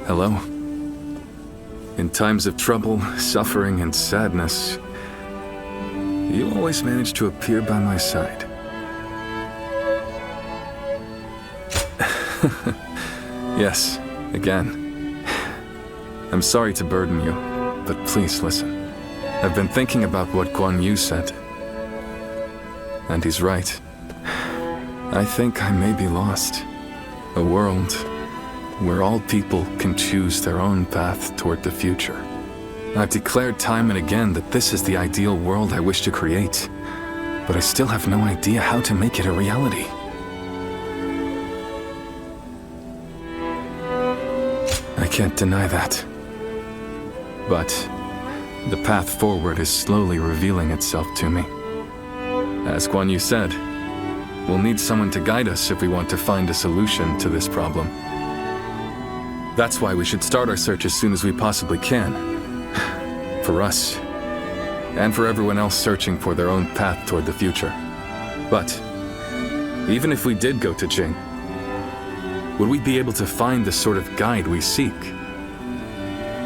Hello. In times of trouble, suffering, and sadness, you always manage to appear by my side. Yes, again. I'm sorry to burden you, but please listen. I've been thinking about what Guan Yu said. And he's right. I think I may be lost. A world where all people can choose their own path toward the future. I've declared time and again that this is the ideal world I wish to create, but I still have no idea how to make it a reality. I can't deny that. But the path forward is slowly revealing itself to me. As Guan Yu said, we'll need someone to guide us if we want to find a solution to this problem. That's why we should start our search as soon as we possibly can. For us, and for everyone else searching for their own path toward the future. But, even if we did go to Jing, would we be able to find the sort of guide we seek?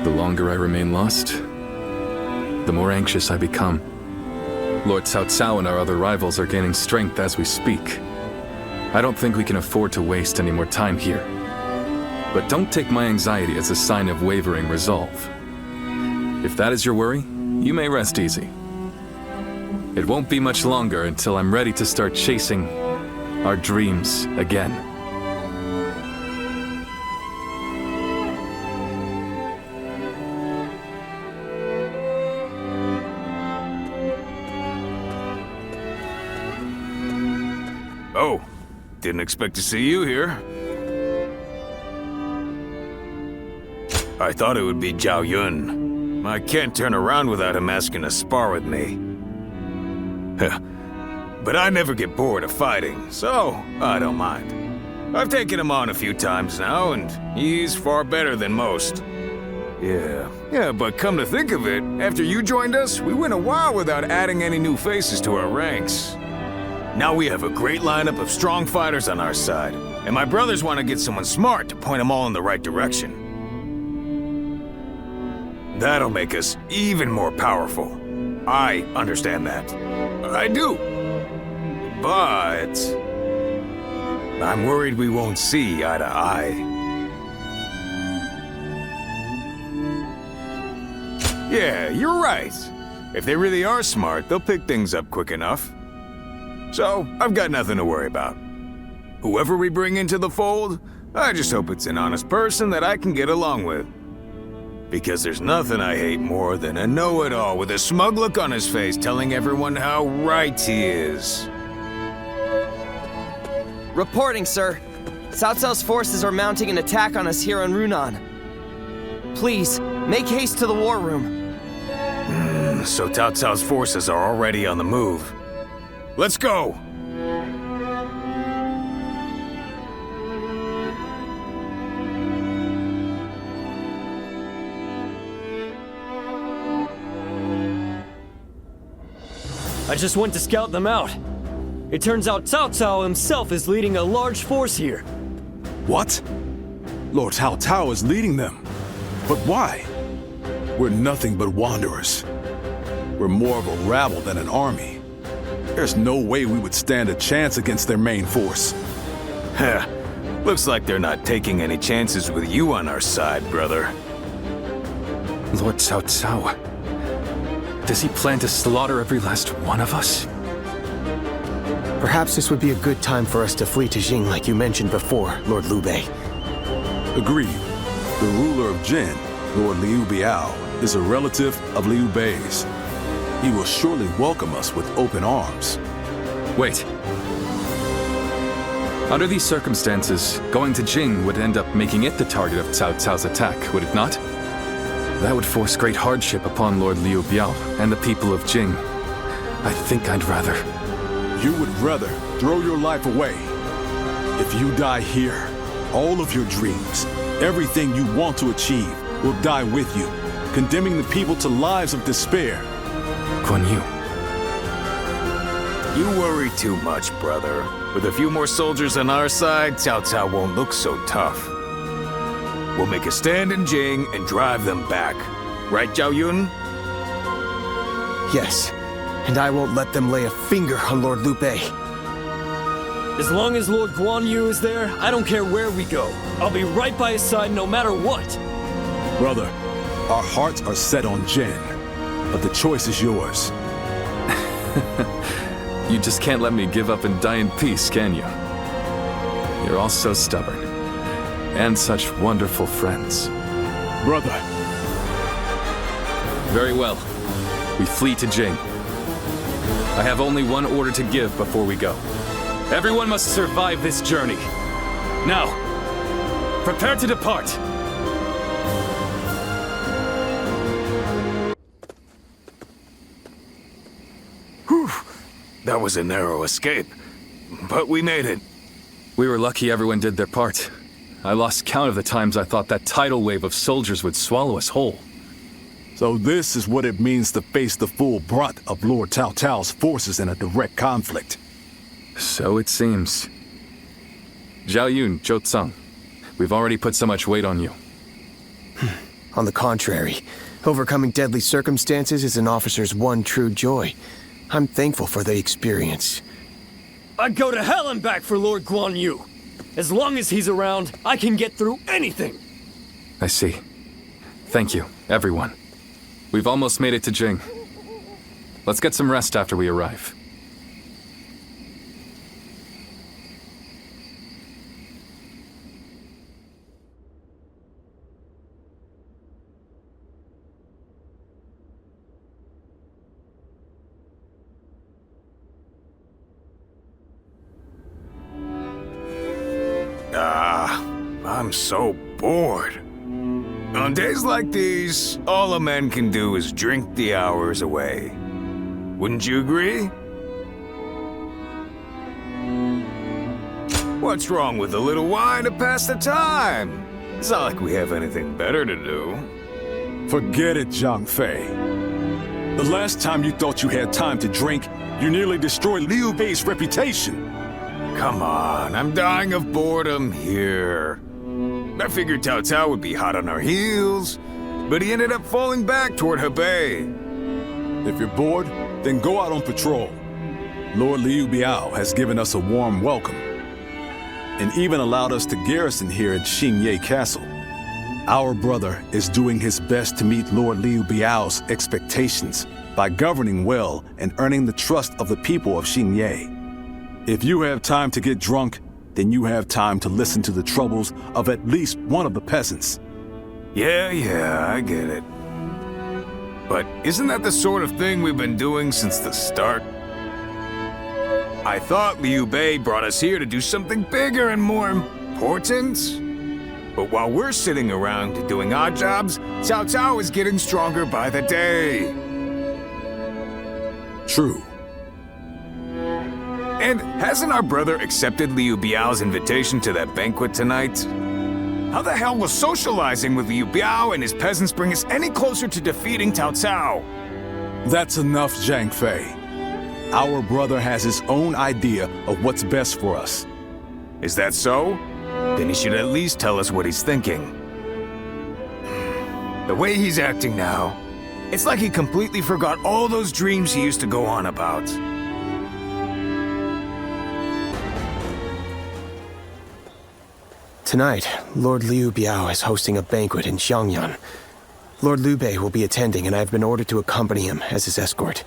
The longer I remain lost, the more anxious I become. Lord Cao Cao and our other rivals are gaining strength as we speak. I don't think we can afford to waste any more time here. But don't take my anxiety as a sign of wavering resolve. If that is your worry, you may rest easy. It won't be much longer until I'm ready to start chasing our dreams again. Oh, didn't expect to see you here. I thought it would be Zhao Yun. I can't turn around without him asking to spar with me. But I never get bored of fighting, so I don't mind. I've taken him on a few times now, and he's far better than most. Yeah, but come to think of it, after you joined us, we went a while without adding any new faces to our ranks. Now we have a great lineup of strong fighters on our side, and my brothers want to get someone smart to point them all in the right direction. That'll make us even more powerful. I understand that. I do. But I'm worried we won't see eye to eye. Yeah, you're right. If they really are smart, they'll pick things up quick enough. So, I've got nothing to worry about. Whoever we bring into the fold, I just hope it's an honest person that I can get along with. Because there's nothing I hate more than a know-it-all with a smug look on his face telling everyone how right he is. Reporting, sir. Cao Cao's forces are mounting an attack on us here on Runan. Please, Make haste to the war room. So Cao Cao's forces are already on the move. Let's go! I just went to scout them out. It turns out Cao Cao himself is leading a large force here. What? Lord Cao Cao is leading them. But why? We're nothing but wanderers. We're more of a rabble than an army. There's no way we would stand a chance against their main force. Heh. Looks like they're not taking any chances with you on our side, brother. Lord Cao Cao. Does he plan to slaughter every last one of us? Perhaps this would be a good time for us to flee to Jing like you mentioned before, Lord Liu Bei. Agreed. The ruler of Jin, Lord Liu Biao, is a relative of Liu Bei's. He will surely welcome us with open arms. Wait. Under these circumstances, going to Jing would end up making it the target of Cao Cao's attack, would it not? That would force great hardship upon Lord Liu Biao and the people of Jing. I think I'd rather... You would rather throw your life away. If you die here, all of your dreams, everything you want to achieve, will die with you, condemning the people to lives of despair. Guan Yu. You worry too much, brother. With a few more soldiers on our side, Cao Cao won't look so tough. We'll make a stand in Jing and drive them back. Right, Zhao Yun? Yes, and I won't let them lay a finger on Lord Liu Bei. As long as Lord Guan Yu is there, I don't care where we go. I'll be right by his side no matter what. Brother, our hearts are set on Jin, but the choice is yours. You just can't let me give up and die in peace, can you? You're all so stubborn. And such wonderful friends. Brother. Very well. We flee to Jing. I have only one order to give before we go. Everyone must survive this journey. Now, prepare to depart. Whew. That was a narrow escape. But we made it. We were lucky everyone did their part. I lost count of the times I thought that tidal wave of soldiers would swallow us whole. So this is what it means to face the full brunt of Lord Cao Cao's forces in a direct conflict. So it seems. Zhao Yun, Zhou Tsang, we've already put so much weight on you. On the contrary, overcoming deadly circumstances is an officer's one true joy. I'm thankful for the experience. I'd go to hell and back for Lord Guan Yu. As long as he's around, I can get through anything. I see. Thank you, everyone. We've almost made it to Jing. Let's get some rest after we arrive. I'm so bored. On days like these, all a man can do is drink the hours away. Wouldn't you agree? What's wrong with a little wine to pass the time? It's not like we have anything better to do. Forget it, Zhang Fei. The last time you thought you had time to drink, you nearly destroyed Liu Bei's reputation. Come on, I'm dying of boredom here. I figured Cao Cao would be hot on our heels, but he ended up falling back toward Hebei. If you're bored, then go out on patrol. Lord Liu Biao has given us a warm welcome, and even allowed us to garrison here at Xingye Castle. Our brother is doing his best to meet Lord Liu Biao's expectations by governing well and earning the trust of the people of Xingye. If you have time to get drunk, then you have time to listen to the troubles of at least one of the peasants. Yeah, I get it. But isn't that the sort of thing we've been doing since the start? I thought Liu Bei brought us here to do something bigger and more important. But while we're sitting around doing odd jobs, Cao Cao is getting stronger by the day. True. And hasn't our brother accepted Liu Biao's invitation to that banquet tonight? How the hell will socializing with Liu Biao and his peasants bring us any closer to defeating Cao Cao? That's enough, Zhang Fei. Our brother has his own idea of what's best for us. Is that so? Then he should at least tell us what he's thinking. The way he's acting now, it's like he completely forgot all those dreams he used to go on about. Tonight, Lord Liu Biao is hosting a banquet in Xiangyan. Lord Liu Bei will be attending, and I've been ordered to accompany him as his escort.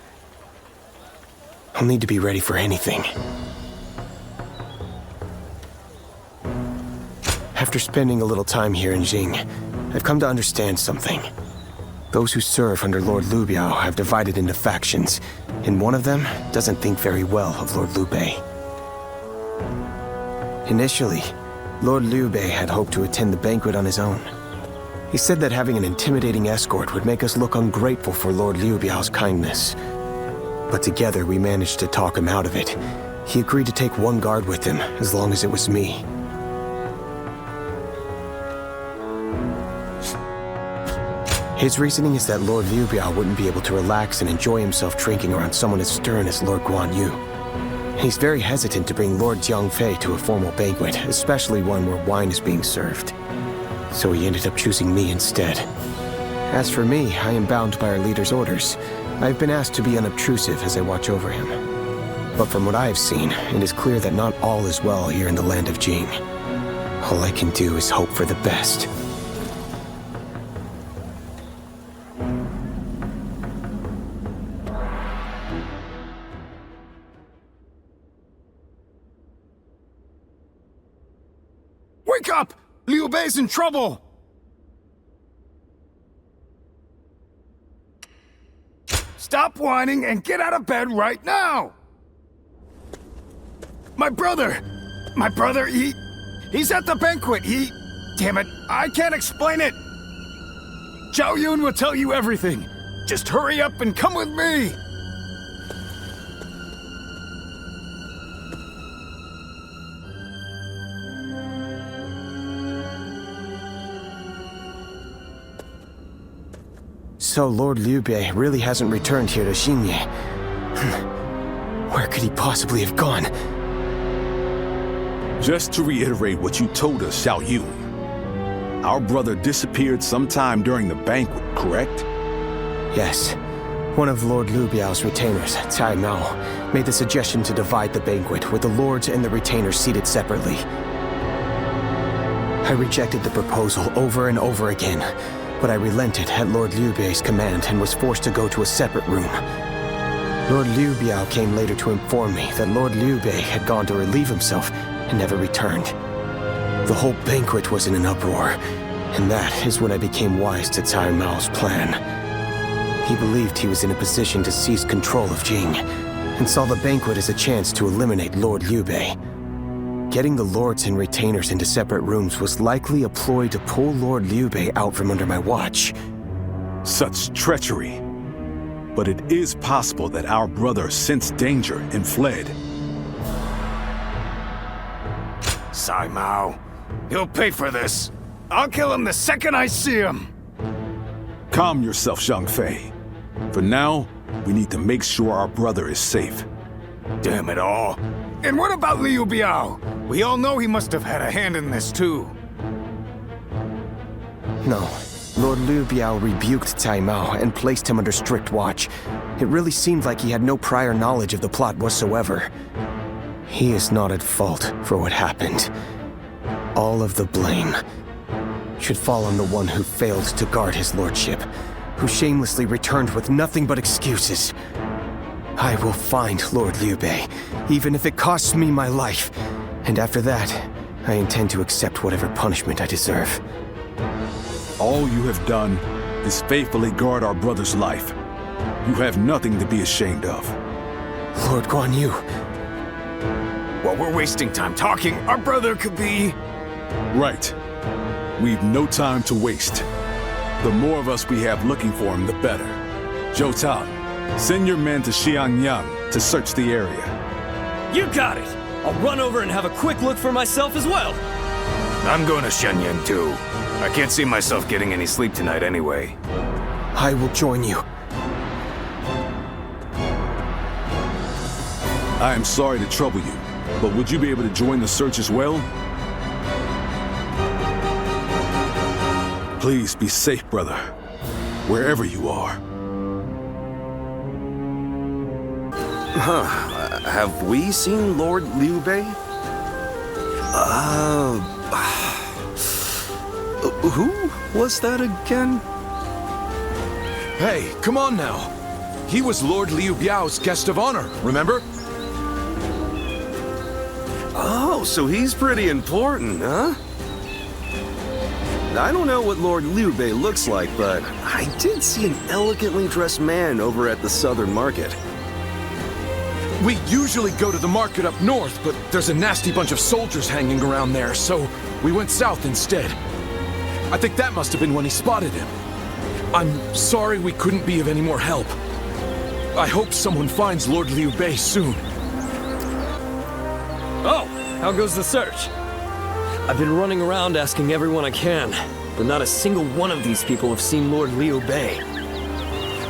I'll need to be ready for anything. After spending a little time here in Jing, I've come to understand something. Those who serve under Lord Liu Biao have divided into factions, and one of them doesn't think very well of Lord Liu Bei. Initially, Lord Liu Bei had hoped to attend the banquet on his own. He said that having an intimidating escort would make us look ungrateful for Lord Liu Biao's kindness. But together we managed to talk him out of it. He agreed to take one guard with him, as long as it was me. His reasoning is that Lord Liu Biao wouldn't be able to relax and enjoy himself drinking around someone as stern as Lord Guan Yu. He's very hesitant to bring Lord Jiang Fei to a formal banquet, especially one where wine is being served. So he ended up choosing me instead. As for me, I am bound by our leader's orders. I've been asked to be unobtrusive as I watch over him. But from what I have seen, it is clear that not all is well here in the land of Jing. All I can do is hope for the best. Wake up! Liu Bei's in trouble! Stop whining and get out of bed right now! My brother, he's at the banquet. Damn it, I can't explain it. Zhao Yun will tell you everything. Just hurry up and come with me. So Lord Liu Bei really hasn't returned here to Xingye. Where could he possibly have gone? Just to reiterate what you told us, Xiao Yun. Our brother disappeared sometime during the banquet, correct? Yes. One of Lord Liu Biao's retainers, Cai Mao, made the suggestion to divide the banquet with the lords and the retainers seated separately. I rejected the proposal over and over again, but I relented at Lord Liu Bei's command and was forced to go to a separate room. Lord Liu Biao came later to inform me that Lord Liu Bei had gone to relieve himself and never returned. The whole banquet was in an uproar, and that is when I became wise to Cai Mao's plan. He believed he was in a position to seize control of Jing, and saw the banquet as a chance to eliminate Lord Liu Bei. Getting the lords and retainers into separate rooms was likely a ploy to pull Lord Liu Bei out from under my watch. Such treachery. But it is possible that our brother sensed danger and fled. Cai Mao, he'll pay for this. I'll kill him the second I see him. Calm yourself, Zhang Fei. For now, we need to make sure our brother is safe. Damn it all. And what about Liu Biao? We all know he must have had a hand in this too. No. Lord Liu Biao rebuked Cai Mao and placed him under strict watch. It really seemed like he had no prior knowledge of the plot whatsoever. He is not at fault for what happened. All of the blame should fall on the one who failed to guard his lordship, who shamelessly returned with nothing but excuses. I will find Lord Liu Bei, even if it costs me my life. And after that, I intend to accept whatever punishment I deserve. All you have done is faithfully guard our brother's life. You have nothing to be ashamed of. Lord Guan Yu. While we're wasting time talking, our brother could be... Right. We've no time to waste. The more of us we have looking for him, the better. Cao Cao, send your men to Xiangyang to search the area. You got it! I'll run over and have a quick look for myself as well. I'm going to Shenyang too. I can't see myself getting any sleep tonight anyway. I will join you. I am sorry to trouble you, but would you be able to join the search as well? Please be safe, brother, wherever you are. Have we seen Lord Liu Bei? Who was that again? Hey, come on now. He was Lord Liu Biao's guest of honor, remember? Oh, so he's pretty important, huh? I don't know what Lord Liu Bei looks like, but I did see an elegantly dressed man over at the southern market. We usually go to the market up north, but there's a nasty bunch of soldiers hanging around there, so we went south instead. I think that must have been when he spotted him. I'm sorry we couldn't be of any more help. I hope someone finds Lord Liu Bei soon. Oh, how goes the search? I've been running around asking everyone I can, but not a single one of these people have seen Lord Liu Bei.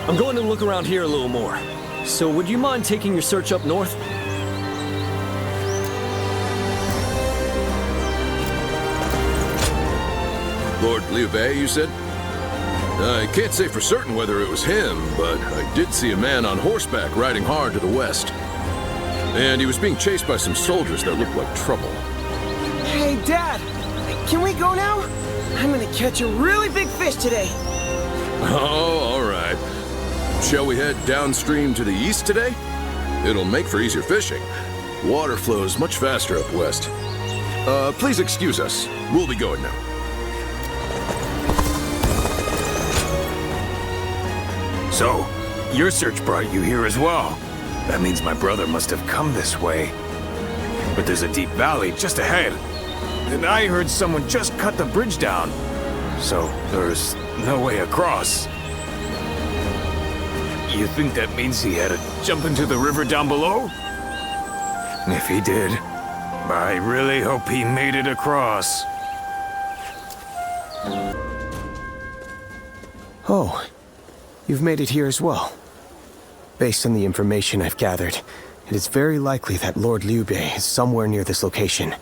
I'm going to look around here a little more. So would you mind taking your search up north? Lord Liu Bei, you said? I can't say for certain whether it was him, but I did see a man on horseback riding hard to the west. And he was being chased by some soldiers that looked like trouble. Hey, Dad! Can we go now? I'm gonna catch a really big fish today. Oh, all right. Shall we head downstream to the east today? It'll make for easier fishing. Water flows much faster up west. Please excuse us. We'll be going now. So, your search brought you here as well. That means my brother must have come this way. But there's a deep valley just ahead. And I heard someone just cut the bridge down. So, there's no way across. You think that means he had to jump into the river down below? If he did, I really hope he made it across. Oh, you've made it here as well. Based on the information I've gathered, it is very likely that Lord Liu Bei is somewhere near this location.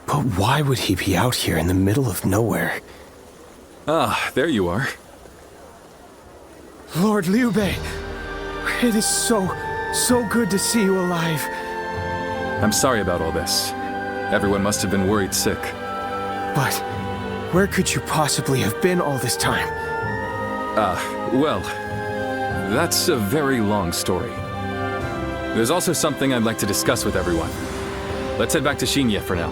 But why would he be out here in the middle of nowhere? Ah, there you are. Lord Liu Bei, it is so good to see you alive. I'm sorry about all this. Everyone must have been worried sick. But where could you possibly have been all this time? Well, that's a very long story. There's also something I'd like to discuss with everyone. Let's head back to Xinye for now.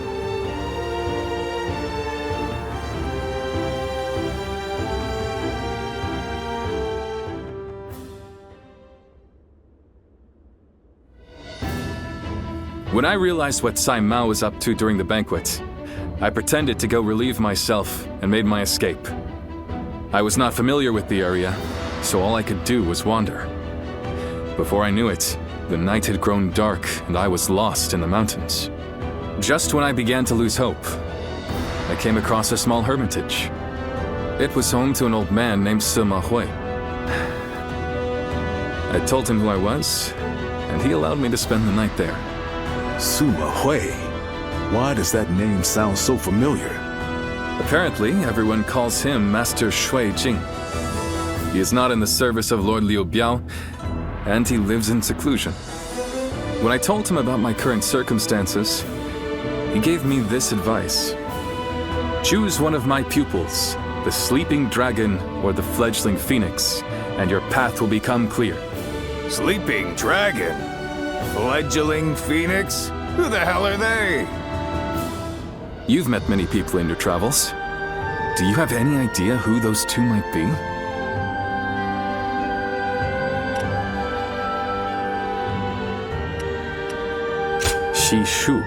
When I realized what Sai Mao was up to during the banquet, I pretended to go relieve myself and made my escape. I was not familiar with the area, so all I could do was wander. Before I knew it, the night had grown dark and I was lost in the mountains. Just when I began to lose hope, I came across a small hermitage. It was home to an old man named Sima Hui. I told him who I was, and he allowed me to spend the night there. Sima Hui. Why does that name sound so familiar? Apparently, everyone calls him Master Shui Jing. He is not in the service of Lord Liu Biao, and he lives in seclusion. When I told him about my current circumstances, he gave me this advice. Choose one of my pupils, the sleeping dragon or the fledgling phoenix, and your path will become clear. Sleeping dragon? Fledgling phoenix? Who the hell are they? You've met many people in your travels. Do you have any idea who those two might be? Shi Shu.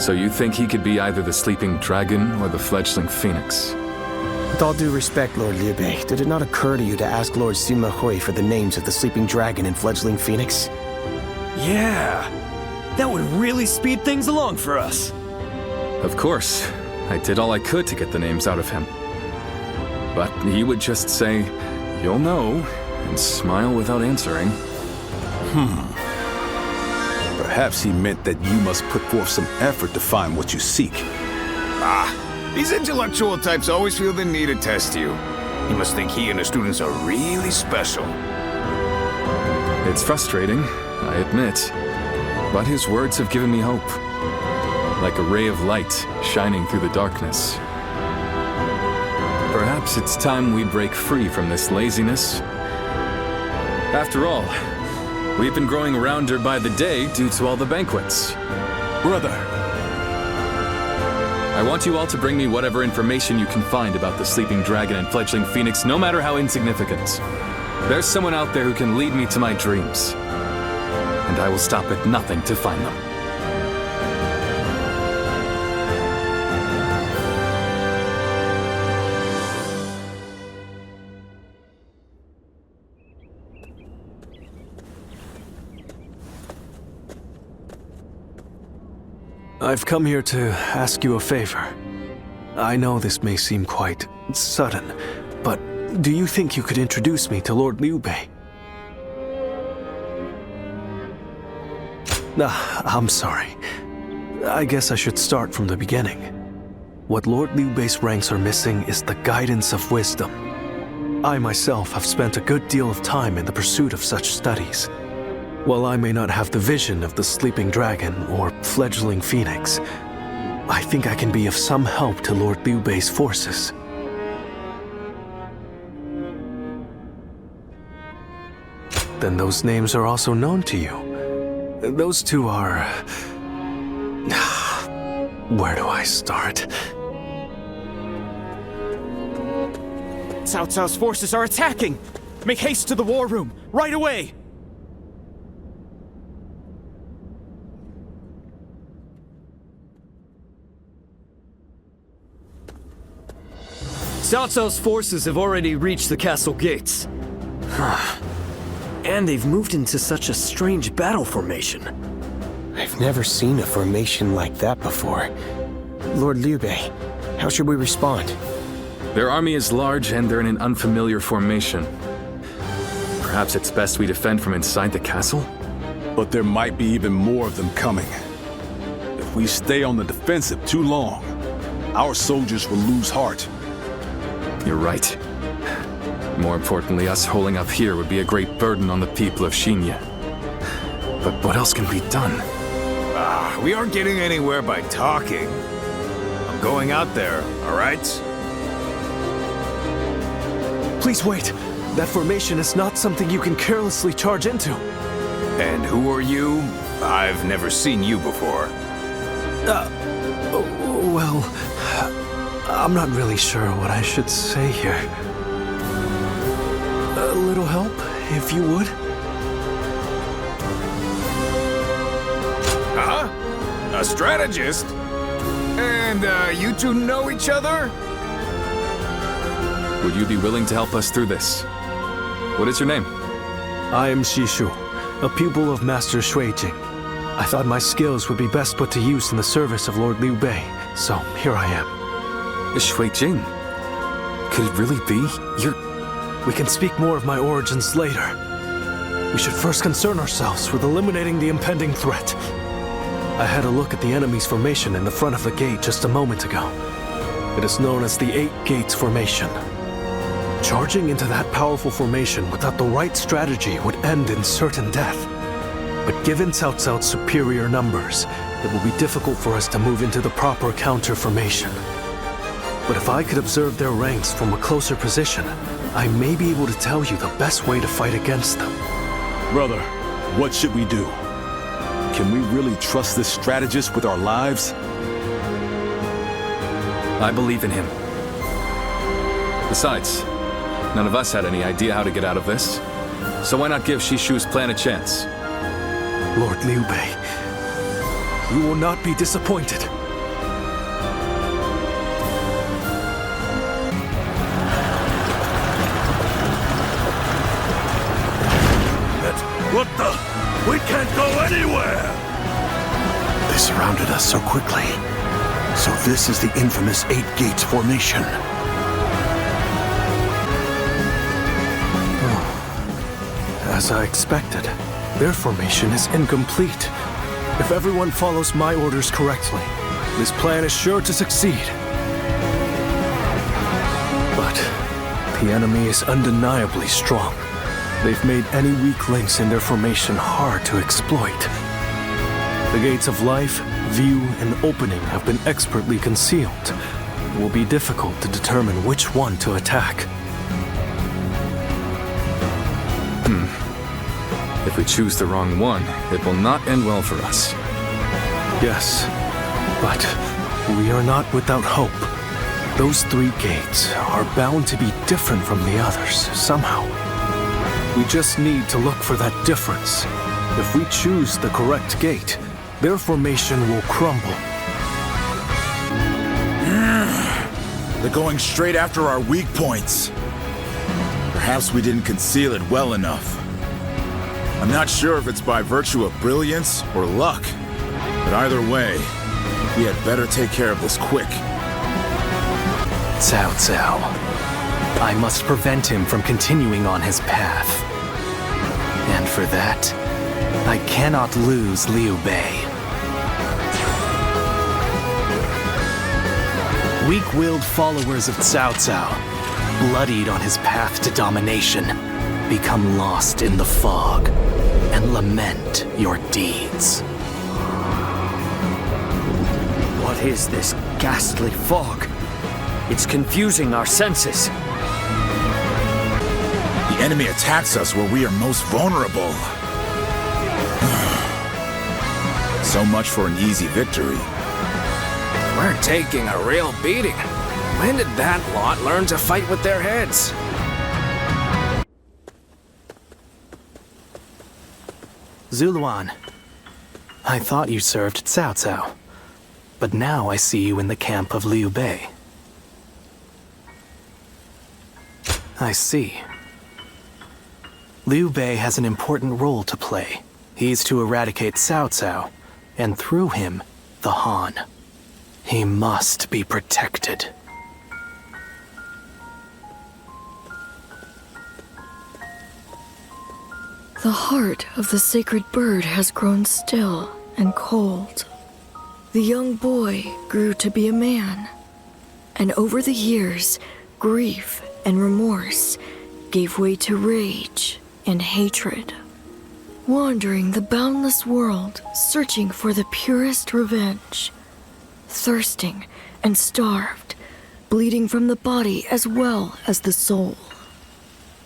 So you think he could be either the sleeping dragon or the fledgling phoenix? With all due respect, Lord Liu Bei, did it not occur to you to ask Lord Sima Hui for the names of the sleeping dragon and fledgling phoenix? Yeah, that would really speed things along for us. Of course, I did all I could to get the names out of him. But he would just say, "You'll know," and smile without answering. Perhaps he meant that you must put forth some effort to find what you seek. These intellectual types always feel the need to test you. He must think he and his students are really special. It's frustrating, I admit, but his words have given me hope. Like a ray of light shining through the darkness. Perhaps it's time we break free from this laziness. After all, we've been growing rounder by the day due to all the banquets. Brother! I want you all to bring me whatever information you can find about the sleeping dragon and fledgling phoenix, no matter how insignificant. There's someone out there who can lead me to my dreams. And I will stop at nothing to find them. I've come here to ask you a favor. I know this may seem quite sudden, but do you think you could introduce me to Lord Liu Bei? I'm sorry. I guess I should start from the beginning. What Lord Liu Bei's ranks are missing is the guidance of wisdom. I myself have spent a good deal of time in the pursuit of such studies. While I may not have the vision of the sleeping dragon or fledgling phoenix, I think I can be of some help to Lord Liu Bei's forces. Then those names are also known to you. Those two are... Where do I start? Cao Cao's forces are attacking! Make haste to the war room, right away! Cao Cao's forces have already reached the castle gates. And they've moved into such a strange battle formation. I've never seen a formation like that before. Lord Liu Bei, how should we respond? Their army is large and they're in an unfamiliar formation. Perhaps it's best we defend from inside the castle? But there might be even more of them coming. If we stay on the defensive too long, our soldiers will lose heart. You're right. More importantly, us holding up here would be a great burden on the people of Xinya. But what else can be done? We aren't getting anywhere by talking. I'm going out there, all right? Please wait. That formation is not something you can carelessly charge into. And who are you? I've never seen you before. Well, I'm not really sure what I should say here. A little help, if you would? Huh? A strategist? And, you two know each other? Would you be willing to help us through this? What is your name? I am Shishu, a pupil of Master Shuijing. I thought my skills would be best put to use in the service of Lord Liu Bei, so here I am. Shuijing? Could it really be? We can speak more of my origins later. We should first concern ourselves with eliminating the impending threat. I had a look at the enemy's formation in the front of the gate just a moment ago. It is known as the Eight Gates Formation. Charging into that powerful formation without the right strategy would end in certain death. But given Cao Cao's superior numbers, it will be difficult for us to move into the proper counter formation. But if I could observe their ranks from a closer position, I may be able to tell you the best way to fight against them. Brother, what should we do? Can we really trust this strategist with our lives? I believe in him. Besides, none of us had any idea how to get out of this. So why not give Shishu's plan a chance? Lord Liu Bei, You will not be disappointed. What the? We can't go anywhere! They surrounded us so quickly. So this is the infamous 8 Gates formation. As I expected, their formation is incomplete. If everyone follows my orders correctly, this plan is sure to succeed. But the enemy is undeniably strong. They've made any weak links in their formation hard to exploit. The gates of life, view, and opening have been expertly concealed. It will be difficult to determine which one to attack. If we choose the wrong one, it will not end well for us. Yes, but we are not without hope. Those 3 gates are bound to be different from the others, somehow. We just need to look for that difference. If we choose the correct gate, their formation will crumble. They're going straight after our weak points. Perhaps we didn't conceal it well enough. I'm not sure if it's by virtue of brilliance or luck, but either way, we had better take care of this quick. Cao Cao. I must prevent him from continuing on his path. And for that, I cannot lose Liu Bei. Weak-willed followers of Cao Cao, bloodied on his path to domination, become lost in the fog and lament your deeds. What is this ghastly fog? It's confusing our senses. The enemy attacks us where we are most vulnerable. So much for an easy victory. We're taking a real beating. When did that lot learn to fight with their heads? Zuluan, I thought you served Cao Cao, but now I see you in the camp of Liu Bei. I see. Liu Bei has an important role to play. He's to eradicate Cao Cao, and through him, the Han. He must be protected. The heart of the sacred bird has grown still and cold. The young boy grew to be a man, and over the years, grief and remorse gave way to rage and hatred. Wandering the boundless world, searching for the purest revenge, thirsting and starved, bleeding from the body as well as the soul.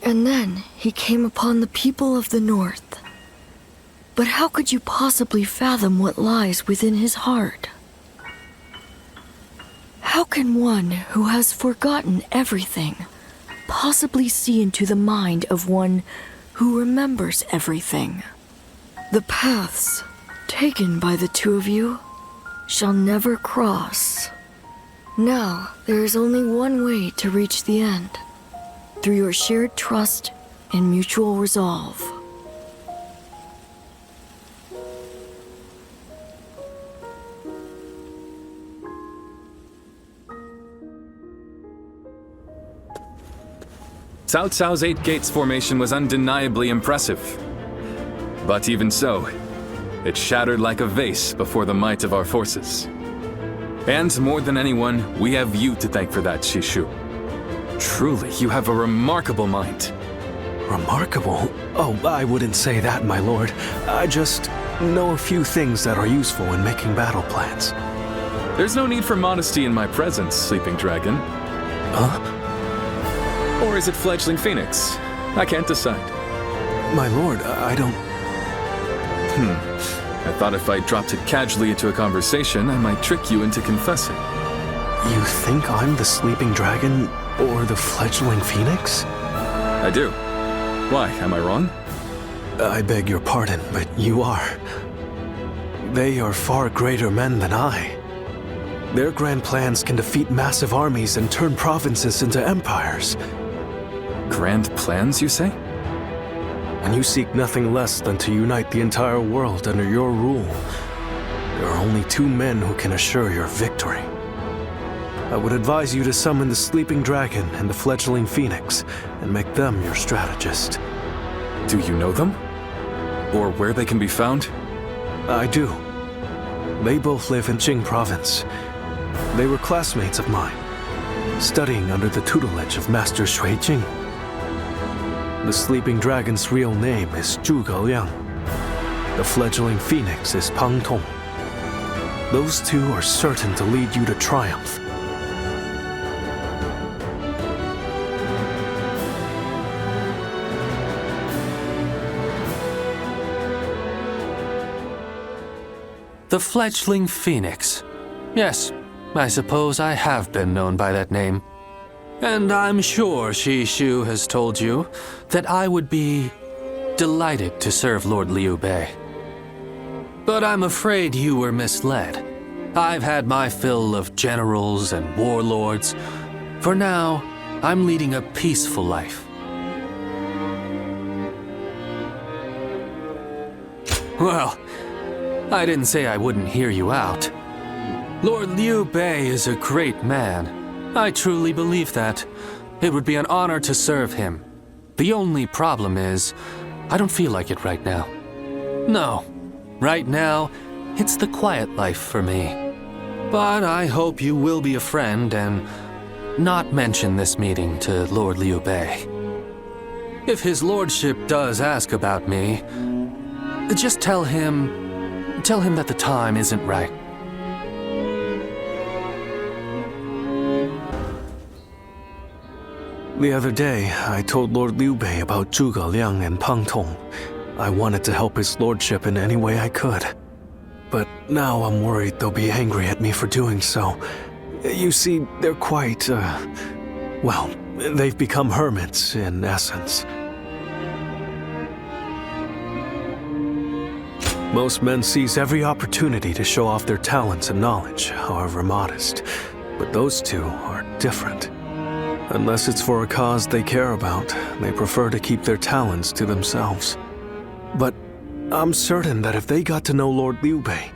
And then he came upon the people of the North. But how could you possibly fathom what lies within his heart? How can one who has forgotten everything possibly see into the mind of one who remembers everything? The paths taken by the two of you shall never cross. Now there is only one way to reach the end. Through your shared trust and mutual resolve. Cao Cao's 8 Gates formation was undeniably impressive. But even so, it shattered like a vase before the might of our forces. And more than anyone, we have you to thank for that, Shishu. Truly, you have a remarkable mind. Remarkable? Oh, I wouldn't say that, my lord. I just know a few things that are useful in making battle plans. There's no need for modesty in my presence, Sleeping Dragon. Huh? Or is it Fledgling Phoenix? I can't decide. My lord, I don't... I thought if I dropped it casually into a conversation, I might trick you into confessing. You think I'm the Sleeping Dragon or the Fledgling Phoenix? I do. Why, am I wrong? I beg your pardon, but you are. They are far greater men than I. Their grand plans can defeat massive armies and turn provinces into empires. Grand plans, you say? And you seek nothing less than to unite the entire world under your rule. There are only 2 men who can assure your victory. I would advise you to summon the sleeping dragon and the fledgling phoenix and make them your strategist. Do you know them? Or where they can be found? I do. They both live in Jing province. They were classmates of mine, studying under the tutelage of Master Shui Jing. The sleeping dragon's real name is Zhuge Liang. The fledgling phoenix is Pang Tong. Those 2 are certain to lead you to triumph. The fledgling phoenix. Yes, I suppose I have been known by that name. And I'm sure Shi Shu has told you that I would be delighted to serve Lord Liu Bei. But I'm afraid you were misled. I've had my fill of generals and warlords. For now, I'm leading a peaceful life. Well, I didn't say I wouldn't hear you out. Lord Liu Bei is a great man. I truly believe that. It would be an honor to serve him. The only problem is, I don't feel like it right now. No, right now, it's the quiet life for me. But I hope you will be a friend and not mention this meeting to Lord Liu Bei. If his lordship does ask about me, just tell him that the time isn't right. The other day, I told Lord Liu Bei about Zhuge Liang and Pang Tong. I wanted to help his lordship in any way I could. But now I'm worried they'll be angry at me for doing so. You see, they're quite, well, they've become hermits, in essence. Most men seize every opportunity to show off their talents and knowledge, however modest. But those 2 are different. Unless it's for a cause they care about, they prefer to keep their talents to themselves. But I'm certain that if they got to know Lord Liu Bei,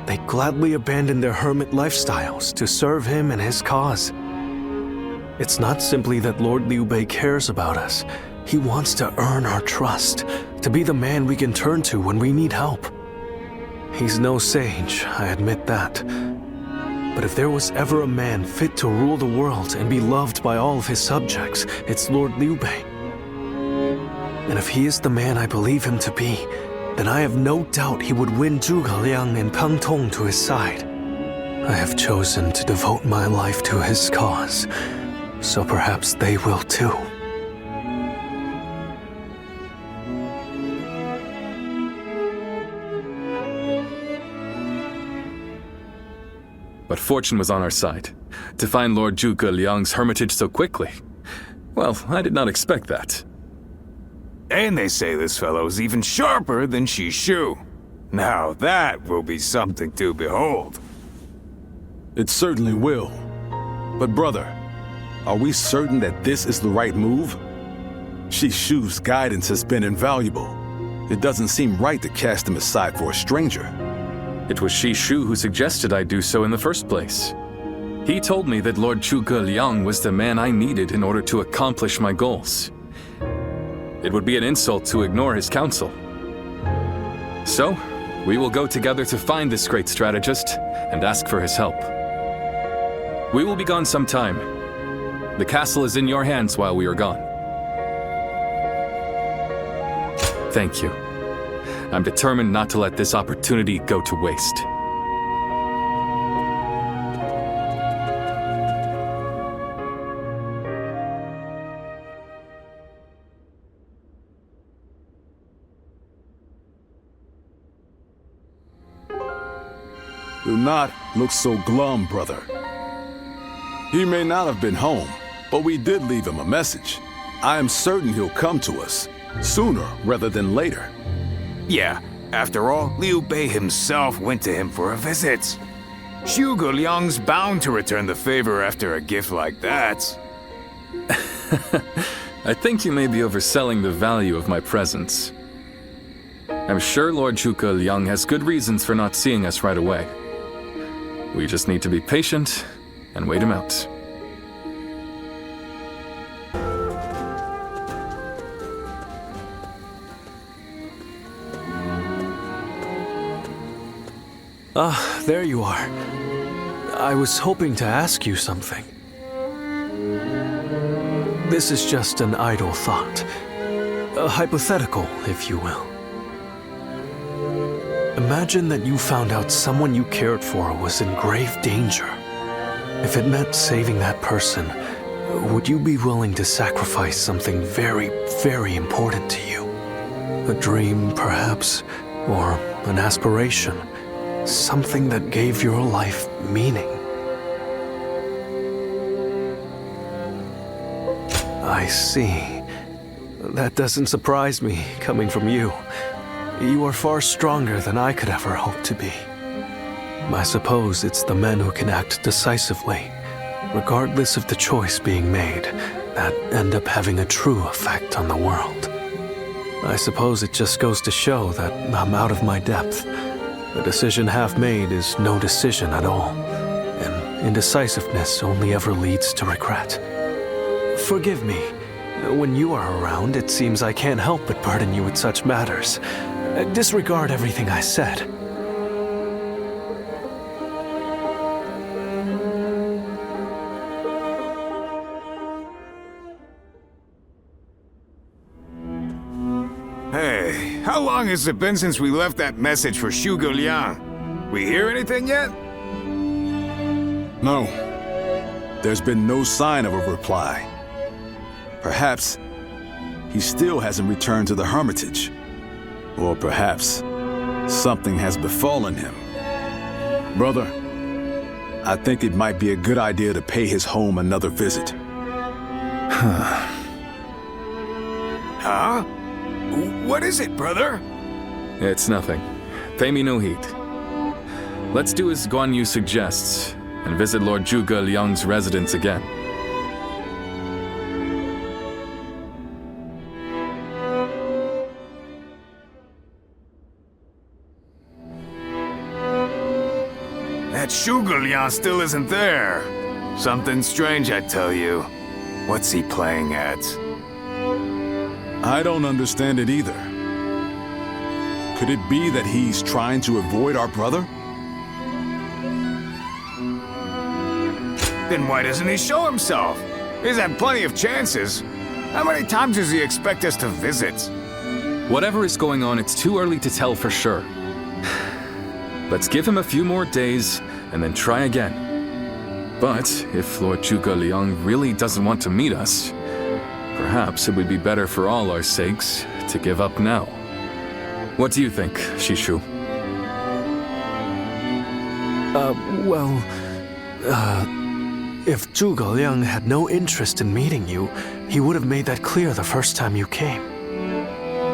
they'd gladly abandon their hermit lifestyles to serve him and his cause. It's not simply that Lord Liu Bei cares about us. He wants to earn our trust, to be the man we can turn to when we need help. He's no sage, I admit that. But if there was ever a man fit to rule the world and be loved by all of his subjects, it's Lord Liu Bei. And if he is the man I believe him to be, then I have no doubt he would win Zhuge Liang and Pang Tong to his side. I have chosen to devote my life to his cause, so perhaps they will too. But fortune was on our side. To find Lord Zhuge Liang's hermitage so quickly. Well, I did not expect that. And they say this fellow's even sharper than Shi Shu. Now that will be something to behold. It certainly will. But brother, are we certain that this is the right move? Shi Shu's guidance has been invaluable. It doesn't seem right to cast him aside for a stranger. It was Shi Shu who suggested I do so in the first place. He told me that Lord Zhuge Liang was the man I needed in order to accomplish my goals. It would be an insult to ignore his counsel. So, we will go together to find this great strategist and ask for his help. We will be gone some time. The castle is in your hands while we are gone. Thank you. I'm determined not to let this opportunity go to waste. Do not look so glum, brother. He may not have been home, but we did leave him a message. I am certain he'll come to us, sooner rather than later. Yeah, After all, Liu Bei himself went to him for a visit. Zhuge Liang's bound to return the favor after a gift like that. I think you may be overselling the value of my presence. I'm sure Lord Zhuge Liang has good reasons for not seeing us right away. We just need to be patient and wait him out. Ah, there you are. I was hoping to ask you something. This is just an idle thought. A hypothetical, if you will. Imagine that you found out someone you cared for was in grave danger. If it meant saving that person, would you be willing to sacrifice something very, very important to you? A dream, perhaps, or an aspiration? Something that gave your life meaning. I see. That doesn't surprise me, coming from you. You are far stronger than I could ever hope to be. I suppose it's the men who can act decisively, regardless of the choice being made, that end up having a true effect on the world. I suppose it just goes to show that I'm out of my depth. A decision half made is no decision at all, and indecisiveness only ever leads to regret. Forgive me. When you are around, it seems I can't help but burden you with such matters. Disregard everything I said. Hey, how long has it been since we left that message for Zhuge Liang? We hear anything yet? No. There's been no sign of a reply. Perhaps he still hasn't returned to the Hermitage. Or perhaps something has befallen him. Brother, I think it might be a good idea to pay his home another visit. Huh? What is it, brother? It's nothing. Pay me no heed. Let's do as Guan Yu suggests and visit Lord Zhuge Liang's residence again. That Zhuge Liang still isn't there. Something strange, I tell you. What's he playing at? I don't understand it either. Could it be that he's trying to avoid our brother? Then why doesn't he show himself? He's had plenty of chances. How many times does he expect us to visit? Whatever is going on, it's too early to tell for sure. Let's give him a few more days and then try again. But if Lord Zhuge Liang really doesn't want to meet us, perhaps it would be better for all our sakes to give up now. What do you think, Shishu? If Zhuge Liang had no interest in meeting you, he would have made that clear the first time you came.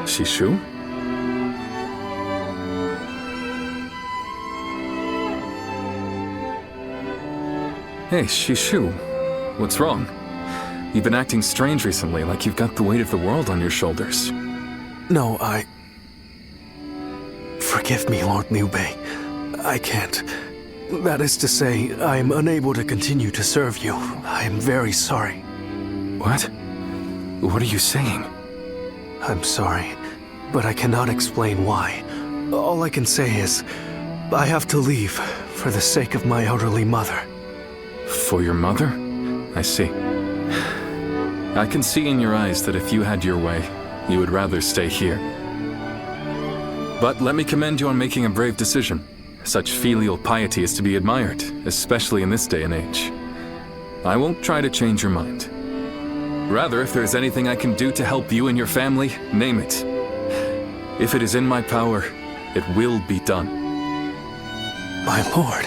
Shishu? Hey, Shishu. What's wrong? You've been acting strange recently, like you've got the weight of the world on your shoulders. No, Forgive me, Lord Liu Bei. I can't. That is to say, I am unable to continue to serve you. I am very sorry. What? What are you saying? I'm sorry, but I cannot explain why. All I can say is, I have to leave for the sake of my elderly mother. For your mother? I see. I can see in your eyes that if you had your way, you would rather stay here. But let me commend you on making a brave decision. Such filial piety is to be admired, especially in this day and age. I won't try to change your mind. Rather, if there's anything I can do to help you and your family, name it. If it is in my power, it will be done. My lord,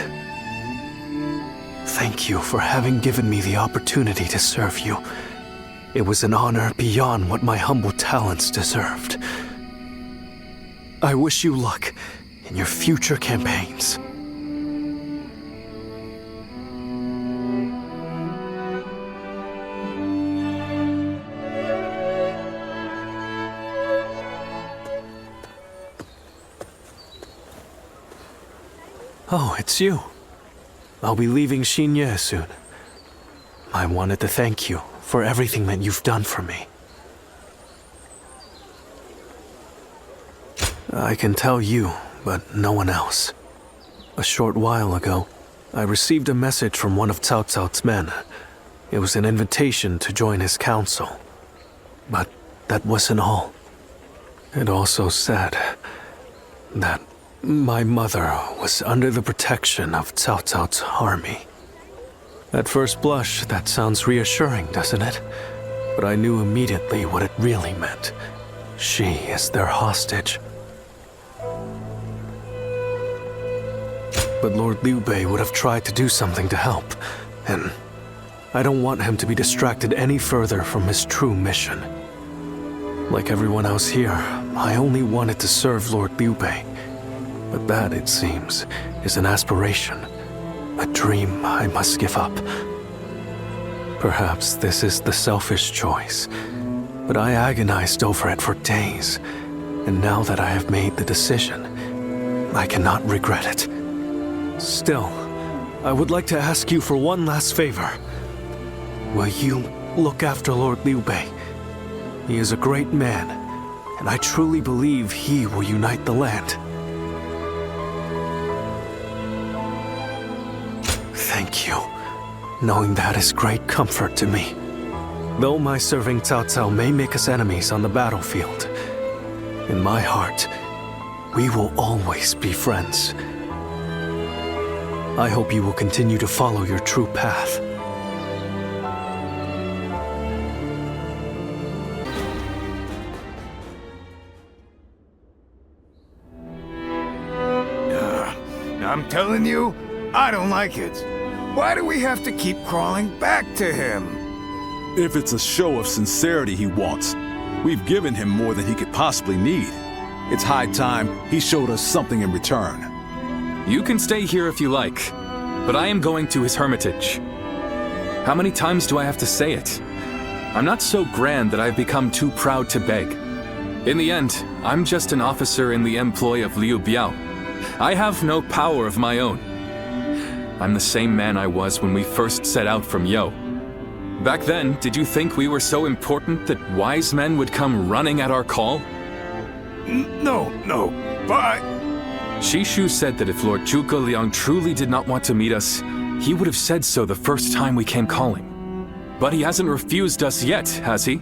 thank you for having given me the opportunity to serve you. It was an honor beyond what my humble talents deserved. I wish you luck in your future campaigns. Oh, it's you. I'll be leaving Xinye soon. I wanted to thank you for everything that you've done for me. I can tell you, but no one else. A short while ago, I received a message from one of Cao Cao's men. It was an invitation to join his council. But that wasn't all. It also said that my mother was under the protection of Cao Cao's army. At first blush, that sounds reassuring, doesn't it? But I knew immediately what it really meant. She is their hostage. But Lord Liu Bei would have tried to do something to help, and I don't want him to be distracted any further from his true mission. Like everyone else here, I only wanted to serve Lord Liu Bei. But that, it seems, is an aspiration, a dream I must give up. Perhaps this is the selfish choice, but I agonized over it for days, and now that I have made the decision, I cannot regret it. Still, I would like to ask you for one last favor. Will you look after Lord Liu Bei? He is a great man, and I truly believe he will unite the land. Thank you. Knowing that is great comfort to me. Though my serving Cao Cao may make us enemies on the battlefield, in my heart, we will always be friends. I hope you will continue to follow your true path. I'm telling you, I don't like it. Why do we have to keep crawling back to him? If it's a show of sincerity he wants, we've given him more than he could possibly need. It's high time he showed us something in return. You can stay here if you like, but I am going to his hermitage. How many times do I have to say it? I'm not so grand that I've become too proud to beg. In the end, I'm just an officer in the employ of Liu Biao. I have no power of my own. I'm the same man I was when we first set out from Yo. Back then, did you think we were so important that wise men would come running at our call? No, but... Shishu said that if Lord Zhuge Liang truly did not want to meet us, he would have said so the first time we came calling. But he hasn't refused us yet, has he?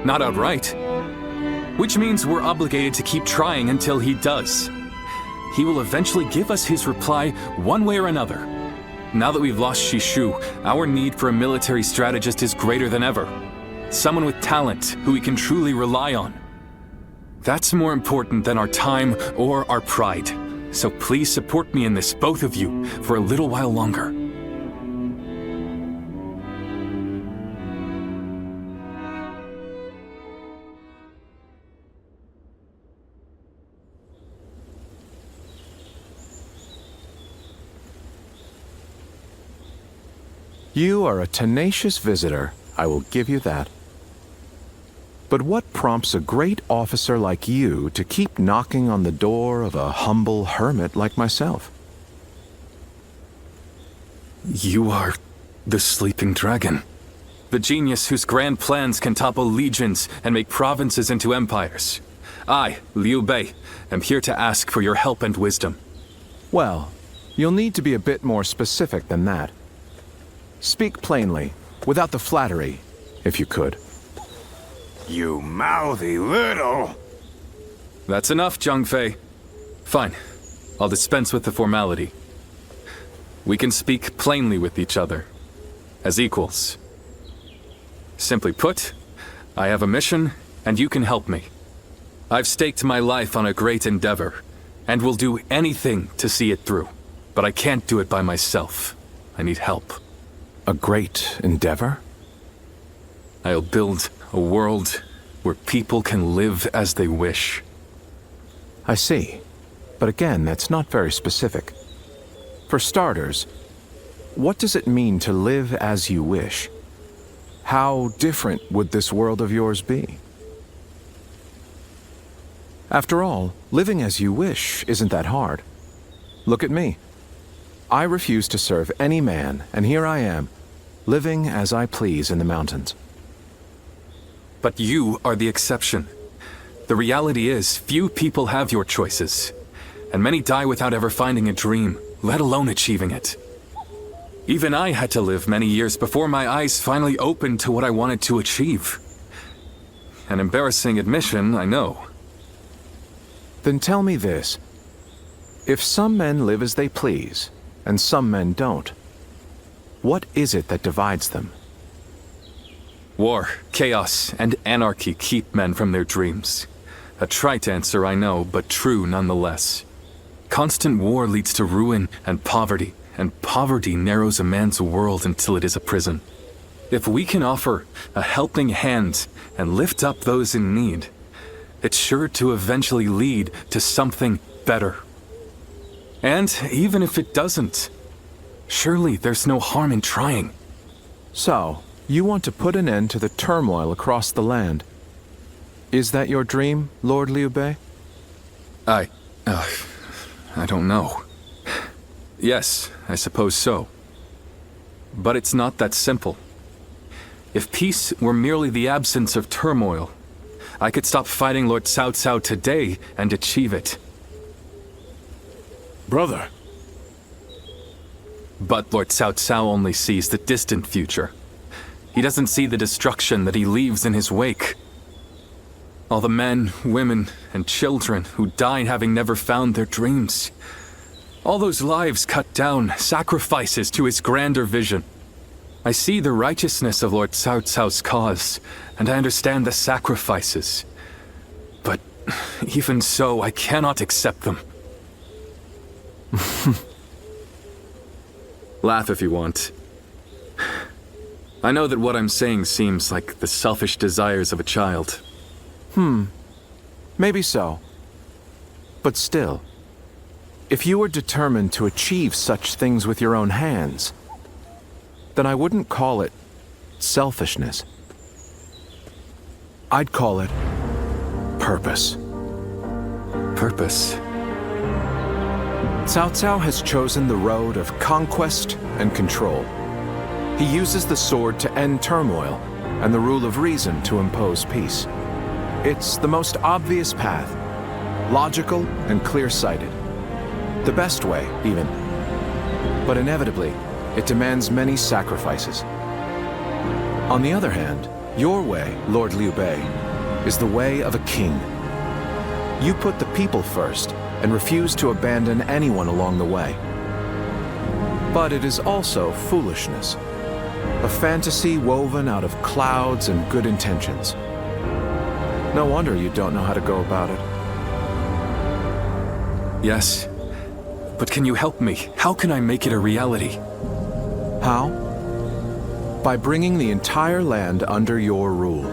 Not outright. Which means we're obligated to keep trying until he does. He will eventually give us his reply one way or another. Now that we've lost Shishu, our need for a military strategist is greater than ever. Someone with talent who we can truly rely on. That's more important than our time or our pride. So please support me in this, both of you, for a little while longer. You are a tenacious visitor, I will give you that. But what prompts a great officer like you to keep knocking on the door of a humble hermit like myself? You are the sleeping dragon. The genius whose grand plans can topple legions and make provinces into empires. I, Liu Bei, am here to ask for your help and wisdom. Well, you'll need to be a bit more specific than that. Speak plainly, without the flattery, if you could. You mouthy little... That's enough, Zhang-Fei. Fine. I'll dispense with the formality. We can speak plainly with each other, as equals. Simply put, I have a mission, and you can help me. I've staked my life on a great endeavor, and will do anything to see it through. But I can't do it by myself. I need help. A great endeavor? I'll build a world where people can live as they wish. I see. But again, that's not very specific. For starters, what does it mean to live as you wish? How different would this world of yours be? After all, living as you wish isn't that hard. Look at me. I refuse to serve any man, and here I am, living as I please in the mountains. But you are the exception. The reality is, few people have your choices, and many die without ever finding a dream, let alone achieving it. Even I had to live many years before my eyes finally opened to what I wanted to achieve. An embarrassing admission, I know. Then tell me this. If some men live as they please, and some men don't, what is it that divides them? War, chaos, and anarchy keep men from their dreams. A trite answer, I know, but true nonetheless. Constant war leads to ruin and poverty narrows a man's world until it is a prison. If we can offer a helping hand and lift up those in need, it's sure to eventually lead to something better. And even if it doesn't, surely there's no harm in trying. So, you want to put an end to the turmoil across the land. Is that your dream, Lord Liu Bei? I don't know. Yes, I suppose so. But it's not that simple. If peace were merely the absence of turmoil, I could stop fighting Lord Cao Cao today and achieve it. Brother. But Lord Cao Cao only sees the distant future. He doesn't see the destruction that he leaves in his wake. All the men, women, and children who died having never found their dreams. All those lives cut down, sacrifices to his grander vision. I see the righteousness of Lord Cao Cao's cause, and I understand the sacrifices. But even so, I cannot accept them. Laugh if you want. I know that what I'm saying seems like the selfish desires of a child. Maybe so. But still, if you were determined to achieve such things with your own hands, then I wouldn't call it selfishness. I'd call it purpose. Purpose? Cao Cao has chosen the road of conquest and control. He uses the sword to end turmoil and the rule of reason to impose peace. It's the most obvious path, logical and clear-sighted. The best way, even. But inevitably, it demands many sacrifices. On the other hand, your way, Lord Liu Bei, is the way of a king. You put the people first and refuse to abandon anyone along the way. But it is also foolishness, a fantasy woven out of clouds and good intentions. No wonder you don't know how to go about it. Yes, but can you help me? How can I make it a reality? How? By bringing the entire land under your rule.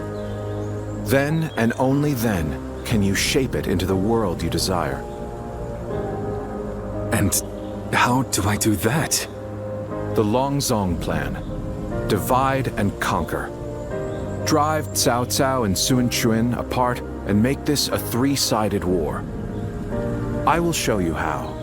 Then and only then can you shape it into the world you desire. And how do I do that? The Longzong plan. Divide and conquer. Drive Cao Cao and Sun Jian apart and make this a three-sided war. I will show you how.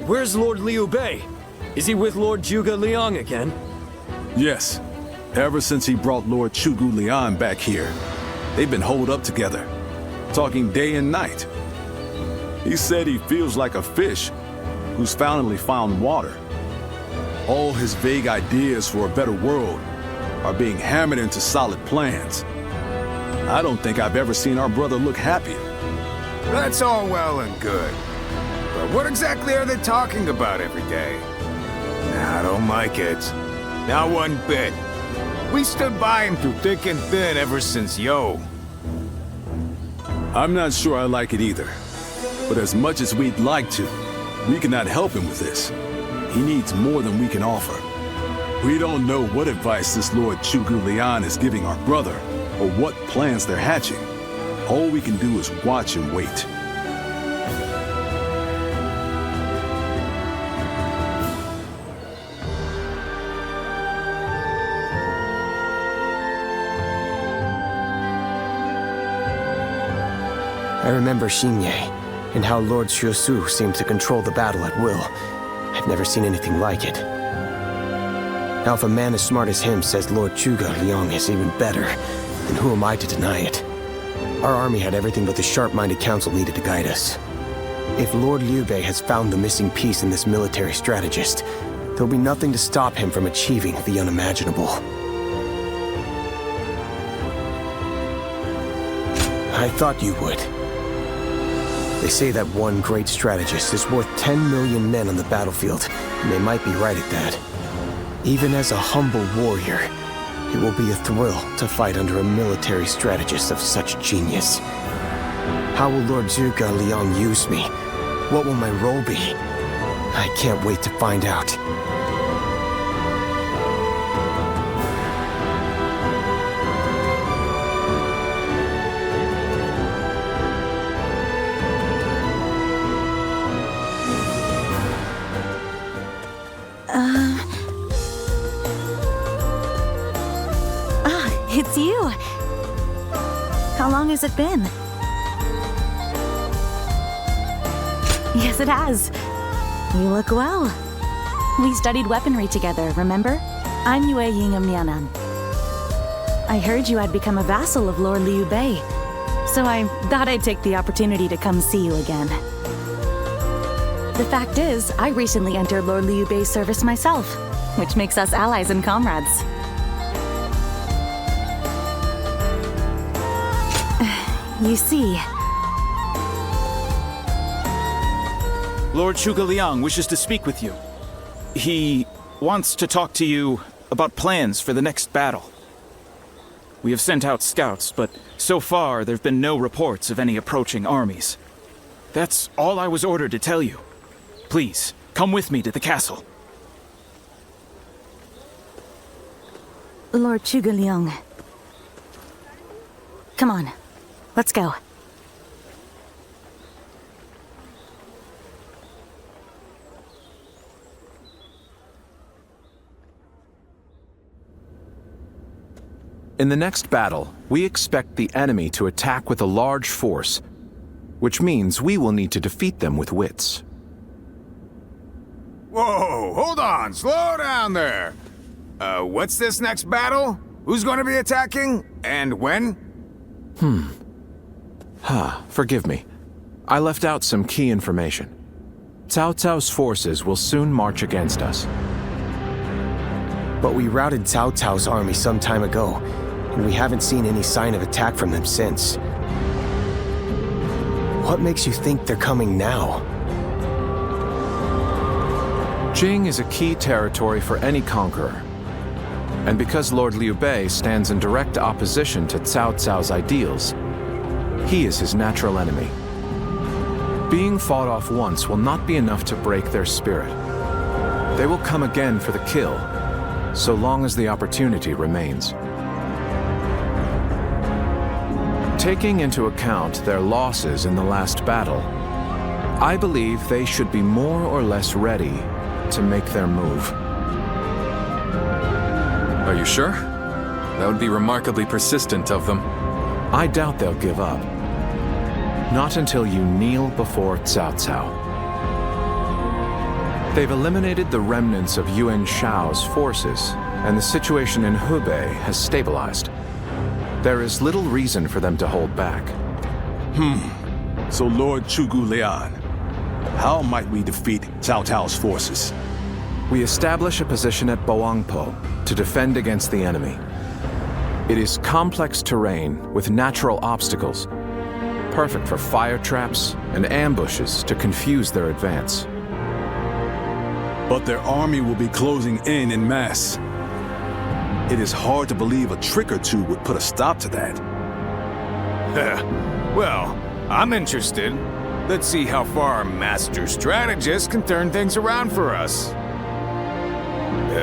Where's Lord Liu Bei? Is he with Lord Zhuge Liang again? Yes. Ever since he brought Lord Zhuge Liang back here, they've been holed up together, talking day and night. He said he feels like a fish who's finally found water. All his vague ideas for a better world are being hammered into solid plans. I don't think I've ever seen our brother look happy. That's all well and good. But what exactly are they talking about every day? I don't like it. Not one bit. We stood by him through thick and thin ever since Yo. I'm not sure I like it either. But as much as we'd like to, we cannot help him with this. He needs more than we can offer. We don't know what advice this Lord Zhuge Liang is giving our brother, or what plans they're hatching. All we can do is watch and wait. I remember Xinye, and how Lord Xuesu seemed to control the battle at will. I've never seen anything like it. Now if a man as smart as him says Lord Zhuge Liang is even better, then who am I to deny it? Our army had everything but the sharp-minded council needed to guide us. If Lord Liu Bei has found the missing piece in this military strategist, there'll be nothing to stop him from achieving the unimaginable. I thought you would. They say that one great strategist is worth 10 million men on the battlefield, and they might be right at that. Even as a humble warrior, it will be a thrill to fight under a military strategist of such genius. How will Lord Zhuge Liang use me? What will my role be? I can't wait to find out. It's you. How long has it been? Yes, it has. You look well. We studied weaponry together, remember? I'm Yue Ying of Mianan. I heard you had become a vassal of Lord Liu Bei, so I thought I'd take the opportunity to come see you again. The fact is, I recently entered Lord Liu Bei's service myself, which makes us allies and comrades. You see... Lord Zhuge Liang wishes to speak with you. He wants to talk to you about plans for the next battle. We have sent out scouts, but so far there have been no reports of any approaching armies. That's all I was ordered to tell you. Please, come with me to the castle. Lord Zhuge Liang. Come on. Let's go. In the next battle, we expect the enemy to attack with a large force, which means we will need to defeat them with wits. Whoa, hold on, slow down there. What's this next battle? Who's going to be attacking? And when? Forgive me. I left out some key information. Cao Cao's forces will soon march against us. But we routed Cao Cao's army some time ago, and we haven't seen any sign of attack from them since. What makes you think they're coming now? Jing is a key territory for any conqueror. And because Lord Liu Bei stands in direct opposition to Cao Cao's ideals, he is his natural enemy. Being fought off once will not be enough to break their spirit. They will come again for the kill, so long as the opportunity remains. Taking into account their losses in the last battle, I believe they should be more or less ready to make their move. Are you sure? That would be remarkably persistent of them. I doubt they'll give up. Not until you kneel before Cao Cao. They've eliminated the remnants of Yuan Shao's forces, and the situation in Hubei has stabilized. There is little reason for them to hold back. So Lord Zhuge Liang, how might we defeat Cao Cao's forces? We establish a position at Boangpo to defend against the enemy. It is complex terrain with natural obstacles, perfect for fire traps and ambushes to confuse their advance. But their army will be closing in mass. It is hard to believe a trick or two would put a stop to that. Well, I'm interested. Let's see how far our master strategist can turn things around for us.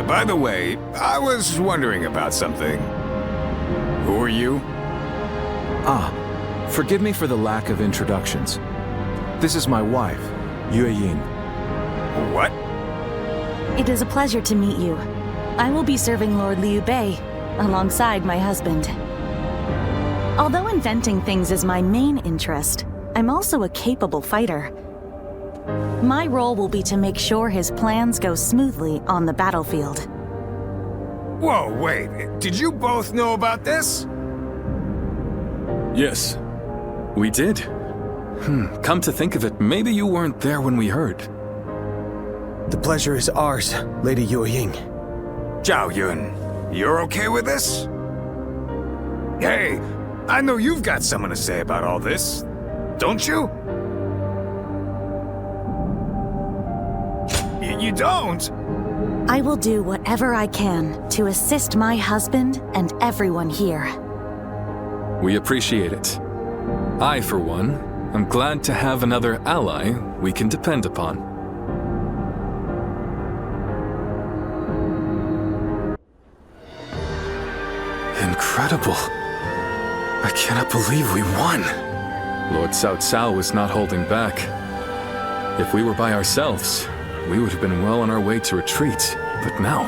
By the way, I was wondering about something. Who are you? Forgive me for the lack of introductions. This is my wife, Yue Ying. What? It is a pleasure to meet you. I will be serving Lord Liu Bei alongside my husband. Although inventing things is my main interest, I'm also a capable fighter. My role will be to make sure his plans go smoothly on the battlefield. Whoa, wait. Did you both know about this? Yes, we did. Come to think of it, maybe you weren't there when we heard. The pleasure is ours, Lady Yue Ying. Zhao Yun, you're okay with this? Hey, I know you've got something to say about all this, don't you? You don't? I will do whatever I can to assist my husband and everyone here. We appreciate it. I, for one, am glad to have another ally we can depend upon. Incredible. I cannot believe we won. Lord Cao Cao was not holding back. If we were by ourselves, we would have been well on our way to retreat, but now...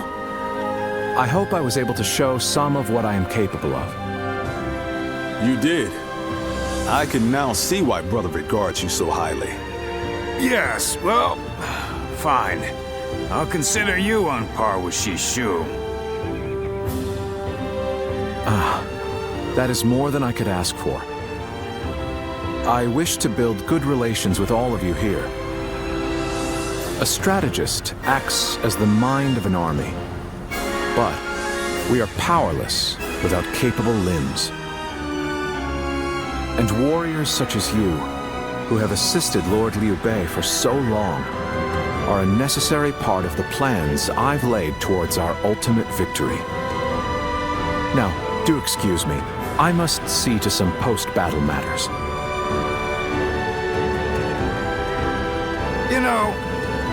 I hope I was able to show some of what I am capable of. You did. I can now see why Brother regards you so highly. Yes, well, fine. I'll consider you on par with Shishu. That is more than I could ask for. I wish to build good relations with all of you here. A strategist acts as the mind of an army, but we are powerless without capable limbs. And warriors such as you, who have assisted Lord Liu Bei for so long, are a necessary part of the plans I've laid towards our ultimate victory. Now, do excuse me. I must see to some post-battle matters. You know,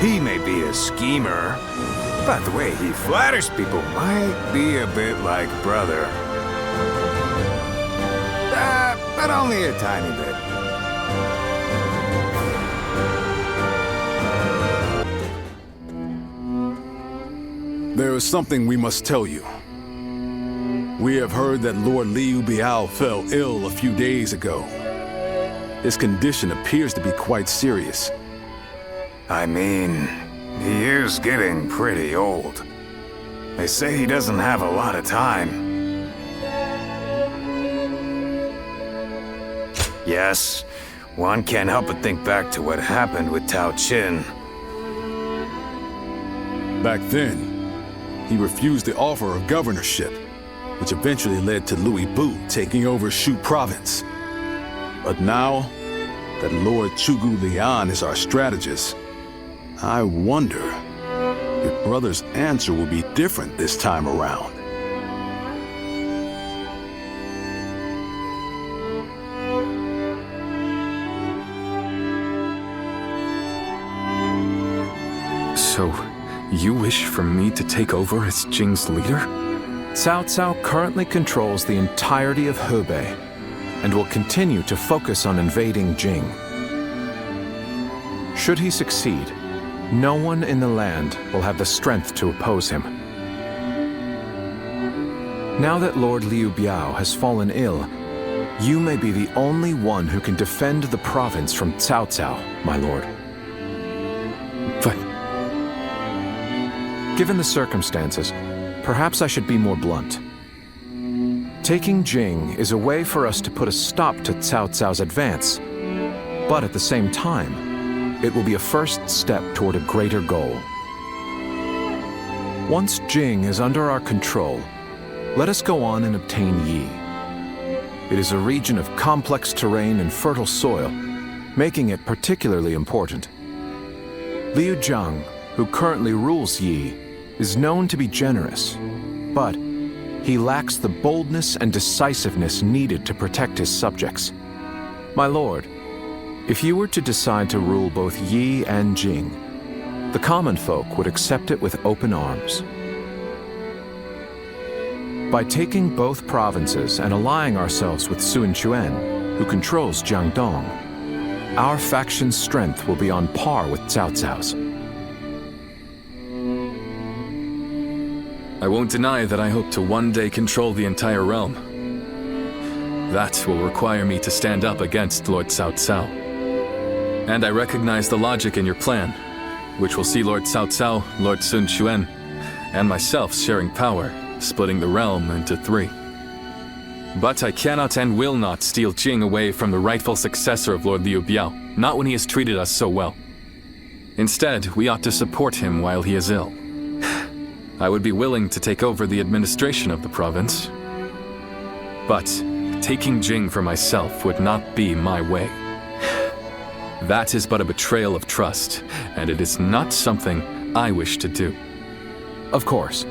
he may be a schemer, but the way he flatters people might be a bit like brother. But only a tiny bit. There is something we must tell you. We have heard that Lord Liu Bei fell ill a few days ago. His condition appears to be quite serious. I mean, he is getting pretty old. They say he doesn't have a lot of time. Yes, one can't help but think back to what happened with Tao Qin. Back then, he refused the offer of governorship, which eventually led to Liu Bu taking over Shu province. But now that Lord Zhuge Liang is our strategist, I wonder if Brother's answer will be different this time around. So, you wish for me to take over as Jing's leader? Cao Cao currently controls the entirety of Hebei and will continue to focus on invading Jing. Should he succeed, no one in the land will have the strength to oppose him. Now that Lord Liu Bei has fallen ill, you may be the only one who can defend the province from Cao Cao, my lord. But... given the circumstances, perhaps I should be more blunt. Taking Jing is a way for us to put a stop to Cao Cao's advance, but at the same time, it will be a first step toward a greater goal. Once Jing is under our control, let us go on and obtain Yi. It is a region of complex terrain and fertile soil, making it particularly important. Liu Zhang, who currently rules Yi, is known to be generous, but he lacks the boldness and decisiveness needed to protect his subjects. My lord, If you were to decide to rule both Yi and Jing, the common folk would accept it with open arms. By taking both provinces and allying ourselves with Sun Jian, who controls Jiangdong, our faction's strength will be on par with Cao Cao's. I won't deny that I hope to one day control the entire realm. That will require me to stand up against Lord Cao Cao. And I recognize the logic in your plan, which will see Lord Cao Cao, Lord Sun Jian, and myself sharing power, splitting the realm into 3. But I cannot and will not steal Jing away from the rightful successor of Lord Liu Bei, not when he has treated us so well. Instead, we ought to support him while he is ill. I would be willing to take over the administration of the province. But taking Jing for myself would not be my way. That is but a betrayal of trust, and it is not something I wish to do. Of course.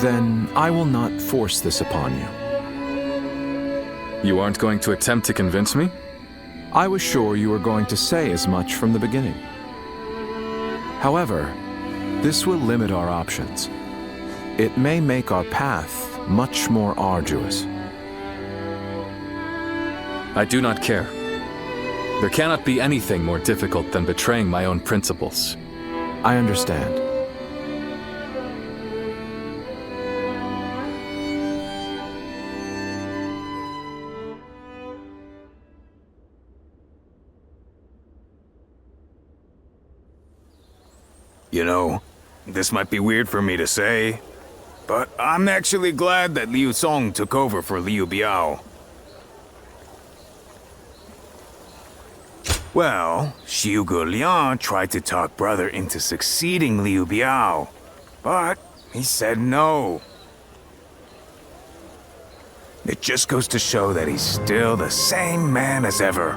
Then I will not force this upon you. You aren't going to attempt to convince me? I was sure you were going to say as much from the beginning. However, this will limit our options. It may make our path much more arduous. I do not care. There cannot be anything more difficult than betraying my own principles. I understand. You know, this might be weird for me to say, but I'm actually glad that Liu Song took over for Liu Biao. Well, Xiu Liang tried to talk brother into succeeding Liu Biao, but he said no. It just goes to show that he's still the same man as ever,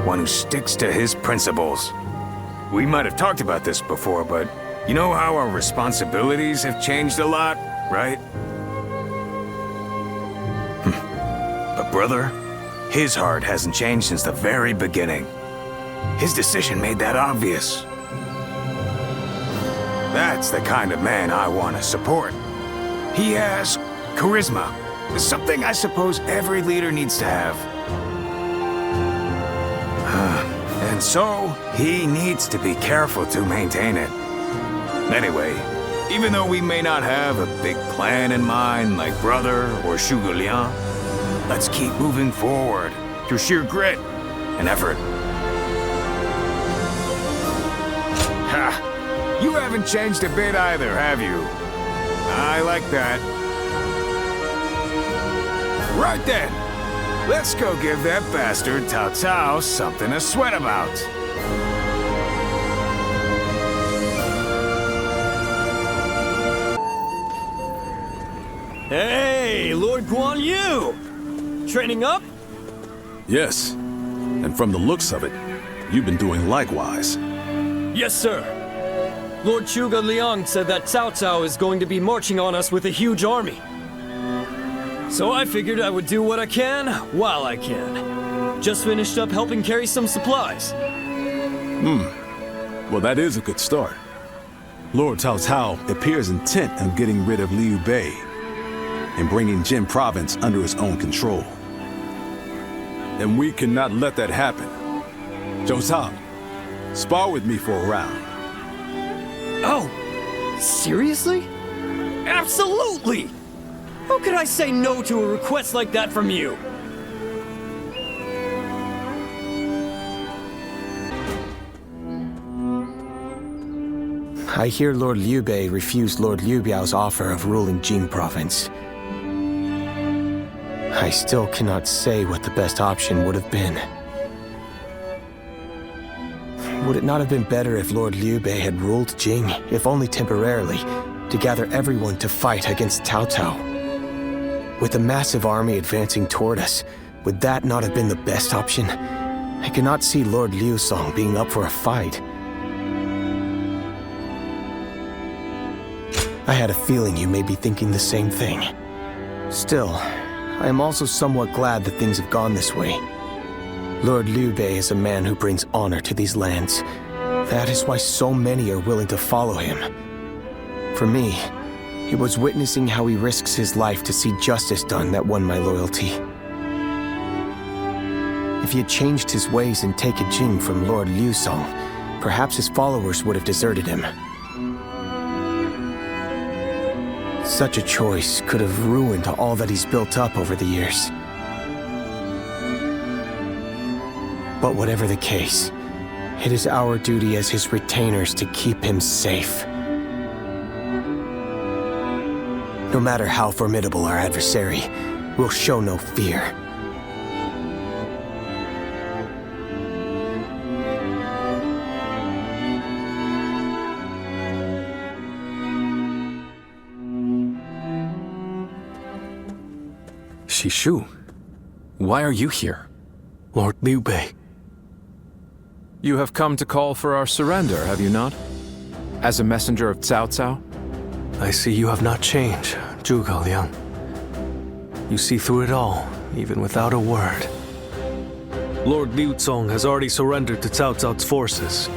one who sticks to his principles. We might have talked about this before, but you know how our responsibilities have changed a lot, right? But brother, his heart hasn't changed since the very beginning. His decision made that obvious. That's the kind of man I want to support. He has charisma, something I suppose every leader needs to have. And so, he needs to be careful to maintain it. Anyway, even though we may not have a big plan in mind like brother or Xiu Liang, let's keep moving forward through sheer grit and effort. Ha! You haven't changed a bit either, have you? I like that. Right then, let's go give that bastard Cao Cao something to sweat about. Hey, Lord Guan Yu! Training up? Yes, and from the looks of it, you've been doing likewise. Yes, sir. Lord Zhuge Liang said that Cao Cao is going to be marching on us with a huge army. So I figured I would do what I can while I can. Just finished up helping carry some supplies. Well, that is a good start. Lord Cao Cao appears intent on getting rid of Liu Bei and bringing Jin province under his own control. And we cannot let that happen. Cao Cao, spar with me for a round. Oh, seriously? Absolutely! How could I say no to a request like that from you? I hear Lord Liu Bei refused Lord Liu Biao's offer of ruling Jing province. I still cannot say what the best option would have been. Would it not have been better if Lord Liu Bei had ruled Jing, if only temporarily, to gather everyone to fight against Cao Cao? With a massive army advancing toward us, would that not have been the best option? I cannot see Lord Liu Song being up for a fight. I had a feeling you may be thinking the same thing. Still, I am also somewhat glad that things have gone this way. Lord Liu Bei is a man who brings honor to these lands. That is why so many are willing to follow him. For me, it was witnessing how he risks his life to see justice done that won my loyalty. If he had changed his ways and taken Jing from Lord Liu Song, perhaps his followers would have deserted him. Such a choice could have ruined all that he's built up over the years. But whatever the case, it is our duty as his retainers to keep him safe. No matter how formidable our adversary, we'll show no fear. Shishu, why are you here? Lord Liu Bei. You have come to call for our surrender, have you not? As a messenger of Cao Cao? I see you have not changed, Zhuge Liang. You see through it all, even without a word. Lord Liu Zong has already surrendered to Cao Cao's forces.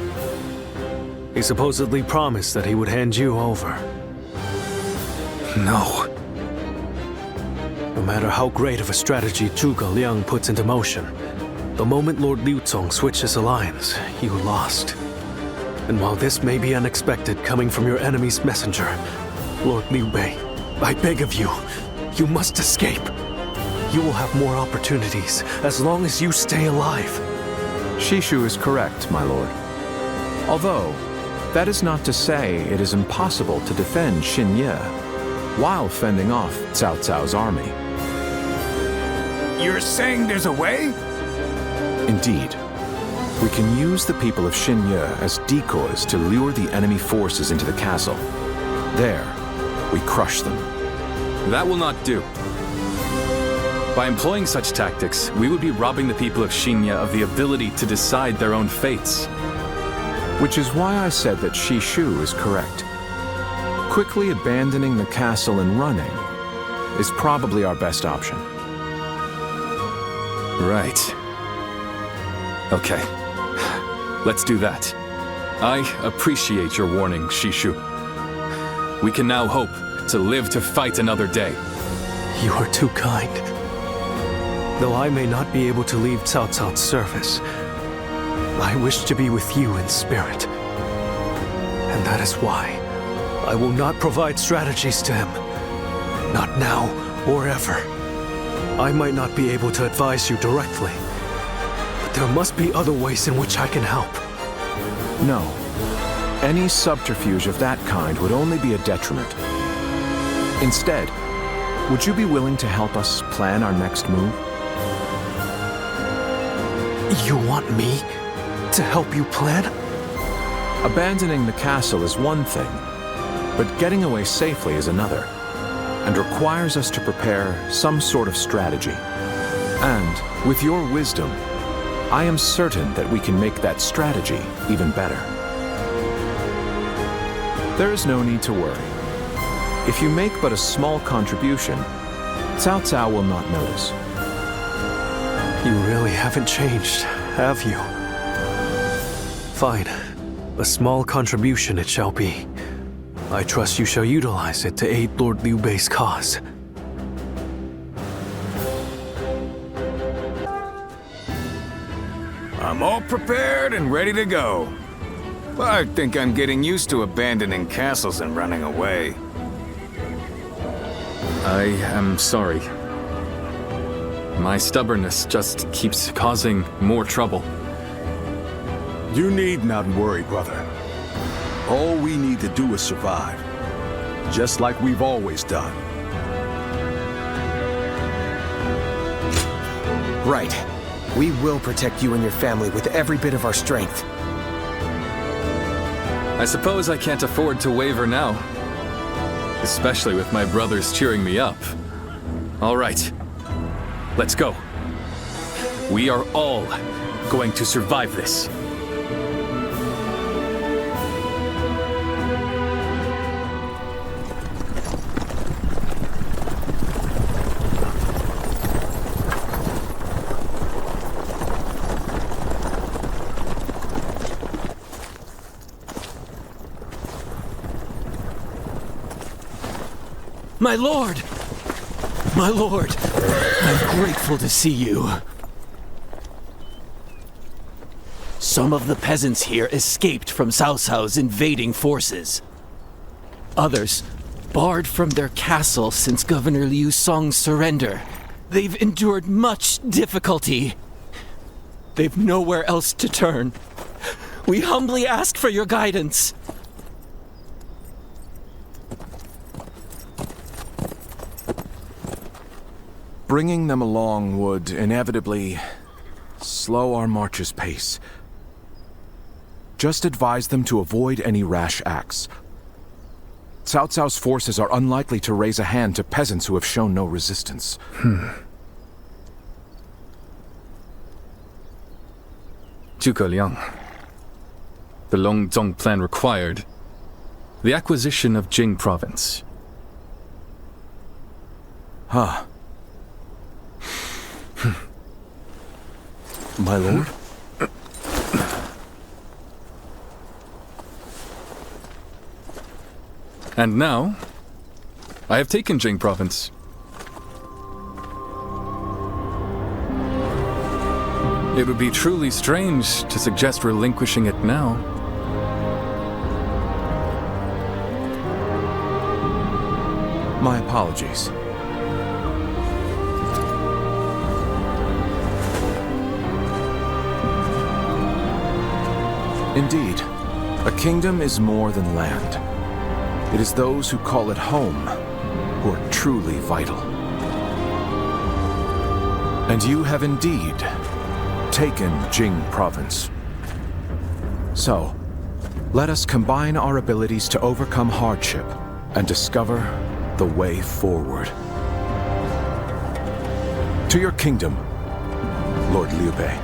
He supposedly promised that he would hand you over. No. No matter how great of a strategy Zhuge Liang puts into motion, the moment Lord Liu Zong switched his alliance, you lost. And while this may be unexpected coming from your enemy's messenger, Lord Liu Bei, I beg of you, you must escape. You will have more opportunities as long as you stay alive. Shishu is correct, my lord. Although, that is not to say it is impossible to defend Xinye while fending off Cao Cao's army. You're saying there's a way? Indeed. We can use the people of Xinye as decoys to lure the enemy forces into the castle. There, we crush them. That will not do. By employing such tactics, we would be robbing the people of Xinye of the ability to decide their own fates. Which is why I said that Shishu is correct. Quickly abandoning the castle and running is probably our best option. Right. Okay. Let's do that. I appreciate your warning, Shishu. We can now hope to live to fight another day. You are too kind. Though I may not be able to leave Cao Cao's service, I wish to be with you in spirit. And that is why I will not provide strategies to him. Not now or ever. I might not be able to advise you directly, but there must be other ways in which I can help. No. Any subterfuge of that kind would only be a detriment. Instead, would you be willing to help us plan our next move? You want me to help you plan? Abandoning the castle is one thing, but getting away safely is another, and requires us to prepare some sort of strategy. And, with your wisdom, I am certain that we can make that strategy even better. There is no need to worry. If you make but a small contribution, Cao Cao will not notice. You really haven't changed, have you? Fine. A small contribution it shall be. I trust you shall utilize it to aid Lord Liu Bei's cause. I'm all prepared and ready to go. I think I'm getting used to abandoning castles and running away. I am sorry. My stubbornness just keeps causing more trouble. You need not worry, brother. All we need to do is survive, just like we've always done. Right. We will protect you and your family with every bit of our strength. I suppose I can't afford to waver now. Especially with my brothers cheering me up. All right. Let's go. We are all going to survive this. My lord! My lord, I'm grateful to see you. Some of the peasants here escaped from Cao Cao's invading forces. Others barred from their castle since Governor Liu Song's surrender. They've endured much difficulty. They've nowhere else to turn. We humbly ask for your guidance. Bringing them along would inevitably slow our march's pace. Just advise them to avoid any rash acts. Cao Cao's forces are unlikely to raise a hand to peasants who have shown no resistance. Zhuge Liang. The Longzong plan required the acquisition of Jing province. Huh. My lord? And now, I have taken Jing province. It would be truly strange to suggest relinquishing it now. My apologies. Indeed, a kingdom is more than land. It is those who call it home who are truly vital. And you have indeed taken Jing province. So, let us combine our abilities to overcome hardship and discover the way forward. To your kingdom, Lord Liu Bei.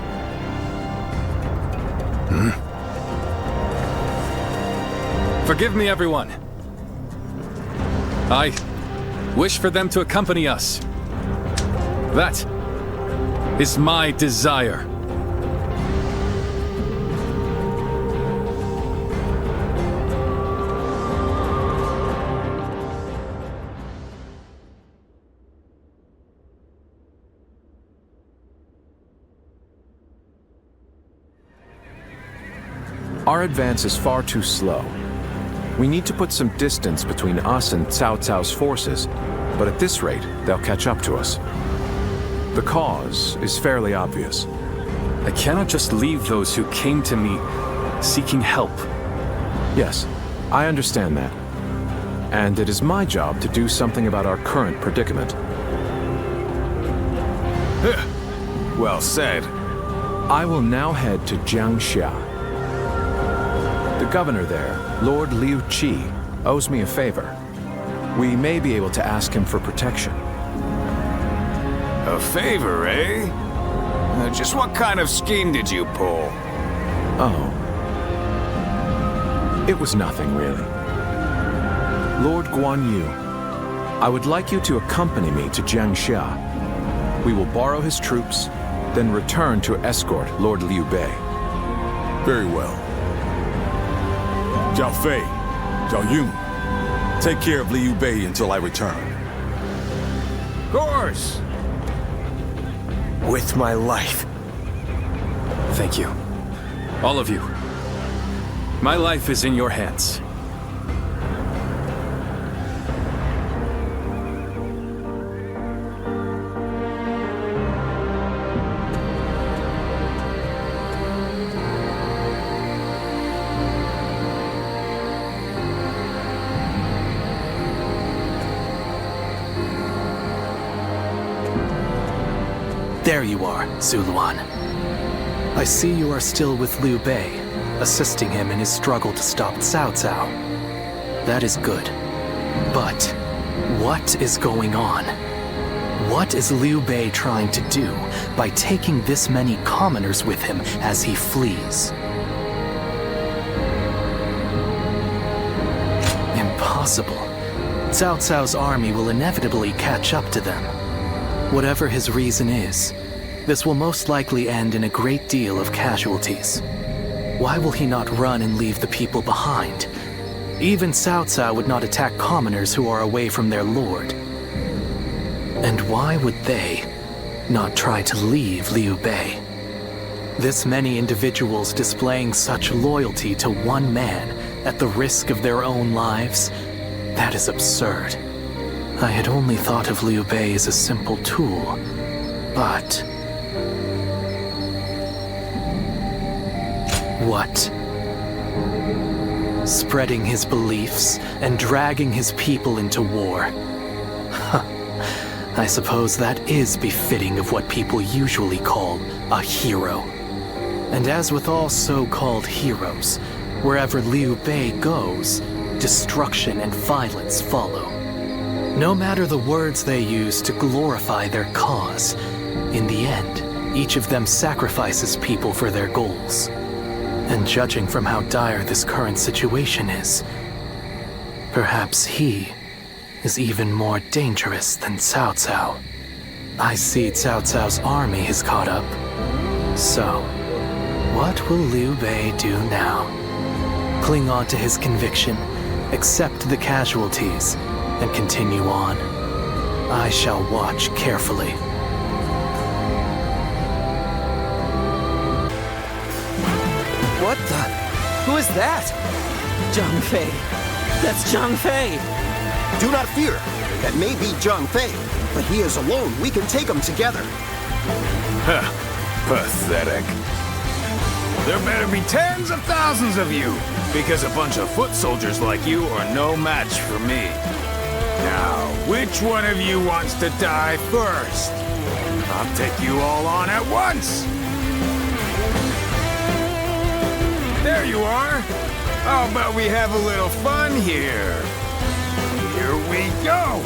Forgive me, everyone. I wish for them to accompany us. That is my desire. Our advance is far too slow. We need to put some distance between us and Cao Cao's forces, but at this rate, they'll catch up to us. The cause is fairly obvious. I cannot just leave those who came to me seeking help. Yes, I understand that. And it is my job to do something about our current predicament. Well said. I will now head to Jiangxia. The governor there, Lord Liu Qi, owes me a favor. We may be able to ask him for protection. A favor, eh? Just what kind of scheme did you pull? Oh. It was nothing, really. Lord Guan Yu, I would like you to accompany me to Jiangxia. We will borrow his troops, then return to escort Lord Liu Bei. Very well. Zhao Fei, Zhao Yun, take care of Liu Bei until I return. Of course. With my life. Thank you. All of you. My life is in your hands. There you are, Zuluan. I see you are still with Liu Bei, assisting him in his struggle to stop Cao Cao. That is good. But what is going on? What is Liu Bei trying to do by taking this many commoners with him as he flees? Impossible. Cao Cao's army will inevitably catch up to them. Whatever his reason is, this will most likely end in a great deal of casualties. Why will he not run and leave the people behind? Even Cao Cao would not attack commoners who are away from their lord. And why would they not try to leave Liu Bei? This many individuals displaying such loyalty to one man at the risk of their own lives? That is absurd. I had only thought of Liu Bei as a simple tool, but... What? Spreading his beliefs and dragging his people into war. I suppose that is befitting of what people usually call a hero. And as with all so-called heroes, wherever Liu Bei goes, destruction and violence follow. No matter the words they use to glorify their cause, in the end, each of them sacrifices people for their goals. And judging from how dire this current situation is, perhaps he is even more dangerous than Cao Cao. I see Cao Cao's army has caught up. So, what will Liu Bei do now? Cling on to his conviction, accept the casualties, and continue on? I shall watch carefully. What the? Who is that? Zhang Fei. That's Zhang Fei. Do not fear. That may be Zhang Fei, but he is alone. We can take him together. Huh. Pathetic. There better be tens of thousands of you, because a bunch of foot soldiers like you are no match for me. Now, which one of you wants to die first? I'll take you all on at once. There you are. How about we have a little fun here? Here we go.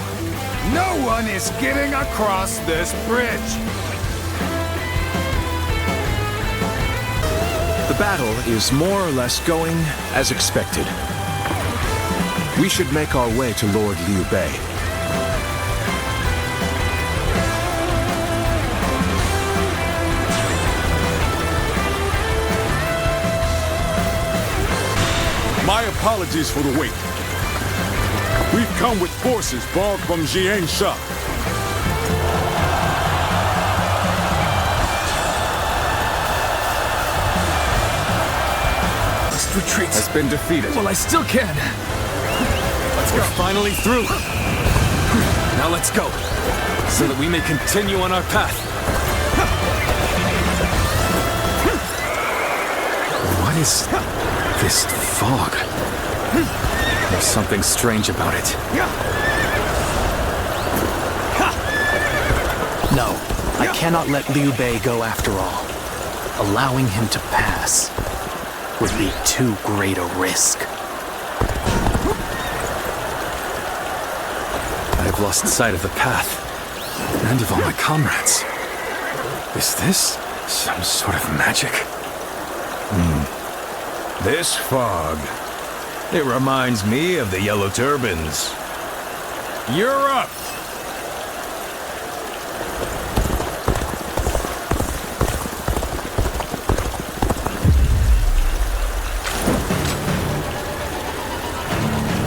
No one is getting across this bridge. The battle is more or less going as expected. We should make our way to Lord Liu Bei. My apologies for the wait. We've come with forces brought from Jiansha. Retreat has been defeated. Well, I still can. Let's go. We're finally through. Now let's go, so that we may continue on our path. What is this fog? There's something strange about it. No, I cannot let Liu Bei go after all. Allowing him to pass would be too great a risk. I have lost sight of the path, and of all my comrades. Is this some sort of magic? This fog, it reminds me of the Yellow Turbans. You're up!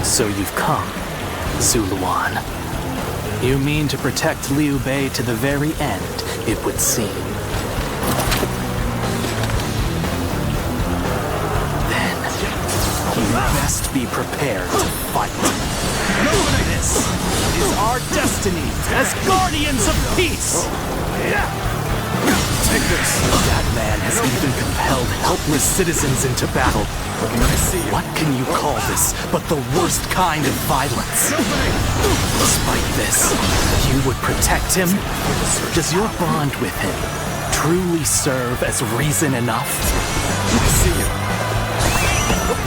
So you've come, Zuluan. You mean to protect Liu Bei to the very end, it would seem. Then, you best be prepared to fight. This is our destiny as guardians of peace! Take this! That man has even compelled helpless citizens into battle. What can you call this but the worst kind of violence? Despite this, you would protect him? Does your bond with him truly serve as reason enough? I see you.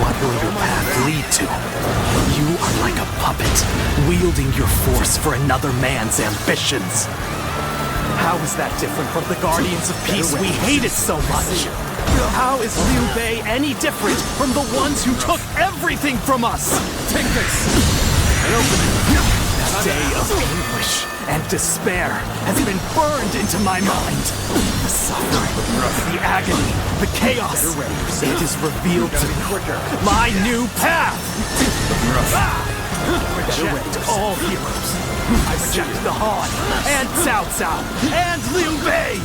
What will your path lead to? You are like a puppet, wielding your force for another man's ambitions. How is that different from the Guardians of Peace we hated so much? How is Liu Bei any different from the ones who took everything from us? Take this! And open it. That day of anguish and despair has been burned into my mind. The suffering, the agony, the chaos. It is revealed to me my new path. I reject all heroes. I reject the Han, and Cao Cao, and Liu Bei.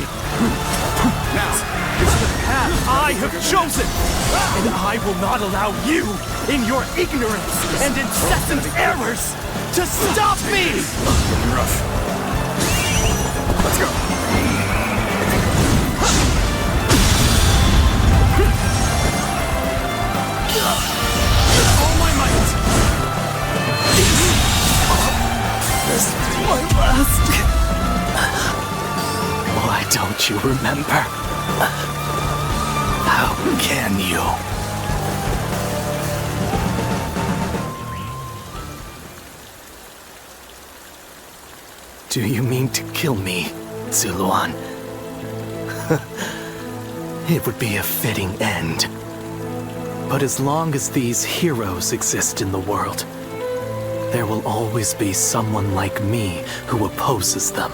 Now, this is the path I have chosen, and I will not allow you, in your ignorance and incessant errors, to stop me! Rough. Let's go. All my might! This is my last... Why don't you remember? How can you? Do you mean to kill me, Zuluan? It would be a fitting end. But as long as these heroes exist in the world, there will always be someone like me who opposes them.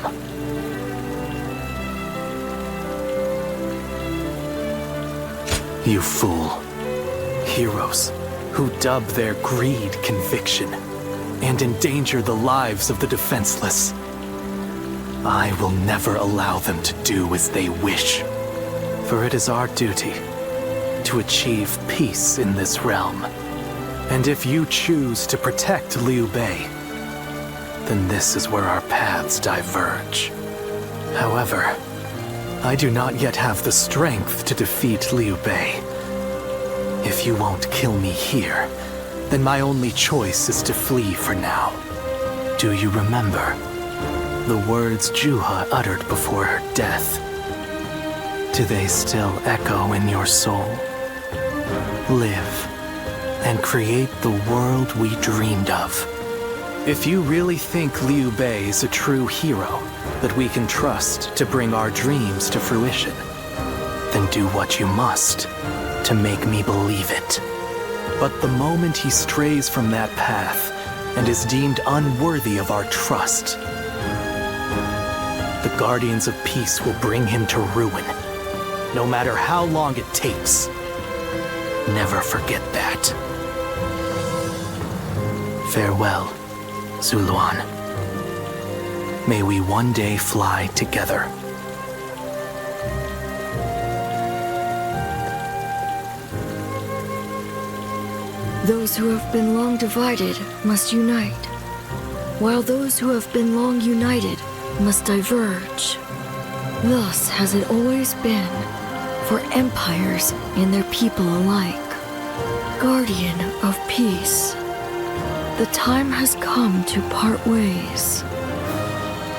You fool. Heroes who dub their greed conviction and endanger the lives of the defenseless. I will never allow them to do as they wish, for it is our duty to achieve peace in this realm. And if you choose to protect Liu Bei, then this is where our paths diverge. However, I do not yet have the strength to defeat Liu Bei. If you won't kill me here, then my only choice is to flee for now. Do you remember the words Juha uttered before her death? Do they still echo in your soul? Live and create the world we dreamed of. If you really think Liu Bei is a true hero that we can trust to bring our dreams to fruition, then do what you must to make me believe it. But the moment he strays from that path and is deemed unworthy of our trust, the Guardians of Peace will bring him to ruin, no matter how long it takes. Never forget that. Farewell, Zuluan. May we one day fly together. Those who have been long divided must unite, while those who have been long united must diverge. Thus has it always been for empires and their people alike. Guardian of peace, the time has come to part ways.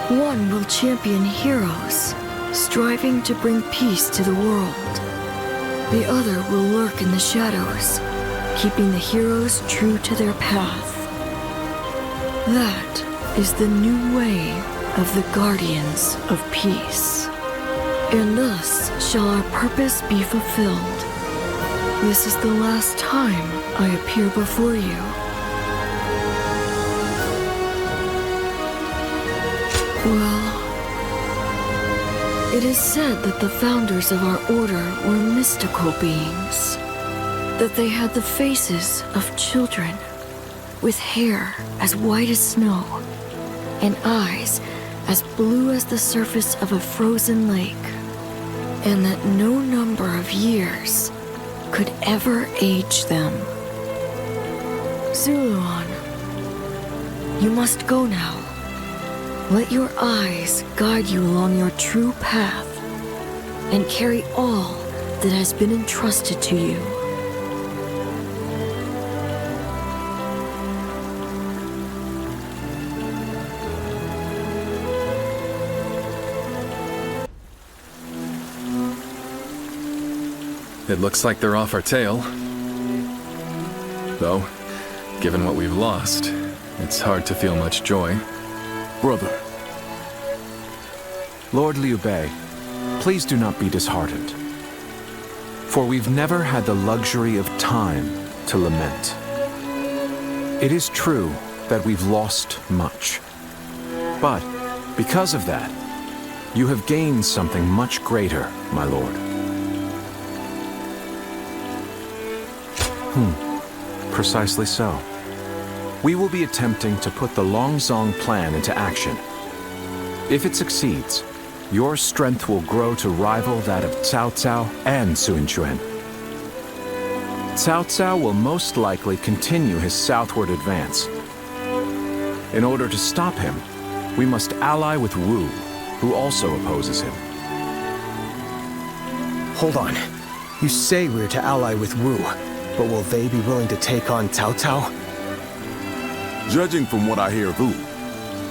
One will champion heroes, striving to bring peace to the world. The other will lurk in the shadows, keeping the heroes true to their path. That is the new way of the Guardians of Peace. And thus shall our purpose be fulfilled. This is the last time I appear before you. Well, it is said that the founders of our order were mystical beings, that they had the faces of children, with hair as white as snow, and eyes as blue as the surface of a frozen lake, and that no number of years could ever age them. Zuluan, you must go now. Let your eyes guide you along your true path, and carry all that has been entrusted to you. It looks like they're off our tail. Though, given what we've lost, it's hard to feel much joy. Brother. Lord Liu Bei, please do not be disheartened. For we've never had the luxury of time to lament. It is true that we've lost much. But Because of that, you have gained something much greater, my lord. Precisely so. We will be attempting to put the Longzong plan into action. If it succeeds, your strength will grow to rival that of Cao Cao and Sun Jian. Cao Cao will most likely continue his southward advance. In order to stop him, we must ally with Wu, who also opposes him. Hold on. You say we're to ally with Wu, but will they be willing to take on Cao Cao? Judging from what I hear of Wu,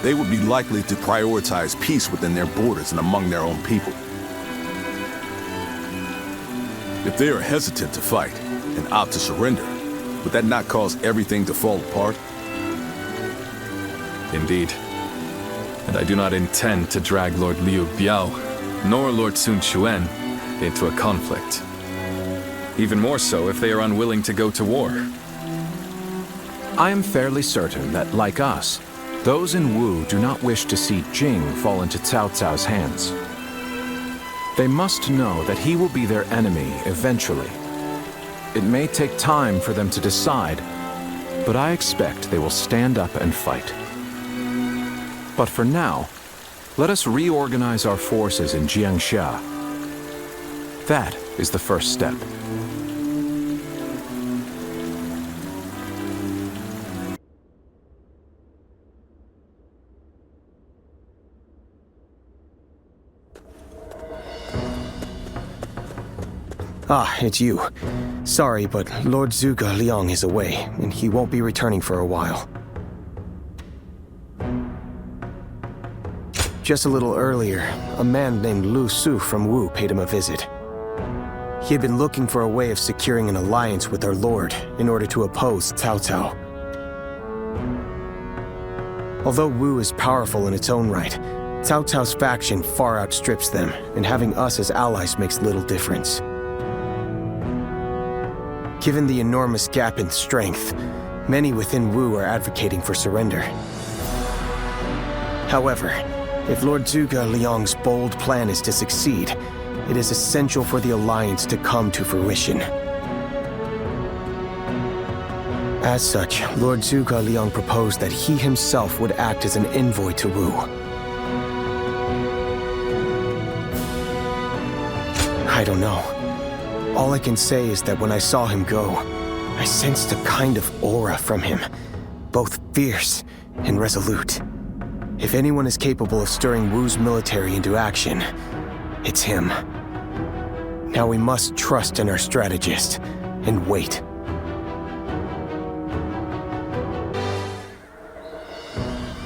they would be likely to prioritize peace within their borders and among their own people. If they are hesitant to fight and opt to surrender, would that not cause everything to fall apart? Indeed. And I do not intend to drag Lord Liu Biao, nor Lord Sun Jian, into a conflict. Even more so if they are unwilling to go to war. I am fairly certain that, like us, those in Wu do not wish to see Jing fall into Cao Cao's hands. They must know that he will be their enemy eventually. It may take time for them to decide, but I expect they will stand up and fight. But for now, let us reorganize our forces in Jiangxia. That is the first step. Ah, it's you. Sorry, but Lord Zhuge Liang is away, and he won't be returning for a while. Just a little earlier, a man named Lu Su from Wu paid him a visit. He had been looking for a way of securing an alliance with our lord in order to oppose Cao Cao. Although Wu is powerful in its own right, Cao Cao's faction far outstrips them, and having us as allies makes little difference. Given the enormous gap in strength, many within Wu are advocating for surrender. However, if Lord Zhuge Liang's bold plan is to succeed, it is essential for the alliance to come to fruition. As such, Lord Zhuge Liang proposed that he himself would act as an envoy to Wu. I don't know. All I can say is that when I saw him go, I sensed a kind of aura from him, both fierce and resolute. If anyone is capable of stirring Wu's military into action, it's him. Now we must trust in our strategist and wait.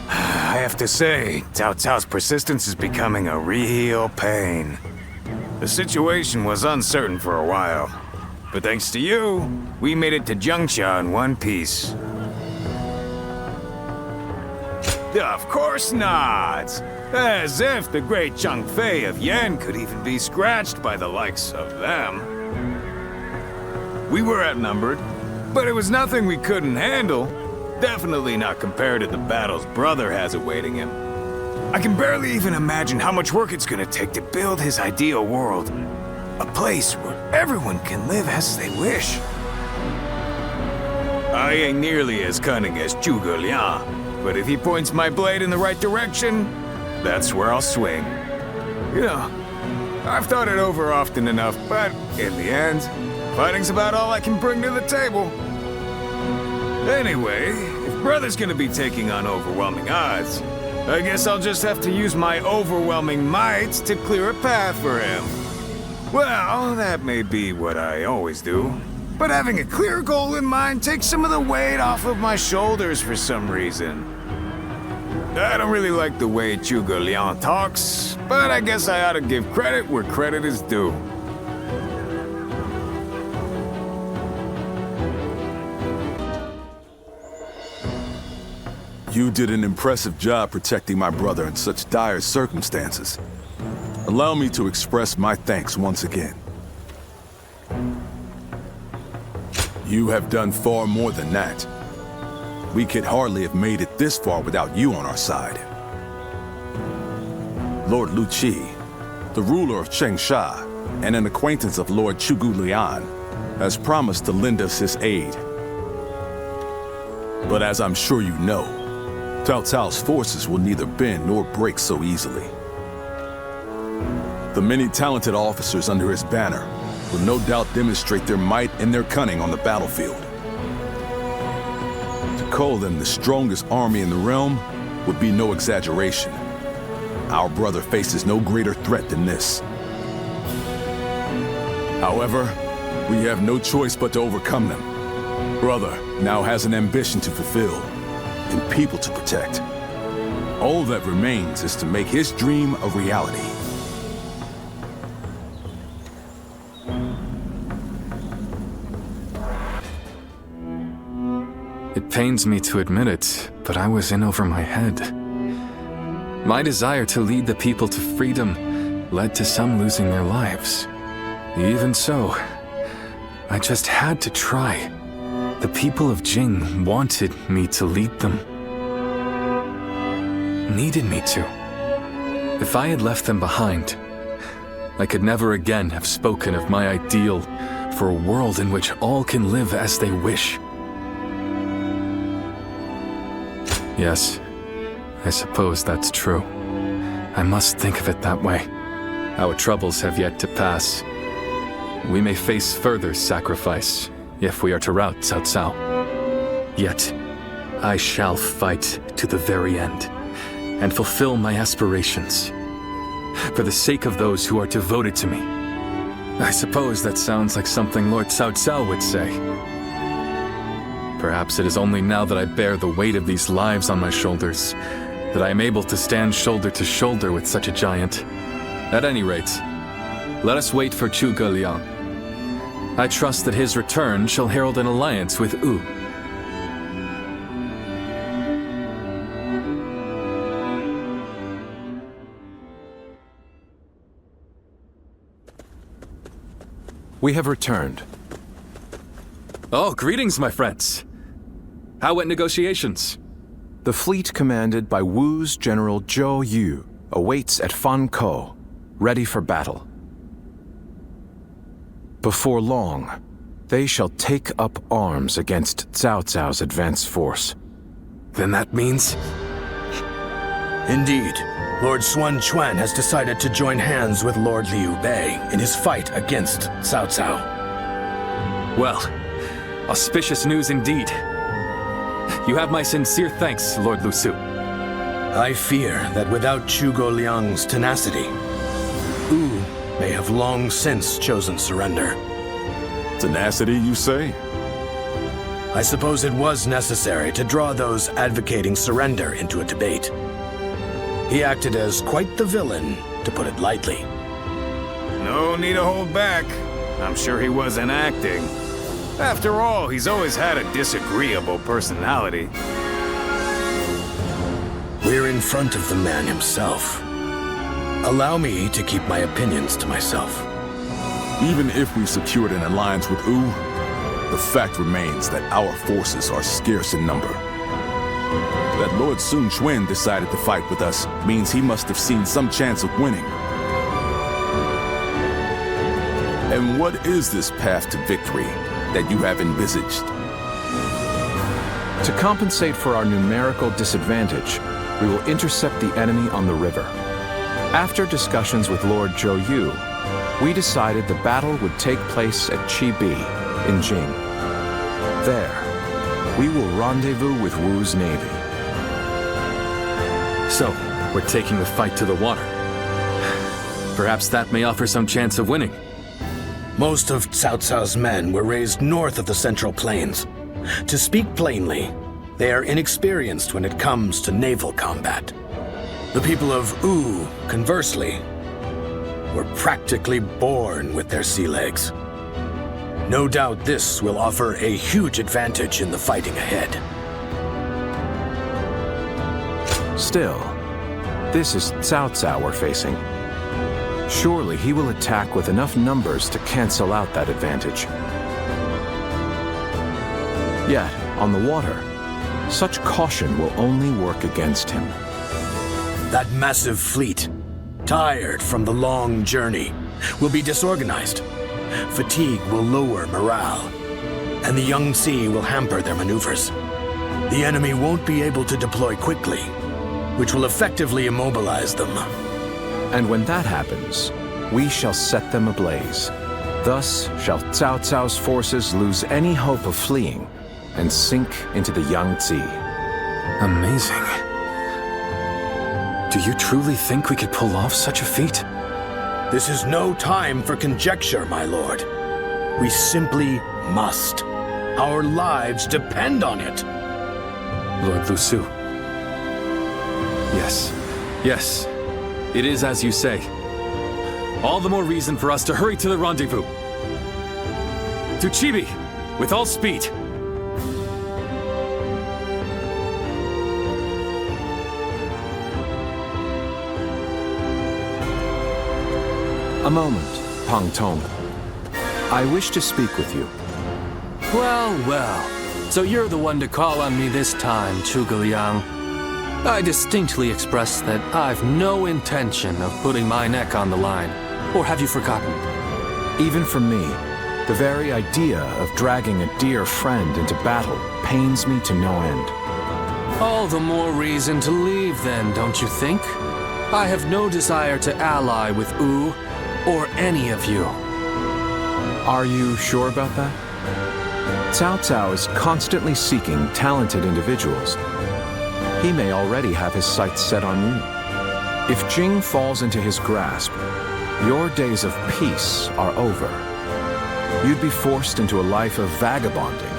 I have to say, Cao Cao's persistence is becoming a real pain. The situation was uncertain for a while, but thanks to you, we made it to Jiangxia in one piece. Of course not! As if the great Zhang Fei of Yan could even be scratched by the likes of them. We were outnumbered, but it was nothing we couldn't handle. Definitely not compared to the battles brother has awaiting him. I can barely even imagine how much work it's gonna take to build his ideal world. A place where everyone can live as they wish. I ain't nearly as cunning as Zhuge Liang, but if he points my blade in the right direction, that's where I'll swing. You know, I've thought it over often enough, but in the end, fighting's about all I can bring to the table. Anyway, if brother's gonna be taking on overwhelming odds, I guess I'll just have to use my overwhelming might to clear a path for him. Well, that may be what I always do, but having a clear goal in mind takes some of the weight off of my shoulders for some reason. I don't really like the way Zhuge Liang talks, but I guess I ought to give credit where credit is due. You did an impressive job protecting my brother in such dire circumstances. Allow me to express my thanks once again. You have done far more than that. We could hardly have made it this far without you on our side. Lord Lu Qi, the ruler of Chengsha and an acquaintance of Lord Zhuge Liang, has promised to lend us his aid. But as I'm sure you know, Cao Cao's forces will neither bend nor break so easily. The many talented officers under his banner will no doubt demonstrate their might and their cunning on the battlefield. To call them the strongest army in the realm would be no exaggeration. Our brother faces no greater threat than this. However, we have no choice but to overcome them. Brother now has an ambition to fulfill and people to protect. All that remains is to make his dream a reality. It pains me to admit it, but I was in over my head. My desire to lead the people to freedom led to some losing their lives. Even so, I just had to try. The people of Jing wanted me to lead them. Needed me to. If I had left them behind, I could never again have spoken of my ideal for a world in which all can live as they wish. Yes, I suppose that's true. I must think of it that way. Our troubles have yet to pass. We may face further sacrifice if we are to rout Cao Cao. Yet, I shall fight to the very end and fulfill my aspirations for the sake of those who are devoted to me. I suppose that sounds like something Lord Cao Cao would say. Perhaps it is only now that I bear the weight of these lives on my shoulders that I am able to stand shoulder to shoulder with such a giant. At any rate, let us wait for Zhuge Liang. I trust that his return shall herald an alliance with Wu. We have returned. Oh, greetings, my friends. How went negotiations? The fleet commanded by Wu's General Zhou Yu awaits at Fan Kou, ready for battle. Before long, they shall take up arms against Cao Cao's advance force. Then that means? Indeed, Lord Sun Jian has decided to join hands with Lord Liu Bei in his fight against Cao Cao. Well, auspicious news indeed. You have my sincere thanks, Lord Lu Su. I fear that without Zhuge Liang's tenacity, Wu may have long since chosen surrender. Tenacity, you say? I suppose it was necessary to draw those advocating surrender into a debate. He acted as quite the villain, to put it lightly. No need to hold back. I'm sure he wasn't acting. After all, he's always had a disagreeable personality. We're in front of the man himself. Allow me to keep my opinions to myself. Even if we secured an alliance with Wu, the fact remains that our forces are scarce in number. That Lord Sun Jian decided to fight with us means he must have seen some chance of winning. And what is this path to victory that you have envisaged? To compensate for our numerical disadvantage, we will intercept the enemy on the river. After discussions with Lord Zhou Yu, we decided the battle would take place at Chibi in Jing. There, we will rendezvous with Wu's navy. So, we're taking the fight to the water. Perhaps that may offer some chance of winning. Most of Cao Cao's men were raised north of the Central Plains. To speak plainly, they are inexperienced when it comes to naval combat. The people of Wu, conversely, were practically born with their sea legs. No doubt this will offer a huge advantage in the fighting ahead. Still, this is Cao Cao we're facing. Surely he will attack with enough numbers to cancel out that advantage. Yet, on the water, such caution will only work against him. That massive fleet, tired from the long journey, will be disorganized. Fatigue will lower morale, and the Yangtze will hamper their maneuvers. The enemy won't be able to deploy quickly, which will effectively immobilize them. And when that happens, we shall set them ablaze. Thus shall Cao Cao's forces lose any hope of fleeing and sink into the Yangtze. Amazing. Do you truly think we could pull off such a feat? This is no time for conjecture, my lord. We simply must. Our lives depend on it. Lord Lu Su. Yes. It is as you say. All the more reason for us to hurry to the rendezvous. To Chibi, with all speed. A moment, Pang Tong. I wish to speak with you. Well. So you're the one to call on me this time, Zhuge Liang. I distinctly expressed that I've no intention of putting my neck on the line. Or have you forgotten? Even for me, the very idea of dragging a dear friend into battle pains me to no end. All the more reason to leave then, don't you think? I have no desire to ally with Wu or any of you. Are you sure about that? Cao Cao is constantly seeking talented individuals. He may already have his sights set on you. If Jing falls into his grasp, your days of peace are over. You'd be forced into a life of vagabonding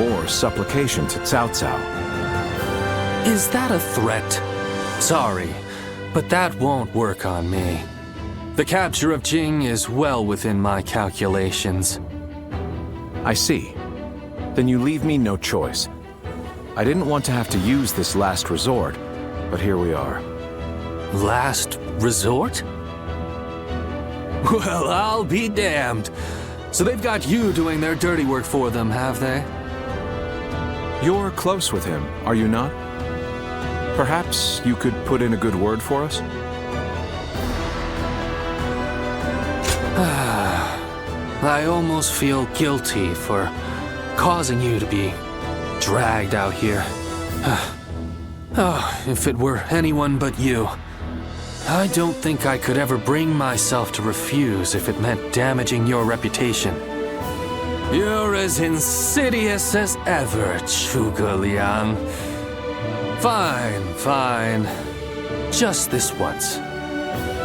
or supplication to Cao Cao. Is that a threat? Sorry, but that won't work on me. The capture of Jing is well within my calculations. I see. Then you leave me no choice. I didn't want to have to use this last resort, but here we are. Last resort? Well, I'll be damned. So they've got you doing their dirty work for them, have they? You're close with him, are you not? Perhaps you could put in a good word for us? I almost feel guilty for causing you to be dragged out here. Oh, if it were anyone but you. I don't think I could ever bring myself to refuse if it meant damaging your reputation. You're as insidious as ever, Zhuge Liang. Fine. Just this once.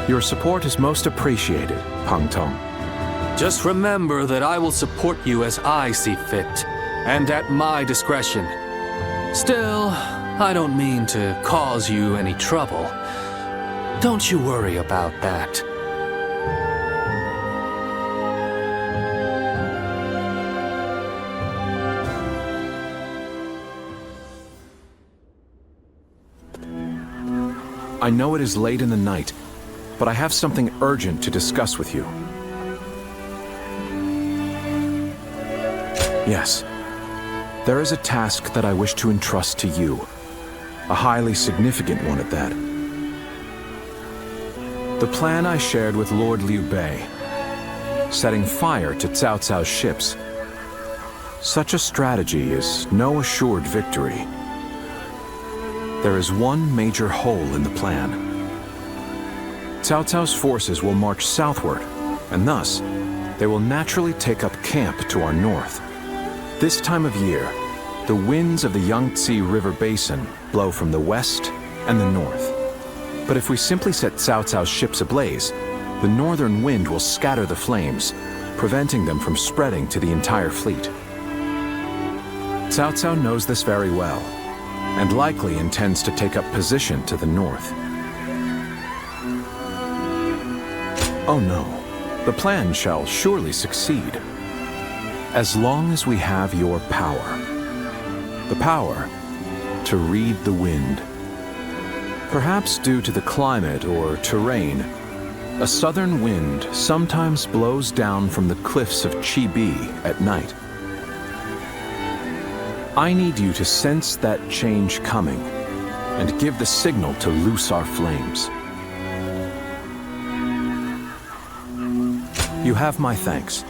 Your support is most appreciated, Pang Tong. Just remember that I will support you as I see fit, and at my discretion. Still, I don't mean to cause you any trouble. Don't you worry about that. I know it is late in the night, but I have something urgent to discuss with you. Yes. There is a task that I wish to entrust to you. A highly significant one at that. The plan I shared with Lord Liu Bei, setting fire to Cao Cao's ships. Such a strategy is no assured victory. There is one major hole in the plan. Cao Cao's forces will march southward, and thus, they will naturally take up camp to our north. This time of year, the winds of the Yangtze River Basin blow from the west and the north. But if we simply set Cao Cao's ships ablaze, the northern wind will scatter the flames, preventing them from spreading to the entire fleet. Cao Cao knows this very well, and likely intends to take up position to the north. Oh no, the plan shall surely succeed. As long as we have your power. The power to read the wind. Perhaps due to the climate or terrain, a southern wind sometimes blows down from the cliffs of Chibi at night. I need you to sense that change coming and give the signal to loose our flames. You have my thanks.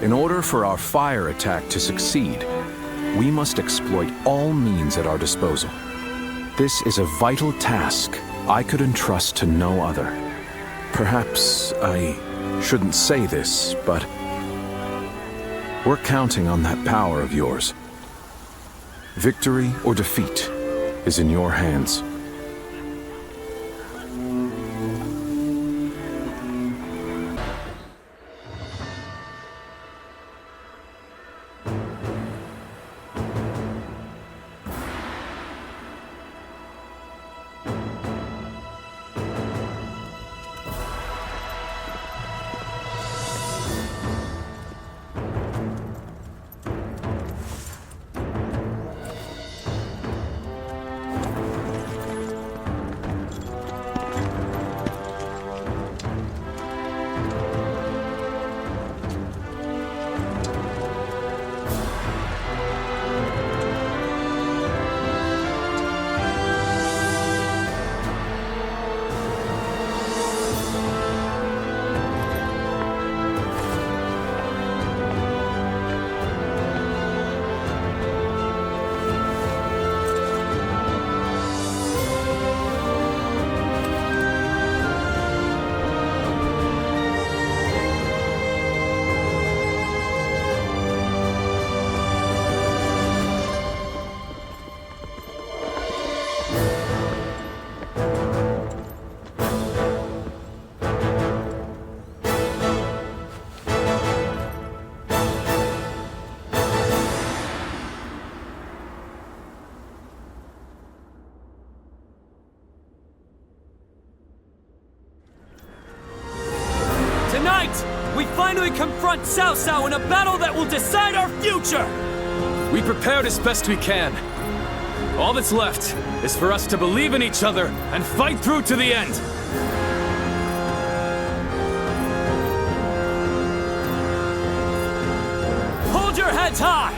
In order for our fire attack to succeed, we must exploit all means at our disposal. This is a vital task I could entrust to no other. Perhaps I shouldn't say this, but we're counting on that power of yours. Victory or defeat is in your hands. Tonight, we finally confront Cao Cao in a battle that will decide our future! We prepared as best we can. All that's left is for us to believe in each other and fight through to the end. Hold your heads high!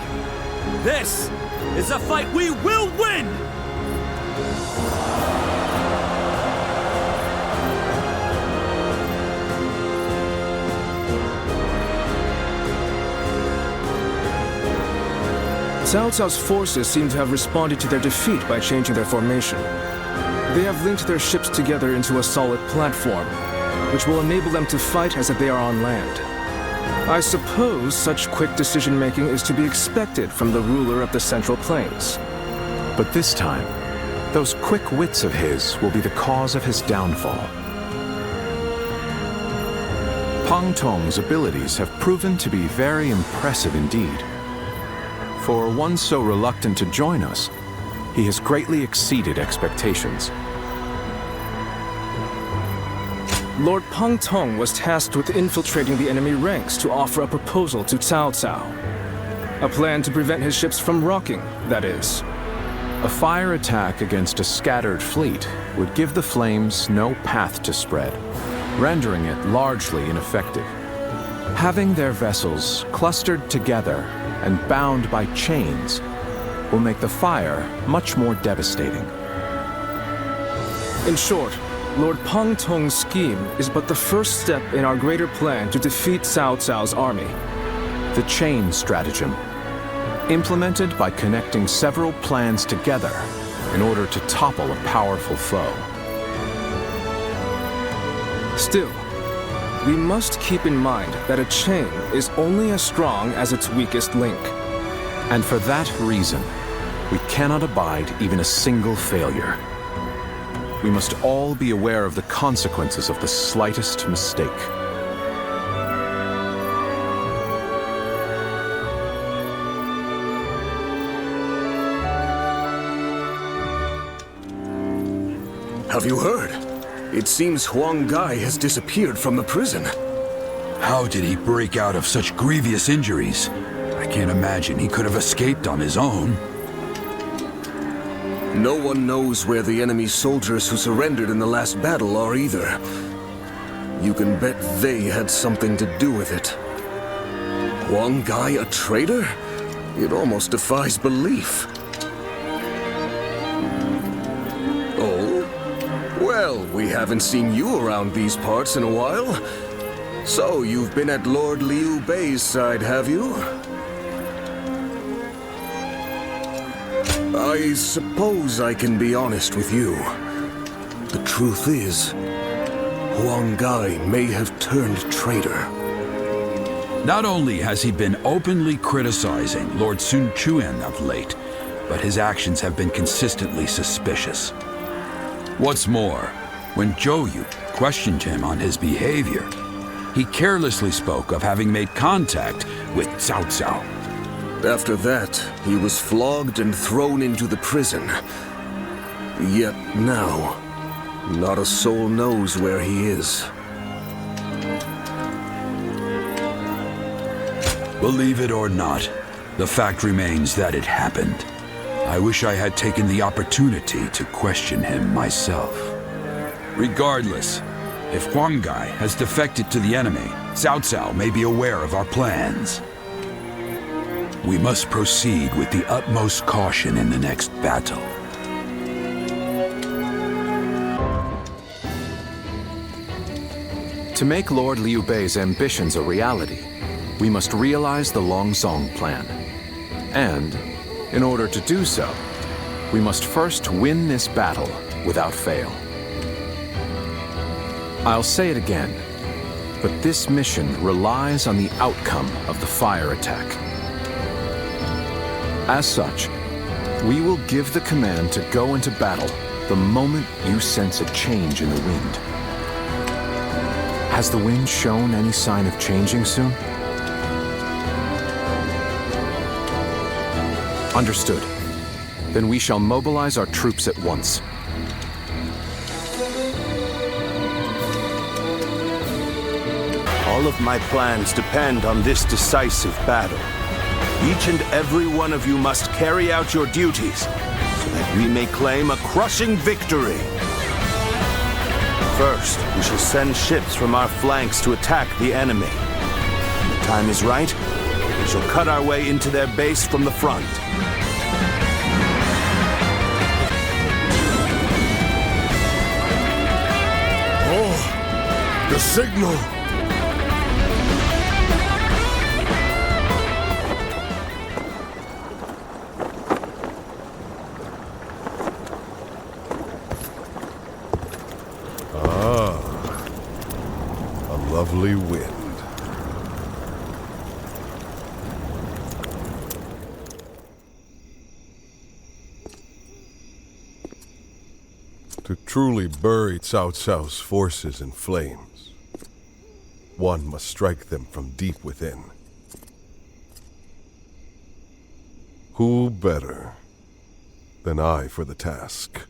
This is a fight we will win! Cao Cao's forces seem to have responded to their defeat by changing their formation. They have linked their ships together into a solid platform, which will enable them to fight as if they are on land. I suppose such quick decision-making is to be expected from the ruler of the Central Plains. But this time, those quick wits of his will be the cause of his downfall. Pang Tong's abilities have proven to be very impressive indeed. For one so reluctant to join us, he has greatly exceeded expectations. Lord Pang Tong was tasked with infiltrating the enemy ranks to offer a proposal to Cao Cao. A plan to prevent his ships from rocking, that is. A fire attack against a scattered fleet would give the flames no path to spread, rendering it largely ineffective. Having their vessels clustered together and bound by chains will make the fire much more devastating. In short, Lord Pang Tong's scheme is but the first step in our greater plan to defeat Cao Cao's army. The chain stratagem, implemented by connecting several plans together in order to topple a powerful foe. Still, we must keep in mind that a chain is only as strong as its weakest link. And for that reason, we cannot abide even a single failure. We must all be aware of the consequences of the slightest mistake. Have you heard? It seems Huang Gai has disappeared from the prison. How did he break out of such grievous injuries? I can't imagine he could have escaped on his own. No one knows where the enemy soldiers who surrendered in the last battle are either. You can bet they had something to do with it. Huang Gai a traitor? It almost defies belief. Oh? Well, we haven't seen you around these parts in a while. So, you've been at Lord Liu Bei's side, have you? I suppose I can be honest with you. The truth is, Huang Gai may have turned traitor. Not only has he been openly criticizing Lord Sun Jian of late, but his actions have been consistently suspicious. What's more, when Zhou Yu questioned him on his behavior, he carelessly spoke of having made contact with Cao Cao. After that, he was flogged and thrown into the prison. Yet now, not a soul knows where he is. Believe it or not, the fact remains that it happened. I wish I had taken the opportunity to question him myself. Regardless, if Huang Gai has defected to the enemy, Cao Cao may be aware of our plans. We must proceed with the utmost caution in the next battle. To make Lord Liu Bei's ambitions a reality, we must realize the Longzong plan. And, in order to do so, we must first win this battle without fail. I'll say it again, but this mission relies on the outcome of the fire attack. As such, we will give the command to go into battle the moment you sense a change in the wind. Has the wind shown any sign of changing soon? Understood. Then we shall mobilize our troops at once. All of my plans depend on this decisive battle. Each and every one of you must carry out your duties so that we may claim a crushing victory. First, we shall send ships from our flanks to attack the enemy. When the time is right, we shall cut our way into their base from the front. Oh, the signal! Lovely wind. To truly bury Cao Cao's forces in flames, one must strike them from deep within. Who better than I for the task?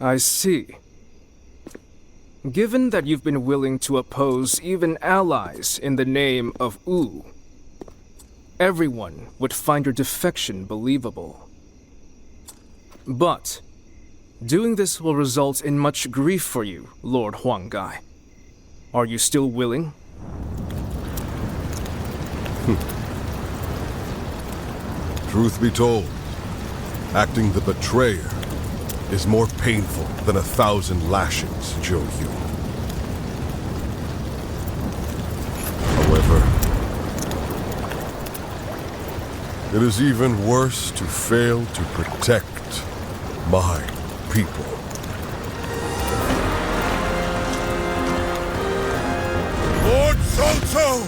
I see. Given that you've been willing to oppose even allies in the name of Wu, everyone would find your defection believable. But doing this will result in much grief for you, Lord Huang Gai. Are you still willing? Truth be told, acting the betrayer is more painful than 1,000 lashings, Zhou Yu. However, it is even worse to fail to protect my people. Lord Cao Cao,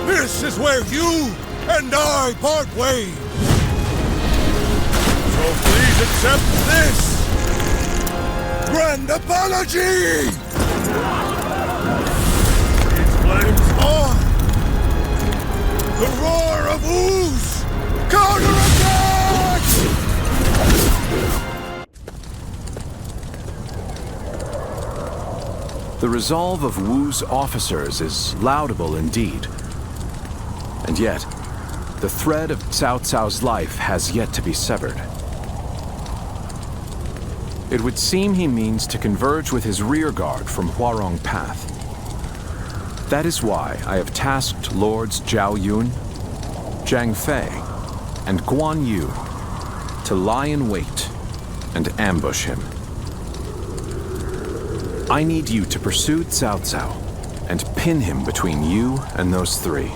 this is where you and I part ways. So please accept this grand apology! These flames on! The roar of ooze! Counterattack! The resolve of Wu's officers is laudable indeed. And yet, the thread of Cao Cao's life has yet to be severed. It would seem he means to converge with his rearguard from Huarong Path. That is why I have tasked Lords Zhao Yun, Zhang Fei, and Guan Yu to lie in wait and ambush him. I need you to pursue Cao Cao and pin him between you and those three.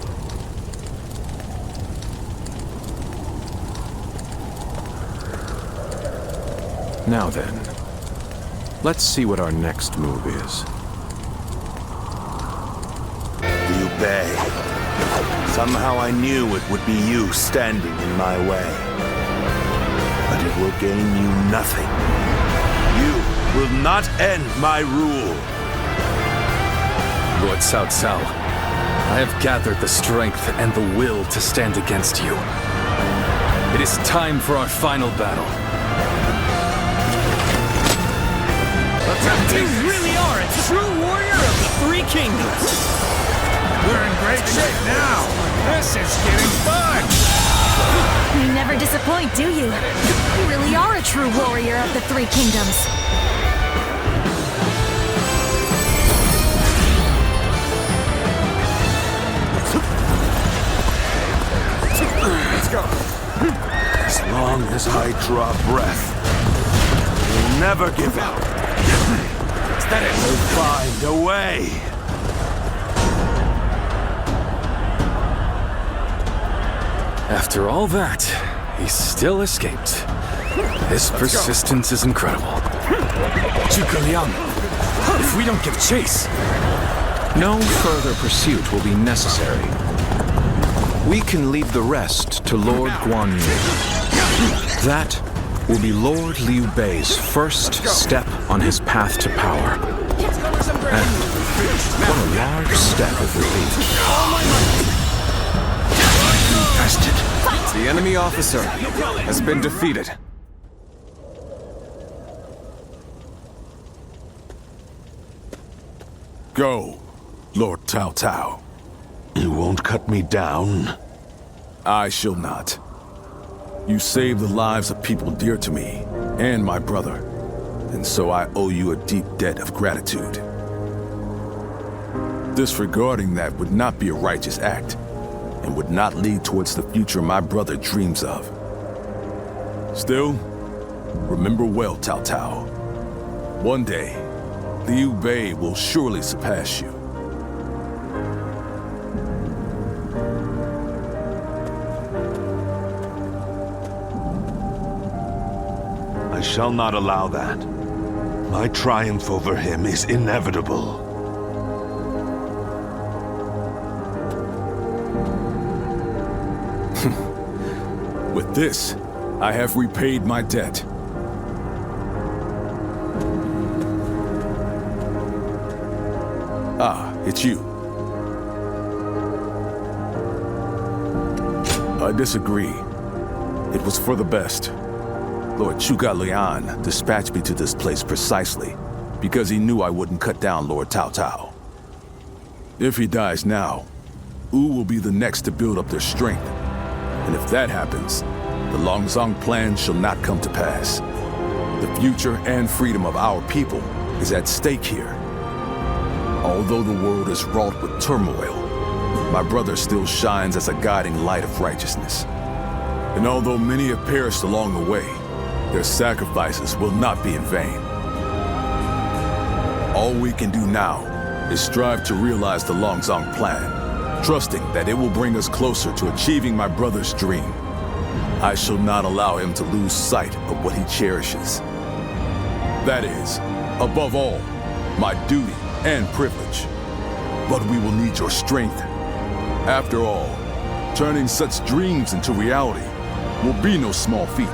Now then, let's see what our next move is. Liu Bei. Somehow I knew it would be you standing in my way. But it will gain you nothing. You will not end my rule. Lord Cao Cao, I have gathered the strength and the will to stand against you. It is time for our final battle. You really are a true warrior of the Three Kingdoms! We're in great shape now! This is getting fun! You never disappoint, do you? You really are a true warrior of the Three Kingdoms. Let's go. As long as I draw breath, I will never give up. Is that it? We'll find a way. After all that, he still escaped. His persistence is incredible. Zhuge Liang, if we don't give chase... No further pursuit will be necessary. We can leave the rest to Lord Guan Yu. That will be Lord Liu Bei's first step on his path to power. And what a large step it will be. The enemy officer has been defeated. Go, Lord Cao Cao. You won't cut me down? I shall not. You saved the lives of people dear to me, and my brother, and so I owe you a deep debt of gratitude. Disregarding that would not be a righteous act, and would not lead towards the future my brother dreams of. Still, remember well, Cao Cao. One day, Liu Bei will surely surpass you. I shall not allow that. My triumph over him is inevitable. With this, I have repaid my debt. Ah, it's you. I disagree. It was for the best. Lord Zhuge Liang dispatched me to this place precisely because he knew I wouldn't cut down Lord Cao Cao. If he dies now, Wu will be the next to build up their strength. And if that happens, the Longzong plan shall not come to pass. The future and freedom of our people is at stake here. Although the world is wrought with turmoil, my brother still shines as a guiding light of righteousness. And although many have perished along the way, their sacrifices will not be in vain. All we can do now is strive to realize the Longzong plan, trusting that it will bring us closer to achieving my brother's dream. I shall not allow him to lose sight of what he cherishes. That is, above all, my duty and privilege. But we will need your strength. After all, turning such dreams into reality will be no small feat.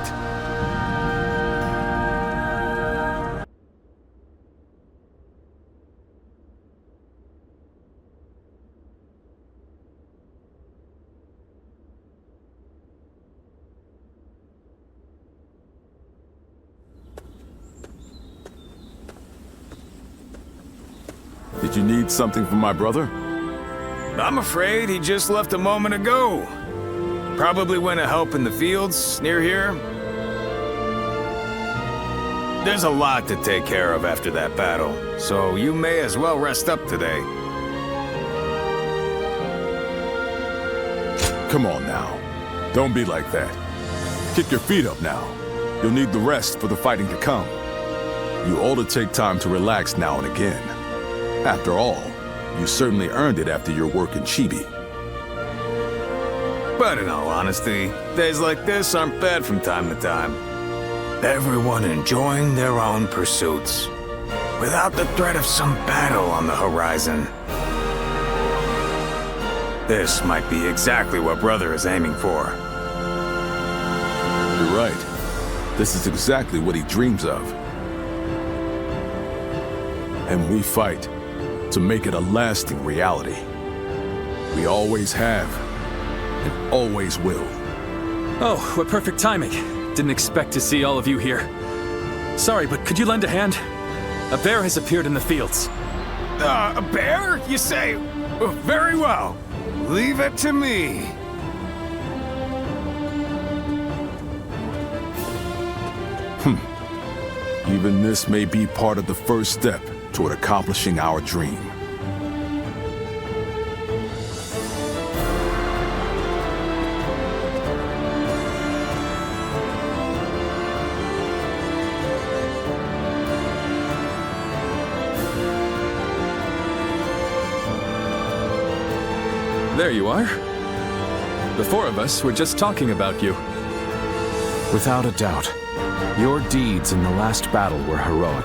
Did you need something from my brother? I'm afraid he just left a moment ago. Probably went to help in the fields near here. There's a lot to take care of after that battle, so you may as well rest up today. Come on now. Don't be like that. Kick your feet up now. You'll need the rest for the fighting to come. You ought to take time to relax now and again. After all, you certainly earned it after your work in Chibi. But in all honesty, days like this aren't bad from time to time. Everyone enjoying their own pursuits, without the threat of some battle on the horizon. This might be exactly what Brother is aiming for. You're right. This is exactly what he dreams of. And we fight to make it a lasting reality. We always have, and always will. Oh, what perfect timing. Didn't expect to see all of you here. Sorry, but could you lend a hand? A bear has appeared in the fields. A bear, you say? Very well. Leave it to me. Even this may be part of the first step toward accomplishing our dream. There you are. The four of us were just talking about you. Without a doubt, your deeds in the last battle were heroic.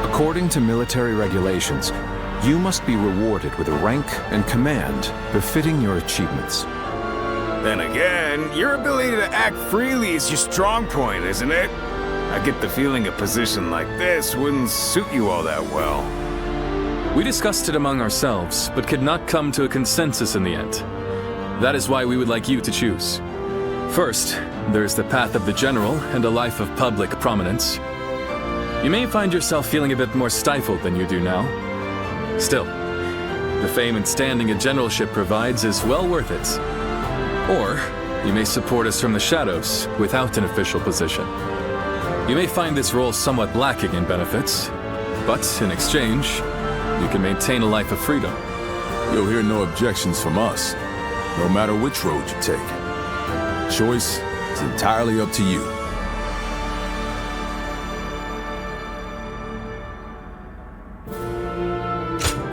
According to military regulations, you must be rewarded with a rank and command befitting your achievements. Then again, your ability to act freely is your strong point, isn't it? I get the feeling a position like this wouldn't suit you all that well. We discussed it among ourselves, but could not come to a consensus in the end. That is why we would like you to choose. First, there's the path of the general and a life of public prominence. You may find yourself feeling a bit more stifled than you do now. Still, the fame and standing a generalship provides is well worth it. Or, you may support us from the shadows without an official position. You may find this role somewhat lacking in benefits, but in exchange, you can maintain a life of freedom. You'll hear no objections from us, no matter which road you take. Choice is entirely up to you.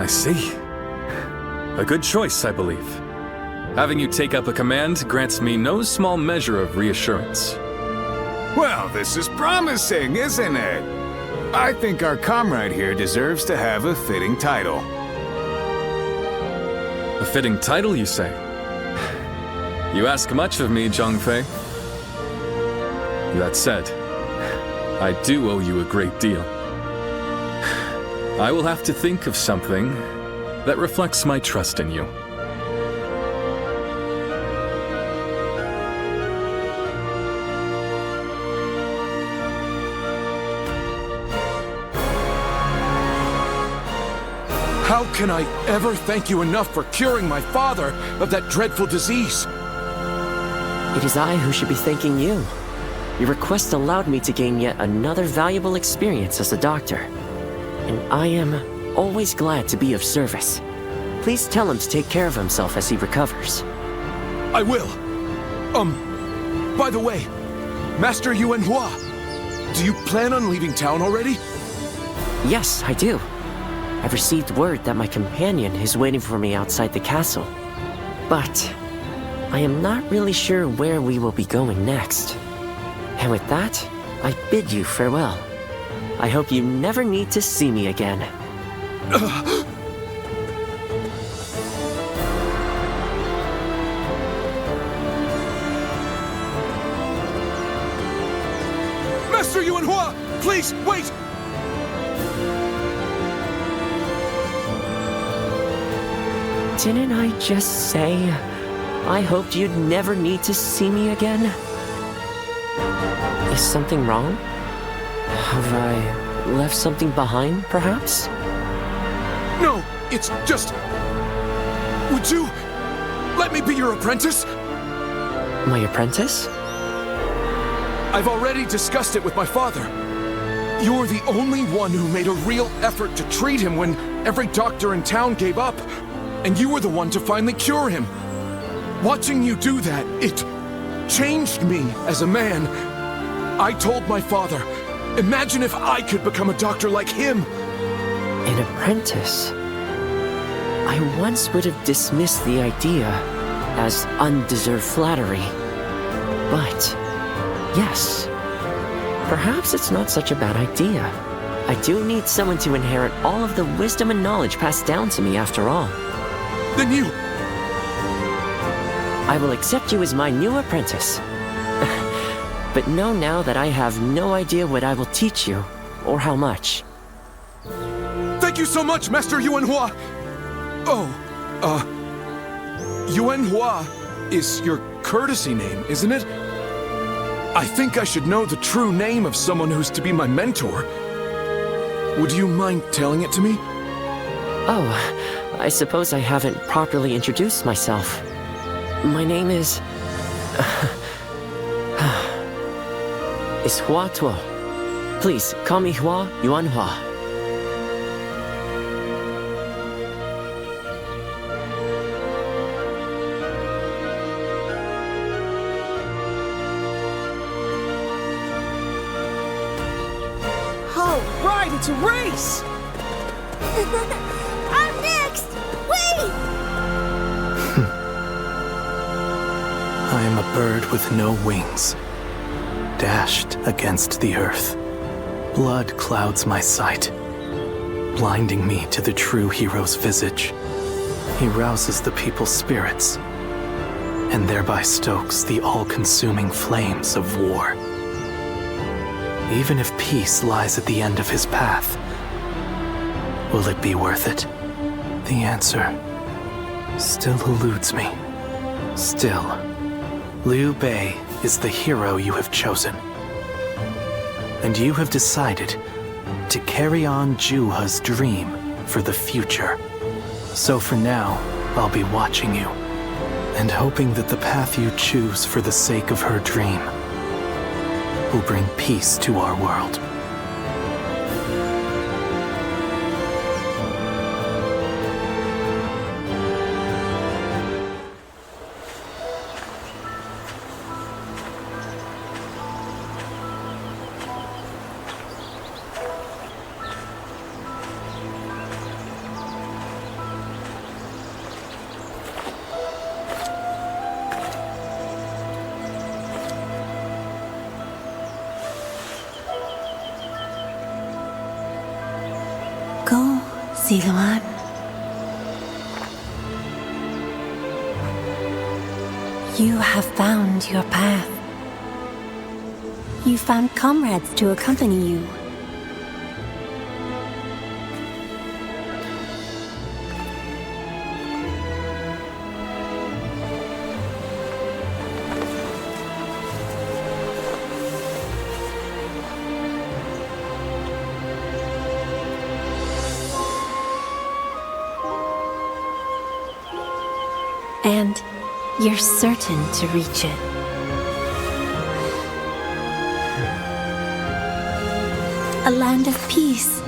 I see. A good choice, I believe. Having you take up a command grants me no small measure of reassurance. Well, this is promising, isn't it? I think our comrade here deserves to have a fitting title. A fitting title, you say? You ask much of me, Zhang-Fei. That said, I do owe you a great deal. I will have to think of something that reflects my trust in you. How can I ever thank you enough for curing my father of that dreadful disease? It is I who should be thanking you. Your request allowed me to gain yet another valuable experience as a doctor. And I am always glad to be of service. Please tell him to take care of himself as he recovers. I will. By the way, Master Yuanhua, do you plan on leaving town already? Yes, I do. I've received word that my companion is waiting for me outside the castle. But I am not really sure where we will be going next. And with that, I bid you farewell. I hope you never need to see me again. Master Yuanhua, please, wait! Didn't I just say I hoped you'd never need to see me again? Is something wrong? Have I left something behind, perhaps? No, it's just... Would you let me be your apprentice? My apprentice? I've already discussed it with my father. You're the only one who made a real effort to treat him when every doctor in town gave up. And you were the one to finally cure him. Watching you do that, it changed me as a man. I told my father, Imagine if I could become a doctor like him! An apprentice? I once would have dismissed the idea as undeserved flattery. But, yes, perhaps it's not such a bad idea. I do need someone to inherit all of the wisdom and knowledge passed down to me after all. Then you... I will accept you as my new apprentice. But know now that I have no idea what I will teach you, or how much. Thank you so much, Master Yuanhua! Oh, Yuanhua is your courtesy name, isn't it? I think I should know the true name of someone who's to be my mentor. Would you mind telling it to me? Oh, I suppose I haven't properly introduced myself. My name is... is Hua Tuo. Please, call me Hua Yuanhua. All right, it's a race! I'm next! Wait! I am a bird with no wings, dashed against the earth. Blood clouds my sight, blinding me to the true hero's visage. He rouses the people's spirits, and thereby stokes the all-consuming flames of war. Even if peace lies at the end of his path, will it be worth it? The answer still eludes me. Still, Liu Bei is the hero you have chosen. And you have decided to carry on Juha's dream for the future. So for now, I'll be watching you, and hoping that the path you choose for the sake of her dream will bring peace to our world. Go, Ziluan. You have found your path. You found comrades to accompany you. And you're certain to reach it. A land of peace.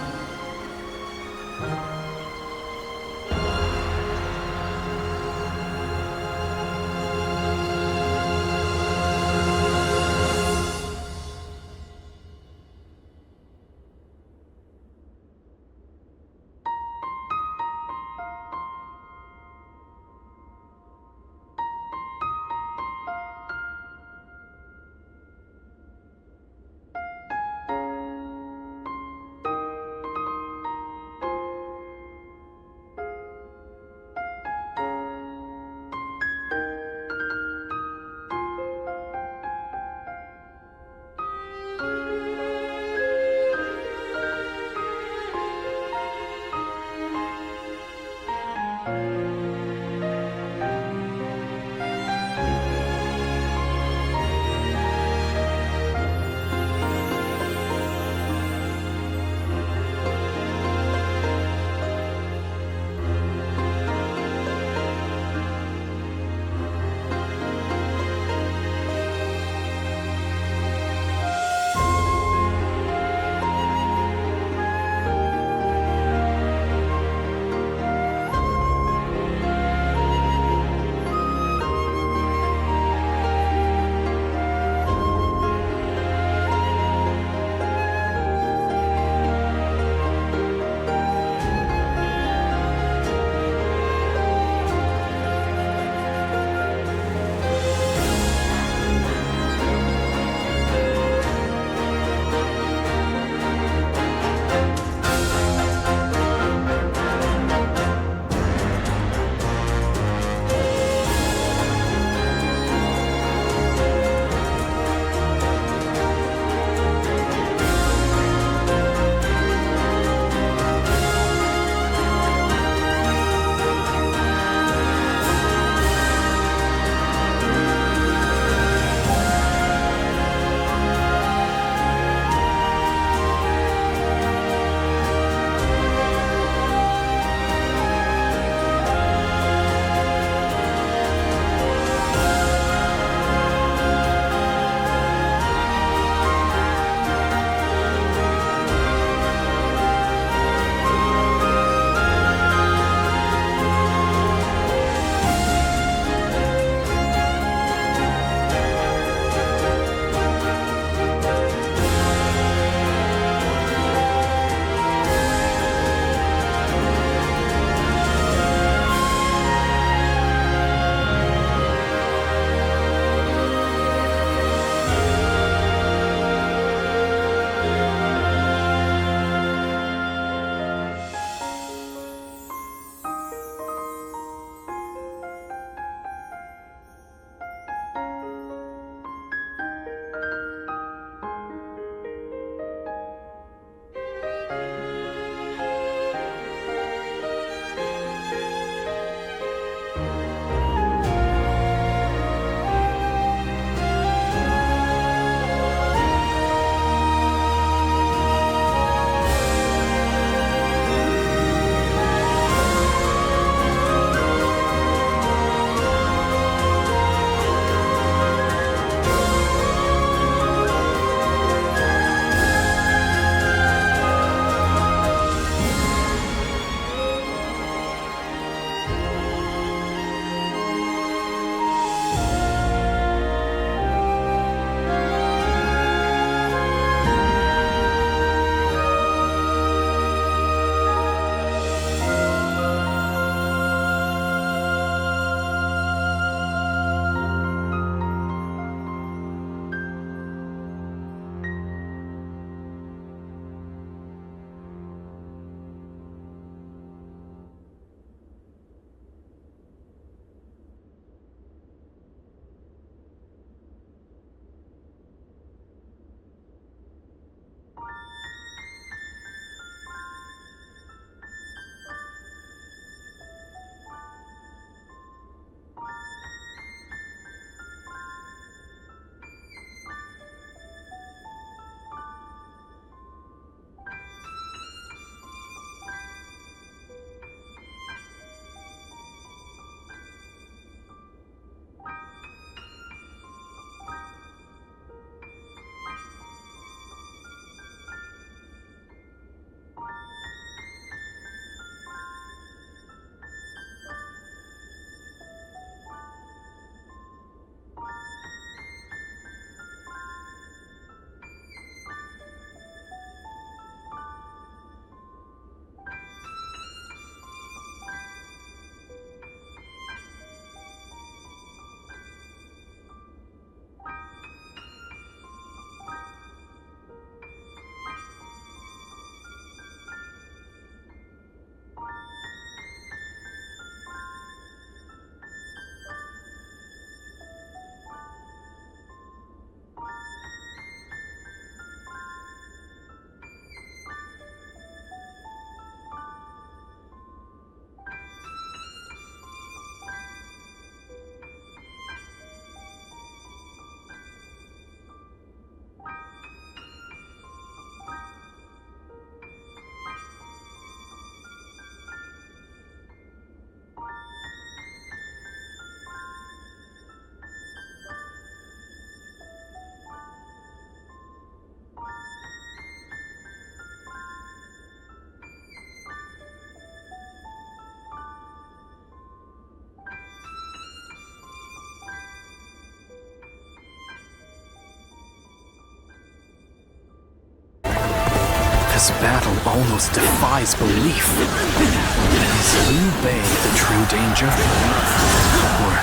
This battle almost defies belief. Is Liu Bei the true danger? Or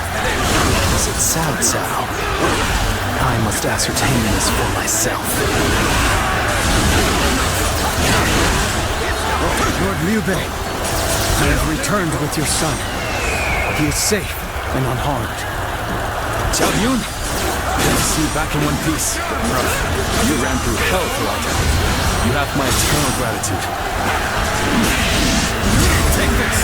is it Cao Cao? I must ascertain this for myself. Lord Liu Bei, I have returned with your son. He is safe and unharmed. Cao Yun, good to see you back in one piece. You ran through hell for our town. You have my eternal gratitude. Take this!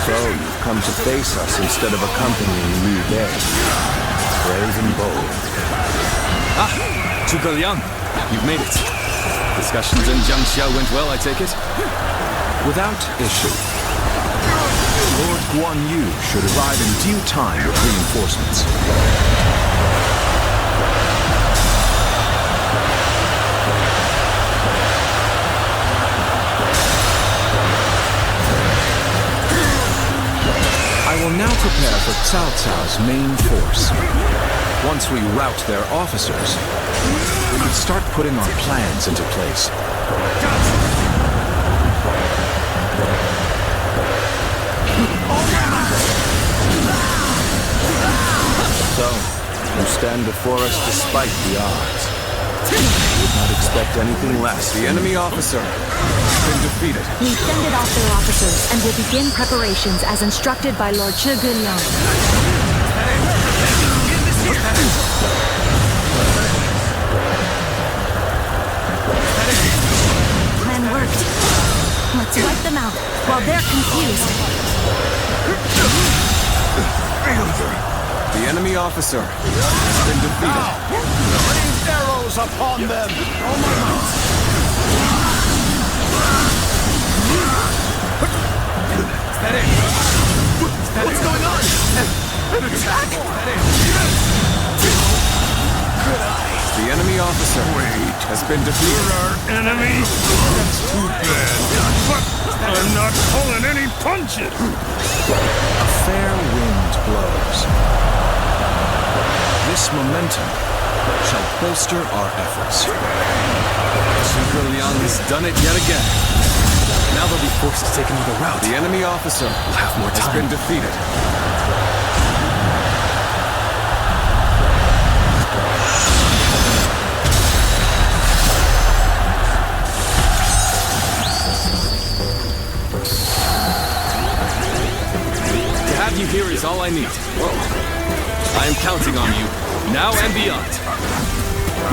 So, you've come to face us instead of accompanying Liu Bei. Brave and bold. Ah! Zhuge Liang, you've made it. Discussions in Jiangxia went well, I take it? Without issue. Lord Guan Yu should arrive in due time with reinforcements. I will now prepare for Cao Cao's main force. Once we rout their officers, we can start putting our plans into place. So, you stand before us despite the odds. Would not expect anything less. The enemy officer has been defeated. We fended off their officers and will begin preparations as instructed by Lord Zhuge Liang. Plan worked. Let's wipe them out while they're confused. The enemy officer has been defeated. Rain arrows upon them! What's going on? An attack? The enemy officer has been defeated. You're our enemy? That's too bad. But I'm not pulling any punches! A fair wind blows. This momentum shall bolster our efforts. Zhuge Liang has done it yet again. Now they'll be forced to take another route. The enemy officer will have more time. Has been defeated. To have you here is all I need. I am counting on you, now and beyond.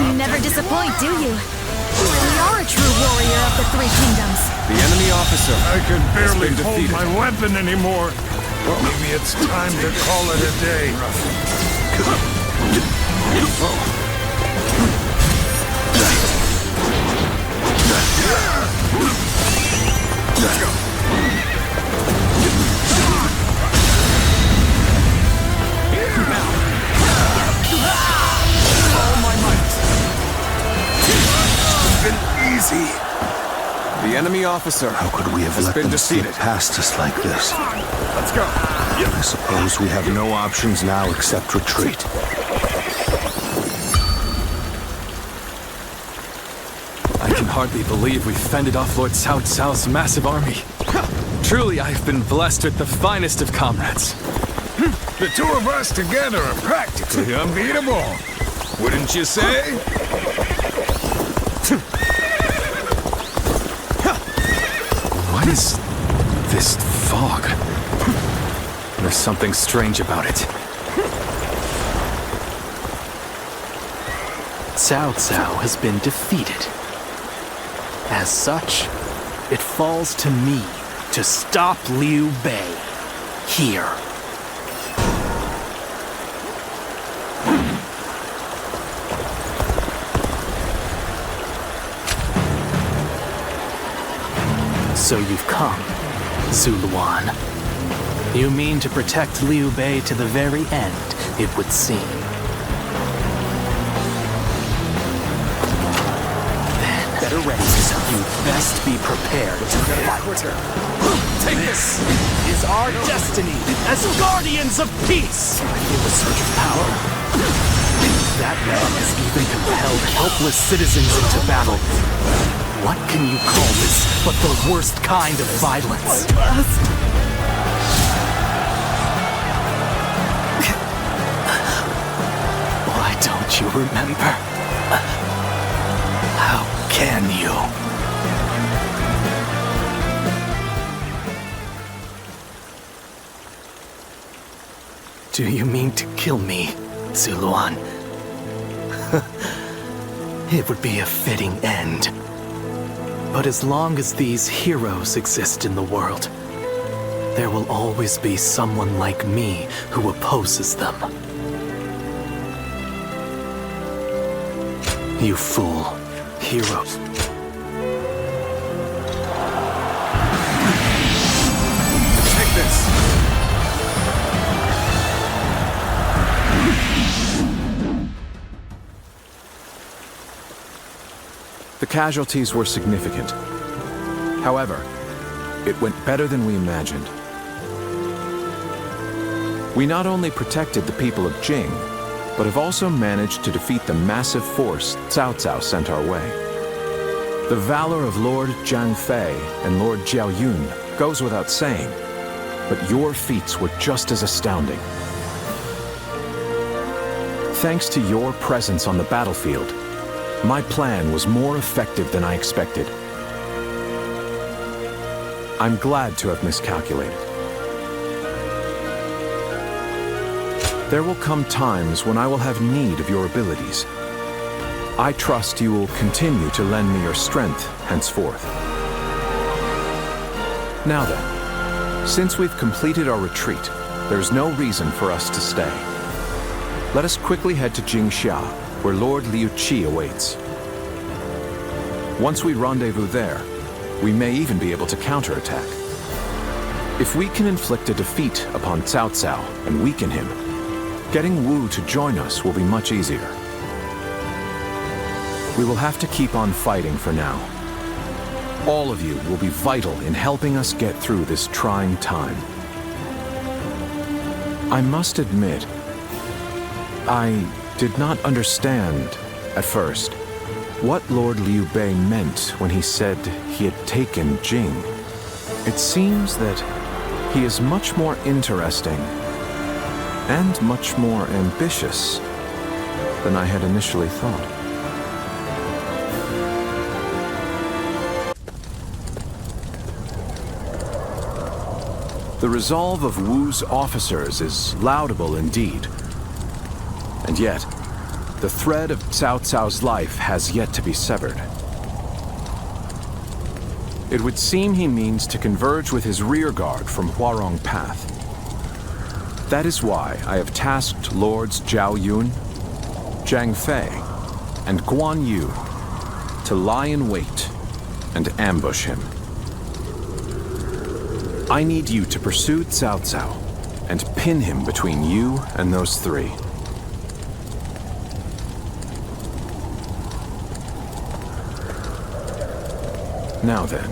You never disappoint, do you? We are a true warrior of the Three Kingdoms. The enemy officer I can barely has been hold defeated. my weapon anymore. Maybe it's time to call it a day. Let's go. All my might. It's been easy. The enemy officer How could we have has let been them slip defeated. past us like this? Let's go. I suppose we have no options now except retreat. I can hardly believe we fended off Lord Cao Cao's massive army. Truly, I have been blessed with the finest of comrades. The two of us together are practically unbeatable. Wouldn't you say? What is this fog? There's something strange about it. Cao Cao has been defeated. As such, it falls to me to stop Liu Bei here. So you've come, Zuluan. You mean to protect Liu Bei to the very end, it would seem. Then, better ready. You'd best be prepared to fight. Take this! Is our destiny as guardians of peace! I feel a surge of power. That man has even compelled helpless citizens into battle. What can you call this but the worst kind of violence? Why don't you remember? How can you? Do you mean to kill me, Zuluan? It would be a fitting end. But as long as these heroes exist in the world, there will always be someone like me who opposes them. You fool. Heroes. Take this! The casualties were significant. However, it went better than we imagined. We not only protected the people of Jing, but have also managed to defeat the massive force Cao Cao sent our way. The valor of Lord Zhang Fei and Lord Jiao Yun goes without saying, but your feats were just as astounding. Thanks to your presence on the battlefield, my plan was more effective than I expected. I'm glad to have miscalculated. There will come times when I will have need of your abilities. I trust you will continue to lend me your strength henceforth. Now then, since we've completed our retreat, there's no reason for us to stay. Let us quickly head to Jingxia, where Lord Liu Qi awaits. Once we rendezvous there, we may even be able to counterattack. If we can inflict a defeat upon Cao Cao and weaken him, getting Wu to join us will be much easier. We will have to keep on fighting for now. All of you will be vital in helping us get through this trying time. I must admit, I did not understand, at first, what Lord Liu Bei meant when he said he had taken Jing. It seems that he is much more interesting and much more ambitious than I had initially thought. The resolve of Wu's officers is laudable indeed. And yet, the thread of Cao Cao's life has yet to be severed. It would seem he means to converge with his rearguard from Huarong Path. That is why I have tasked Lords Jiao Yun, Zhang Fei, and Guan Yu to lie in wait and ambush him. I need you to pursue Cao Cao and pin him between you and those three. Now then,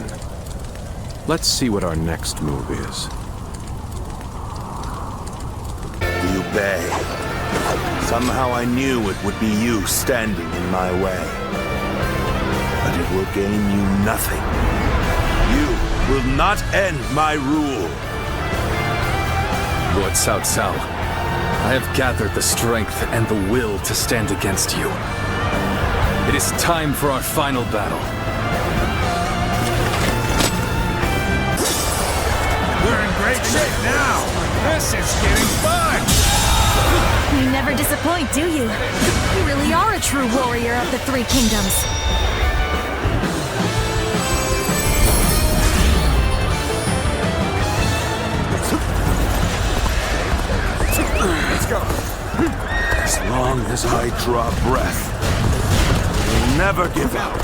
let's see what our next move is. Liu Bei. Somehow I knew it would be you standing in my way. But it will gain you nothing. You will not end my rule. Lord Cao Cao, I have gathered the strength and the will to stand against you. It is time for our final battle. We're in great shape now! This is getting fun! You never disappoint, do you? You really are a true warrior of the Three Kingdoms. Let's go. As long as I draw breath, I will never give up.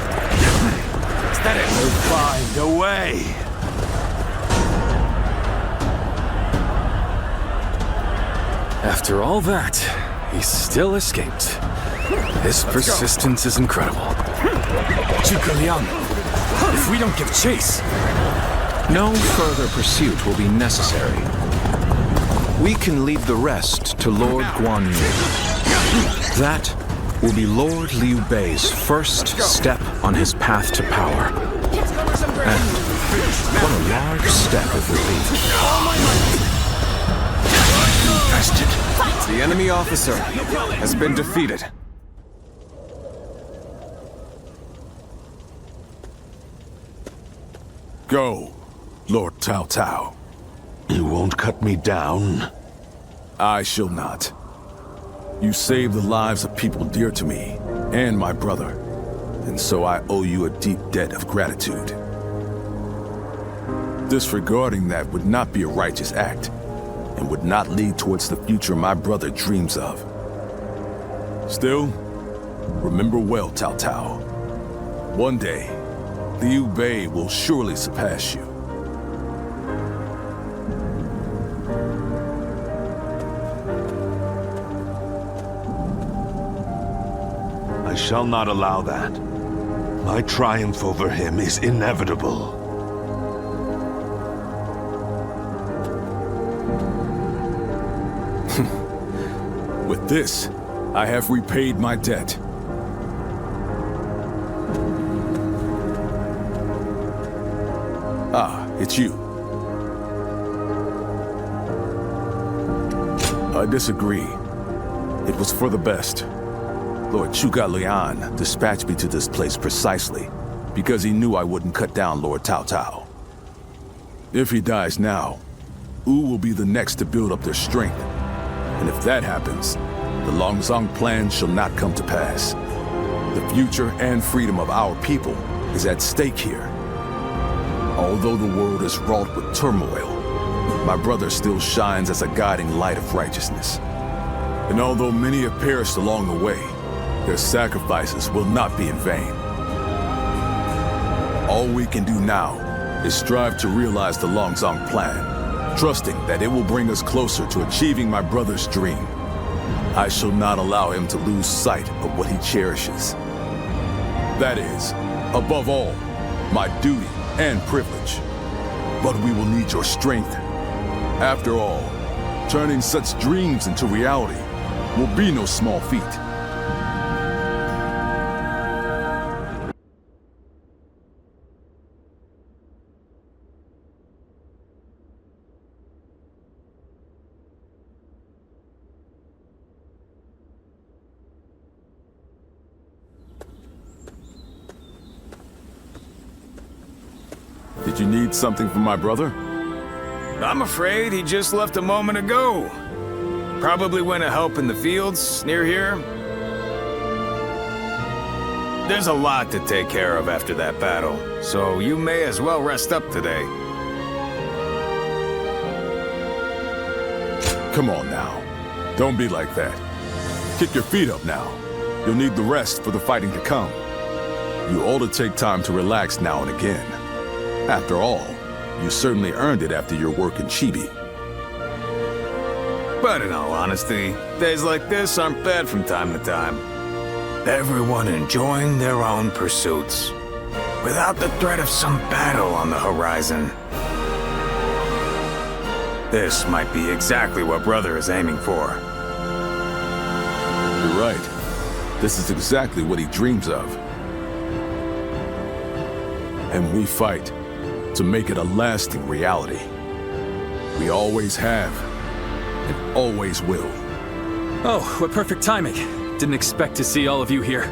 Is that it? We'll find a way. After all that, he still escaped. His persistence is incredible. Zhuge Liang, if we don't give chase... No further pursuit will be necessary. We can leave the rest to Lord Guan Yu. That will be Lord Liu Bei's first step on his path to power. And what a large step it will be. The enemy officer has been defeated. Go, Lord Cao Cao. You won't cut me down? I shall not. You saved the lives of people dear to me, and my brother, and so I owe you a deep debt of gratitude. Disregarding that would not be a righteous act, and would not lead towards the future my brother dreams of. Still, remember well, Cao Cao. One day, Liu Bei will surely surpass you. I shall not allow that. My triumph over him is inevitable. With this, I have repaid my debt. Ah, it's you. I disagree. It was for the best. Lord Zhuge Liang dispatched me to this place precisely because he knew I wouldn't cut down Lord Cao Cao. If he dies now, Wu will be the next to build up their strength. And if that happens, the Longzong plan shall not come to pass. The future and freedom of our people is at stake here. Although the world is wrought with turmoil, my brother still shines as a guiding light of righteousness. And although many have perished along the way, their sacrifices will not be in vain. All we can do now is strive to realize the Longzong plan, trusting that it will bring us closer to achieving my brother's dream. I shall not allow him to lose sight of what he cherishes. That is, above all, my duty and privilege. But we will need your strength. After all, turning such dreams into reality will be no small feat. Did you need something from my brother? I'm afraid he just left a moment ago. Probably went to help in the fields near here. There's a lot to take care of after that battle, so you may as well rest up today. Come on now. Don't be like that. Kick your feet up now. You'll need the rest for the fighting to come. You ought to take time to relax now and again. After all, you certainly earned it after your work in Chibi. But in all honesty, days like this aren't bad from time to time. Everyone enjoying their own pursuits, without the threat of some battle on the horizon. This might be exactly what Brother is aiming for. You're right. This is exactly what he dreams of. And we fight to make it a lasting reality. We always have, and always will. Oh, what perfect timing. Didn't expect to see all of you here.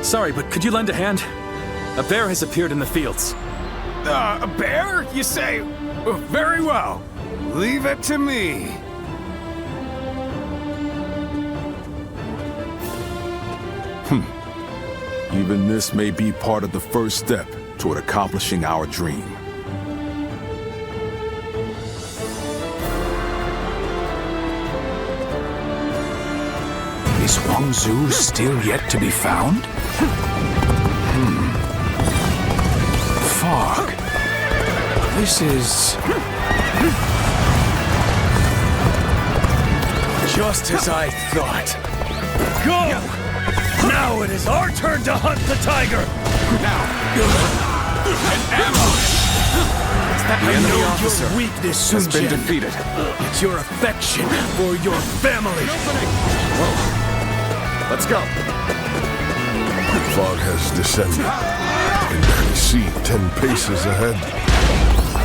Sorry, but could you lend a hand? A bear has appeared in the fields. A bear, you say? Very well. Leave it to me. Even this may be part of the first step toward accomplishing our dream. Is Wang Zu still yet to be found? Fog. This is... just as I thought. Go! Now it is our turn to hunt the tiger! Now! An ambush! I know your weakness, Sun Jian. Has been defeated. It's your affection for your family. Let's go. Fog has descended. I can barely see 10 paces ahead.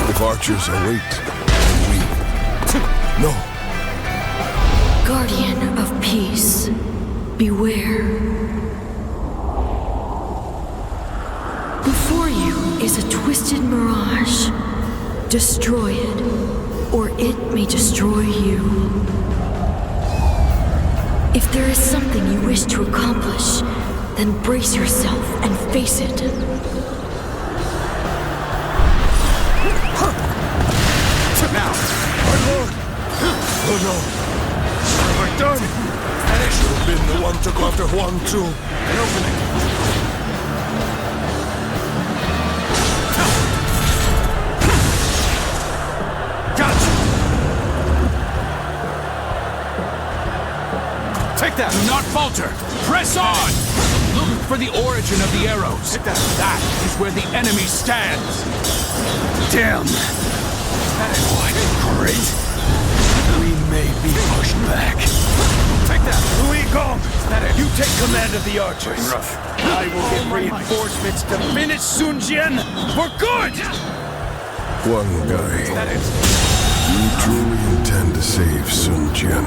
If archers await, we... No. Guardian of peace, beware. Before you is a twisted mirage. Destroy it, or it may destroy you. If there is something you wish to accomplish, then brace yourself and face it. Now! My lord! Oh no! What have I done? I should have been the one to go after Huang Tru and open it. Take that! Do not falter! Press on! Look for the origin of the arrows. Take that! That is where the enemy stands. Damn! What? Great! We may be pushed back. Take that! Louis Gong! You take command of the archers. I will get reinforcements to finish Sun Jian for good! One guy. You truly intend to save Sun Jian?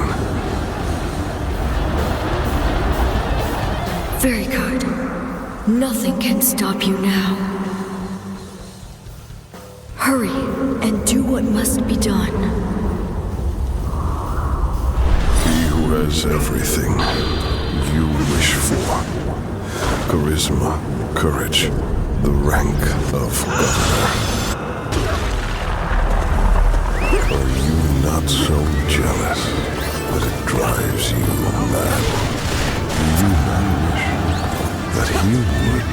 Very good. Nothing can stop you now. Hurry and do what must be done. He who has everything you wish for. Charisma, courage, the rank of governor. Are you not so jealous that it drives you mad? You now wish that he would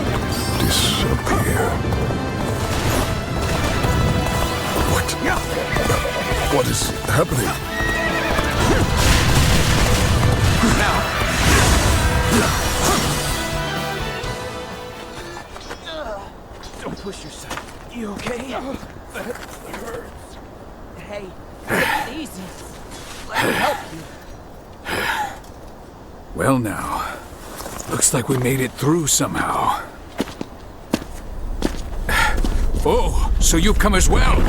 disappear. What is happening? Don't push yourself. You okay? That hurts. Hey, take it easy. Let me help you. Well now, looks like we made it through somehow. Oh, so you've come as well.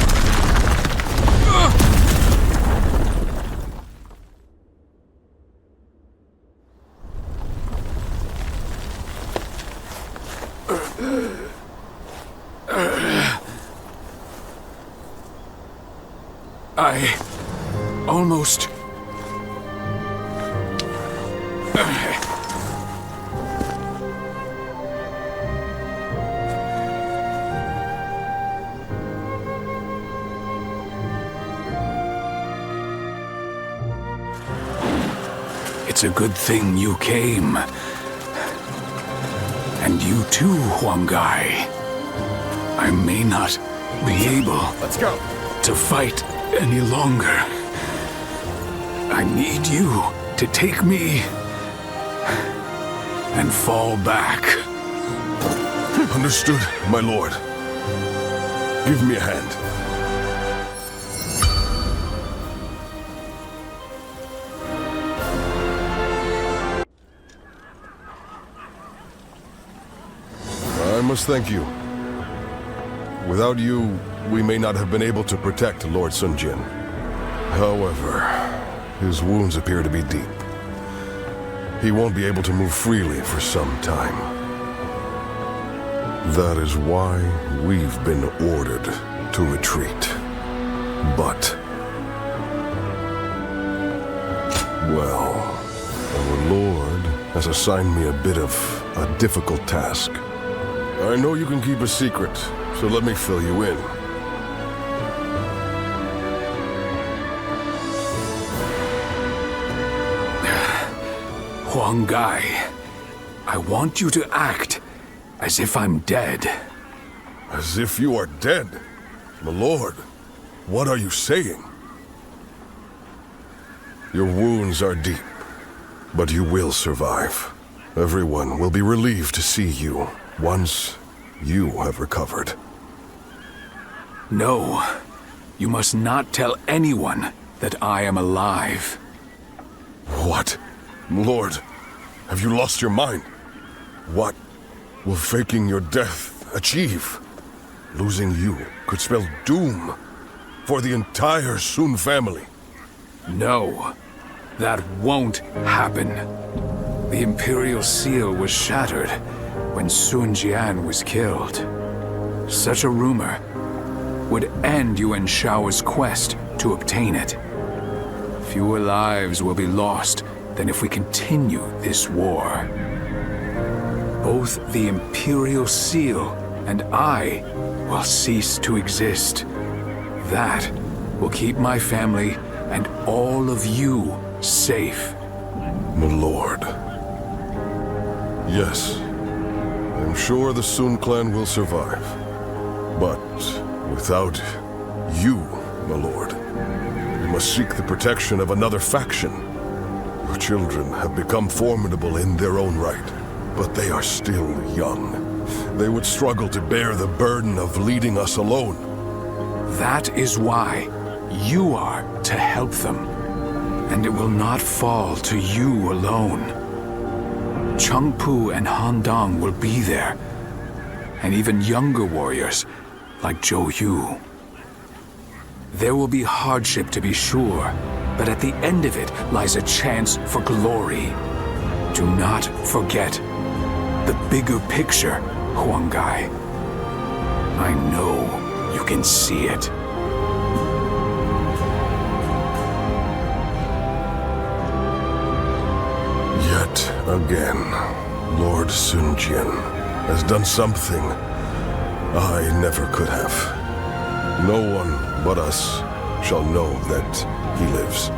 I almost... It's a good thing you came. And you too, Huang Gai. I may not be able to fight any longer. I need you to take me and fall back. Understood, my lord. Give me a hand. I must thank you. Without you, we may not have been able to protect Lord Sun Jian. However, his wounds appear to be deep. He won't be able to move freely for some time. That is why we've been ordered to retreat. But... well, our Lord has assigned me a bit of a difficult task. I know you can keep a secret, so let me fill you in. Huang Gai, I want you to act as if I'm dead. As if you are dead? My lord, what are you saying? Your wounds are deep, but you will survive. Everyone will be relieved to see you once you have recovered. No, you must not tell anyone that I am alive. What? Lord, Have you lost your mind? What will faking your death achieve? Losing you could spell doom for the entire Sun family. No, that won't happen. The Imperial Seal was shattered when Sun Jian was killed. Such a rumor would end Yuan Shao's quest to obtain it. Fewer lives will be lost than if we continue this war. Both the Imperial Seal and I will cease to exist. That will keep my family and all of you safe. My lord. Yes, I'm sure the Sun clan will survive. But without you, my lord, we must seek the protection of another faction. Your children have become formidable in their own right, but they are still young. They would struggle to bear the burden of leading us alone. That is why you are to help them. And it will not fall to you alone. Chengpu and Han Dang will be there, and even younger warriors like Zhou Yu. There will be hardship to be sure, but at the end of it lies a chance for glory. Do not forget the bigger picture, Huang Gai. I know you can see it. Yet again, Lord Sun Jian has done something I never could have. No one but us shall know that he lives.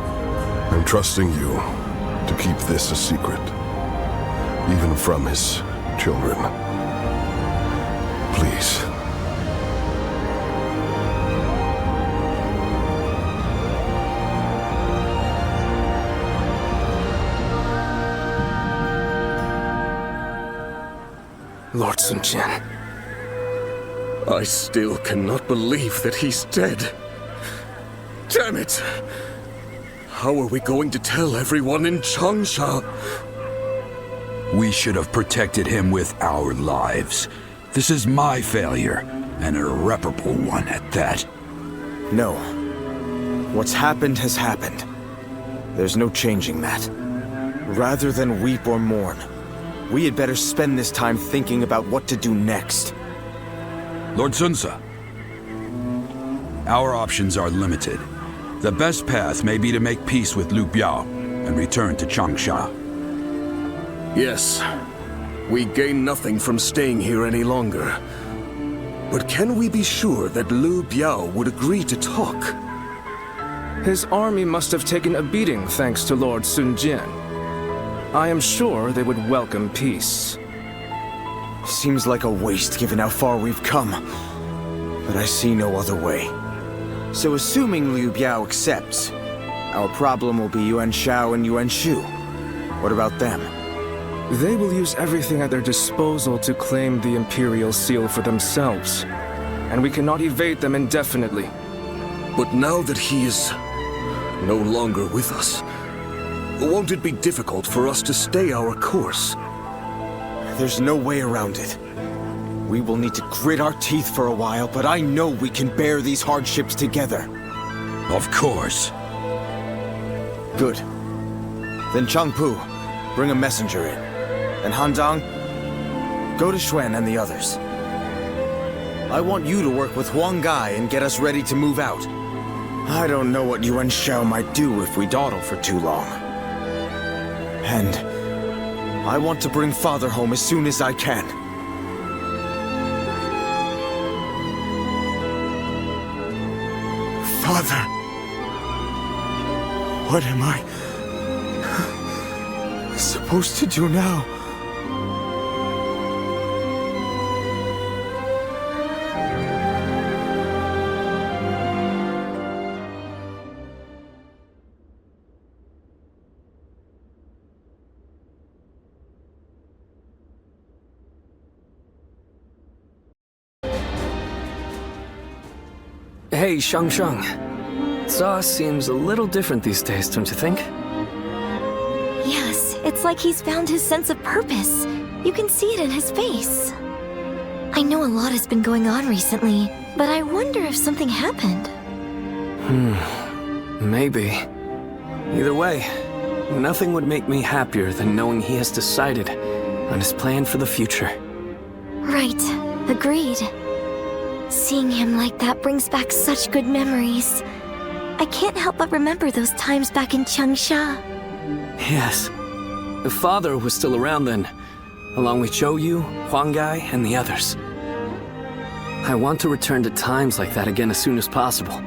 I'm trusting you to keep this a secret, even from his children. Please. Lord Sun Jian. I still cannot believe that he's dead. Damn it! How are we going to tell everyone in Changsha? We should have protected him with our lives. This is my failure, an irreparable one at that. No. What's happened has happened. There's no changing that. Rather than weep or mourn, we had better spend this time thinking about what to do next. Lord Sunsa, our options are limited. The best path may be to make peace with Liu Bei and return to Changsha. Yes, we gain nothing from staying here any longer. But can we be sure that Liu Bei would agree to talk? His army must have taken a beating thanks to Lord Sun Jian. I am sure they would welcome peace. Seems like a waste given how far we've come. But I see no other way. So assuming Liu Bei accepts, our problem will be Yuan Shao and Yuan Shu. What about them? They will use everything at their disposal to claim the Imperial Seal for themselves. And we cannot evade them indefinitely. But now that he is no longer with us, won't it be difficult for us to stay our course? There's no way around it. We will need to grit our teeth for a while, but I know we can bear these hardships together. Of course. Good. Then Chengpu, bring a messenger in. And Han Dang, go to Xuan and the others. I want you to work with Huang Gai and get us ready to move out. I don't know what Yuan Shao might do if we dawdle for too long. And I want to bring Father home as soon as I can. Father! What am I supposed to do now? Hey, Shang. Za seems a little different these days, don't you think? Yes, it's Looks like he's found his sense of purpose. You can see it in his face. I know a lot has been going on recently, but I wonder if something happened. Maybe. Either way, nothing would make me happier than knowing he has decided on his plan for the future. Right. Agreed. Seeing him like that brings back such good memories. I can't help but remember those times back in Changsha. Yes. The father was still around then, along with Zhou Yu, Huang Gai, and the others. I want to return to times like that again as soon as possible.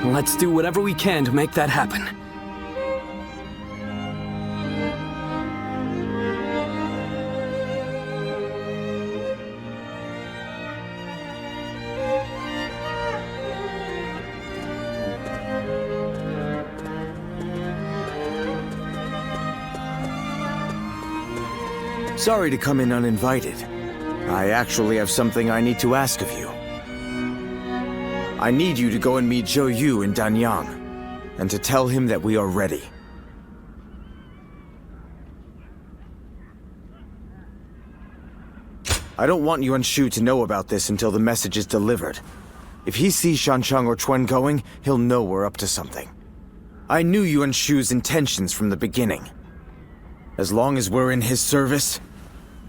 Let's do whatever we can to make that happen. Sorry to come in uninvited. I actually have something I need to ask of you. I need you to go and meet Zhou Yu in Danyang, and to tell him that we are ready. I don't want Yuan Shu to know about this until the message is delivered. If he sees Shancheng or Chuen going, he'll know we're up to something. I knew Yuan Shu's intentions from the beginning. As long as we're in his service,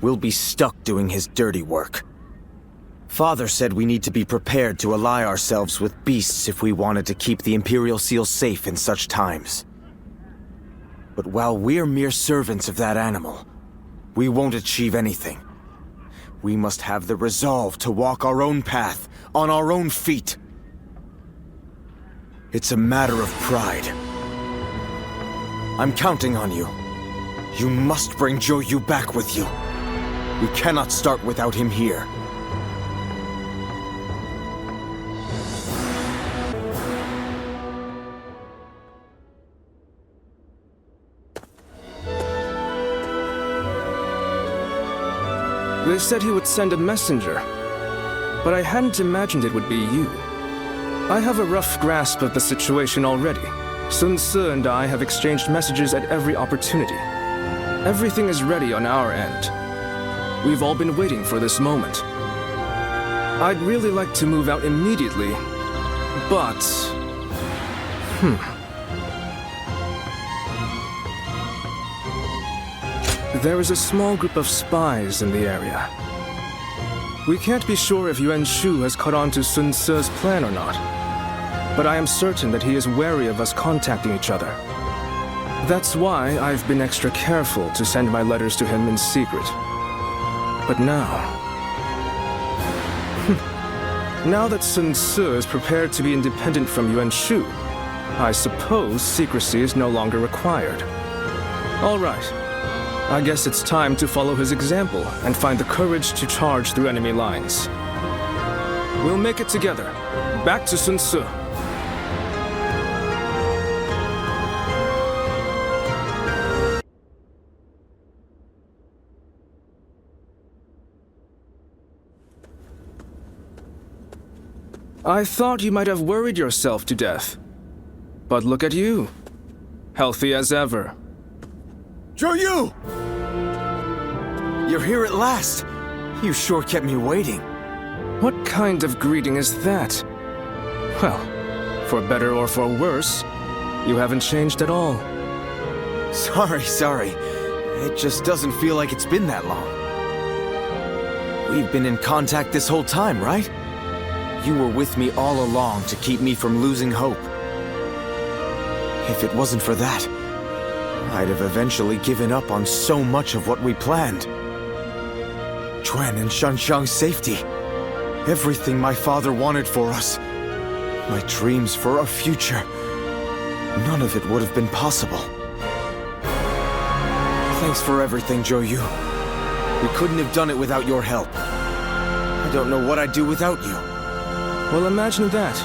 we'll be stuck doing his dirty work. Father said we need to be prepared to ally ourselves with beasts if we wanted to keep the Imperial Seal safe in such times. But while we're mere servants of that animal, we won't achieve anything. We must have the resolve to walk our own path, on our own feet. It's a matter of pride. I'm counting on you. You must bring Zhou Yu back with you. We cannot start without him here. They said he would send a messenger, but I hadn't imagined it would be you. I have a rough grasp of the situation already. Sun Ce and I have exchanged messages at every opportunity. Everything is ready on our end. We've all been waiting for this moment. I'd really like to move out immediately, but... There is a small group of spies in the area. We can't be sure if Yuan Shu has caught on to Sun Ce's plan or not, but I am certain that he is wary of us contacting each other. That's why I've been extra careful to send my letters to him in secret. But now... now that Sun Ce is prepared to be independent from Yuan Shu, I suppose secrecy is no longer required. All right. I guess it's time to follow his example and find the courage to charge through enemy lines. We'll make it together. Back to Sun Ce. I thought you might have worried yourself to death. But look at you. Healthy as ever. Zhou Yu! You're here at last. You sure kept me waiting. What kind of greeting is that? Well, for better or for worse, you haven't changed at all. Sorry. It just doesn't feel like it's been that long. We've been in contact this whole time, right? You were with me all along to keep me from losing hope. If it wasn't for that, I'd have eventually given up on so much of what we planned. Chuen and Shanshang's safety. Everything my father wanted for us. My dreams for our future. None of it would have been possible. Thanks for everything, Zhou Yu. We couldn't have done it without your help. I don't know what I'd do without you. Well, imagine that.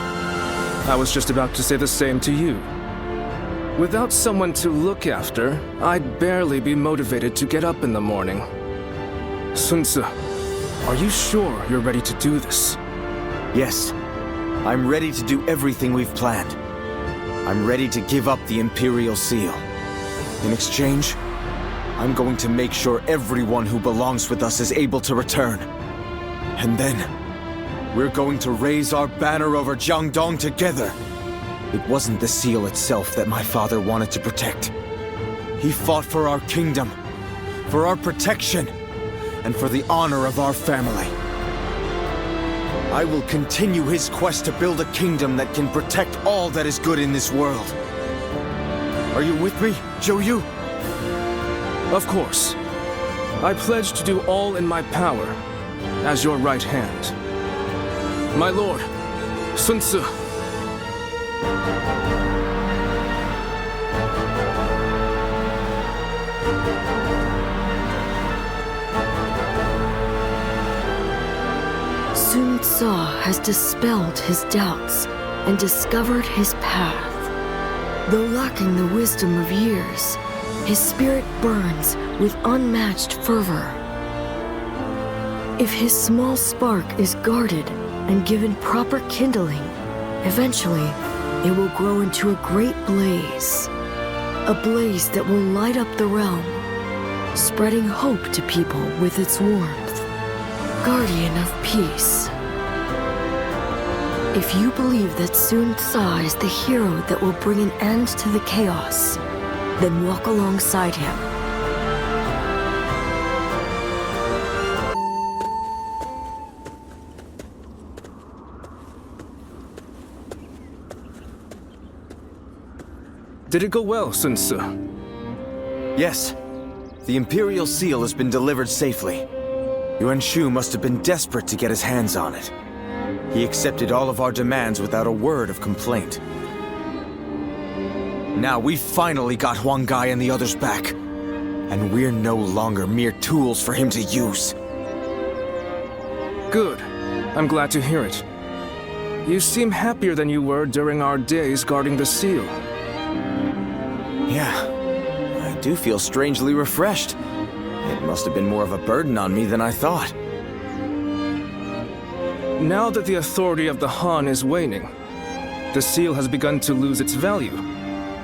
I was just about to say the same to you. Without someone to look after, I'd barely be motivated to get up in the morning. Sun Ce, are you sure you're ready to do this? Yes. I'm ready to do everything we've planned. I'm ready to give up the Imperial Seal. In exchange, I'm going to make sure everyone who belongs with us is able to return. And then, we're going to raise our banner over Jiangdong together. It wasn't the seal itself that my father wanted to protect. He fought for our kingdom, for our protection, and for the honor of our family. I will continue his quest to build a kingdom that can protect all that is good in this world. Are you with me, Zhou Yu? Of course. I pledge to do all in my power, as your right hand. My lord, Sun Ce. Sun Ce has dispelled his doubts and discovered his path. Though lacking the wisdom of years, his spirit burns with unmatched fervor. If his small spark is guarded and given proper kindling, eventually it will grow into a great blaze. A blaze that will light up the realm, spreading hope to people with its warmth. Guardian of peace. If you believe that Sun Ce is the hero that will bring an end to the chaos, then walk alongside him. Did it go well, Sun Ce? Yes. The Imperial Seal has been delivered safely. Yuan Shu must have been desperate to get his hands on it. He accepted all of our demands without a word of complaint. Now we've finally got Huang Gai and the others back. And we're no longer mere tools for him to use. Good. I'm glad to hear it. You seem happier than you were during our days guarding the seal. Yeah, I do feel strangely refreshed. It must have been more of a burden on me than I thought. Now that the authority of the Han is waning, the seal has begun to lose its value.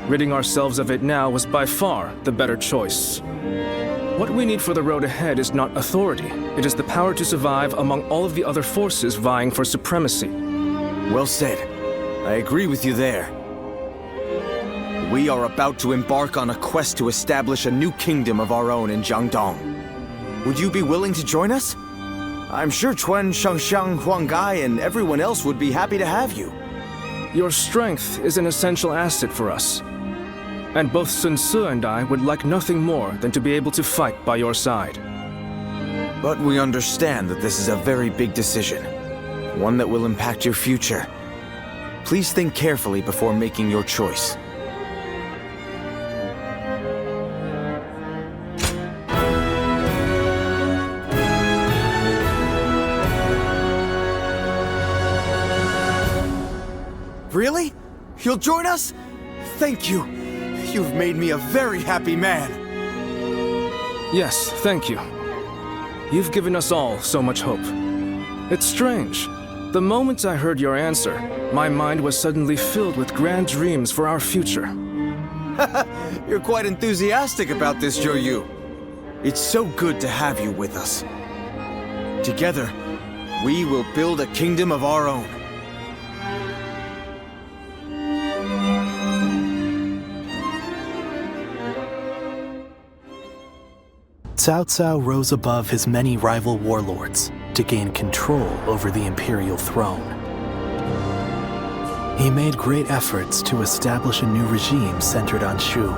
Ridding ourselves of it now was by far the better choice. What we need for the road ahead is not authority. It is the power to survive among all of the other forces vying for supremacy. Well said. I agree with you there. We are about to embark on a quest to establish a new kingdom of our own in Jiangdong. Would you be willing to join us? I'm sure Chuan, Shangxiang, Huang Gai, and everyone else would be happy to have you. Your strength is an essential asset for us. And both Sun Ce and I would like nothing more than to be able to fight by your side. But we understand that this is a very big decision. One that will impact your future. Please think carefully before making your choice. Really? You'll join us? Thank you. You've made me a very happy man. Yes, thank you. You've given us all so much hope. It's strange. The moment I heard your answer, my mind was suddenly filled with grand dreams for our future. You're quite enthusiastic about this, Zhou Yu. It's so good to have you with us. Together, we will build a kingdom of our own. Cao Cao rose above his many rival warlords to gain control over the imperial throne. He made great efforts to establish a new regime centered on Shu.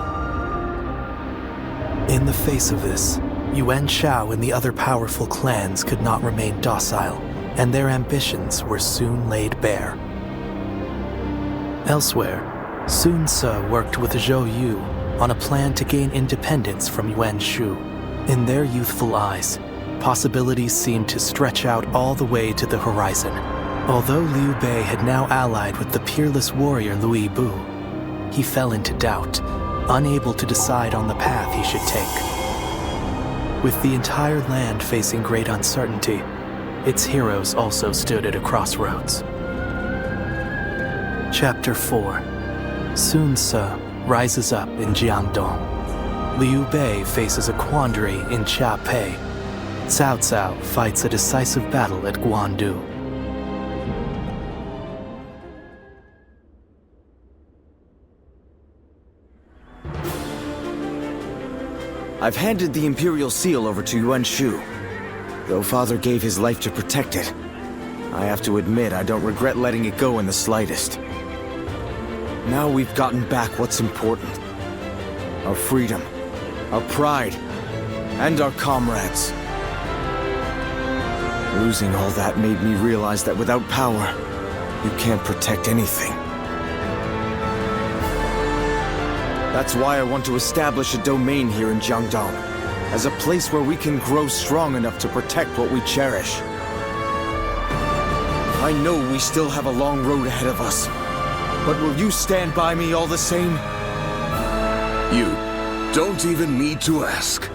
In the face of this, Yuan Shao and the other powerful clans could not remain docile, and their ambitions were soon laid bare. Elsewhere, Sun Ce worked with Zhou Yu on a plan to gain independence from Yuan Shu. In their youthful eyes, possibilities seemed to stretch out all the way to the horizon. Although Liu Bei had now allied with the peerless warrior Liu Bu, he fell into doubt, unable to decide on the path he should take. With the entire land facing great uncertainty, its heroes also stood at a crossroads. Chapter 4. Sun Ce rises up in Jiangdong. Liu Bei faces a quandary in Cha Pei. Cao Cao fights a decisive battle at Guandu. I've handed the Imperial Seal over to Yuan Shu. Though Father gave his life to protect it, I have to admit I don't regret letting it go in the slightest. Now we've gotten back what's important. Our freedom, our pride, and our comrades. Losing all that made me realize that without power, you can't protect anything. That's why I want to establish a domain here in Jiangdong, as a place where we can grow strong enough to protect what we cherish. I know we still have a long road ahead of us, but will you stand by me all the same? You don't even need to ask.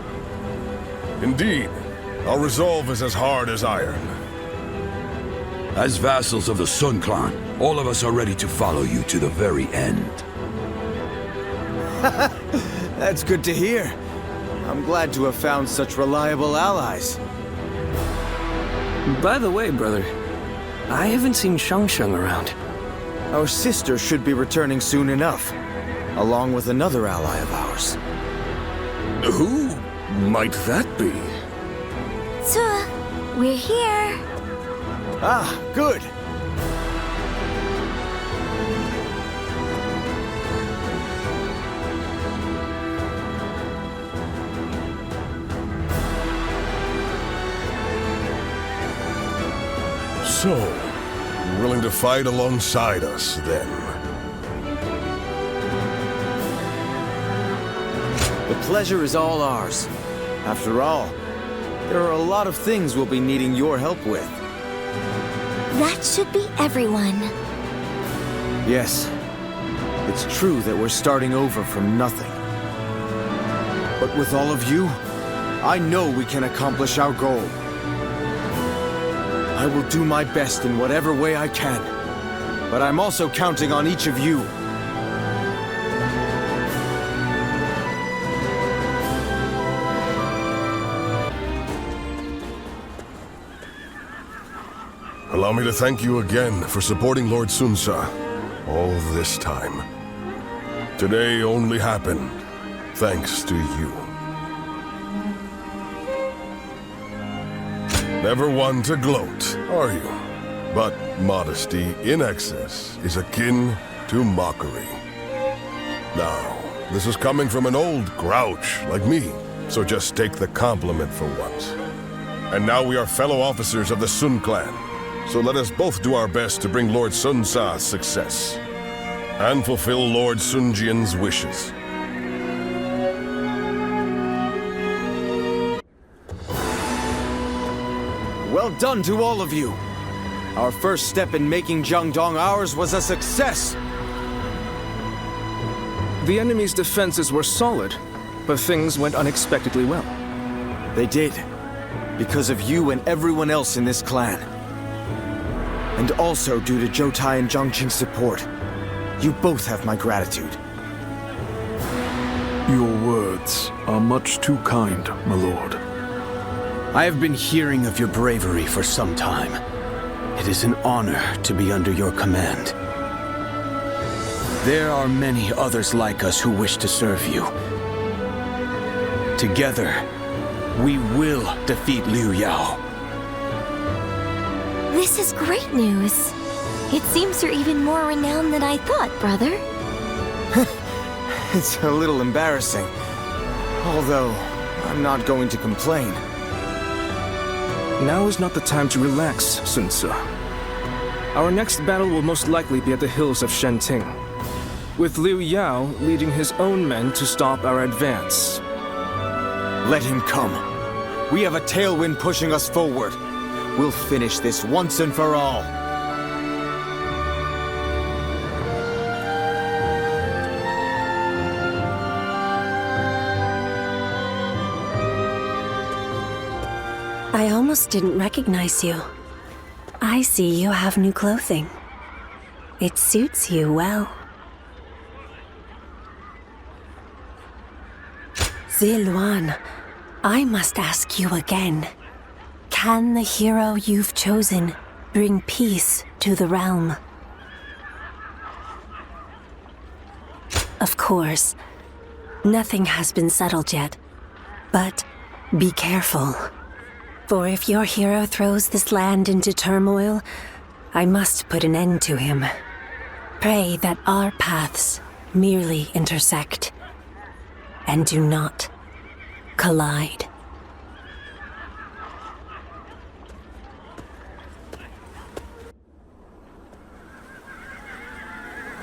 Indeed, our resolve is as hard as iron. As vassals of the Sun Clan, all of us are ready to follow you to the very end. That's good to hear. I'm glad to have found such reliable allies. By the way, brother, I haven't seen Shang around. Our sister should be returning soon enough, along with another ally of ours. Who might that be? Tue, we're here. Ah, good. So, you're willing to fight alongside us, then? The pleasure is all ours. After all, there are a lot of things we'll be needing your help with. That should be everyone. Yes, it's true that we're starting over from nothing. But with all of you, I know we can accomplish our goal. I will do my best in whatever way I can, but I'm also counting on each of you. Allow me to thank you again for supporting Lord Sun Jian all this time. Today only happened thanks to you. Never one to gloat, are you? But modesty in excess is akin to mockery. Now, this is coming from an old grouch like me, so just take the compliment for once. And now we are fellow officers of the Sun Clan, so let us both do our best to bring Lord Sun Jian's success, and fulfill Lord Sun Jian's wishes. Well done to all of you! Our first step in making Jiangdong ours was a success! The enemy's defenses were solid, but things went unexpectedly well. They did, because of you and everyone else in this clan. And also due to Zhou Tai and Zhang Qing's support. You both have my gratitude. Your words are much too kind, my lord. I have been hearing of your bravery for some time. It is an honor to be under your command. There are many others like us who wish to serve you. Together, we will defeat Liu Yao. This is great news. It seems you're even more renowned than I thought, brother. It's a little embarrassing. Although, I'm not going to complain. Now is not the time to relax, Sun Tzu. Our next battle will most likely be at the hills of Shenting, with Liu Yao leading his own men to stop our advance. Let him come. We have a tailwind pushing us forward. We'll finish this once and for all. I almost didn't recognize you. I see you have new clothing. It suits you well. Ziluan, I must ask you again. Can the hero you've chosen bring peace to the realm? Of course, nothing has been settled yet, but be careful. For if your hero throws this land into turmoil, I must put an end to him. Pray that our paths merely intersect and do not collide.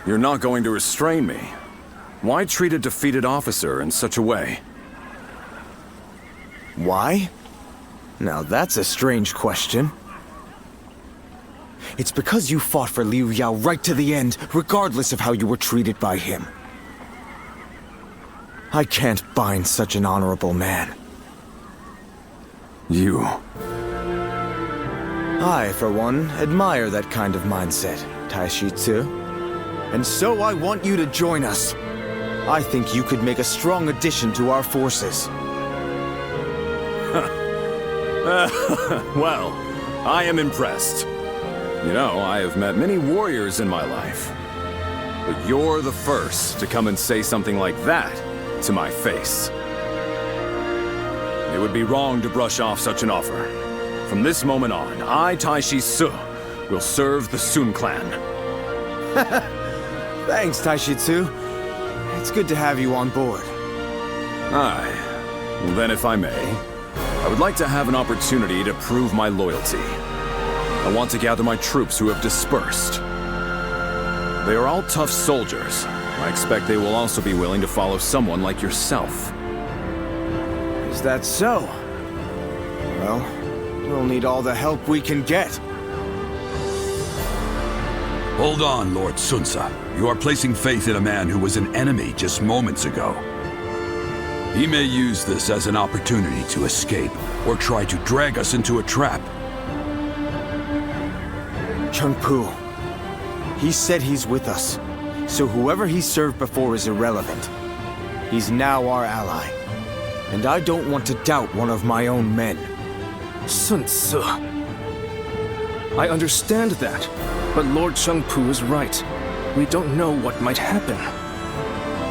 You're not going to restrain me. Why treat a defeated officer in such a way? Why? Now that's a strange question. It's because you fought for Liu Yao right to the end, regardless of how you were treated by him. I can't bind such an honorable man. You... I, for one, admire that kind of mindset, Dynasty Warriors. And so I want you to join us. I think you could make a strong addition to our forces. Well, I am impressed. You know, I have met many warriors in my life. But you're the first to come and say something like that to my face. It would be wrong to brush off such an offer. From this moment on, I, Dynasty Warriors, will serve the Sun clan. Thanks, Dynasty Warriors. It's good to have you on board. Aye. Well, then, if I may, I would like to have an opportunity to prove my loyalty. I want to gather my troops who have dispersed. They are all tough soldiers. I expect they will also be willing to follow someone like yourself. Is that so? Well, we'll need all the help we can get. Hold on, Lord Sunsa. You are placing faith in a man who was an enemy just moments ago. He may use this as an opportunity to escape, or try to drag us into a trap. Chengpu. He said he's with us, so whoever he served before is irrelevant. He's now our ally, and I don't want to doubt one of my own men. Sun Tzu. I understand that, but Lord Chengpu is right. We don't know what might happen.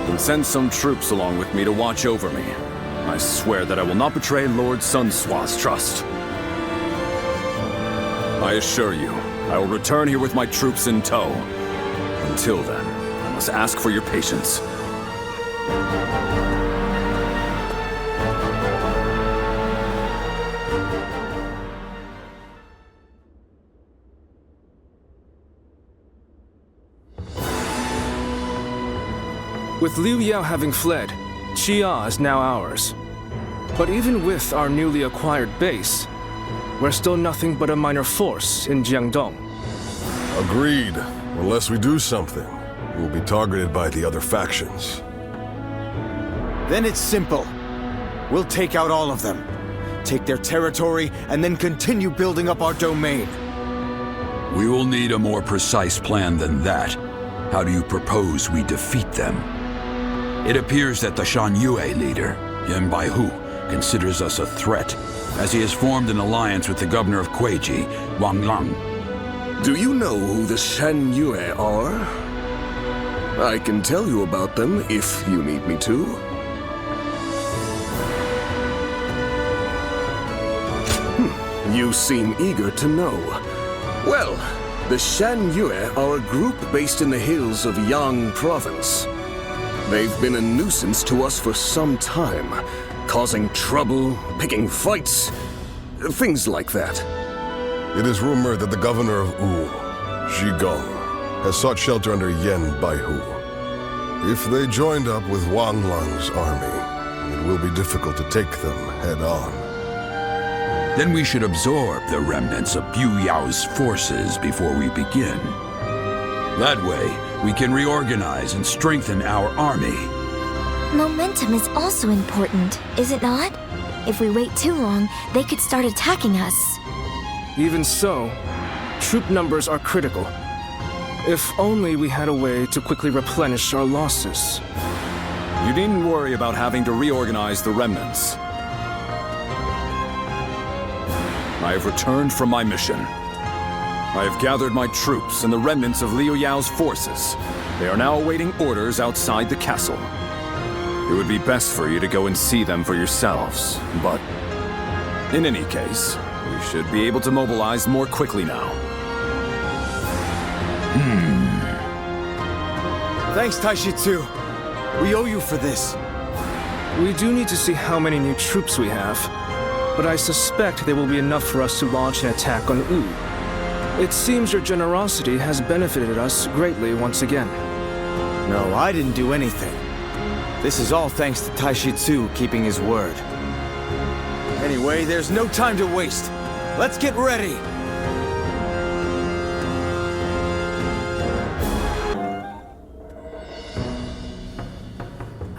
Then send some troops along with me to watch over me. I swear that I will not betray Lord Sun Tzu's trust. I assure you, I will return here with my troops in tow. Until then, I must ask for your patience. With Liu Yao having fled, Xia is now ours. But even with our newly acquired base, we're still nothing but a minor force in Jiangdong. Agreed. Unless we do something, we'll be targeted by the other factions. Then it's simple. We'll take out all of them, take their territory, and then continue building up our domain. We will need a more precise plan than that. How do you propose we defeat them? It appears that the Shan Yue leader, Yan Baihu, considers us a threat, as he has formed an alliance with the governor of Kueiji, Wang Lang. Do you know who the Shan Yue are? I can tell you about them if you need me to. You seem eager to know. Well, the Shan Yue are a group based in the hills of Yang Province. They've been a nuisance to us for some time, causing trouble, picking fights, things like that. It is rumored that the governor of Wu, Zhigong, has sought shelter under Yan Baihu. If they joined up with Wang Lang's army, it will be difficult to take them head-on. Then we should absorb the remnants of Liu Yao's forces before we begin. That way, we can reorganize and strengthen our army. Momentum is also important, is it not? If we wait too long, they could start attacking us. Even so, troop numbers are critical. If only we had a way to quickly replenish our losses. You needn't worry about having to reorganize the remnants. I have returned from my mission. I have gathered my troops and the remnants of Liu Yao's forces. They are now awaiting orders outside the castle. It would be best for you to go and see them for yourselves, but in any case, we should be able to mobilize more quickly now. Thanks, Taishitsu. We owe you for this. We do need to see how many new troops we have, but I suspect they will be enough for us to launch an attack on Wu. It seems your generosity has benefited us greatly once again. No, I didn't do anything. This is all thanks to Taishitsu keeping his word. Anyway, there's no time to waste. Let's get ready!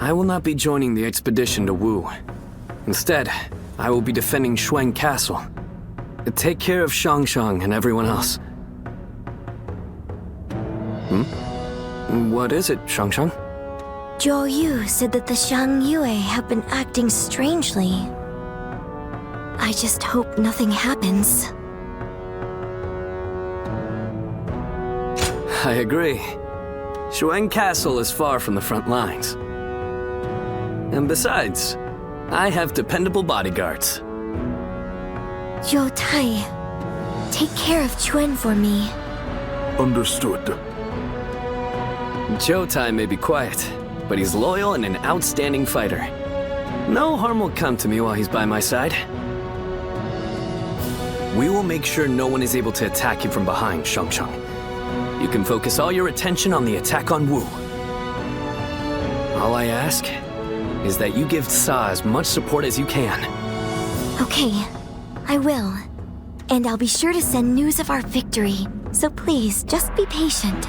I will not be joining the expedition to Wu. Instead, I will be defending Xuan Castle. Take care of Shangshang and everyone else. What is it, Shangshang? Zhou Yu said that the Shang Yue have been acting strangely. I just hope nothing happens. I agree. Xuan Castle is far from the front lines. And besides, I have dependable bodyguards. Zhou Tai, take care of Chuen for me. Understood. Zhou Tai may be quiet, but he's loyal and an outstanding fighter. No harm will come to me while he's by my side. We will make sure no one is able to attack you from behind, Shangshang. You can focus all your attention on the attack on Wu. All I ask is that you give Sa as much support as you can. Okay, I will. And I'll be sure to send news of our victory. So please, just be patient.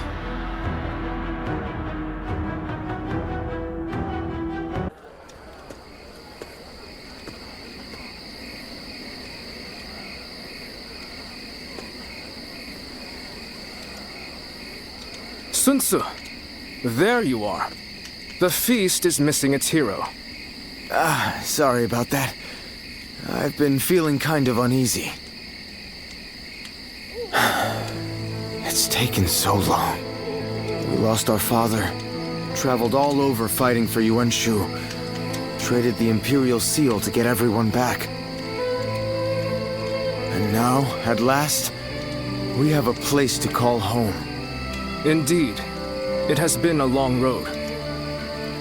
Sun Tzu, there you are. The feast is missing its hero. Sorry about that. I've been feeling kind of uneasy. It's taken so long. We lost our father, traveled all over fighting for Yuan Shu, traded the Imperial Seal to get everyone back. And now, at last, we have a place to call home. Indeed, it has been a long road.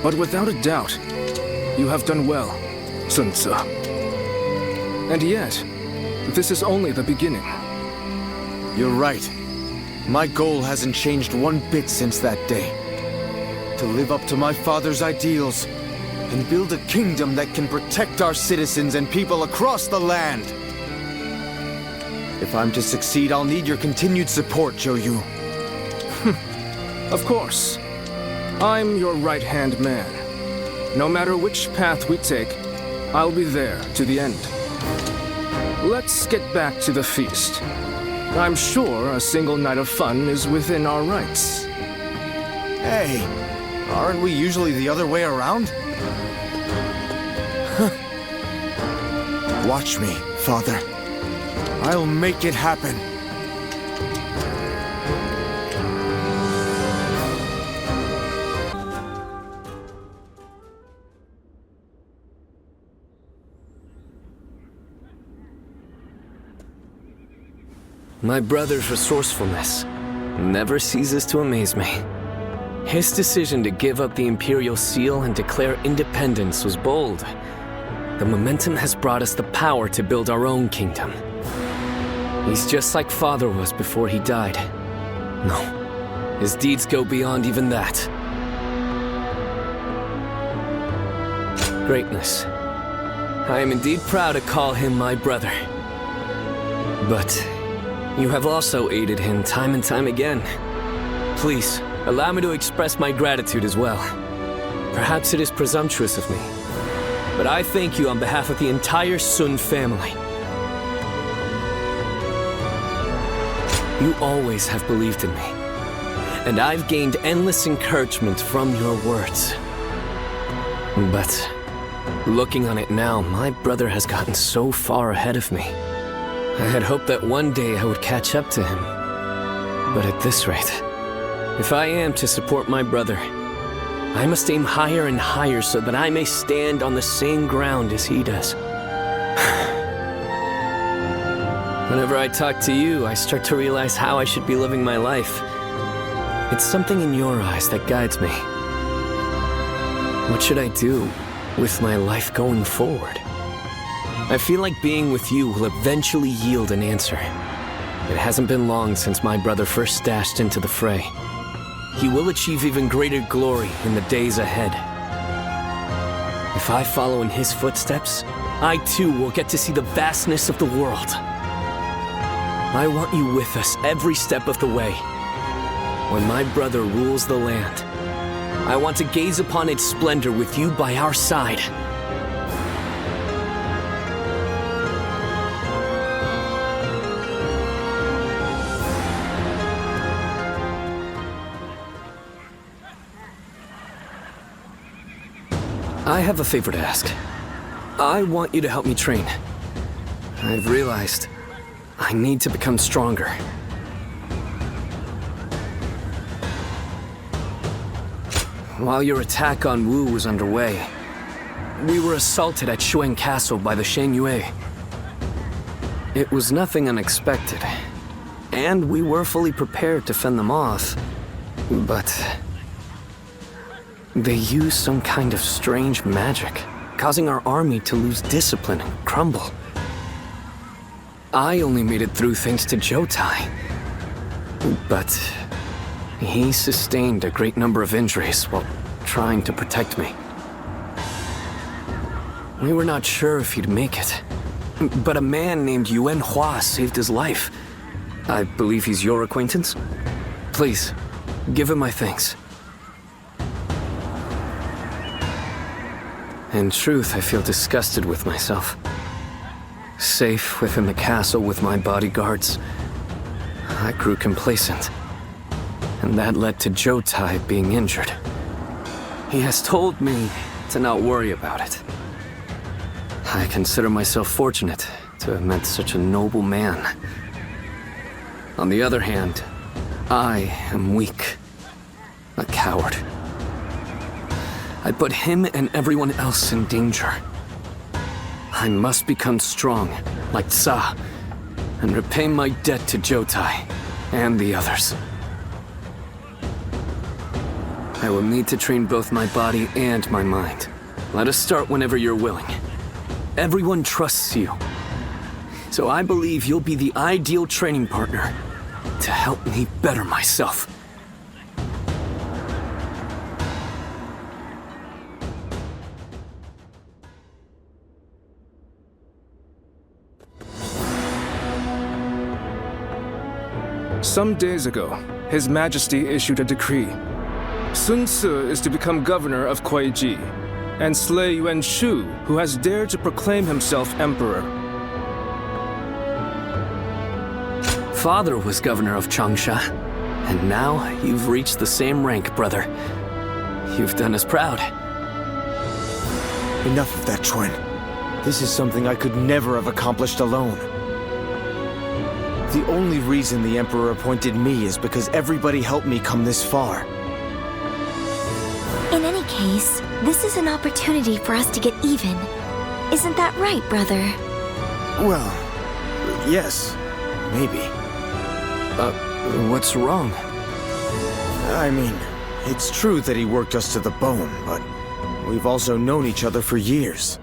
But without a doubt, you have done well, Sun Tzu. And yet, this is only the beginning. You're right. My goal hasn't changed one bit since that day. To live up to my father's ideals, and build a kingdom that can protect our citizens and people across the land. If I'm to succeed, I'll need your continued support, Zhou Yu. Of course. I'm your right-hand man. No matter which path we take, I'll be there to the end. Let's get back to the feast. I'm sure a single night of fun is within our rights. Hey, aren't we usually the other way around? Watch me, Father. I'll make it happen. My brother's resourcefulness never ceases to amaze me. His decision to give up the Imperial Seal and declare independence was bold. The momentum has brought us the power to build our own kingdom. He's just like Father was before he died. No, his deeds go beyond even that. Greatness. I am indeed proud to call him my brother. But you have also aided him time and time again. Please, allow me to express my gratitude as well. Perhaps it is presumptuous of me, but I thank you on behalf of the entire Sun family. You always have believed in me, and I've gained endless encouragement from your words. But looking on it now, my brother has gotten so far ahead of me. I had hoped that one day I would catch up to him. But at this rate, if I am to support my brother, I must aim higher and higher so that I may stand on the same ground as he does. Whenever I talk to you, I start to realize how I should be living my life. It's something in your eyes that guides me. What should I do with my life going forward? I feel like being with you will eventually yield an answer. It hasn't been long since my brother first dashed into the fray. He will achieve even greater glory in the days ahead. If I follow in his footsteps, I too will get to see the vastness of the world. I want you with us every step of the way. When my brother rules the land, I want to gaze upon its splendor with you by our side. I have a favor to ask. I want you to help me train. I've realized I need to become stronger. While your attack on Wu was underway, we were assaulted at Xuan Castle by the Shen Yue. It was nothing unexpected, and we were fully prepared to fend them off, but they used some kind of strange magic, causing our army to lose discipline and crumble. I only made it through thanks to Zhoutai, but he sustained a great number of injuries while trying to protect me. We were not sure if he'd make it, but a man named Yuan Hua saved his life. I believe he's your acquaintance? Please, give him my thanks. In truth, I feel disgusted with myself. Safe within the castle with my bodyguards, I grew complacent. And that led to Zhoutai being injured. He has told me to not worry about it. I consider myself fortunate to have met such a noble man. On the other hand, I am weak, a coward. I put him and everyone else in danger. I must become strong, like Tsa, and repay my debt to Zhoutai and the others. I will need to train both my body and my mind. Let us start whenever you're willing. Everyone trusts you. So I believe you'll be the ideal training partner to help me better myself. Some days ago, His Majesty issued a decree. Sun Jian is to become governor of Kuai-ji, and slay Yuan Shu, who has dared to proclaim himself emperor. Father was governor of Changsha, and now you've reached the same rank, brother. You've done us proud. Enough of that, Chuan. This is something I could never have accomplished alone. The only reason the Emperor appointed me is because everybody helped me come this far. In any case, this is an opportunity for us to get even. Isn't that right, brother? Well, yes, maybe. What's wrong? I mean, it's true that he worked us to the bone, but we've also known each other for years.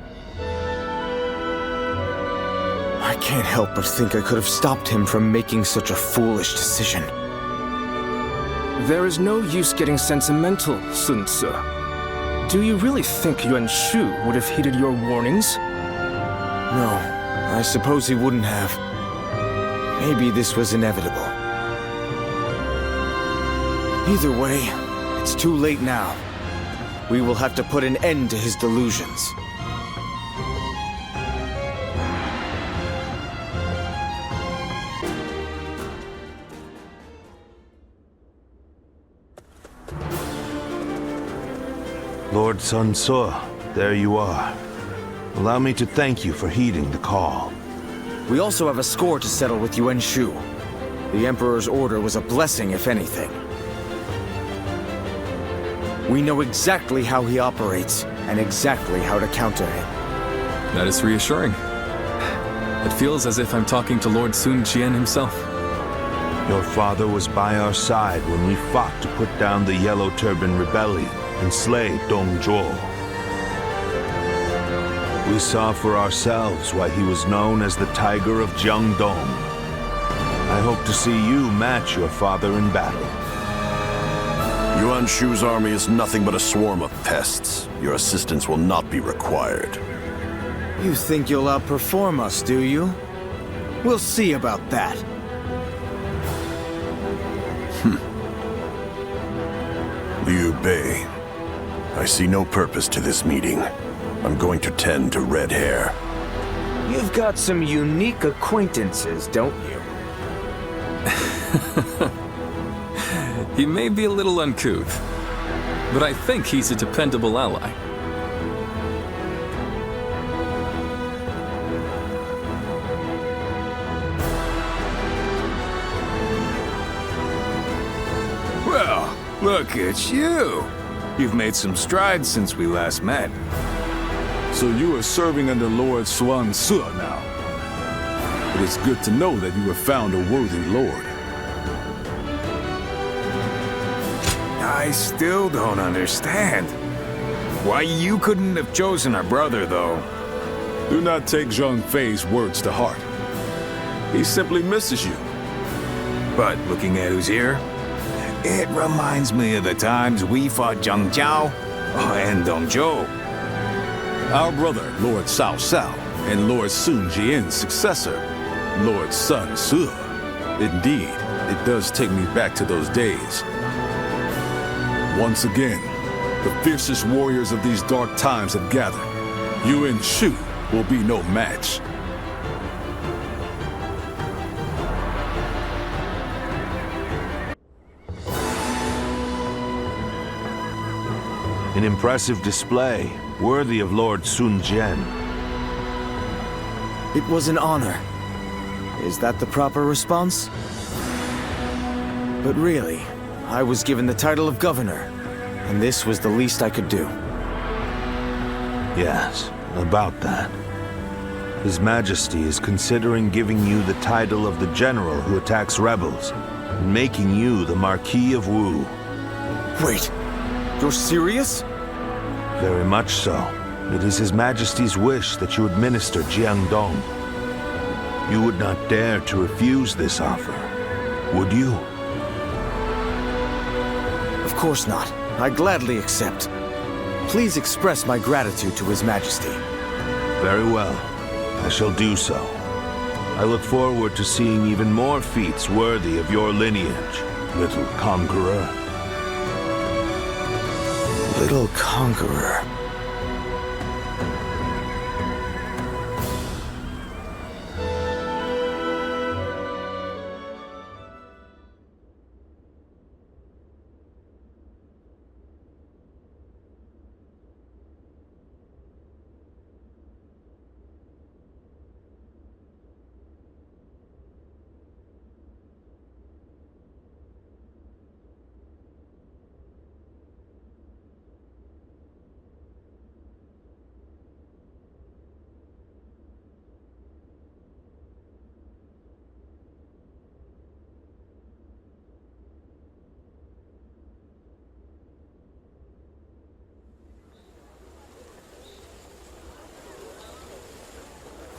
I can't help but think I could have stopped him from making such a foolish decision. There is no use getting sentimental, Sun Jian. Do you really think Yuan Shu would have heeded your warnings? No, I suppose he wouldn't have. Maybe this was inevitable. Either way, it's too late now. We will have to put an end to his delusions. Lord Sun Jian, there you are. Allow me to thank you for heeding the call. We also have a score to settle with Yuan Shu. The Emperor's order was a blessing, if anything. We know exactly how he operates, and exactly how to counter him. That is reassuring. It feels as if I'm talking to Lord Sun Jian himself. Your father was by our side when we fought to put down the Yellow Turban Rebellion and slay Dong Zhuo. We saw for ourselves why he was known as the Tiger of Jiangdong. I hope to see you match your father in battle. Yuan Shu's army is nothing but a swarm of pests. Your assistance will not be required. You think you'll outperform us, do you? We'll see about that. Liu Bei, I see no purpose to this meeting. I'm going to tend to red hair. You've got some unique acquaintances, don't you? He may be a little uncouth, but I think he's a dependable ally. Well, look at you. You've made some strides since we last met. So you are serving under Lord Suan Su now. It is good to know that you have found a worthy lord. I still don't understand. Why you couldn't have chosen our brother, though. Do not take Zhang Fei's words to heart. He simply misses you. But looking at who's here, it reminds me of the times we fought Zhang Jiao and Dong Zhuo. Our brother, Lord Cao Cao, and Lord Sun Jian's successor, Lord Sun Su. Indeed, it does take me back to those days. Once again, the fiercest warriors of these dark times have gathered. Yuan Shu will be no match. An impressive display, worthy of Lord Sun Jian. It was an honor. Is that the proper response? But really, I was given the title of governor, and this was the least I could do. Yes, about that. His Majesty is considering giving you the title of the general who attacks rebels, and making you the Marquis of Wu. Wait, you're serious? Very much so. It is His Majesty's wish that you administer Jiangdong. You would not dare to refuse this offer, would you? Of course not. I gladly accept. Please express my gratitude to His Majesty. Very well. I shall do so. I look forward to seeing even more feats worthy of your lineage, little conqueror. Little conqueror.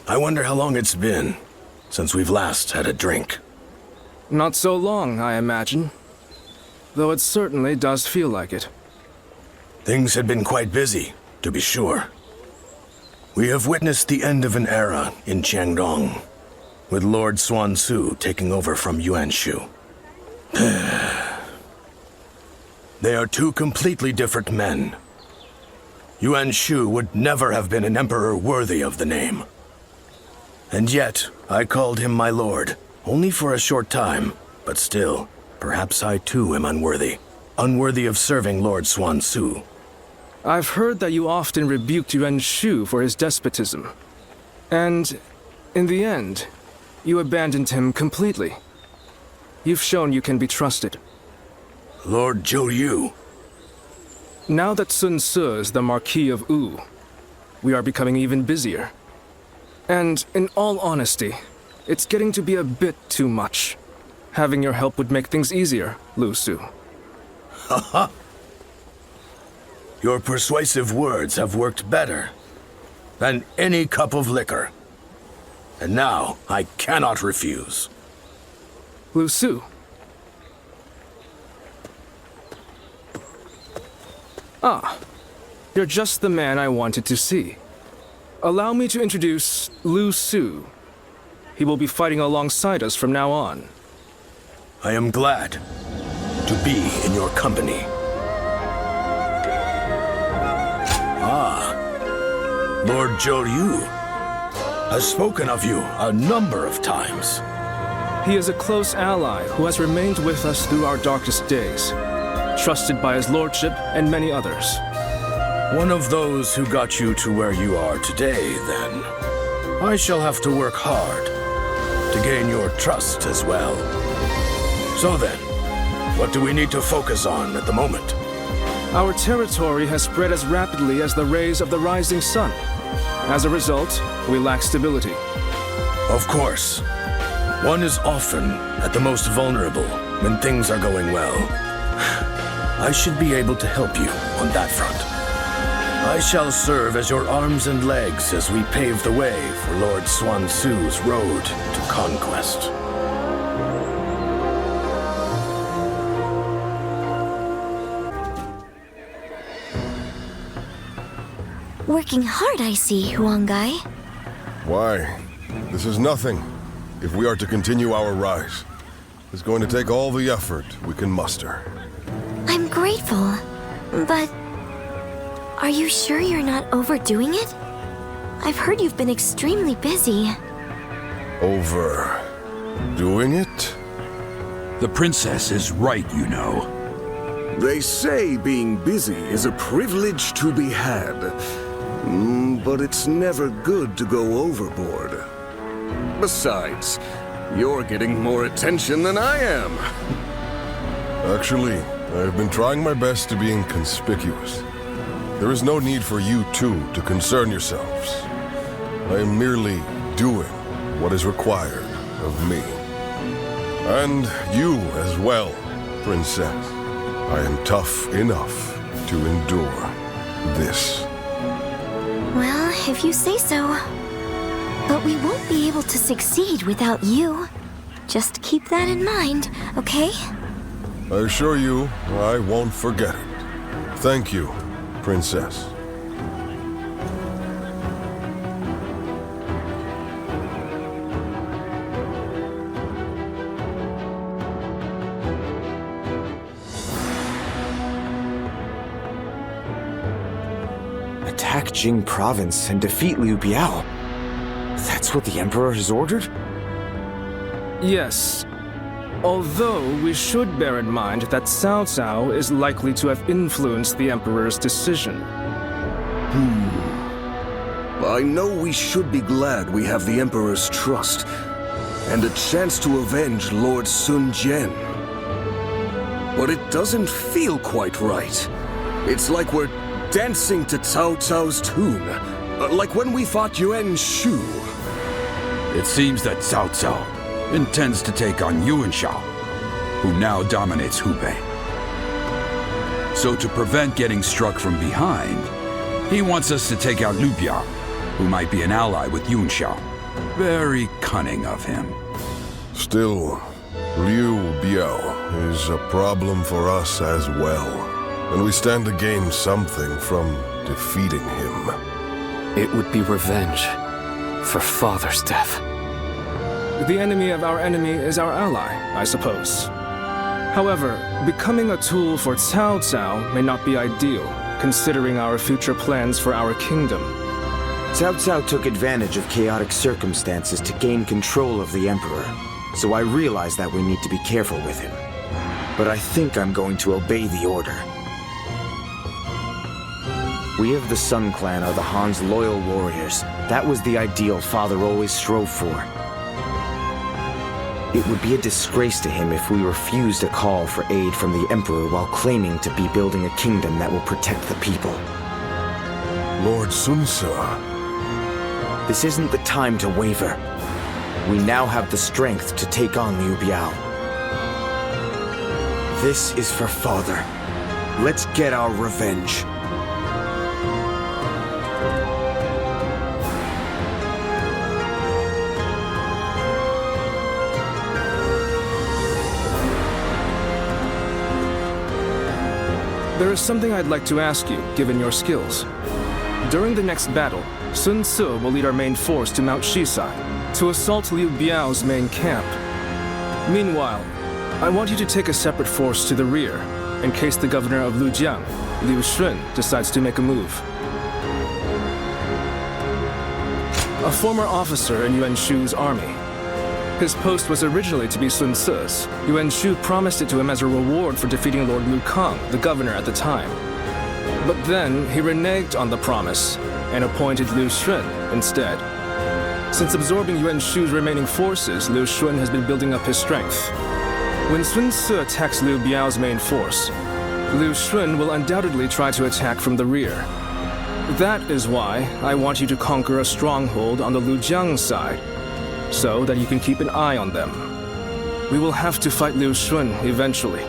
I wonder how long it's been since we've last had a drink. Not so long, I imagine. Though it certainly does feel like it. Things had been quite busy, to be sure. We have witnessed the end of an era in Jiangdong, with Lord Suan Su taking over from Yuan Shu. They are two completely different men. Yuan Shu would never have been an emperor worthy of the name. And yet, I called him my lord, only for a short time, but still, perhaps I too am unworthy. Unworthy of serving Lord Suan Su. I've heard that you often rebuked Yuan Shu for his despotism. And, in the end, you abandoned him completely. You've shown you can be trusted. Lord Zhou Yu. Now that Sun Ce is the Marquis of Wu, we are becoming even busier. And, in all honesty, it's getting to be a bit too much. Having your help would make things easier, Lu Su. Haha. Your persuasive words have worked better than any cup of liquor. And now, I cannot refuse. Lu Su. Ah, you're just the man I wanted to see. Allow me to introduce Lu Su. He will be fighting alongside us from now on. I am glad to be in your company. Ah, Lord Zhou Yu has spoken of you a number of times. He is a close ally who has remained with us through our darkest days, trusted by his lordship and many others. One of those who got you to where you are today, then. I shall have to work hard to gain your trust as well. So then, what do we need to focus on at the moment? Our territory has spread as rapidly as the rays of the rising sun. As a result, we lack stability. Of course. One is often at the most vulnerable when things are going well. I should be able to help you on that front. I shall serve as your arms and legs as we pave the way for Lord Xuan Su's road to conquest. Working hard, I see, Huanggai. Why? This is nothing. If we are to continue our rise, it's going to take all the effort we can muster. I'm grateful, but are you sure you're not overdoing it? I've heard you've been extremely busy. Overdoing it? The princess is right, you know. They say being busy is a privilege to be had. But it's never good to go overboard. Besides, you're getting more attention than I am. Actually, I've been trying my best to be inconspicuous. There is no need for you two to concern yourselves. I am merely doing what is required of me. And you as well, Princess. I am tough enough to endure this. Well, if you say so. But we won't be able to succeed without you. Just keep that in mind, okay? I assure you, I won't forget it. Thank you, Princess. Attack Jing Province and defeat Liu Biao. That's what the Emperor has ordered? Yes. Although we should bear in mind that Cao Cao is likely to have influenced the Emperor's decision. I know we should be glad we have the Emperor's trust, and a chance to avenge Lord Sun Jian. But it doesn't feel quite right. It's like we're dancing to Cao Cao's tune, like when we fought Yuan Shu. It seems that Cao Cao intends to take on Yuan Shao, who now dominates Hubei. So to prevent getting struck from behind, he wants us to take out Liu Biao, who might be an ally with Yuan Shao. Very cunning of him. Still, Liu Biao is a problem for us as well, and we stand to gain something from defeating him. It would be revenge for Father's death. The enemy of our enemy is our ally, I suppose. However, becoming a tool for Cao Cao may not be ideal, considering our future plans for our kingdom. Cao Cao took advantage of chaotic circumstances to gain control of the Emperor, so I realize that we need to be careful with him. But I think I'm going to obey the order. We of the Sun Clan are the Han's loyal warriors. That was the ideal Father always strove for. It would be a disgrace to him if we refused a call for aid from the Emperor while claiming to be building a kingdom that will protect the people. Lord Sun Ce. This isn't the time to waver. We now have the strength to take on Liu Biao. This is for Father. Let's get our revenge. There is something I'd like to ask you, given your skills. During the next battle, Sun Ce will lead our main force to Mount Shisai to assault Liu Biao's main camp. Meanwhile, I want you to take a separate force to the rear, in case the governor of Lujiang, Liu Shun, decides to make a move. A former officer in Yuan Shu's army. His post was originally to be Sun Ce's. Yuan Shu promised it to him as a reward for defeating Lord Lu Kang, the governor at the time. But then he reneged on the promise and appointed Liu Shun instead. Since absorbing Yuan Shu's remaining forces, Liu Shun has been building up his strength. When Sun Ce attacks Liu Biao's main force, Liu Shun will undoubtedly try to attack from the rear. That is why I want you to conquer a stronghold on the Lujiang side, so that you can keep an eye on them. We will have to fight Liu Shun eventually.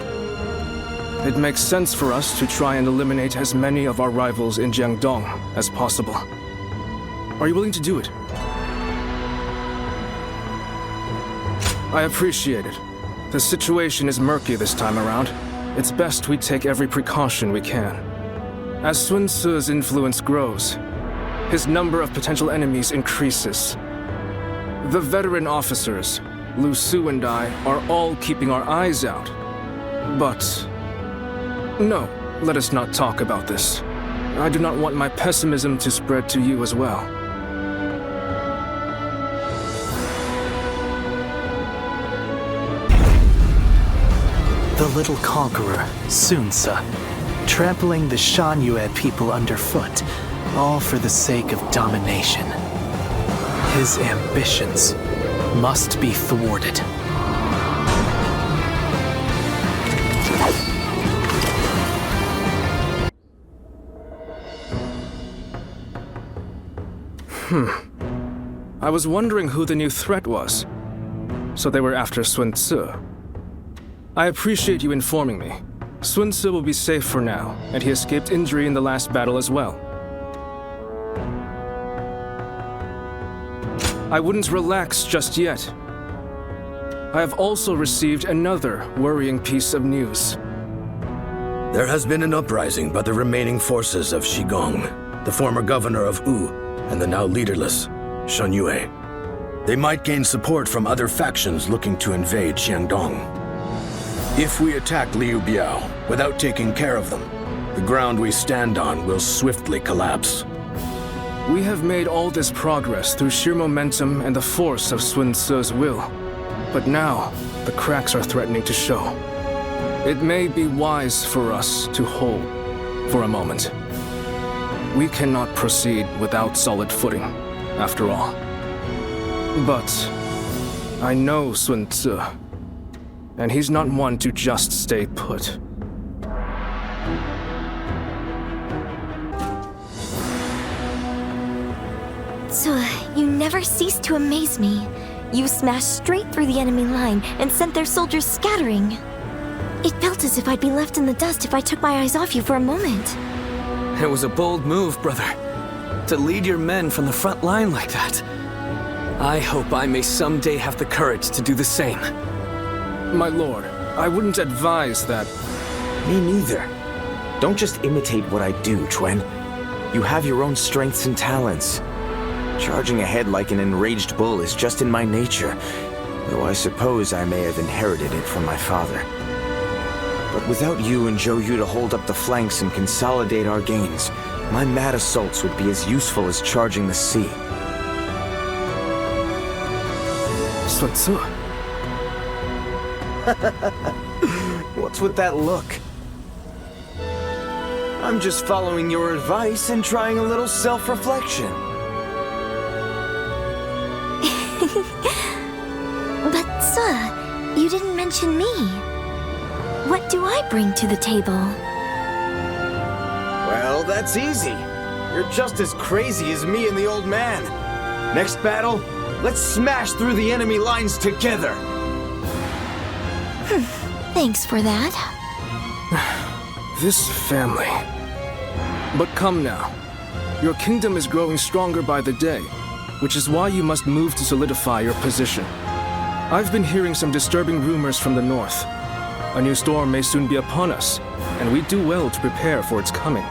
It makes sense for us to try and eliminate as many of our rivals in Jiangdong as possible. Are you willing to do it? I appreciate it. The situation is murky this time around. It's best we take every precaution we can. As Sun Ce's influence grows, his number of potential enemies increases. The veteran officers, Lu Su and I, are all keeping our eyes out. But no, let us not talk about this. I do not want my pessimism to spread to you as well. The little conqueror, Sun Ce, trampling the Shanyue people underfoot, all for the sake of domination. His ambitions must be thwarted. I was wondering who the new threat was. So they were after Sun Ce. I appreciate you informing me. Sun Ce will be safe for now, and he escaped injury in the last battle as well. I wouldn't relax just yet. I have also received another worrying piece of news. There has been an uprising by the remaining forces of Shigong, the former governor of Wu, and the now leaderless Shanyue. They might gain support from other factions looking to invade Jiangdong. If we attack Liu Biao without taking care of them, the ground we stand on will swiftly collapse. We have made all this progress through sheer momentum and the force of Sun Ce's will. But now, the cracks are threatening to show. It may be wise for us to hold for a moment. We cannot proceed without solid footing, after all. But I know Sun Ce, and he's not one to just stay put. So, you never cease to amaze me. You smashed straight through the enemy line and sent their soldiers scattering. It felt as if I'd be left in the dust if I took my eyes off you for a moment. It was a bold move, brother. To lead your men from the front line like that. I hope I may someday have the courage to do the same. My lord, I wouldn't advise that. Me neither. Don't just imitate what I do, Chuen. You have your own strengths and talents. Charging ahead like an enraged bull is just in my nature, though I suppose I may have inherited it from my father. But without you and Zhou Yu to hold up the flanks and consolidate our gains, my mad assaults would be as useful as charging the sea. Sun Ce. What's with that look? I'm just following your advice and trying a little self-reflection. But, sir, you didn't mention me. What do I bring to the table? Well, that's easy. You're just as crazy as me and the old man. Next battle, let's smash through the enemy lines together. Thanks for that. This family. But come now. Your kingdom is growing stronger by the day, which is why you must move to solidify your position. I've been hearing some disturbing rumors from the north. A new storm may soon be upon us, and we do well to prepare for its coming.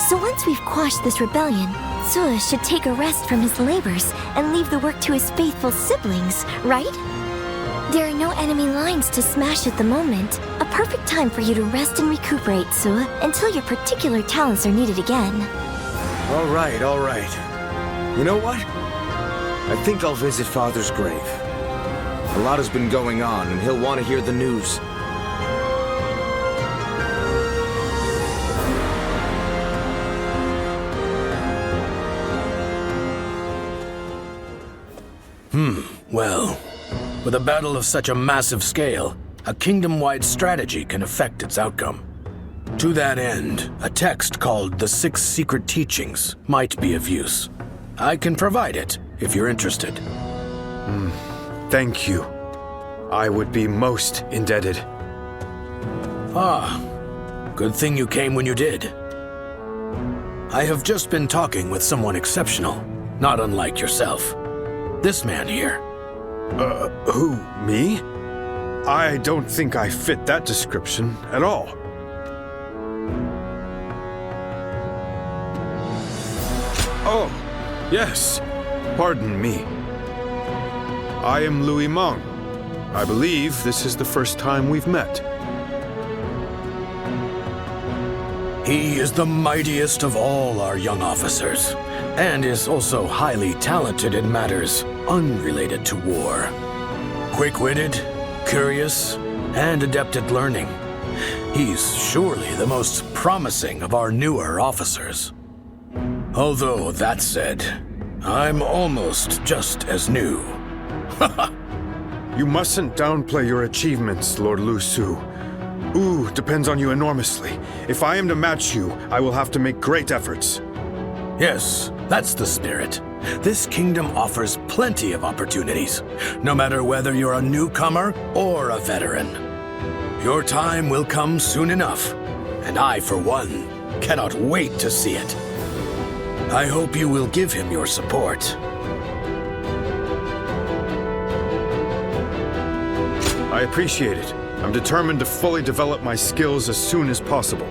So once we've quashed this rebellion, Cao should take a rest from his labors and leave the work to his faithful siblings, right? There are no enemy lines to smash at the moment. A perfect time for you to rest and recuperate, Cao, until your particular talents are needed again. All right. You know what? I think I'll visit Father's grave. A lot has been going on, and he'll want to hear the news. Well, with a battle of such a massive scale, a kingdom-wide strategy can affect its outcome. To that end, a text called The Six Secret Teachings might be of use. I can provide it, if you're interested. Thank you. I would be most indebted. Ah, good thing you came when you did. I have just been talking with someone exceptional, not unlike yourself. This man here. Who, me? I don't think I fit that description at all. Oh, yes. Pardon me. I am Louis Meng. I believe this is the first time we've met. He is the mightiest of all our young officers, and is also highly talented in matters unrelated to war. Quick-witted, curious, and adept at learning. He's surely the most promising of our newer officers. Although, that said, I'm almost just as new. You mustn't downplay your achievements, Lord Lu Su. Wu depends on you enormously. If I am to match you, I will have to make great efforts. Yes, that's the spirit. This kingdom offers plenty of opportunities, no matter whether you're a newcomer or a veteran. Your time will come soon enough, and I, for one, cannot wait to see it. I hope you will give him your support. I appreciate it. I'm determined to fully develop my skills as soon as possible.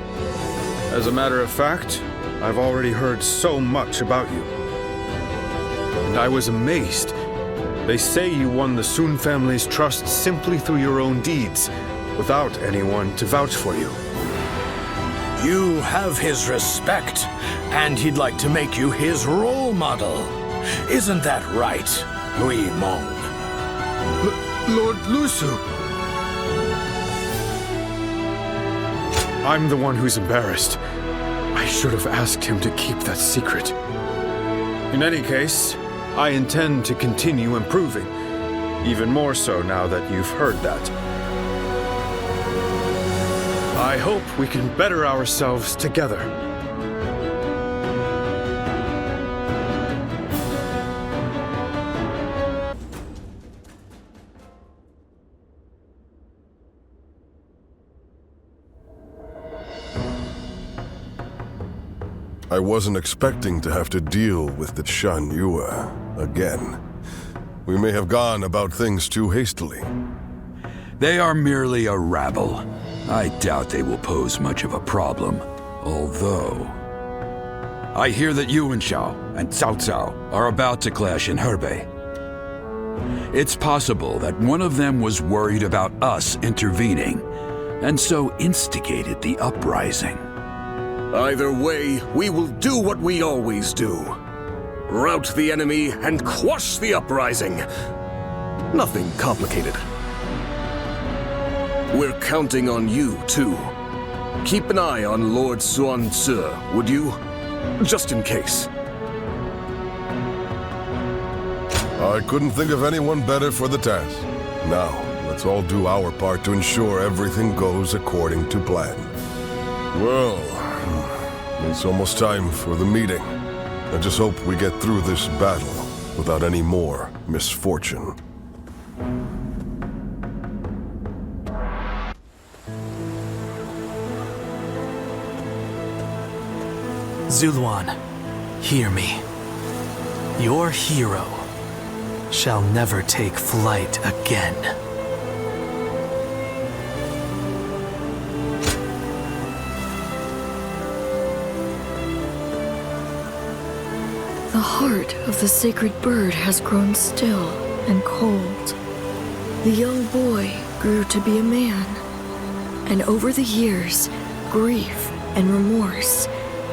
As a matter of fact, I've already heard so much about you. And I was amazed. They say you won the Sun family's trust simply through your own deeds, without anyone to vouch for you. You have his respect, and he'd like to make you his role model. Isn't that right, Louis Meng? Lord Lu Su! I'm the one who's embarrassed. I should have asked him to keep that secret. In any case, I intend to continue improving. Even more so now that you've heard that. I hope we can better ourselves together. I wasn't expecting to have to deal with the Shan Yue again. We may have gone about things too hastily. They are merely a rabble. I doubt they will pose much of a problem, although... I hear that Yuan Shao and Cao Cao are about to clash in Hebei. It's possible that one of them was worried about us intervening, and so instigated the uprising. Either way, we will do what we always do. Rout the enemy and quash the uprising. Nothing complicated. We're counting on you, too. Keep an eye on Lord Sun Jian, would you? Just in case. I couldn't think of anyone better for the task. Now, let's all do our part to ensure everything goes according to plan. Well, it's almost time for the meeting. I just hope we get through this battle without any more misfortune. Zuluan, hear me. Your hero shall never take flight again. The heart of the sacred bird has grown still and cold. The young boy grew to be a man, and over the years, grief and remorse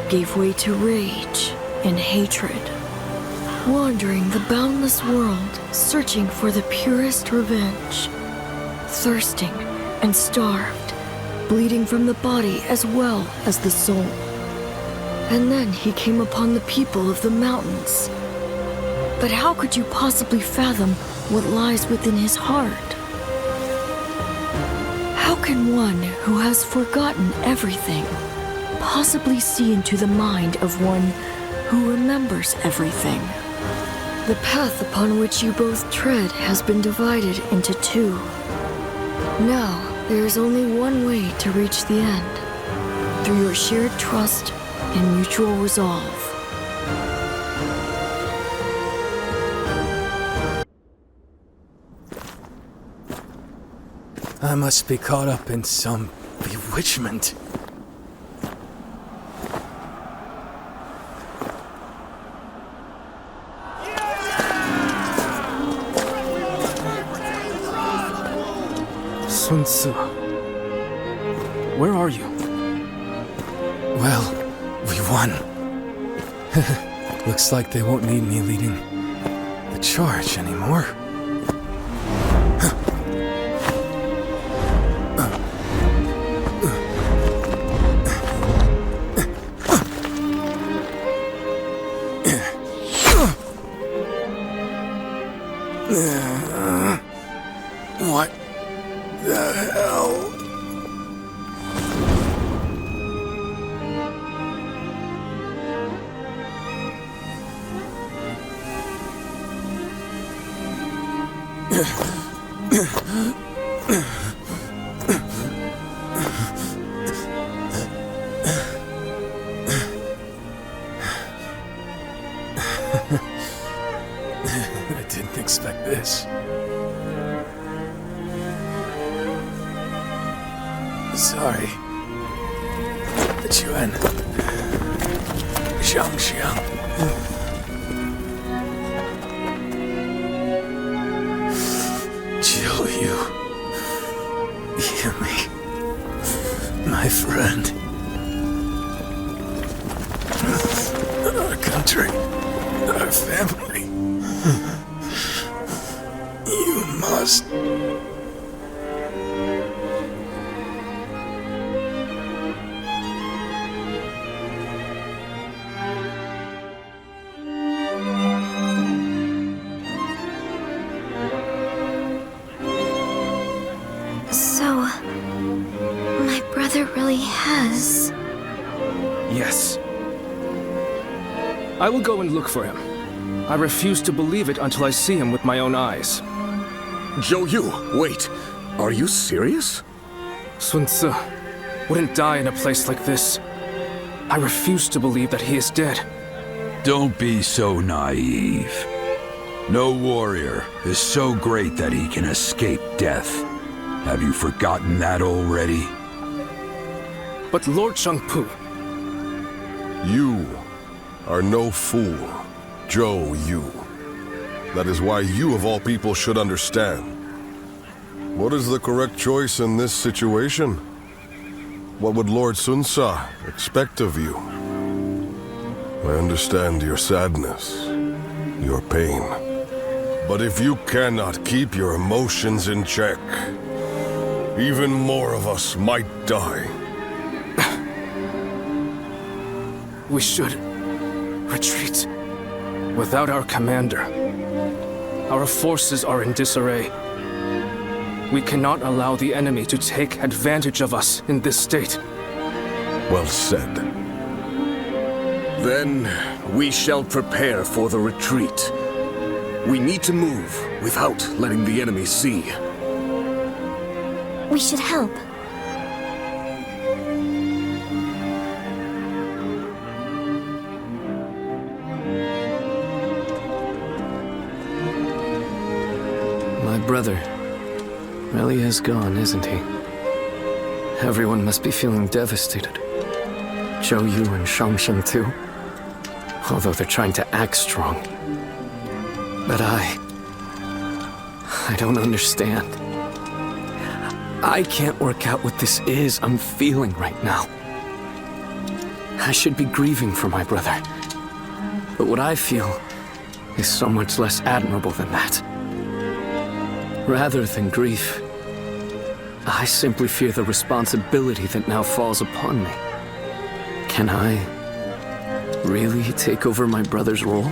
gave way to rage and hatred. Wandering the boundless world, searching for the purest revenge. Thirsting and starved, bleeding from the body as well as the soul. And then he came upon the people of the mountains. But how could you possibly fathom what lies within his heart? How can one who has forgotten everything possibly see into the mind of one who remembers everything? The path upon which you both tread has been divided into two. Now, there is only one way to reach the end, through your shared trust and mutual resolve. I must be caught up in some bewitchment. Sun Tzu, where are you? Well, we won. Looks like they won't need me leading the charge anymore. What the hell? I didn't expect this. Sorry. Yuan. Xiang. Jiu, hear me. My friend. Our country. Our family. You must... really has. Yes. I will go and look for him. I refuse to believe it until I see him with my own eyes. Zhou Yu, wait. Are you serious? Sun Tzu wouldn't die in a place like this. I refuse to believe that he is dead. Don't be so naive. No warrior is so great that he can escape death. Have you forgotten that already? But Lord Changpu... You are no fool, Zhou Yu. That is why you of all people should understand. What is the correct choice in this situation? What would Lord Sun Jian expect of you? I understand your sadness, your pain. But if you cannot keep your emotions in check, even more of us might die. we should retreat. Without our commander, our forces are in disarray. We cannot allow the enemy to take advantage of us in this state. Well said. Then we shall prepare for the retreat. We need to move without letting the enemy see. We should help. My brother really is gone, isn't he? Everyone must be feeling devastated. Zhou Yu and Shangsheng too. Although they're trying to act strong. But I don't understand. I can't work out what this is I'm feeling right now. I should be grieving for my brother. But what I feel is so much less admirable than that. Rather than grief, I simply fear the responsibility that now falls upon me. Can I really take over my brother's role?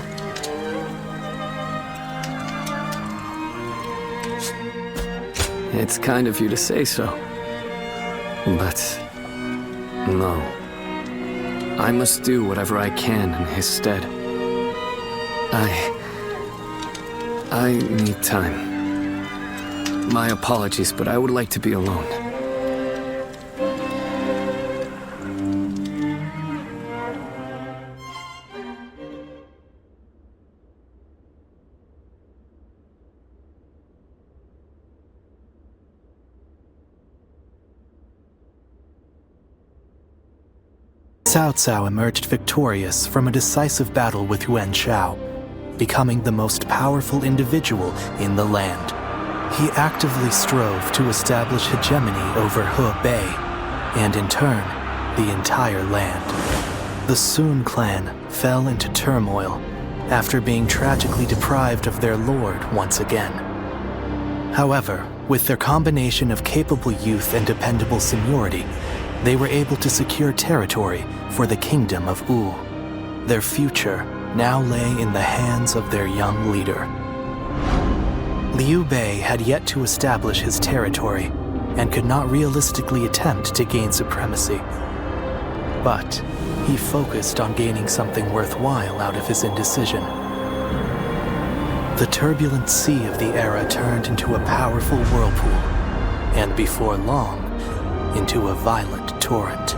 It's kind of you to say so. But no. I must do whatever I can in his stead. I need time. My apologies, but I would like to be alone. Cao Cao emerged victorious from a decisive battle with Yuan Shao, becoming the most powerful individual in the land. He actively strove to establish hegemony over Liu Bei, and in turn, the entire land. The Sun clan fell into turmoil after being tragically deprived of their lord once again. However, with their combination of capable youth and dependable seniority, they were able to secure territory for the kingdom of Wu. Their future now lay in the hands of their young leader. Liu Bei had yet to establish his territory and could not realistically attempt to gain supremacy. But he focused on gaining something worthwhile out of his indecision. The turbulent sea of the era turned into a powerful whirlpool, and before long, into a violent torrent.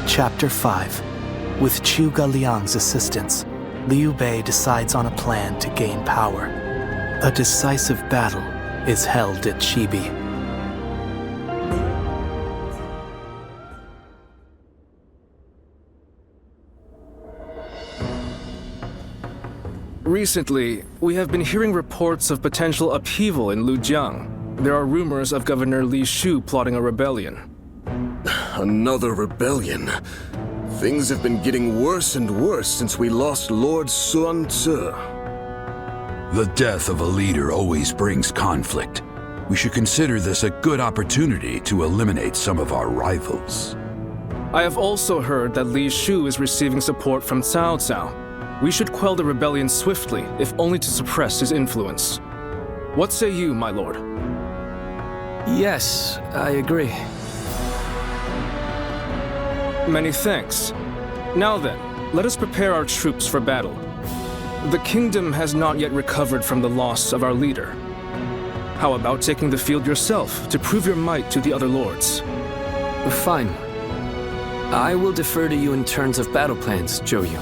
Chapter 5. With Zhuge Liang's assistance, Liu Bei decides on a plan to gain power. A decisive battle is held at Chibi. Recently, we have been hearing reports of potential upheaval in Lujiang. There are rumors of Governor Li Shu plotting a rebellion. Another rebellion? Things have been getting worse and worse since we lost Lord Sun Jian. The death of a leader always brings conflict. We should consider this a good opportunity to eliminate some of our rivals. I have also heard that Li Shu is receiving support from Cao Cao. We should quell the rebellion swiftly, if only to suppress his influence. What say you, my lord? Yes, I agree. Many thanks. Now then, let us prepare our troops for battle. The kingdom has not yet recovered from the loss of our leader. How about taking the field yourself to prove your might to the other lords? Fine. I will defer to you in terms of battle plans, Zhou Yu.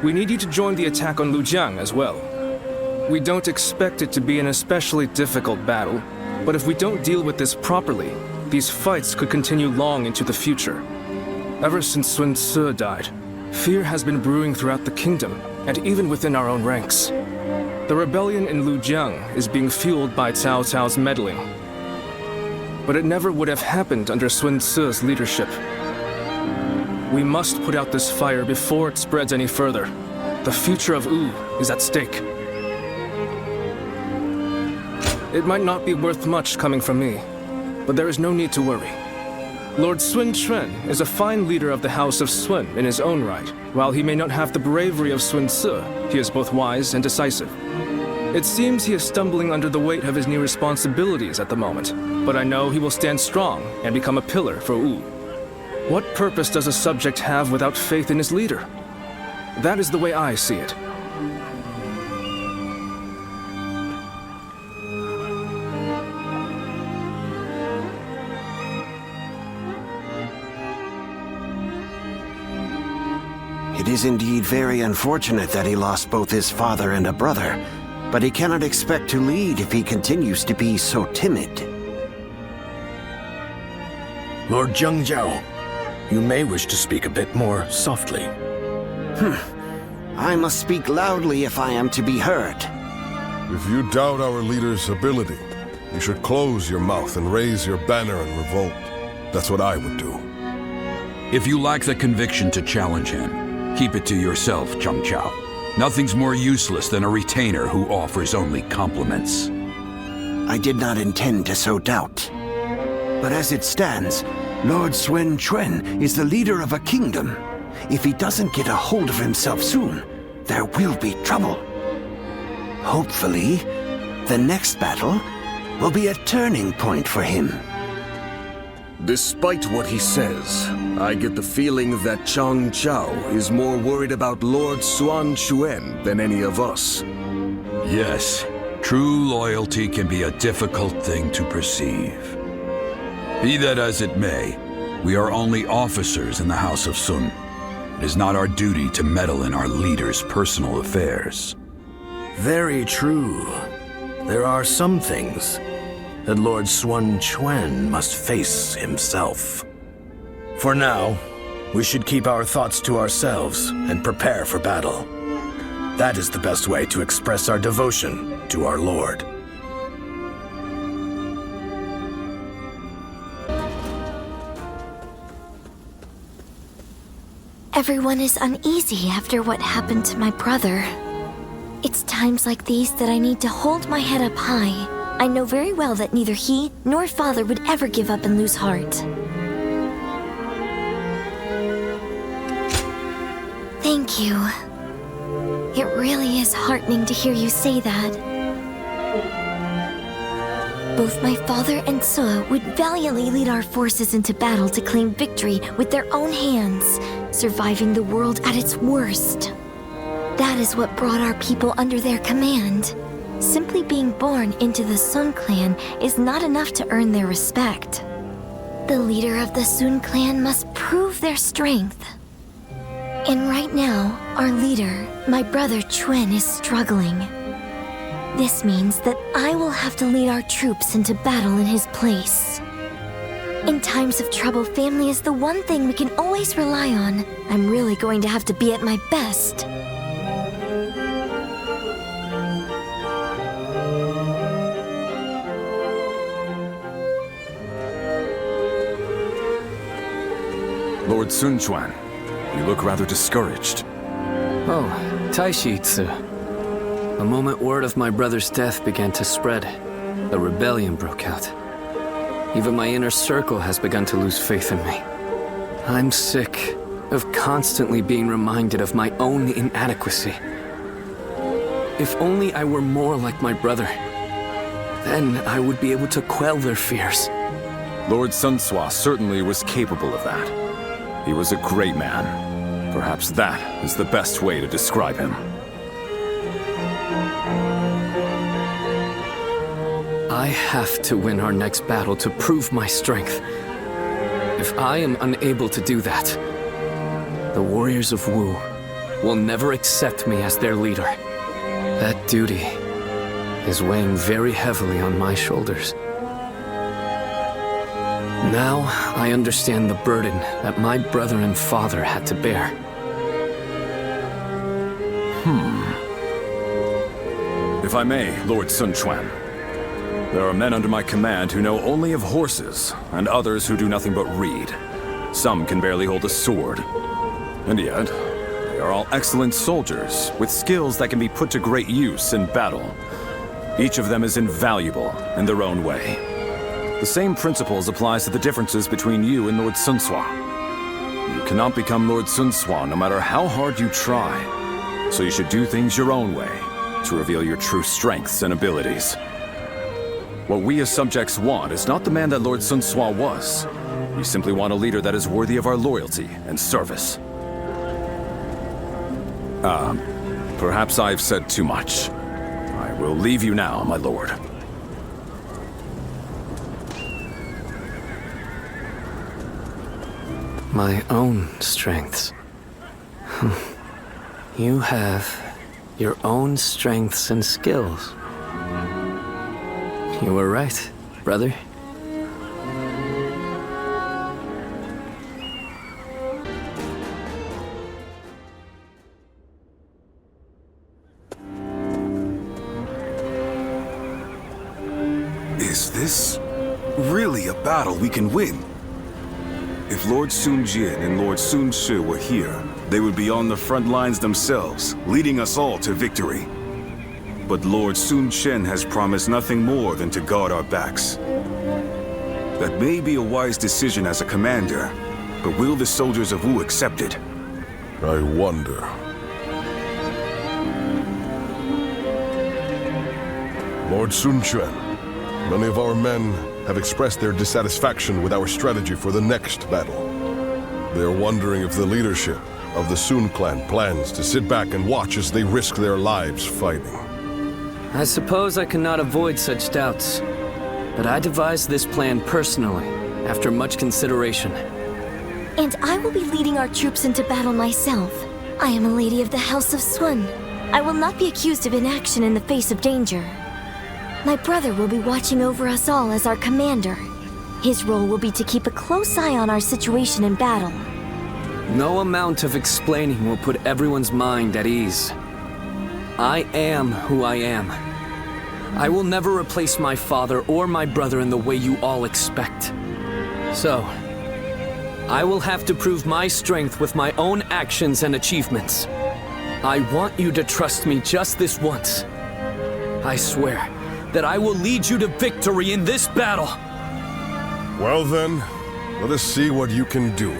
We need you to join the attack on Lujiang as well. We don't expect it to be an especially difficult battle, but if we don't deal with this properly, these fights could continue long into the future. Ever since Sun Jian died, fear has been brewing throughout the kingdom, and even within our own ranks. The rebellion in Lujiang is being fueled by Cao Cao's meddling. But it never would have happened under Sun Jian's leadership. We must put out this fire before it spreads any further. The future of Wu is at stake. It might not be worth much coming from me, but there is no need to worry. Lord Sun Jian is a fine leader of the House of Sun in his own right. While he may not have the bravery of Sun Ce, he is both wise and decisive. It seems he is stumbling under the weight of his new responsibilities at the moment, but I know he will stand strong and become a pillar for Wu. What purpose does a subject have without faith in his leader? That is the way I see it. It is indeed very unfortunate that he lost both his father and a brother, but he cannot expect to lead if he continues to be so timid. Lord Zhengjiao, you may wish to speak a bit more softly. I must speak loudly if I am to be heard. If you doubt our leader's ability, you should close your mouth and raise your banner in revolt. That's what I would do. If you lack the conviction to challenge him, keep it to yourself, Cao Cao. Nothing's more useless than a retainer who offers only compliments. I did not intend to sow doubt. But as it stands, Lord Sun Jian is the leader of a kingdom. If he doesn't get a hold of himself soon, there will be trouble. Hopefully, the next battle will be a turning point for him. Despite what he says, I get the feeling that Cao Cao is more worried about Lord Sun Jian than any of us. Yes, true loyalty can be a difficult thing to perceive. Be that as it may, we are only officers in the House of Sun. It is not our duty to meddle in our leader's personal affairs. Very true. There are some things that Lord Sun Jian must face himself. For now, we should keep our thoughts to ourselves and prepare for battle. That is the best way to express our devotion to our Lord. Everyone is uneasy after what happened to my brother. It's times like these that I need to hold my head up high. I know very well that neither he nor father would ever give up and lose heart. Thank you. It really is heartening to hear you say that. Both my father and Ce would valiantly lead our forces into battle to claim victory with their own hands, surviving the world at its worst. That is what brought our people under their command. Simply being born into the Sun clan is not enough to earn their respect. The leader of the Sun clan must prove their strength. And right now, our leader, my brother Chuan, is struggling. This means that I will have to lead our troops into battle in his place. In times of trouble, family is the one thing we can always rely on. I'm really going to have to be at my best. Lord Sun Jian, you look rather discouraged. Oh, Taishi Tzu. The moment word of my brother's death began to spread, a rebellion broke out. Even my inner circle has begun to lose faith in me. I'm sick of constantly being reminded of my own inadequacy. If only I were more like my brother, then I would be able to quell their fears. Lord Sun Ce certainly was capable of that. He was a great man. Perhaps that is the best way to describe him. I have to win our next battle to prove my strength. If I am unable to do that, the warriors of Wu will never accept me as their leader. That duty is weighing very heavily on my shoulders. Now I understand the burden that my brother and father had to bear. If I may, Lord Sun Jian, there are men under my command who know only of horses, and others who do nothing but read. Some can barely hold a sword. And yet, they are all excellent soldiers, with skills that can be put to great use in battle. Each of them is invaluable in their own way. The same principles applies to the differences between you and Lord Sun Sua. You cannot become Lord Sun Sua no matter how hard you try. So you should do things your own way to reveal your true strengths and abilities. What we as subjects want is not the man that Lord Sun Sua was. We simply want a leader that is worthy of our loyalty and service. Perhaps I've said too much. I will leave you now, my lord. My own strengths. You have your own strengths and skills. You were right, brother. Is this really a battle we can win? If Lord Sun Jian and Lord Sun Shi were here, they would be on the front lines themselves, leading us all to victory. But Lord Sun Chen has promised nothing more than to guard our backs. That may be a wise decision as a commander, but will the soldiers of Wu accept it? I wonder. Lord Sun Quan, many of our men have expressed their dissatisfaction with our strategy for the next battle. They are wondering if the leadership of the Sun clan plans to sit back and watch as they risk their lives fighting. I suppose I cannot avoid such doubts, but I devised this plan personally, after much consideration. And I will be leading our troops into battle myself. I am a lady of the House of Sun. I will not be accused of inaction in the face of danger. My brother will be watching over us all as our commander. His role will be to keep a close eye on our situation in battle. No amount of explaining will put everyone's mind at ease. I am who I am. I will never replace my father or my brother in the way you all expect. So, I will have to prove my strength with my own actions and achievements. I want you to trust me just this once. I swear that I will lead you to victory in this battle. Well then, let us see what you can do.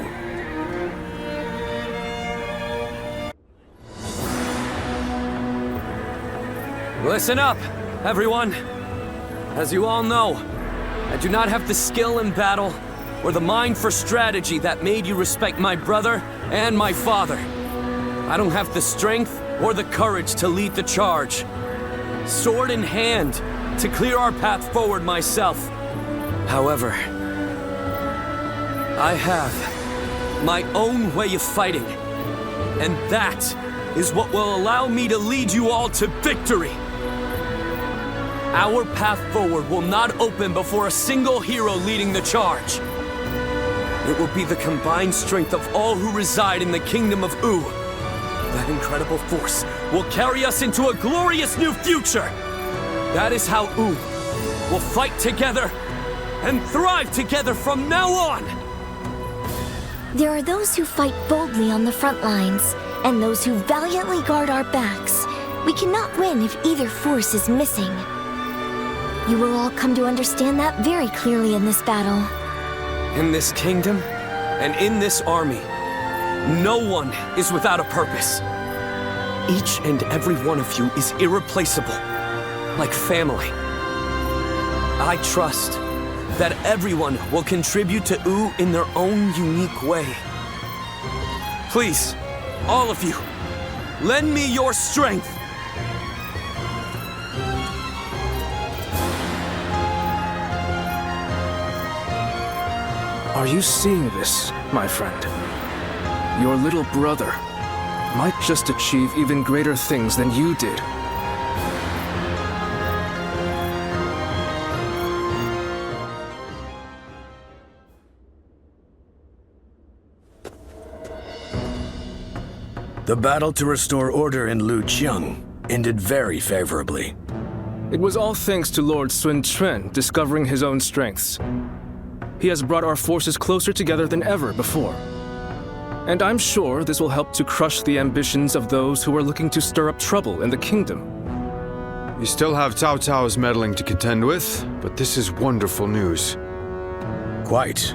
Listen up, everyone. As you all know, I do not have the skill in battle or the mind for strategy that made you respect my brother and my father. I don't have the strength or the courage to lead the charge. Sword in hand, to clear our path forward myself. However, I have my own way of fighting, and that is what will allow me to lead you all to victory. Our path forward will not open before a single hero leading the charge. It will be the combined strength of all who reside in the kingdom of Wu. That incredible force will carry us into a glorious new future. That is how Wu will fight together and thrive together from now on. There are those who fight boldly on the front lines, and those who valiantly guard our backs. We cannot win if either force is missing. You will all come to understand that very clearly in this battle. In this kingdom, and in this army, no one is without a purpose. Each and every one of you is irreplaceable, like family. I trust that everyone will contribute to Wu in their own unique way. Please, all of you, lend me your strength. Are you seeing this, my friend? Your little brother might just achieve even greater things than you did. The battle to restore order in Luqiang ended very favorably. It was all thanks to Lord Sun Quan discovering his own strengths. He has brought our forces closer together than ever before. And I'm sure this will help to crush the ambitions of those who are looking to stir up trouble in the kingdom. We still have Cao Cao's meddling to contend with, but this is wonderful news. Quite.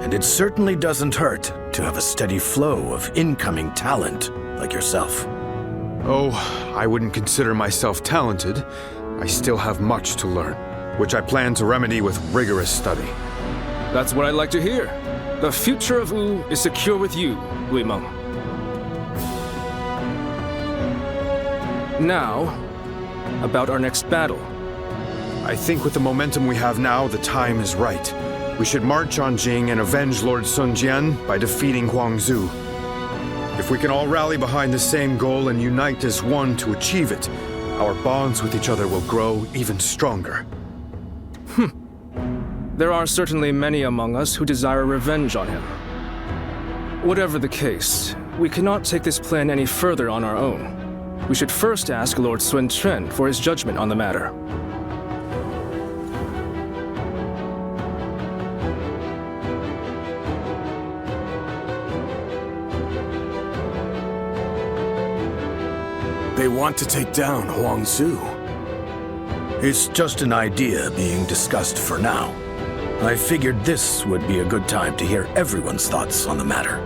And it certainly doesn't hurt to have a steady flow of incoming talent like yourself. Oh, I wouldn't consider myself talented. I still have much to learn, which I plan to remedy with rigorous study. That's what I'd like to hear. The future of Wu is secure with you, Wei Meng. Now, about our next battle. I think with the momentum we have now, the time is right. We should march on Jing and avenge Lord Sun Jian by defeating Huangzu. If we can all rally behind the same goal and unite as one to achieve it, our bonds with each other will grow even stronger. There are certainly many among us who desire revenge on him. Whatever the case, we cannot take this plan any further on our own. We should first ask Lord Sun Quan for his judgment on the matter. They want to take down Huangzu. It's just an idea being discussed for now. I figured this would be a good time to hear everyone's thoughts on the matter.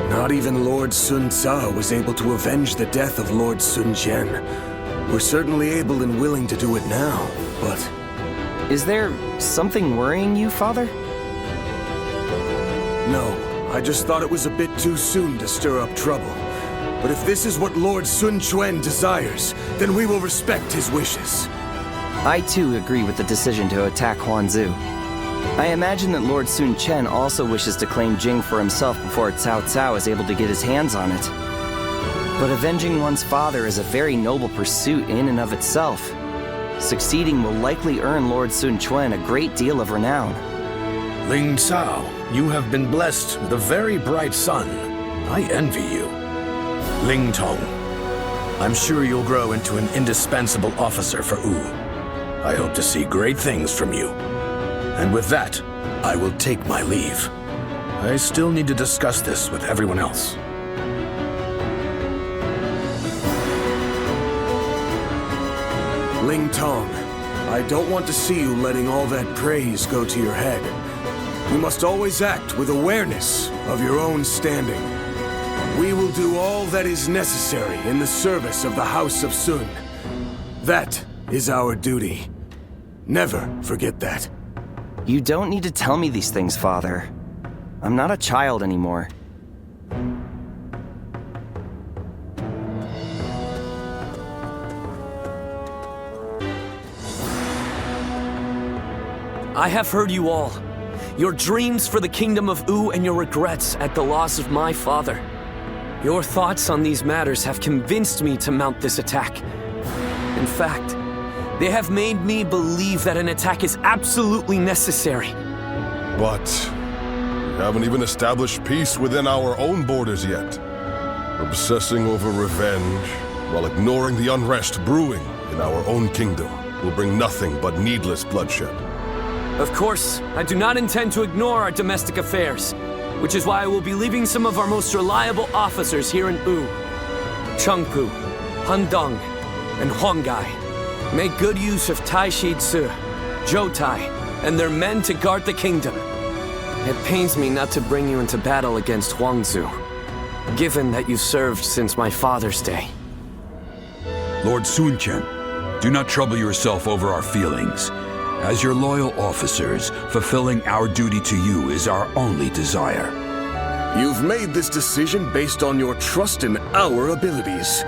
Not even Lord Sun Ca was able to avenge the death of Lord Sun Jian. We're certainly able and willing to do it now, but... Is there something worrying you, Father? No, I just thought it was a bit too soon to stir up trouble. But if this is what Lord Sun Quan desires, then we will respect his wishes. I too agree with the decision to attack Huangzu. I imagine that Lord Sun Quan also wishes to claim Jing for himself before Cao Cao is able to get his hands on it. But avenging one's father is a very noble pursuit in and of itself. Succeeding will likely earn Lord Sun Quan a great deal of renown. Ling Cao, you have been blessed with a very bright son. I envy you. Ling Tong, I'm sure you'll grow into an indispensable officer for Wu. I hope to see great things from you. And with that, I will take my leave. I still need to discuss this with everyone else. Ling Tong, I don't want to see you letting all that praise go to your head. You must always act with awareness of your own standing. We will do all that is necessary in the service of the House of Sun. That is our duty. Never forget that. You don't need to tell me these things, Father. I'm not a child anymore. I have heard you all. Your dreams for the kingdom of Wu and your regrets at the loss of my father. Your thoughts on these matters have convinced me to mount this attack. In fact, they have made me believe that an attack is absolutely necessary. But we haven't even established peace within our own borders yet. Obsessing over revenge while ignoring the unrest brewing in our own kingdom will bring nothing but needless bloodshed. Of course, I do not intend to ignore our domestic affairs, which is why I will be leaving some of our most reliable officers here in Wu. Chengpu, Handong, and Huanggai. Make good use of Taishi Ci, Zhou Tai, and their men to guard the kingdom. It pains me not to bring you into battle against Huangzu, given that you served since my father's day. Lord Sun Jian, do not trouble yourself over our feelings. As your loyal officers, fulfilling our duty to you is our only desire. You've made this decision based on your trust in our abilities.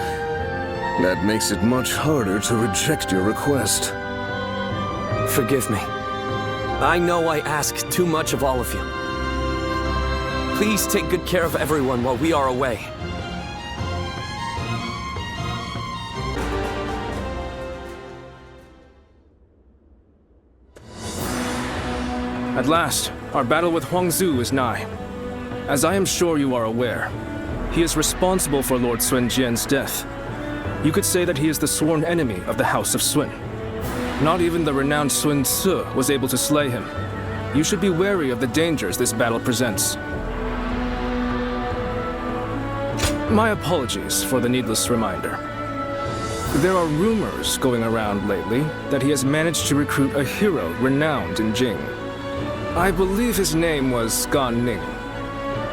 That makes it much harder to reject your request. Forgive me. I know I ask too much of all of you. Please take good care of everyone while we are away. At last, our battle with Huangzu is nigh. As I am sure you are aware, he is responsible for Lord Sun Jian's death. You could say that he is the sworn enemy of the House of Sun. Not even the renowned Sun Ce was able to slay him. You should be wary of the dangers this battle presents. My apologies for the needless reminder. There are rumors going around lately that he has managed to recruit a hero renowned in Jing. I believe his name was Gan Ning.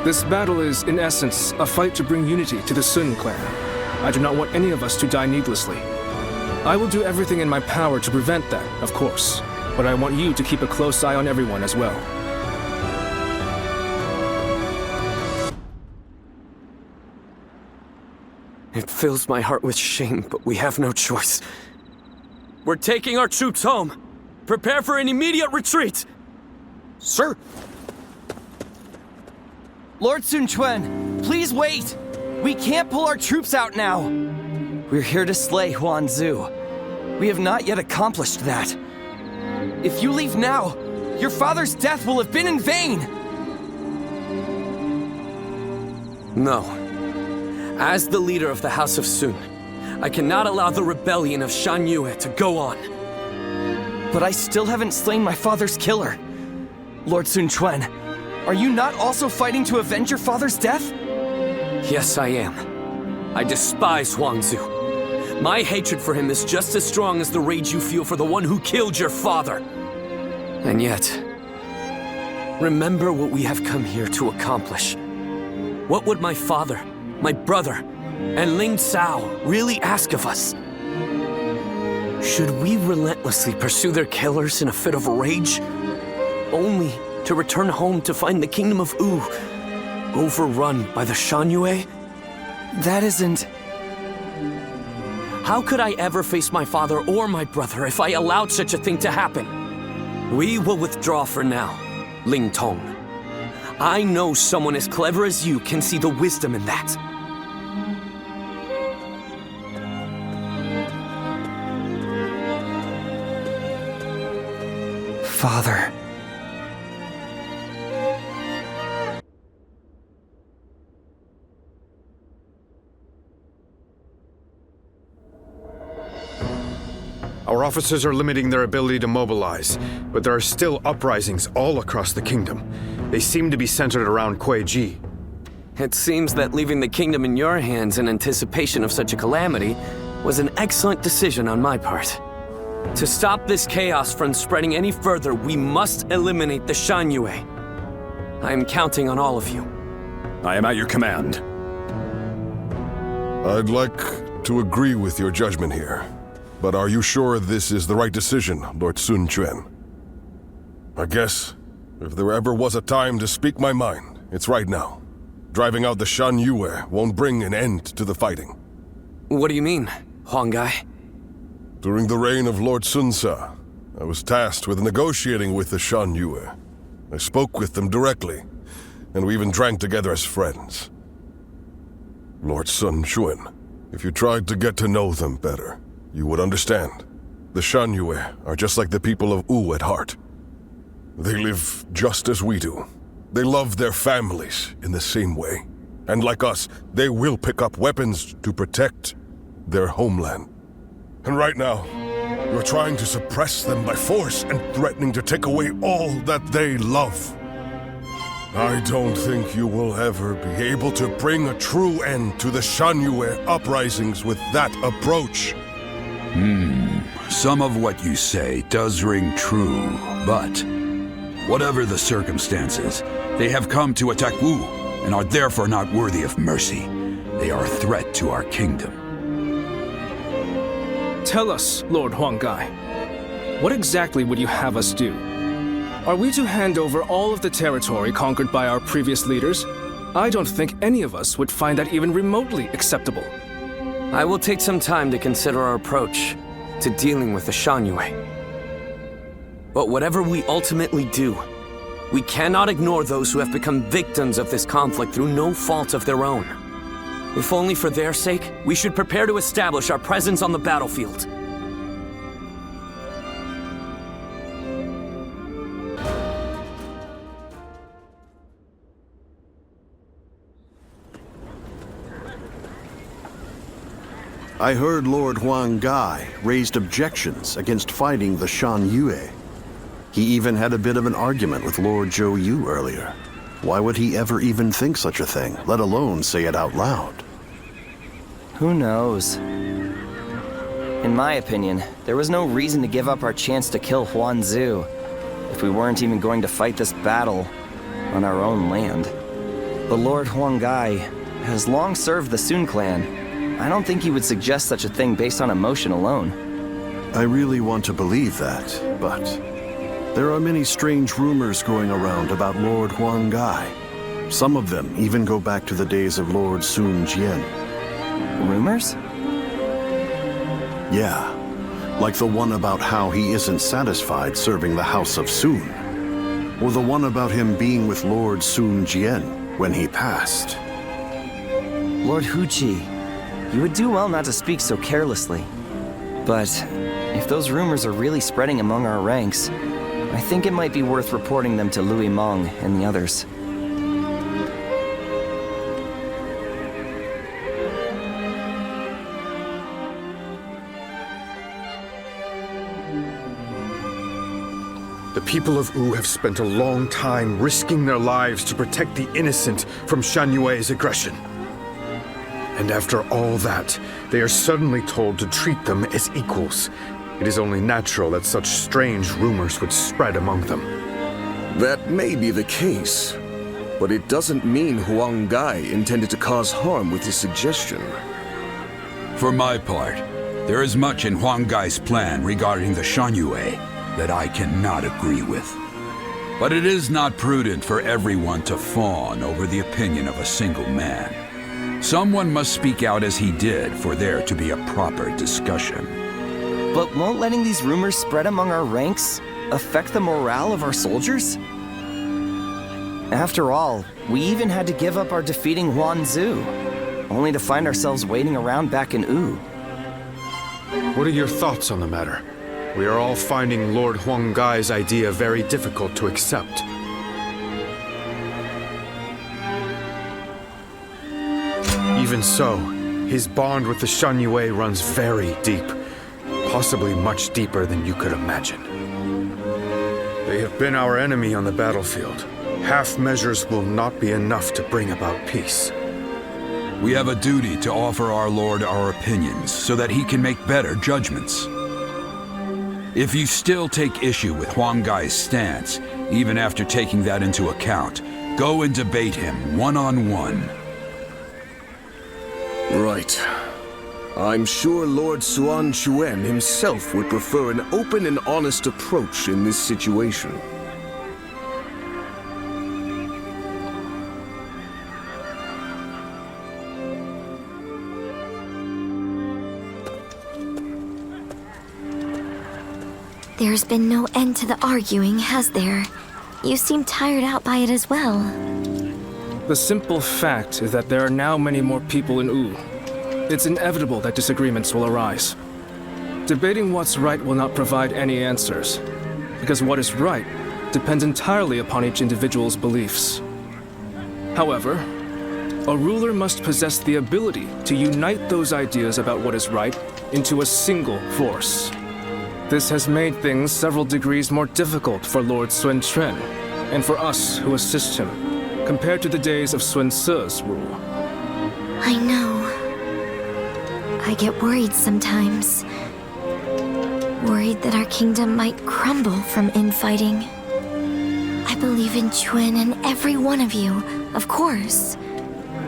This battle is, in essence, a fight to bring unity to the Sun clan. I do not want any of us to die needlessly. I will do everything in my power to prevent that, of course, but I want you to keep a close eye on everyone as well. It fills my heart with shame, but we have no choice. We're taking our troops home. Prepare for an immediate retreat! Sir! Lord Sun Quan, please wait! We can't pull our troops out now! We're here to slay Huan Zu. We have not yet accomplished that. If you leave now, your father's death will have been in vain! No. As the leader of the House of Sun, I cannot allow the rebellion of Shan Yue to go on. But I still haven't slain my father's killer. Lord Sun Quan, are you not also fighting to avenge your father's death? Yes, I am. I despise Huang Zu. My hatred for him is just as strong as the rage you feel for the one who killed your father. And yet, remember what we have come here to accomplish. What would my father, my brother, and Ling Cao really ask of us? Should we relentlessly pursue their killers in a fit of rage, only to return home to find the kingdom of Wu overrun by the Shan Yue? That isn't... How could I ever face my father or my brother if I allowed such a thing to happen? We will withdraw for now, Ling Tong. I know someone as clever as you can see the wisdom in that. Father... Our officers are limiting their ability to mobilize, but there are still uprisings all across the kingdom. They seem to be centered around Kuei-ji. It seems that leaving the kingdom in your hands in anticipation of such a calamity was an excellent decision on my part. To stop this chaos from spreading any further, we must eliminate the Shan Yue. I am counting on all of you. I am at your command. I'd like to agree with your judgment here. But are you sure this is the right decision, Lord Sun Quan? I guess, if there ever was a time to speak my mind, it's right now. Driving out the Shan Yue won't bring an end to the fighting. What do you mean, Huang Gai? During the reign of Lord Sun Ce, I was tasked with negotiating with the Shan Yue. I spoke with them directly, and we even drank together as friends. Lord Sun Quan, if you tried to get to know them better, you would understand. The Shan Yue are just like the people of Wu at heart. They live just as we do. They love their families in the same way. And like us, they will pick up weapons to protect their homeland. And right now, you're trying to suppress them by force and threatening to take away all that they love. I don't think you will ever be able to bring a true end to the Shan Yue uprisings with that approach. Some of what you say does ring true, but whatever the circumstances, they have come to attack Wu and are therefore not worthy of mercy. They are a threat to our kingdom. Tell us, Lord Huang Gai, what exactly would you have us do? Are we to hand over all of the territory conquered by our previous leaders? I don't think any of us would find that even remotely acceptable. I will take some time to consider our approach to dealing with the Shan Yue. But whatever we ultimately do, we cannot ignore those who have become victims of this conflict through no fault of their own. If only for their sake, we should prepare to establish our presence on the battlefield. I heard Lord Huang Gai raised objections against fighting the Shan Yue. He even had a bit of an argument with Lord Zhou Yu earlier. Why would he ever even think such a thing, let alone say it out loud? Who knows? In my opinion, there was no reason to give up our chance to kill Huan Zu if we weren't even going to fight this battle on our own land. The Lord Huanggai has long served the Sun clan. I don't think he would suggest such a thing based on emotion alone. I really want to believe that, but there are many strange rumors going around about Lord Huanggai. Some of them even go back to the days of Lord Sun Jian. Rumors? Yeah, like the one about how he isn't satisfied serving the House of Sun, or the one about him being with Lord Sun Jian when he passed. Lord Huchi, you would do well not to speak so carelessly. But if those rumors are really spreading among our ranks, I think it might be worth reporting them to Louis Meng and the others. The people of Wu have spent a long time risking their lives to protect the innocent from Shan Yue's aggression. And after all that, they are suddenly told to treat them as equals. It is only natural that such strange rumors would spread among them. That may be the case, but it doesn't mean Huanggai intended to cause harm with his suggestion. For my part, there is much in Huanggai's plan regarding the Shan Yue that I cannot agree with. But it is not prudent for everyone to fawn over the opinion of a single man. Someone must speak out as he did for there to be a proper discussion. But won't letting these rumors spread among our ranks affect the morale of our soldiers? After all, we even had to give up our defeating Huan Zu, only to find ourselves waiting around back in Wu. What are your thoughts on the matter? We are all finding Lord Huanggai's idea very difficult to accept. Even so, his bond with the Shan Yue runs very deep, possibly much deeper than you could imagine. They have been our enemy on the battlefield. Half measures will not be enough to bring about peace. We have a duty to offer our Lord our opinions so that he can make better judgments. If you still take issue with Huanggai's stance, even after taking that into account, go and debate him one-on-one. Right. I'm sure Lord Suan Chuen himself would prefer an open and honest approach in this situation. There's been no end to the arguing, has there? You seem tired out by it as well. The simple fact is that there are now many more people in Wu. It's inevitable that disagreements will arise. Debating what's right will not provide any answers, because what is right depends entirely upon each individual's beliefs. However, a ruler must possess the ability to unite those ideas about what is right into a single force. This has made things several degrees more difficult for Lord Sun Quan, and for us who assist him, compared to the days of Sun Ce's rule. I know. I get worried sometimes. Worried that our kingdom might crumble from infighting. I believe in Chuen and every one of you, of course.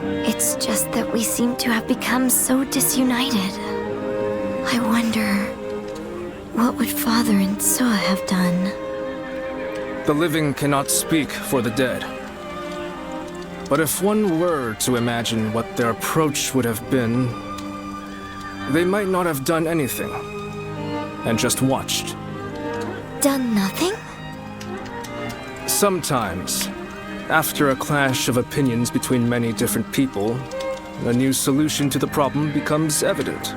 It's just that we seem to have become so disunited. I wonder, what would Father and Suo have done? The living cannot speak for the dead. But if one were to imagine what their approach would have been, they might not have done anything, and just watched. Done nothing? Sometimes, after a clash of opinions between many different people, a new solution to the problem becomes evident.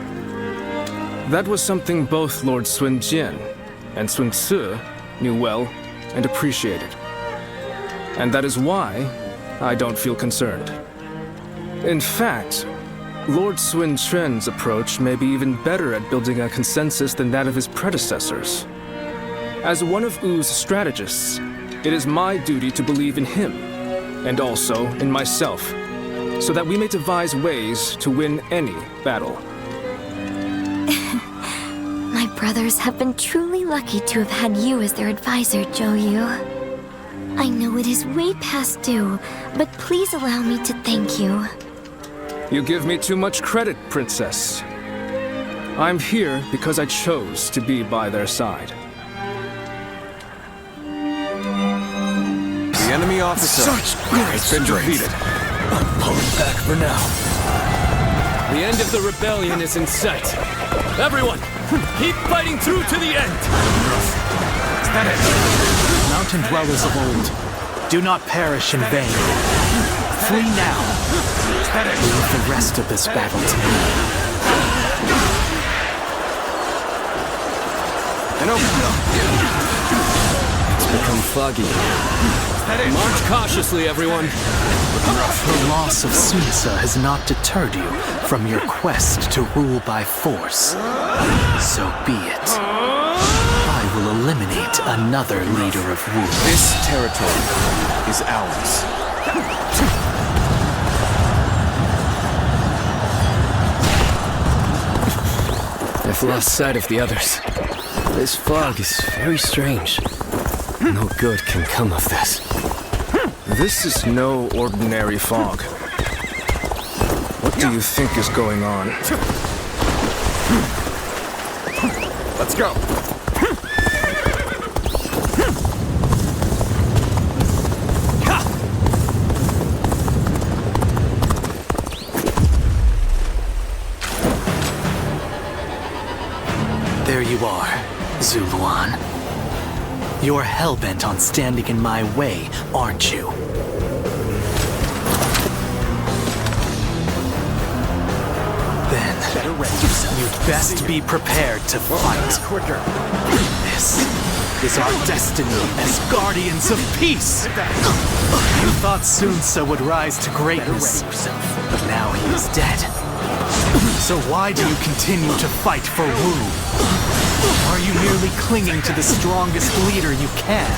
That was something both Lord Sun Jian and Sun Ce knew well and appreciated. And that is why I don't feel concerned. In fact, Lord Sun Quan's approach may be even better at building a consensus than that of his predecessors. As one of Wu's strategists, it is my duty to believe in him, and also in myself, so that we may devise ways to win any battle. brothers have been truly lucky to have had you as their advisor, Zhou. I know it is way past due, but please allow me to thank you. You give me too much credit, Princess. I'm here because I chose to be by their side. The enemy officer has been defeated. I'm pulling back for now. The end of the rebellion is in sight. Everyone, keep fighting through to the end! Is that it? Mountain dwellers of old, do not perish in vain. Flee now. Is that it? Leave the rest of this battle to me. It's become foggy. March cautiously, everyone. The loss of Sun Jian has not deterred you from your quest to rule by force. So be it. I will eliminate another leader of Wu. This territory is ours. I've lost sight of the others. This fog is very strange. No good can come of this. This is no ordinary fog. What do you think is going on? Let's go. There you are, Zuluan. You're hell-bent on standing in my way, aren't you? Then, you'd best be prepared to fight. This is our destiny as guardians of peace! You thought Sun Jian would rise to greatness, but now he is dead. So why do you continue to fight for Wu? Are you merely clinging to the strongest leader you can,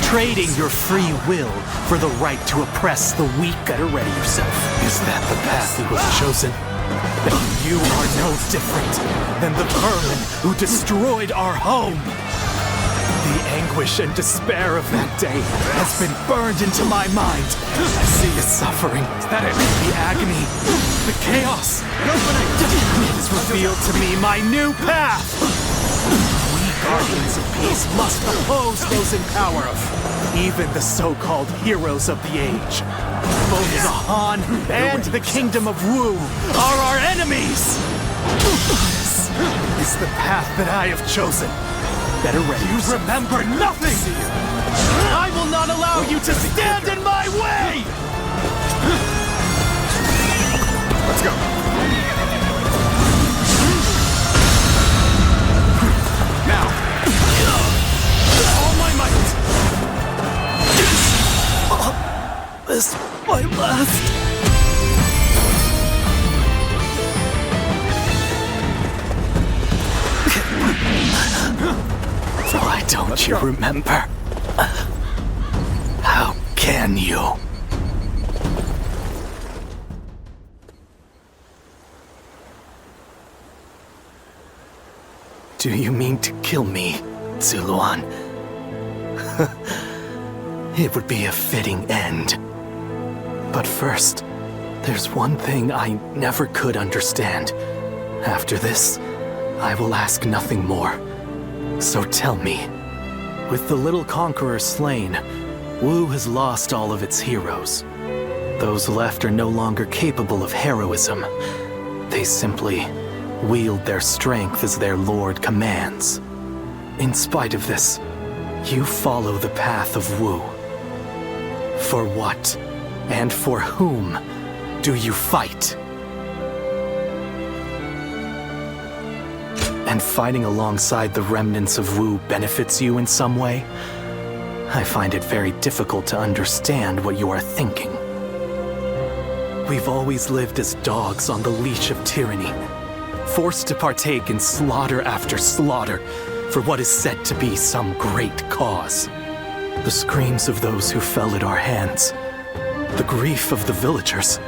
trading your free will for the right to oppress the weak? Better ready yourself. Is that the path you have chosen? Then you are no different than the vermin who destroyed our home. The anguish and despair of that day has been burned into my mind. I see his suffering. Is that it? The agony, the chaos. It has revealed to me my new path. We guardians of peace must oppose those in power, even the so-called heroes of the age. Both the Han and the Kingdom of Wu are our enemies. This is the path that I have chosen. Better ready. You remember nothing! I will not allow you to stand in my way! Let's go. Now! All my might! This my last. Why don't you remember? How can you? Do you mean to kill me, Zuluan? It would be a fitting end. But first, there's one thing I never could understand. After this, I will ask nothing more. So tell me, with the little conqueror slain, Wu has lost all of its heroes. Those left are no longer capable of heroism. They simply wield their strength as their lord commands. In spite of this, you follow the path of Wu. For what, and for whom, do you fight? And fighting alongside the remnants of Wu benefits you in some way? I find it very difficult to understand what you are thinking. We've always lived as dogs on the leash of tyranny, forced to partake in slaughter after slaughter for what is said to be some great cause. The screams of those who fell at our hands, the grief of the villagers.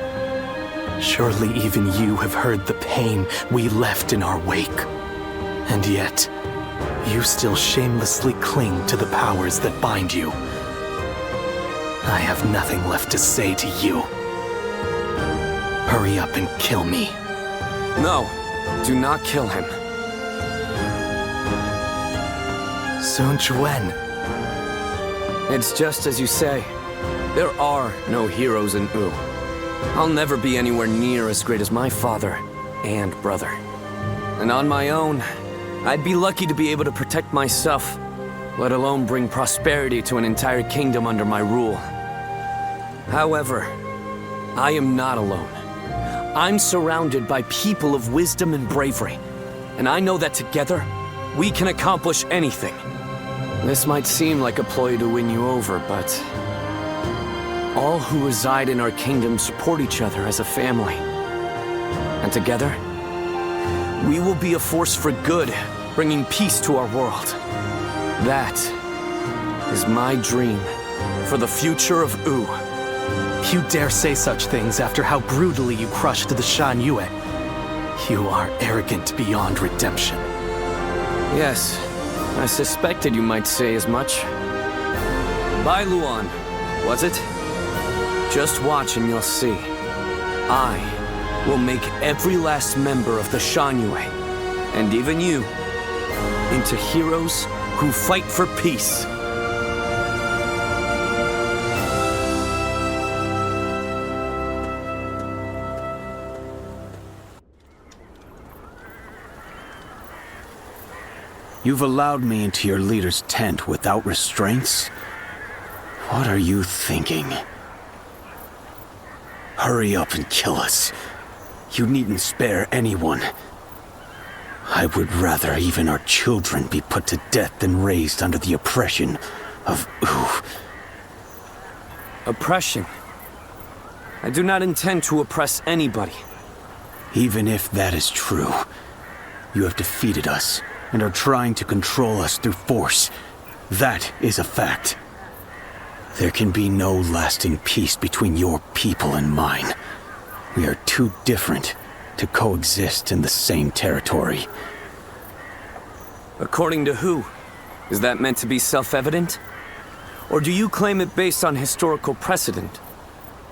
Surely even you have heard the pain we left in our wake. And yet, you still shamelessly cling to the powers that bind you. I have nothing left to say to you. Hurry up and kill me. No, do not kill him. Sun Jian. It's just as you say. There are no heroes in Wu. I'll never be anywhere near as great as my father and brother. And on my own, I'd be lucky to be able to protect myself, let alone bring prosperity to an entire kingdom under my rule. However, I am not alone. I'm surrounded by people of wisdom and bravery, and I know that together, we can accomplish anything. This might seem like a ploy to win you over, but all who reside in our kingdom support each other as a family. And together, we will be a force for good, bringing peace to our world. That is my dream for the future of Wu. You dare say such things after how brutally you crushed the Shan Yue. You are arrogant beyond redemption. Yes, I suspected you might say as much. Bai Luan, was it? Just watch and you'll see. I will make every last member of the Shan Yue, and even you, into heroes who fight for peace. You've allowed me into your leader's tent without restraints? What are you thinking? Hurry up and kill us. You needn't spare anyone. I would rather even our children be put to death than raised under the oppression of Wu. Oppression? I do not intend to oppress anybody. Even if that is true, you have defeated us and are trying to control us through force. That is a fact. There can be no lasting peace between your people and mine. We are too different to coexist in the same territory. According to who? Is that meant to be self-evident? Or do you claim it based on historical precedent?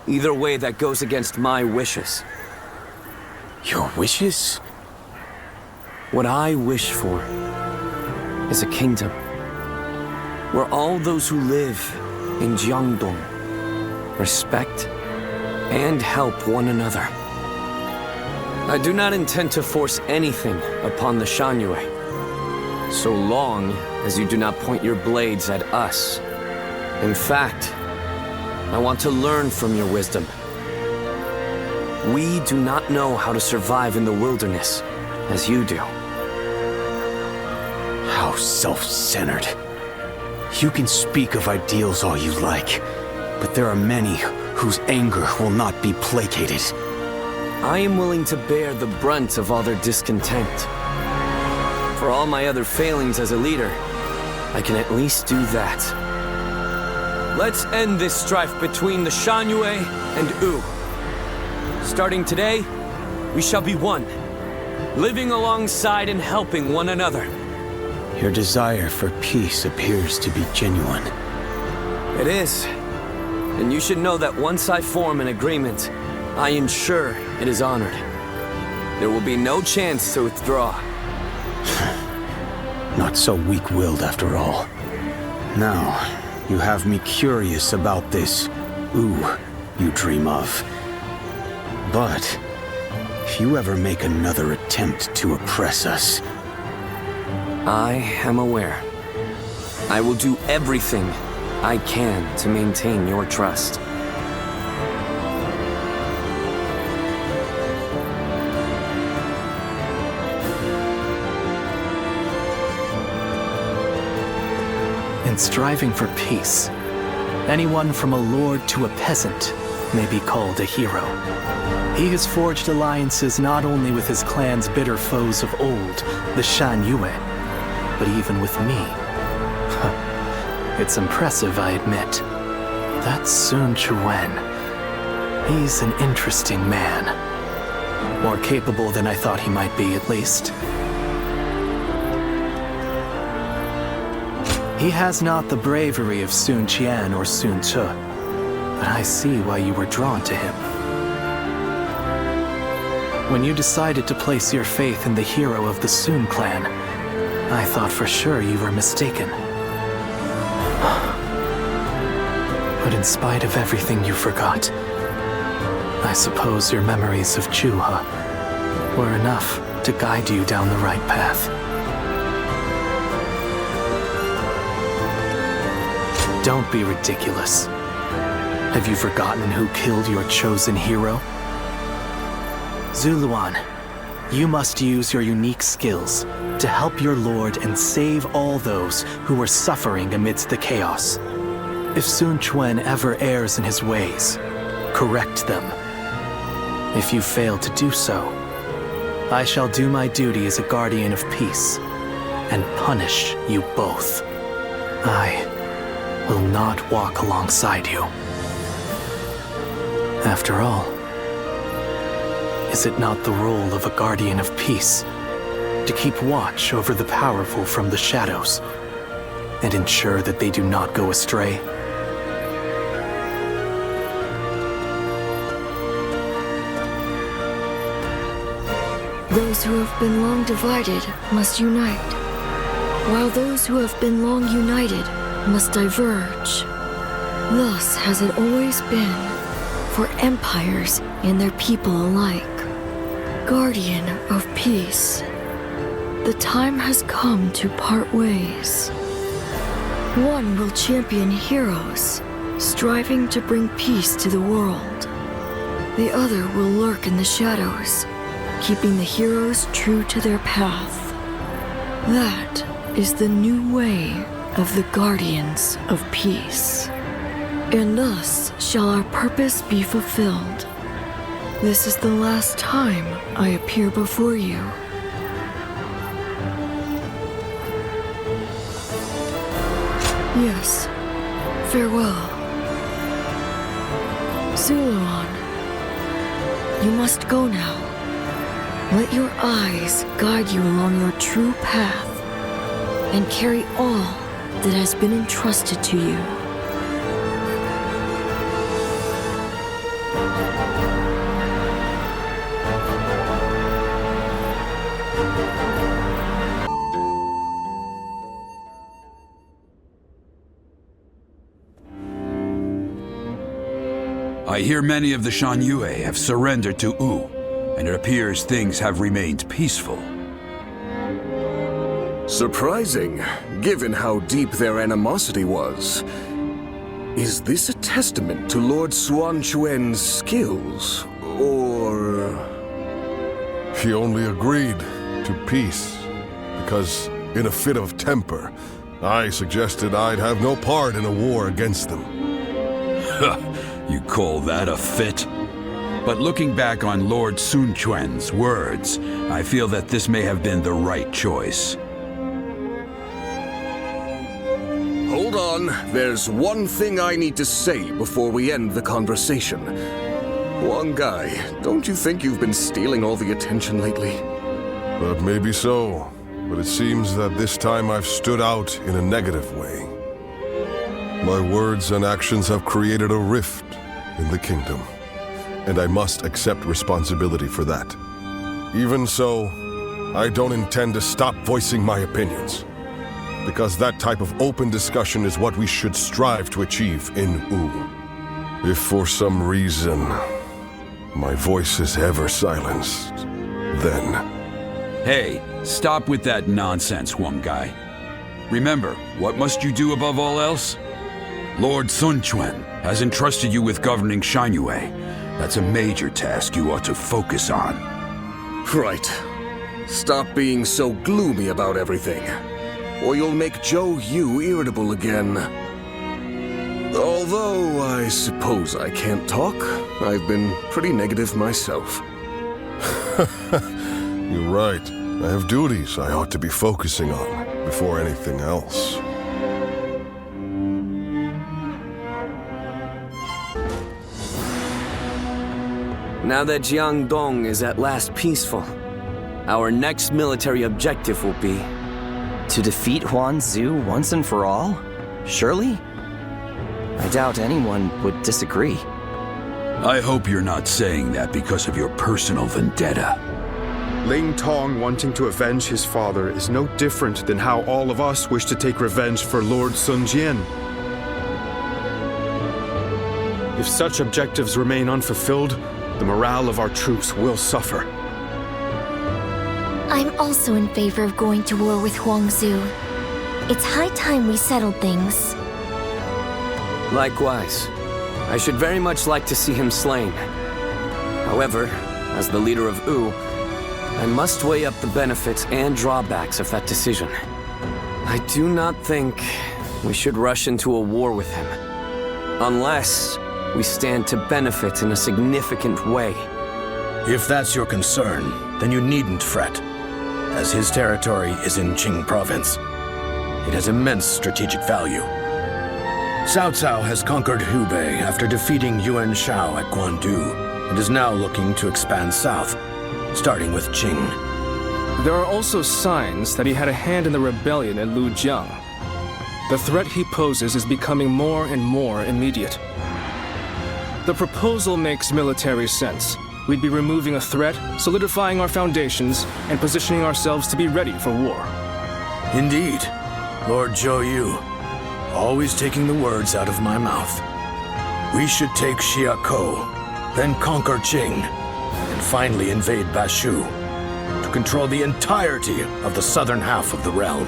Either way, that goes against my wishes. Your wishes? What I wish for is a kingdom where all those who live in Jiangdong respect and help one another. I do not intend to force anything upon the Shan Yue, so long as you do not point your blades at us. In fact, I want to learn from your wisdom. We do not know how to survive in the wilderness as you do. How self-centered. You can speak of ideals all you like, but there are many whose anger will not be placated. I am willing to bear the brunt of all their discontent. For all my other failings as a leader, I can at least do that. Let's end this strife between the Shan Yue and Wu. Starting today, we shall be one, living alongside and helping one another. Your desire for peace appears to be genuine. It is. And you should know that once I form an agreement, I ensure it is honored. There will be no chance to withdraw. Not so weak-willed after all. Now, you have me curious about this Wu you dream of. But if you ever make another attempt to oppress us, I am aware. I will do everything I can to maintain your trust. In striving for peace, anyone from a lord to a peasant may be called a hero. He has forged alliances not only with his clan's bitter foes of old, the Shan Yue, but even with me. It's impressive, I admit. That's Sun Jian. He's an interesting man. More capable than I thought he might be, at least. He has not the bravery of Sun Jian or Sun Jian, but I see why you were drawn to him. When you decided to place your faith in the hero of the Sun clan, I thought for sure you were mistaken. But in spite of everything you forgot, I suppose your memories of Juha were enough to guide you down the right path. Don't be ridiculous. Have you forgotten who killed your chosen hero? Zuluan, you must use your unique skills to help your lord and save all those who were suffering amidst the chaos. If Sun Quan ever errs in his ways, correct them. If you fail to do so, I shall do my duty as a guardian of peace and punish you both. I will not walk alongside you. After all, is it not the role of a guardian of peace to keep watch over the powerful from the shadows and ensure that they do not go astray? Those who have been long divided must unite, while those who have been long united must diverge. Thus has it always been for empires and their people alike. Guardian of peace, the time has come to part ways. One will champion heroes, striving to bring peace to the world. The other will lurk in the shadows, keeping the heroes true to their path. That is the new way of the Guardians of Peace. And thus shall our purpose be fulfilled. This is the last time I appear before you. Yes, farewell. Zuluan, you must go now. Let your eyes guide you along your true path and carry all that has been entrusted to you. I hear many of the Shan Yue have surrendered to Wu, and it appears things have remained peaceful. Surprising, given how deep their animosity was. Is this a testament to Lord Xuan Chuan's skills, or... He only agreed to peace because, in a fit of temper, I suggested I'd have no part in a war against them. You call that a fit? But looking back on Lord Sun Quan's words, I feel that this may have been the right choice. Hold on, there's one thing I need to say before we end the conversation. Huang Gai, don't you think you've been stealing all the attention lately? That may be so, but it seems that this time I've stood out in a negative way. My words and actions have created a rift in the kingdom, and I must accept responsibility for that. Even so, I don't intend to stop voicing my opinions, because that type of open discussion is what we should strive to achieve in Wu. If for some reason my voice is ever silenced, then... Hey, stop with that nonsense, Huang Gai. Remember, what must you do above all else? Lord Sun Quan has entrusted you with governing Shangyue. That's a major task you ought to focus on. Right. Stop being so gloomy about everything, or you'll make Zhou Yu irritable again. Although I suppose I can't talk. I've been pretty negative myself. You're right. I have duties I ought to be focusing on before anything else. Now that Jiangdong is at last peaceful, our next military objective will be To defeat Huan Zu once and for all? Surely? I doubt anyone would disagree. I hope you're not saying that because of your personal vendetta. Ling Tong wanting to avenge his father is no different than how all of us wish to take revenge for Lord Sun Jian. If such objectives remain unfulfilled, the morale of our troops will suffer. I'm also in favor of going to war with Huang Zu. It's high time we settled things. Likewise. I should very much like to see him slain. However, as the leader of Wu, I must weigh up the benefits and drawbacks of that decision. I do not think we should rush into a war with him, unless we stand to benefit in a significant way. If that's your concern, then you needn't fret, as his territory is in Qing province. It has immense strategic value. Cao Cao has conquered Hubei after defeating Yuan Shao at Guandu, and is now looking to expand south, starting with Qing. There are also signs that he had a hand in the rebellion at Lujiang. The threat he poses is becoming more and more immediate. The proposal makes military sense. We'd be removing a threat, solidifying our foundations, and positioning ourselves to be ready for war. Indeed, Lord Zhou Yu, always taking the words out of my mouth. We should take Xiakou, then conquer Qing, and finally invade Bashu, to control the entirety of the southern half of the realm.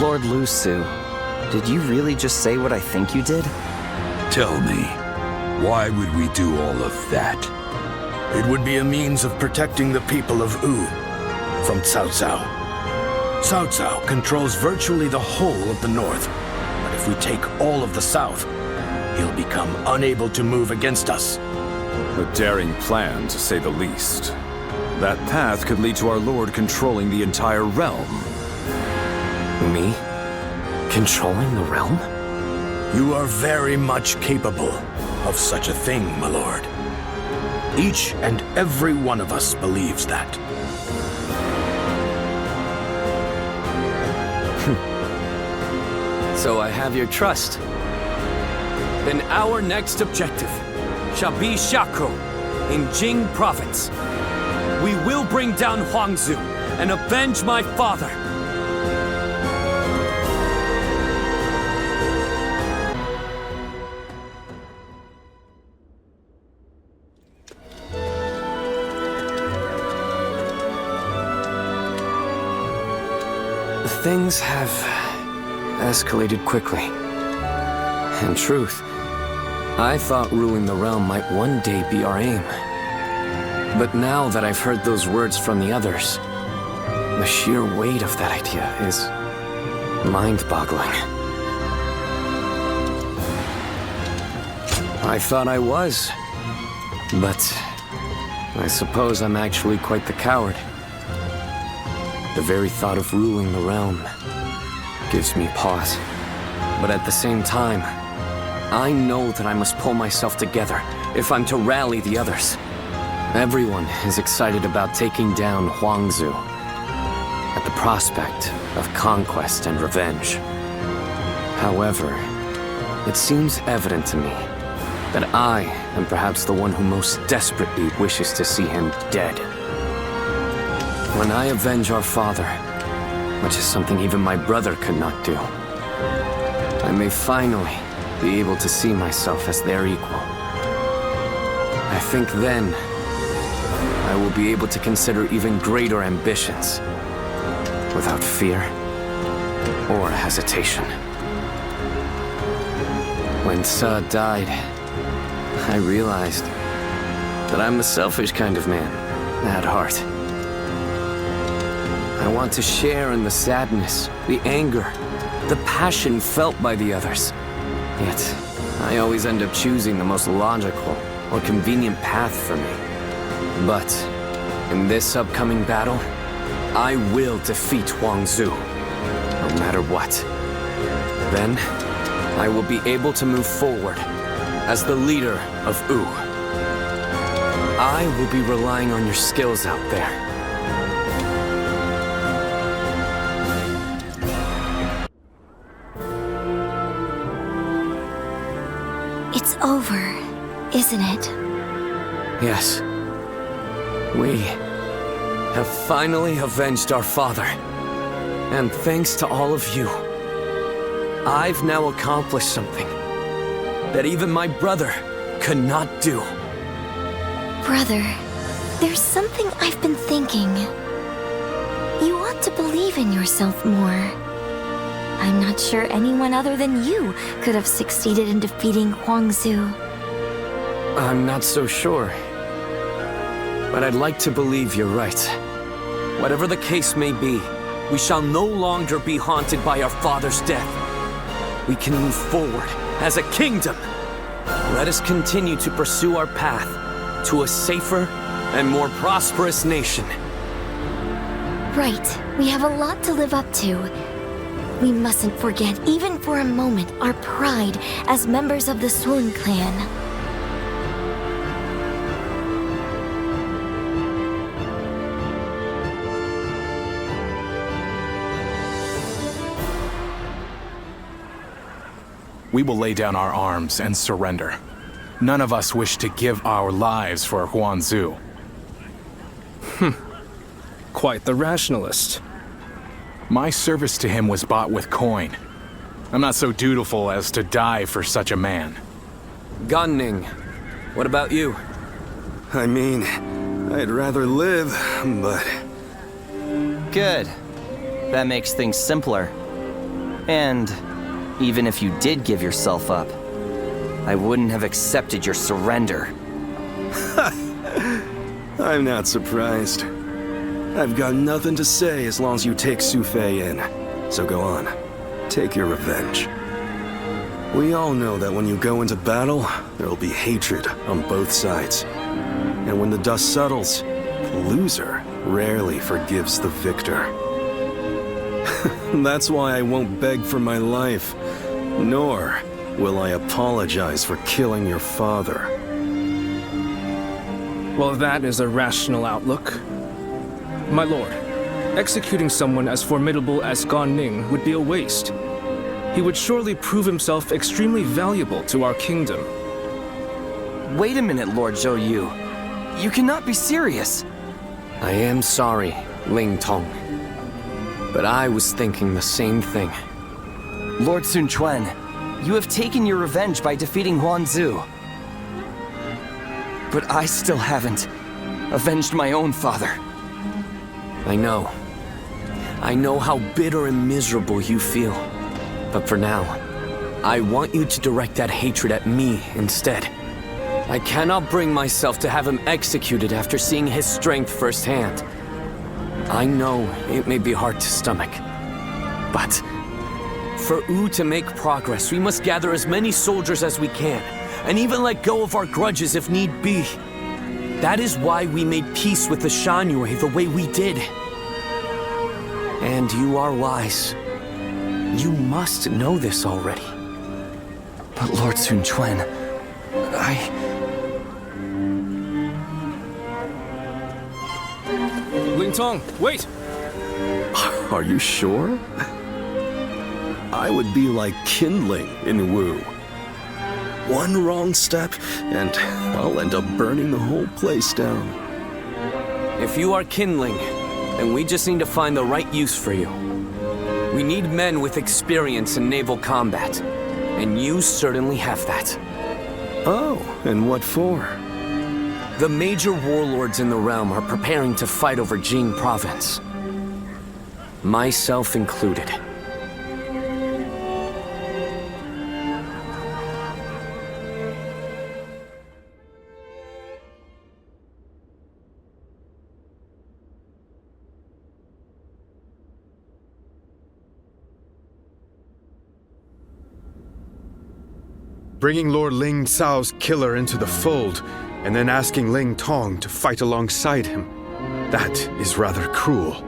Lord Lu Su, did you really just say what I think you did? Tell me, why would we do all of that? It would be a means of protecting the people of Wu from Cao Cao. Cao Cao controls virtually the whole of the north, but if we take all of the south, he'll become unable to move against us. A daring plan, to say the least. That path could lead to our lord controlling the entire realm. Me? Controlling the realm? You are very much capable of such a thing, my lord. Each and every one of us believes that. So I have your trust. Then our next objective shall be Xiakou in Jing province. We will bring down Huang Zu and avenge my father. Things have escalated quickly. In truth, I thought ruling the realm might one day be our aim. But now that I've heard those words from the others, the sheer weight of that idea is mind-boggling. I thought I was, but I suppose I'm actually quite the coward. The very thought of ruling the realm gives me pause. But at the same time, I know that I must pull myself together if I'm to rally the others. Everyone is excited about taking down Huang Zu at the prospect of conquest and revenge. However, it seems evident to me that I am perhaps the one who most desperately wishes to see him dead. When I avenge our father, which is something even my brother could not do, I may finally be able to see myself as their equal. I think then I will be able to consider even greater ambitions without fear or hesitation. When Sa died, I realized that I'm a selfish kind of man at heart. I want to share in the sadness, the anger, the passion felt by the others. Yet, I always end up choosing the most logical or convenient path for me. But, in this upcoming battle, I will defeat Huang Zu, no matter what. Then, I will be able to move forward as the leader of Wu. I will be relying on your skills out there. It's over, isn't it? Yes. We have finally avenged our father. And thanks to all of you, I've now accomplished something that even my brother could not do. Brother, there's something I've been thinking. You ought to believe in yourself more. I'm not sure anyone other than you could have succeeded in defeating Huang Zu. I'm not so sure. But I'd like to believe you're right. Whatever the case may be, we shall no longer be haunted by our father's death. We can move forward as a kingdom. Let us continue to pursue our path to a safer and more prosperous nation. Right, we have a lot to live up to. We mustn't forget, even for a moment, our pride as members of the Sun clan. We will lay down our arms and surrender. None of us wish to give our lives for Huang Zu. Quite the rationalist. My service to him was bought with coin. I'm not so dutiful as to die for such a man. Gan-Ning, what about you? I mean, I'd rather live, but... Good. That makes things simpler. And even if you did give yourself up, I wouldn't have accepted your surrender. I'm not surprised. I've got nothing to say as long as you take Su Fei in. So go on. Take your revenge. We all know that when you go into battle, there'll be hatred on both sides. And when the dust settles, the loser rarely forgives the victor. That's why I won't beg for my life, nor will I apologize for killing your father. Well, that is a rational outlook. My lord, executing someone as formidable as Gan-Ning would be a waste. He would surely prove himself extremely valuable to our kingdom. Wait a minute, Lord Zhou Yu. You cannot be serious. I am sorry, Ling Tong. But I was thinking the same thing. Lord Sun Quan, you have taken your revenge by defeating Huang Zu. But I still haven't avenged my own father. I know. I know how bitter and miserable you feel. But for now, I want you to direct that hatred at me instead. I cannot bring myself to have him executed after seeing his strength firsthand. I know it may be hard to stomach, but for Wu to make progress, we must gather as many soldiers as we can, and even let go of our grudges if need be. That is why we made peace with the Shanyue the way we did. And you are wise. You must know this already. But Lord Sun Quan, Ling Tong, wait! Are you sure? I would be like kindling in Wu. One wrong step, and I'll end up burning the whole place down. If you are kindling, then we just need to find the right use for you. We need men with experience in naval combat, and you certainly have that. Oh, and what for? The major warlords in the realm are preparing to fight over Jing province. Myself included. Bringing Lord Ling Cao's killer into the fold, and then asking Ling Tong to fight alongside him. That is rather cruel.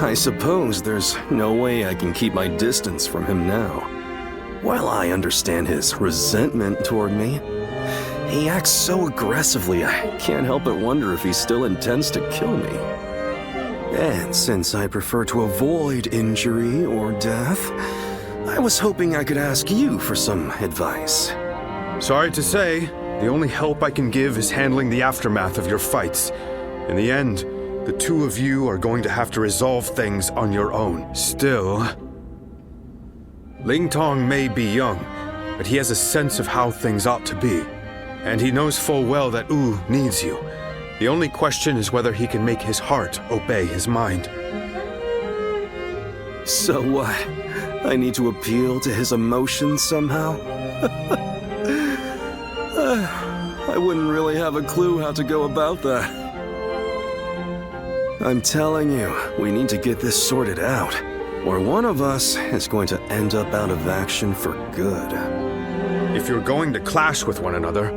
I suppose there's no way I can keep my distance from him now. While I understand his resentment toward me, he acts so aggressively I can't help but wonder if he still intends to kill me. And since I prefer to avoid injury or death, I was hoping I could ask you for some advice. Sorry to say, the only help I can give is handling the aftermath of your fights. In the end, the two of you are going to have to resolve things on your own. Still, Ling Tong may be young, but he has a sense of how things ought to be. And he knows full well that Wu needs you. The only question is whether he can make his heart obey his mind. So what? I need to appeal to his emotions somehow? I wouldn't really have a clue how to go about that. I'm telling you, we need to get this sorted out, or one of us is going to end up out of action for good. If you're going to clash with one another,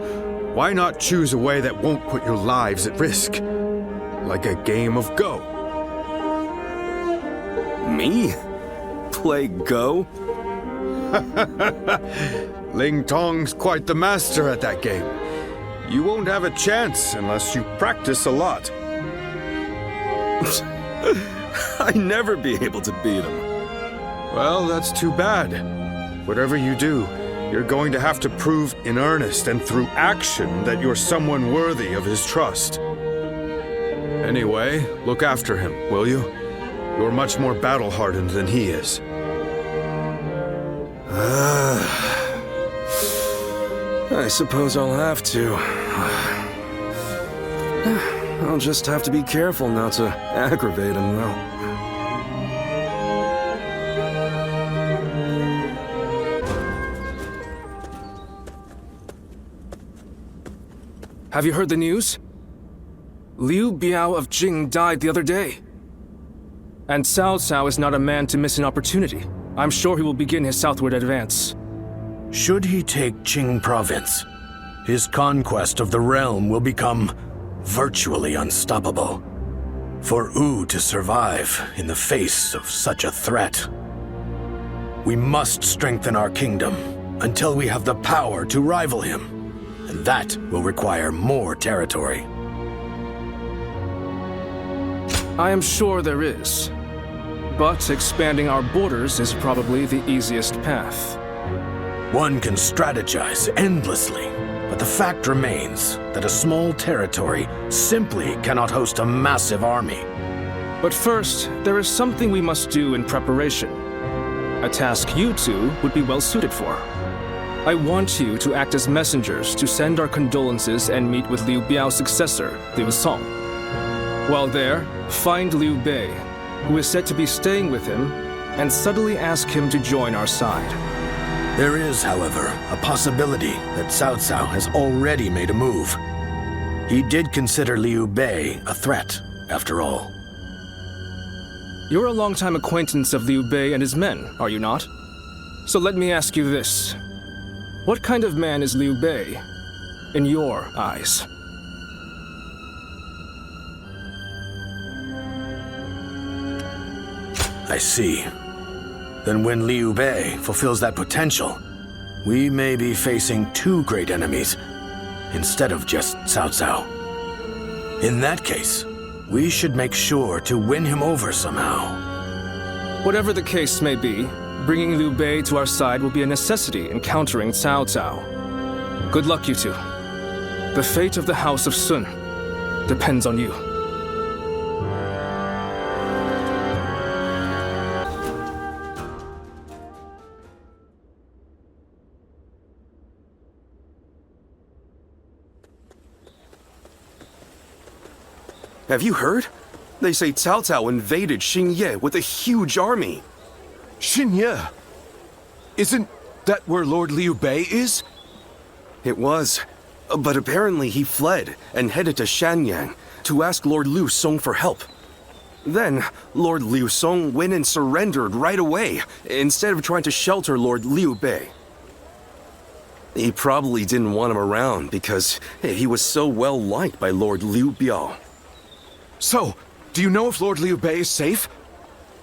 why not choose a way that won't put your lives at risk? Like a game of Go. Me? Play Go? Ling Tong's quite the master at that game. You won't have a chance unless you practice a lot. I'd never be able to beat him. Well, that's too bad. Whatever you do, you're going to have to prove in earnest and through action that you're someone worthy of his trust. Anyway, look after him, will you? You're much more battle-hardened than he is. I suppose I'll have to. I'll just have to be careful not to aggravate him, though. Have you heard the news? Liu Bei of Jing died the other day. And Cao Cao is not a man to miss an opportunity. I'm sure he will begin his southward advance. Should he take Qing province, his conquest of the realm will become virtually unstoppable. For Wu to survive in the face of such a threat, we must strengthen our kingdom until we have the power to rival him, and that will require more territory. I am sure there is. But expanding our borders is probably the easiest path. One can strategize endlessly, but the fact remains that a small territory simply cannot host a massive army. But first, there is something we must do in preparation. A task you two would be well suited for. I want you to act as messengers to send our condolences and meet with Liu Bei's successor, Liu Song. While there, find Liu Bei, who is said to be staying with him, and subtly ask him to join our side. There is, however, a possibility that Cao Cao has already made a move. He did consider Liu Bei a threat, after all. You're a longtime acquaintance of Liu Bei and his men, are you not? So let me ask you this. What kind of man is Liu Bei, in your eyes? I see. Then when Liu Bei fulfills that potential, we may be facing two great enemies, instead of just Cao Cao. In that case, we should make sure to win him over somehow. Whatever the case may be, bringing Liu Bei to our side will be a necessity in countering Cao Cao. Good luck, you two. The fate of the House of Sun depends on you. Have you heard? They say Cao Cao invaded Xingye with a huge army. Xingye? Isn't that where Lord Liu Bei is? It was. But apparently he fled and headed to Shanyang to ask Lord Liu Song for help. Then, Lord Liu Song went and surrendered right away, instead of trying to shelter Lord Liu Bei. He probably didn't want him around because he was so well liked by Lord Liu Bei. So, do you know if Lord Liu Bei is safe?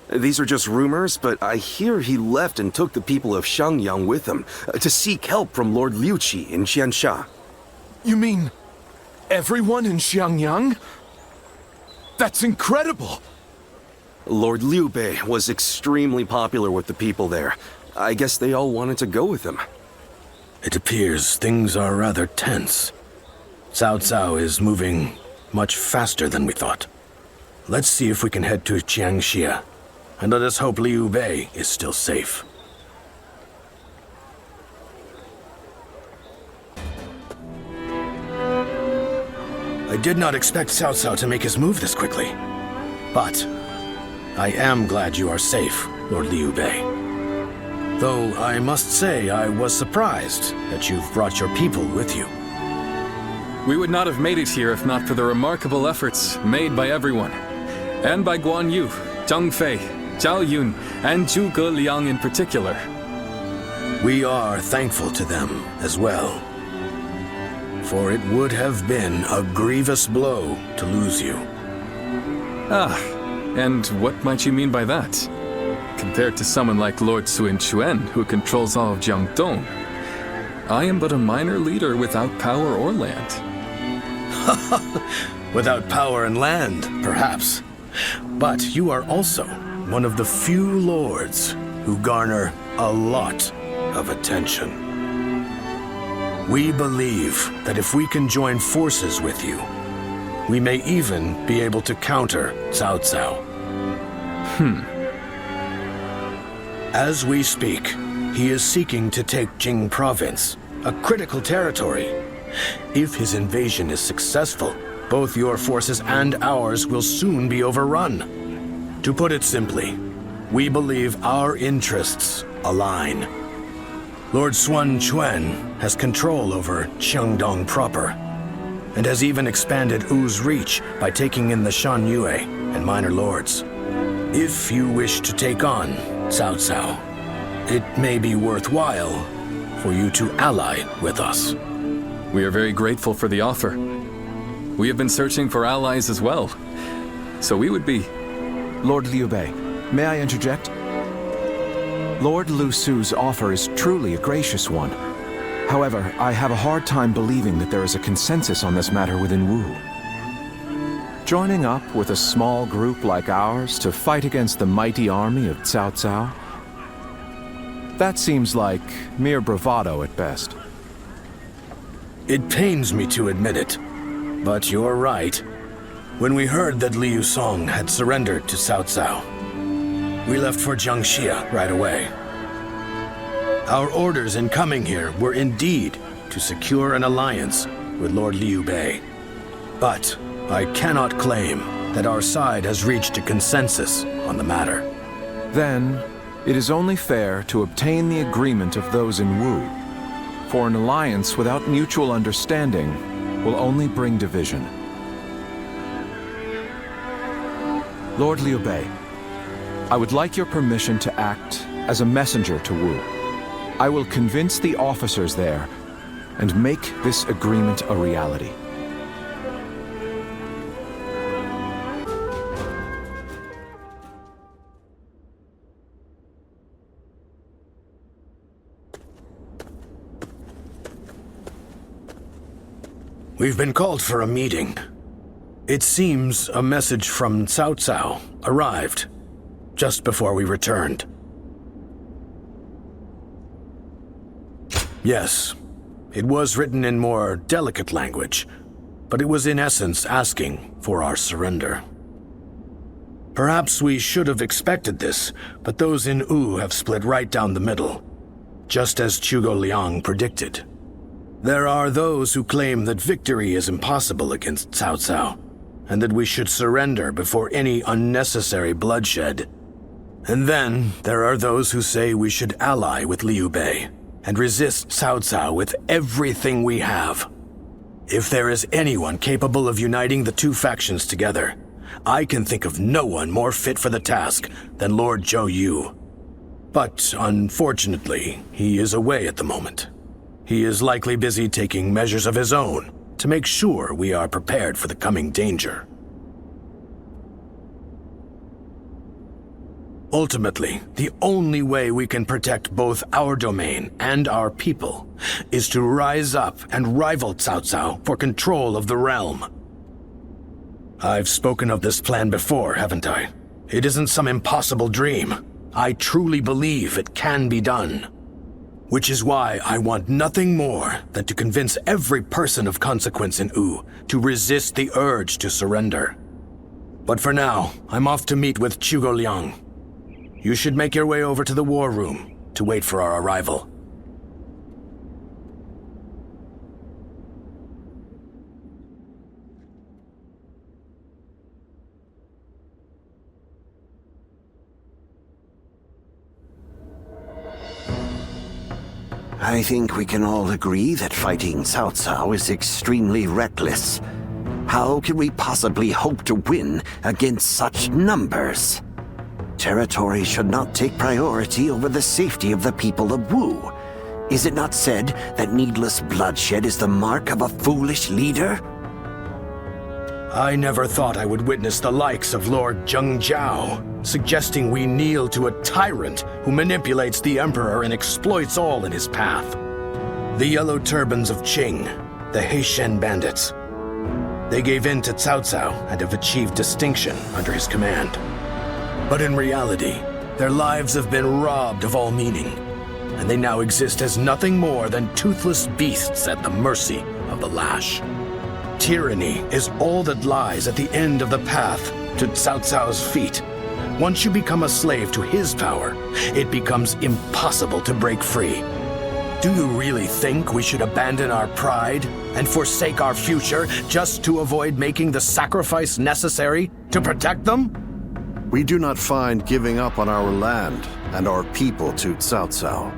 These are just rumors, but I hear he left and took the people of Xiangyang with him to seek help from Lord Liu Qi in Qiansha. You mean everyone in Xiangyang? That's incredible! Lord Liu Bei was extremely popular with the people there, I guess they all wanted to go with him. It appears things are rather tense. Cao Cao is moving much faster than we thought. Let's see if we can head to Jiangxia, and let us hope Liu Bei is still safe. I did not expect Cao Cao to make his move this quickly. But I am glad you are safe, Lord Liu Bei. Though I must say I was surprised that you've brought your people with you. We would not have made it here if not for the remarkable efforts made by everyone. And by Guan Yu, Zhang Fei, Zhao Yun, and Zhuge Liang in particular. We are thankful to them as well. For it would have been a grievous blow to lose you. Ah, and what might you mean by that? Compared to someone like Lord Sun Jian, who controls all of Jiangdong, I am but a minor leader without power or land. Without power and land, perhaps. But you are also one of the few lords who garner a lot of attention. We believe that if we can join forces with you, we may even be able to counter Cao Cao. As we speak, he is seeking to take Jing province, a critical territory. If his invasion is successful, both your forces and ours will soon be overrun. To put it simply, we believe our interests align. Lord Sun Jian has control over Qiangdong proper, and has even expanded Wu's reach by taking in the Shan Yue and minor lords. If you wish to take on Cao Cao, it may be worthwhile for you to ally with us. We are very grateful for the offer. We have been searching for allies as well, so we would be... Lord Liu Bei, may I interject? Lord Lu Su's offer is truly a gracious one. However, I have a hard time believing that there is a consensus on this matter within Wu. Joining up with a small group like ours to fight against the mighty army of Cao Cao? That seems like mere bravado at best. It pains me to admit it, but you're right. When we heard that Liu Song had surrendered to Cao Cao, we left for Jiangxia right away. Our orders in coming here were indeed to secure an alliance with Lord Liu Bei. But I cannot claim that our side has reached a consensus on the matter. Then, it is only fair to obtain the agreement of those in Wu. For an alliance without mutual understanding will only bring division. Lord Liu Bei, I would like your permission to act as a messenger to Wu. I will convince the officers there and make this agreement a reality. We've been called for a meeting. It seems a message from Cao Cao arrived just before we returned. Yes, it was written in more delicate language, but it was in essence asking for our surrender. Perhaps we should have expected this, but those in Wu have split right down the middle, just as Zhuge Liang predicted. There are those who claim that victory is impossible against Cao Cao, and that we should surrender before any unnecessary bloodshed. And then there are those who say we should ally with Liu Bei and resist Cao Cao with everything we have. If there is anyone capable of uniting the two factions together, I can think of no one more fit for the task than Lord Zhou Yu. But unfortunately, he is away at the moment. He is likely busy taking measures of his own to make sure we are prepared for the coming danger. Ultimately, the only way we can protect both our domain and our people is to rise up and rival Cao Cao for control of the realm. I've spoken of this plan before, haven't I? It isn't some impossible dream. I truly believe it can be done. Which is why I want nothing more than to convince every person of consequence in Wu to resist the urge to surrender. But for now, I'm off to meet with Zhuge Liang. You should make your way over to the war room to wait for our arrival. I think we can all agree that fighting Cao Cao is extremely reckless. How can we possibly hope to win against such numbers? Territory should not take priority over the safety of the people of Wu. Is it not said that needless bloodshed is the mark of a foolish leader? I never thought I would witness the likes of Lord Zheng Jiao, suggesting we kneel to a tyrant who manipulates the Emperor and exploits all in his path. The Yellow Turbans of Qing, the Heishen bandits. They gave in to Cao Cao and have achieved distinction under his command. But in reality, their lives have been robbed of all meaning, and they now exist as nothing more than toothless beasts at the mercy of the lash. Tyranny is all that lies at the end of the path to Cao Cao's feet. Once you become a slave to his power, it becomes impossible to break free. Do you really think we should abandon our pride and forsake our future just to avoid making the sacrifice necessary to protect them? We do not find giving up on our land and our people to Cao Cao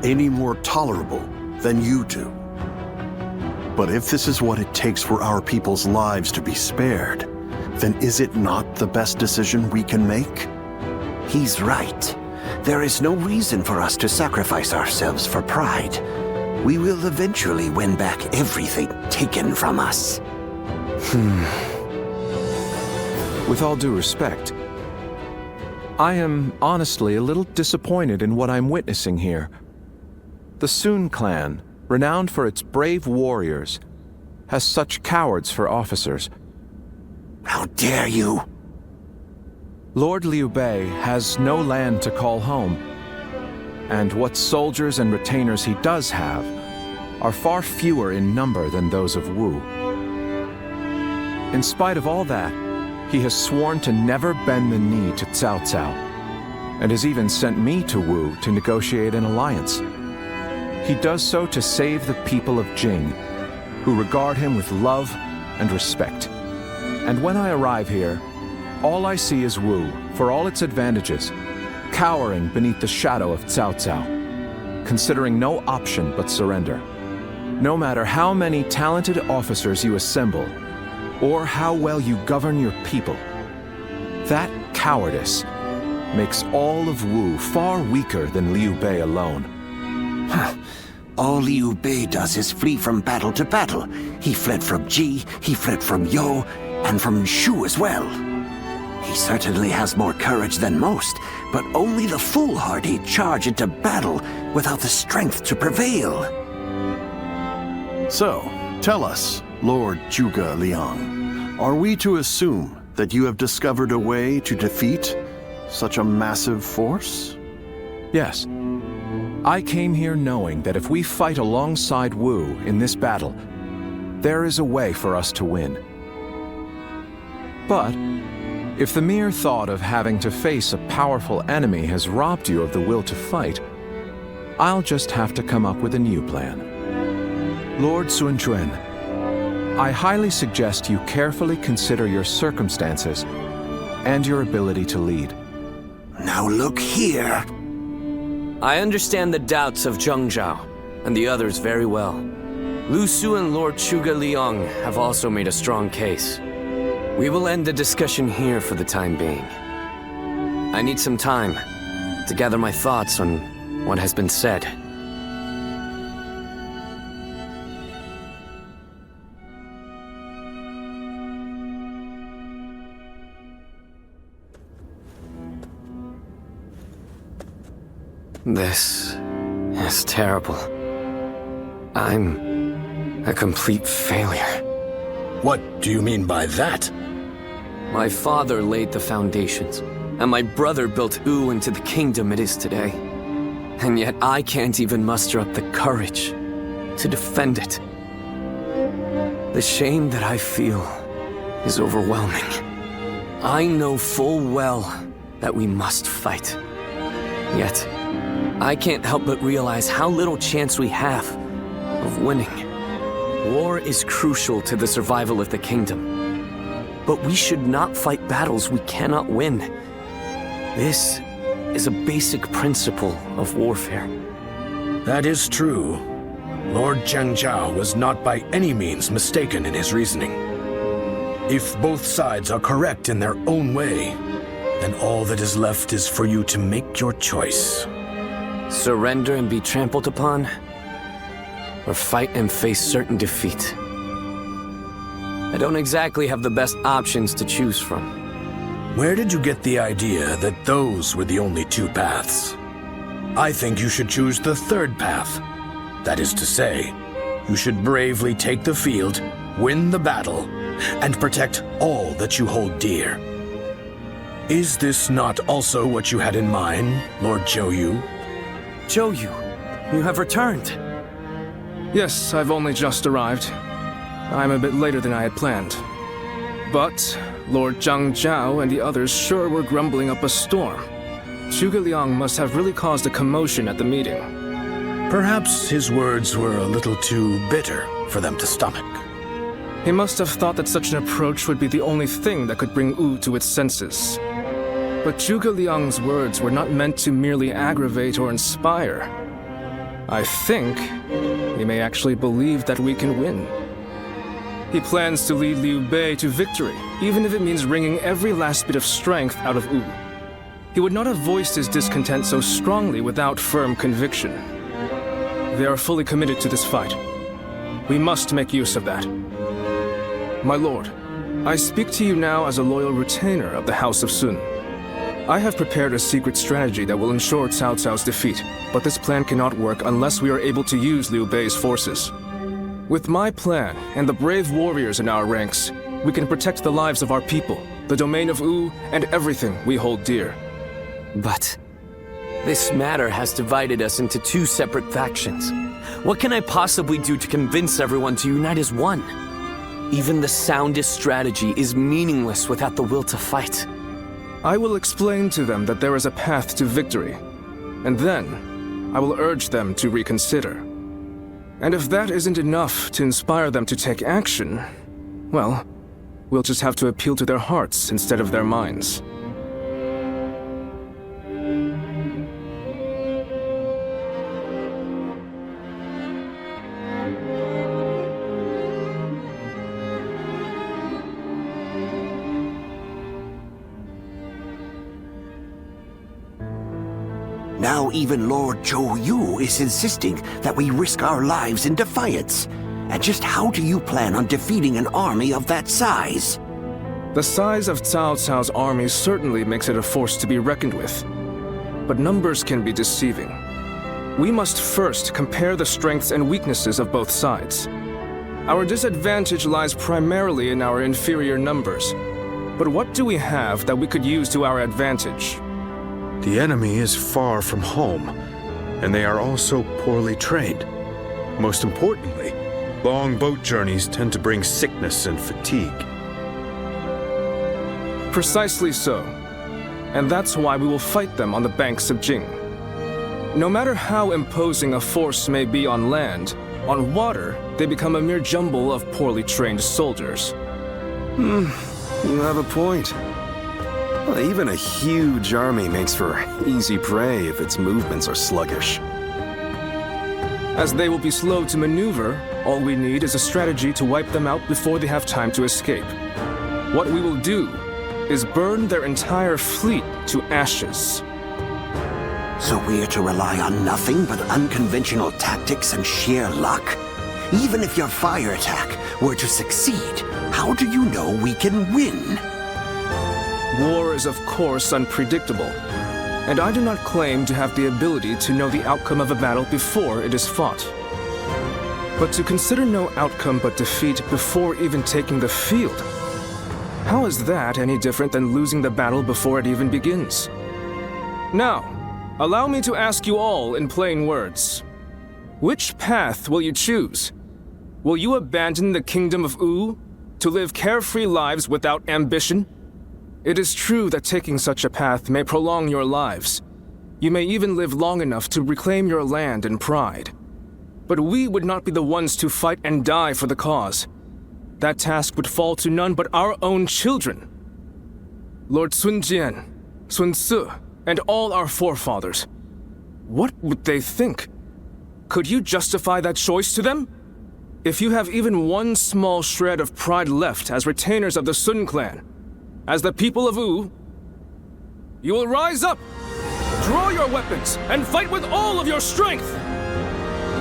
any more tolerable than you do. But if this is what it takes for our people's lives to be spared, then is it not the best decision we can make? He's right. There is no reason for us to sacrifice ourselves for pride. We will eventually win back everything taken from us. With all due respect, I am honestly a little disappointed in what I'm witnessing here. The Sun clan, renowned for its brave warriors, has such cowards for officers. How dare you! Lord Liu Bei has no land to call home, and what soldiers and retainers he does have are far fewer in number than those of Wu. In spite of all that, he has sworn to never bend the knee to Cao Cao, and has even sent me to Wu to negotiate an alliance. He does so to save the people of Jing, who regard him with love and respect. And when I arrive here, all I see is Wu, for all its advantages, cowering beneath the shadow of Cao Cao, considering no option but surrender. No matter how many talented officers you assemble, or how well you govern your people, that cowardice makes all of Wu far weaker than Liu Bei alone. All Liu Bei does is flee from battle to battle. He fled from Ji, he fled from You, and from Shu as well. He certainly has more courage than most, but only the foolhardy charge into battle without the strength to prevail. So, tell us, Lord Zhuge Liang, are we to assume that you have discovered a way to defeat such a massive force? Yes. I came here knowing that if we fight alongside Wu in this battle, there is a way for us to win. But if the mere thought of having to face a powerful enemy has robbed you of the will to fight, I'll just have to come up with a new plan. Lord Sun Jian, I highly suggest you carefully consider your circumstances and your ability to lead. Now look here. I understand the doubts of Zheng Jiao and the others very well. Lu Su and Lord Zhuge Liang have also made a strong case. We will end the discussion here for the time being. I need some time to gather my thoughts on what has been said. This is terrible. I'm a complete failure. What do you mean by that? My father laid the foundations, and my brother built Wu into the kingdom it is today. And yet I can't even muster up the courage to defend it. The shame that I feel is overwhelming. I know full well that we must fight. Yet, I can't help but realize how little chance we have of winning. War is crucial to the survival of the kingdom. But we should not fight battles we cannot win. This is a basic principle of warfare. That is true. Lord Zhengzhao was not by any means mistaken in his reasoning. If both sides are correct in their own way, then all that is left is for you to make your choice. Surrender and be trampled upon, or fight and face certain defeat. I don't exactly have the best options to choose from. Where did you get the idea that those were the only two paths? I think you should choose the third path. That is to say, you should bravely take the field, win the battle, and protect all that you hold dear. Is this not also what you had in mind, Lord Zhou Yu? Zhou Yu, you have returned. Yes, I've only just arrived. I'm a bit later than I had planned. But Lord Zhang Jiao and the others sure were grumbling up a storm. Zhuge Liang must have really caused a commotion at the meeting. Perhaps his words were a little too bitter for them to stomach. He must have thought that such an approach would be the only thing that could bring Wu to its senses. But Zhuge Liang's words were not meant to merely aggravate or inspire. I think he may actually believe that we can win. He plans to lead Liu Bei to victory, even if it means wringing every last bit of strength out of Wu. He would not have voiced his discontent so strongly without firm conviction. They are fully committed to this fight. We must make use of that. My lord, I speak to you now as a loyal retainer of the House of Sun. I have prepared a secret strategy that will ensure Cao Cao's defeat, but this plan cannot work unless we are able to use Liu Bei's forces. With my plan and the brave warriors in our ranks, we can protect the lives of our people, the domain of Wu, and everything we hold dear. But this matter has divided us into two separate factions. What can I possibly do to convince everyone to unite as one? Even the soundest strategy is meaningless without the will to fight. I will explain to them that there is a path to victory, and then I will urge them to reconsider. And if that isn't enough to inspire them to take action, well, we'll just have to appeal to their hearts instead of their minds. Now even Lord Zhou Yu is insisting that we risk our lives in defiance. And just how do you plan on defeating an army of that size? The size of Cao Cao's army certainly makes it a force to be reckoned with. But numbers can be deceiving. We must first compare the strengths and weaknesses of both sides. Our disadvantage lies primarily in our inferior numbers. But what do we have that we could use to our advantage? The enemy is far from home, and they are also poorly trained. Most importantly, long boat journeys tend to bring sickness and fatigue. Precisely so. And that's why we will fight them on the banks of Jing. No matter how imposing a force may be on land, on water, they become a mere jumble of poorly trained soldiers. You have a point. Well, even a huge army makes for easy prey if its movements are sluggish. As they will be slow to maneuver, all we need is a strategy to wipe them out before they have time to escape. What we will do is burn their entire fleet to ashes. So we're to rely on nothing but unconventional tactics and sheer luck? Even if your fire attack were to succeed, how do you know we can win? War is of course unpredictable, and I do not claim to have the ability to know the outcome of a battle before it is fought. But to consider no outcome but defeat before even taking the field, How is that any different than losing the battle before it even begins? Now, allow me to ask you all in plain words. Which path will you choose? Will you abandon the kingdom of Wu to live carefree lives without ambition? It is true that taking such a path may prolong your lives. You may even live long enough to reclaim your land and pride. But we would not be the ones to fight and die for the cause. That task would fall to none but our own children. Lord Sun Jian, Sun Ce, and all our forefathers. What would they think? Could you justify that choice to them? If you have even one small shred of pride left as retainers of the Sun clan, as the people of Wu, you will rise up, draw your weapons, and fight with all of your strength!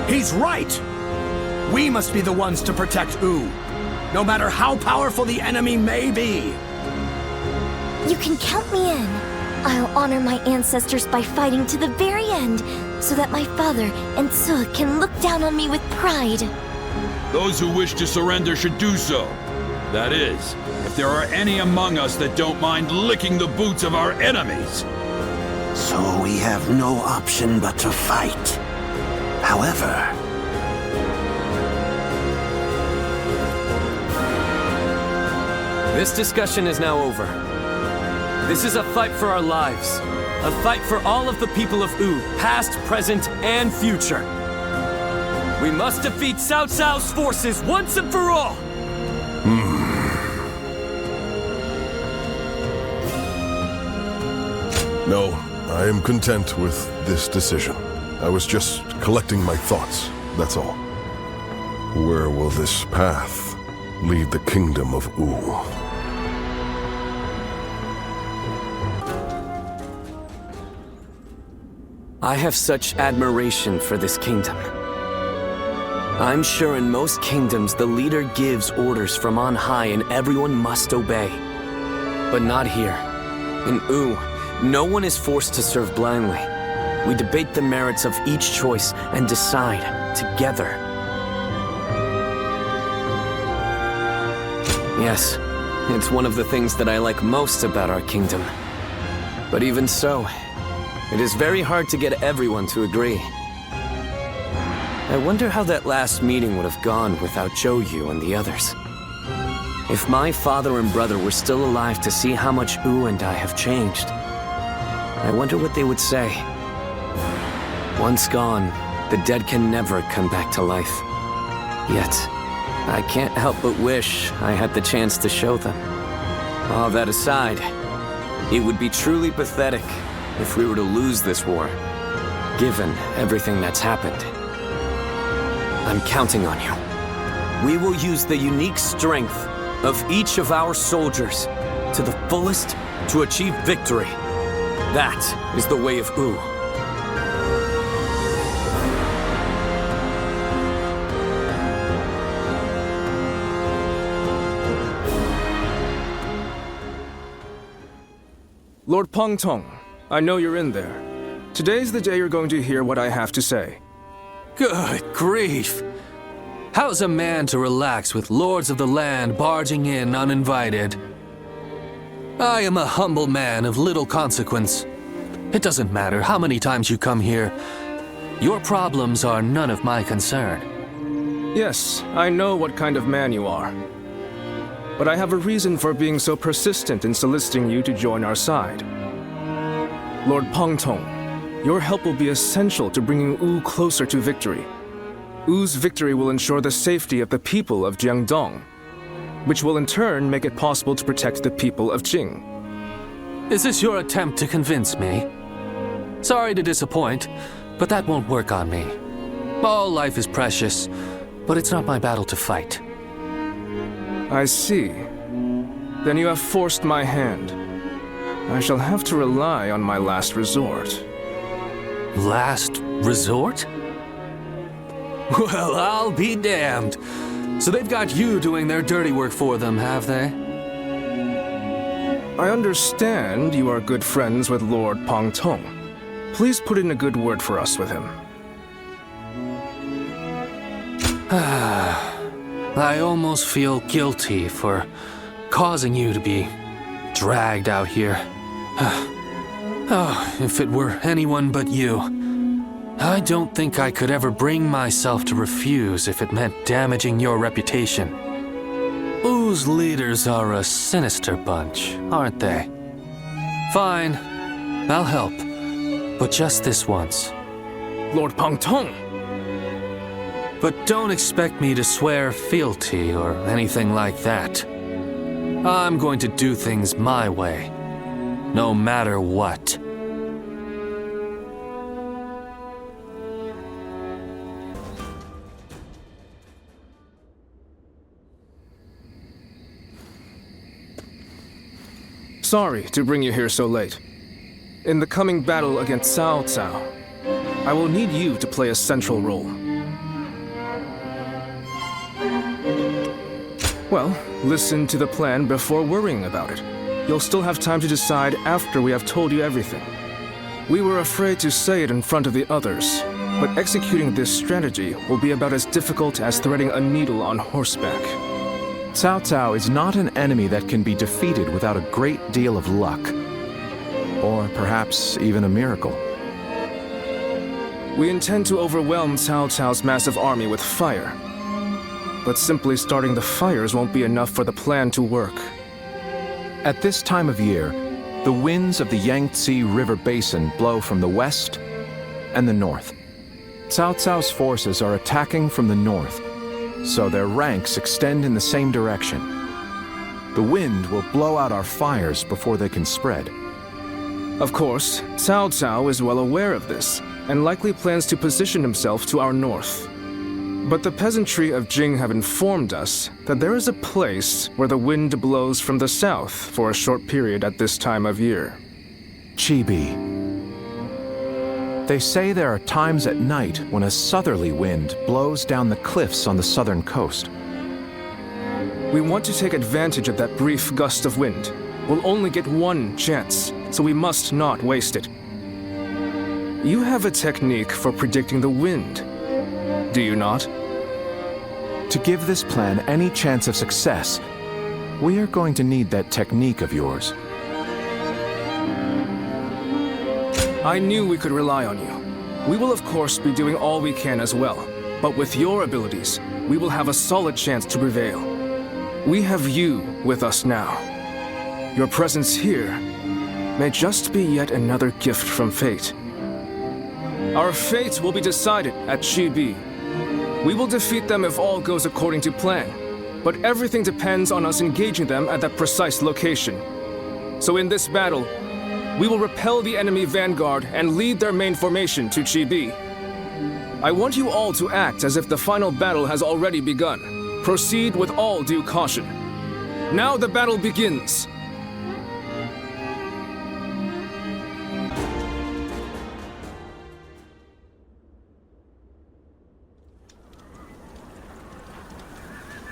He's right! We must be the ones to protect Wu, no matter how powerful the enemy may be! You can count me in. I'll honor my ancestors by fighting to the very end, so that my father and Ce can look down on me with pride. Those who wish to surrender should do so. That is, if there are any among us that don't mind licking the boots of our enemies. So we have no option but to fight. However... This discussion is now over. This is a fight for our lives. A fight for all of the people of Wu, past, present, and future. We must defeat Cao Cao's forces once and for all! No, I am content with this decision. I was just collecting my thoughts, that's all. Where will this path lead the kingdom of Wu? I have such admiration for this kingdom. I'm sure in most kingdoms the leader gives orders from on high and everyone must obey. But not here. In Wu, no one is forced to serve blindly. We debate the merits of each choice and decide together. Yes, it's one of the things that I like most about our kingdom. But even so, it is very hard to get everyone to agree. I wonder how that last meeting would have gone without Zhou Yu and the others. If my father and brother were still alive to see how much Wu and I have changed, I wonder what they would say. Once gone, the dead can never come back to life. Yet, I can't help but wish I had the chance to show them. All that aside, it would be truly pathetic if we were to lose this war, given everything that's happened. I'm counting on you. We will use the unique strength of each of our soldiers to the fullest to achieve victory. That is the way of Wu. Lord Peng Tong, I know you're in there. Today's the day you're going to hear what I have to say. Good grief! How's a man to relax with lords of the land barging in uninvited? I am a humble man of little consequence. It doesn't matter how many times you come here. Your problems are none of my concern. Yes, I know what kind of man you are. But I have a reason for being so persistent in soliciting you to join our side. Lord Peng Tong, your help will be essential to bringing Wu closer to victory. Wu's victory will ensure the safety of the people of Jiangdong, which will in turn make it possible to protect the people of Jing. Is this your attempt to convince me? Sorry to disappoint, but that won't work on me. All life is precious, but it's not my battle to fight. I see. Then you have forced my hand. I shall have to rely on my last resort. Last resort? Well, I'll be damned. So they've got you doing their dirty work for them, have they? I understand you are good friends with Lord Peng Tong. Please put in a good word for us with him. I almost feel guilty for causing you to be dragged out here. Oh, if it were anyone but you. I don't think I could ever bring myself to refuse if it meant damaging your reputation. Wu's leaders are a sinister bunch, aren't they? Fine, I'll help. But just this once. Lord Peng Tong! But don't expect me to swear fealty or anything like that. I'm going to do things my way, no matter what. Sorry to bring you here so late. In the coming battle against Cao Cao, I will need you to play a central role. Well, listen to the plan before worrying about it. You'll still have time to decide after we have told you everything. We were afraid to say it in front of the others, but executing this strategy will be about as difficult as threading a needle on horseback. Cao Cao is not an enemy that can be defeated without a great deal of luck. Or perhaps even a miracle. We intend to overwhelm Cao Cao's massive army with fire. But simply starting the fires won't be enough for the plan to work. At this time of year, the winds of the Yangtze River Basin blow from the west and the north. Cao Cao's forces are attacking from the north, so their ranks extend in the same direction. The wind will blow out our fires before they can spread. Of course, Cao Cao is well aware of this, and likely plans to position himself to our north. But the peasantry of Jing have informed us that there is a place where the wind blows from the south for a short period at this time of year. Chibi. They say there are times at night when a southerly wind blows down the cliffs on the southern coast. We want to take advantage of that brief gust of wind. We'll only get one chance, so we must not waste it. You have a technique for predicting the wind, do you not? To give this plan any chance of success, we are going to need that technique of yours. I knew we could rely on you. We will of course be doing all we can as well, but with your abilities, we will have a solid chance to prevail. We have you with us now. Your presence here may just be yet another gift from fate. Our fate will be decided at Chibi. We will defeat them if all goes according to plan, but everything depends on us engaging them at that precise location. So in this battle, we will repel the enemy vanguard and lead their main formation to Chibi. I want you all to act as if the final battle has already begun. Proceed with all due caution. Now the battle begins.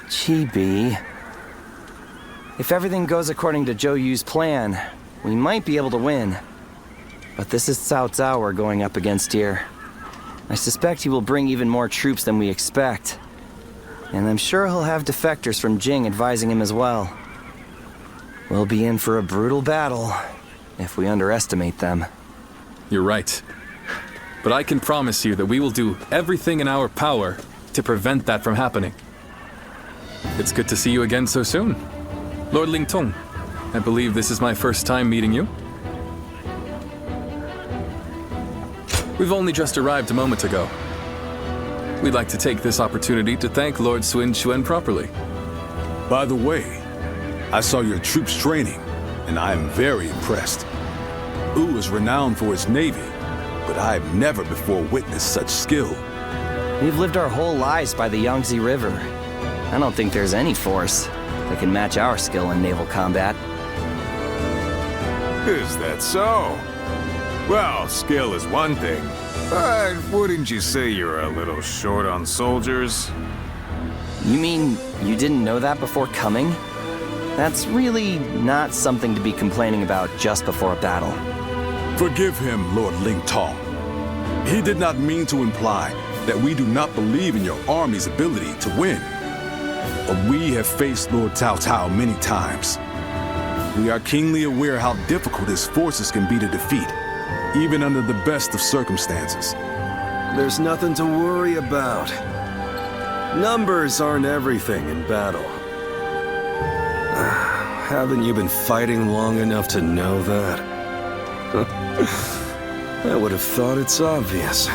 Chibi. If everything goes according to Zhou Yu's plan, we might be able to win. But this is Cao Cao we're going up against here. I suspect he will bring even more troops than we expect. And I'm sure he'll have defectors from Jing advising him as well. We'll be in for a brutal battle if we underestimate them. You're right. But I can promise you that we will do everything in our power to prevent that from happening. It's good to see you again so soon. Lord Ling Tong, I believe this is my first time meeting you. We've only just arrived a moment ago. We'd like to take this opportunity to thank Lord Sun Jian properly. By the way, I saw your troops training, and I am very impressed. Wu is renowned for his navy, but I've never before witnessed such skill. We've lived our whole lives by the Yangtze River. I don't think there's any force that can match our skill in naval combat. Is that so? Well, skill is one thing, but wouldn't you say you're a little short on soldiers? You mean you didn't know that before coming? That's really not something to be complaining about just before a battle. Forgive him, Lord Ling Tong. He did not mean to imply that we do not believe in your army's ability to win. We have faced Lord Cao Cao many times. We are keenly aware how difficult his forces can be to defeat, even under the best of circumstances. There's nothing to worry about. Numbers aren't everything in battle. Haven't you been fighting long enough to know that? I would have thought it's obvious.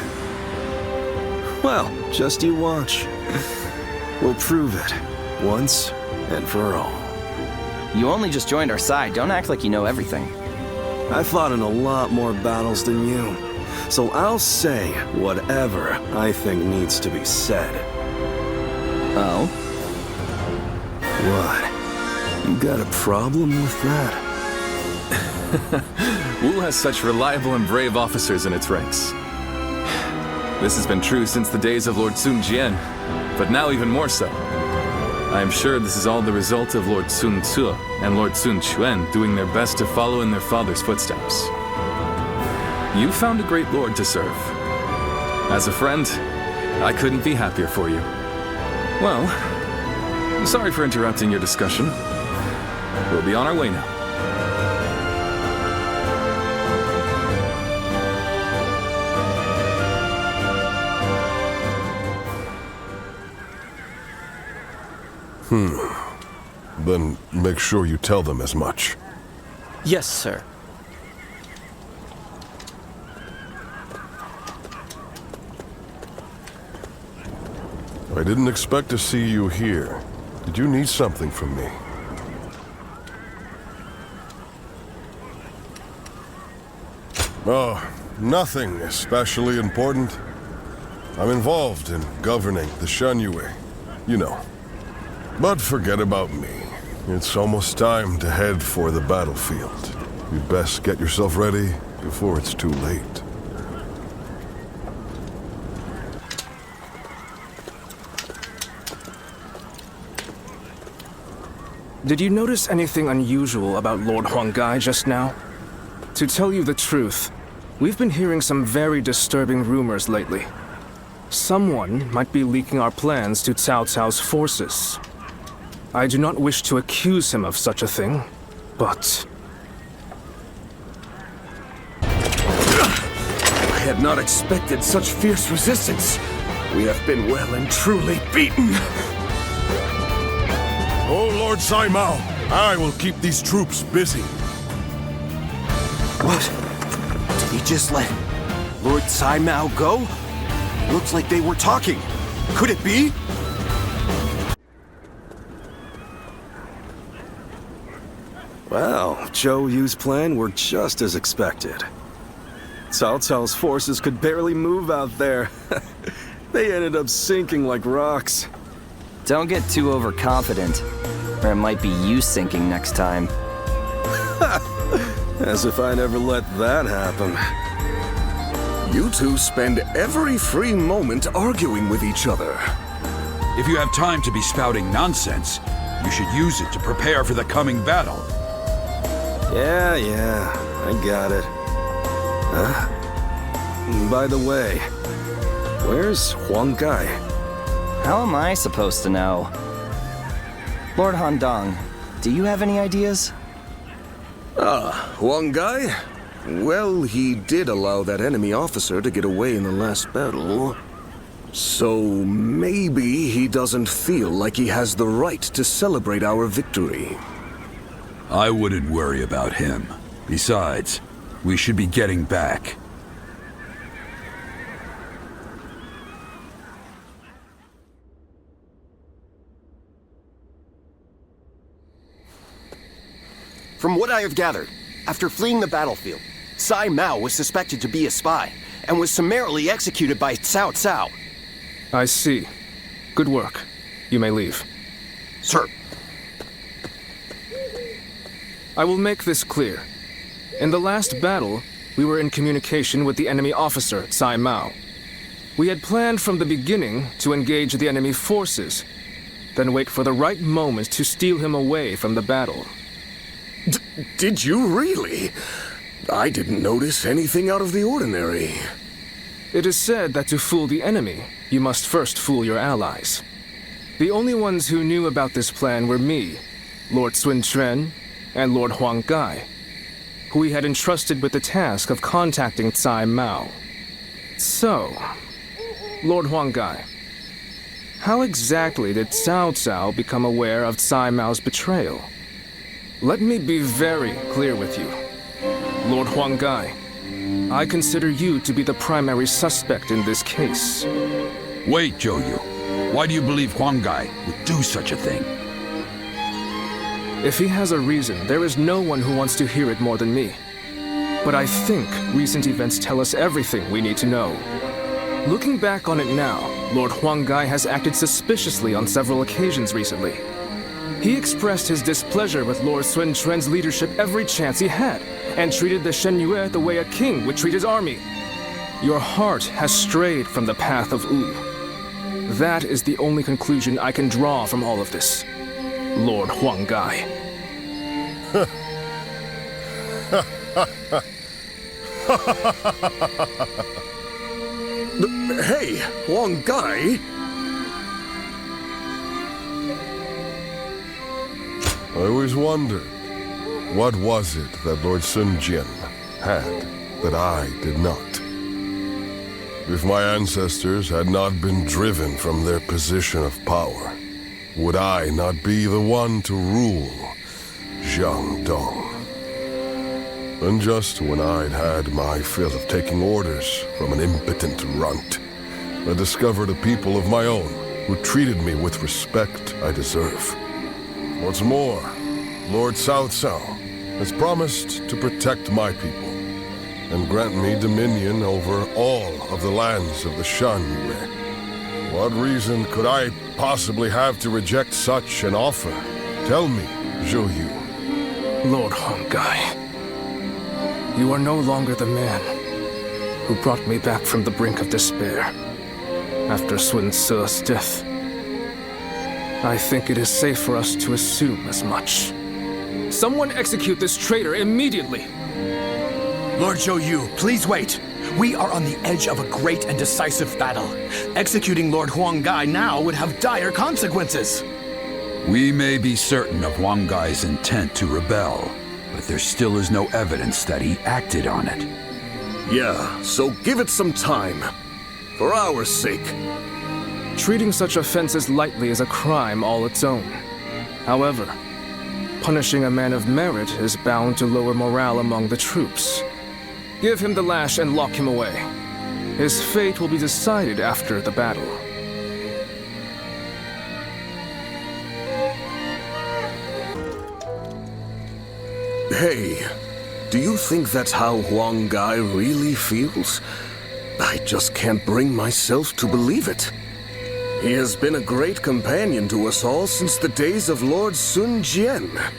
Well, just you watch. We'll prove it, once and for all. You only just joined our side. Don't act like you know everything. I fought in a lot more battles than you, so I'll say whatever I think needs to be said. Oh? What? You got a problem with that? Wu has such reliable and brave officers in its ranks. This has been true since the days of Lord Sun Jian, but now even more so. I am sure this is all the result of Lord Sun Tzu and Lord Sun Quan doing their best to follow in their father's footsteps. You found a great lord to serve. As a friend, I couldn't be happier for you. Well, I'm sorry for interrupting your discussion. We'll be on our way now. Then make sure you tell them as much. Yes, sir. I didn't expect to see you here. Did you need something from me? Oh, nothing especially important. I'm involved in governing the Shunyue, you know. But forget about me. It's almost time to head for the battlefield. You'd best get yourself ready before it's too late. Did you notice anything unusual about Lord Huanggai just now? To tell you the truth, we've been hearing some very disturbing rumors lately. Someone might be leaking our plans to Cao Cao's forces. I do not wish to accuse him of such a thing, but... I had not expected such fierce resistance. We have been well and truly beaten. Oh, Lord Sai Mao, I will keep these troops busy. What? Did he just let Lord Sai Mao go? Looks like they were talking. Could it be? Well, Zhou Yu's plan were just as expected. Cao Cao's forces could barely move out there. They ended up sinking like rocks. Don't get too overconfident, or it might be you sinking next time. As if I never let that happen. You two spend every free moment arguing with each other. If you have time to be spouting nonsense, you should use it to prepare for the coming battle. Yeah, I got it. By the way, where's Huanggai? How am I supposed to know? Lord Handong, do you have any ideas? Huanggai? Well, he did allow that enemy officer to get away in the last battle. So maybe he doesn't feel like he has the right to celebrate our victory. I wouldn't worry about him. Besides, we should be getting back. From what I have gathered, after fleeing the battlefield, Sai Mao was suspected to be a spy and was summarily executed by Cao Cao. I see. Good work. You may leave. Sir. I will make this clear. In the last battle, we were in communication with the enemy officer, Sai Mao. We had planned from the beginning to engage the enemy forces, then wait for the right moment to steal him away from the battle. Did you really? I didn't notice anything out of the ordinary. It is said that to fool the enemy, you must first fool your allies. The only ones who knew about this plan were me, Lord Sun Jian, and Lord Huang Gai, who we had entrusted with the task of contacting Cai Mao. So, Lord Huang Gai, how exactly did Cao Cao become aware of Cai Mao's betrayal? Let me be very clear with you. Lord Huang Gai, I consider you to be the primary suspect in this case. Wait, Zhou Yu. Why do you believe Huang Gai would do such a thing? If he has a reason, there is no one who wants to hear it more than me. But I think recent events tell us everything we need to know. Looking back on it now, Lord Huang Gai has acted suspiciously on several occasions recently. He expressed his displeasure with Lord Sun Jian's leadership every chance he had, and treated the Shen Yue the way a king would treat his army. Your heart has strayed from the path of Wu. That is the only conclusion I can draw from all of this, Lord Huang Gai. Hey, Huang Gai! I always wondered, what was it that Lord Sun Jian had that I did not? If my ancestors had not been driven from their position of power, would I not be the one to rule Jiangdong? And just when I'd had my fill of taking orders from an impotent runt, I discovered a people of my own who treated me with respect I deserve. What's more, Lord Cao Cao has promised to protect my people and grant me dominion over all of the lands of the Shan Yue. What reason could I possibly have to reject such an offer? Tell me, Zhou Yu. Lord Huang Gai, you are no longer the man who brought me back from the brink of despair after Sun Ce's death. I think it is safe for us to assume as much. Someone execute this traitor immediately! Lord Zhou Yu, please wait. We are on the edge of a great and decisive battle. Executing Lord Huang Gai now would have dire consequences. We may be certain of Huang Gai's intent to rebel, but there still is no evidence that he acted on it. Yeah, so give it some time. For our sake. Treating such offenses lightly is a crime all its own. However, punishing a man of merit is bound to lower morale among the troops. Give him the lash and lock him away. His fate will be decided after the battle. Hey, do you think that's how Huang Gai really feels? I just can't bring myself to believe it. He has been a great companion to us all since the days of Lord Sun Jian.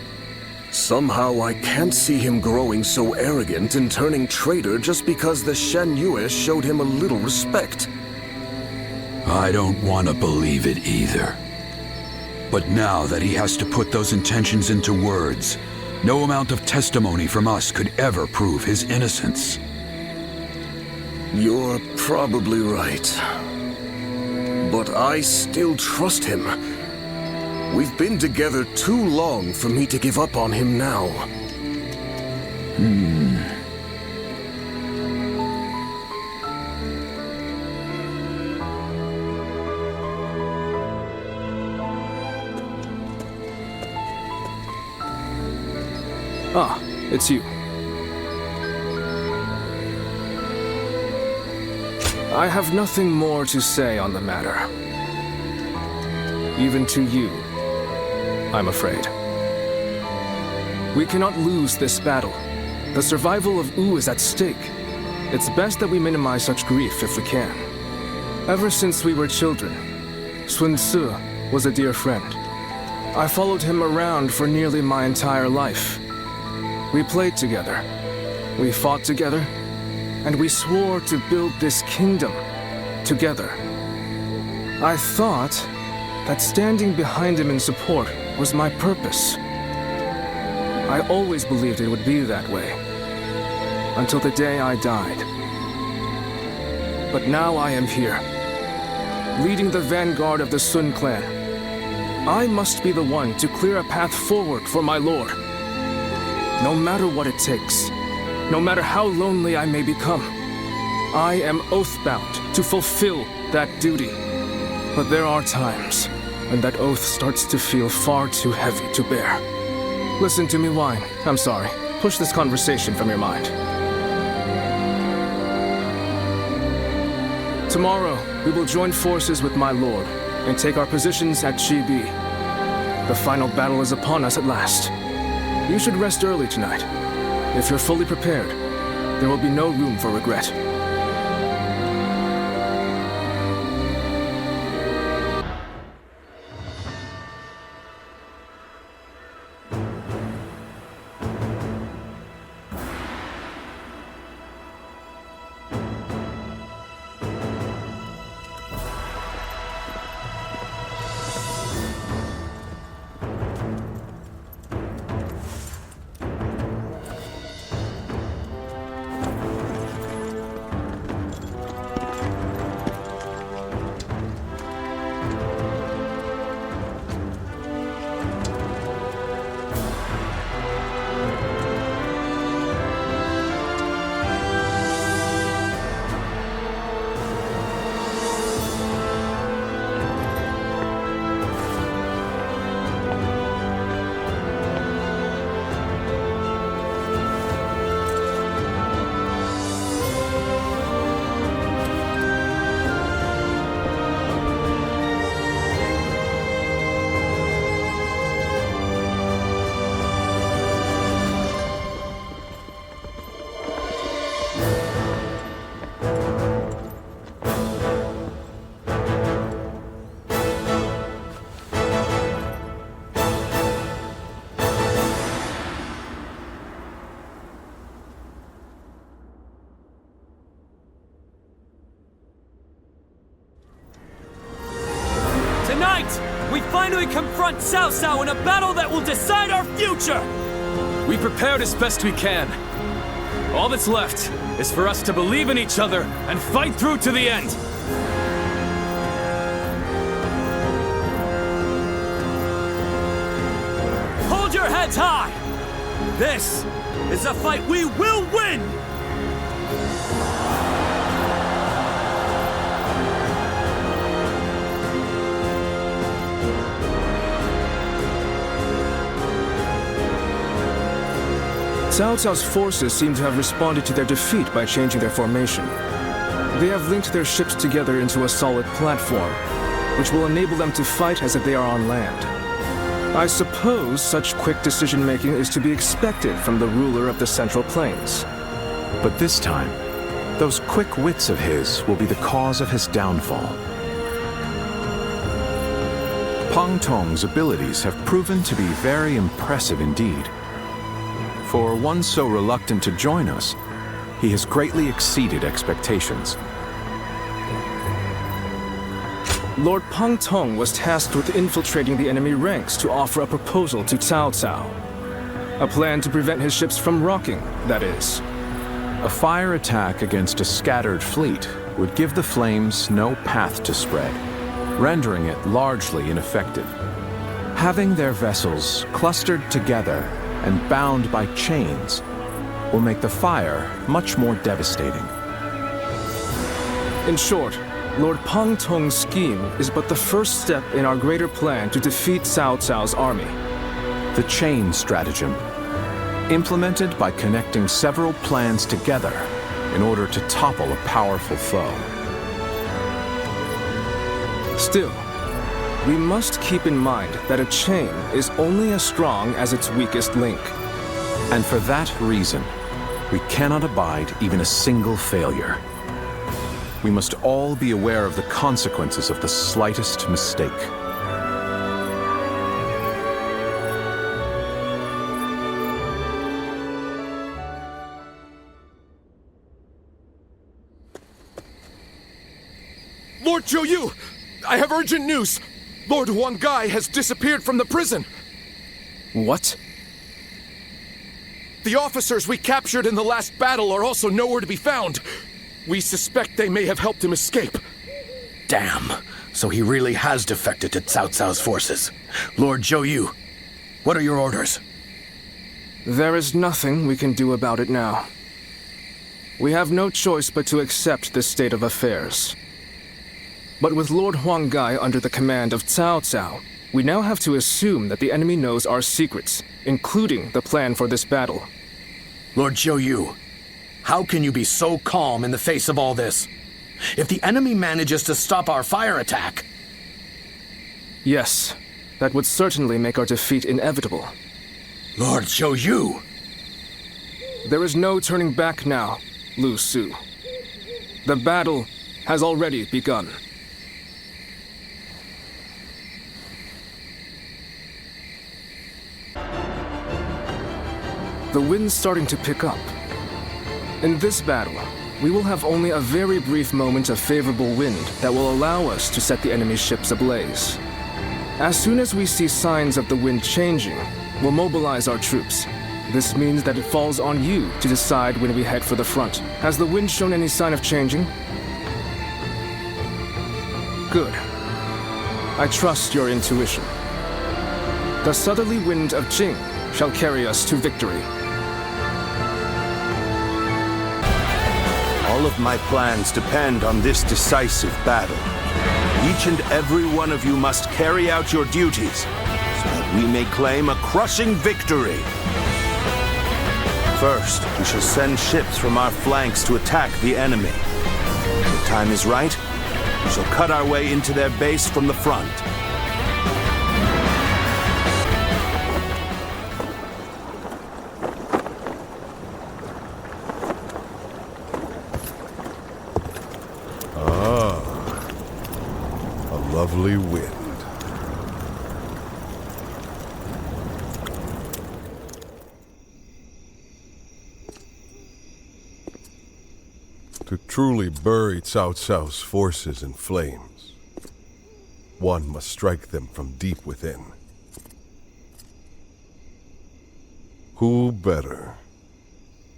Somehow I can't see him growing so arrogant and turning traitor just because the Shen Yue showed him a little respect. I don't want to believe it either. But now that he has to put those intentions into words, no amount of testimony from us could ever prove his innocence. You're probably right. But I still trust him. We've been together too long for me to give up on him now. Ah, it's you. I have nothing more to say on the matter. Even to you, I'm afraid. We cannot lose this battle. The survival of Wu is at stake. It's best that we minimize such grief if we can. Ever since we were children, Sun Ce was a dear friend. I followed him around for nearly my entire life. We played together, we fought together, and we swore to build this kingdom together. I thought that standing behind him in support was my purpose. I always believed it would be that way, until the day I died. But now I am here, leading the vanguard of the Sun clan, I must be the one to clear a path forward for my lord. No matter what it takes, no matter how lonely I may become, I am oath-bound to fulfill that duty. But there are times when that oath starts to feel far too heavy to bear. Listen to me whine. I'm sorry. Push this conversation from your mind. Tomorrow, we will join forces with my lord and take our positions at Chibi. The final battle is upon us at last. You should rest early tonight. If you're fully prepared, there will be no room for regret. Tonight, we finally confront Cao Cao in a battle that will decide our future! We prepared as best we can. All that's left is for us to believe in each other and fight through to the end. Hold your heads high! This is a fight we will win! Cao Cao's forces seem to have responded to their defeat by changing their formation. They have linked their ships together into a solid platform, which will enable them to fight as if they are on land. I suppose such quick decision-making is to be expected from the ruler of the Central Plains. But this time, those quick wits of his will be the cause of his downfall. Pang Tong's abilities have proven to be very impressive indeed. For one so reluctant to join us, he has greatly exceeded expectations. Lord Pang Tong was tasked with infiltrating the enemy ranks to offer a proposal to Cao Cao. A plan to prevent his ships from rocking, that is. A fire attack against a scattered fleet would give the flames no path to spread, rendering it largely ineffective. Having their vessels clustered together and bound by chains will make the fire much more devastating. In short, Lord Pang Tong's scheme is but the first step in our greater plan to defeat Cao Cao's army. The chain stratagem, implemented by connecting several plans together in order to topple a powerful foe. Still, we must keep in mind that a chain is only as strong as its weakest link. And for that reason, we cannot abide even a single failure. We must all be aware of the consequences of the slightest mistake. Lord Zhou Yu, I have urgent news. Lord Huang Gai has disappeared from the prison. What? The officers we captured in the last battle are also nowhere to be found. We suspect they may have helped him escape. Damn. So he really has defected to Cao Cao's forces. Lord Zhou Yu, what are your orders? There is nothing we can do about it now. We have no choice but to accept this state of affairs. But with Lord Huanggai under the command of Cao Cao, we now have to assume that the enemy knows our secrets, including the plan for this battle. Lord Zhou Yu, how can you be so calm in the face of all this? If the enemy manages to stop our fire attack... Yes, that would certainly make our defeat inevitable. Lord Zhou Yu! There is no turning back now, Lu Su. The battle has already begun. The wind's starting to pick up. In this battle, we will have only a very brief moment of favorable wind that will allow us to set the enemy's ships ablaze. As soon as we see signs of the wind changing, we'll mobilize our troops. This means that it falls on you to decide when we head for the front. Has the wind shown any sign of changing? Good. I trust your intuition. The southerly wind of Jing shall carry us to victory. All of my plans depend on this decisive battle. Each and every one of you must carry out your duties so that we may claim a crushing victory. First, we shall send ships from our flanks to attack the enemy. When the time is right, we shall cut our way into their base from the front. Lovely wind. To truly bury Cao Cao's forces in flames, one must strike them from deep within. Who better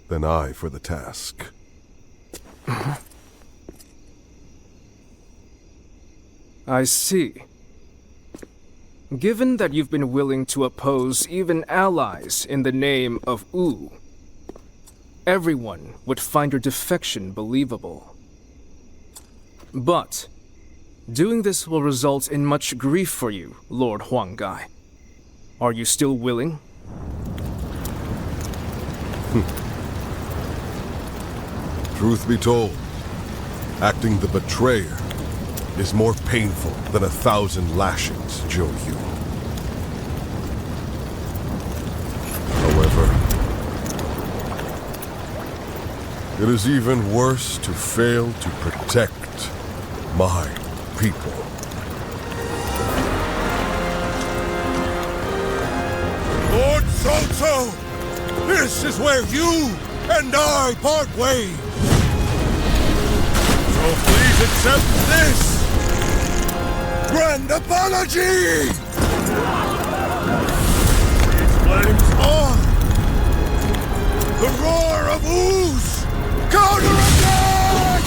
than I for the task? I see. Given that you've been willing to oppose even allies in the name of Wu, everyone would find your defection believable. But doing this will result in much grief for you, Lord Huanggai. Are you still willing? Truth be told, acting the betrayer is more painful than 1,000 lashings, Zhou Yu. However, it is even worse to fail to protect my people. Lord Cao Cao, this is where you and I part ways. So please accept this grand apology! These flames on! The roar of ooze! Counterattack!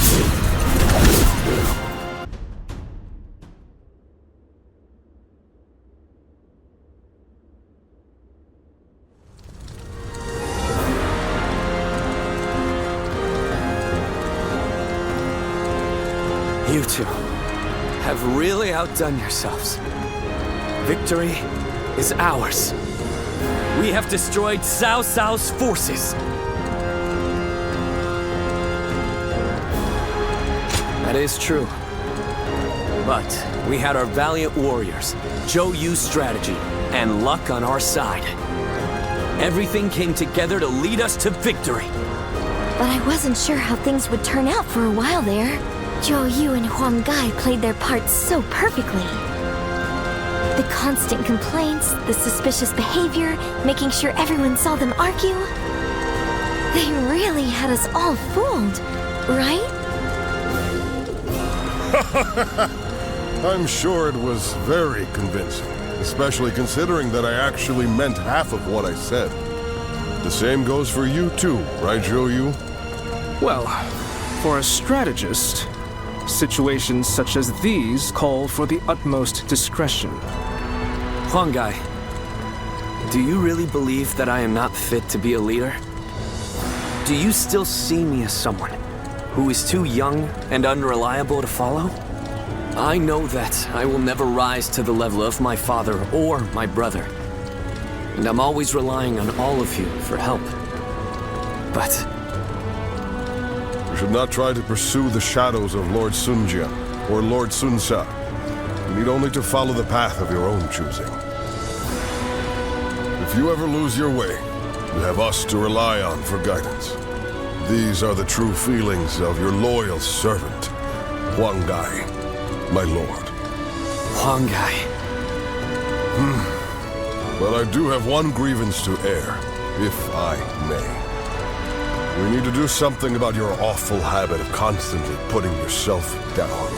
You two have really outdone yourselves. Victory is ours. We have destroyed Cao Cao's forces. That is true. But we had our valiant warriors, Zhou Yu's strategy, and luck on our side. Everything came together to lead us to victory. But I wasn't sure how things would turn out for a while there. Zhou Yu and Huanggai played their parts so perfectly. The constant complaints, the suspicious behavior, making sure everyone saw them argue. They really had us all fooled, right? I'm sure it was very convincing, especially considering that I actually meant half of what I said. The same goes for you too, right, Zhou Yu? Well, for a strategist, Situations such as these call for the utmost discretion. Huang Gai, do you really believe that I am not fit to be a leader? Do you still see me as someone who is too young and unreliable to follow? I know that I will never rise to the level of my father or my brother. And I'm always relying on all of you for help. But You should not try to pursue the shadows of Lord Sun Jian or Lord Sun Sa. You need only to follow the path of your own choosing. If you ever lose your way, you have us to rely on for guidance. These are the true feelings of your loyal servant, Huang Gai, my lord. Huang Gai. But I do have one grievance to air, if I may. We need to do something about your awful habit of constantly putting yourself down.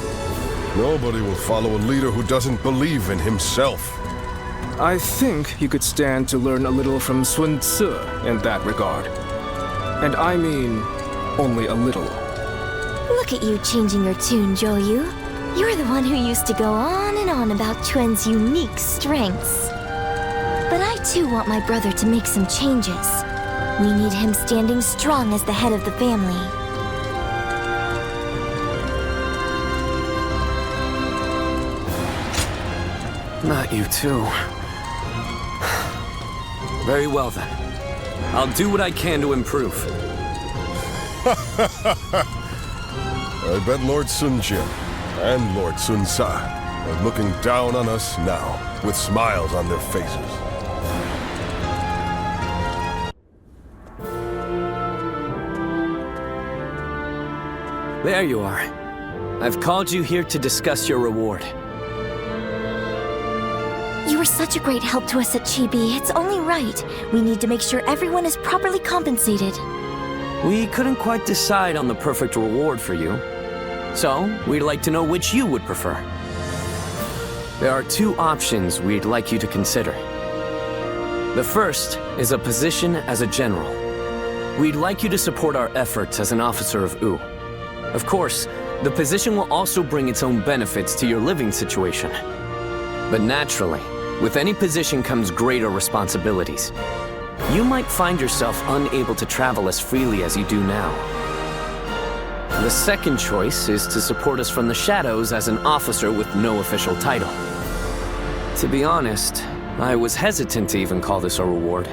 Nobody will follow a leader who doesn't believe in himself. I think you could stand to learn a little from Sun Tzu in that regard. And I mean, only a little. Look at you changing your tune, Zhou Yu. You're the one who used to go on and on about Chuen's unique strengths. But I too want my brother to make some changes. We need him standing strong as the head of the family. Not you too. Very well then. I'll do what I can to improve. I bet Lord Sun Jian and Lord Sun Sa are looking down on us now, with smiles on their faces. There you are. I've called you here to discuss your reward. You were such a great help to us at Chibi. It's only right. We need to make sure everyone is properly compensated. We couldn't quite decide on the perfect reward for you. So, we'd like to know which you would prefer. There are two options we'd like you to consider. The first is a position as a general. We'd like you to support our efforts as an officer of Wu. Of course, the position will also bring its own benefits to your living situation. But naturally, with any position comes greater responsibilities. You might find yourself unable to travel as freely as you do now. The second choice is to support us from the shadows as an officer with no official title. To be honest, I was hesitant to even call this a reward.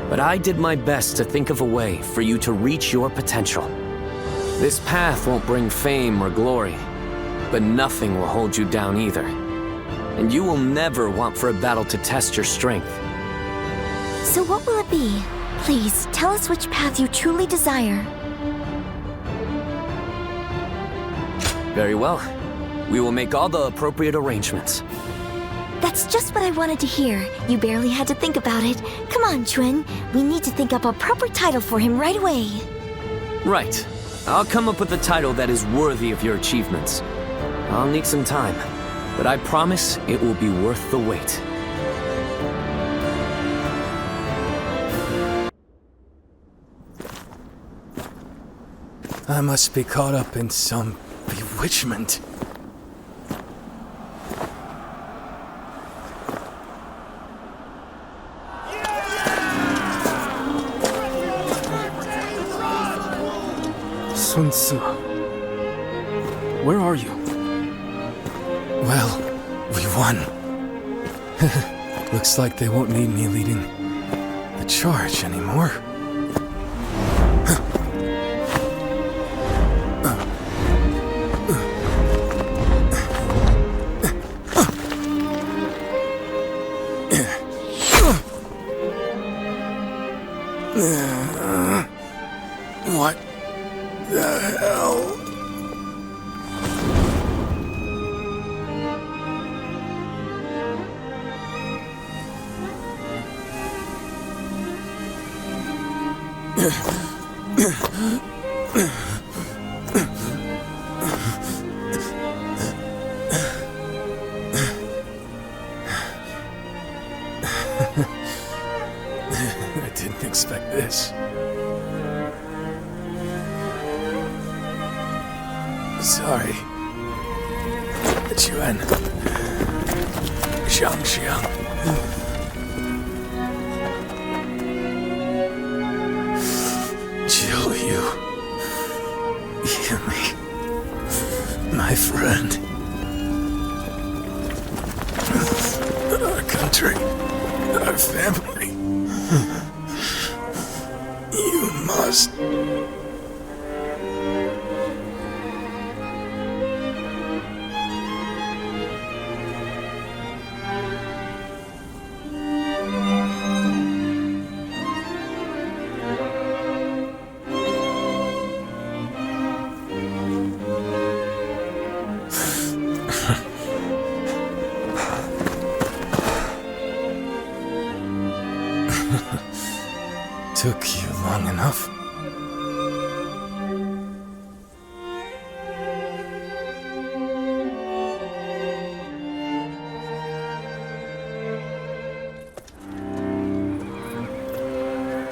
But I did my best to think of a way for you to reach your potential. This path won't bring fame or glory, but nothing will hold you down either. And you will never want for a battle to test your strength. So what will it be? Please, tell us which path you truly desire. Very well. We will make all the appropriate arrangements. That's just what I wanted to hear. You barely had to think about it. Come on, Chuen. We need to think up a proper title for him right away. Right. I'll come up with a title that is worthy of your achievements. I'll need some time, but I promise it will be worth the wait. I must be caught up in some bewitchment. Sun Tzu, where are you? Well, we won. Looks like they won't need me leading the charge anymore. What the hell? I didn't expect this. Sorry. Quan. Xiang. Jiu Yu. Hear me. My friend. Our country. Our family. You must. Took you long enough.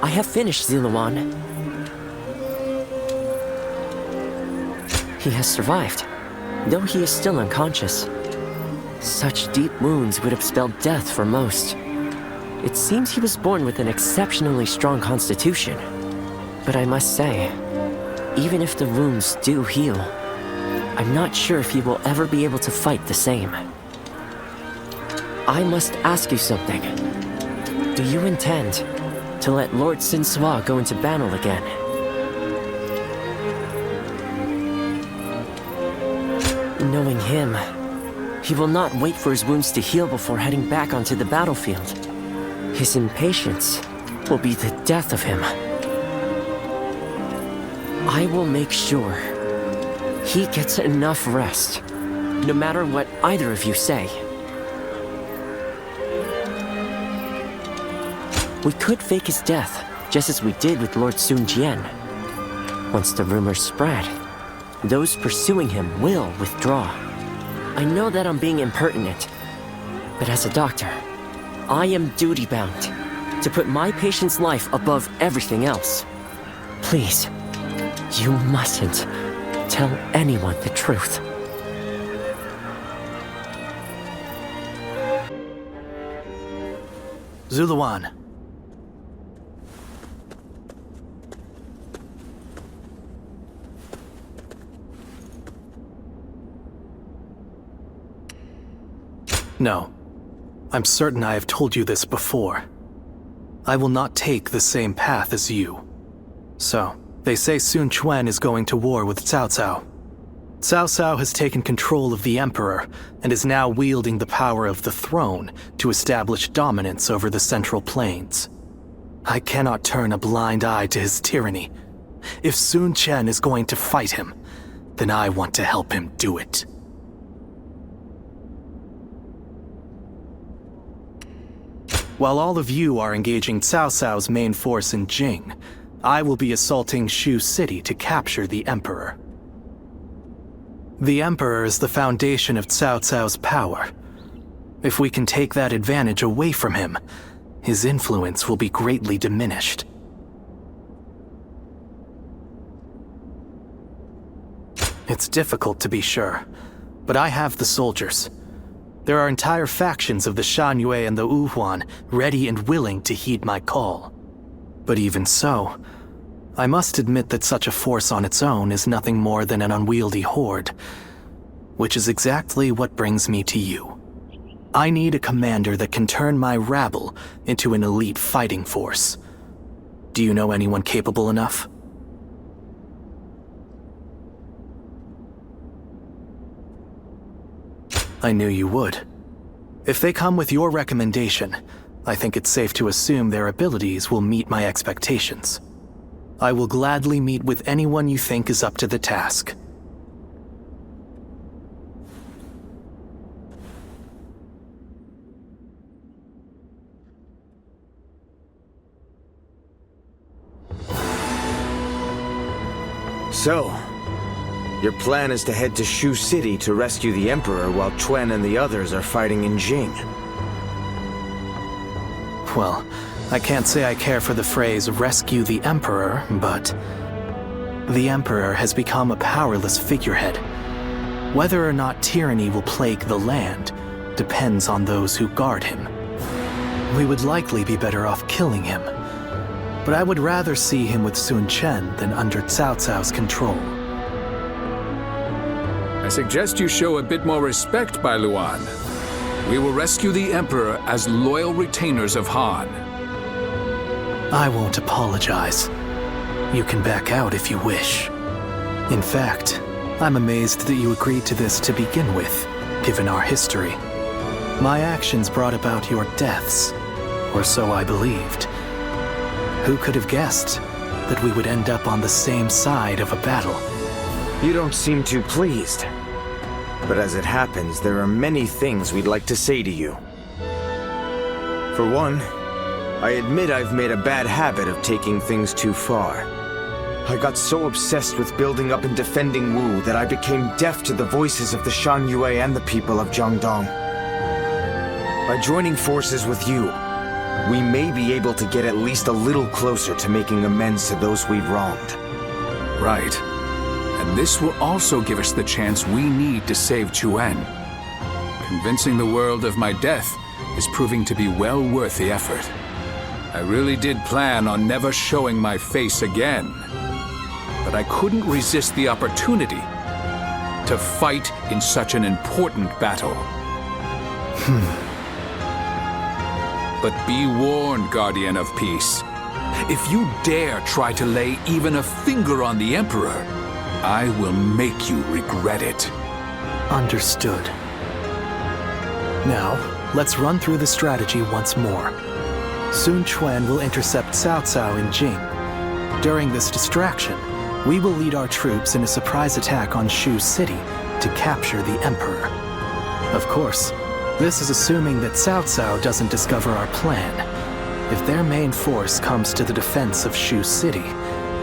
I have finished Ziluan. He has survived, though he is still unconscious. Such deep wounds would have spelled death for most. It seems he was born with an exceptionally strong constitution. But I must say, even if the wounds do heal, I'm not sure if he will ever be able to fight the same. I must ask you something. Do you intend to let Lord Sinsua go into battle again? Knowing him, he will not wait for his wounds to heal before heading back onto the battlefield. His impatience will be the death of him. I will make sure he gets enough rest, no matter what either of you say. We could fake his death, just as we did with Lord Sun Jian. Once the rumors spread, those pursuing him will withdraw. I know that I'm being impertinent, but as a doctor, I am duty-bound to put my patient's life above everything else. Please, you mustn't tell anyone the truth. Ziluan. No. I'm certain I have told you this before. I will not take the same path as you. So, they say Sun Jian is going to war with Cao Cao. Cao Cao has taken control of the Emperor and is now wielding the power of the throne to establish dominance over the Central Plains. I cannot turn a blind eye to his tyranny. If Sun Jian is going to fight him, then I want to help him do it. While all of you are engaging Cao Cao's main force in Jing, I will be assaulting Shu City to capture the Emperor. The Emperor is the foundation of Cao Cao's power. If we can take that advantage away from him, his influence will be greatly diminished. It's difficult to be sure, but I have the soldiers. There are entire factions of the Shan Yue and the Wuhuan ready and willing to heed my call. But even so, I must admit that such a force on its own is nothing more than an unwieldy horde, which is exactly what brings me to you. I need a commander that can turn my rabble into an elite fighting force. Do you know anyone capable enough? I knew you would. If they come with your recommendation, I think it's safe to assume their abilities will meet my expectations. I will gladly meet with anyone you think is up to the task. So, your plan is to head to Shu City to rescue the Emperor while Quan and the others are fighting in Jing. Well, I can't say I care for the phrase rescue the Emperor, but the Emperor has become a powerless figurehead, Whether or not tyranny will plague the land depends on those who guard him. We would likely be better off killing him, but I would rather see him with Sun Jian than under Cao Cao's control. I suggest you show a bit more respect, Bai Luan. We will rescue the Emperor as loyal retainers of Han. I won't apologize. You can back out if you wish. In fact, I'm amazed that you agreed to this to begin with, given our history. My actions brought about your deaths, or so I believed. Who could have guessed that we would end up on the same side of a battle? You don't seem too pleased. But as it happens, there are many things we'd like to say to you. For one, I admit I've made a bad habit of taking things too far. I got so obsessed with building up and defending Wu that I became deaf to the voices of the Shan Yue and the people of Jiangdong. By joining forces with you, we may be able to get at least a little closer to making amends to those we've wronged. Right. And this will also give us the chance we need to save Chuan. Convincing the world of my death is proving to be well worth the effort. I really did plan on never showing my face again. But I couldn't resist the opportunity to fight in such an important battle. But be warned, Guardian of Peace. If you dare try to lay even a finger on the Emperor, I will make you regret it. Understood. Now, let's run through the strategy once more. Sun Jian will intercept Cao Cao in Jing. During this distraction, we will lead our troops in a surprise attack on Shu City to capture the Emperor. Of course, this is assuming that Cao Cao doesn't discover our plan. If their main force comes to the defense of Shu City,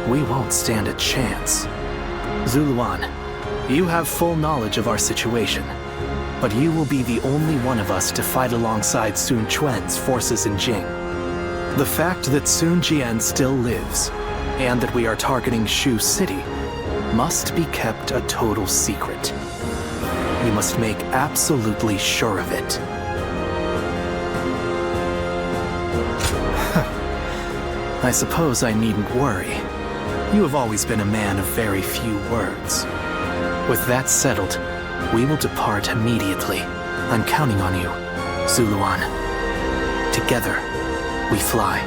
we won't stand a chance. Zuluan, you have full knowledge of our situation, but you will be the only one of us to fight alongside Sun Quan's forces in Jing. The fact that Sun Jian still lives, and that we are targeting Shu City, must be kept a total secret. We must make absolutely sure of it. I suppose I needn't worry. You have always been a man of very few words. With that settled, we will depart immediately. I'm counting on you, Zuluan. Together, we fly.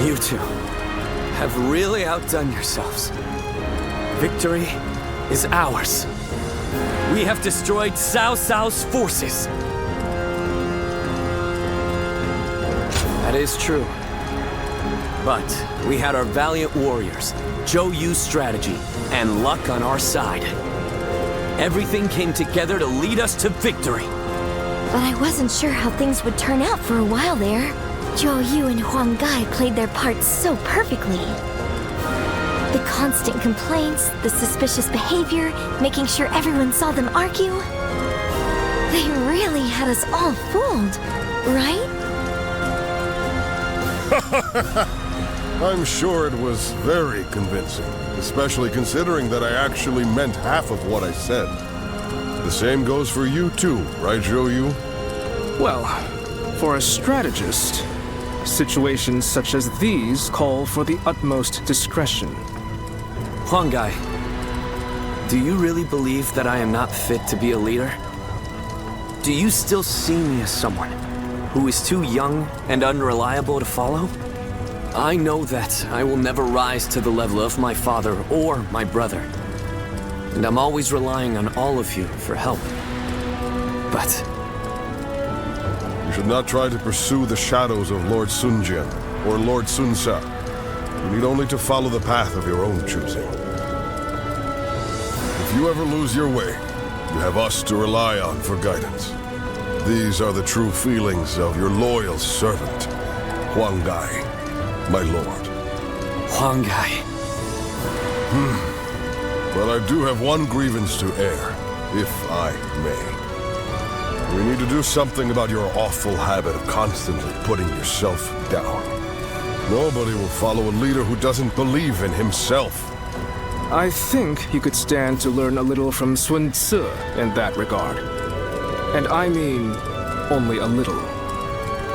You two have really outdone yourselves. Victory is ours. We have destroyed Cao Cao's forces. That is true. But we had our valiant warriors, Zhou Yu's strategy, and luck on our side. Everything came together to lead us to victory. But I wasn't sure how things would turn out for a while there. Zhou Yu and Huang Gai played their parts so perfectly. The constant complaints, the suspicious behavior, making sure everyone saw them argue. They really had us all fooled, right? I'm sure it was very convincing, especially considering that I actually meant half of what I said. The same goes for you too, right, Zhou Yu? Well, for a strategist, situations such as these call for the utmost discretion. Huang Gai, do you really believe that I am not fit to be a leader? Do you still see me as someone who is too young and unreliable to follow? I know that I will never rise to the level of my father or my brother. And I'm always relying on all of you for help. But you should not try to pursue the shadows of Lord Sun Jian or Lord Sun Sa. You need only to follow the path of your own choosing. If you ever lose your way, you have us to rely on for guidance. These are the true feelings of your loyal servant, Huang Gai, my lord. Huang Gai. But I do have one grievance to air, if I may. We need to do something about your awful habit of constantly putting yourself down. Nobody will follow a leader who doesn't believe in himself. I think you could stand to learn a little from Sun Jian in that regard. And I mean, only a little.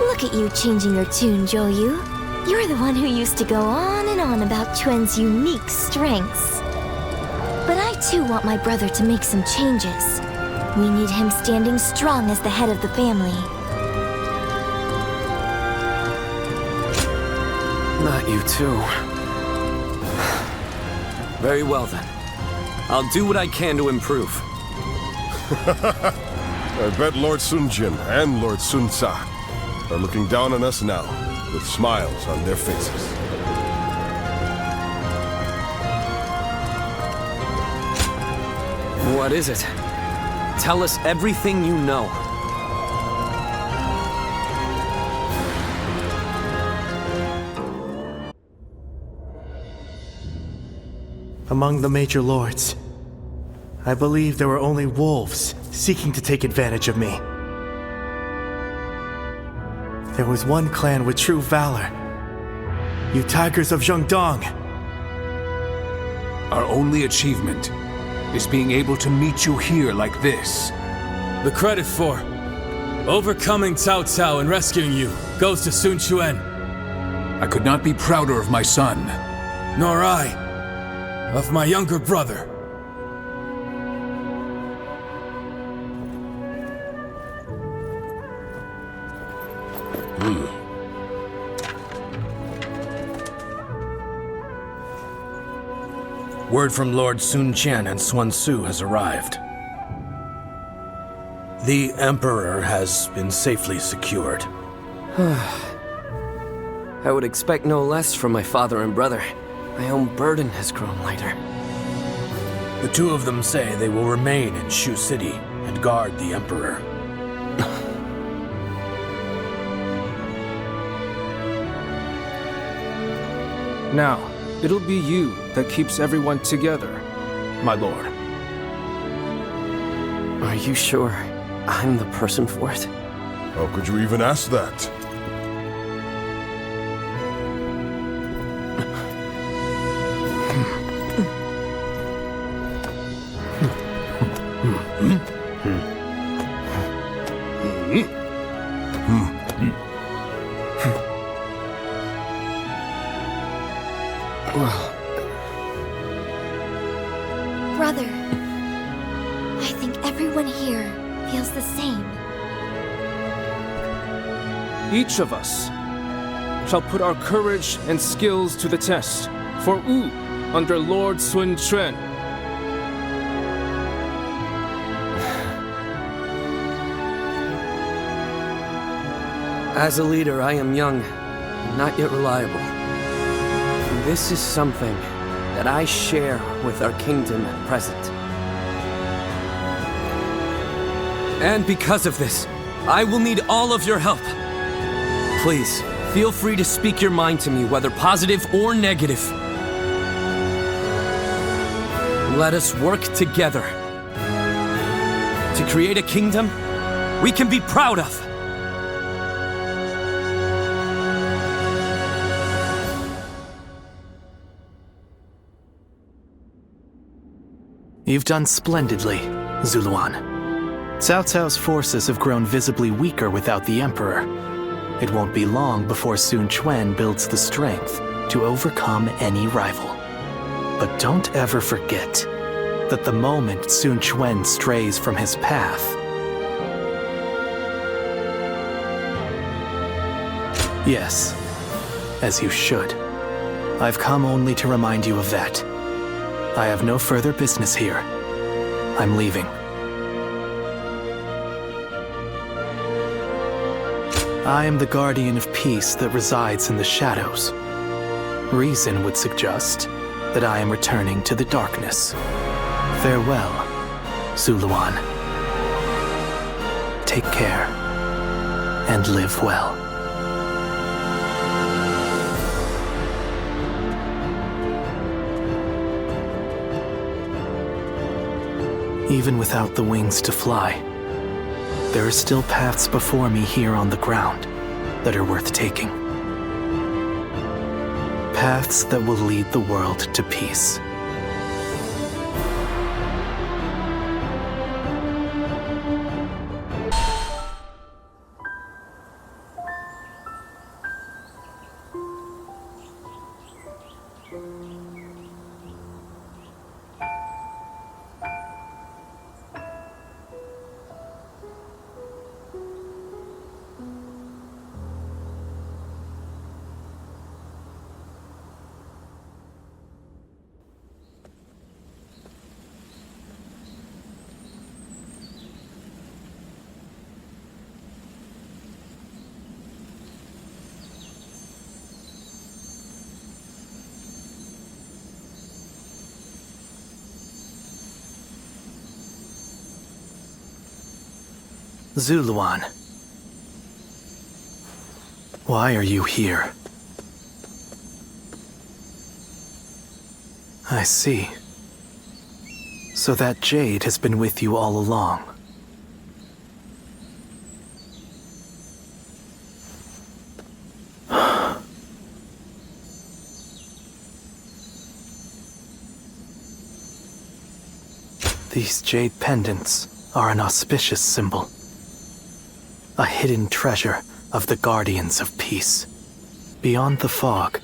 Look at you changing your tune, Zhou Yu. You're the one who used to go on and on about Chuen's unique strengths. But I too want my brother to make some changes. We need him standing strong as the head of the family. Not you too. Very well then. I'll do what I can to improve. I bet Lord Sun Jian and Lord Sun Ca are looking down on us now, with smiles on their faces. What is it? Tell us everything you know. Among the major lords, I believe there were only wolves seeking to take advantage of me. There was one clan with true valor. You tigers of Zhengdong. Our only achievement is being able to meet you here like this. The credit for overcoming Cao Cao and rescuing you goes to Sun Jian. I could not be prouder of my son. Nor I. Of my younger brother. Word from Lord Sun Jian and Sun Su has arrived. The Emperor has been safely secured. I would expect no less from my father and brother. My own burden has grown lighter. The two of them say they will remain in Shu City and guard the Emperor. Now, it'll be you that keeps everyone together, my lord. Are you sure I'm the person for it? How could you even ask that? Brother, I think everyone here feels the same. Each of us shall put our courage and skills to the test for Wu under Lord Sun Jian. As a leader, I am young, not yet reliable. This is something that I share with our kingdom at present. And because of this, I will need all of your help. Please, feel free to speak your mind to me, whether positive or negative. Let us work together to create a kingdom we can be proud of. You've done splendidly, Zuluan. Cao Cao's forces have grown visibly weaker without the Emperor. It won't be long before Sun Jian builds the strength to overcome any rival. But don't ever forget that the moment Sun Jian strays from his path, yes, as you should. I've come only to remind you of that. I have no further business here. I'm leaving. I am the guardian of peace that resides in the shadows. Reason would suggest that I am returning to the darkness. Farewell, Zuluan. Take care, and live well. Even without the wings to fly, there are still paths before me here on the ground that are worth taking. Paths that will lead the world to peace. Zuluan, why are you here? I see. So that jade has been with you all along. These jade pendants are an auspicious symbol. A hidden treasure of the Guardians of Peace. Beyond the fog,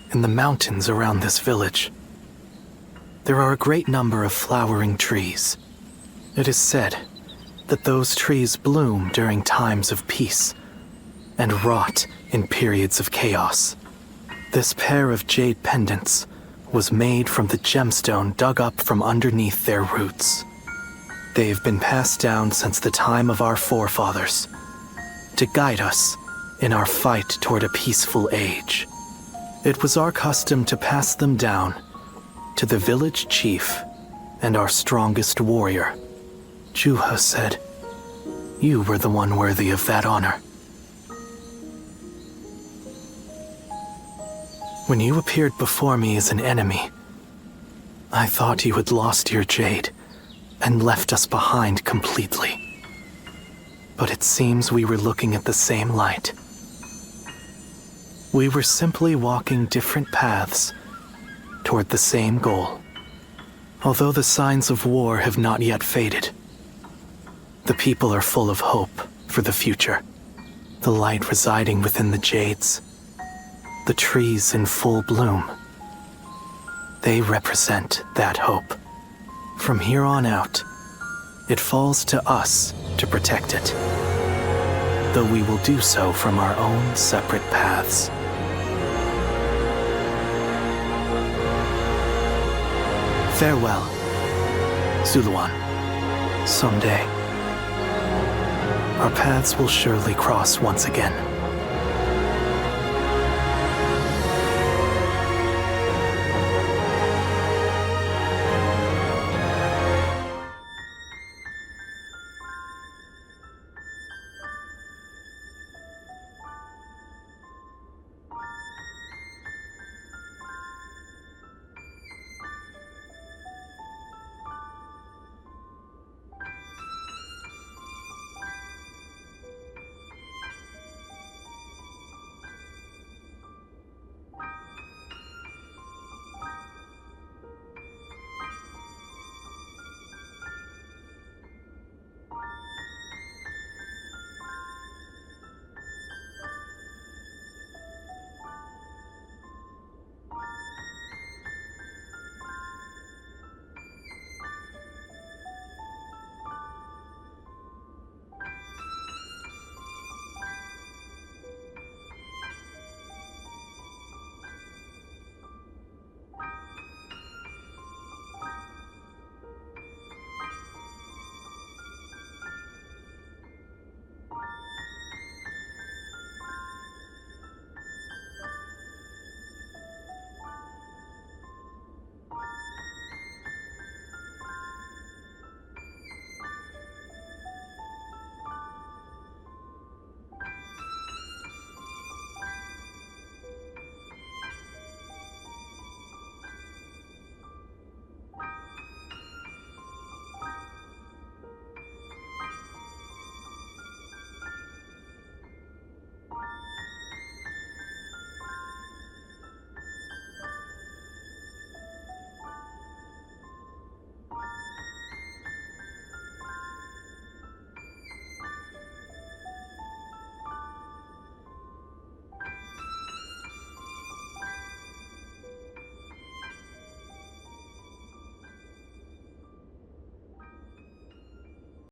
in the mountains around this village, there are a great number of flowering trees. It is said that those trees bloom during times of peace and rot in periods of chaos. This pair of jade pendants was made from the gemstone dug up from underneath their roots. They have been passed down since the time of our forefathers to guide us in our fight toward a peaceful age. It was our custom to pass them down to the village chief and our strongest warrior. Juha said, you were the one worthy of that honor. When you appeared before me as an enemy, I thought you had lost your jade and left us behind completely. But it seems we were looking at the same light. We were simply walking different paths toward the same goal. Although the signs of war have not yet faded, the people are full of hope for the future. The light residing within the jades, the trees in full bloom, they represent that hope. From here on out, it falls to us to protect it, though we will do so from our own separate paths. Farewell, Zuluan. Someday, our paths will surely cross once again.